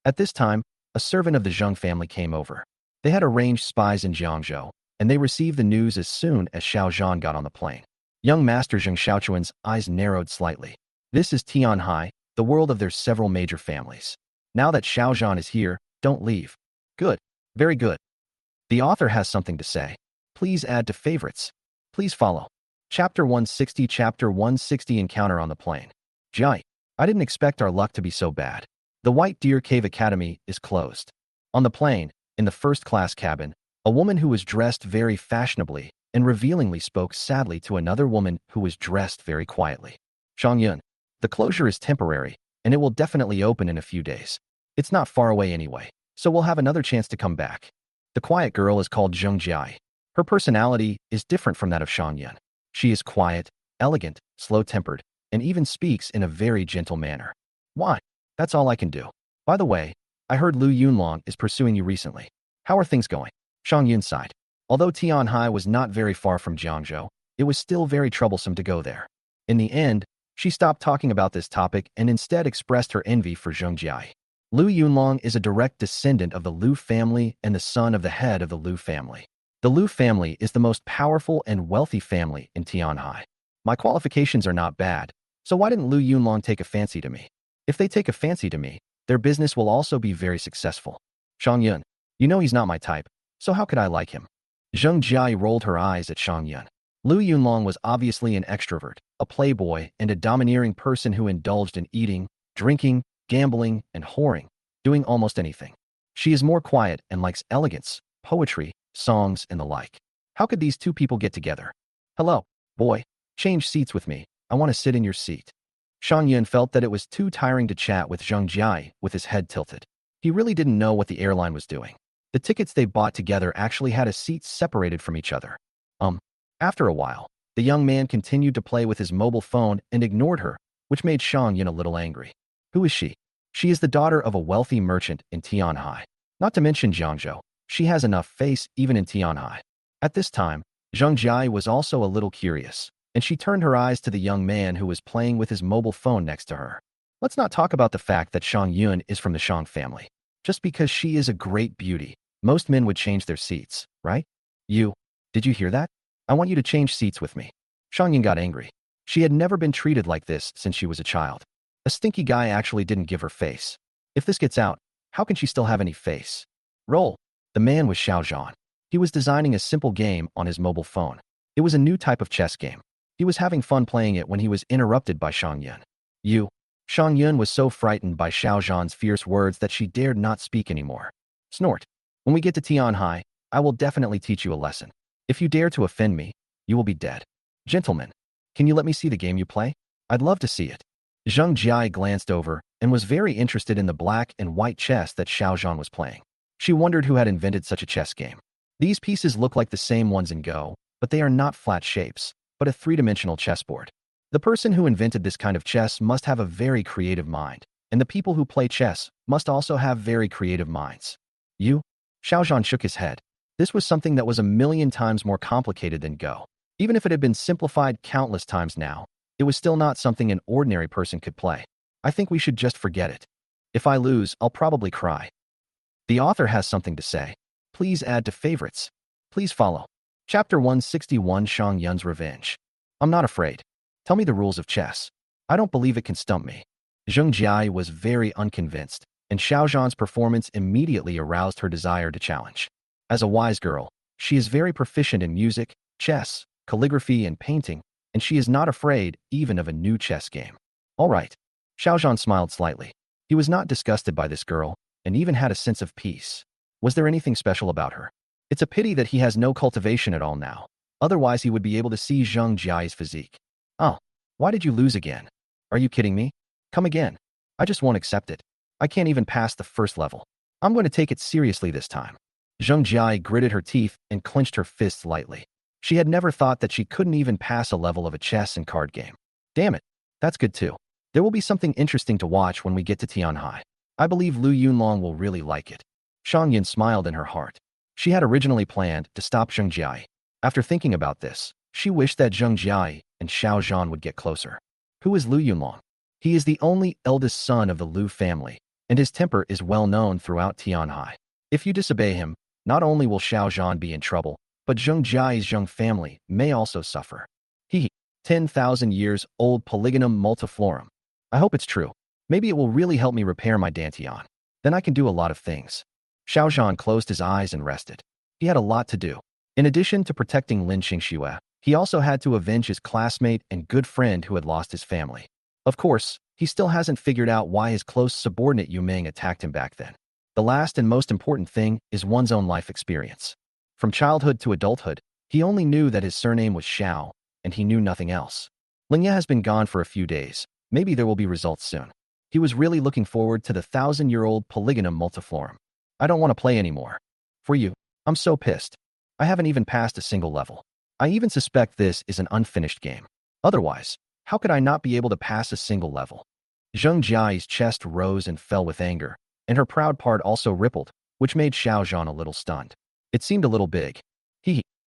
At this time, a servant of the Zheng family came over. They had arranged spies in Jiangzhou, and they received the news as soon as Xiao Zhan got on the plane. Young Master Zheng Xiaochuan's eyes narrowed slightly. This is Tianhai, the world of their several major families. Now that Xiao Zhan is here, don't leave. Good. Very good. The author has something to say. Please add to favorites. Please follow. Chapter 160. Chapter 160. Encounter on the plane. Jai. I didn't expect our luck to be so bad. The White Deer Cave Academy is closed. On the plane, in the first-class cabin, a woman who was dressed very fashionably and revealingly spoke sadly to another woman who was dressed very quietly. Yun, the closure is temporary, and it will definitely open in a few days. It's not far away anyway, so we'll have another chance to come back. The quiet girl is called Zheng Jiai. Her personality is different from that of Yun. She is quiet, elegant, slow-tempered, and even speaks in a very gentle manner. Why? That's all I can do. By the way, I heard Lu Yunlong is pursuing you recently. How are things going? Shang Yun sighed. Although Tianhai was not very far from Jiangzhou, it was still very troublesome to go there. In the end, she stopped talking about this topic and instead expressed her envy for Zheng Jiai. Lu Yunlong is a direct descendant of the Lu family and the son of the head of the Lu family. The Lu family is the most powerful and wealthy family in Tianhai. My qualifications are not bad, so why didn't Lu Yunlong take a fancy to me? If they take a fancy to me, their business will also be very successful. Shang Yun, you know he's not my type, so how could I like him? Zheng Jia rolled her eyes at Shang Yun. Lu Yunlong was obviously an extrovert, a playboy, and a domineering person who indulged in eating, drinking, gambling, and whoring, doing almost anything. She is more quiet and likes elegance, poetry, songs, and the like. How could these two people get together? Hello, boy. Change seats with me. I want to sit in your seat. Shang Yun felt that it was too tiring to chat with Zheng Jia with his head tilted. He really didn't know what the airline was doing. The tickets they bought together actually had a seat separated from each other. After a while, the young man continued to play with his mobile phone and ignored her, which made Shang Yun a little angry. Who is she? She is the daughter of a wealthy merchant in Tianhai. Not to mention Jiangzhou, she has enough face even in Tianhai. At this time, Zheng Jia was also a little curious, and she turned her eyes to the young man who was playing with his mobile phone next to her. Let's not talk about the fact that Shang Yun is from the Shang family. Just because she is a great beauty, most men would change their seats, right? Did you hear that? I want you to change seats with me. Shang Yun got angry. She had never been treated like this since she was a child. A stinky guy actually didn't give her face. If this gets out, how can she still have any face? Roll. The man was Xiao Zhan. He was designing a simple game on his mobile phone. It was a new type of chess game. He was having fun playing it when he was interrupted by Shang Yun. Shang Yun was so frightened by Xiao Zhan's fierce words that she dared not speak anymore. Snort. When we get to Tianhai, I will definitely teach you a lesson. If you dare to offend me, you will be dead. Gentlemen, can you let me see the game you play? I'd love to see it. Zheng Jia glanced over and was very interested in the black and white chess that Xiao Zhan was playing. She wondered who had invented such a chess game. These pieces look like the same ones in Go, but they are not flat shapes, but a three-dimensional chessboard. The person who invented this kind of chess must have a very creative mind, and the people who play chess must also have very creative minds. Xiao Zhan shook his head. This was something that was a million times more complicated than Go. Even if it had been simplified countless times now, it was still not something an ordinary person could play. I think we should just forget it. If I lose, I'll probably cry. The author has something to say. Please add to favorites. Please follow. Chapter 161, Shang Yun's Revenge. I'm not afraid. Tell me the rules of chess. I don't believe it can stump me. Zheng Jia was very unconvinced, and Xiao Zhan's performance immediately aroused her desire to challenge. As a wise girl, she is very proficient in music, chess, calligraphy, and painting, and she is not afraid even of a new chess game. All right. Xiao Zhan smiled slightly. He was not disgusted by this girl, and even had a sense of peace. Was there anything special about her? It's a pity that he has no cultivation at all now. Otherwise, he would be able to see Zheng Jia's physique. Oh, why did you lose again? Are you kidding me? Come again. I just won't accept it. I can't even pass the first level. I'm going to take it seriously this time. Zheng Jia gritted her teeth and clenched her fists lightly. She had never thought that she couldn't even pass a level of a chess and card game. Damn it. That's good too. There will be something interesting to watch when we get to Tianhai. I believe Lu Yunlong will really like it. Shang Yun smiled in her heart. She had originally planned to stop Zheng Jia. After thinking about this, she wished that Zheng Jia and Xiao Zhan would get closer. Who is Lu Yunlong? He is the only eldest son of the Lu family, and his temper is well known throughout Tianhai. If you disobey him, not only will Xiao Zhan be in trouble, but Zheng Jia's Zheng family may also suffer. 10,000 years old polygonum multiflorum. I hope it's true. Maybe it will really help me repair my dantian. Then I can do a lot of things. Xiao Zhan closed his eyes and rested. He had a lot to do. In addition to protecting Lin Xingxue, he also had to avenge his classmate and good friend who had lost his family. Of course, he still hasn't figured out why his close subordinate Yu Ming attacked him back then. The last and most important thing is one's own life experience. From childhood to adulthood, he only knew that his surname was Xiao, and he knew nothing else. Lin Ye has been gone for a few days. Maybe there will be results soon. He was really looking forward to the 1,000-year-old polygonum multiflorum. I don't want to play anymore. For you, I'm so pissed. I haven't even passed a single level. I even suspect this is an unfinished game. Otherwise, how could I not be able to pass a single level? Zheng Jia's chest rose and fell with anger, and her proud part also rippled, which made Xiao Zhan a little stunned. It seemed a little big.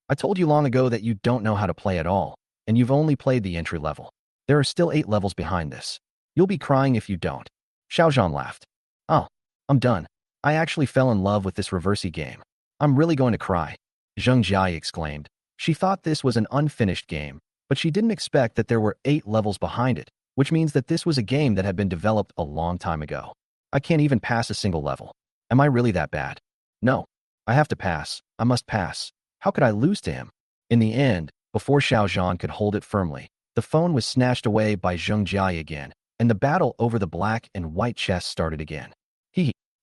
I told you long ago that you don't know how to play at all, and you've only played the entry level. There are still 8 levels behind this. You'll be crying if you don't. Xiao Zhan laughed. Oh, I'm done. I actually fell in love with this reversey game. I'm really going to cry. Zheng Jia exclaimed. She thought this was an unfinished game, but she didn't expect that there were 8 levels behind it, which means that this was a game that had been developed a long time ago. I can't even pass a single level. Am I really that bad? No. I have to pass. I must pass. How could I lose to him? In the end, before Xiao Zhan could hold it firmly, the phone was snatched away by Zheng Jia again, and the battle over the black and white chess started again.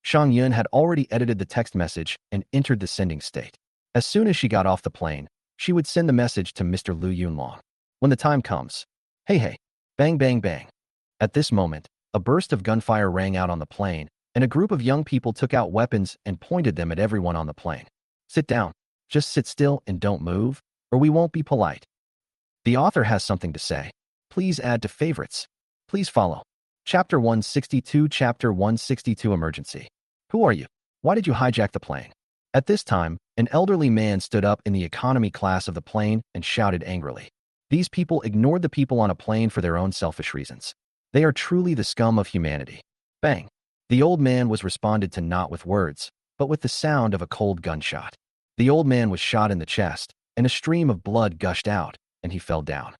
Shang Yun had already edited the text message and entered the sending state. As soon as she got off the plane, she would send the message to Mr. Lu Yunlong. When the time comes. Hey, bang, bang, bang. At this moment, a burst of gunfire rang out on the plane, and a group of young people took out weapons and pointed them at everyone on the plane. Sit down. Just sit still and don't move, or we won't be polite. The author has something to say. Please add to favorites. Please follow. Chapter 162 Chapter 162 Emergency. Who are you? Why did you hijack the plane? At this time, an elderly man stood up in the economy class of the plane and shouted angrily. These people ignored the people on a plane for their own selfish reasons. They are truly the scum of humanity. Bang. The old man was responded to not with words, but with the sound of a cold gunshot. The old man was shot in the chest, and a stream of blood gushed out, and he fell down.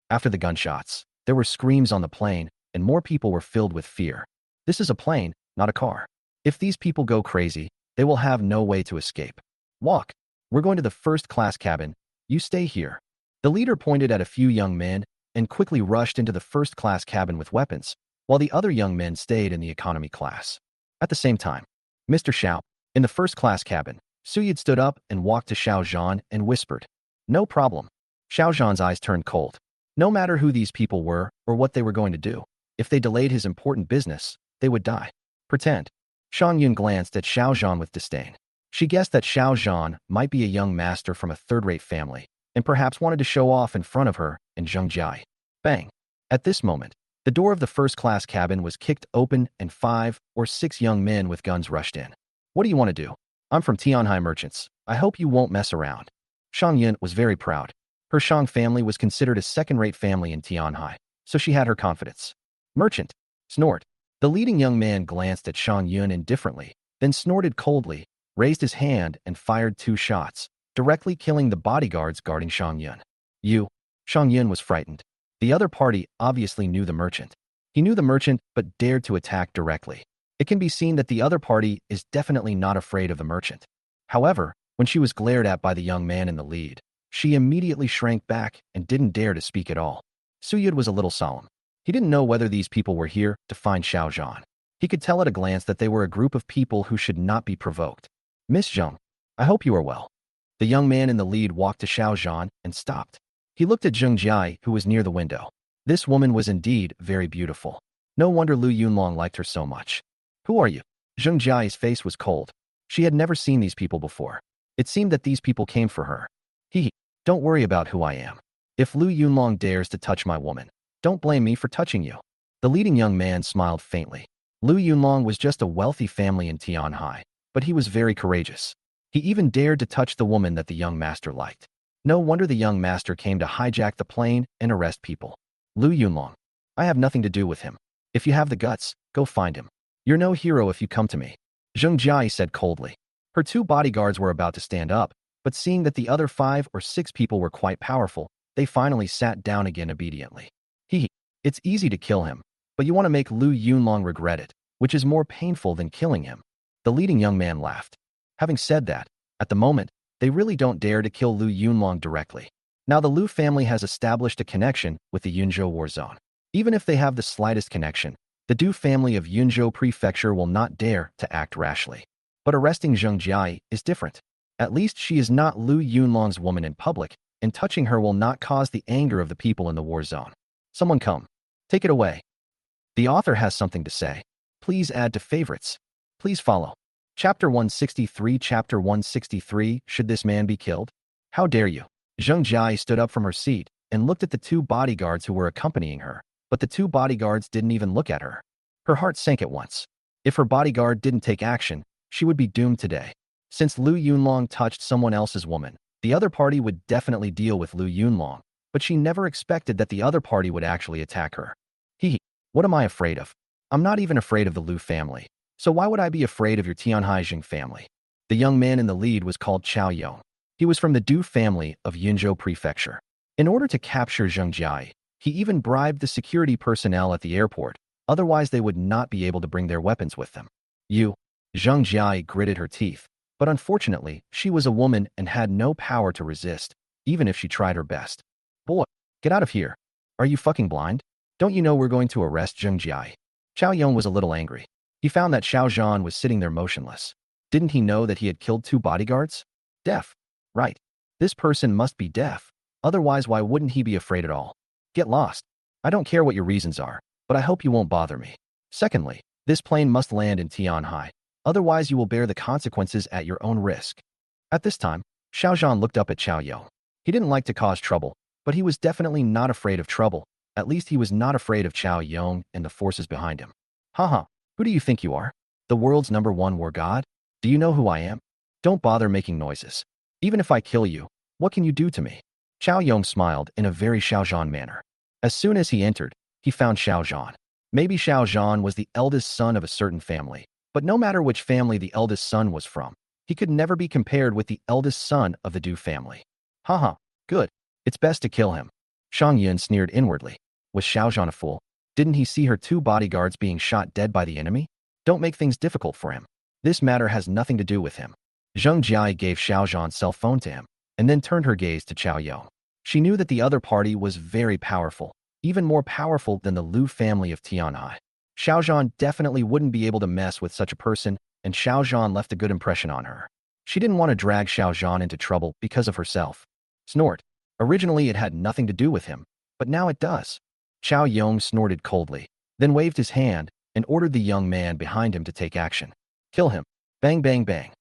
After the gunshots, there were screams on the plane, and more people were filled with fear. This is a plane, not a car. If these people go crazy, they will have no way to escape. Walk. We're going to the first-class cabin. You stay here. The leader pointed at a few young men and quickly rushed into the first-class cabin with weapons, while the other young men stayed in the economy class. At the same time, Mr. Xiao, in the first-class cabin, Suyid stood up and walked to Xiao Zhan and whispered, "No problem." Xiao Zhan's eyes turned cold. No matter who these people were or what they were going to do, if they delayed his important business, they would die. Pretend. Shang Yun glanced at Xiao Zhan with disdain. She guessed that Xiao Zhan might be a young master from a third-rate family, and perhaps wanted to show off in front of her and Zheng Jia. Bang. At this moment, the door of the first-class cabin was kicked open and 5 or 6 young men with guns rushed in. What do you want to do? I'm from Tianhai Merchants. I hope you won't mess around. Shang Yun was very proud. Her Shang family was considered a second-rate family in Tianhai, so she had her confidence. Merchant. Snort. The leading young man glanced at Shang Yun indifferently, then snorted coldly, raised his hand and fired 2 shots, directly killing the bodyguards guarding Shang Yun. You. Shang Yun was frightened. The other party obviously knew the merchant. He knew the merchant but dared to attack directly. It can be seen that the other party is definitely not afraid of the merchant. However, when she was glared at by the young man in the lead, she immediately shrank back and didn't dare to speak at all. Suyid was a little solemn. He didn't know whether these people were here to find Xiao Zhan. He could tell at a glance that they were a group of people who should not be provoked. Miss Zheng, I hope you are well. The young man in the lead walked to Xiao Zhan and stopped. He looked at Zheng Jia, who was near the window. This woman was indeed very beautiful. No wonder Lu Yunlong liked her so much. Who are you? Zheng Jia's face was cold. She had never seen these people before. It seemed that these people came for her. Don't worry about who I am. If Lu Yunlong dares to touch my woman, don't blame me for touching you. The leading young man smiled faintly. Lu Yunlong was just a wealthy family in Tianhai, but he was very courageous. He even dared to touch the woman that the young master liked. No wonder the young master came to hijack the plane and arrest people. Lu Yunlong, I have nothing to do with him. If you have the guts, go find him. You're no hero if you come to me. Zheng Jia said coldly. Her 2 bodyguards were about to stand up, but seeing that the other 5 or 6 people were quite powerful, they finally sat down again obediently. It's easy to kill him, but you want to make Lu Yunlong regret it, which is more painful than killing him. The leading young man laughed. Having said that, at the moment, they really don't dare to kill Lu Yunlong directly. Now the Lu family has established a connection with the Yunzhou war zone. Even if they have the slightest connection, the Du family of Yunzhou Prefecture will not dare to act rashly. But arresting Zheng Jia is different. At least she is not Lu Yunlong's woman in public, and touching her will not cause the anger of the people in the war zone. Someone come. Take it away. The author has something to say. Please add to favorites. Please follow. Chapter 163 Chapter 163 Should this man be killed? How dare you? Zheng Jia stood up from her seat and looked at the 2 bodyguards who were accompanying her, but the 2 bodyguards didn't even look at her. Her heart sank at once. If her bodyguard didn't take action, she would be doomed today. Since Lu Yunlong touched someone else's woman, the other party would definitely deal with Lu Yunlong, but she never expected that the other party would actually attack her. What am I afraid of? I'm not even afraid of the Lu family, so why would I be afraid of your Tianhai Jing family? The young man in the lead was called Chao Yong. He was from the Du family of Yunzhou Prefecture. In order to capture Zheng Jia, he even bribed the security personnel at the airport, otherwise they would not be able to bring their weapons with them. You. Zheng Jia gritted her teeth. But unfortunately, she was a woman and had no power to resist, even if she tried her best. Boy, get out of here. Are you fucking blind? Don't you know we're going to arrest Zheng Jiai? Xiao Yong was a little angry. He found that Xiao Zhan was sitting there motionless. Didn't he know that he had killed 2 bodyguards? Deaf. Right. This person must be deaf. Otherwise, why wouldn't he be afraid at all? Get lost. I don't care what your reasons are, but I hope you won't bother me. Secondly, this plane must land in Tianhai. Otherwise, you will bear the consequences at your own risk. At this time, Xiao Zhan looked up at Xiao Yong. He didn't like to cause trouble, but he was definitely not afraid of trouble. At least he was not afraid of Xiao Yong and the forces behind him. Haha, who do you think you are? The world's #1 war god? Do you know who I am? Don't bother making noises. Even if I kill you, what can you do to me? Xiao Yong smiled in a very Xiao Zhan manner. As soon as he entered, he found Xiao Zhan. Maybe Xiao Zhan was the eldest son of a certain family, but no matter which family the eldest son was from, he could never be compared with the eldest son of the Du family. Haha, good. It's best to kill him. Shang Yun sneered inwardly. Was Xiao Zhan a fool? Didn't he see her 2 bodyguards being shot dead by the enemy? Don't make things difficult for him. This matter has nothing to do with him. Zheng Jiai gave Xiao Zhan's cell phone to him, and then turned her gaze to Xiao Yong. She knew that the other party was very powerful, even more powerful than the Lu family of Tianhai. Xiao Zhan definitely wouldn't be able to mess with such a person, and Xiao Zhan left a good impression on her. She didn't want to drag Xiao Zhan into trouble because of herself. Snort. Originally, it had nothing to do with him, but now it does. Xiao Yong snorted coldly, then waved his hand and ordered the young man behind him to take action. Kill him. Bang, bang, bang.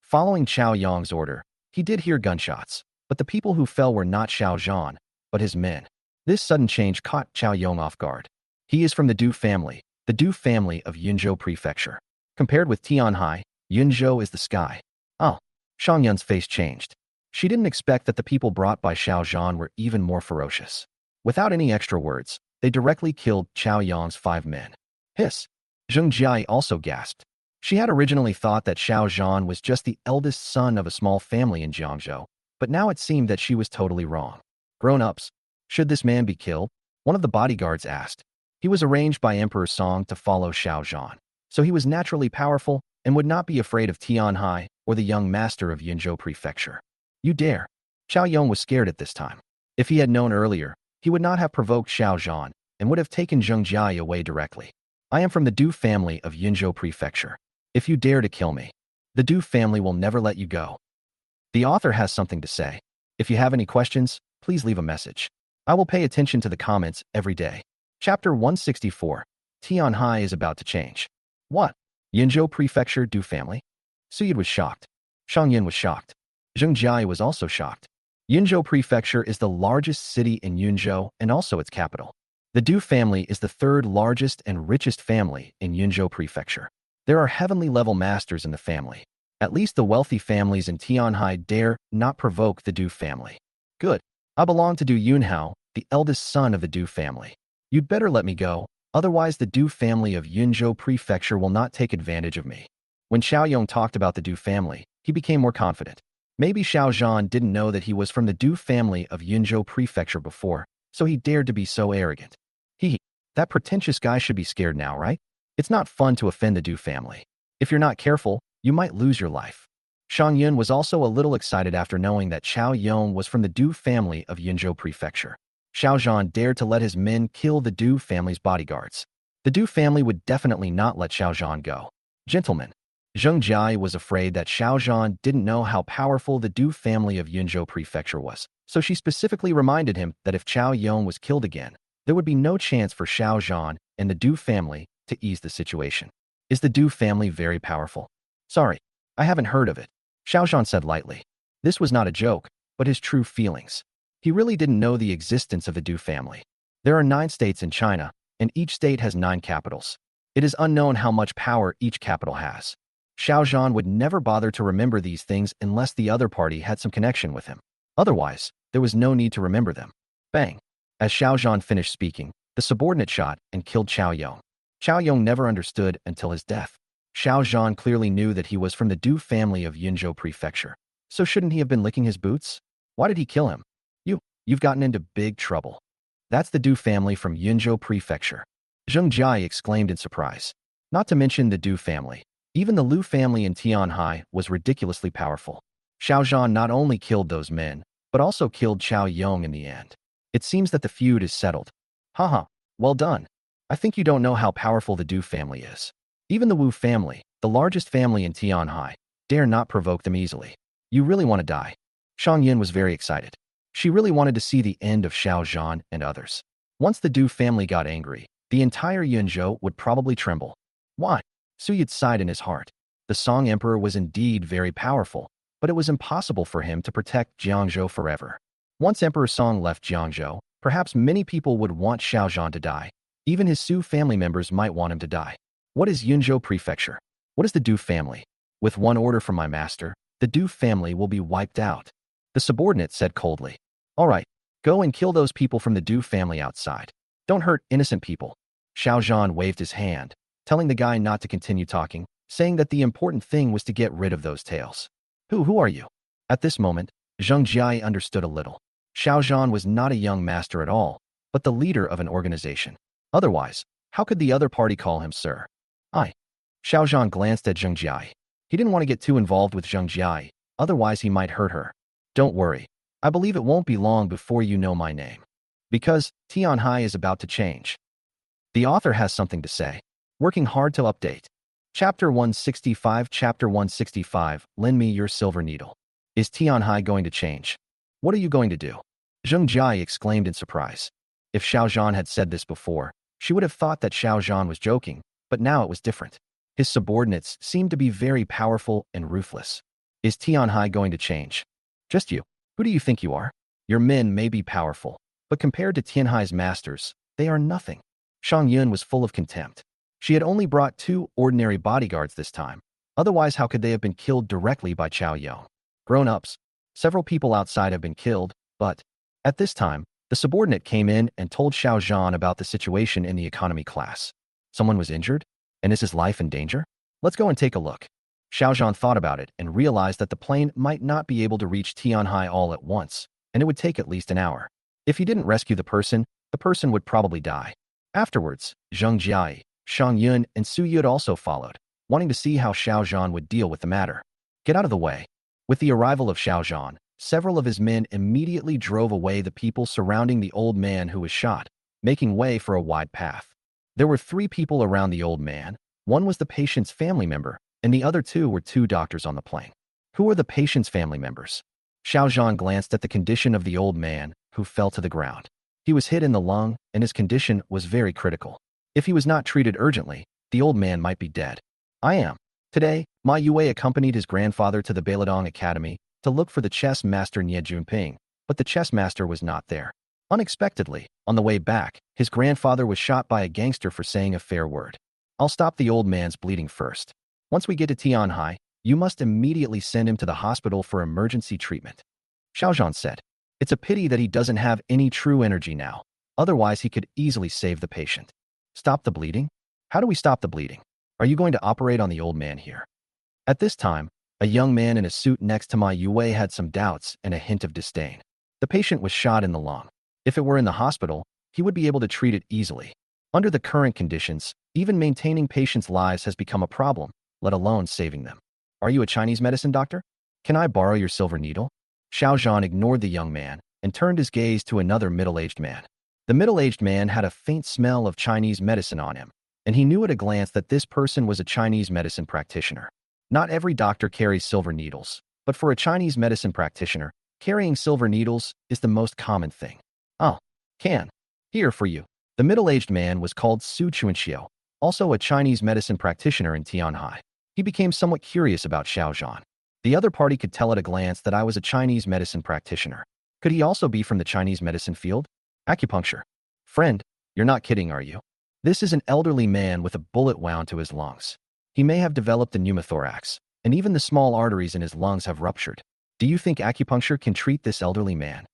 Following Xiao Yong's order, he did hear gunshots, but the people who fell were not Xiao Zhan, but his men. This sudden change caught Xiao Yong off guard. He is from the Du family of Yunzhou Prefecture. Compared with Tianhai, Yunzhou is the sky. Oh, Shang Yun's face changed. She didn't expect that the people brought by Xiao Zhan were even more ferocious. Without any extra words, they directly killed Xiao Yong's 5 men. Hiss. Zheng Jiai also gasped. She had originally thought that Xiao Zhan was just the eldest son of a small family in Jiangcheng, but now it seemed that she was totally wrong. Grown-ups, should this man be killed? One of the bodyguards asked. He was arranged by Emperor Song to follow Xiao Zhan, so he was naturally powerful and would not be afraid of Tianhai or the young master of Yunzhou Prefecture. You dare. Xiao Yong was scared at this time. If he had known earlier, he would not have provoked Xiao Zhan and would have taken Zheng Jiai away directly. I am from the Du family of Yunzhou Prefecture. If you dare to kill me, the Du family will never let you go. The author has something to say. If you have any questions, please leave a message. I will pay attention to the comments every day. Chapter 164. Tianhai is about to change. What? Yunzhou Prefecture Du family? Suyud was shocked. Shang Yun was shocked. Zheng Jiai was also shocked. Yunzhou Prefecture is the largest city in Yunzhou and also its capital. The Du family is the 3rd largest and richest family in Yunzhou Prefecture. There are heavenly-level masters in the family. At least the wealthy families in Tianhai dare not provoke the Du family. Good. I belong to Du Yunhao, the eldest son of the Du family. You'd better let me go, otherwise the Du family of Yunzhou Prefecture will not take advantage of me. When Xiao Yong talked about the Du family, he became more confident. Maybe Xiao Zhan didn't know that he was from the Du family of Yunzhou Prefecture before, so he dared to be so arrogant. That pretentious guy should be scared now, right? It's not fun to offend the Du family. If you're not careful, you might lose your life. Shang Yun was also a little excited after knowing that Xiao Yong was from the Du family of Yunzhou Prefecture. Xiao Zhan dared to let his men kill the Du family's bodyguards. The Du family would definitely not let Xiao Zhan go. Gentlemen, Zheng Jiai was afraid that Xiao Zhan didn't know how powerful the Du family of Yunzhou Prefecture was, so she specifically reminded him that if Xiao Yong was killed again, there would be no chance for Xiao Zhan and the Du family to ease the situation. Is the Du family very powerful? Sorry, I haven't heard of it, Xiao Zhan said lightly. This was not a joke, but his true feelings. He really didn't know the existence of the Du family. There are 9 states in China, and each state has 9 capitals. It is unknown how much power each capital has. Xiao Zhan would never bother to remember these things unless the other party had some connection with him. Otherwise, there was no need to remember them. Bang! As Xiao Zhan finished speaking, the subordinate shot and killed Xiao Yong. Xiao Yong never understood until his death. Xiao Zhan clearly knew that he was from the Du family of Yunzhou Prefecture. So shouldn't he have been licking his boots? Why did he kill him? You've gotten into big trouble. That's the Du family from Yunzhou Prefecture. Zheng Jiai exclaimed in surprise. Not to mention the Du family. Even the Liu family in Tianhai was ridiculously powerful. Xiao Zhan not only killed those men, but also killed Qiao Yong in the end. It seems that the feud is settled. Haha, well done. I think you don't know how powerful the Du family is. Even the Wu family, the largest family in Tianhai, dare not provoke them easily. You really want to die. Shang Yin was very excited. She really wanted to see the end of Xiao Zhan and others. Once the Du family got angry, the entire Yunzhou would probably tremble. Why? Su Yid sighed in his heart. The Song Emperor was indeed very powerful, but it was impossible for him to protect Jiangzhou forever. Once Emperor Song left Jiangzhou, perhaps many people would want Xiao Zhan to die. Even his Su family members might want him to die. What is Yunzhou Prefecture? What is the Du family? With one order from my master, the Du family will be wiped out. The subordinate said coldly. All right, go and kill those people from the Du family outside. Don't hurt innocent people. Xiao Zhan waved his hand, telling the guy not to continue talking, saying that the important thing was to get rid of those tails. Who are you? At this moment, Zheng Jiai understood a little. Xiao Zhan was not a young master at all, but the leader of an organization. Otherwise, how could the other party call him sir? I. Xiao Zhan glanced at Zheng Jiai. He didn't want to get too involved with Zheng Jiai, otherwise he might hurt her. Don't worry. I believe it won't be long before you know my name. Because Tianhai is about to change. The author has something to say. Working hard to update. Chapter 165 Chapter 165 Lend me your silver needle. Is Tianhai going to change? What are you going to do? Zheng Jiai exclaimed in surprise. If Xiao Zhan had said this before, she would have thought that Xiao Zhan was joking, but now it was different. His subordinates seemed to be very powerful and ruthless. Is Tianhai going to change? Just you. Who do you think you are? Your men may be powerful, but compared to Tianhai's masters, they are nothing. Shang Yun was full of contempt. She had only brought 2 ordinary bodyguards this time. Otherwise, how could they have been killed directly by Qiao Yong? Grown-ups. Several people outside have been killed, but at this time, the subordinate came in and told Xiao Zhan about the situation in the economy class. Someone was injured? And is his life in danger? Let's go and take a look. Xiao Zhan thought about it and realized that the plane might not be able to reach Tianhai all at once, and it would take at least an hour. If he didn't rescue the person would probably die. Afterwards, Zheng Jiai, Shang Yun, and Su Yud also followed, wanting to see how Xiao Zhan would deal with the matter. Get out of the way. With the arrival of Xiao Zhan, several of his men immediately drove away the people surrounding the old man who was shot, making way for a wide path. There were 3 people around the old man. One was the patient's family member, and the other 2 were 2 doctors on the plane. Who are the patient's family members? Xiao Zhan glanced at the condition of the old man, who fell to the ground. He was hit in the lung, and his condition was very critical. If he was not treated urgently, the old man might be dead. I am. Today, Ma Yue accompanied his grandfather to the Beilidong Academy to look for the chess master Nie Junping, but the chess master was not there. Unexpectedly, on the way back, his grandfather was shot by a gangster for saying a fair word. I'll stop the old man's bleeding first. Once we get to Tianhai, you must immediately send him to the hospital for emergency treatment. Xiao Zhan said. It's a pity that he doesn't have any true energy now. Otherwise, he could easily save the patient. Stop the bleeding? How do we stop the bleeding? Are you going to operate on the old man here? At this time, a young man in a suit next to Ma Yue had some doubts and a hint of disdain. The patient was shot in the lung. If it were in the hospital, he would be able to treat it easily. Under the current conditions, even maintaining patients' lives has become a problem, let alone saving them. Are you a Chinese medicine doctor? Can I borrow your silver needle? Xiao Zhan ignored the young man and turned his gaze to another middle-aged man. The middle-aged man had a faint smell of Chinese medicine on him, and he knew at a glance that this person was a Chinese medicine practitioner. Not every doctor carries silver needles, but for a Chinese medicine practitioner, carrying silver needles is the most common thing. Oh, can. Here for you. The middle-aged man was called Su Chuanxiu, also a Chinese medicine practitioner in Tianhai. He became somewhat curious about Xiao Zhan. The other party could tell at a glance that I was a Chinese medicine practitioner. Could he also be from the Chinese medicine field? Acupuncture. Friend, you're not kidding, are you? This is an elderly man with a bullet wound to his lungs. He may have developed a pneumothorax, and even the small arteries in his lungs have ruptured. Do you think acupuncture can treat this elderly man?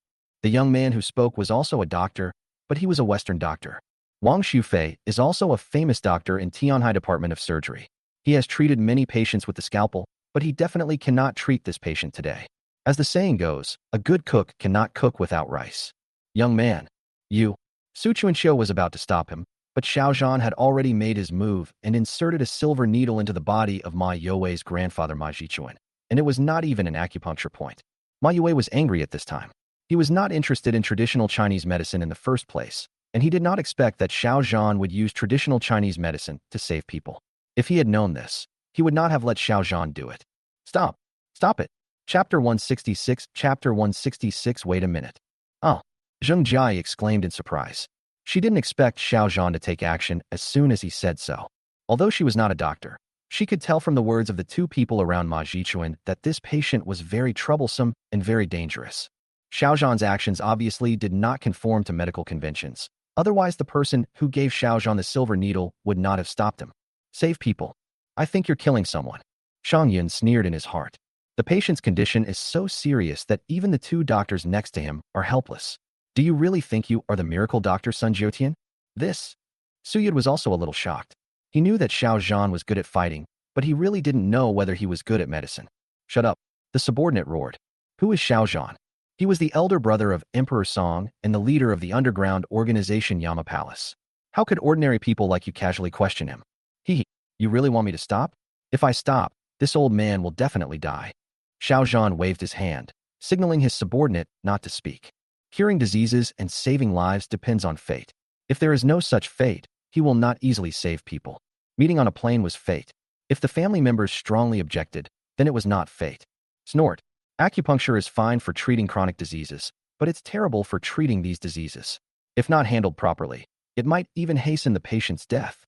The young man who spoke was also a doctor, but he was a Western doctor. Wang Shufei is also a famous doctor in Tianhai Department of Surgery. He has treated many patients with the scalpel, but he definitely cannot treat this patient today. As the saying goes, a good cook cannot cook without rice. Young man, you. Su Chuanxiu was about to stop him, But Xiao Zhan had already made his move and inserted a silver needle into the body of Ma You's grandfather Ma Jichuan, and it was not even an acupuncture point. Ma Yue was angry at this time. He was not interested in traditional Chinese medicine in the first place, and he did not expect that Xiao Zhan would use traditional Chinese medicine to save people. If he had known this, he would not have let Xiao Zhan do it. Stop! Stop it! Chapter 166, Chapter 166. Wait a minute. Oh! Zheng Jia exclaimed in surprise. She didn't expect Xiao Zhan to take action as soon as he said so. Although she was not a doctor, she could tell from the words of the two people around Ma Jichuan that this patient was very troublesome and very dangerous. Xiao Zhan's actions obviously did not conform to medical conventions. Otherwise, the person who gave Xiao Zhan the silver needle would not have stopped him. Save people. I think you're killing someone. Shang Yun sneered in his heart. The patient's condition is so serious that even the two doctors next to him are helpless. Do you really think you are the miracle doctor, Sun Jiutian? This? Su Yud was also a little shocked. He knew that Xiao Zhan was good at fighting, but he really didn't know whether he was good at medicine. Shut up. The subordinate roared. Who is Xiao Zhan? He was the elder brother of Emperor Song and the leader of the underground organization Yama Palace. How could ordinary people like you casually question him? You really want me to stop? If I stop, this old man will definitely die. Xiao Zhan waved his hand, signaling his subordinate not to speak. Curing diseases and saving lives depends on fate. If there is no such fate, he will not easily save people. Meeting on a plane was fate. If the family members strongly objected, then it was not fate. Snort. Acupuncture is fine for treating chronic diseases, but it's terrible for treating these diseases. If not handled properly, it might even hasten the patient's death.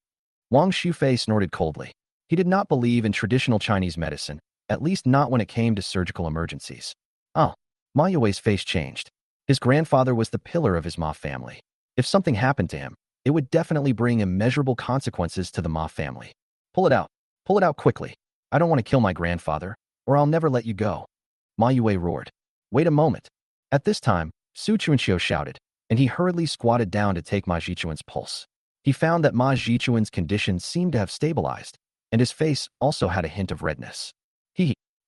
Wang Shufei snorted coldly. He did not believe in traditional Chinese medicine, at least not when it came to surgical emergencies. Oh, Ma Yue's face changed. His grandfather was the pillar of his Ma family. If something happened to him, it would definitely bring immeasurable consequences to the Ma family. Pull it out. Pull it out quickly. I don't want to kill my grandfather, or I'll never let you go. Ma Yue roared. Wait a moment. At this time, Su Chuanxiu shouted, and he hurriedly squatted down to take Ma Jichuan's pulse. He found that Ma Jichuan's condition seemed to have stabilized, and his face also had a hint of redness.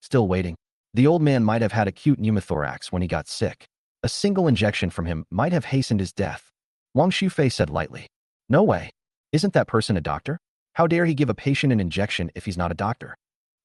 Still waiting. The old man might have had acute pneumothorax when he got sick. A single injection from him might have hastened his death. Wang Shufei said lightly. No way. Isn't that person a doctor? How dare he give a patient an injection if he's not a doctor?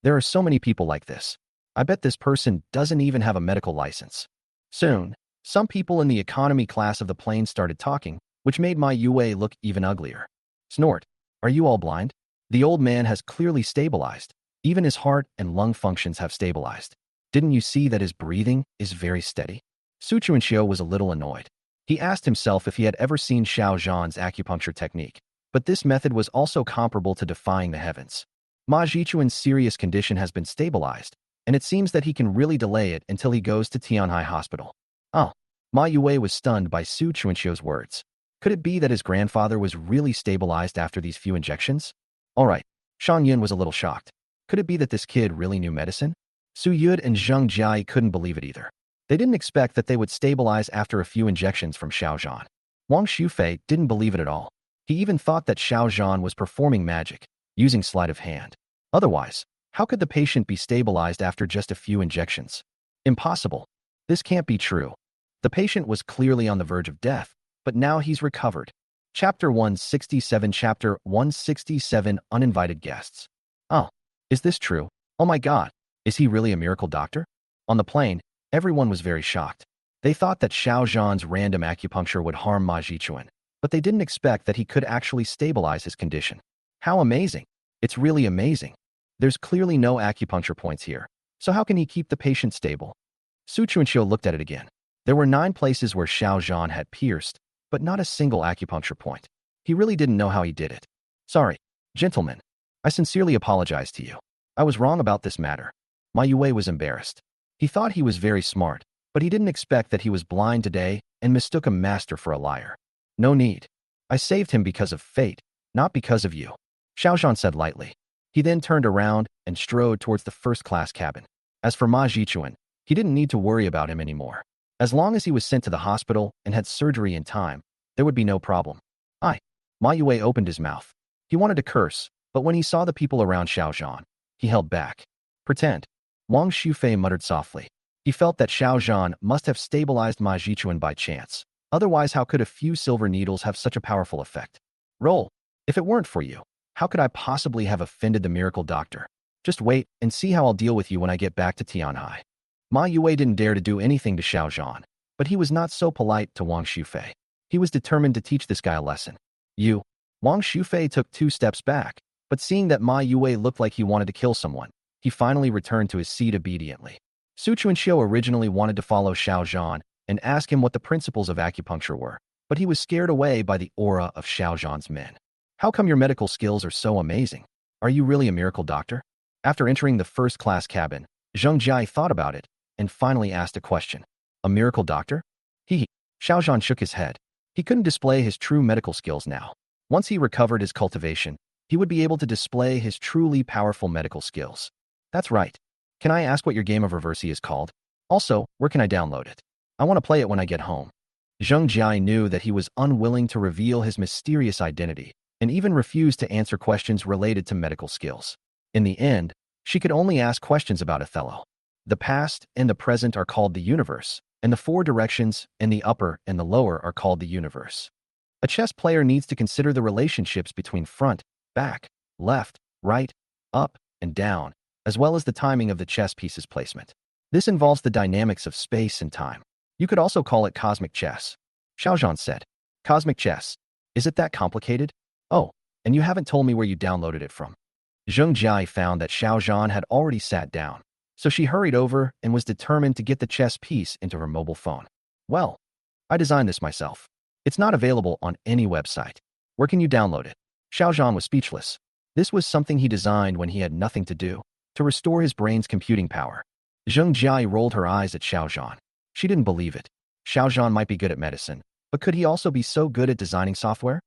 There are so many people like this. I bet this person doesn't even have a medical license. Soon, some people in the economy class of the plane started talking, which made Ma Yue look even uglier. Snort. Are you all blind? The old man has clearly stabilized. Even his heart and lung functions have stabilized. Didn't you see that his breathing is very steady? Su Chuanxiu was a little annoyed. He asked himself if he had ever seen Xiao Zhan's acupuncture technique, but this method was also comparable to defying the heavens. Ma Jichuan's serious condition has been stabilized, and it seems that he can really delay it until he goes to Tianhai Hospital. Oh, Ma Yue was stunned by Su Chuanxiu's words. Could it be that his grandfather was really stabilized after these few injections? All right, Shang Yun was a little shocked. Could it be that this kid really knew medicine? Su Yud and Zheng Jia couldn't believe it either. They didn't expect that they would stabilize after a few injections from Xiao Zhan. Wang Shufei didn't believe it at all. He even thought that Xiao Zhan was performing magic, using sleight of hand. Otherwise, how could the patient be stabilized after just a few injections? Impossible. This can't be true. The patient was clearly on the verge of death, but now he's recovered. Chapter 167. Chapter 167. Uninvited guests. Oh, is this true? Oh my God, is he really a miracle doctor? On the plane, everyone was very shocked. They thought that Xiao Zhan's random acupuncture would harm Ma Jichuan, but they didn't expect that he could actually stabilize his condition. How amazing! It's really amazing. There's clearly no acupuncture points here, so how can he keep the patient stable? Su Chuanxiu looked at it again. There were 9 places where Xiao Zhan had pierced, but not a single acupuncture point. He really didn't know how he did it. Sorry, gentlemen. I sincerely apologize to you. I was wrong about this matter. Ma Yue was embarrassed. He thought he was very smart, but he didn't expect that he was blind today and mistook a master for a liar. No need. I saved him because of fate, not because of you, Xiao Zhan said lightly. He then turned around and strode towards the first-class cabin. As for Ma Jichuan, he didn't need to worry about him anymore. As long as he was sent to the hospital and had surgery in time, there would be no problem. Ma Yue opened his mouth. He wanted to curse, but when he saw the people around Xiao Zhan, he held back. Pretend. Wang Shufei muttered softly. He felt that Xiao Zhan must have stabilized Ma Jichuan by chance. Otherwise, how could a few silver needles have such a powerful effect? Roll. If it weren't for you, how could I possibly have offended the miracle doctor? Just wait and see how I'll deal with you when I get back to Tianhai. Ma Yue didn't dare to do anything to Xiao Zhan, but he was not so polite to Wang Shufei. He was determined to teach this guy a lesson. You. Wang Shufei took 2 steps back, but seeing that Ma Yue looked like he wanted to kill someone, he finally returned to his seat obediently. Su Chuanxiu originally wanted to follow Xiao Zhan and ask him what the principles of acupuncture were, but he was scared away by the aura of Xiao Zhan's men. How come your medical skills are so amazing? Are you really a miracle doctor? After entering the first-class cabin, Zheng Jia thought about it and finally asked a question. A miracle doctor? Xiao Zhan shook his head. He couldn't display his true medical skills now. Once he recovered his cultivation, he would be able to display his truly powerful medical skills. That's right. Can I ask what your game of Reversi is called? Also, where can I download it? I want to play it when I get home. Zheng Jia knew that he was unwilling to reveal his mysterious identity and even refused to answer questions related to medical skills. In the end, she could only ask questions about Othello. The past and the present are called the universe, and the 4 directions and the upper and the lower are called the universe. A chess player needs to consider the relationships between front, back, left, right, up, and down, as well as the timing of the chess piece's placement. This involves the dynamics of space and time. You could also call it cosmic chess. Xiao Zhan said. Cosmic chess. Is it that complicated? Oh, and you haven't told me where you downloaded it from. Zheng Jia found that Xiao Zhan had already sat down, so she hurried over and was determined to get the chess piece into her mobile phone. Well, I designed this myself. It's not available on any website. Where can you download it? Xiao Zhan was speechless. This was something he designed when he had nothing to do, to restore his brain's computing power. Zheng Jia rolled her eyes at Xiao Zhan. She didn't believe it. Xiao Zhan might be good at medicine, but could he also be so good at designing software?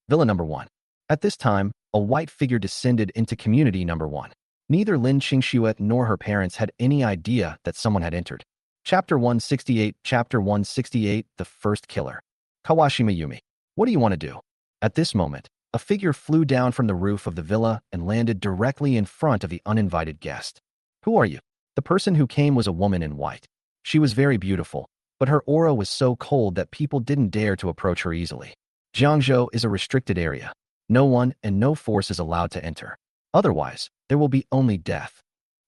Villa number 1. At this time, a white figure descended into community number 1. Neither Lin Qingxue nor her parents had any idea that someone had entered. Chapter 168. Chapter 168. The First Killer. Kawashima Yumi. What do you want to do? At this moment, a figure flew down from the roof of the villa and landed directly in front of the uninvited guest. Who are you? The person who came was a woman in white. She was very beautiful, but her aura was so cold that people didn't dare to approach her easily. Jiangzhou is a restricted area. No one and no force is allowed to enter. Otherwise, there will be only death.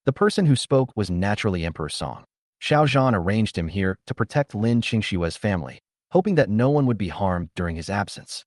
The person who spoke was naturally Emperor Song. Xiao Zhan arranged him here to protect Lin Qingxue's family, hoping that no one would be harmed during his absence.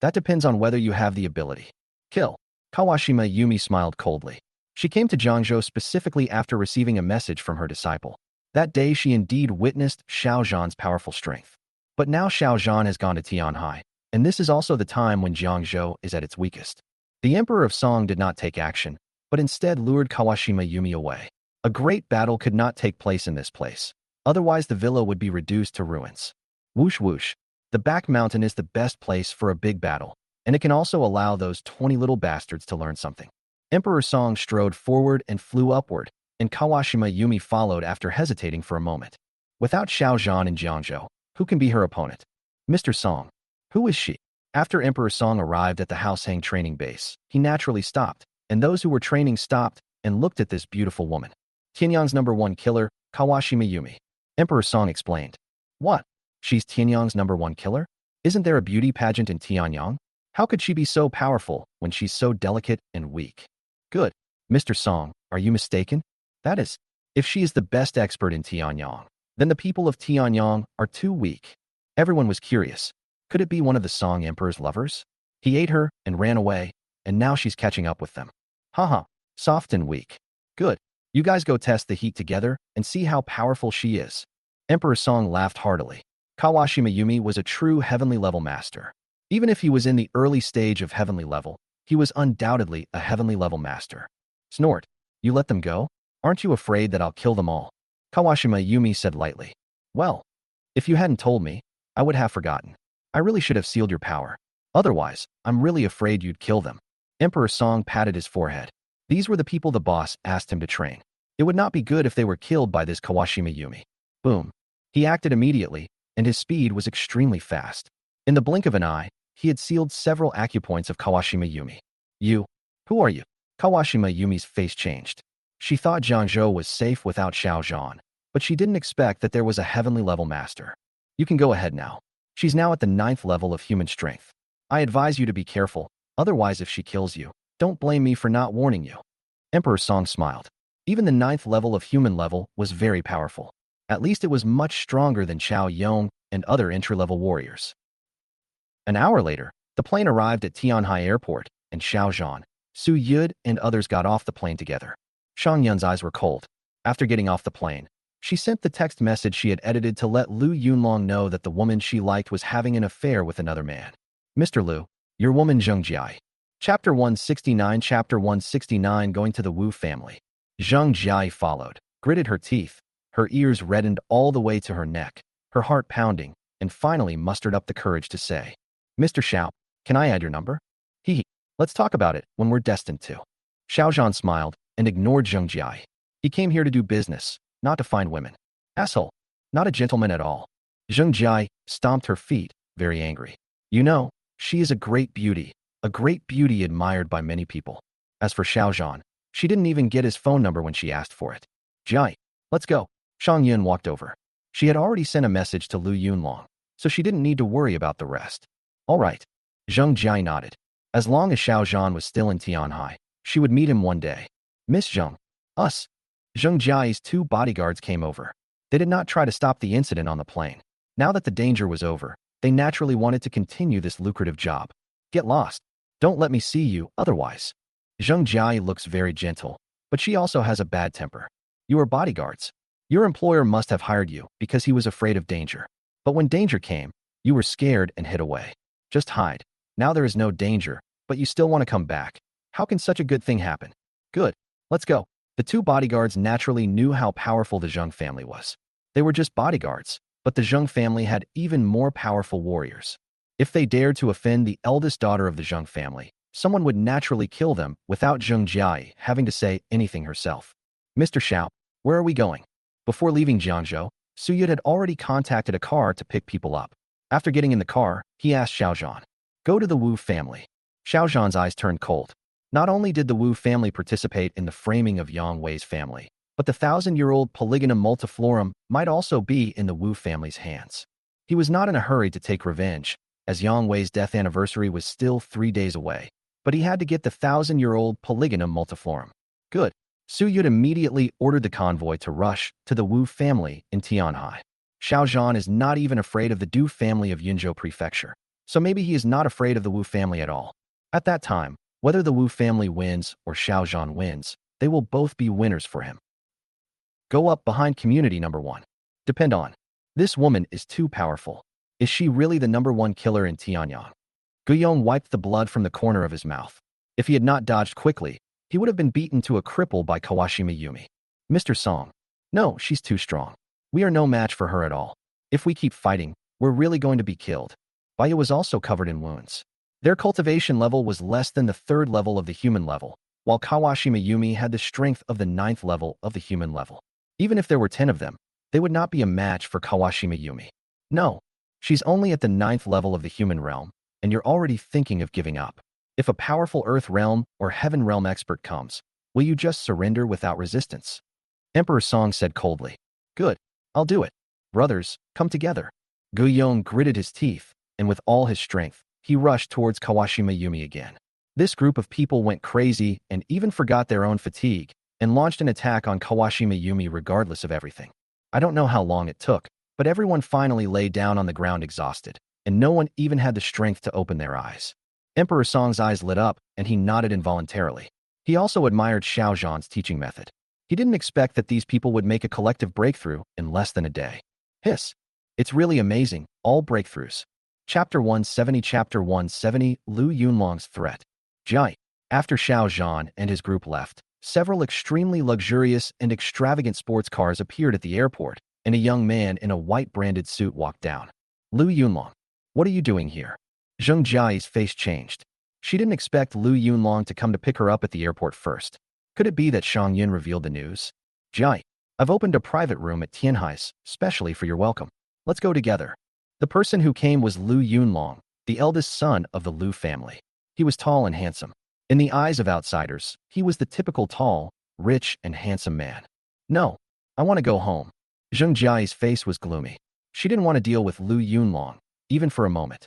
That depends on whether you have the ability. Kill. Kawashima Yumi smiled coldly. She came to Jiangzhou specifically after receiving a message from her disciple. That day she indeed witnessed Xiao Zhan's powerful strength. But now Xiao Zhan has gone to Tianhai, and this is also the time when Jiangzhou is at its weakest. The Emperor of Song did not take action, but instead lured Kawashima Yumi away. A great battle could not take place in this place. Otherwise the villa would be reduced to ruins. Whoosh whoosh. The back mountain is the best place for a big battle, and it can also allow those 20 little bastards to learn something. Emperor Song strode forward and flew upward, and Kawashima Yumi followed after hesitating for a moment. Without Xiao Zhan in Jiangzhou, who can be her opponent? Mr. Song. Who is she? After Emperor Song arrived at the Househang training base, he naturally stopped, and those who were training stopped and looked at this beautiful woman. Tianyang's number 1 killer, Kawashima Yumi. Emperor Song explained. What? She's Tianyang's number 1 killer? Isn't there a beauty pageant in Tianyang? How could she be so powerful when she's so delicate and weak? Good. Mr. Song, are you mistaken? That is, if she is the best expert in Tianyang, then the people of Tianyang are too weak. Everyone was curious. Could it be one of the Song Emperor's lovers? He ate her and ran away, and now she's catching up with them. Haha, soft and weak. Good. You guys go test the heat together and see how powerful she is. Emperor Song laughed heartily. Kawashima Yumi was a true heavenly level master. Even if he was in the early stage of heavenly level, he was undoubtedly a heavenly level master. Snort. You let them go? Aren't you afraid that I'll kill them all? Kawashima Yumi said lightly. Well, if you hadn't told me, I would have forgotten. I really should have sealed your power. Otherwise, I'm really afraid you'd kill them. Emperor Song patted his forehead. These were the people the boss asked him to train. It would not be good if they were killed by this Kawashima Yumi. Boom. He acted immediately, and his speed was extremely fast. In the blink of an eye, he had sealed several acupoints of Kawashima Yumi. You? Who are you? Kawashima Yumi's face changed. She thought Jiangzhou was safe without Xiao Zhan, but she didn't expect that there was a heavenly level master. You can go ahead now. She's now at the 9th level of human strength. I advise you to be careful, otherwise if she kills you, don't blame me for not warning you. Emperor Song smiled. Even the 9th level of human level was very powerful. At least it was much stronger than Xiao Yong and other entry-level warriors. An hour later, the plane arrived at Tianhai Airport, and Xiao Zhan, Su Yud, and others got off the plane together. Shang Yun's eyes were cold. After getting off the plane, she sent the text message she had edited to let Lu Yunlong know that the woman she liked was having an affair with another man. Mr. Lu, your woman Zheng Jiai. Chapter 169. Chapter 169. Going to the Wu family. Zheng Jiai followed, gritted her teeth, her ears reddened all the way to her neck, her heart pounding, and finally mustered up the courage to say, Mr. Xiao, can I add your number? Hee. Let's talk about it when we're destined to. Xiao Zhan smiled and ignored Zheng Jiai. He came here to do business, not to find women. Asshole. Not a gentleman at all. Zheng Jiai stomped her feet, very angry. You know, she is a great beauty admired by many people. As for Xiao Zhan, she didn't even get his phone number when she asked for it. Jiai, let's go. Shang Yun walked over. She had already sent a message to Lu Yunlong, so she didn't need to worry about the rest. All right. Zheng Jiai nodded. As long as Xiao Zhan was still in Tianhai, she would meet him one day. Miss Zheng. Us. Zheng Jiai's 2 bodyguards came over. They did not try to stop the incident on the plane. Now that the danger was over, they naturally wanted to continue this lucrative job. Get lost. Don't let me see you, otherwise. Zheng Jiai looks very gentle, but she also has a bad temper. You are bodyguards. Your employer must have hired you because he was afraid of danger. But when danger came, you were scared and hid away. Just hide. Now there is no danger, but you still want to come back. How can such a good thing happen? Good. Let's go. The 2 bodyguards naturally knew how powerful the Zheng family was. They were just bodyguards, but the Zheng family had even more powerful warriors. If they dared to offend the eldest daughter of the Zheng family, someone would naturally kill them without Zheng Jiai having to say anything herself. Mr. Xiao, where are we going? Before leaving Jiangzhou, Su Yud had already contacted a car to pick people up. After getting in the car, he asked Xiao Zhan, go to the Wu family. Xiao Zhan's eyes turned cold. Not only did the Wu family participate in the framing of Yang Wei's family, but the 1,000-year-old Polygonum multiflorum might also be in the Wu family's hands. He was not in a hurry to take revenge, as Yang Wei's death anniversary was still 3 days away, but he had to get the 1,000-year-old Polygonum multiflorum. Good. Su Yud immediately ordered the convoy to rush to the Wu family in Tianhai. Xiao Zhan is not even afraid of the Du family of Yunzhou Prefecture, so maybe he is not afraid of the Wu family at all. At that time, whether the Wu family wins or Xiao Zhan wins, they will both be winners for him. Go up behind community number 1. Depend on. This woman is too powerful. Is she really the #1 killer in Tianyang? Guyong wiped the blood from the corner of his mouth. If he had not dodged quickly, he would have been beaten to a cripple by Kawashima Yumi. Mr. Song. No, she's too strong. We are no match for her at all. If we keep fighting, we're really going to be killed. Baya was also covered in wounds. Their cultivation level was less than the 3rd level of the human level, while Kawashima Yumi had the strength of the 9th level of the human level. Even if there were 10 of them, they would not be a match for Kawashima Yumi. No, she's only at the 9th level of the human realm, and you're already thinking of giving up. If a powerful Earth realm or Heaven realm expert comes, will you just surrender without resistance? Emperor Song said coldly. Good, I'll do it. Brothers, come together. Guyong gritted his teeth, and with all his strength, he rushed towards Kawashima Yumi again. This group of people went crazy and even forgot their own fatigue, and launched an attack on Kawashima Yumi regardless of everything. I don't know how long it took, but everyone finally lay down on the ground exhausted, and no one even had the strength to open their eyes. Emperor Song's eyes lit up, and he nodded involuntarily. He also admired Xiao Zhan's teaching method. He didn't expect that these people would make a collective breakthrough in less than a day. Hiss. It's really amazing, all breakthroughs. Chapter 170. Chapter 170. Lu Yunlong's threat. Jiai. After Xiao Zhan and his group left, several extremely luxurious and extravagant sports cars appeared at the airport, and a young man in a white branded suit walked down. Lu Yunlong. What are you doing here? Zheng Jiai's face changed. She didn't expect Lu Yunlong to come to pick her up at the airport first. Could it be that Shang Yun revealed the news? Jiai, I've opened a private room at Tianhai's, specially for your welcome. Let's go together. The person who came was Lu Yunlong, the eldest son of the Lu family. He was tall and handsome. In the eyes of outsiders, he was the typical tall, rich, and handsome man. No, I want to go home. Zheng Jiai's face was gloomy. She didn't want to deal with Lu Yunlong, even for a moment.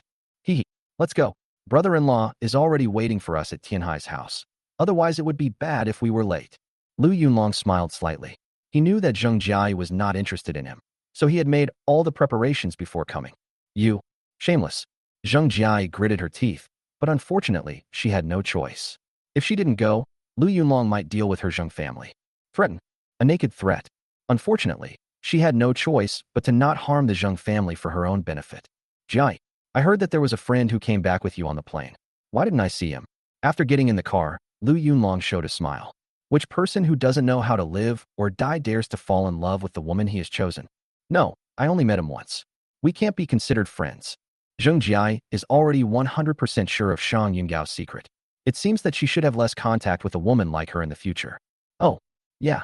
Let's go. Brother-in-law is already waiting for us at Tianhai's house. Otherwise, it would be bad if we were late. Lu Yunlong smiled slightly. He knew that Zheng Jiai was not interested in him, so he had made all the preparations before coming. You, shameless. Zheng Jiai gritted her teeth, but unfortunately, she had no choice. If she didn't go, Lu Yunlong might deal with her Zheng family. Threaten. A naked threat. Unfortunately, she had no choice but to not harm the Zheng family for her own benefit. Jiai, I heard that there was a friend who came back with you on the plane. Why didn't I see him? After getting in the car, Lu Yunlong showed a smile. Which person who doesn't know how to live or die dares to fall in love with the woman he has chosen? No, I only met him once. We can't be considered friends. Zheng Jiai is already 100% sure of Shang Yungao's secret. It seems that she should have less contact with a woman like her in the future. Oh, yeah.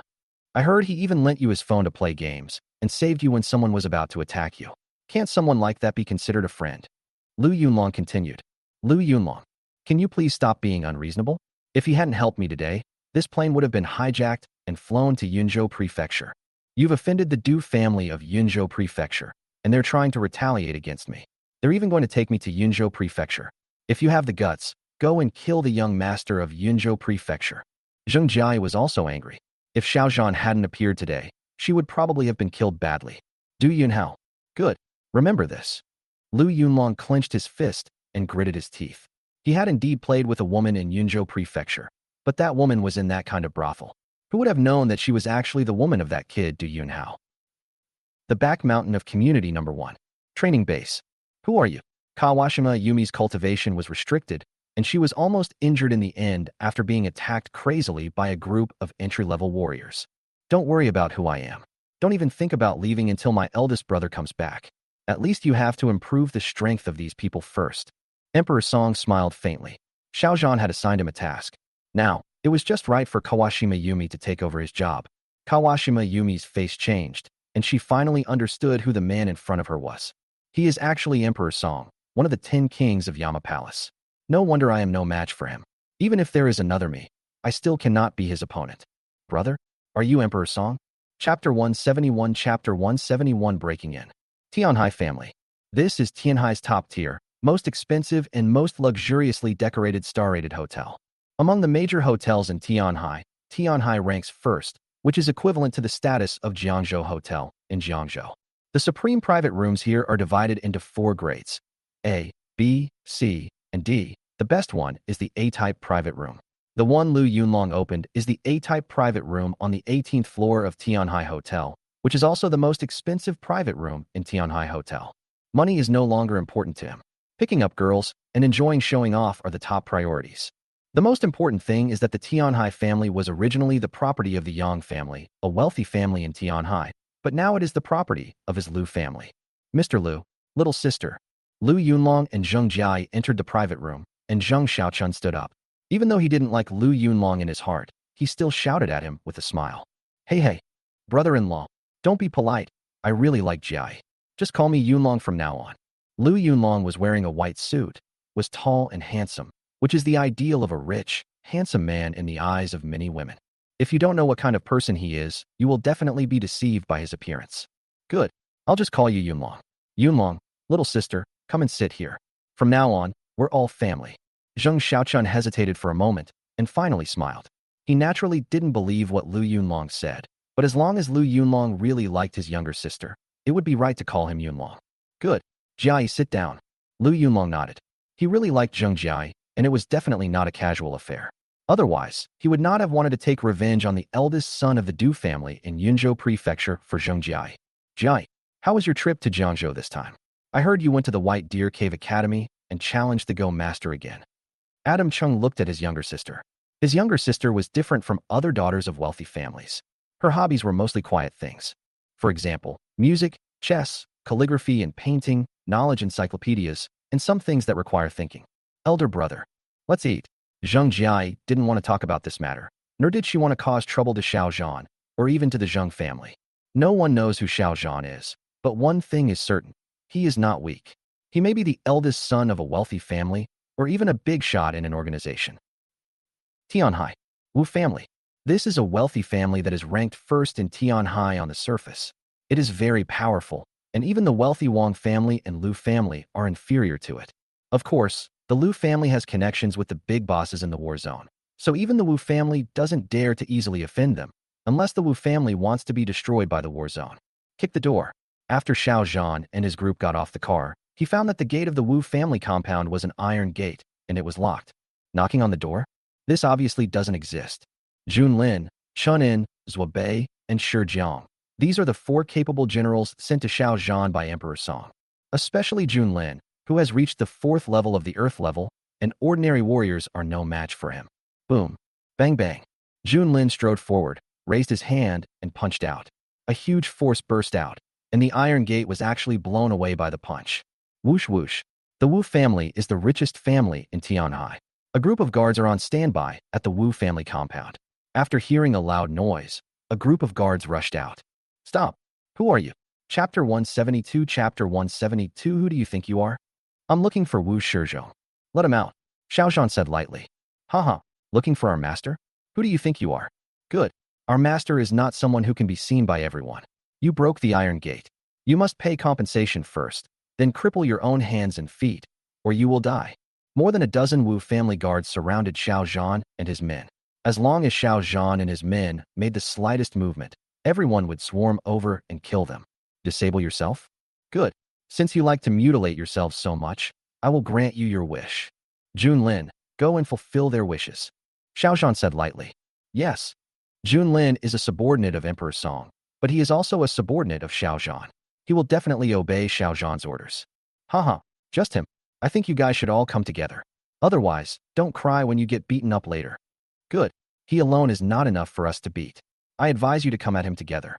I heard he even lent you his phone to play games and saved you when someone was about to attack you. Can't someone like that be considered a friend? Lu Yunlong continued. Lu Yunlong, can you please stop being unreasonable? If he hadn't helped me today, this plane would have been hijacked and flown to Yunzhou Prefecture. You've offended the Du family of Yunzhou Prefecture, and they're trying to retaliate against me. They're even going to take me to Yunzhou Prefecture. If you have the guts, go and kill the young master of Yunzhou Prefecture. Zheng Jiai was also angry. If Xiao Zhan hadn't appeared today, she would probably have been killed badly. Du Yunhao. Good. Remember this. Lu Yunlong clenched his fist and gritted his teeth. He had indeed played with a woman in Yunzhou Prefecture, but that woman was in that kind of brothel. Who would have known that she was actually the woman of that kid, Du Yunhao? The back mountain of community number 1. Training base. Who are you? Kawashima Yumi's cultivation was restricted, and she was almost injured in the end after being attacked crazily by a group of entry-level warriors. Don't worry about who I am. Don't even think about leaving until my eldest brother comes back. At least you have to improve the strength of these people first. Emperor Song smiled faintly. Xiao Zhan had assigned him a task. Now, it was just right for Kawashima Yumi to take over his job. Kawashima Yumi's face changed, and she finally understood who the man in front of her was. He is actually Emperor Song, one of the 10 kings of Yama Palace. No wonder I am no match for him. Even if there is another me, I still cannot be his opponent. Brother, are you Emperor Song? Chapter 171 Chapter 171 Breaking In. Tianhai family. This is Tianhai's top tier, most expensive and most luxuriously decorated star-rated hotel. Among the major hotels in Tianhai, Tianhai ranks first, which is equivalent to the status of Jiangzhou Hotel in Jiangzhou. The supreme private rooms here are divided into 4 grades: A, B, C, and D. The best one is the A-type private room. The one Lu Yunlong opened is the A-type private room on the 18th floor of Tianhai Hotel, which is also the most expensive private room in Tianhai Hotel. Money is no longer important to him. Picking up girls and enjoying showing off are the top priorities. The most important thing is that the Tianhai family was originally the property of the Yang family, a wealthy family in Tianhai, but now it is the property of his Lu family. Mr. Lu, little sister. Lu Yunlong and Zheng Jiai entered the private room, and Zheng Xiaochun stood up. Even though he didn't like Lu Yunlong in his heart, he still shouted at him with a smile. Hey, brother-in-law, don't be polite. I really like Jiai. Just call me Yunlong from now on. Lu Yunlong was wearing a white suit, was tall and handsome, which is the ideal of a rich, handsome man in the eyes of many women. If you don't know what kind of person he is, you will definitely be deceived by his appearance. Good. I'll just call you Yunlong. Yunlong, little sister, come and sit here. From now on, we're all family. Zheng Xiaochun hesitated for a moment and finally smiled. He naturally didn't believe what Lu Yunlong said, but as long as Lu Yunlong really liked his younger sister, it would be right to call him Yunlong. Good. Jiai, sit down. Lu Yunlong nodded. He really liked Zheng Jiai, and it was definitely not a casual affair. Otherwise, he would not have wanted to take revenge on the eldest son of the Du family in Yunzhou Prefecture for Zheng Jiai. Jiai, how was your trip to Jiangzhou this time? I heard you went to the White Deer Cave Academy and challenged the Go Master again. Adam Chung looked at his younger sister. His younger sister was different from other daughters of wealthy families. Her hobbies were mostly quiet things. For example, music, chess, calligraphy and painting, knowledge encyclopedias, and some things that require thinking. Elder brother. Let's eat. Zheng Jiai didn't want to talk about this matter, nor did she want to cause trouble to Xiao Zhan, or even to the Zheng family. No one knows who Xiao Zhan is, but one thing is certain. He is not weak. He may be the eldest son of a wealthy family, or even a big shot in an organization. Tianhai. Wu family. This is a wealthy family that is ranked first in Tianhai on the surface. It is very powerful, and even the wealthy Wang family and Lu family are inferior to it. Of course, The Liu family has connections with the big bosses in the war zone, so even the Wu family doesn't dare to easily offend them, unless the Wu family wants to be destroyed by the war zone. Kick the door. After Xiao Zhan and his group got off the car, he found that the gate of the Wu family compound was an iron gate, and it was locked. Knocking on the door? This obviously doesn't exist. Lynn, Chen, Zhuobei, and Shi Jiang. These are the 4 capable generals sent to Xiao Zhan by Emperor Song. Especially Lynn, who has reached the 4th level of the Earth level, and ordinary warriors are no match for him. Boom. Bang bang. Lynn strode forward, raised his hand, and punched out. A huge force burst out, and the iron gate was actually blown away by the punch. Whoosh whoosh. The Wu family is the richest family in Tianhai. A group of guards are on standby at the Wu family compound. After hearing a loud noise, a group of guards rushed out. Stop. Who are you? Chapter 172. Chapter 172. Who do you think you are? I'm looking for Wu Shizhou. Let him out. Xiao Zhan said lightly. Haha. Looking for our master? Who do you think you are? Good. Our master is not someone who can be seen by everyone. You broke the iron gate. You must pay compensation first, then cripple your own hands and feet, or you will die. More than a dozen Wu family guards surrounded Xiao Zhan and his men. As long as Xiao Zhan and his men made the slightest movement, everyone would swarm over and kill them. Disable yourself? Good. Since you like to mutilate yourselves so much, I will grant you your wish. Lynn, go and fulfill their wishes. Xiao Zhan said lightly. Yes. Lynn is a subordinate of Emperor Song, but he is also a subordinate of Xiao Zhan. He will definitely obey Xiao Zhan's orders. Haha, just him. I think you guys should all come together. Otherwise, don't cry when you get beaten up later. Good. He alone is not enough for us to beat. I advise you to come at him together.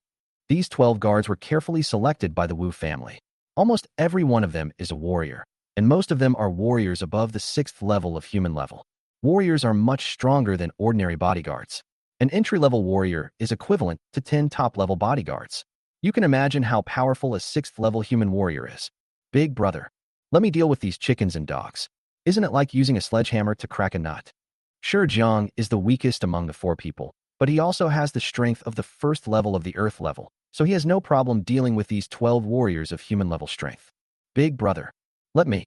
These 12 guards were carefully selected by the Wu family. Almost every one of them is a warrior, and most of them are warriors above the 6th level of human level. Warriors are much stronger than ordinary bodyguards. An entry-level warrior is equivalent to 10 top-level bodyguards. You can imagine how powerful a 6th-level human warrior is. Big brother, let me deal with these chickens and dogs. Isn't it like using a sledgehammer to crack a nut? Shi Jiang is the weakest among the 4 people, but he also has the strength of the 1st level of the Earth level, so he has no problem dealing with these 12 warriors of human-level strength. Big brother, let me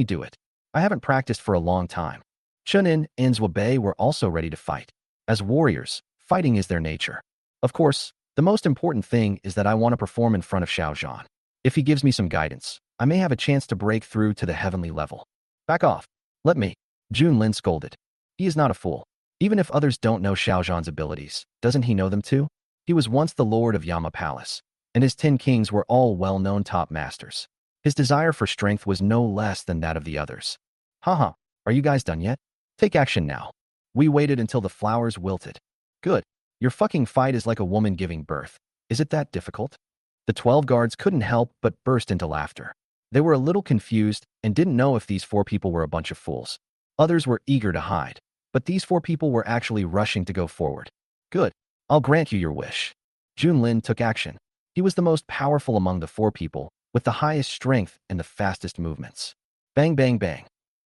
do it. I haven't practiced for a long time. Chen and Zhuobei were also ready to fight. As warriors, fighting is their nature. Of course, the most important thing is that I want to perform in front of Xiao Zhan. If he gives me some guidance, I may have a chance to break through to the heavenly level. Back off. Let me. Lynn scolded. He is not a fool. Even if others don't know Xiao Zhan's abilities, doesn't he know them too? He was once the lord of Yama Palace, and his 10 kings were all well-known top masters. His desire for strength was no less than that of the others. Haha, are you guys done yet? Take action now. We waited until the flowers wilted. Good. Your fucking fight is like a woman giving birth. Is it that difficult? The 12 guards couldn't help but burst into laughter. They were a little confused and didn't know if these 4 people were a bunch of fools. Others were eager to hide, but these 4 people were actually rushing to go forward. Good. I'll grant you your wish. Lynn took action. He was the most powerful among the 4 people, with the highest strength and the fastest movements. Bang bang bang.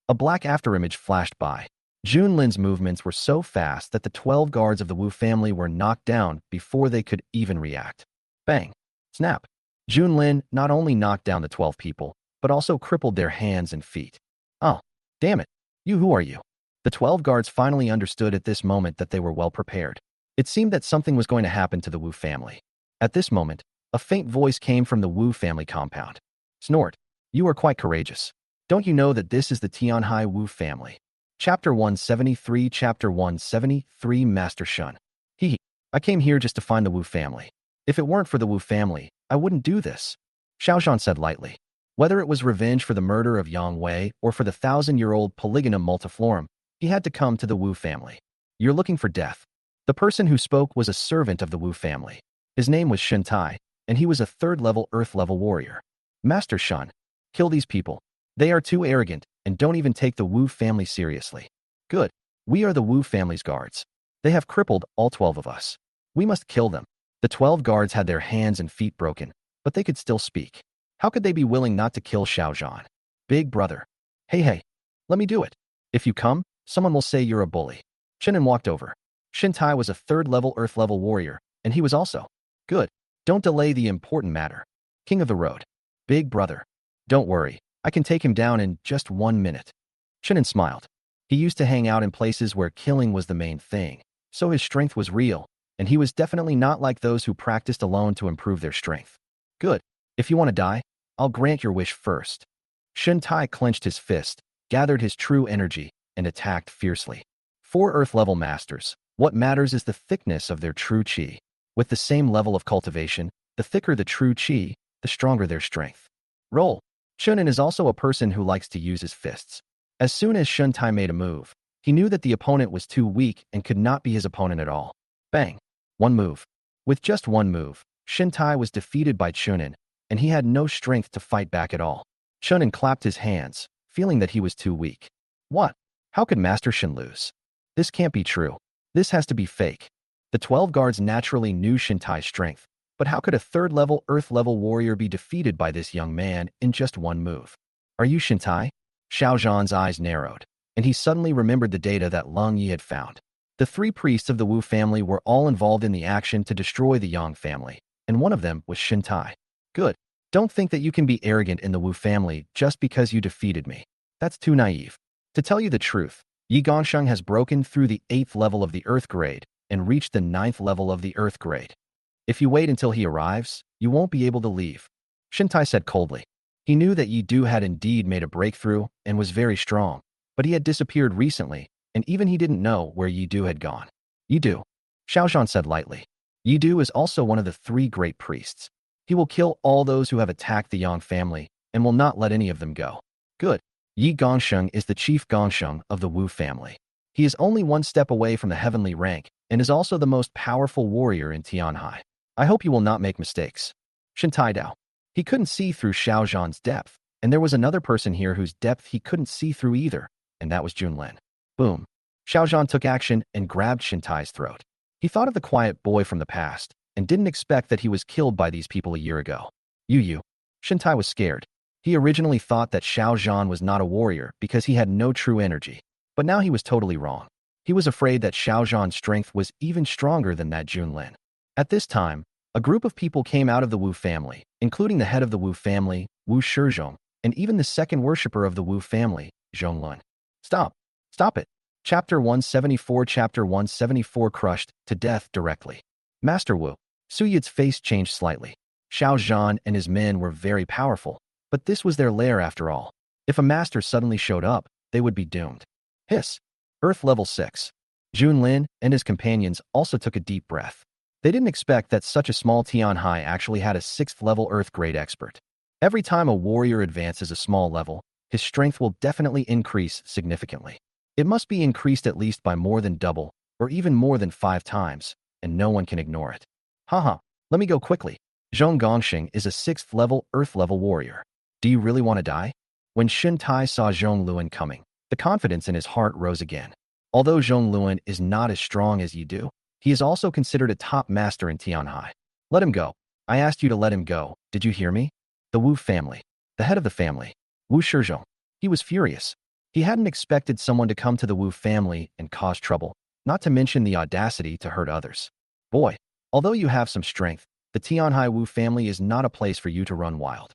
A black afterimage flashed by. Lynn's movements were so fast that the 12 guards of the Wu family were knocked down before they could even react. Bang. Snap. Lynn not only knocked down the 12 people, but also crippled their hands and feet. Oh, damn it. Who are you? The 12 guards finally understood at this moment that they were well prepared. It seemed that something was going to happen to the Wu family. At this moment, a faint voice came from the Wu family compound. Snort. You are quite courageous. Don't you know that this is the Tianhai Wu family? Chapter 173. Chapter 173. Master Shun. I came here just to find the Wu family. If it weren't for the Wu family, I wouldn't do this. Xiao Zhan said lightly. Whether it was revenge for the murder of Yang Wei or for the 1,000-year-old Polygonum multiflorum, he had to come to the Wu family. You're looking for death. The person who spoke was a servant of the Wu family. His name was Shen Tai, and he was a 3rd-level Earth-level warrior. Master Shun, kill these people. They are too arrogant and don't even take the Wu family seriously. Good. We are the Wu family's guards. They have crippled all 12 of us. We must kill them. The 12 guards had their hands and feet broken, but they could still speak. How could they be willing not to kill Xiao Zhan? Big brother. Hey, let me do it. If you come, someone will say you're a bully. Chen walked over. Shen Tai was a 3rd-level Earth-level warrior, and he was also. Good. Don't delay the important matter. King of the road. Big brother. Don't worry. I can take him down in just 1 minute. Shannon smiled. He used to hang out in places where killing was the main thing, so his strength was real, and he was definitely not like those who practiced alone to improve their strength. Good. If you want to die, I'll grant your wish first. Shun Tai clenched his fist, gathered his true energy, and attacked fiercely. 4 Earth-level masters. What matters is the thickness of their true chi. With the same level of cultivation, the thicker the true chi, the stronger their strength. Roll. Shunin is also a person who likes to use his fists. As soon as Shun Tai made a move, he knew that the opponent was too weak and could not be his opponent at all. Bang. One move. With just one move, Shun Tai was defeated by Chunin, and he had no strength to fight back at all. Chunin clapped his hands, feeling that he was too weak. What? How could Master Shin lose? This can't be true. This has to be fake. The 12 guards naturally knew Shin Tai's strength, but how could a 3rd-level Earth-level warrior be defeated by this young man in just one move? Are you Shin Tai? Xiao Zhan's eyes narrowed, and he suddenly remembered the data that Lung Yi had found. The 3 priests of the Wu family were all involved in the action to destroy the Yang family, and one of them was Shin Tai. Good. Don't think that you can be arrogant in the Wu family just because you defeated me. That's too naive. To tell you the truth, Yi Gongsheng has broken through the 8th level of the Earth grade and reached the 9th level of the Earth grade. If you wait until he arrives, you won't be able to leave. Shin Tai said coldly. He knew that Yi Du had indeed made a breakthrough and was very strong, but he had disappeared recently, and even he didn't know where Yi Du had gone. Yi Du, Xiao Zhan said lightly. Yi Du is also one of the 3 great priests. He will kill all those who have attacked the Yang family and will not let any of them go. Good. Yi Gongsheng is the chief Gongsheng of the Wu family. He is only 1 step away from the heavenly rank and is also the most powerful warrior in Tianhai. I hope you will not make mistakes. Shin Tai Dao. He couldn't see through Xiao Zhan's depth, and there was another person here whose depth he couldn't see through either, and that was Lynn. Boom. Xiao Zhan took action and grabbed Shin Tai's throat. He thought of the quiet boy from the past and didn't expect that he was killed by these people a year ago. Yu. Shin Tai was scared. He originally thought that Xiao Zhan was not a warrior because he had no true energy, but now he was totally wrong. He was afraid that Xiao Zhan's strength was even stronger than that Lynn. At this time, a group of people came out of the Wu family, including the head of the Wu family, Wu Shizhong, and even the second worshipper of the Wu family, Zhong Lun. Stop. Stop it. Chapter 174 Chapter 174 Crushed to death directly. Master Wu. Su Yid's face changed slightly. Xiao Zhan and his men were very powerful, but this was their lair after all. If a master suddenly showed up, they would be doomed. Hiss. Earth level 6. Lynn and his companions also took a deep breath. They didn't expect that such a small Tianhai actually had a 6th level Earth grade expert. Every time a warrior advances a small level, his strength will definitely increase significantly. It must be increased at least by more than double, or even more than 5 times, and no one can ignore it. Haha, let me go quickly. Zhong Gongsheng is a 6th level Earth level warrior. Do you really want to die? When Shin Tai saw Zhong Luan coming, the confidence in his heart rose again. Although Zhong Luan is not as strong as Yi Du, he is also considered a top master in Tianhai. Let him go. I asked you to let him go. Did you hear me? The Wu family. The head of the family. Wu Shizhong. He was furious. He hadn't expected someone to come to the Wu family and cause trouble, not to mention the audacity to hurt others. Boy, although you have some strength, the Tianhai Wu family is not a place for you to run wild.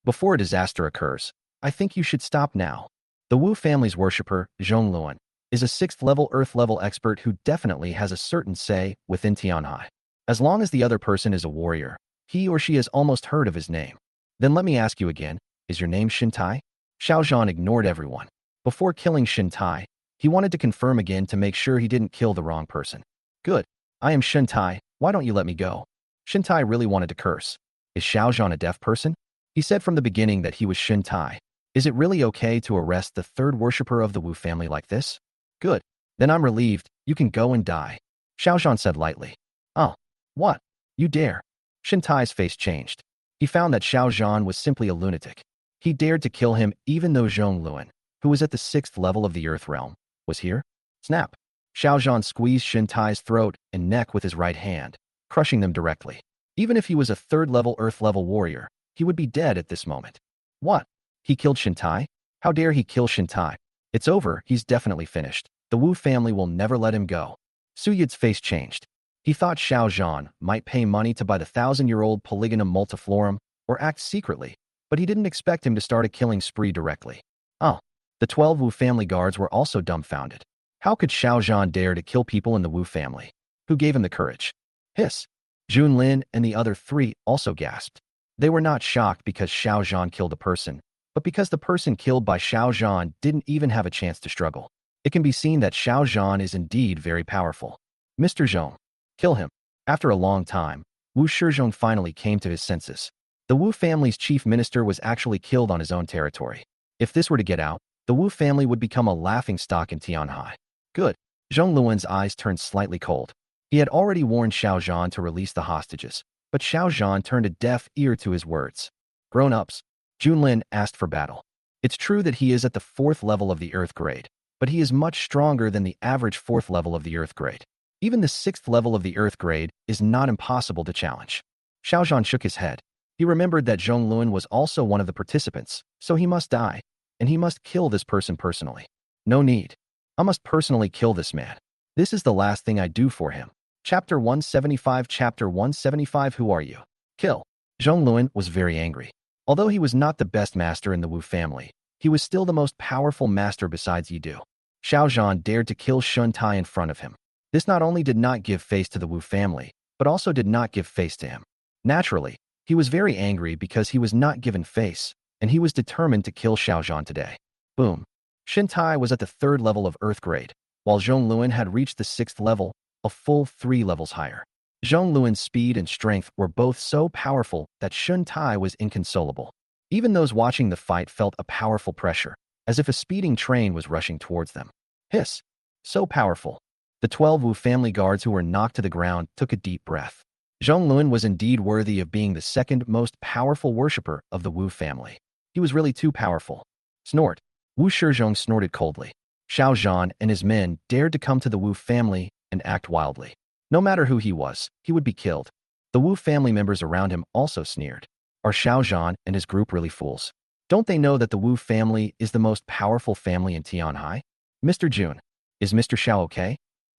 Before a disaster occurs, I think you should stop now. The Wu family's worshipper, Zhong Luan, is a 6th level Earth level expert who definitely has a certain say within Tianhai. As long as the other person is a warrior, he or she has almost heard of his name. Then let me ask you again, is your name Shin Tai? Xiao Zhan ignored everyone. Before killing Shin Tai, he wanted to confirm again to make sure he didn't kill the wrong person. Good. I am Shin Tai, why don't you let me go? Shin Tai really wanted to curse. Is Xiao Zhan a deaf person? He said from the beginning that he was Shin Tai. Is it really okay to arrest the 3rd worshipper of the Wu family like this? Good. Then I'm relieved. You can go and die. Xiao Zhan said lightly. Oh. What? You dare? Shin Tai's face changed. He found that Xiao Zhan was simply a lunatic. He dared to kill him even though Zhong Luan, who was at the 6th level of the Earth realm, was here. Snap. Xiao Zhan squeezed Shin Tai's throat and neck with his right hand, crushing them directly. Even if he was a 3rd level Earth level warrior, he would be dead at this moment. What? He killed Shin Tai? How dare he kill Shin Tai? It's over, he's definitely finished. The Wu family will never let him go. Su Yid's face changed. He thought Xiao Zhan might pay money to buy the 1,000-year-old Polygonum multiflorum or act secretly, but he didn't expect him to start a killing spree directly. Oh, The 12 Wu family guards were also dumbfounded. How could Xiao Zhan dare to kill people in the Wu family? Who gave him the courage? Hiss. Lynn and the other three also gasped. They were not shocked because Xiao Zhan killed a person, but because the person killed by Xiao Zhan didn't even have a chance to struggle. It can be seen that Xiao Zhan is indeed very powerful. Mr. Zhong, kill him. After a long time, Wu Shizhong finally came to his senses. The Wu family's chief minister was actually killed on his own territory. If this were to get out, the Wu family would become a laughingstock in Tianhai. Good. Zhong Luan's eyes turned slightly cold. He had already warned Xiao Zhan to release the hostages, but Xiao Zhan turned a deaf ear to his words. Grown-ups, Lynn asked for battle. It's true that he is at the 4th level of the Earth grade, but he is much stronger than the average 4th level of the Earth grade. Even the 6th level of the Earth grade is not impossible to challenge. Xiao Zhan shook his head. He remembered that Zhong Luan was also one of the participants, so he must die, and he must kill this person personally. No need. I must personally kill this man. This is the last thing I do for him. Chapter 175. Chapter 175. Who are you? Kill. Zhong Luan was very angry. Although he was not the best master in the Wu family, he was still the most powerful master besides Yidu. Xiao Zhan dared to kill Shun Tai in front of him. This not only did not give face to the Wu family, but also did not give face to him. Naturally, he was very angry because he was not given face, and he was determined to kill Xiao Zhan today. Boom. Shin Tai was at the 3rd level of Earth grade, while Zhong Luan had reached the 6th level, a full 3 levels higher. Zhong Luan's speed and strength were both so powerful that Shun Tai was inconsolable. Even those watching the fight felt a powerful pressure, as if a speeding train was rushing towards them. Hiss. So powerful. The 12 Wu family guards who were knocked to the ground took a deep breath. Zhong Luan was indeed worthy of being the 2nd most powerful worshipper of the Wu family. He was really too powerful. Snort. Wu Shizhong snorted coldly. Xiao Zhan and his men dared to come to the Wu family and act wildly. No matter who he was, he would be killed. The Wu family members around him also sneered. Are Xiao Zhan and his group really fools? Don't they know that the Wu family is the most powerful family in Tianhai? Mr. Jun, is Mr. Xiao okay?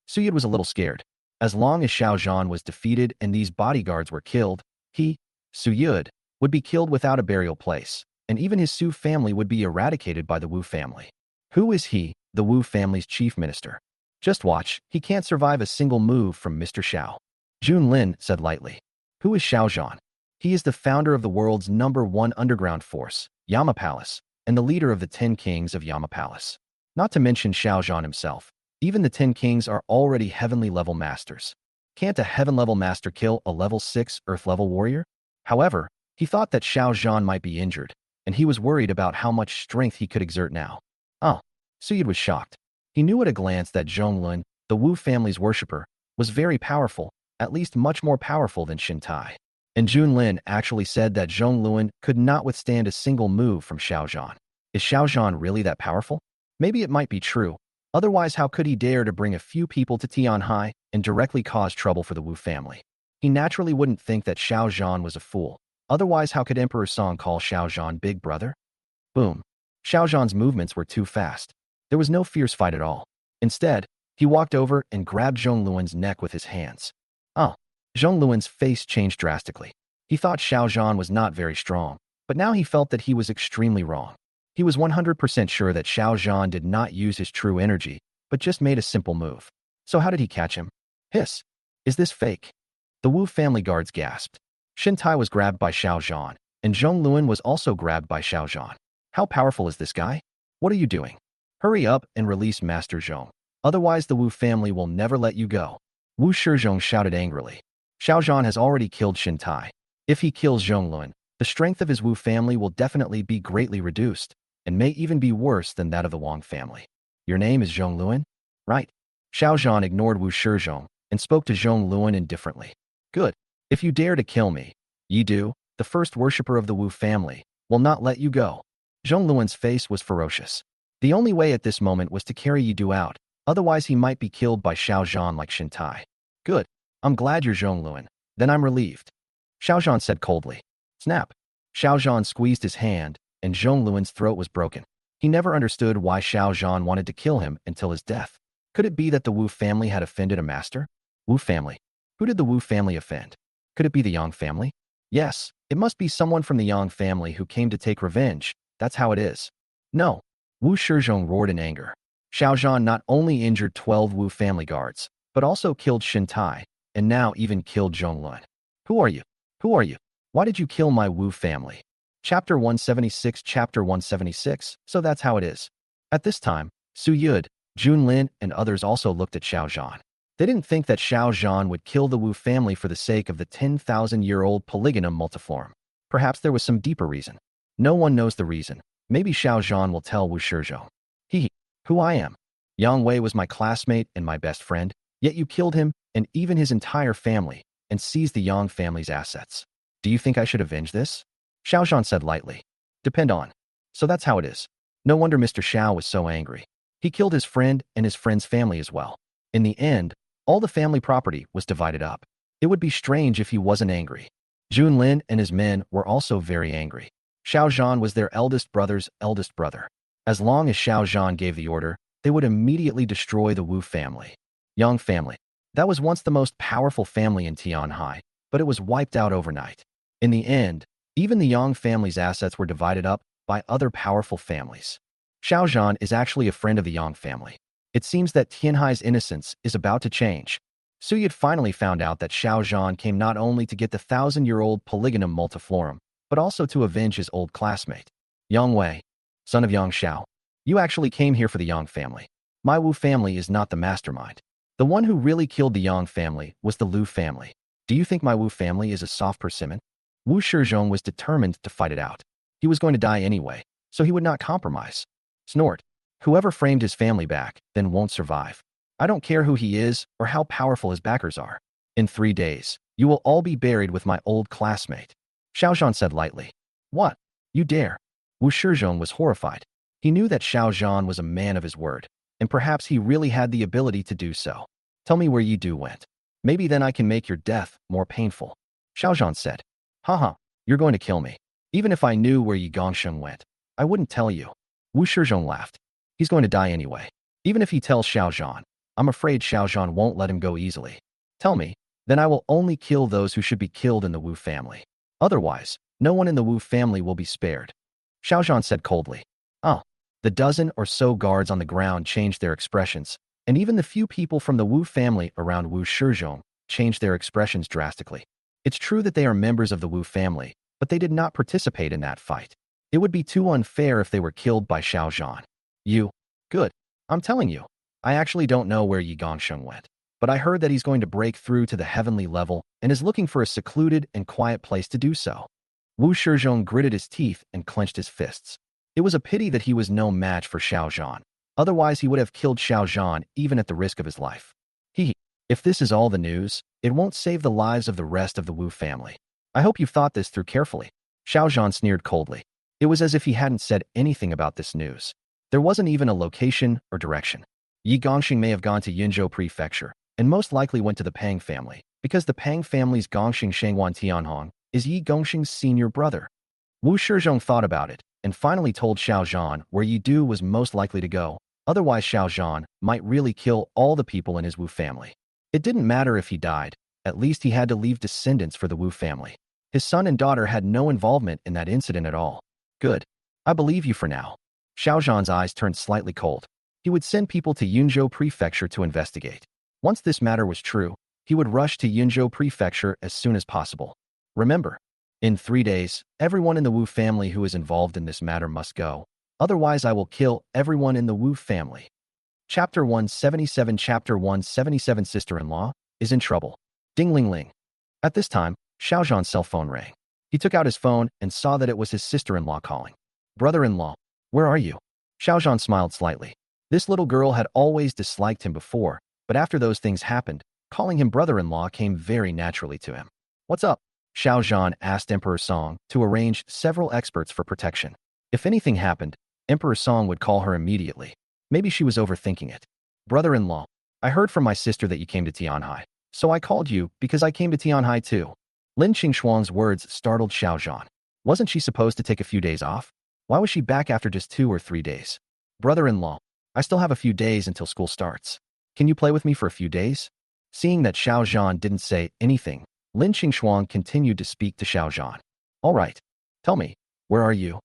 Suyud was a little scared. As long as Xiao Zhan was defeated and these bodyguards were killed, he, Suyud, would be killed without a burial place, and even his Su family would be eradicated by the Wu family. Who is he, the Wu family's chief minister? Just watch, he can't survive a single move from Mr. Xiao. Lynn said lightly. Who is Xiao Zhan? He is the founder of the world's #1 underground force, Yama Palace, and the leader of the 10 kings of Yama Palace. Not to mention Xiao Zhan himself. Even the 10 kings are already heavenly level masters. Can't a heaven level master kill a level 6 earth level warrior? However, he thought that Xiao Zhan might be injured, and he was worried about how much strength he could exert now. Oh, Suyud was shocked. He knew at a glance that Zhong Luan, the Wu family's worshipper, was very powerful, at least much more powerful than Shin Tai. And Lynn actually said that Zhong Luan could not withstand a single move from Xiao Zhan. Is Xiao Zhan really that powerful? Maybe it might be true. Otherwise, how could he dare to bring a few people to Tianhai and directly cause trouble for the Wu family? He naturally wouldn't think that Xiao Zhan was a fool. Otherwise, how could Emperor Song call Xiao Zhan big brother? Boom. Xiao Zhan's movements were too fast. There was no fierce fight at all. Instead, he walked over and grabbed Zhong Luan's neck with his hands. Oh. Zhong Luan's face changed drastically. He thought Xiao Zhan was not very strong, but now he felt that he was extremely wrong. He was 100% sure that Xiao Zhan did not use his true energy, but just made a simple move. So how did he catch him? Hiss. Is this fake? The Wu family guards gasped. Shin Tai was grabbed by Xiao Zhan, and Zhong Luan was also grabbed by Xiao Zhan. How powerful is this guy? What are you doing? Hurry up and release Master Zhong. Otherwise the Wu family will never let you go. Wu Shizhong shouted angrily. Xiao Zhan has already killed Shin Tai. If he kills Zhong Luan, the strength of his Wu family will definitely be greatly reduced, and may even be worse than that of the Wang family. Your name is Zhong Luan? Right. Xiao Zhan ignored Wu Shizhong and spoke to Zhong Luan indifferently. Good. If you dare to kill me, Yidu, the first worshipper of the Wu family, will not let you go. Zhong Luan's face was ferocious. The only way at this moment was to carry Yidu out, otherwise he might be killed by Xiao Zhan like Shin Tai. Good. I'm glad you're Zhong Luan. Then I'm relieved. Xiao Zhan said coldly. Snap. Xiao Zhan squeezed his hand, and Zhong Luan's throat was broken. He never understood why Xiao Zhan wanted to kill him until his death. Could it be that the Wu family had offended a master? Wu family. Who did the Wu family offend? Could it be the Yang family? Yes, it must be someone from the Yang family who came to take revenge. That's how it is. No. Wu Shizhong roared in anger. Xiao Zhan not only injured 12 Wu family guards, but also killed Shin Tai, and now even killed Zhong Lun. Who are you? Who are you? Why did you kill my Wu family? Chapter 176. Chapter 176. So that's how it is. At this time, Su Yud, Jun Lin, and others also looked at Xiao Zhan. They didn't think that Xiao Zhan would kill the Wu family for the sake of the 10,000-year-old polygonum multiform. Perhaps there was some deeper reason. No one knows the reason. Maybe Xiao Zhan will tell Wu Shizhong. Who I am. Yang Wei was my classmate and my best friend, yet you killed him and even his entire family and seized the Yang family's assets. Do you think I should avenge this? Xiao Zhan said lightly. Depend on. So that's how it is. No wonder Mr. Xiao was so angry. He killed his friend and his friend's family as well. In the end, all the family property was divided up. It would be strange if he wasn't angry. Jun Lin and his men were also very angry. Xiao Zhan was their eldest brother's eldest brother. As long as Xiao Zhan gave the order, they would immediately destroy the Wu family. Yang family. That was once the most powerful family in Tianhai, but it was wiped out overnight. In the end, even the Yang family's assets were divided up by other powerful families. Xiao Zhan is actually a friend of the Yang family. It seems that Tianhai's innocence is about to change. Su Yud finally found out that Xiao Zhan came not only to get the 1,000-year-old polygonum multiflorum, but also to avenge his old classmate. Yang Wei, son of Yang Xiao, you actually came here for the Yang family. My Wu family is not the mastermind. The one who really killed the Yang family was the Lu family. Do you think my Wu family is a soft persimmon? Wu Shizhong was determined to fight it out. He was going to die anyway, so he would not compromise. Snort. Whoever framed his family back, then won't survive. I don't care who he is or how powerful his backers are. In 3 days, you will all be buried with my old classmate. Xiao Zhan said lightly. What? You dare? Wu Shizhong was horrified. He knew that Xiao Zhan was a man of his word, and perhaps he really had the ability to do so. Tell me where Yi Du went. Maybe then I can make your death more painful. Xiao Zhan said. Haha, you're going to kill me. Even if I knew where Yi Gongsheng went, I wouldn't tell you. Wu Shizhong laughed. He's going to die anyway. Even if he tells Xiao Zhan, I'm afraid Xiao Zhan won't let him go easily. Tell me, then I will only kill those who should be killed in the Wu family. Otherwise, no one in the Wu family will be spared. Xiao Zhan said coldly. Oh. The dozen or so guards on the ground changed their expressions, and even the few people from the Wu family around Wu Shizhong changed their expressions drastically. It's true that they are members of the Wu family, but they did not participate in that fight. It would be too unfair if they were killed by Xiao Zhan. You. Good. I'm telling you. I actually don't know where Yi Gongsheng went, but I heard that he's going to break through to the heavenly level and is looking for a secluded and quiet place to do so. Wu Shizhong gritted his teeth and clenched his fists. It was a pity that he was no match for Xiao Zhan. Otherwise, he would have killed Xiao Zhan even at the risk of his life. If this is all the news, it won't save the lives of the rest of the Wu family. I hope you've thought this through carefully. Xiao Zhan sneered coldly. It was as if he hadn't said anything about this news. There wasn't even a location or direction. Yi Gongxing may have gone to Yunzhou Prefecture, and most likely went to the Pang family, because the Pang family's Gongxing Shengwan Tianhong is Yi Gongxing's senior brother. Wu Shizhong thought about it, and finally told Xiao Zhan where Yi Du was most likely to go. Otherwise, Xiao Zhan might really kill all the people in his Wu family. It didn't matter if he died. At least he had to leave descendants for the Wu family. His son and daughter had no involvement in that incident at all. Good. I believe you for now. Xiao Zhan's eyes turned slightly cold. He would send people to Yunzhou Prefecture to investigate. Once this matter was true, he would rush to Yunzhou Prefecture as soon as possible. Remember, in 3 days, everyone in the Wu family who is involved in this matter must go. Otherwise, I will kill everyone in the Wu family. Chapter 177. Chapter 177. Sister-in-law is in trouble. Ding-ling-ling. At this time, Xiao Zhan's cell phone rang. He took out his phone and saw that it was his sister-in-law calling. Brother-in-law, where are you? Xiao Zhan smiled slightly. This little girl had always disliked him before, but after those things happened, calling him brother-in-law came very naturally to him. What's up? Xiao Zhan asked Emperor Song to arrange several experts for protection. If anything happened, Emperor Song would call her immediately. Maybe she was overthinking it. Brother-in-law, I heard from my sister that you came to Tianhai, so I called you because I came to Tianhai too. Lin Qingxuang's words startled Xiao Zhan. Wasn't she supposed to take a few days off? Why was she back after just 2 or 3 days? Brother-in-law, I still have a few days until school starts. Can you play with me for a few days? Seeing that Xiao Zhan didn't say anything, Lin Qingxuang continued to speak to Xiao Zhan. All right. Tell me, where are you?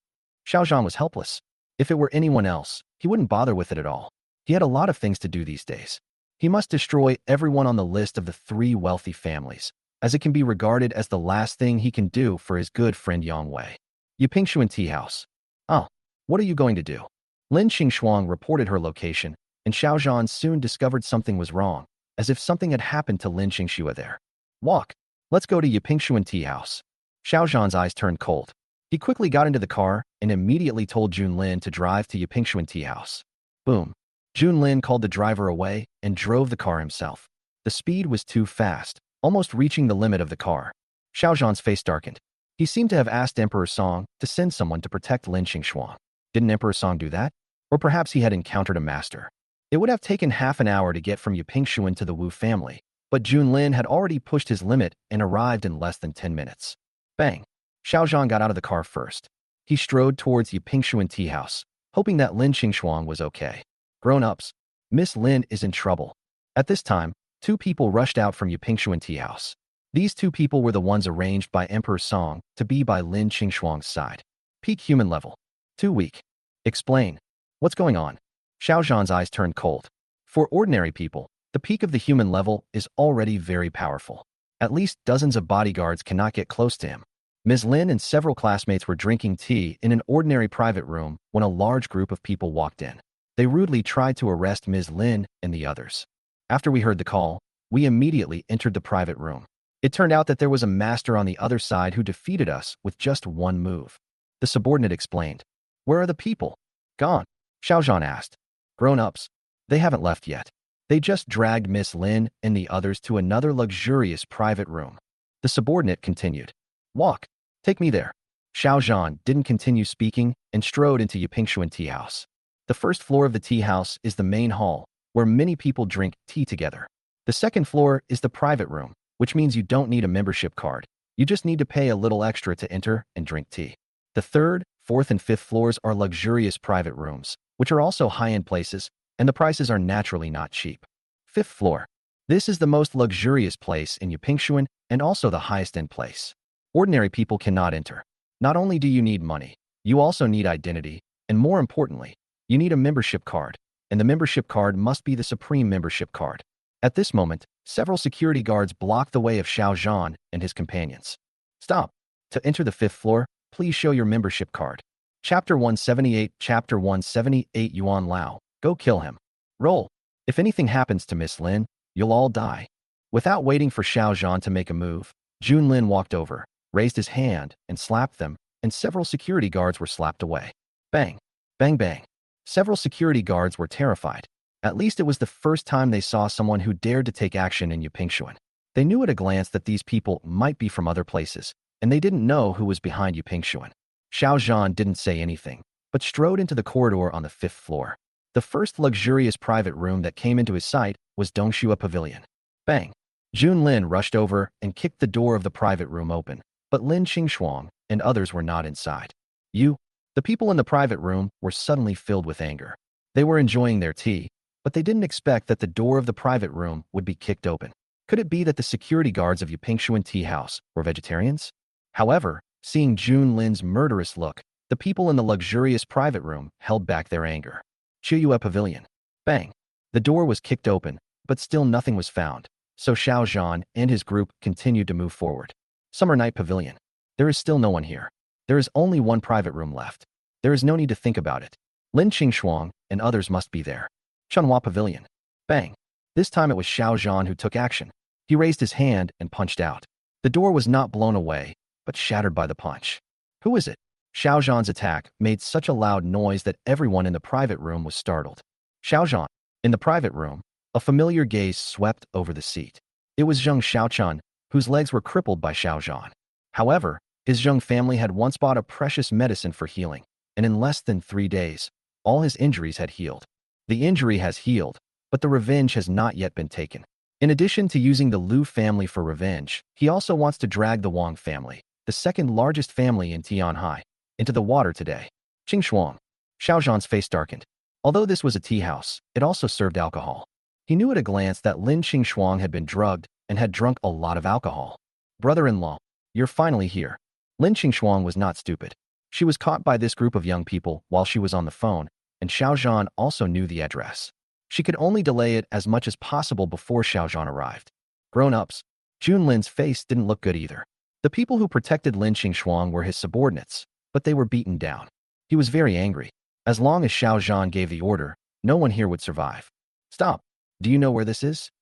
Xiao Zhan was helpless. If it were anyone else, he wouldn't bother with it at all. He had a lot of things to do these days. He must destroy everyone on the list of the 3 wealthy families, as it can be regarded as the last thing he can do for his good friend Yang Wei. Yipingshuan Tea House. Oh, what are you going to do? Lin Xingxuang reported her location, and Xiao Zhan soon discovered something was wrong, as if something had happened to Lin Xingxua there. Walk. Let's go to Yipingshuan Tea House. Xiao Zhan's eyes turned cold. He quickly got into the car and immediately told Junlin to drive to Yipingshuan Tea House. Boom. Junlin called the driver away and drove the car himself. The speed was too fast, almost reaching the limit of the car. Xiao Zhan's face darkened. He seemed to have asked Emperor Song to send someone to protect Lin Xingxuang. Didn't Emperor Song do that? Or perhaps he had encountered a master. It would have taken half an hour to get from Yipingshuan to the Wu family, but Junlin had already pushed his limit and arrived in less than 10 minutes. Bang! Xiao Zhan got out of the car first. He strode towards Yipingshuan Tea House, hoping that Lin Xingxuang was okay. Grown-ups, Miss Lin is in trouble. At this time, 2 people rushed out from Yipingshuan Tea House. These 2 people were the ones arranged by Emperor Song to be by Lin Xingxuang's side. Peak human level. Too weak. Explain. What's going on? Xiao Zhan's eyes turned cold. For ordinary people, the peak of the human level is already very powerful. At least dozens of bodyguards cannot get close to him. Ms. Lin and several classmates were drinking tea in an ordinary private room when a large group of people walked in. They rudely tried to arrest Ms. Lin and the others. After we heard the call, we immediately entered the private room. It turned out that there was a master on the other side who defeated us with just one move. The subordinate explained. Where are the people? Gone. Xiao Zhan asked. Grown-ups. They haven't left yet. They just dragged Miss Lin and the others to another luxurious private room. The subordinate continued. Walk. Take me there. Xiao Zhan didn't continue speaking and strode into Yipingshuan Tea House. The first floor of the tea house is the main hall, where many people drink tea together. The second floor is the private room, which means you don't need a membership card. You just need to pay a little extra to enter and drink tea. The third, fourth, and fifth floors are luxurious private rooms, which are also high-end places, and the prices are naturally not cheap. Fifth floor. This is the most luxurious place in Yipingshuan and also the highest-end place. Ordinary people cannot enter. Not only do you need money, you also need identity, and more importantly, you need a membership card, and the membership card must be the supreme membership card. At this moment, several security guards blocked the way of Xiao Zhan and his companions. Stop. To enter the fifth floor, please show your membership card. Chapter 178. Chapter 178. Yuan Lao. Go kill him. Roll. If anything happens to Miss Lin, you'll all die. Without waiting for Xiao Zhan to make a move, Junlin walked over, raised his hand, and slapped them, and several security guards were slapped away. Bang. Bang bang. Several security guards were terrified. At least it was the first time they saw someone who dared to take action in Yipingshuan. They knew at a glance that these people might be from other places, and they didn't know who was behind Yipingshuan. Xiao Zhan didn't say anything, but strode into the corridor on the fifth floor. The first luxurious private room that came into his sight was Dongxua Pavilion. Bang! Junlin rushed over and kicked the door of the private room open, but Lin Xingxuang and others were not inside. The people in the private room were suddenly filled with anger. They were enjoying their tea, but they didn't expect that the door of the private room would be kicked open. Could it be that the security guards of Yipingshuan Tea House were vegetarians? However, seeing Junlin's murderous look, the people in the luxurious private room held back their anger. Chiyue Pavilion. Bang! The door was kicked open, but still nothing was found, so Xiao Zhan and his group continued to move forward. Summer Night Pavilion. There is still no one here. There is only one private room left. There is no need to think about it. Lin Xingxuang and others must be there. Chunhua Pavilion. Bang! This time it was Xiao Zhan who took action. He raised his hand and punched out. The door was not blown away, but shattered by the punch. Who is it? Xiao Zhan's attack made such a loud noise that everyone in the private room was startled. Xiao Zhan. In the private room, a familiar gaze swept over the seat. It was Zheng Xiaochun, whose legs were crippled by Xiao Zhan. However, his Zheng family had once bought a precious medicine for healing, and in less than 3 days, all his injuries had healed. The injury has healed, but the revenge has not yet been taken. In addition to using the Liu family for revenge, he also wants to drag the Wang family, the second largest family in Tianhai, into the water today. Qingxuang. Xiao Zhan's face darkened. Although this was a tea house, it also served alcohol. He knew at a glance that Lin Xingxuang had been drugged and had drunk a lot of alcohol. Brother-in-law, you're finally here. Lin Xingxuang was not stupid. She was caught by this group of young people while she was on the phone, and Xiao Zhan also knew the address. She could only delay it as much as possible before Xiao Zhan arrived. Grown-ups, Lin's face didn't look good either. The people who protected Lin Xingxuang were his subordinates, but they were beaten down. He was very angry. As long as Xiao Zhan gave the order, no one here would survive. Stop. Do you know where this is?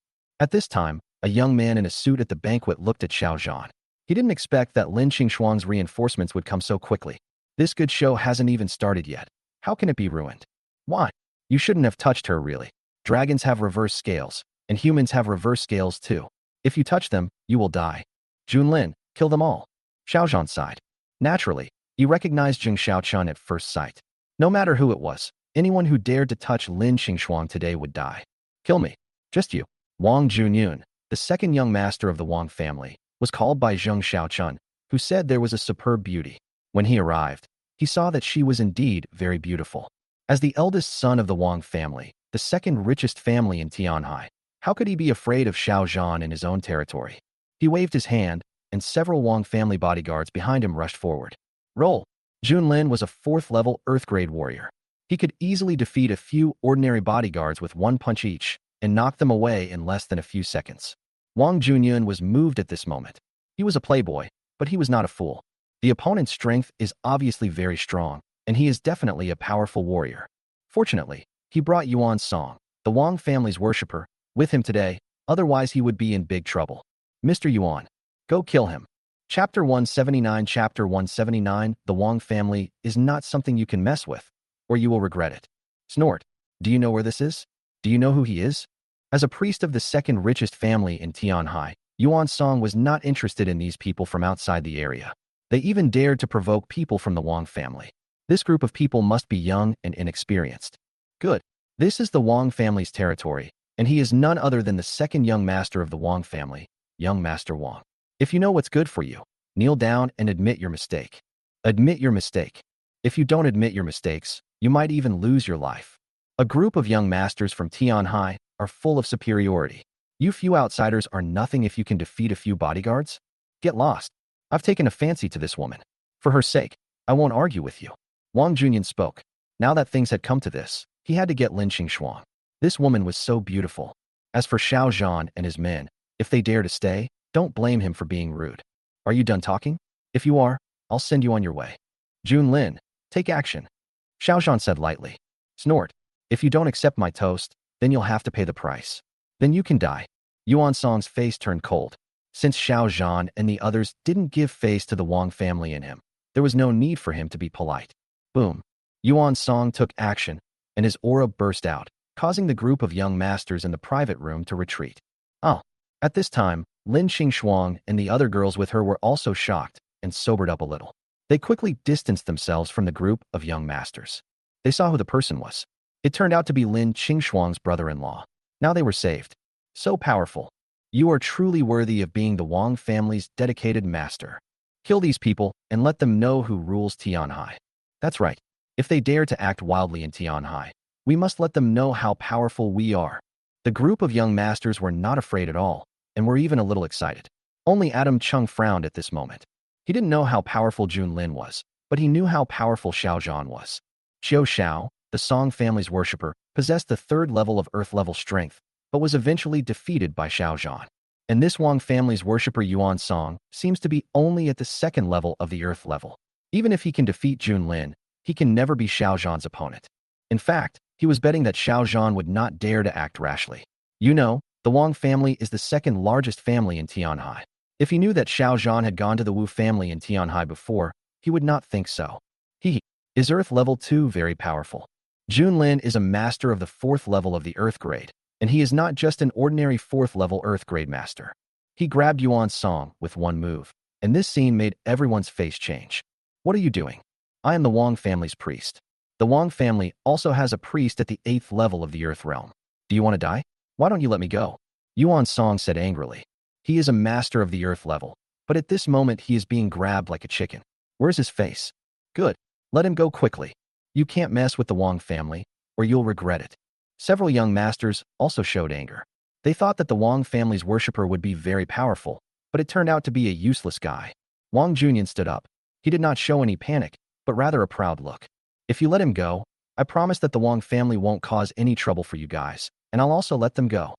At this time, a young man in a suit at the banquet looked at Xiao Zhan. He didn't expect that Lin Xingxuang's reinforcements would come so quickly. This good show hasn't even started yet. How can it be ruined? Why? You shouldn't have touched her, really. Dragons have reverse scales, and humans have reverse scales too. If you touch them, you will die. Lin, kill them all. Xiao Zhan sighed. Naturally, he recognized Jing Xiaochun at first sight. No matter who it was, anyone who dared to touch Lin Xingxuang today would die. Kill me. Just you. Wang Junyun, the second young master of the Wang family, was called by Zheng Xiaochun, who said there was a superb beauty. When he arrived, he saw that she was indeed very beautiful. As the eldest son of the Wang family, the second richest family in Tianhai, how could he be afraid of Xiao Zhan in his own territory? He waved his hand, and several Wang family bodyguards behind him rushed forward. Roll! Lin was a 4th-level Earth-grade warrior. He could easily defeat a few ordinary bodyguards with one punch each and knock them away in less than a few seconds. Wang Junyun was moved at this moment. He was a playboy, but he was not a fool. The opponent's strength is obviously very strong, and he is definitely a powerful warrior. Fortunately, he brought Yuan Song, the Wang family's worshipper, with him today, otherwise he would be in big trouble. Mr. Yuan, go kill him. Chapter 179 Chapter 179 The Wang family is not something you can mess with, or you will regret it. Snort. Do you know where this is? Do you know who he is? As a priest of the second richest family in Tianhai, Yuan Song was not interested in these people from outside the area. They even dared to provoke people from the Wang family. This group of people must be young and inexperienced. Good. This is the Wang family's territory, and he is none other than the second young master of the Wang family, young Master Wang. If you know what's good for you, kneel down and admit your mistake. Admit your mistake. If you don't admit your mistakes, you might even lose your life. A group of young masters from Tianhai are full of superiority. You few outsiders are nothing if you can defeat a few bodyguards. Get lost. I've taken a fancy to this woman. For her sake, I won't argue with you. Wang Junyun spoke. Now that things had come to this, he had to get Lin Xingxuang. This woman was so beautiful. As for Xiao Zhan and his men, if they dare to stay, don't blame him for being rude. Are you done talking? If you are, I'll send you on your way. Lin, take action. Xiao Zhan said lightly. Snort. If you don't accept my toast, then you'll have to pay the price. Then you can die. Yuan Song's face turned cold. Since Xiao Zhan and the others didn't give face to the Wang family in him, there was no need for him to be polite. Boom. Yuan Song took action, and his aura burst out, causing the group of young masters in the private room to retreat. Oh. At this time, Lin Xingxuang and the other girls with her were also shocked and sobered up a little. They quickly distanced themselves from the group of young masters. They saw who the person was. It turned out to be Lin Xingxuang's brother-in-law. Now they were saved. So powerful. You are truly worthy of being the Wang family's dedicated master. Kill these people and let them know who rules Tianhai. That's right. If they dare to act wildly in Tianhai, we must let them know how powerful we are. The group of young masters were not afraid at all, and were even a little excited. Only Adam Chung frowned at this moment. He didn't know how powerful Lin was, but he knew how powerful Xiao Zhan was. Xiao, the Song family's worshipper, possessed the 3rd level of Earth-level strength, but was eventually defeated by Xiao Zhan. And this Wang family's worshipper Yuan Song seems to be only at the 2nd level of the Earth level. Even if he can defeat Lin, he can never be Xiao Zhan's opponent. In fact, he was betting that Xiao Zhan would not dare to act rashly. You know, the Wang family is the 2nd largest family in Tianhai. If he knew that Xiao Zhan had gone to the Wu family in Tianhai before, he would not think so. Is Earth level 2 very powerful? Lin is a master of the 4th level of the Earth grade, and he is not just an ordinary 4th level Earth grade master. He grabbed Yuan Song with one move, and this scene made everyone's face change. What are you doing? I am the Wang family's priest. The Wang family also has a priest at the 8th level of the Earth realm. Do you want to die? Why don't you let me go? Yuan Song said angrily. He is a master of the Earth level, but at this moment he is being grabbed like a chicken. Where's his face? Good. Let him go quickly. You can't mess with the Wang family, or you'll regret it. Several young masters also showed anger. They thought that the Wang family's worshipper would be very powerful, but it turned out to be a useless guy. Wang Junyun stood up. He did not show any panic. but rather a proud look. If you let him go, I promise that the Wang family won't cause any trouble for you guys, and I'll also let them go.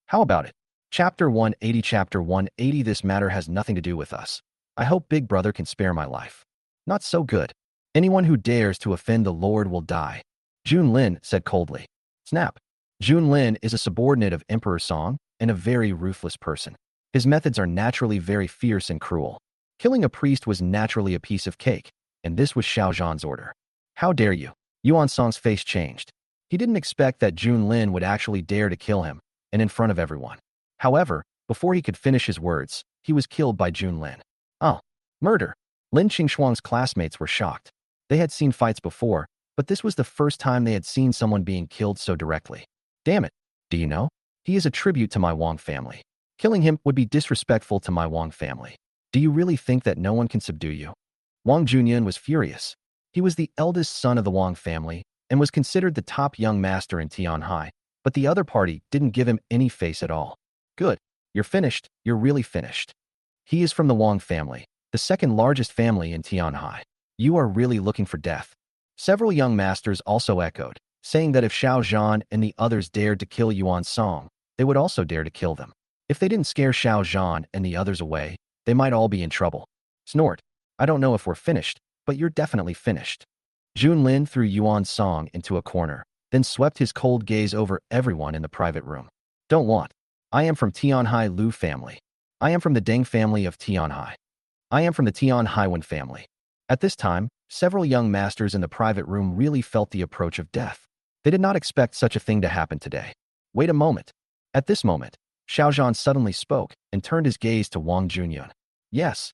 How about it? Chapter 180. Chapter 180. This matter has nothing to do with us. I hope Big Brother can spare my life. Not so good. Anyone who dares to offend the Lord will die. Lynn said coldly. Snap. Lynn is a subordinate of Emperor Song and a very ruthless person. His methods are naturally very fierce and cruel. Killing a priest was naturally a piece of cake, and this was Xiao Zhan's order. How dare you? Yuan Song's face changed. He didn't expect that Lynn would actually dare to kill him, and in front of everyone. However, before he could finish his words, he was killed by Lynn. Oh, murder. Lin Qingshuang's classmates were shocked. They had seen fights before, but this was the first time they had seen someone being killed so directly. Damn it. Do you know? He is a tribute to my Wang family. Killing him would be disrespectful to my Wang family. Do you really think that no one can subdue you? Wang Junyun was furious. He was the eldest son of the Wang family and was considered the top young master in Tianhai, but the other party didn't give him any face at all. Good. You're finished. You're really finished. He is from the Wang family, the second largest family in Tianhai. You are really looking for death. Several young masters also echoed, saying that if Xiao Zhan and the others dared to kill Yuan Song, they would also dare to kill them. If they didn't scare Xiao Zhan and the others away, they might all be in trouble. Snort. I don't know if we're finished, but you're definitely finished. Lynn threw Yuan Song into a corner, then swept his cold gaze over everyone in the private room. Don't want. I am from Tianhai Lu family. I am from the Deng family of Tianhai. I am from the Tianhaiwan family. At this time, several young masters in the private room really felt the approach of death. They did not expect such a thing to happen today. Wait a moment. At this moment, Xiao Zhan suddenly spoke and turned his gaze to Wang Junyun. Yes.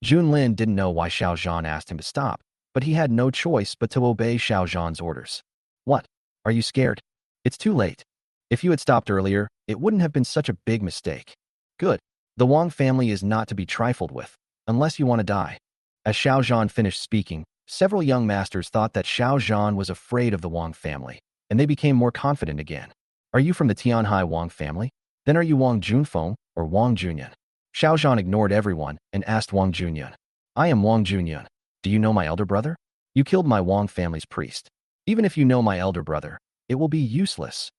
Lynn didn't know why Xiao Zhan asked him to stop, but he had no choice but to obey Xiao Zhan's orders. What? Are you scared? It's too late. If you had stopped earlier, it wouldn't have been such a big mistake. Good. The Wang family is not to be trifled with, unless you want to die. As Xiao Zhan finished speaking, several young masters thought that Xiao Zhan was afraid of the Wang family, and they became more confident again. Are you from the Tianhai Wang family? Then are you Wang Junfeng or Wang Junyun? Xiao Zhan ignored everyone and asked Wang Junyun. I am Wang Junyun. Do you know my elder brother? You killed my Wang family's priest. Even if you know my elder brother, it will be useless.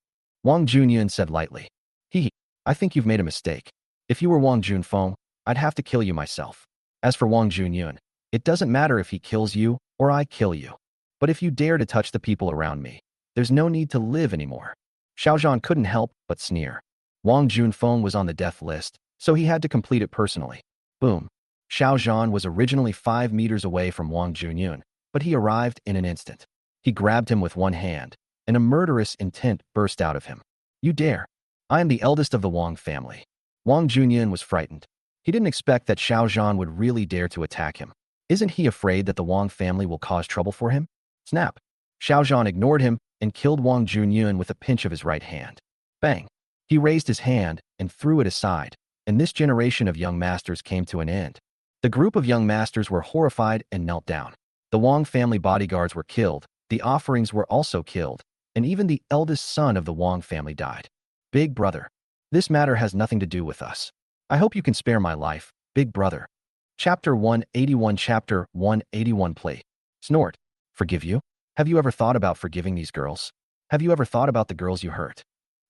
Wang Junyun said lightly. I think you've made a mistake. If you were Wang Junfeng, I'd have to kill you myself. As for Wang Junyun, it doesn't matter if he kills you or I kill you. But if you dare to touch the people around me, there's no need to live anymore. Xiao Zhan couldn't help but sneer. Wang Junfeng was on the death list, so he had to complete it personally. Boom. Xiao Zhan was originally 5 meters away from Wang Junyun, but he arrived in an instant. He grabbed him with one hand, and a murderous intent burst out of him. You dare. I am the eldest of the Wang family. Wang Junyun was frightened. He didn't expect that Xiao Zhan would really dare to attack him. Isn't he afraid that the Wang family will cause trouble for him? Snap. Xiao Zhan ignored him and killed Wang Junyun with a pinch of his right hand. Bang. He raised his hand and threw it aside, and this generation of young masters came to an end. The group of young masters were horrified and knelt down. The Wang family bodyguards were killed, the offerings were also killed, and even the eldest son of the Wang family died. Big brother. This matter has nothing to do with us. I hope you can spare my life, big brother. Chapter 181. Chapter 181. Play. Snort. Forgive you? Have you ever thought about forgiving these girls? Have you ever thought about the girls you hurt?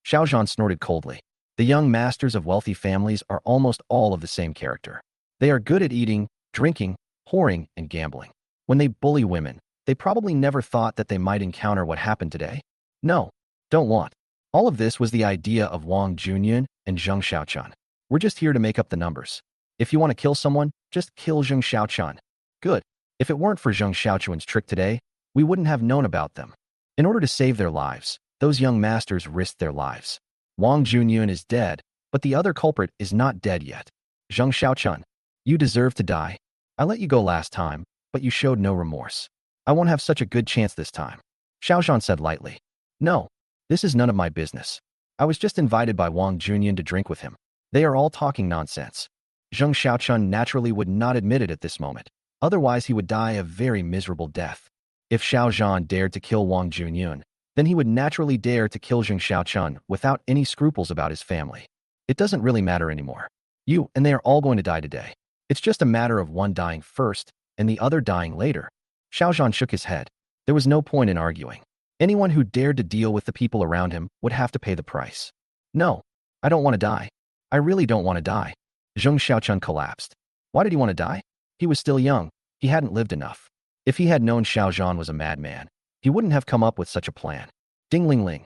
Xiao Zhan snorted coldly. The young masters of wealthy families are almost all of the same character. They are good at eating, drinking, whoring, and gambling. When they bully women, they probably never thought that they might encounter what happened today. No. Don't want. All of this was the idea of Wang Junyun and Zheng Xiaochun. We're just here to make up the numbers. If you want to kill someone, just kill Zheng Xiaochun. Good. If it weren't for Zheng Xiaochun's trick today, we wouldn't have known about them. In order to save their lives, those young masters risked their lives. Wang Junyun is dead, but the other culprit is not dead yet. Zheng Xiaochun, you deserve to die. I let you go last time, but you showed no remorse. I won't have such a good chance this time. Xiao Zhan said lightly. No. This is none of my business. I was just invited by Wang Junyun to drink with him. They are all talking nonsense. Zheng Xiaochun naturally would not admit it at this moment. Otherwise, he would die a very miserable death. If Xiao Zhan dared to kill Wang Junyun, then he would naturally dare to kill Zheng Xiaochun without any scruples about his family. It doesn't really matter anymore. You and they are all going to die today. It's just a matter of one dying first and the other dying later. Xiao Zhan shook his head. There was no point in arguing. Anyone who dared to deal with the people around him would have to pay the price. No, I don't want to die. I really don't want to die. Zheng Xiaochun collapsed. Why did he want to die? He was still young. He hadn't lived enough. If he had known Xiao Zhan was a madman, he wouldn't have come up with such a plan. Ding-ling-ling.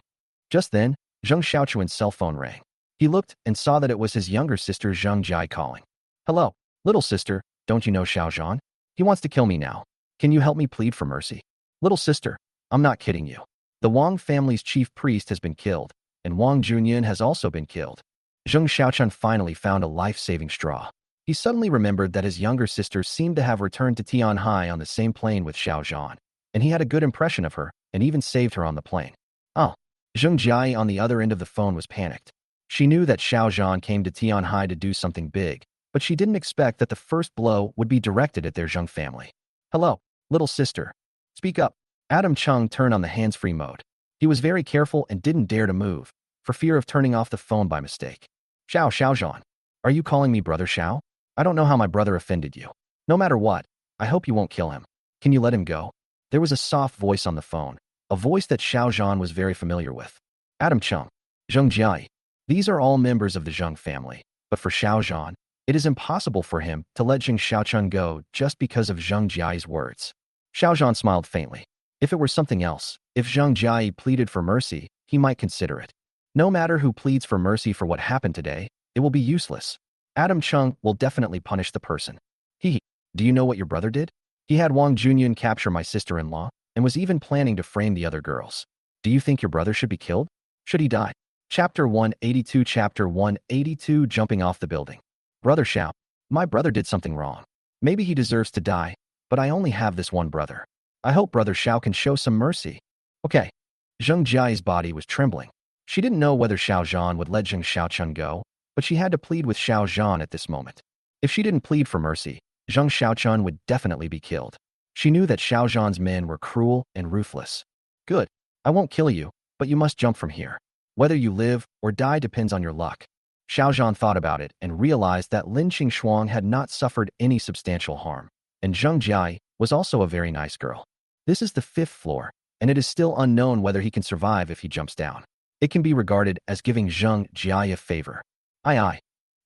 Just then, Zheng Xiaochun's cell phone rang. He looked and saw that it was his younger sister Zheng Jai calling. Hello, little sister, don't you know Xiao Zhan? He wants to kill me now. Can you help me plead for mercy? Little sister, I'm not kidding you. The Wang family's chief priest has been killed, and Wang Junyan has also been killed. Zheng Xiaochun finally found a life-saving straw. He suddenly remembered that his younger sister seemed to have returned to Tianhai on the same plane with Xiao Zhan, and he had a good impression of her and even saved her on the plane. Oh. Zheng Jai on the other end of the phone was panicked. She knew that Xiao Zhan came to Tianhai to do something big, but she didn't expect that the first blow would be directed at their Zheng family. Hello, little sister. Speak up. Adam Chung turned on the hands-free mode. He was very careful and didn't dare to move, for fear of turning off the phone by mistake. Xiao Zhan. Are you calling me Brother Xiao? I don't know how my brother offended you. No matter what, I hope you won't kill him. Can you let him go? There was a soft voice on the phone, a voice that Xiao Zhan was very familiar with. Adam Chung. Zheng Jai. These are all members of the Zheng family, but for Xiao Zhan, it is impossible for him to let Zheng Xiaochun go just because of Zheng Jiai's words. Xiao Zhan smiled faintly. If it were something else, if Zheng Jai pleaded for mercy, he might consider it. No matter who pleads for mercy for what happened today, it will be useless. Adam Chung will definitely punish the person. Do you know what your brother did? He had Wang Junyun capture my sister-in-law and was even planning to frame the other girls. Do you think your brother should be killed? Should he die? Chapter 182 Chapter 182 Jumping off the building. Brother Xiao, my brother did something wrong. Maybe he deserves to die, but I only have this one brother. I hope Brother Xiao can show some mercy. Okay. Zheng Jiai's body was trembling. She didn't know whether Xiao Zhan would let Zheng Xiaochun go, but she had to plead with Xiao Zhan at this moment. If she didn't plead for mercy, Zheng Xiaochun would definitely be killed. She knew that Xiao Zhan's men were cruel and ruthless. Good. I won't kill you, but you must jump from here. Whether you live or die depends on your luck. Xiao Zhan thought about it and realized that Lin Qingxuang had not suffered any substantial harm, and Zheng Jai was also a very nice girl. This is the 5th floor, and it is still unknown whether he can survive if he jumps down. It can be regarded as giving Zheng Jai a favor. Aye.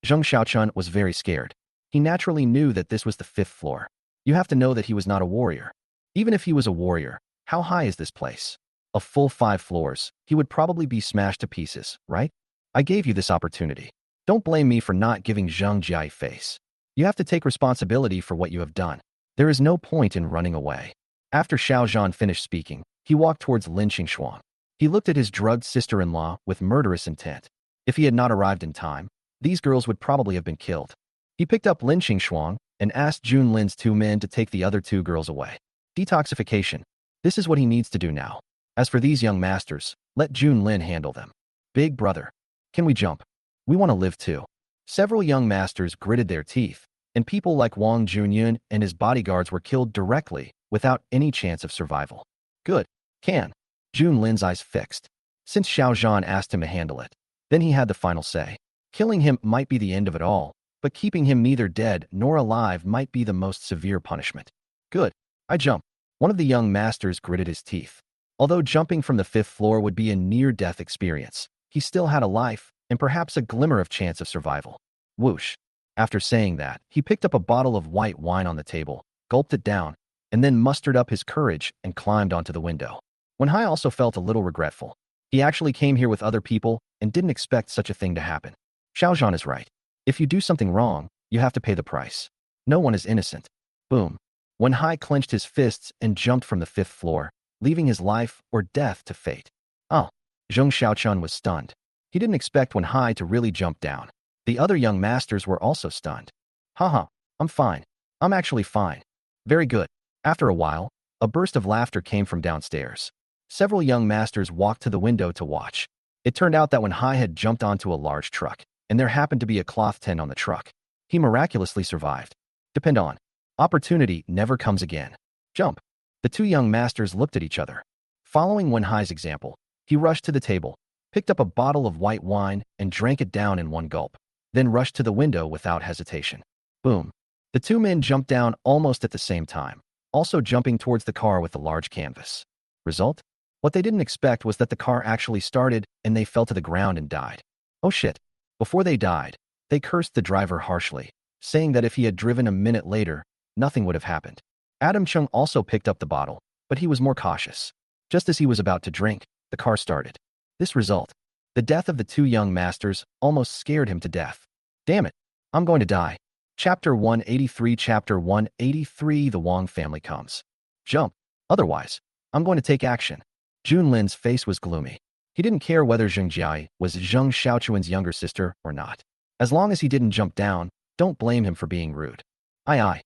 Zheng Xiaochun was very scared. He naturally knew that this was the 5th floor. You have to know that he was not a warrior. Even if he was a warrior, how high is this place? A full 5 floors, he would probably be smashed to pieces, right? I gave you this opportunity. Don't blame me for not giving Zheng Jai face. You have to take responsibility for what you have done. There is no point in running away. After Xiao Zhan finished speaking, he walked towards Lin Qingxuang. He looked at his drugged sister-in-law with murderous intent. If he had not arrived in time, these girls would probably have been killed. He picked up Lin Qingxuang and asked Jun Lin's 2 men to take the other 2 girls away. Detoxification. This is what he needs to do now. As for these young masters, let Jun Lin handle them. Big brother. Can we jump? We want to live too. Several young masters gritted their teeth, and people like Wang Junyun and his bodyguards were killed directly without any chance of survival. Good. Can. Jun Lin's eyes fixed. Since Xiao Zhan asked him to handle it, then he had the final say. Killing him might be the end of it all, but keeping him neither dead nor alive might be the most severe punishment. Good. I jump. One of the young masters gritted his teeth. Although jumping from the 5th floor would be a near-death experience, he still had a life and perhaps a glimmer of chance of survival. Whoosh. After saying that, he picked up a bottle of white wine on the table, gulped it down, and then mustered up his courage and climbed onto the window. Wenhai also felt a little regretful. He actually came here with other people and didn't expect such a thing to happen. Xiao Zhan is right. If you do something wrong, you have to pay the price. No one is innocent. Boom. Wenhai clenched his fists and jumped from the 5th floor, leaving his life or death to fate. Oh. Zheng Xiaochun was stunned. He didn't expect Wenhai to really jump down. The other young masters were also stunned. Haha, I'm fine. I'm actually fine. Very good. After a while, a burst of laughter came from downstairs. Several young masters walked to the window to watch. It turned out that Wenhai had jumped onto a large truck, and there happened to be a cloth tent on the truck. He miraculously survived. Depend on. Opportunity never comes again. Jump. The 2 young masters looked at each other. Following Wenhai's example, he rushed to the table, picked up a bottle of white wine and drank it down in one gulp, then rushed to the window without hesitation. Boom. The 2 men jumped down almost at the same time. also jumping towards the car with the large canvas. Result? What they didn't expect was that the car actually started and they fell to the ground and died. Oh shit. Before they died, they cursed the driver harshly, saying that if he had driven a minute later, nothing would have happened. Adam Chung also picked up the bottle, but he was more cautious. Just as he was about to drink, the car started. This result, the death of the two young masters, almost scared him to death. Damn it, I'm going to die. Chapter 183 Chapter 183 The Wang family comes. Jump. Otherwise, I'm going to take action. Jun Lin's face was gloomy. He didn't care whether Zheng Jiai was Zheng Xiaochuan's younger sister or not. As long as he didn't jump down, don't blame him for being rude. Aye.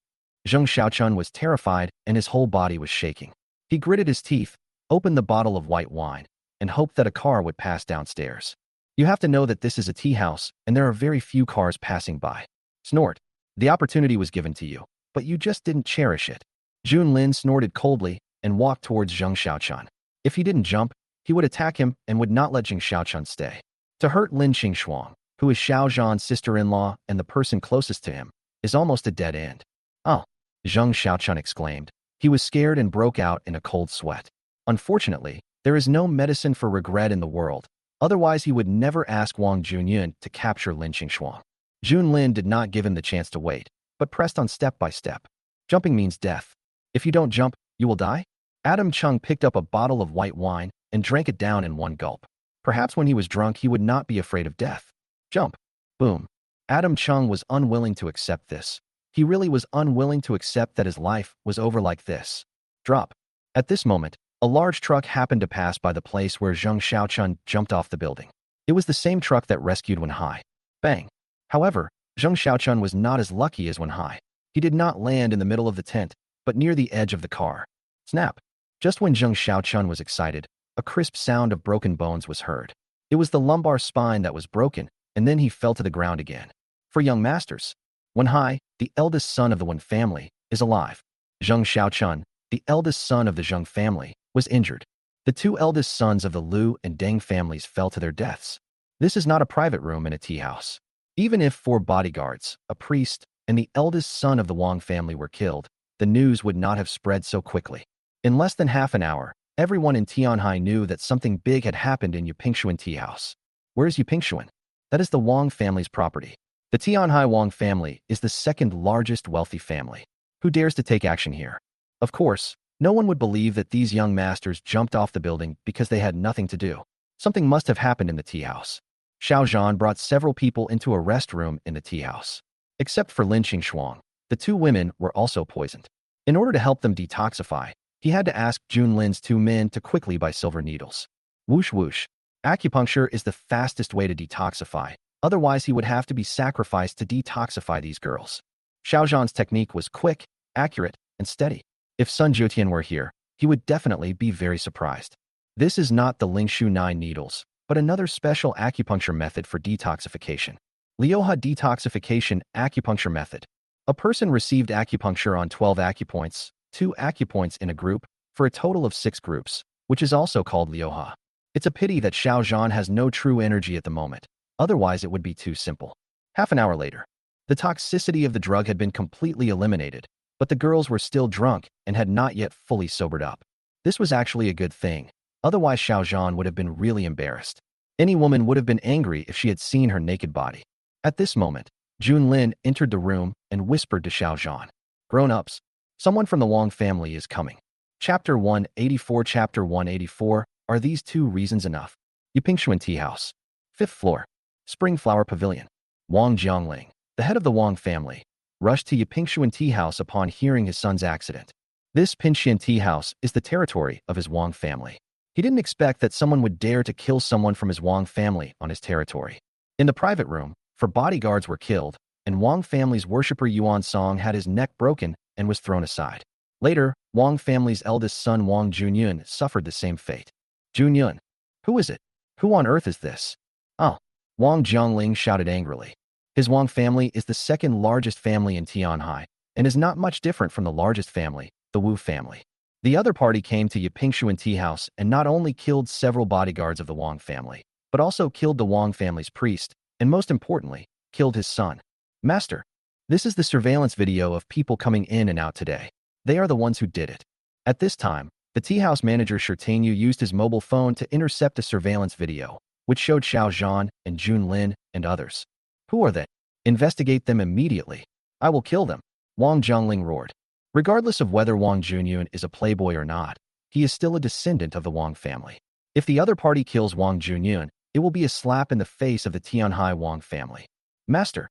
Zheng Xiaochun was terrified and his whole body was shaking. He gritted his teeth, opened the bottle of white wine, and hoped that a car would pass downstairs. You have to know that this is a tea house and there are very few cars passing by. Snort. The opportunity was given to you, but you just didn't cherish it. Jun Lin snorted coldly and walked towards Zheng Xiaochun. If he didn't jump, he would attack him and would not let Zheng Xiaochun stay. To hurt Lin Qingxuang, who is Xiao Zhan's sister-in-law and the person closest to him, is almost a dead end. Oh, Zheng Xiaochun exclaimed. He was scared and broke out in a cold sweat. Unfortunately, there is no medicine for regret in the world, otherwise he would never ask Wang Junyun to capture Lin Qingxuang. Jun Lin did not give him the chance to wait, but pressed on step by step. Jumping means death. If you don't jump, you will die? Adam Chung picked up a bottle of white wine and drank it down in one gulp. Perhaps when he was drunk he would not be afraid of death. Jump. Boom. Adam Chung was unwilling to accept this. He really was unwilling to accept that his life was over like this. Drop. At this moment, a large truck happened to pass by the place where Zheng Xiaochun jumped off the building. It was the same truck that rescued Wen Hai. Bang. However, Zheng Xiaochun was not as lucky as Wen Hai. He did not land in the middle of the tent, but near the edge of the car. Snap. Just when Zheng Xiaochun was excited, a crisp sound of broken bones was heard. It was the lumbar spine that was broken, and then he fell to the ground again. For young masters, Wen Hai, the eldest son of the Wen family, is alive. Zheng Xiaochun, the eldest son of the Zheng family, was injured. The two eldest sons of the Lu and Deng families fell to their deaths. This is not a private room in a tea house. Even if 4 bodyguards, a priest, and the eldest son of the Wang family were killed, the news would not have spread so quickly. In less than half an hour, everyone in Tianhai knew that something big had happened in Yupingxuan tea house. Where is Yupingxuan? That is the Wang family's property. The Tianhai Wang family is the second largest wealthy family. Who dares to take action here? Of course, no one would believe that these young masters jumped off the building because they had nothing to do. Something must have happened in the tea house. Xiao Zhan brought several people into a rest room in the tea house. Except for Lin Qingxuang, the 2 women were also poisoned. In order to help them detoxify, he had to ask Jun Lin's 2 men to quickly buy silver needles. Whoosh whoosh. Acupuncture is the fastest way to detoxify, otherwise he would have to be sacrificed to detoxify these girls. Xiao Zhan's technique was quick, accurate, and steady. If Sun Jiutian were here, he would definitely be very surprised. This is not the Lingshu 9 needles, but another special acupuncture method for detoxification. Liuha detoxification acupuncture method. A person received acupuncture on 12 acupoints, 2 acupoints in a group, for a total of 6 groups, which is also called Liuha. It's a pity that Xiao Zhan has no true energy at the moment, otherwise it would be too simple. Half an hour later, the toxicity of the drug had been completely eliminated, but the girls were still drunk and had not yet fully sobered up. This was actually a good thing, otherwise Xiao Zhan would have been really embarrassed. Any woman would have been angry if she had seen her naked body. At this moment, Jun Lin entered the room and whispered to Xiao Zhan. Grown-ups, someone from the Wang family is coming. Chapter 184 Chapter 184, Are these 2 reasons enough? Yupingxuan Tea House. 5th floor. Spring Flower Pavilion. Wang Jiangling, the head of the Wang family, rushed to Yupingxuan Tea House upon hearing his son's accident. This Pinxian Tea House is the territory of his Wang family. He didn't expect that someone would dare to kill someone from his Wang family on his territory. In the private room, 4 bodyguards were killed, and Wang family's worshipper Yuan Song had his neck broken and was thrown aside. Later, Wang family's eldest son Wang Junyun suffered the same fate. Junyun. Who is it? Who on earth is this? Oh. Wang Jiangling shouted angrily. His Wang family is the second largest family in Tianhai, and is not much different from the largest family, the Wu family. The other party came to Yupingxuan Tea House and not only killed several bodyguards of the Wang family, but also killed the Wang family's priest, and most importantly, killed his son. Master, this is the surveillance video of people coming in and out today. They are the ones who did it. At this time, the tea house manager Shirting used his mobile phone to intercept a surveillance video, which showed Xiao Zhan and Lynn and others. Who are they? Investigate them immediately. I will kill them, Wang Zhongling roared. Regardless of whether Wang Junyun is a playboy or not, he is still a descendant of the Wang family. If the other party kills Wang Junyun, it will be a slap in the face of the Tianhai Wang family. Master,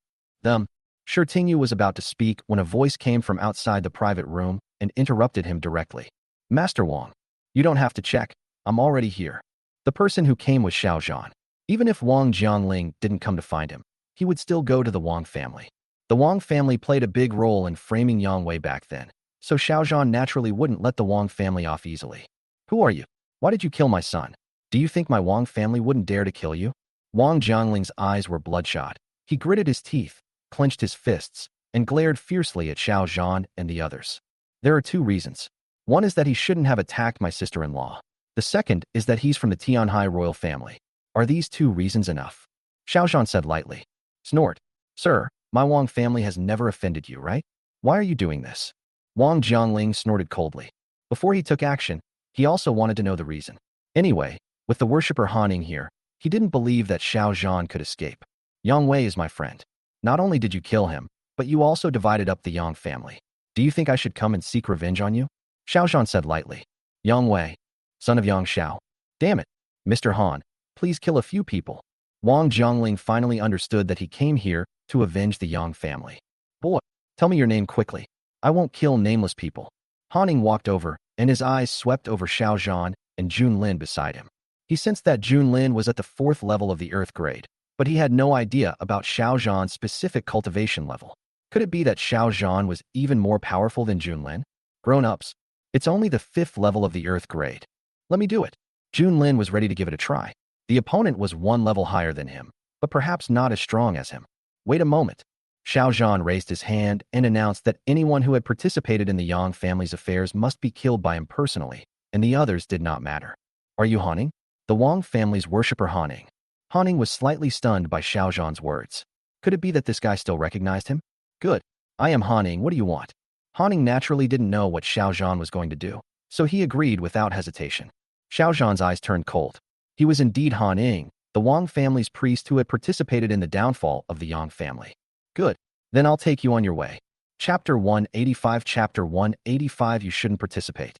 Shirting was about to speak when a voice came from outside the private room and interrupted him directly. Master Wang, you don't have to check. I'm already here. The person who came was Xiao Zhan. Even if Wang Jiangling didn't come to find him, he would still go to the Wang family. The Wang family played a big role in framing Yang Wei back then, so Xiao Zhan naturally wouldn't let the Wang family off easily. Who are you? Why did you kill my son? Do you think my Wang family wouldn't dare to kill you? Wang Jiangling's eyes were bloodshot. He gritted his teeth, clenched his fists, and glared fiercely at Xiao Zhan and the others. There are two reasons. One is that he shouldn't have attacked my sister-in-law. The second is that he's from the Tianhai royal family. Are these two reasons enough? Xiao Zhan said lightly. Snort. Sir, my Wang family has never offended you, right? Why are you doing this? Wang Jiangling snorted coldly. Before he took action, he also wanted to know the reason. Anyway, with the worshipper Hanning here, he didn't believe that Xiao Zhan could escape. Yang Wei is my friend. Not only did you kill him, but you also divided up the Yang family. Do you think I should come and seek revenge on you? Xiao Zhan said lightly. Yang Wei, son of Yang Xiao. Damn it, Mr. Han, please kill a few people. Wang Jiangling finally understood that he came here to avenge the Yang family. Boy, tell me your name quickly. I won't kill nameless people. Hanning walked over, and his eyes swept over Xiao Zhan and Lynn beside him. He sensed that Lynn was at the 4th level of the Earth grade, but he had no idea about Xiao Zhan's specific cultivation level. Could it be that Xiao Zhan was even more powerful than Lynn? Grown-ups, it's only the 5th level of the Earth grade. Let me do it. Lynn was ready to give it a try. The opponent was 1 level higher than him, but perhaps not as strong as him. Wait a moment. Xiao Zhan raised his hand and announced that anyone who had participated in the Yang family's affairs must be killed by him personally, and the others did not matter. Are you Hanning? The Wang family's worshipper Hanning. Hanning was slightly stunned by Xiao Zhan's words. Could it be that this guy still recognized him? Good. I am Hanning, what do you want? Hanning naturally didn't know what Xiao Zhan was going to do, so he agreed without hesitation. Xiao Zhan's eyes turned cold. He was indeed Hanning, the Wang family's priest who had participated in the downfall of the Yang family. Good. Then I'll take you on your way. Chapter 185 Chapter 185 You shouldn't participate.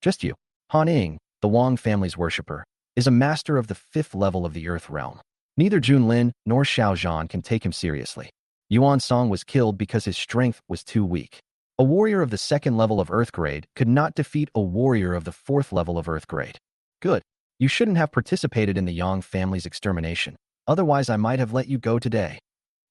Just you. Hanning, the Wang family's worshipper, is a master of the 5th level of the Earth realm. Neither Lynn nor Xiao Zhan can take him seriously. Yuan Song was killed because his strength was too weak. A warrior of the 2nd level of Earth grade could not defeat a warrior of the 4th level of Earth grade. Good. You shouldn't have participated in the Yang family's extermination. Otherwise, I might have let you go today.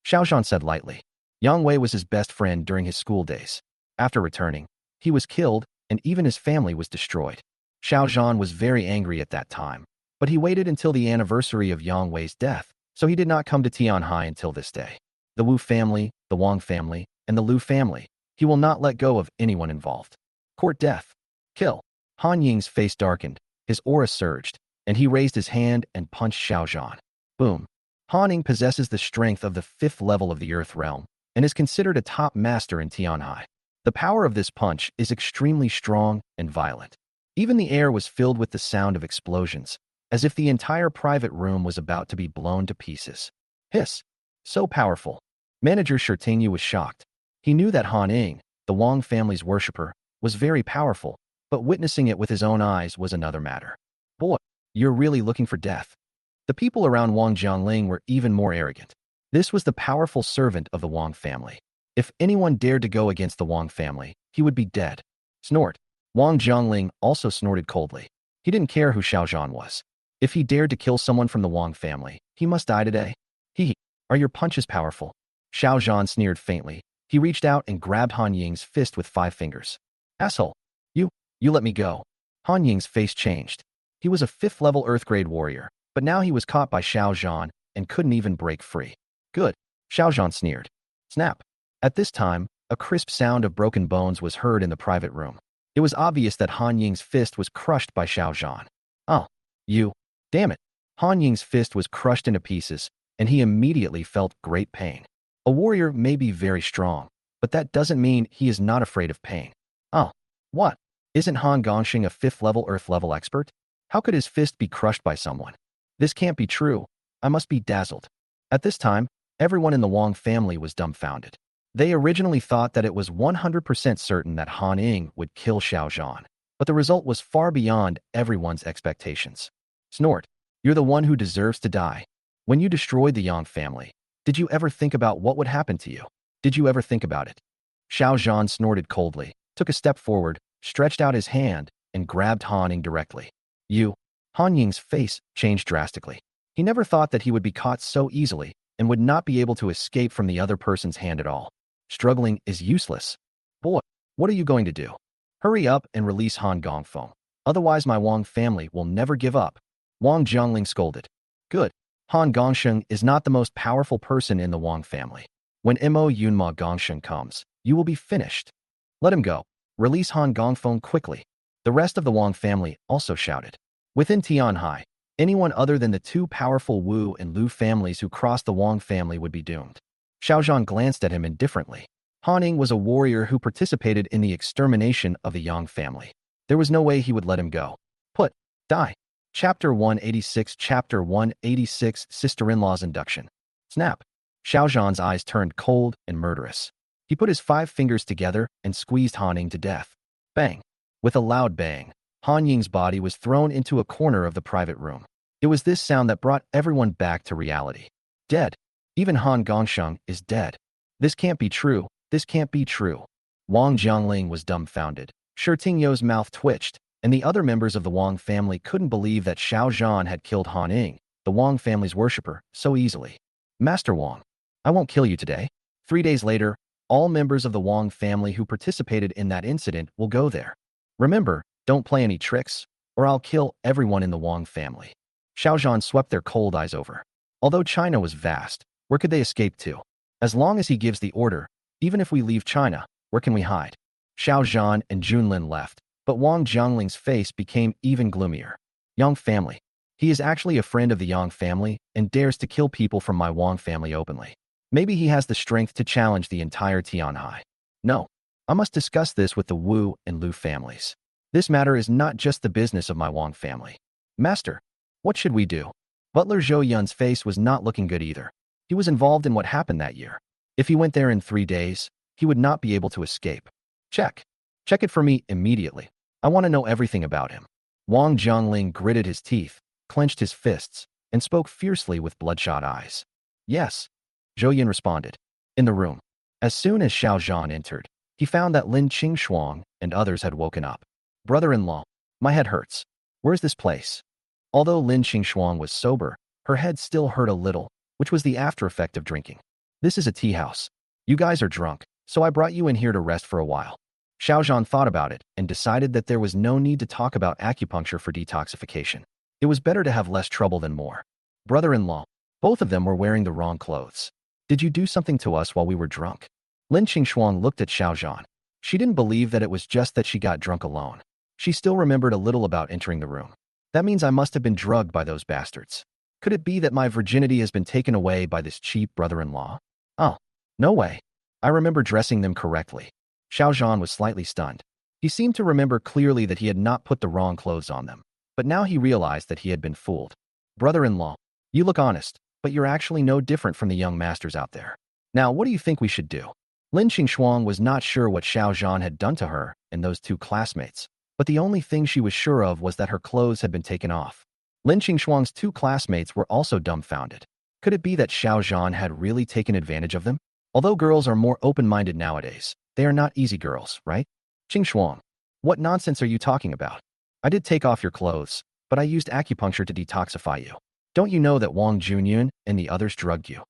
Xiao Zhan said lightly. Yang Wei was his best friend during his school days. After returning, he was killed, and even his family was destroyed. Xiao Zhan was very angry at that time, but he waited until the anniversary of Yang Wei's death, so he did not come to Tianhai until this day. The Wu family, the Wang family, and the Lu family. He will not let go of anyone involved. Court death. Kill. Han Ying's face darkened, his aura surged, and he raised his hand and punched Xiao Zhan. Boom. Han Ying possesses the strength of the 5th level of the Earth realm, and is considered a top master in Tianhai. The power of this punch is extremely strong and violent. Even the air was filled with the sound of explosions, as if the entire private room was about to be blown to pieces. Hiss. So powerful. Manager Shirting was shocked. He knew that Han Ying, the Wang family's worshipper, was very powerful, but witnessing it with his own eyes was another matter. Boy, you're really looking for death. The people around Wang Jiangling were even more arrogant. This was the powerful servant of the Wang family. If anyone dared to go against the Wang family, he would be dead. Snort. Wang Jiangling also snorted coldly. He didn't care who Xiao Zhan was. If he dared to kill someone from the Wang family, he must die today. Are your punches powerful? Xiao Zhan sneered faintly. He reached out and grabbed Han Ying's fist with 5 fingers. Asshole. You let me go. Han Ying's face changed. He was a 5th level Earth grade warrior, but now he was caught by Xiao Zhan and couldn't even break free. Good. Xiao Zhan sneered. Snap. At this time, a crisp sound of broken bones was heard in the private room. It was obvious that Han Ying's fist was crushed by Xiao Zhan. Oh, you. Damn it. Han Ying's fist was crushed into pieces, and he immediately felt great pain. A warrior may be very strong, but that doesn't mean he is not afraid of pain. Oh, what? Isn't Han Gongxing a 5th-level Earth-level expert? How could his fist be crushed by someone? This can't be true. I must be dazzled. At this time, everyone in the Wang family was dumbfounded. They originally thought that it was 100% certain that Han Ying would kill Xiao Zhan, but the result was far beyond everyone's expectations. Snort, you're the one who deserves to die. When you destroyed the Yang family, did you ever think about what would happen to you? Did you ever think about it? Xiao Zhan snorted coldly, took a step forward, stretched out his hand, and grabbed Han Ying directly. You. Han Ying's face changed drastically. He never thought that he would be caught so easily and would not be able to escape from the other person's hand at all. Struggling is useless. Boy, what are you going to do? Hurry up and release Han Gongfeng. Otherwise my Wang family will never give up. Wang Jiangling scolded. Good. Han Gongsheng is not the most powerful person in the Wang family. When Mo Yunma Gongsheng comes, you will be finished. Let him go. Release Han Gongfeng quickly. The rest of the Wang family also shouted. Within Tianhai, anyone other than the two powerful Wu and Lu families who crossed the Wang family would be doomed. Xiao Zhan glanced at him indifferently. Han Ying was a warrior who participated in the extermination of the Yang family. There was no way he would let him go. Die. Chapter 186 Chapter 186 Sister-in-law's Induction. Snap. Xiao Zhan's eyes turned cold and murderous. He put his 5 fingers together and squeezed Han Ying to death. Bang. With a loud bang, Han Ying's body was thrown into a corner of the private room. It was this sound that brought everyone back to reality. Dead. Even Han Gongsheng is dead. This can't be true. This can't be true. Wang Jiangling was dumbfounded. Shi Tingyo's mouth twitched, and the other members of the Wang family couldn't believe that Xiao Zhan had killed Han Ying, the Wang family's worshipper, so easily. Master Wang, I won't kill you today. 3 days later, all members of the Wang family who participated in that incident will go there. Remember, don't play any tricks, or I'll kill everyone in the Wang family. Xiao Zhan swept their cold eyes over. Although China was vast, where could they escape to? As long as he gives the order, even if we leave China, where can we hide? Xiao Zhan and Junlin left, but Wang Jiangling's face became even gloomier. Yang family. He is actually a friend of the Yang family and dares to kill people from my Wang family openly. Maybe he has the strength to challenge the entire Tianhai. No. I must discuss this with the Wu and Lu families. This matter is not just the business of my Wang family. Master, what should we do? Butler Zhou Yun's face was not looking good either. He was involved in what happened that year. If he went there in 3 days, he would not be able to escape. Check. Check it for me immediately. I want to know everything about him. Wang Jiangling gritted his teeth, clenched his fists, and spoke fiercely with bloodshot eyes. Yes. Zhou Yun responded. In the room. As soon as Xiao Zhan entered, he found that Lin Qingxuang and others had woken up. Brother-in-law, my head hurts. Where's this place? Although Lin Qingxuang was sober, her head still hurt a little, which was the after effect of drinking. This is a tea house. You guys are drunk, so I brought you in here to rest for a while. Xiao Zhan thought about it and decided that there was no need to talk about acupuncture for detoxification. It was better to have less trouble than more. Brother-in-law, both of them were wearing the wrong clothes. Did you do something to us while we were drunk? Lin Qingxuang looked at Xiao Zhan. She didn't believe that it was just that she got drunk alone. She still remembered a little about entering the room. That means I must have been drugged by those bastards. Could it be that my virginity has been taken away by this cheap brother-in-law? Oh, no way. I remember dressing them correctly. Xiao Zhan was slightly stunned. He seemed to remember clearly that he had not put the wrong clothes on them. But now he realized that he had been fooled. Brother-in-law, you look honest, but you're actually no different from the young masters out there. Now, what do you think we should do? Lin Qingxuang was not sure what Xiao Zhan had done to her and those 2 classmates, but the only thing she was sure of was that her clothes had been taken off. Lin Qingxuang's 2 classmates were also dumbfounded. Could it be that Xiao Zhan had really taken advantage of them? Although girls are more open-minded nowadays, they are not easy girls, right? Qingxuang, what nonsense are you talking about? I did take off your clothes, but I used acupuncture to detoxify you. Don't you know that Wang Junyun and the others drugged you?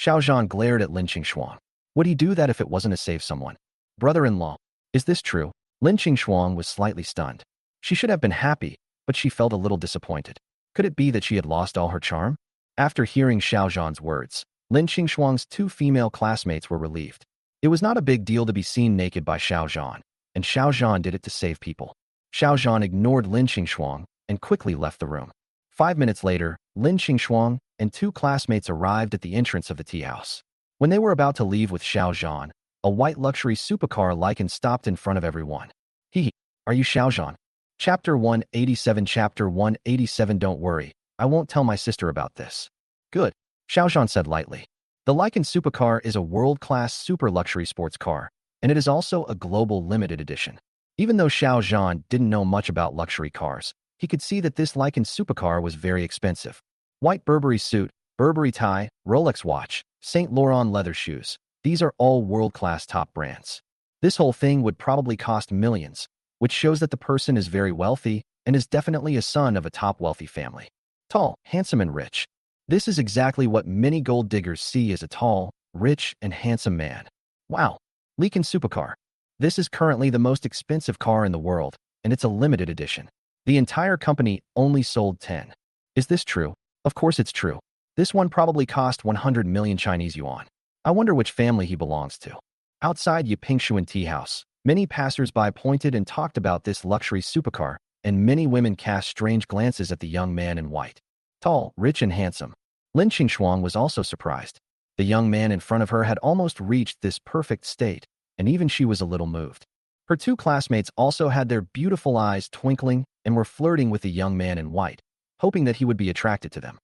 Xiao Zhan glared at Lin Qingxuang. Would he do that if it wasn't to save someone? Brother-in-law, is this true? Lin Qingxuang was slightly stunned. She should have been happy, but she felt a little disappointed. Could it be that she had lost all her charm? After hearing Xiao Zhan's words, Lin Qingxuang's 2 female classmates were relieved. It was not a big deal to be seen naked by Xiao Zhan, and Xiao Zhan did it to save people. Xiao Zhan ignored Lin Qingxuang and quickly left the room. 5 minutes later, Lin Qingxuang and 2 classmates arrived at the entrance of the tea house. When they were about to leave with Xiao Zhan, a white luxury supercar Lycan stopped in front of everyone. Hee. Are you Xiao Zhan? Chapter 187. Chapter 187. Don't worry, I won't tell my sister about this. Good, Xiao Zhan said lightly. The Lycan supercar is a world-class super luxury sports car, and it is also a global limited edition. Even though Xiao Zhan didn't know much about luxury cars, he could see that this Lycan supercar was very expensive. White Burberry suit, Burberry tie, Rolex watch, Saint Laurent leather shoes. These are all world-class top brands. This whole thing would probably cost millions, which shows that the person is very wealthy and is definitely a son of a top wealthy family. Tall, handsome, and rich. This is exactly what many gold diggers see as a tall, rich, and handsome man. Wow, Lycan supercar. This is currently the most expensive car in the world, and it's a limited edition. The entire company only sold 10. Is this true? Of course it's true. This one probably cost 100 million Chinese yuan. I wonder which family he belongs to. Outside Yipingshuan tea house, many passers-by pointed and talked about this luxury supercar, and many women cast strange glances at the young man in white. Tall, rich, and handsome. Lin Qingshuang was also surprised. The young man in front of her had almost reached this perfect state, and even she was a little moved. Her two classmates also had their beautiful eyes twinkling and were flirting with the young man in white, hoping that he would be attracted to them.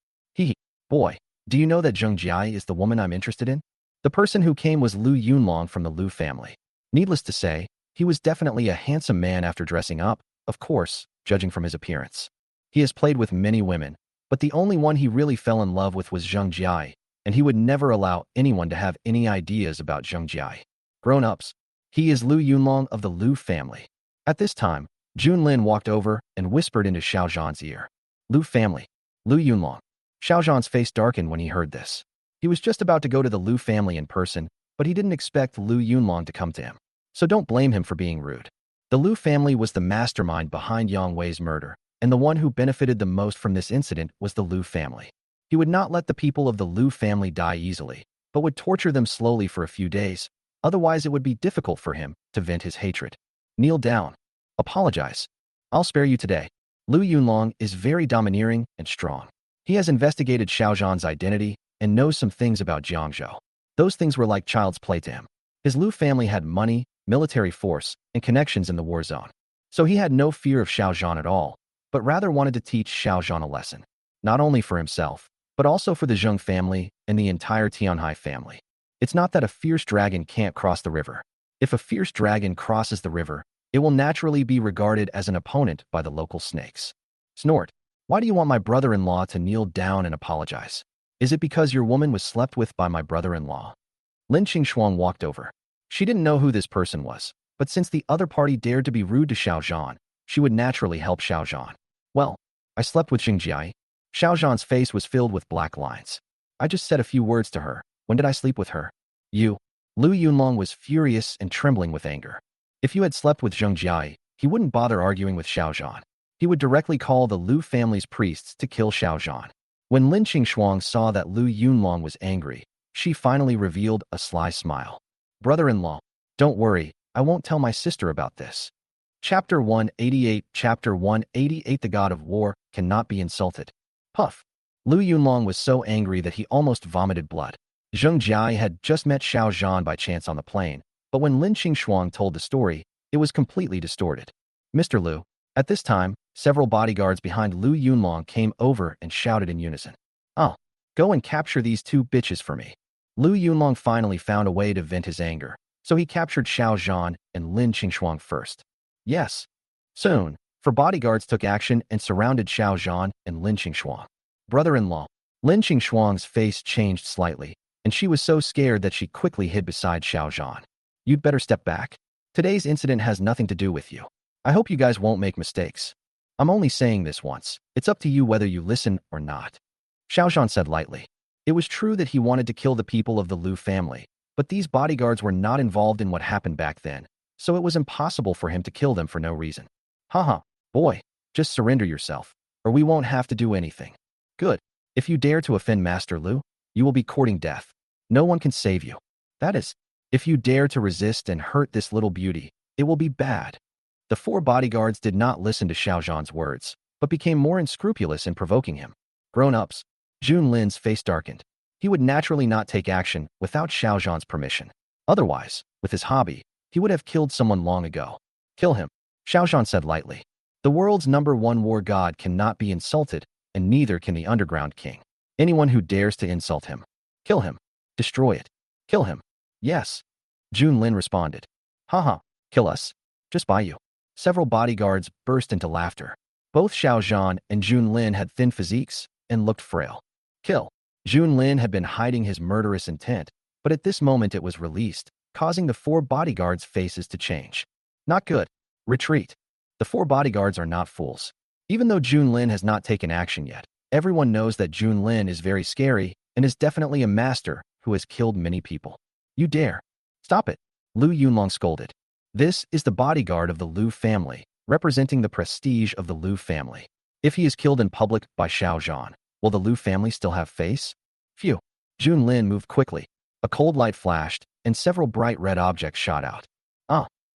Boy, do you know that Zheng Jiai is the woman I'm interested in? The person who came was Lu Yunlong from the Lu family. Needless to say, he was definitely a handsome man after dressing up, of course, judging from his appearance. He has played with many women, but the only one he really fell in love with was Zheng Jiai, and he would never allow anyone to have any ideas about Zheng Jiai. Grown-ups, he is Lu Yunlong of the Lu family. At this time, Lynn walked over and whispered into Xiao Zhan's ear. Lu family. Lu Yunlong. Xiao Zhan's face darkened when he heard this. He was just about to go to the Lu family in person, but he didn't expect Lu Yunlong to come to him. So don't blame him for being rude. The Lu family was the mastermind behind Yang Wei's murder, and the one who benefited the most from this incident was the Lu family. He would not let the people of the Lu family die easily, but would torture them slowly for a few days. Otherwise, it would be difficult for him to vent his hatred. Kneel down. Apologize. I'll spare you today. Lu Yunlong is very domineering and strong. He has investigated Xiao Zhan's identity and knows some things about Jiangcheng. Those things were like child's play to him. His Lu family had money, military force, and connections in the war zone. So he had no fear of Xiao Zhan at all, but rather wanted to teach Xiao Zhan a lesson. Not only for himself, but also for the Zheng family and the entire Tianhai family. It's not that a fierce dragon can't cross the river. If a fierce dragon crosses the river, it will naturally be regarded as an opponent by the local snakes. Snort. Why do you want my brother-in-law to kneel down and apologize? Is it because your woman was slept with by my brother-in-law? Lin Qingshuang walked over. She didn't know who this person was, but since the other party dared to be rude to Xiao Zhan, she would naturally help Xiao Zhan. Well, I slept with Zheng Jiai. Xiao Zhan's face was filled with black lines. I just said a few words to her. When did I sleep with her? You. Lu Yunlong was furious and trembling with anger. If you had slept with Zheng Jiai, he wouldn't bother arguing with Xiao Zhan. He would directly call the Lu family's priests to kill Xiao Zhan. When Lin Qingshuang saw that Lu Yunlong was angry, she finally revealed a sly smile. Brother-in-law, don't worry, I won't tell my sister about this. Chapter 188. Chapter 188. The god of war cannot be insulted. Puff. Lu Yunlong was so angry that he almost vomited blood. Zheng Jiai had just met Xiao Zhan by chance on the plane, but when Lin Qingshuang told the story, it was completely distorted. Mr. Lu. At this time, several bodyguards behind Lu Yunlong came over and shouted in unison. Oh, go and capture these two bitches for me. Lu Yunlong finally found a way to vent his anger, so he captured Xiao Zhan and Lin Qingshuang first. Yes. Soon, four bodyguards took action and surrounded Xiao Zhan and Lin Qingshuang. Brother-in-law. Lin Qingshuang's face changed slightly, and she was so scared that she quickly hid beside Xiao Zhan. You'd better step back. Today's incident has nothing to do with you. I hope you guys won't make mistakes. I'm only saying this once. It's up to you whether you listen or not. Xiao Zhan said lightly. It was true that he wanted to kill the people of the Lu family, but these bodyguards were not involved in what happened back then, so it was impossible for him to kill them for no reason. Haha, boy, just surrender yourself, or we won't have to do anything. Good. If you dare to offend Master Lu, you will be courting death. No one can save you. That is, if you dare to resist and hurt this little beauty, it will be bad. The four bodyguards did not listen to Xiao Zhan's words, but became more unscrupulous in provoking him. Grown-ups. Lin's face darkened. He would naturally not take action without Xiao Zhan's permission. Otherwise, with his hobby, he would have killed someone long ago. Kill him. Xiao Zhan said lightly. The world's #1 war god cannot be insulted, and neither can the underground king. Anyone who dares to insult him, kill him. Destroy it. Kill him. Yes. Lynn responded. Haha, kill us. Just by you. Several bodyguards burst into laughter. Both Xiao Zhan and Lynn had thin physiques and looked frail. Kill. Lynn had been hiding his murderous intent, but at this moment it was released, causing the 4 bodyguards' faces to change. Not good. Retreat. The 4 bodyguards are not fools. Even though Lynn has not taken action yet, everyone knows that Lynn is very scary and is definitely a master who has killed many people. You dare. Stop it. Lu Yunlong scolded. This is the bodyguard of the Lu family, representing the prestige of the Lu family. If he is killed in public by Xiao Zhan, will the Lu family still have face? Phew. Lynn moved quickly. A cold light flashed, and several bright red objects shot out.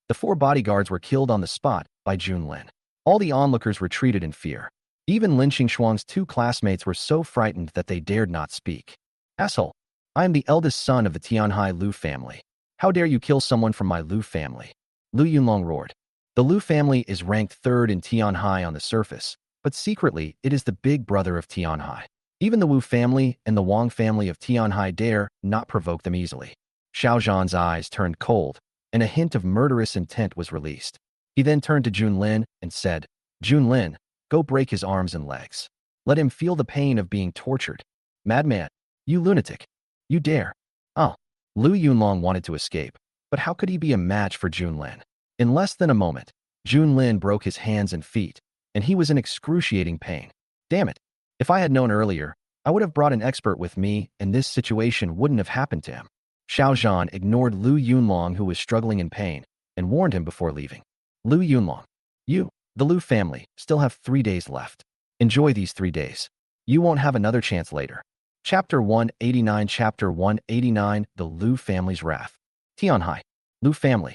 The 4 bodyguards were killed on the spot by Lynn. All the onlookers retreated in fear. Even Lin Xingxuang's 2 classmates were so frightened that they dared not speak. Asshole. I am the eldest son of the Tianhai Lu family. How dare you kill someone from my Lu family? Lu Yunlong roared. The Lu family is ranked 3rd in Tianhai on the surface, but secretly it is the big brother of Tianhai. Even the Wu family and the Wang family of Tianhai dare not provoke them easily. Xiao Zhan's eyes turned cold, and a hint of murderous intent was released. He then turned to Lynn and said, Lynn, go break his arms and legs. Let him feel the pain of being tortured. Madman, you lunatic. You dare. Lu Yunlong wanted to escape, but how could he be a match for Lynn? In less than a moment, Lynn broke his hands and feet, and he was in excruciating pain. Damn it. If I had known earlier, I would have brought an expert with me and this situation wouldn't have happened to him. Xiao Zhan ignored Lu Yunlong, who was struggling in pain, and warned him before leaving. Lu Yunlong, you, the Lu family, still have 3 days left. Enjoy these 3 days. You won't have another chance later. Chapter 189. Chapter 189. The Lu family's wrath. Tianhai. Lu family.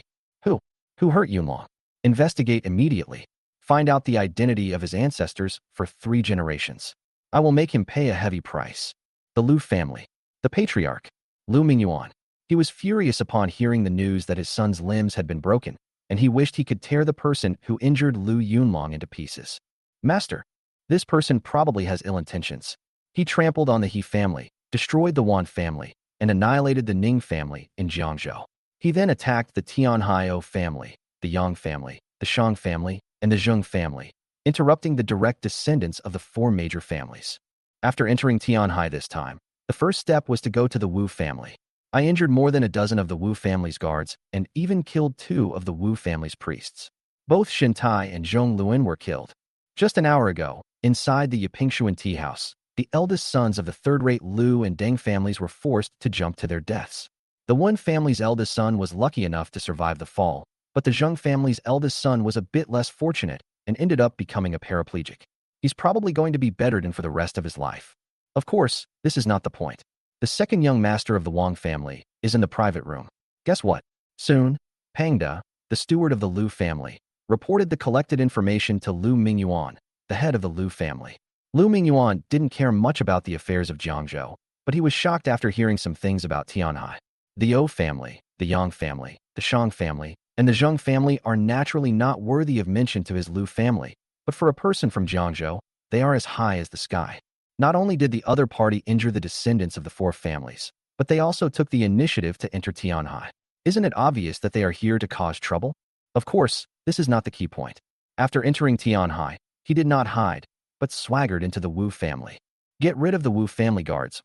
Who hurt Yunlong? Investigate immediately. Find out the identity of his ancestors for 3 generations. I will make him pay a heavy price. The Lu family. The patriarch. Lu Mingyuan. He was furious upon hearing the news that his son's limbs had been broken, and he wished he could tear the person who injured Lu Yunlong into pieces. Master, this person probably has ill intentions. He trampled on the He family, destroyed the Wan family, and annihilated the Ning family in Jiangzhou. He then attacked the Tianhaio family, the Yang family, the Shang family, and the Zheng family, interrupting the direct descendants of the 4 major families. After entering Tianhai this time, the first step was to go to the Wu family. I injured more than a dozen of the Wu family's guards and even killed 2 of the Wu family's priests. Both Xin Tai and Zhong Luin were killed. Just an hour ago, inside the Yipingshuan tea house, the eldest sons of the third-rate Lu and Deng families were forced to jump to their deaths. The Wen family's eldest son was lucky enough to survive the fall, but the Zheng family's eldest son was a bit less fortunate and ended up becoming a paraplegic. He's probably going to be bedridden for the rest of his life. Of course, this is not the point. The second young master of the Wang family is in the private room. Guess what? Soon, Pangda, the steward of the Lu family, reported the collected information to Lu Mingyuan, the head of the Lu family. Lu Mingyuan didn't care much about the affairs of Jiangzhou, but he was shocked after hearing some things about Tianhai. The O family, the Yang family, the Shang family, and the Zheng family are naturally not worthy of mention to his Lu family, but for a person from Jiangzhou, they are as high as the sky. Not only did the other party injure the descendants of the 4 families, but they also took the initiative to enter Tianhai. Isn't it obvious that they are here to cause trouble? Of course, this is not the key point. After entering Tianhai, he did not hide, but swaggered into the Wu family. Get rid of the Wu family guards,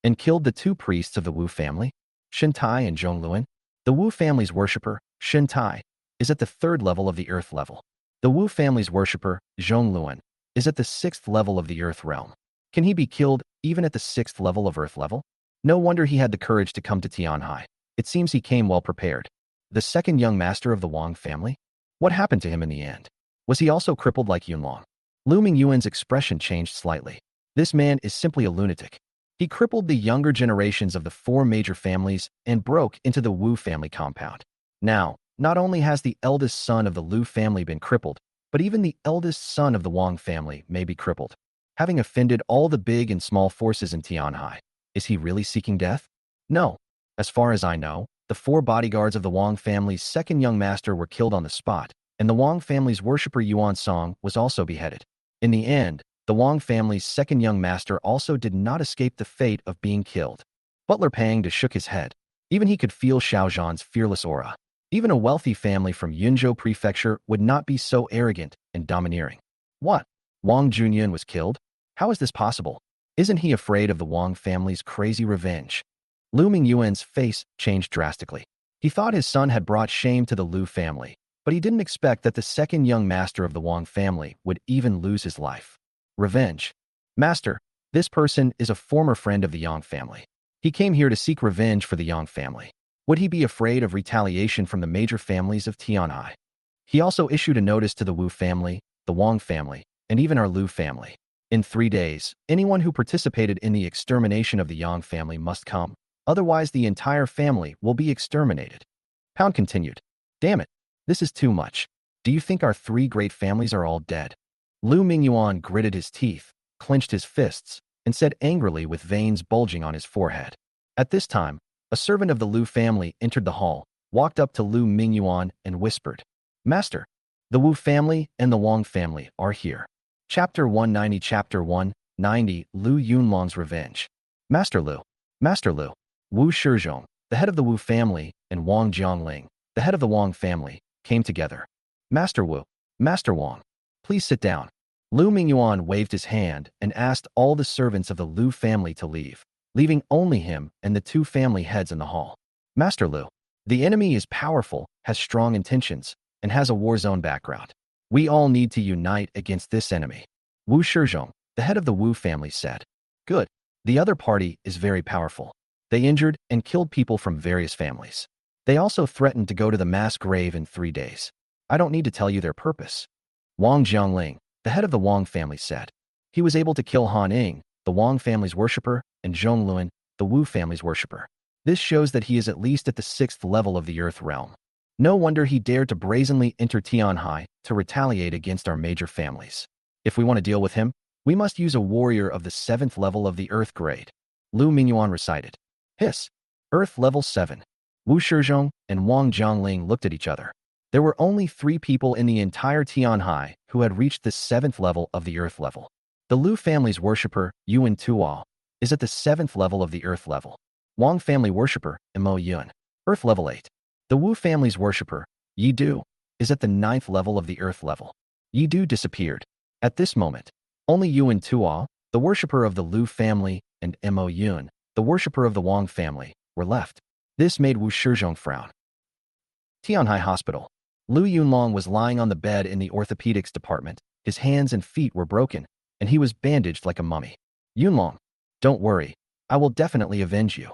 and killed the 2 priests of the Wu family, Xin Tai and Zhong Luin. The Wu family's worshipper, Xin Tai, is at the 3rd level of the earth level. The Wu family's worshipper, Zhong Luin, is at the 6th level of the earth realm. Can he be killed even at the 6th level of earth level? No wonder he had the courage to come to Tianhai. It seems he came well prepared. The second young master of the Wang family? What happened to him in the end? Was he also crippled like Yunlong? Lu Mingyuan's expression changed slightly. This man is simply a lunatic. He crippled the younger generations of the 4 major families and broke into the Wu family compound. Now, not only has the eldest son of the Lu family been crippled, but even the eldest son of the Wang family may be crippled. Having offended all the big and small forces in Tianhai, is he really seeking death? No. As far as I know, the 4 bodyguards of the Wang family's second young master were killed on the spot, and the Wang family's worshipper Yuan Song was also beheaded. In the end, the Wang family's second young master also did not escape the fate of being killed. Butler Pang shook his head. Even he could feel Xiao Zhan's fearless aura. Even a wealthy family from Yunzhou Prefecture would not be so arrogant and domineering. What? Wang Junyun was killed? How is this possible? Isn't he afraid of the Wang family's crazy revenge? Lu Mingyuan's face changed drastically. He thought his son had brought shame to the Lu family, but he didn't expect that the second young master of the Wang family would even lose his life. Revenge. Master, this person is a former friend of the Yang family. He came here to seek revenge for the Yang family. Would he be afraid of retaliation from the major families of Tianhai? He also issued a notice to the Wu family, the Wang family, and even our Lu family. In 3 days, anyone who participated in the extermination of the Yang family must come. Otherwise, the entire family will be exterminated. Pound continued. Damn it. This is too much. Do you think our 3 great families are all dead? Lu Mingyuan gritted his teeth, clenched his fists, and said angrily with veins bulging on his forehead. At this time, a servant of the Lu family entered the hall, walked up to Lu Mingyuan and whispered, Master, the Wu family and the Wang family are here. Chapter 190 Chapter 190 Lu Yunlong's Revenge. Master Lu. Master Lu. Wu Shizhong, the head of the Wu family, and Wang Jiangling, the head of the Wang family, came together. Master Wu. Master Wang. Please sit down. Lu Mingyuan waved his hand and asked all the servants of the Lu family to leave, leaving only him and the 2 family heads in the hall. Master Lu. The enemy is powerful, has strong intentions, and has a war zone background. We all need to unite against this enemy. Wu Shizhong, the head of the Wu family, said. Good. The other party is very powerful. They injured and killed people from various families. They also threatened to go to the mass grave in 3 days. I don't need to tell you their purpose. Wang Jiangling, the head of the Wang family, said. He was able to kill Han Ying, the Wang family's worshipper, and Zhong Luan, the Wu family's worshipper. This shows that he is at least at the 6th level of the Earth realm. No wonder he dared to brazenly enter Tianhai to retaliate against our major families. If we want to deal with him, we must use a warrior of the 7th level of the Earth grade. Lu Mingyuan recited. Hiss. Earth level 7. Wu Shizhong and Wang Jiangling looked at each other. There were only 3 people in the entire Tianhai who had reached the 7th level of the Earth level. The Lu family's worshipper, Yuan Tuo, is at the 7th level of the Earth level. Wang family worshipper, Mo Yun, Earth level 8. The Wu family's worshipper, Yi Du, is at the 9th level of the Earth level. Yi Du disappeared. At this moment, only Yuan Tuo, the worshipper of the Lu family, and Mo Yun, the worshipper of the Wang family, were left. This made Wu Shizhong frown. Tianhai Hospital. Lu Yunlong was lying on the bed in the orthopedics department. His hands and feet were broken, and he was bandaged like a mummy. Yunlong, don't worry. I will definitely avenge you.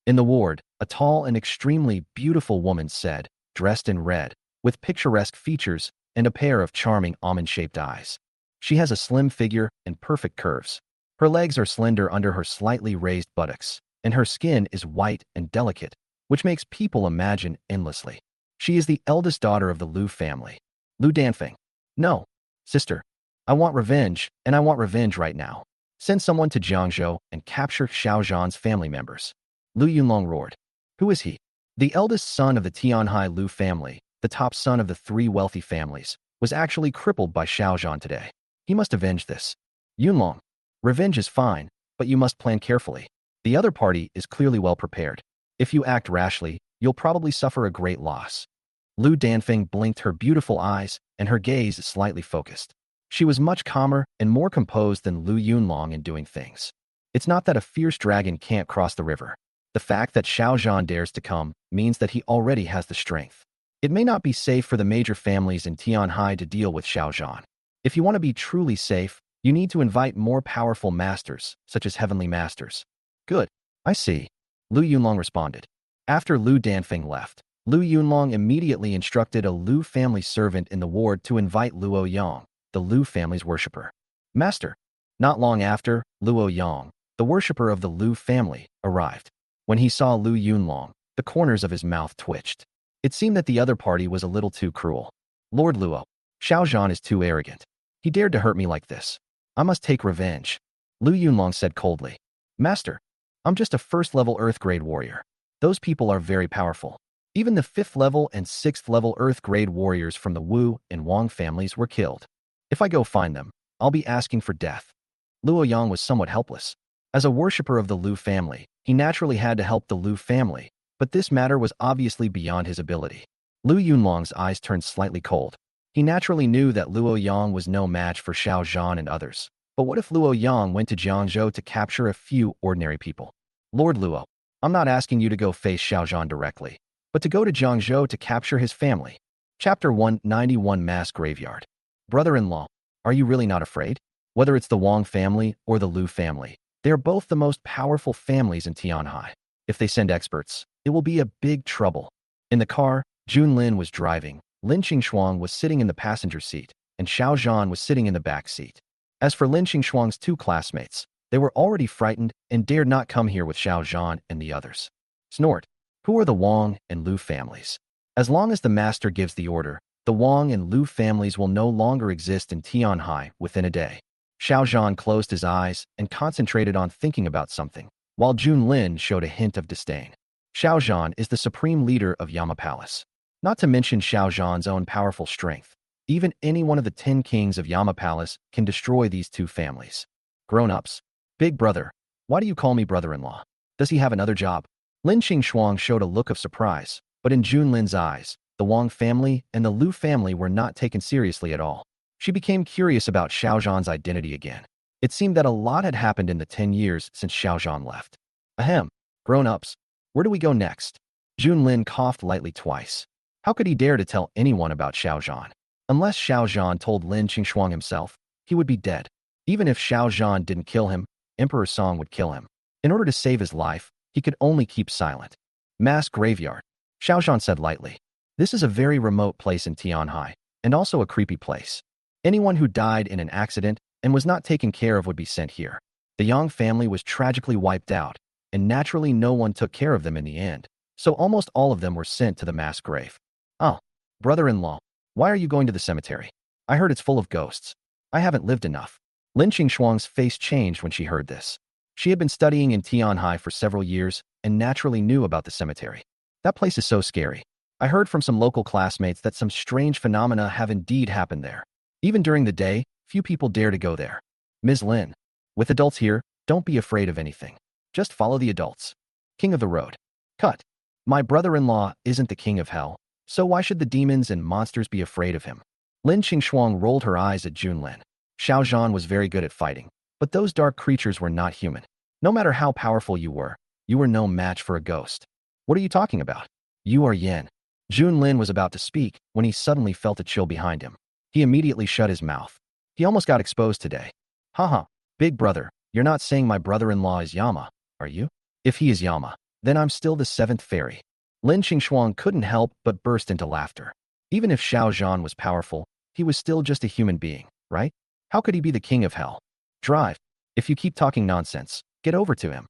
In the ward, a tall and extremely beautiful woman said, dressed in red, with picturesque features and a pair of charming almond-shaped eyes. She has a slim figure and perfect curves. Her legs are slender under her slightly raised buttocks, and her skin is white and delicate, which makes people imagine endlessly. She is the eldest daughter of the Lu family. Lu Danfeng. No, sister. I want revenge, and I want revenge right now. Send someone to Jiangzhou and capture Xiao Zhan's family members. Lu Yunlong roared. Who is he? The eldest son of the Tianhai Lu family, the top son of the 3 wealthy families, was actually crippled by Xiao Zhan today. He must avenge this. Yunlong. Revenge is fine, but you must plan carefully. The other party is clearly well prepared. If you act rashly, you'll probably suffer a great loss. Lu Danfeng blinked her beautiful eyes, and her gaze slightly focused. She was much calmer and more composed than Lu Yunlong in doing things. It's not that a fierce dragon can't cross the river. The fact that Xiao Zhan dares to come means that he already has the strength. It may not be safe for the major families in Tianhai to deal with Xiao Zhan. If you want to be truly safe, you need to invite more powerful masters, such as heavenly masters. Good. I see. Lu Yunlong responded. After Lu Danfeng left, Lu Yunlong immediately instructed a Lu family servant in the ward to invite Luo Yang, the Lu family's worshipper. Master. Not long after, Luo Yang, the worshipper of the Lu family, arrived. When he saw Lu Yunlong, the corners of his mouth twitched. It seemed that the other party was a little too cruel. Lord Luo, Xiao Zhan is too arrogant. He dared to hurt me like this. I must take revenge. Lu Yunlong said coldly. Master, I'm just a first-level Earth-grade warrior. Those people are very powerful. Even the 5th level and 6th level Earth grade warriors from the Wu and Wang families were killed. If I go find them, I'll be asking for death. Luo Yang was somewhat helpless. As a worshipper of the Lu family, he naturally had to help the Lu family, but this matter was obviously beyond his ability. Lu Yunlong's eyes turned slightly cold. He naturally knew that Luo Yang was no match for Xiao Zhan and others. But what if Luo Yang went to Jiangcheng to capture a few ordinary people? Lord Luo, I'm not asking you to go face Xiao Zhan directly, but to go to Jiangcheng to capture his family. Chapter 191 Mass Graveyard. Brother-in-law, are you really not afraid? Whether it's the Wang family or the Lu family, they are both the most powerful families in Tianhai. If they send experts, it will be a big trouble. In the car, Lynn was driving, Lin Qingshuang was sitting in the passenger seat, and Xiao Zhan was sitting in the back seat. As for Lin Qingshuang's 2 classmates, they were already frightened and dared not come here with Xiao Zhan and the others. Snort. Who are the Wang and Lu families? As long as the master gives the order, the Wang and Lu families will no longer exist in Tianhai within a day. Xiao Zhan closed his eyes and concentrated on thinking about something, while Lynn showed a hint of disdain. Xiao Zhan is the supreme leader of Yama Palace. Not to mention Xiao Zhan's own powerful strength. Even any one of the 10 kings of Yama Palace can destroy these 2 families. Grown-ups. Big brother, why do you call me brother-in-law? Does he have another job? Lin Qingshuang showed a look of surprise, but in Lin's eyes, the Wang family and the Lu family were not taken seriously at all. She became curious about Xiao Zhan's identity again. It seemed that a lot had happened in the 10 years since Xiao Zhan left. Ahem. Grown-ups. Where do we go next? Lin coughed lightly twice. How could he dare to tell anyone about Xiao Zhan? Unless Xiao Zhan told Lin Qingshuang himself, he would be dead. Even if Xiao Zhan didn't kill him, Emperor Song would kill him. In order to save his life, he could only keep silent. Mass Graveyard. Xiao Zhan said lightly. This is a very remote place in Tianhai, and also a creepy place. Anyone who died in an accident and was not taken care of would be sent here. The Yang family was tragically wiped out, and naturally no one took care of them in the end, so almost all of them were sent to the mass grave. Oh, brother-in-law, why are you going to the cemetery? I heard it's full of ghosts. I haven't lived enough. Lin Qingshuang's face changed when she heard this. She had been studying in Tianhai for several years and naturally knew about the cemetery. That place is so scary. I heard from some local classmates that some strange phenomena have indeed happened there. Even during the day, few people dare to go there. Ms. Lin, with adults here, don't be afraid of anything. Just follow the adults. King of the road. Cut. My brother-in-law isn't the king of hell, so why should the demons and monsters be afraid of him? Lin Qingshuang rolled her eyes at Lin. Xiao Zhan was very good at fighting, but those dark creatures were not human. No matter how powerful you were no match for a ghost. What are you talking about? You are Yin. Lin was about to speak when he suddenly felt a chill behind him. He immediately shut his mouth. He almost got exposed today. Haha, big brother, you're not saying my brother-in-law is Yama, are you? If he is Yama, then I'm still the 7th fairy. Lin Qingshuang couldn't help but burst into laughter. Even if Xiao Zhan was powerful, he was still just a human being, right? How could he be the king of hell? Drive. If you keep talking nonsense, get over to him.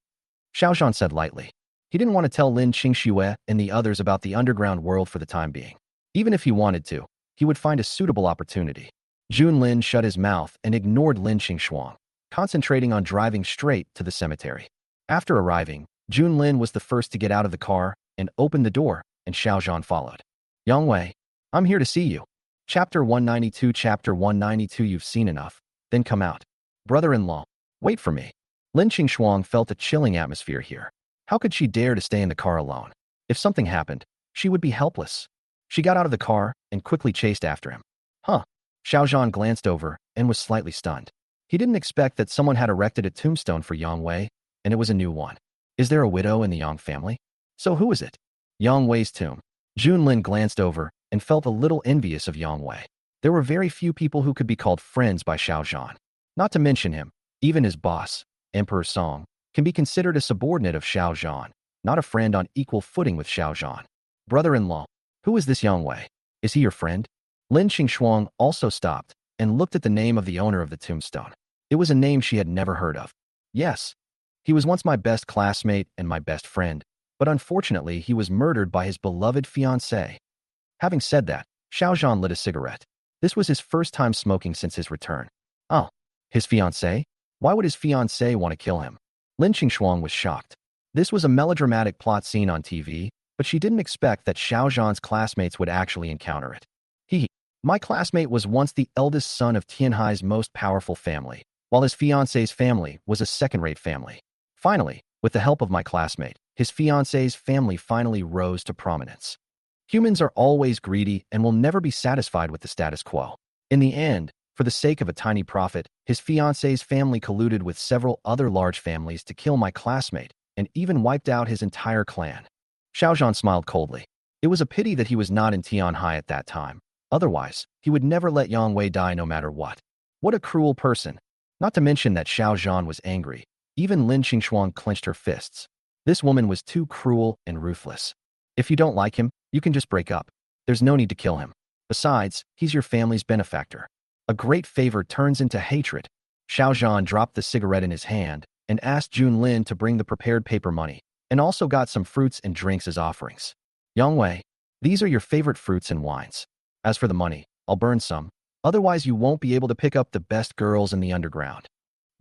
Xiao Zhan said lightly. He didn't want to tell Lin Qingxue and the others about the underground world for the time being. Even if he wanted to, he would find a suitable opportunity. Lin shut his mouth and ignored Lin Qingshuang, concentrating on driving straight to the cemetery. After arriving, Lin was the first to get out of the car and opened the door, and Xiao Zhan followed. Yangwei, I'm here to see you. Chapter 192. Chapter 192. You've seen enough. Then come out. Brother-in-law, wait for me. Lin Qingshuang felt a chilling atmosphere here. How could she dare to stay in the car alone? If something happened, she would be helpless. She got out of the car and quickly chased after him. Huh. Xiao Zhan glanced over and was slightly stunned. He didn't expect that someone had erected a tombstone for Yang Wei, and it was a new one. Is there a widow in the Yang family? So who is it? Yang Wei's tomb. Lin glanced over and felt a little envious of Yang Wei. There were very few people who could be called friends by Xiao Zhan. Not to mention him, even his boss, Emperor Song, can be considered a subordinate of Xiao Zhan, not a friend on equal footing with Xiao Zhan. Brother-in-law, who is this Yang Wei? Is he your friend? Lin Qingshuang also stopped and looked at the name of the owner of the tombstone. It was a name she had never heard of. Yes. He was once my best classmate and my best friend, but unfortunately he was murdered by his beloved fiancée. Having said that, Xiao Zhan lit a cigarette. This was his first time smoking since his return. Oh, his fiancée? Why would his fiancée want to kill him? Lin Qingshuang was shocked. This was a melodramatic plot scene on TV, but she didn't expect that Xiao Zhan's classmates would actually encounter it. My classmate was once the eldest son of Tianhai's most powerful family, while his fiancée's family was a second-rate family. Finally, with the help of my classmate, his fiancée's family finally rose to prominence. Humans are always greedy and will never be satisfied with the status quo. In the end, for the sake of a tiny profit, his fiancée's family colluded with several other large families to kill my classmate and even wiped out his entire clan. Xiao Zhan smiled coldly. It was a pity that he was not in Tianhai at that time. Otherwise, he would never let Yang Wei die no matter what. What a cruel person. Not to mention that Xiao Zhan was angry. Even Lin Qingxuang clenched her fists. This woman was too cruel and ruthless. If you don't like him, you can just break up. There's no need to kill him. Besides, he's your family's benefactor. A great favor turns into hatred. Xiao Zhan dropped the cigarette in his hand and asked Jun Lin to bring the prepared paper money, and also got some fruits and drinks as offerings. Yang Wei, these are your favorite fruits and wines. As for the money, I'll burn some. Otherwise, you won't be able to pick up the best girls in the underground.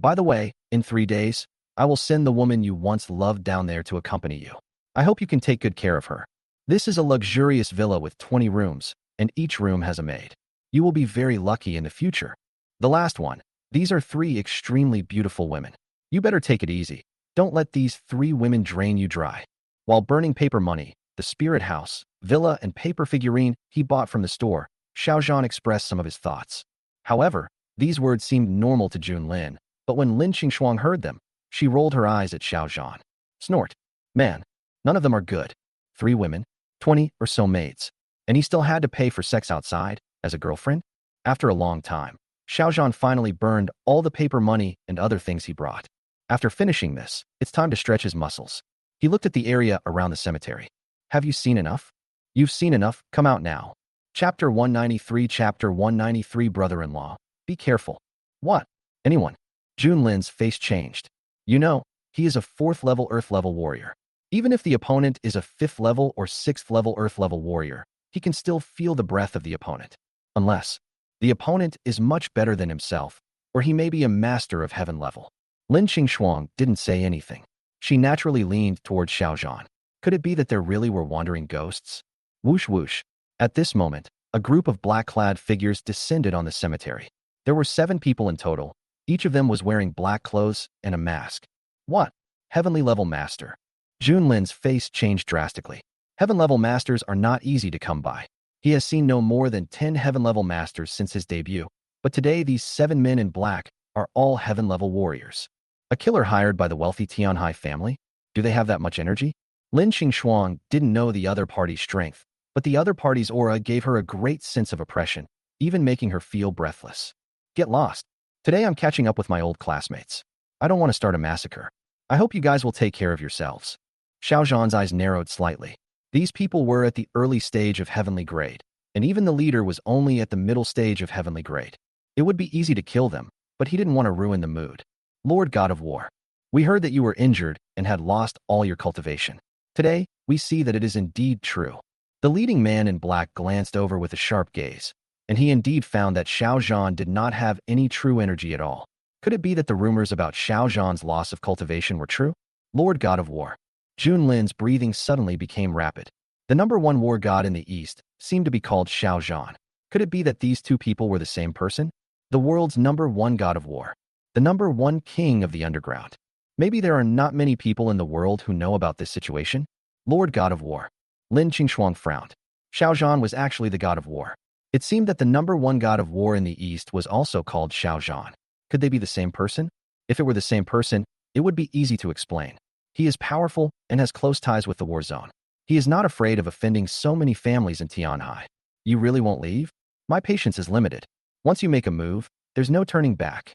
By the way, in 3 days, I will send the woman you once loved down there to accompany you. I hope you can take good care of her. This is a luxurious villa with 20 rooms, and each room has a maid. You will be very lucky in the future. The last one. These are 3 extremely beautiful women. You better take it easy. Don't let these 3 women drain you dry. While burning paper money, the spirit house, villa, and paper figurine he bought from the store, Xiao Zhan expressed some of his thoughts. However, these words seemed normal to Jun Lin, but when Lin Qingxuang heard them, she rolled her eyes at Xiao Zhan. Snort. Man, none of them are good. 3 women, 20 or so maids. And he still had to pay for sex outside, as a girlfriend? After a long time, Xiao Zhan finally burned all the paper money and other things he brought. After finishing this, it's time to stretch his muscles. He looked at the area around the cemetery. Have you seen enough? You've seen enough, come out now. Chapter 193 Chapter 193 Brother-in-law. Be careful. What? Anyone? Jun Lin's face changed. You know, he is a 4th level Earth level warrior. Even if the opponent is a 5th level or 6th level Earth level warrior, he can still feel the breath of the opponent. Unless the opponent is much better than himself, or he may be a master of heaven level. Lin Qingxuang didn't say anything. She naturally leaned toward Xiao Zhan. Could it be that there really were wandering ghosts? Whoosh whoosh. At this moment, a group of black-clad figures descended on the cemetery. There were 7 people in total. Each of them was wearing black clothes and a mask. What? Heavenly level master. Jun Lin's face changed drastically. Heaven level masters are not easy to come by. He has seen no more than 10 heaven level masters since his debut, but today these 7 men in black are all heaven level warriors. A killer hired by the wealthy Tianhai family? Do they have that much energy? Lin Qingxuang didn't know the other party's strength, but the other party's aura gave her a great sense of oppression, even making her feel breathless. Get lost. Today I'm catching up with my old classmates. I don't want to start a massacre. I hope you guys will take care of yourselves. Xiao Zhan's eyes narrowed slightly. These people were at the early stage of heavenly grade, and even the leader was only at the middle stage of heavenly grade. It would be easy to kill them, but he didn't want to ruin the mood. Lord God of War, we heard that you were injured and had lost all your cultivation. Today, we see that it is indeed true. The leading man in black glanced over with a sharp gaze, and he indeed found that Xiao Zhan did not have any true energy at all. Could it be that the rumors about Xiao Zhan's loss of cultivation were true? Lord God of War. Jun Lin's breathing suddenly became rapid. The number 1 war god in the east seemed to be called Xiao Zhan. Could it be that these 2 people were the same person? The world's number 1 god of war. The number 1 king of the underground. Maybe there are not many people in the world who know about this situation? Lord God of War. Lin Qingxuang frowned. Xiao Zhan was actually the god of war. It seemed that the number 1 god of war in the east was also called Xiao Zhan. Could they be the same person? If it were the same person, it would be easy to explain. He is powerful and has close ties with the war zone. He is not afraid of offending so many families in Tianhai. You really won't leave? My patience is limited. Once you make a move, there's no turning back.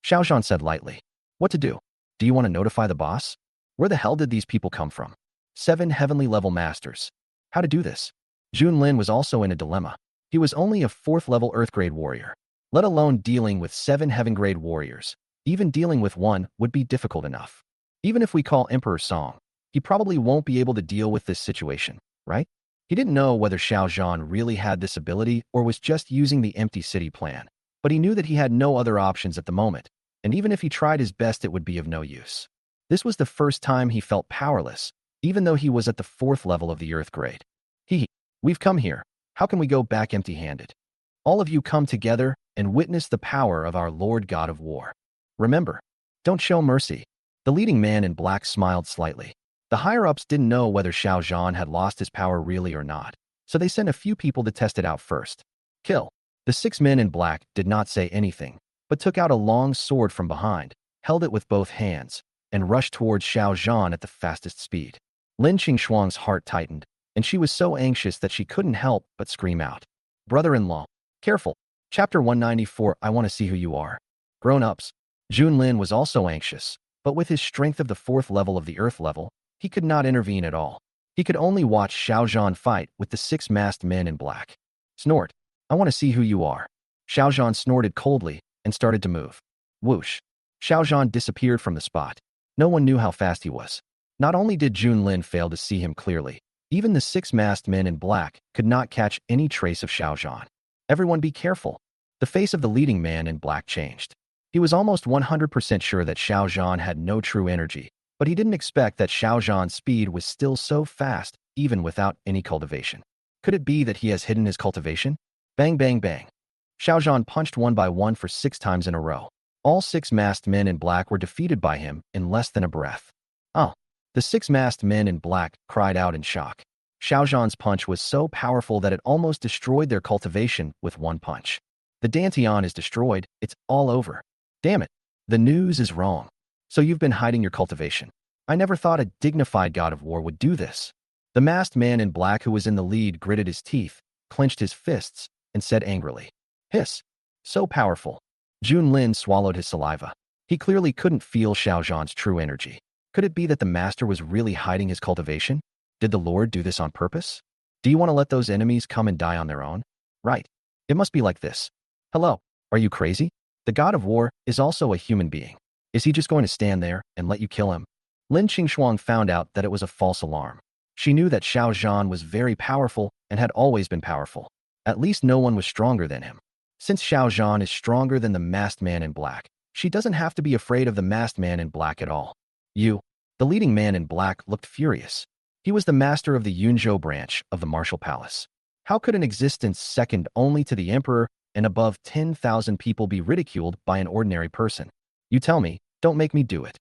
Xiao Zhan said lightly. What to do? Do you want to notify the boss? Where the hell did these people come from? 7 heavenly level masters. How to do this? Jun Lin was also in a dilemma. He was only a 4th level Earth grade warrior. Let alone dealing with 7 heaven grade warriors. Even dealing with 1 would be difficult enough. Even if we call Emperor Song, he probably won't be able to deal with this situation, right? He didn't know whether Xiao Zhan really had this ability or was just using the empty city plan, but he knew that he had no other options at the moment, and even if he tried his best it would be of no use. This was the first time he felt powerless, even though he was at the 4th level of the Earth grade. We've come here. How can we go back empty-handed? All of you come together and witness the power of our Lord God of War. Remember, don't show mercy. The leading man in black smiled slightly. The higher-ups didn't know whether Xiao Zhan had lost his power really or not, so they sent a few people to test it out first. Kill. The 6 men in black did not say anything, but took out a long sword from behind, held it with both hands, and rushed towards Xiao Zhan at the fastest speed. Lin Qingxuang's heart tightened, and she was so anxious that she couldn't help but scream out. Brother-in-law, careful. Chapter 194, I want to see who you are. Grown-ups. Lin was also anxious, but with his strength of the 4th level of the Earth level, he could not intervene at all. He could only watch Xiao Zhan fight with the 6 masked men in black. Snort. I want to see who you are. Xiao Zhan snorted coldly and started to move. Whoosh. Xiao Zhan disappeared from the spot. No one knew how fast he was. Not only did Lin fail to see him clearly, even the 6 masked men in black could not catch any trace of Xiao Zhan. Everyone be careful. The face of the leading man in black changed. He was almost 100% sure that Xiao Zhan had no true energy, but he didn't expect that Xiao Zhan's speed was still so fast, even without any cultivation. Could it be that he has hidden his cultivation? Bang, bang, bang. Xiao Zhan punched one by one for 6 times in a row. All 6 masked men in black were defeated by him in less than a breath. Oh. The 6 masked men in black cried out in shock. Xiao Zhan's punch was so powerful that it almost destroyed their cultivation with one punch. The Dantian is destroyed, it's all over. Damn it. The news is wrong. So you've been hiding your cultivation. I never thought a dignified god of war would do this. The masked man in black who was in the lead gritted his teeth, clenched his fists, and said angrily. Hiss. So powerful. Lin swallowed his saliva. He clearly couldn't feel Xiao Zhan's true energy. Could it be that the master was really hiding his cultivation? Did the Lord do this on purpose? Do you want to let those enemies come and die on their own? Right. It must be like this. Hello. Are you crazy? The god of war is also a human being. Is he just going to stand there and let you kill him? Lin Qingxuang found out that it was a false alarm. She knew that Xiao Zhan was very powerful and had always been powerful. At least no one was stronger than him. Since Xiao Zhan is stronger than the masked man in black, she doesn't have to be afraid of the masked man in black at all. The leading man in black looked furious. He was the master of the Yunzhou branch of the martial palace. How could an existence second only to the emperor and above 10,000 people be ridiculed by an ordinary person? You tell me, don't make me do it.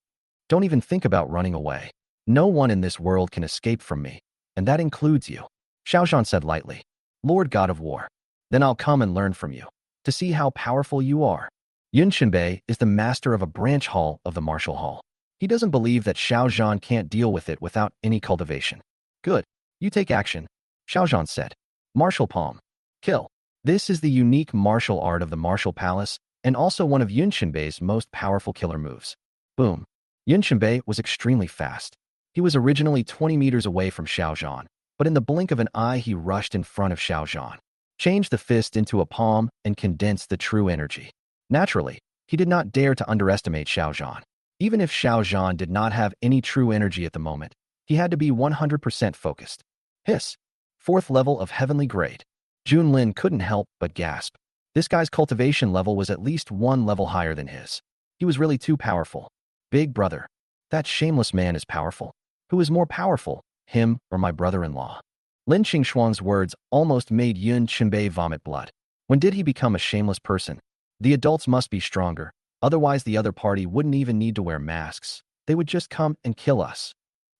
Don't even think about running away. No one in this world can escape from me, and that includes you. Xiao Zhan said lightly. Lord God of War. Then I'll come and learn from you, to see how powerful you are. Yun Qinbei is the master of a branch hall of the martial hall. He doesn't believe that Xiao Zhan can't deal with it without any cultivation. Good. You take action, Xiao Zhan said. Martial palm. Kill. This is the unique martial art of the martial palace and also one of Yun Qinbei's most powerful killer moves. Boom. Yun Qinbei was extremely fast. He was originally 20 meters away from Xiao Zhan, but in the blink of an eye he rushed in front of Xiao Zhan, changed the fist into a palm, and condensed the true energy. Naturally, he did not dare to underestimate Xiao Zhan. Even if Xiao Zhan did not have any true energy at the moment, he had to be 100% focused. Hiss. 4th level of heavenly grade. Lin couldn't help but gasp. This guy's cultivation level was at least 1 level higher than his. He was really too powerful. Big brother. That shameless man is powerful. Who is more powerful, him or my brother-in-law? Lin Qingxuang's words almost made Yun Qinbei vomit blood. When did he become a shameless person? The adults must be stronger. Otherwise, the other party wouldn't even need to wear masks. They would just come and kill us.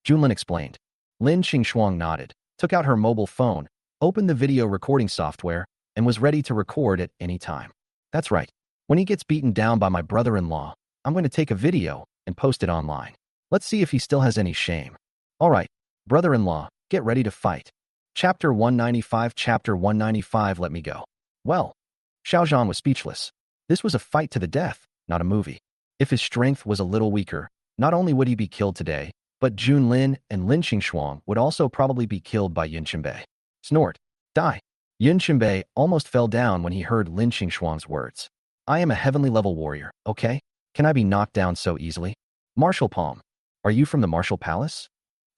Lin explained. Lin Qingxuang nodded, took out her mobile phone, opened the video recording software, and was ready to record at any time. That's right. When he gets beaten down by my brother-in-law, I'm going to take a video and post it online. Let's see if he still has any shame. All right, brother-in-law, get ready to fight. Chapter 195, let me go. Well, Xiao Zhan was speechless. This was a fight to the death, not a movie. If his strength was a little weaker, not only would he be killed today, but Lin and Lin Qingxuang would also probably be killed by Yun Qinbei. Snort. Die. Yun Qinbei almost fell down when he heard Lin Qingxuang's words. I am a heavenly level warrior, okay? Can I be knocked down so easily? Martial palm. Are you from the martial palace?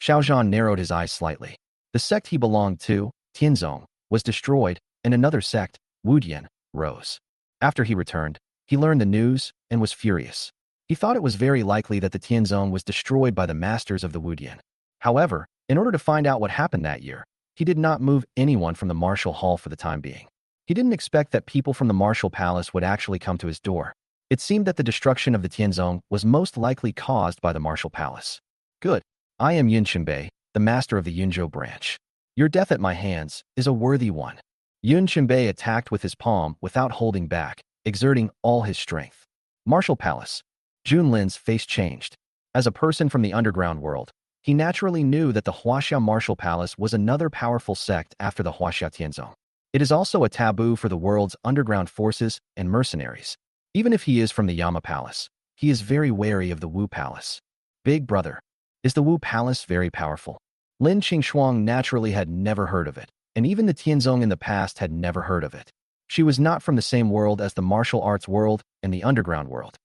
Xiao Zhan narrowed his eyes slightly. The sect he belonged to, Tianzong, was destroyed, and another sect, Wudian, rose. After he returned, he learned the news and was furious. He thought it was very likely that the Tianzong was destroyed by the masters of the Wudian. However, In order to find out what happened that year, he did not move anyone from the Martial Hall for the time being. He didn't expect that people from the Martial Palace would actually come to his door. It seemed that the destruction of the Tianzong was most likely caused by the Martial Palace. Good. I am Yun Qinbei, the master of the Yunzhou branch. Your death at my hands is a worthy one. Yun Qinbei attacked with his palm without holding back, exerting all his strength. Martial Palace. Jun Lin's face changed. As a person from the underground world, he naturally knew that the Huaxia Martial Palace was another powerful sect after the Huaxia Tianzong. It is also a taboo for the world's underground forces and mercenaries. Even if he is from the Yama Palace, he is very wary of the Wu Palace. Big brother. Is the Wu Palace very powerful? Lin Qingshuang naturally had never heard of it, and even the Tianzong in the past had never heard of it. She was not from the same world as the martial arts world and the underground world.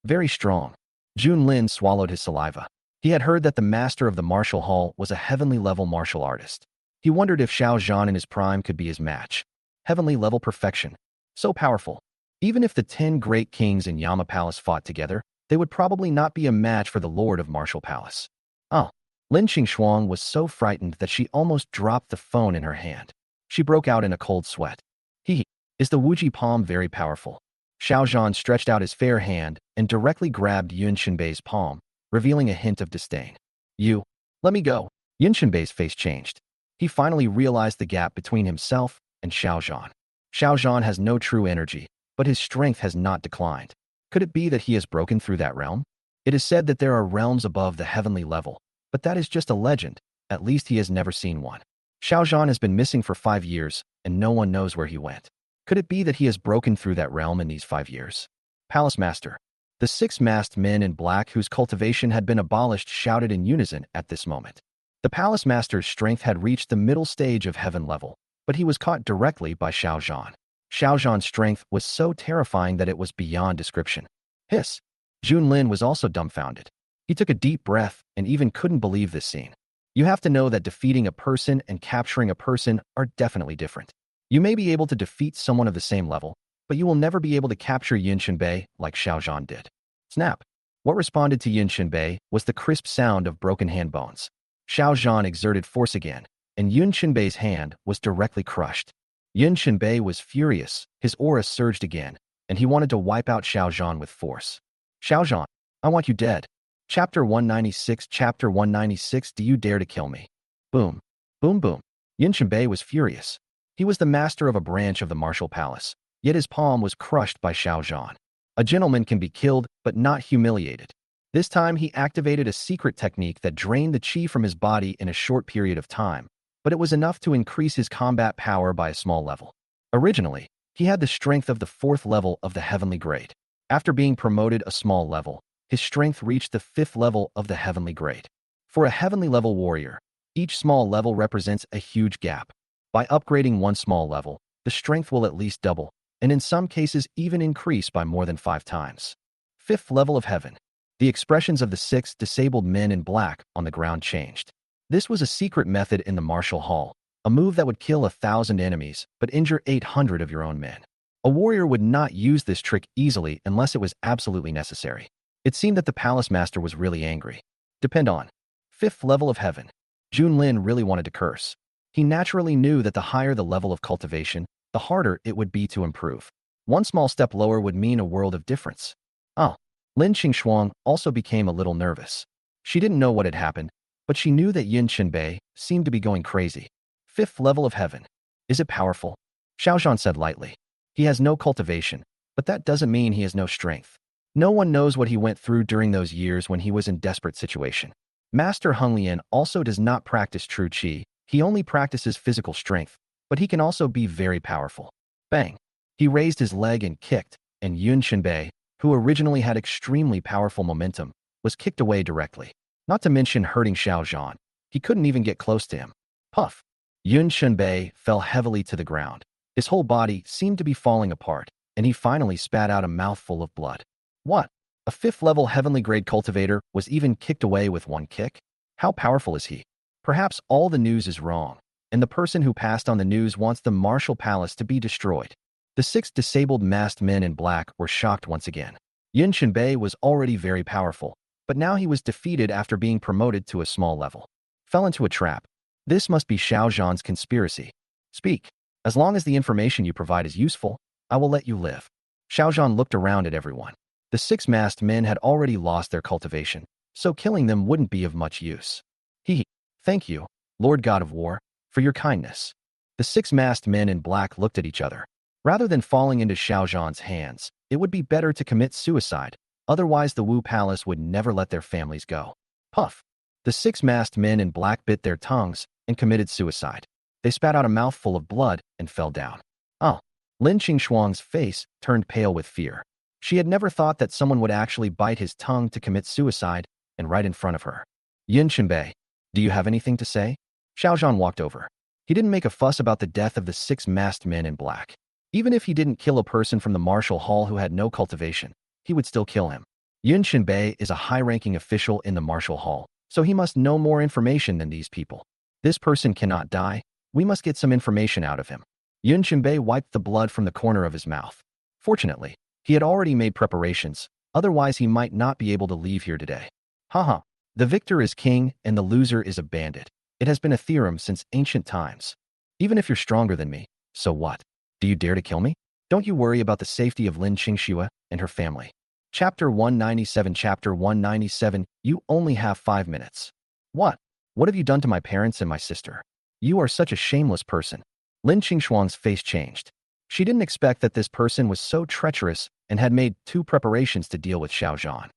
Very strong. Jun Lin swallowed his saliva. He had heard that the master of the martial hall was a heavenly-level martial artist. He wondered if Xiao Zhan in his prime could be his match. Heavenly-level perfection. So powerful. Even if the 10 great kings in Yama Palace fought together, they would probably not be a match for the Lord of Martial Palace. Lin Qingshuang was so frightened that she almost dropped the phone in her hand. She broke out in a cold sweat. Is the Wuji palm very powerful? Xiao Zhan stretched out his fair hand and directly grabbed Yun Qinbei's palm, revealing a hint of disdain. Let me go. Yun Qinbei's face changed. He finally realized the gap between himself and Xiao Zhan. Xiao Zhan has no true energy, but his strength has not declined. Could it be that he has broken through that realm? It is said that there are realms above the heavenly level, but that is just a legend. At least he has never seen one. Xiao Zhan has been missing for 5 years, and no one knows where he went. Could it be that he has broken through that realm in these 5 years? Palace Master. The 6 masked men in black whose cultivation had been abolished shouted in unison at this moment. The Palace Master's strength had reached the middle stage of heaven level, but he was caught directly by Xiao Zhan. Xiao Zhan's strength was so terrifying that it was beyond description. Hiss. Jun Lin was also dumbfounded. He took a deep breath and even couldn't believe this scene. You have to know that defeating a person and capturing a person are definitely different. You may be able to defeat someone of the same level, but you will never be able to capture Yun Qinbei like Xiao Zhan did. Snap. What responded to Yun Qinbei was the crisp sound of broken hand bones. Xiao Zhan exerted force again, and Yun Qinbei's hand was directly crushed. Yun Qinbei was furious, his aura surged again, and he wanted to wipe out Xiao Zhan with force. Xiao Zhan, I want you dead. Chapter 196. Do you dare to kill me? Boom. Boom boom. Yun Qinbei was furious. He was the master of a branch of the Martial Palace, yet his palm was crushed by Xiao Zhan. A gentleman can be killed, but not humiliated. This time he activated a secret technique that drained the qi from his body in a short period of time, but it was enough to increase his combat power by a small level. Originally, he had the strength of the 4th level of the heavenly grade. After being promoted a small level, his strength reached the 5th level of the heavenly grade. For a heavenly level warrior, each small level represents a huge gap. By upgrading one small level, the strength will at least double, and in some cases even increase by more than 5 times. 5th level of heaven. The expressions of the 6 disabled men in black on the ground changed. This was a secret method in the martial hall, a move that would kill 1,000 enemies but injure 800 of your own men. A warrior would not use this trick easily unless it was absolutely necessary. It seemed that the palace master was really angry. Depend on. 5th level of heaven. Jun Lin really wanted to curse. He naturally knew that the higher the level of cultivation, the harder it would be to improve. One small step lower would mean a world of difference. Lin Qingshuang also became a little nervous. She didn't know what had happened, but she knew that Yun Qinbei seemed to be going crazy. 5th level of heaven. Is it powerful? Xiao Zhan said lightly. He has no cultivation, but that doesn't mean he has no strength. No one knows what he went through during those years when he was in desperate situation. Master Heng Lian also does not practice true qi. He only practices physical strength, but he can also be very powerful. Bang! He raised his leg and kicked, and Yun Qinbei, who originally had extremely powerful momentum, was kicked away directly. Not to mention hurting Xiao Zhan. He couldn't even get close to him. Puff! Yun Qinbei fell heavily to the ground. His whole body seemed to be falling apart, and he finally spat out a mouthful of blood. What? A 5th level heavenly grade cultivator was even kicked away with one kick? How powerful is he? Perhaps all the news is wrong, and the person who passed on the news wants the martial palace to be destroyed. The 6 disabled masked men in black were shocked once again. Yun Qinbei was already very powerful, but now he was defeated after being promoted to a small level. Fell into a trap. This must be Xiao Zhan's conspiracy. Speak. As long as the information you provide is useful, I will let you live. Xiao Zhan looked around at everyone. The six masked men had already lost their cultivation, so killing them wouldn't be of much use. Thank you, Lord God of War, for your kindness. The six masked men in black looked at each other. Rather than falling into Xiao Zhan's hands, it would be better to commit suicide, otherwise the Wu Palace would never let their families go. Puff. The six masked men in black bit their tongues and committed suicide. They spat out a mouthful of blood and fell down. Oh. Lin Qingxuang's face turned pale with fear. She had never thought that someone would actually bite his tongue to commit suicide, and right in front of her. Yin Qinbei, do you have anything to say? Xiao Zhan walked over. He didn't make a fuss about the death of the six masked men in black. Even if he didn't kill a person from the martial hall who had no cultivation, he would still kill him. Yin Qinbei is a high-ranking official in the martial hall, so he must know more information than these people. This person cannot die. We must get some information out of him. Yin Qinbei wiped the blood from the corner of his mouth. Fortunately, he had already made preparations, otherwise he might not be able to leave here today. Haha. The victor is king and the loser is a bandit. It has been a theorem since ancient times. Even if you're stronger than me, so what? Do you dare to kill me? Don't you worry about the safety of Lin Qingxue and her family. Chapter 197. Chapter 197. You only have 5 minutes. What? What have you done to my parents and my sister? You are such a shameless person. Lin Qingxuang's face changed. She didn't expect that this person was so treacherous and had made 2 preparations to deal with Xiao Zhan.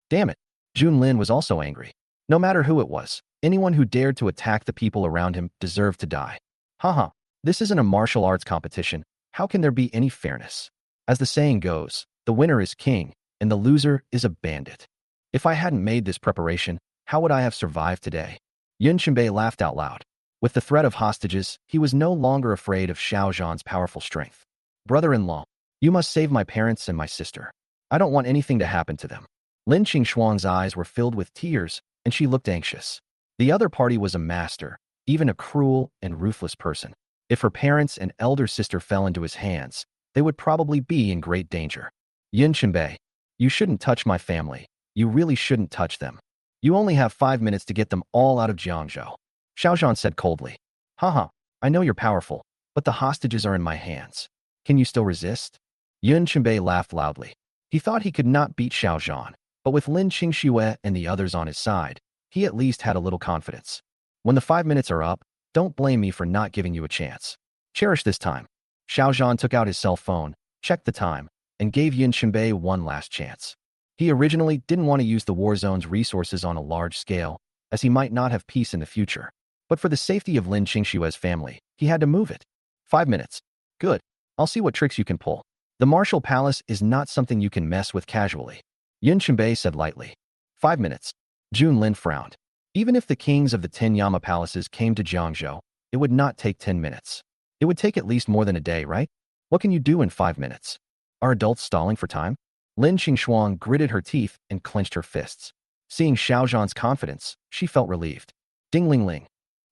Damn it. Jun Lin was also angry. No matter who it was, anyone who dared to attack the people around him deserved to die. Haha. This isn't a martial arts competition. How can there be any fairness? As the saying goes, the winner is king and the loser is a bandit. If I hadn't made this preparation, how would I have survived today? Yin Qinbei laughed out loud. With the threat of hostages, he was no longer afraid of Xiao Zhan's powerful strength. Brother-in-law, you must save my parents and my sister. I don't want anything to happen to them. Lin Qingxuang's eyes were filled with tears, and she looked anxious. The other party was a master, even a cruel and ruthless person. If her parents and elder sister fell into his hands, they would probably be in great danger. Yin Qinbei, you shouldn't touch my family. You really shouldn't touch them. You only have 5 minutes to get them all out of Jiangcheng. Xiao Zhan said coldly. Haha, I know you're powerful, but the hostages are in my hands. Can you still resist? Yin Qinbei laughed loudly. He thought he could not beat Xiao Zhan, but with Lin Qingxue and the others on his side, he at least had a little confidence. When the 5 minutes are up, don't blame me for not giving you a chance. Cherish this time. Xiao Zhan took out his cell phone, checked the time, and gave Yin Qinbei one last chance. He originally didn't want to use the war zone's resources on a large scale, as he might not have peace in the future. But for the safety of Lin Qingxue's family, he had to move it. 5 minutes. Good. I'll see what tricks you can pull. The martial palace is not something you can mess with casually. Yin Qinbei said lightly. 5 minutes. Jun Lin frowned. Even if the kings of the 10 Yama palaces came to Jiangzhou, it would not take 10 minutes. It would take at least more than a day, right? What can you do in 5 minutes? Are adults stalling for time? Lin Qingxuang gritted her teeth and clenched her fists. Seeing Xiao Zhan's confidence, she felt relieved. Ding-ling-ling.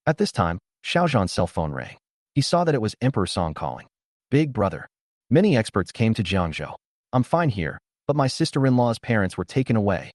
At this time, Xiao Zhan's cell phone rang. He saw that it was Emperor Song calling. Big brother. Many experts came to Jiangzhou. I'm fine here, but my sister-in-law's parents were taken away.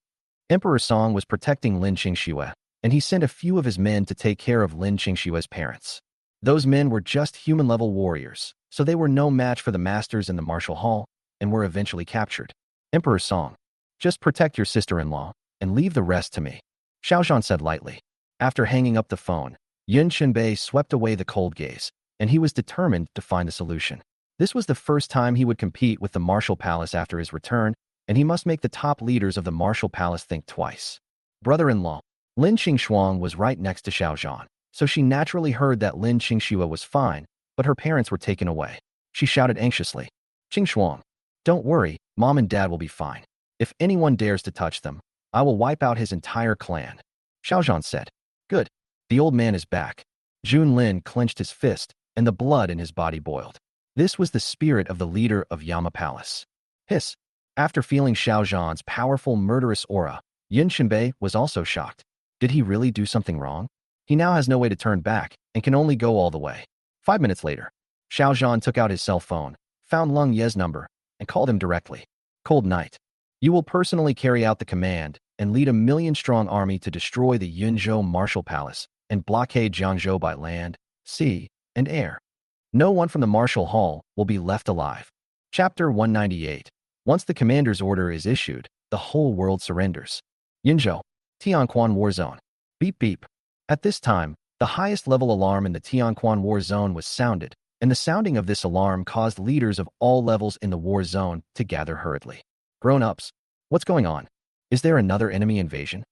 Emperor Song was protecting Lin Qingxue, and he sent a few of his men to take care of Lin Qingxue's parents. Those men were just human-level warriors, so they were no match for the masters in the martial hall, and were eventually captured. Emperor Song, just protect your sister-in-law, and leave the rest to me. Xiao Zhan said lightly. After hanging up the phone, Yin Qinbei swept away the cold gaze, and he was determined to find a solution. This was the first time he would compete with the martial palace after his return, and he must make the top leaders of the martial palace think twice. Brother-in-law, Lin Qingxuang was right next to Xiao Zhan, so she naturally heard that Lin Qingxue was fine, but her parents were taken away. She shouted anxiously. Qingxuang, don't worry, Mom and Dad will be fine. If anyone dares to touch them, I will wipe out his entire clan. Xiao Zhan said. Good. The old man is back. Jun Lin clenched his fist, and the blood in his body boiled. This was the spirit of the leader of Yama Palace. Hiss. After feeling Xiao Zhan's powerful murderous aura, Yin Qinbei was also shocked. Did he really do something wrong? He now has no way to turn back, and can only go all the way. 5 minutes later, Xiao Zhan took out his cell phone, found Lung Ye's number, and called him directly. Cold night. You will personally carry out the command and lead a million-strong army to destroy the Yunzhou Marshal Palace and blockade Jiangzhou by land, sea, and air. No one from the Marshal Hall will be left alive. Chapter 198. Once the commander's order is issued, the whole world surrenders. Yunzhou, Tianquan War Zone. Beep beep. At this time, the highest level alarm in the Tianquan War Zone was sounded, and the sounding of this alarm caused leaders of all levels in the war zone to gather hurriedly. Grown-ups, what's going on? Is there another enemy invasion?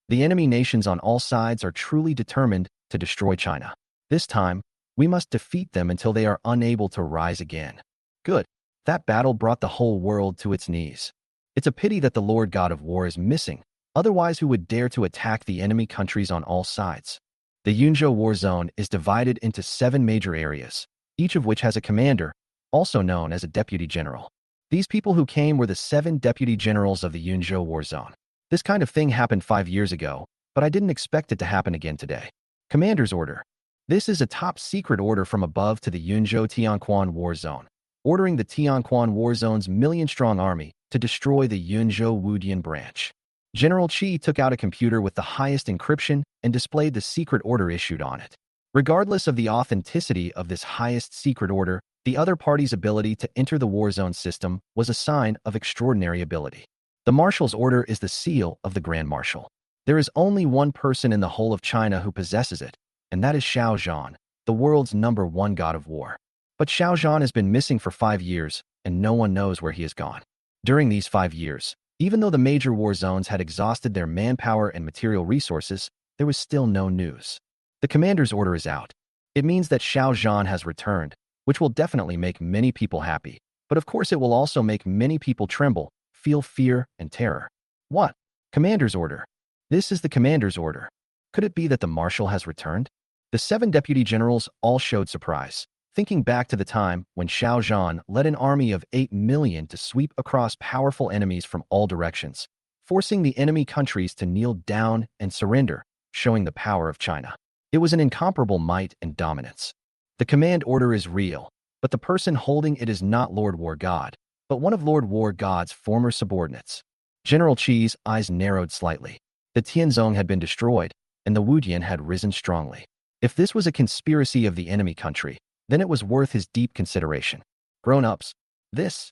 The enemy nations on all sides are truly determined to destroy China. This time, we must defeat them until they are unable to rise again. Good. That battle brought the whole world to its knees. It's a pity that the Lord God of War is missing, otherwise who would dare to attack the enemy countries on all sides? The Yunzhou War Zone is divided into 7 major areas, each of which has a commander, also known as a deputy general. These people who came were the 7 deputy generals of the Yunzhou War Zone. This kind of thing happened 5 years ago, but I didn't expect it to happen again today. Commander's order. This is a top-secret order from above to the Yunzhou Tianquan War Zone, ordering the Tianquan War Zone's million-strong army to destroy the Yunzhou Wudian branch. General Qi took out a computer with the highest encryption and displayed the secret order issued on it. Regardless of the authenticity of this highest secret order, the other party's ability to enter the war zone system was a sign of extraordinary ability. The Marshal's order is the seal of the Grand Marshal. There is only one person in the whole of China who possesses it, and that is Xiao Zhan, the world's #1 god of war. But Xiao Zhan has been missing for 5 years, and no one knows where he has gone. During these 5 years, even though the major war zones had exhausted their manpower and material resources, there was still no news. The commander's order is out. It means that Xiao Zhan has returned, which will definitely make many people happy, but of course it will also make many people tremble, feel fear and terror. What? Commander's order. This is the commander's order. Could it be that the marshal has returned? The 7 deputy generals all showed surprise, thinking back to the time when Xiao Zhan led an army of 8 million to sweep across powerful enemies from all directions, forcing the enemy countries to kneel down and surrender, showing the power of China. It was an incomparable might and dominance. The command order is real, but the person holding it is not Lord War God, but one of Lord War God's former subordinates. General Qi's eyes narrowed slightly. The Tianzong had been destroyed, and the Wudian had risen strongly. If this was a conspiracy of the enemy country, then it was worth his deep consideration. Grown-ups, this?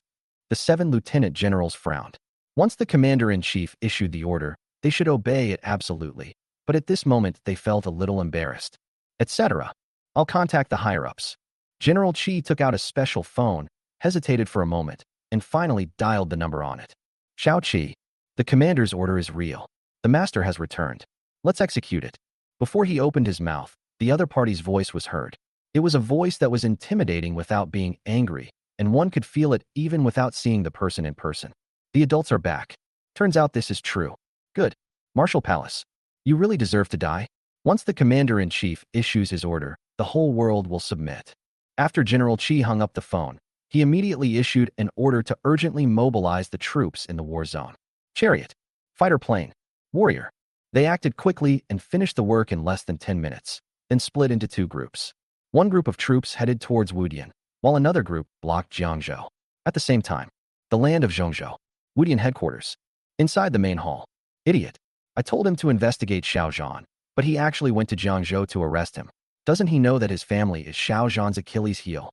The 7 lieutenant generals frowned. Once the commander-in-chief issued the order, they should obey it absolutely, but at this moment they felt a little embarrassed. Etc. I'll contact the higher-ups. General Qi took out a special phone, hesitated for a moment, and finally dialed the number on it. Xiao Qi, the commander's order is real. The master has returned. Let's execute it. Before he opened his mouth, the other party's voice was heard. It was a voice that was intimidating without being angry, and one could feel it even without seeing the person in person. The adults are back. Turns out this is true. Good. Marshal Palace. You really deserve to die. Once the commander-in-chief issues his order, the whole world will submit. After General Qi hung up the phone, he immediately issued an order to urgently mobilize the troops in the war zone. Chariot, fighter plane, warrior. They acted quickly and finished the work in less than 10 minutes, then split into 2 groups. One group of troops headed towards Wudian, while another group blocked Jiangzhou. At the same time, the land of Zhongzhou, Wudian headquarters. Inside the main hall. Idiot. I told him to investigate Xiao Zhan, but he actually went to Jiangzhou to arrest him. Doesn't he know that his family is Xiao Zhan's Achilles heel?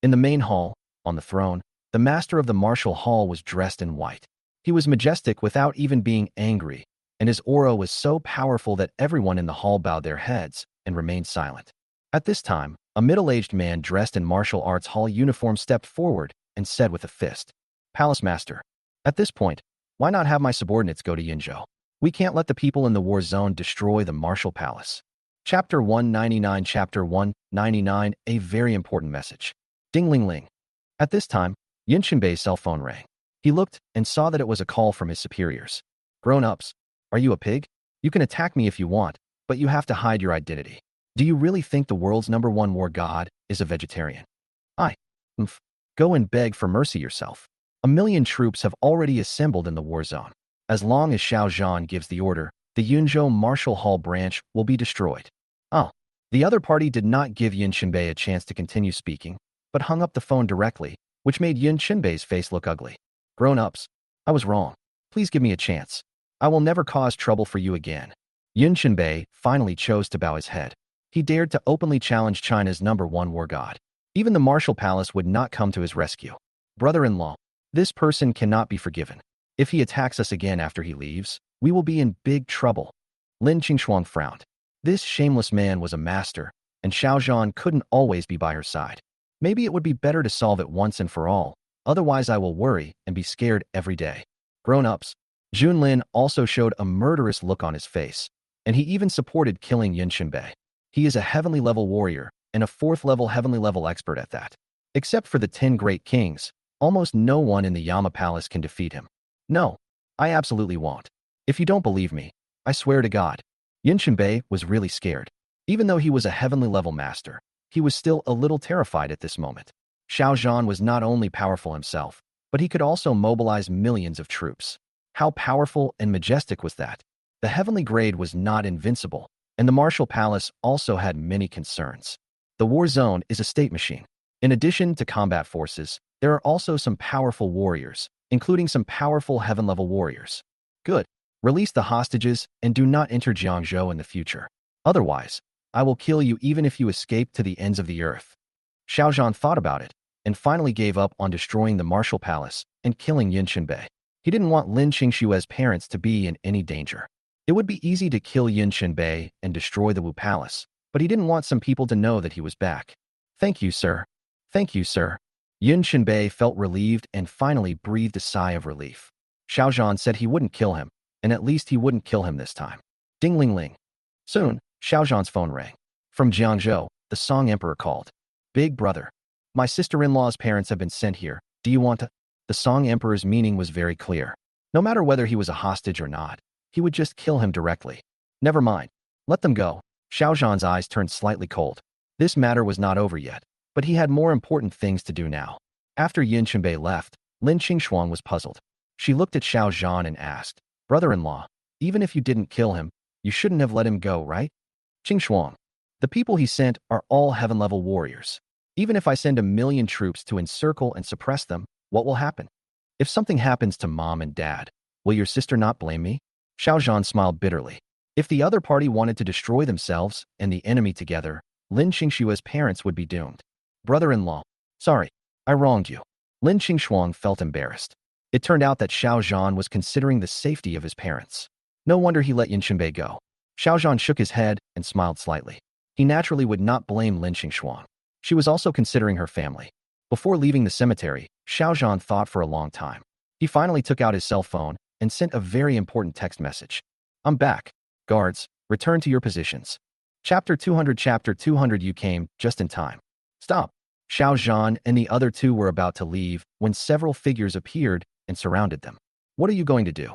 In the main hall, on the throne, the master of the martial hall was dressed in white. He was majestic without even being angry, and his aura was so powerful that everyone in the hall bowed their heads and remained silent. At this time, a middle-aged man dressed in martial arts hall uniform stepped forward and said with a fist, "Palace Master, at this point, why not have my subordinates go to Yunzhou? We can't let the people in the war zone destroy the martial palace." Chapter 199. Chapter 199, a very important message. Ding-ling-ling. At this time, Yin Qinbei's cell phone rang. He looked and saw that it was a call from his superiors. Grown-ups, are you a pig? You can attack me if you want, but you have to hide your identity. Do you really think the world's #1 war god is a vegetarian? Go and beg for mercy yourself. 1,000,000 troops have already assembled in the war zone. As long as Xiao Zhan gives the order, the Yunzhou Marshal Hall branch will be destroyed. The other party did not give Yin Qinbei a chance to continue speaking, but hung up the phone directly, which made Yin Qinbei's face look ugly. Grown-ups, I was wrong. Please give me a chance. I will never cause trouble for you again. Yun Shenbei finally chose to bow his head. He dared to openly challenge China's #1 war god. Even the martial palace would not come to his rescue. Brother-in-law, this person cannot be forgiven. If he attacks us again after he leaves, we will be in big trouble. Lin Qingshuang frowned. This shameless man was a master, and Xiao Zhan couldn't always be by her side. Maybe it would be better to solve it once and for all, otherwise I will worry and be scared every day. Grown-ups. Junlin also showed a murderous look on his face, and he even supported killing Yun Shenbei. He is a heavenly level warrior, and a 4th level heavenly level expert at that. Except for the 10 great kings, almost no one in the Yama Palace can defeat him. No, I absolutely won't. If you don't believe me, I swear to God. Yun Shenbei was really scared. Even though he was a heavenly level master, he was still a little terrified at this moment. Xiao Zhan was not only powerful himself, but he could also mobilize millions of troops. How powerful and majestic was that? The heavenly grade was not invincible, and the martial palace also had many concerns. The war zone is a state machine. In addition to combat forces, there are also some powerful warriors, including some powerful heaven-level warriors. Good. Release the hostages and do not enter Jiangzhou in the future. Otherwise, I will kill you even if you escape to the ends of the earth. Xiao Zhan thought about it and finally gave up on destroying the martial palace and killing Yun Shenbei. He didn't want Lin Qingshua's parents to be in any danger. It would be easy to kill Yun Shenbei and destroy the Wu Palace, but he didn't want some people to know that he was back. Thank you, sir. Thank you, sir. Yun Shenbei felt relieved and finally breathed a sigh of relief. Xiao Zhan said he wouldn't kill him, and at least he wouldn't kill him this time. Ding-ling-ling. Soon, Xiao Zhan's phone rang. From Jiangzhou, the Song Emperor called. Big brother. My sister-in-law's parents have been sent here. Do you want to? The Song Emperor's meaning was very clear. No matter whether he was a hostage or not, he would just kill him directly. Never mind. Let them go. Xiao Zhan's eyes turned slightly cold. This matter was not over yet, but he had more important things to do now. After Yun Shenbei left, Lin Qingshuang was puzzled. She looked at Xiao Zhan and asked, Brother-in-law, even if you didn't kill him, you shouldn't have let him go, right? Qingshuang. The people he sent are all heaven-level warriors. Even if I send 1,000,000 troops to encircle and suppress them, what will happen? If something happens to mom and dad, will your sister not blame me? Xiao Zhan smiled bitterly. If the other party wanted to destroy themselves and the enemy together, Lin Qingshua's parents would be doomed. Brother-in-law. Sorry, I wronged you. Lin Qingshuang felt embarrassed. It turned out that Xiao Zhan was considering the safety of his parents. No wonder he let Yun Shenbei go. Xiao Zhan shook his head and smiled slightly. He naturally would not blame Lin Qingshuang. She was also considering her family. Before leaving the cemetery, Xiao Zhan thought for a long time. He finally took out his cell phone and sent a very important text message. I'm back. Guards, return to your positions. Chapter 200. You came just in time. Stop. Xiao Zhan and the other two were about to leave when several figures appeared and surrounded them. What are you going to do?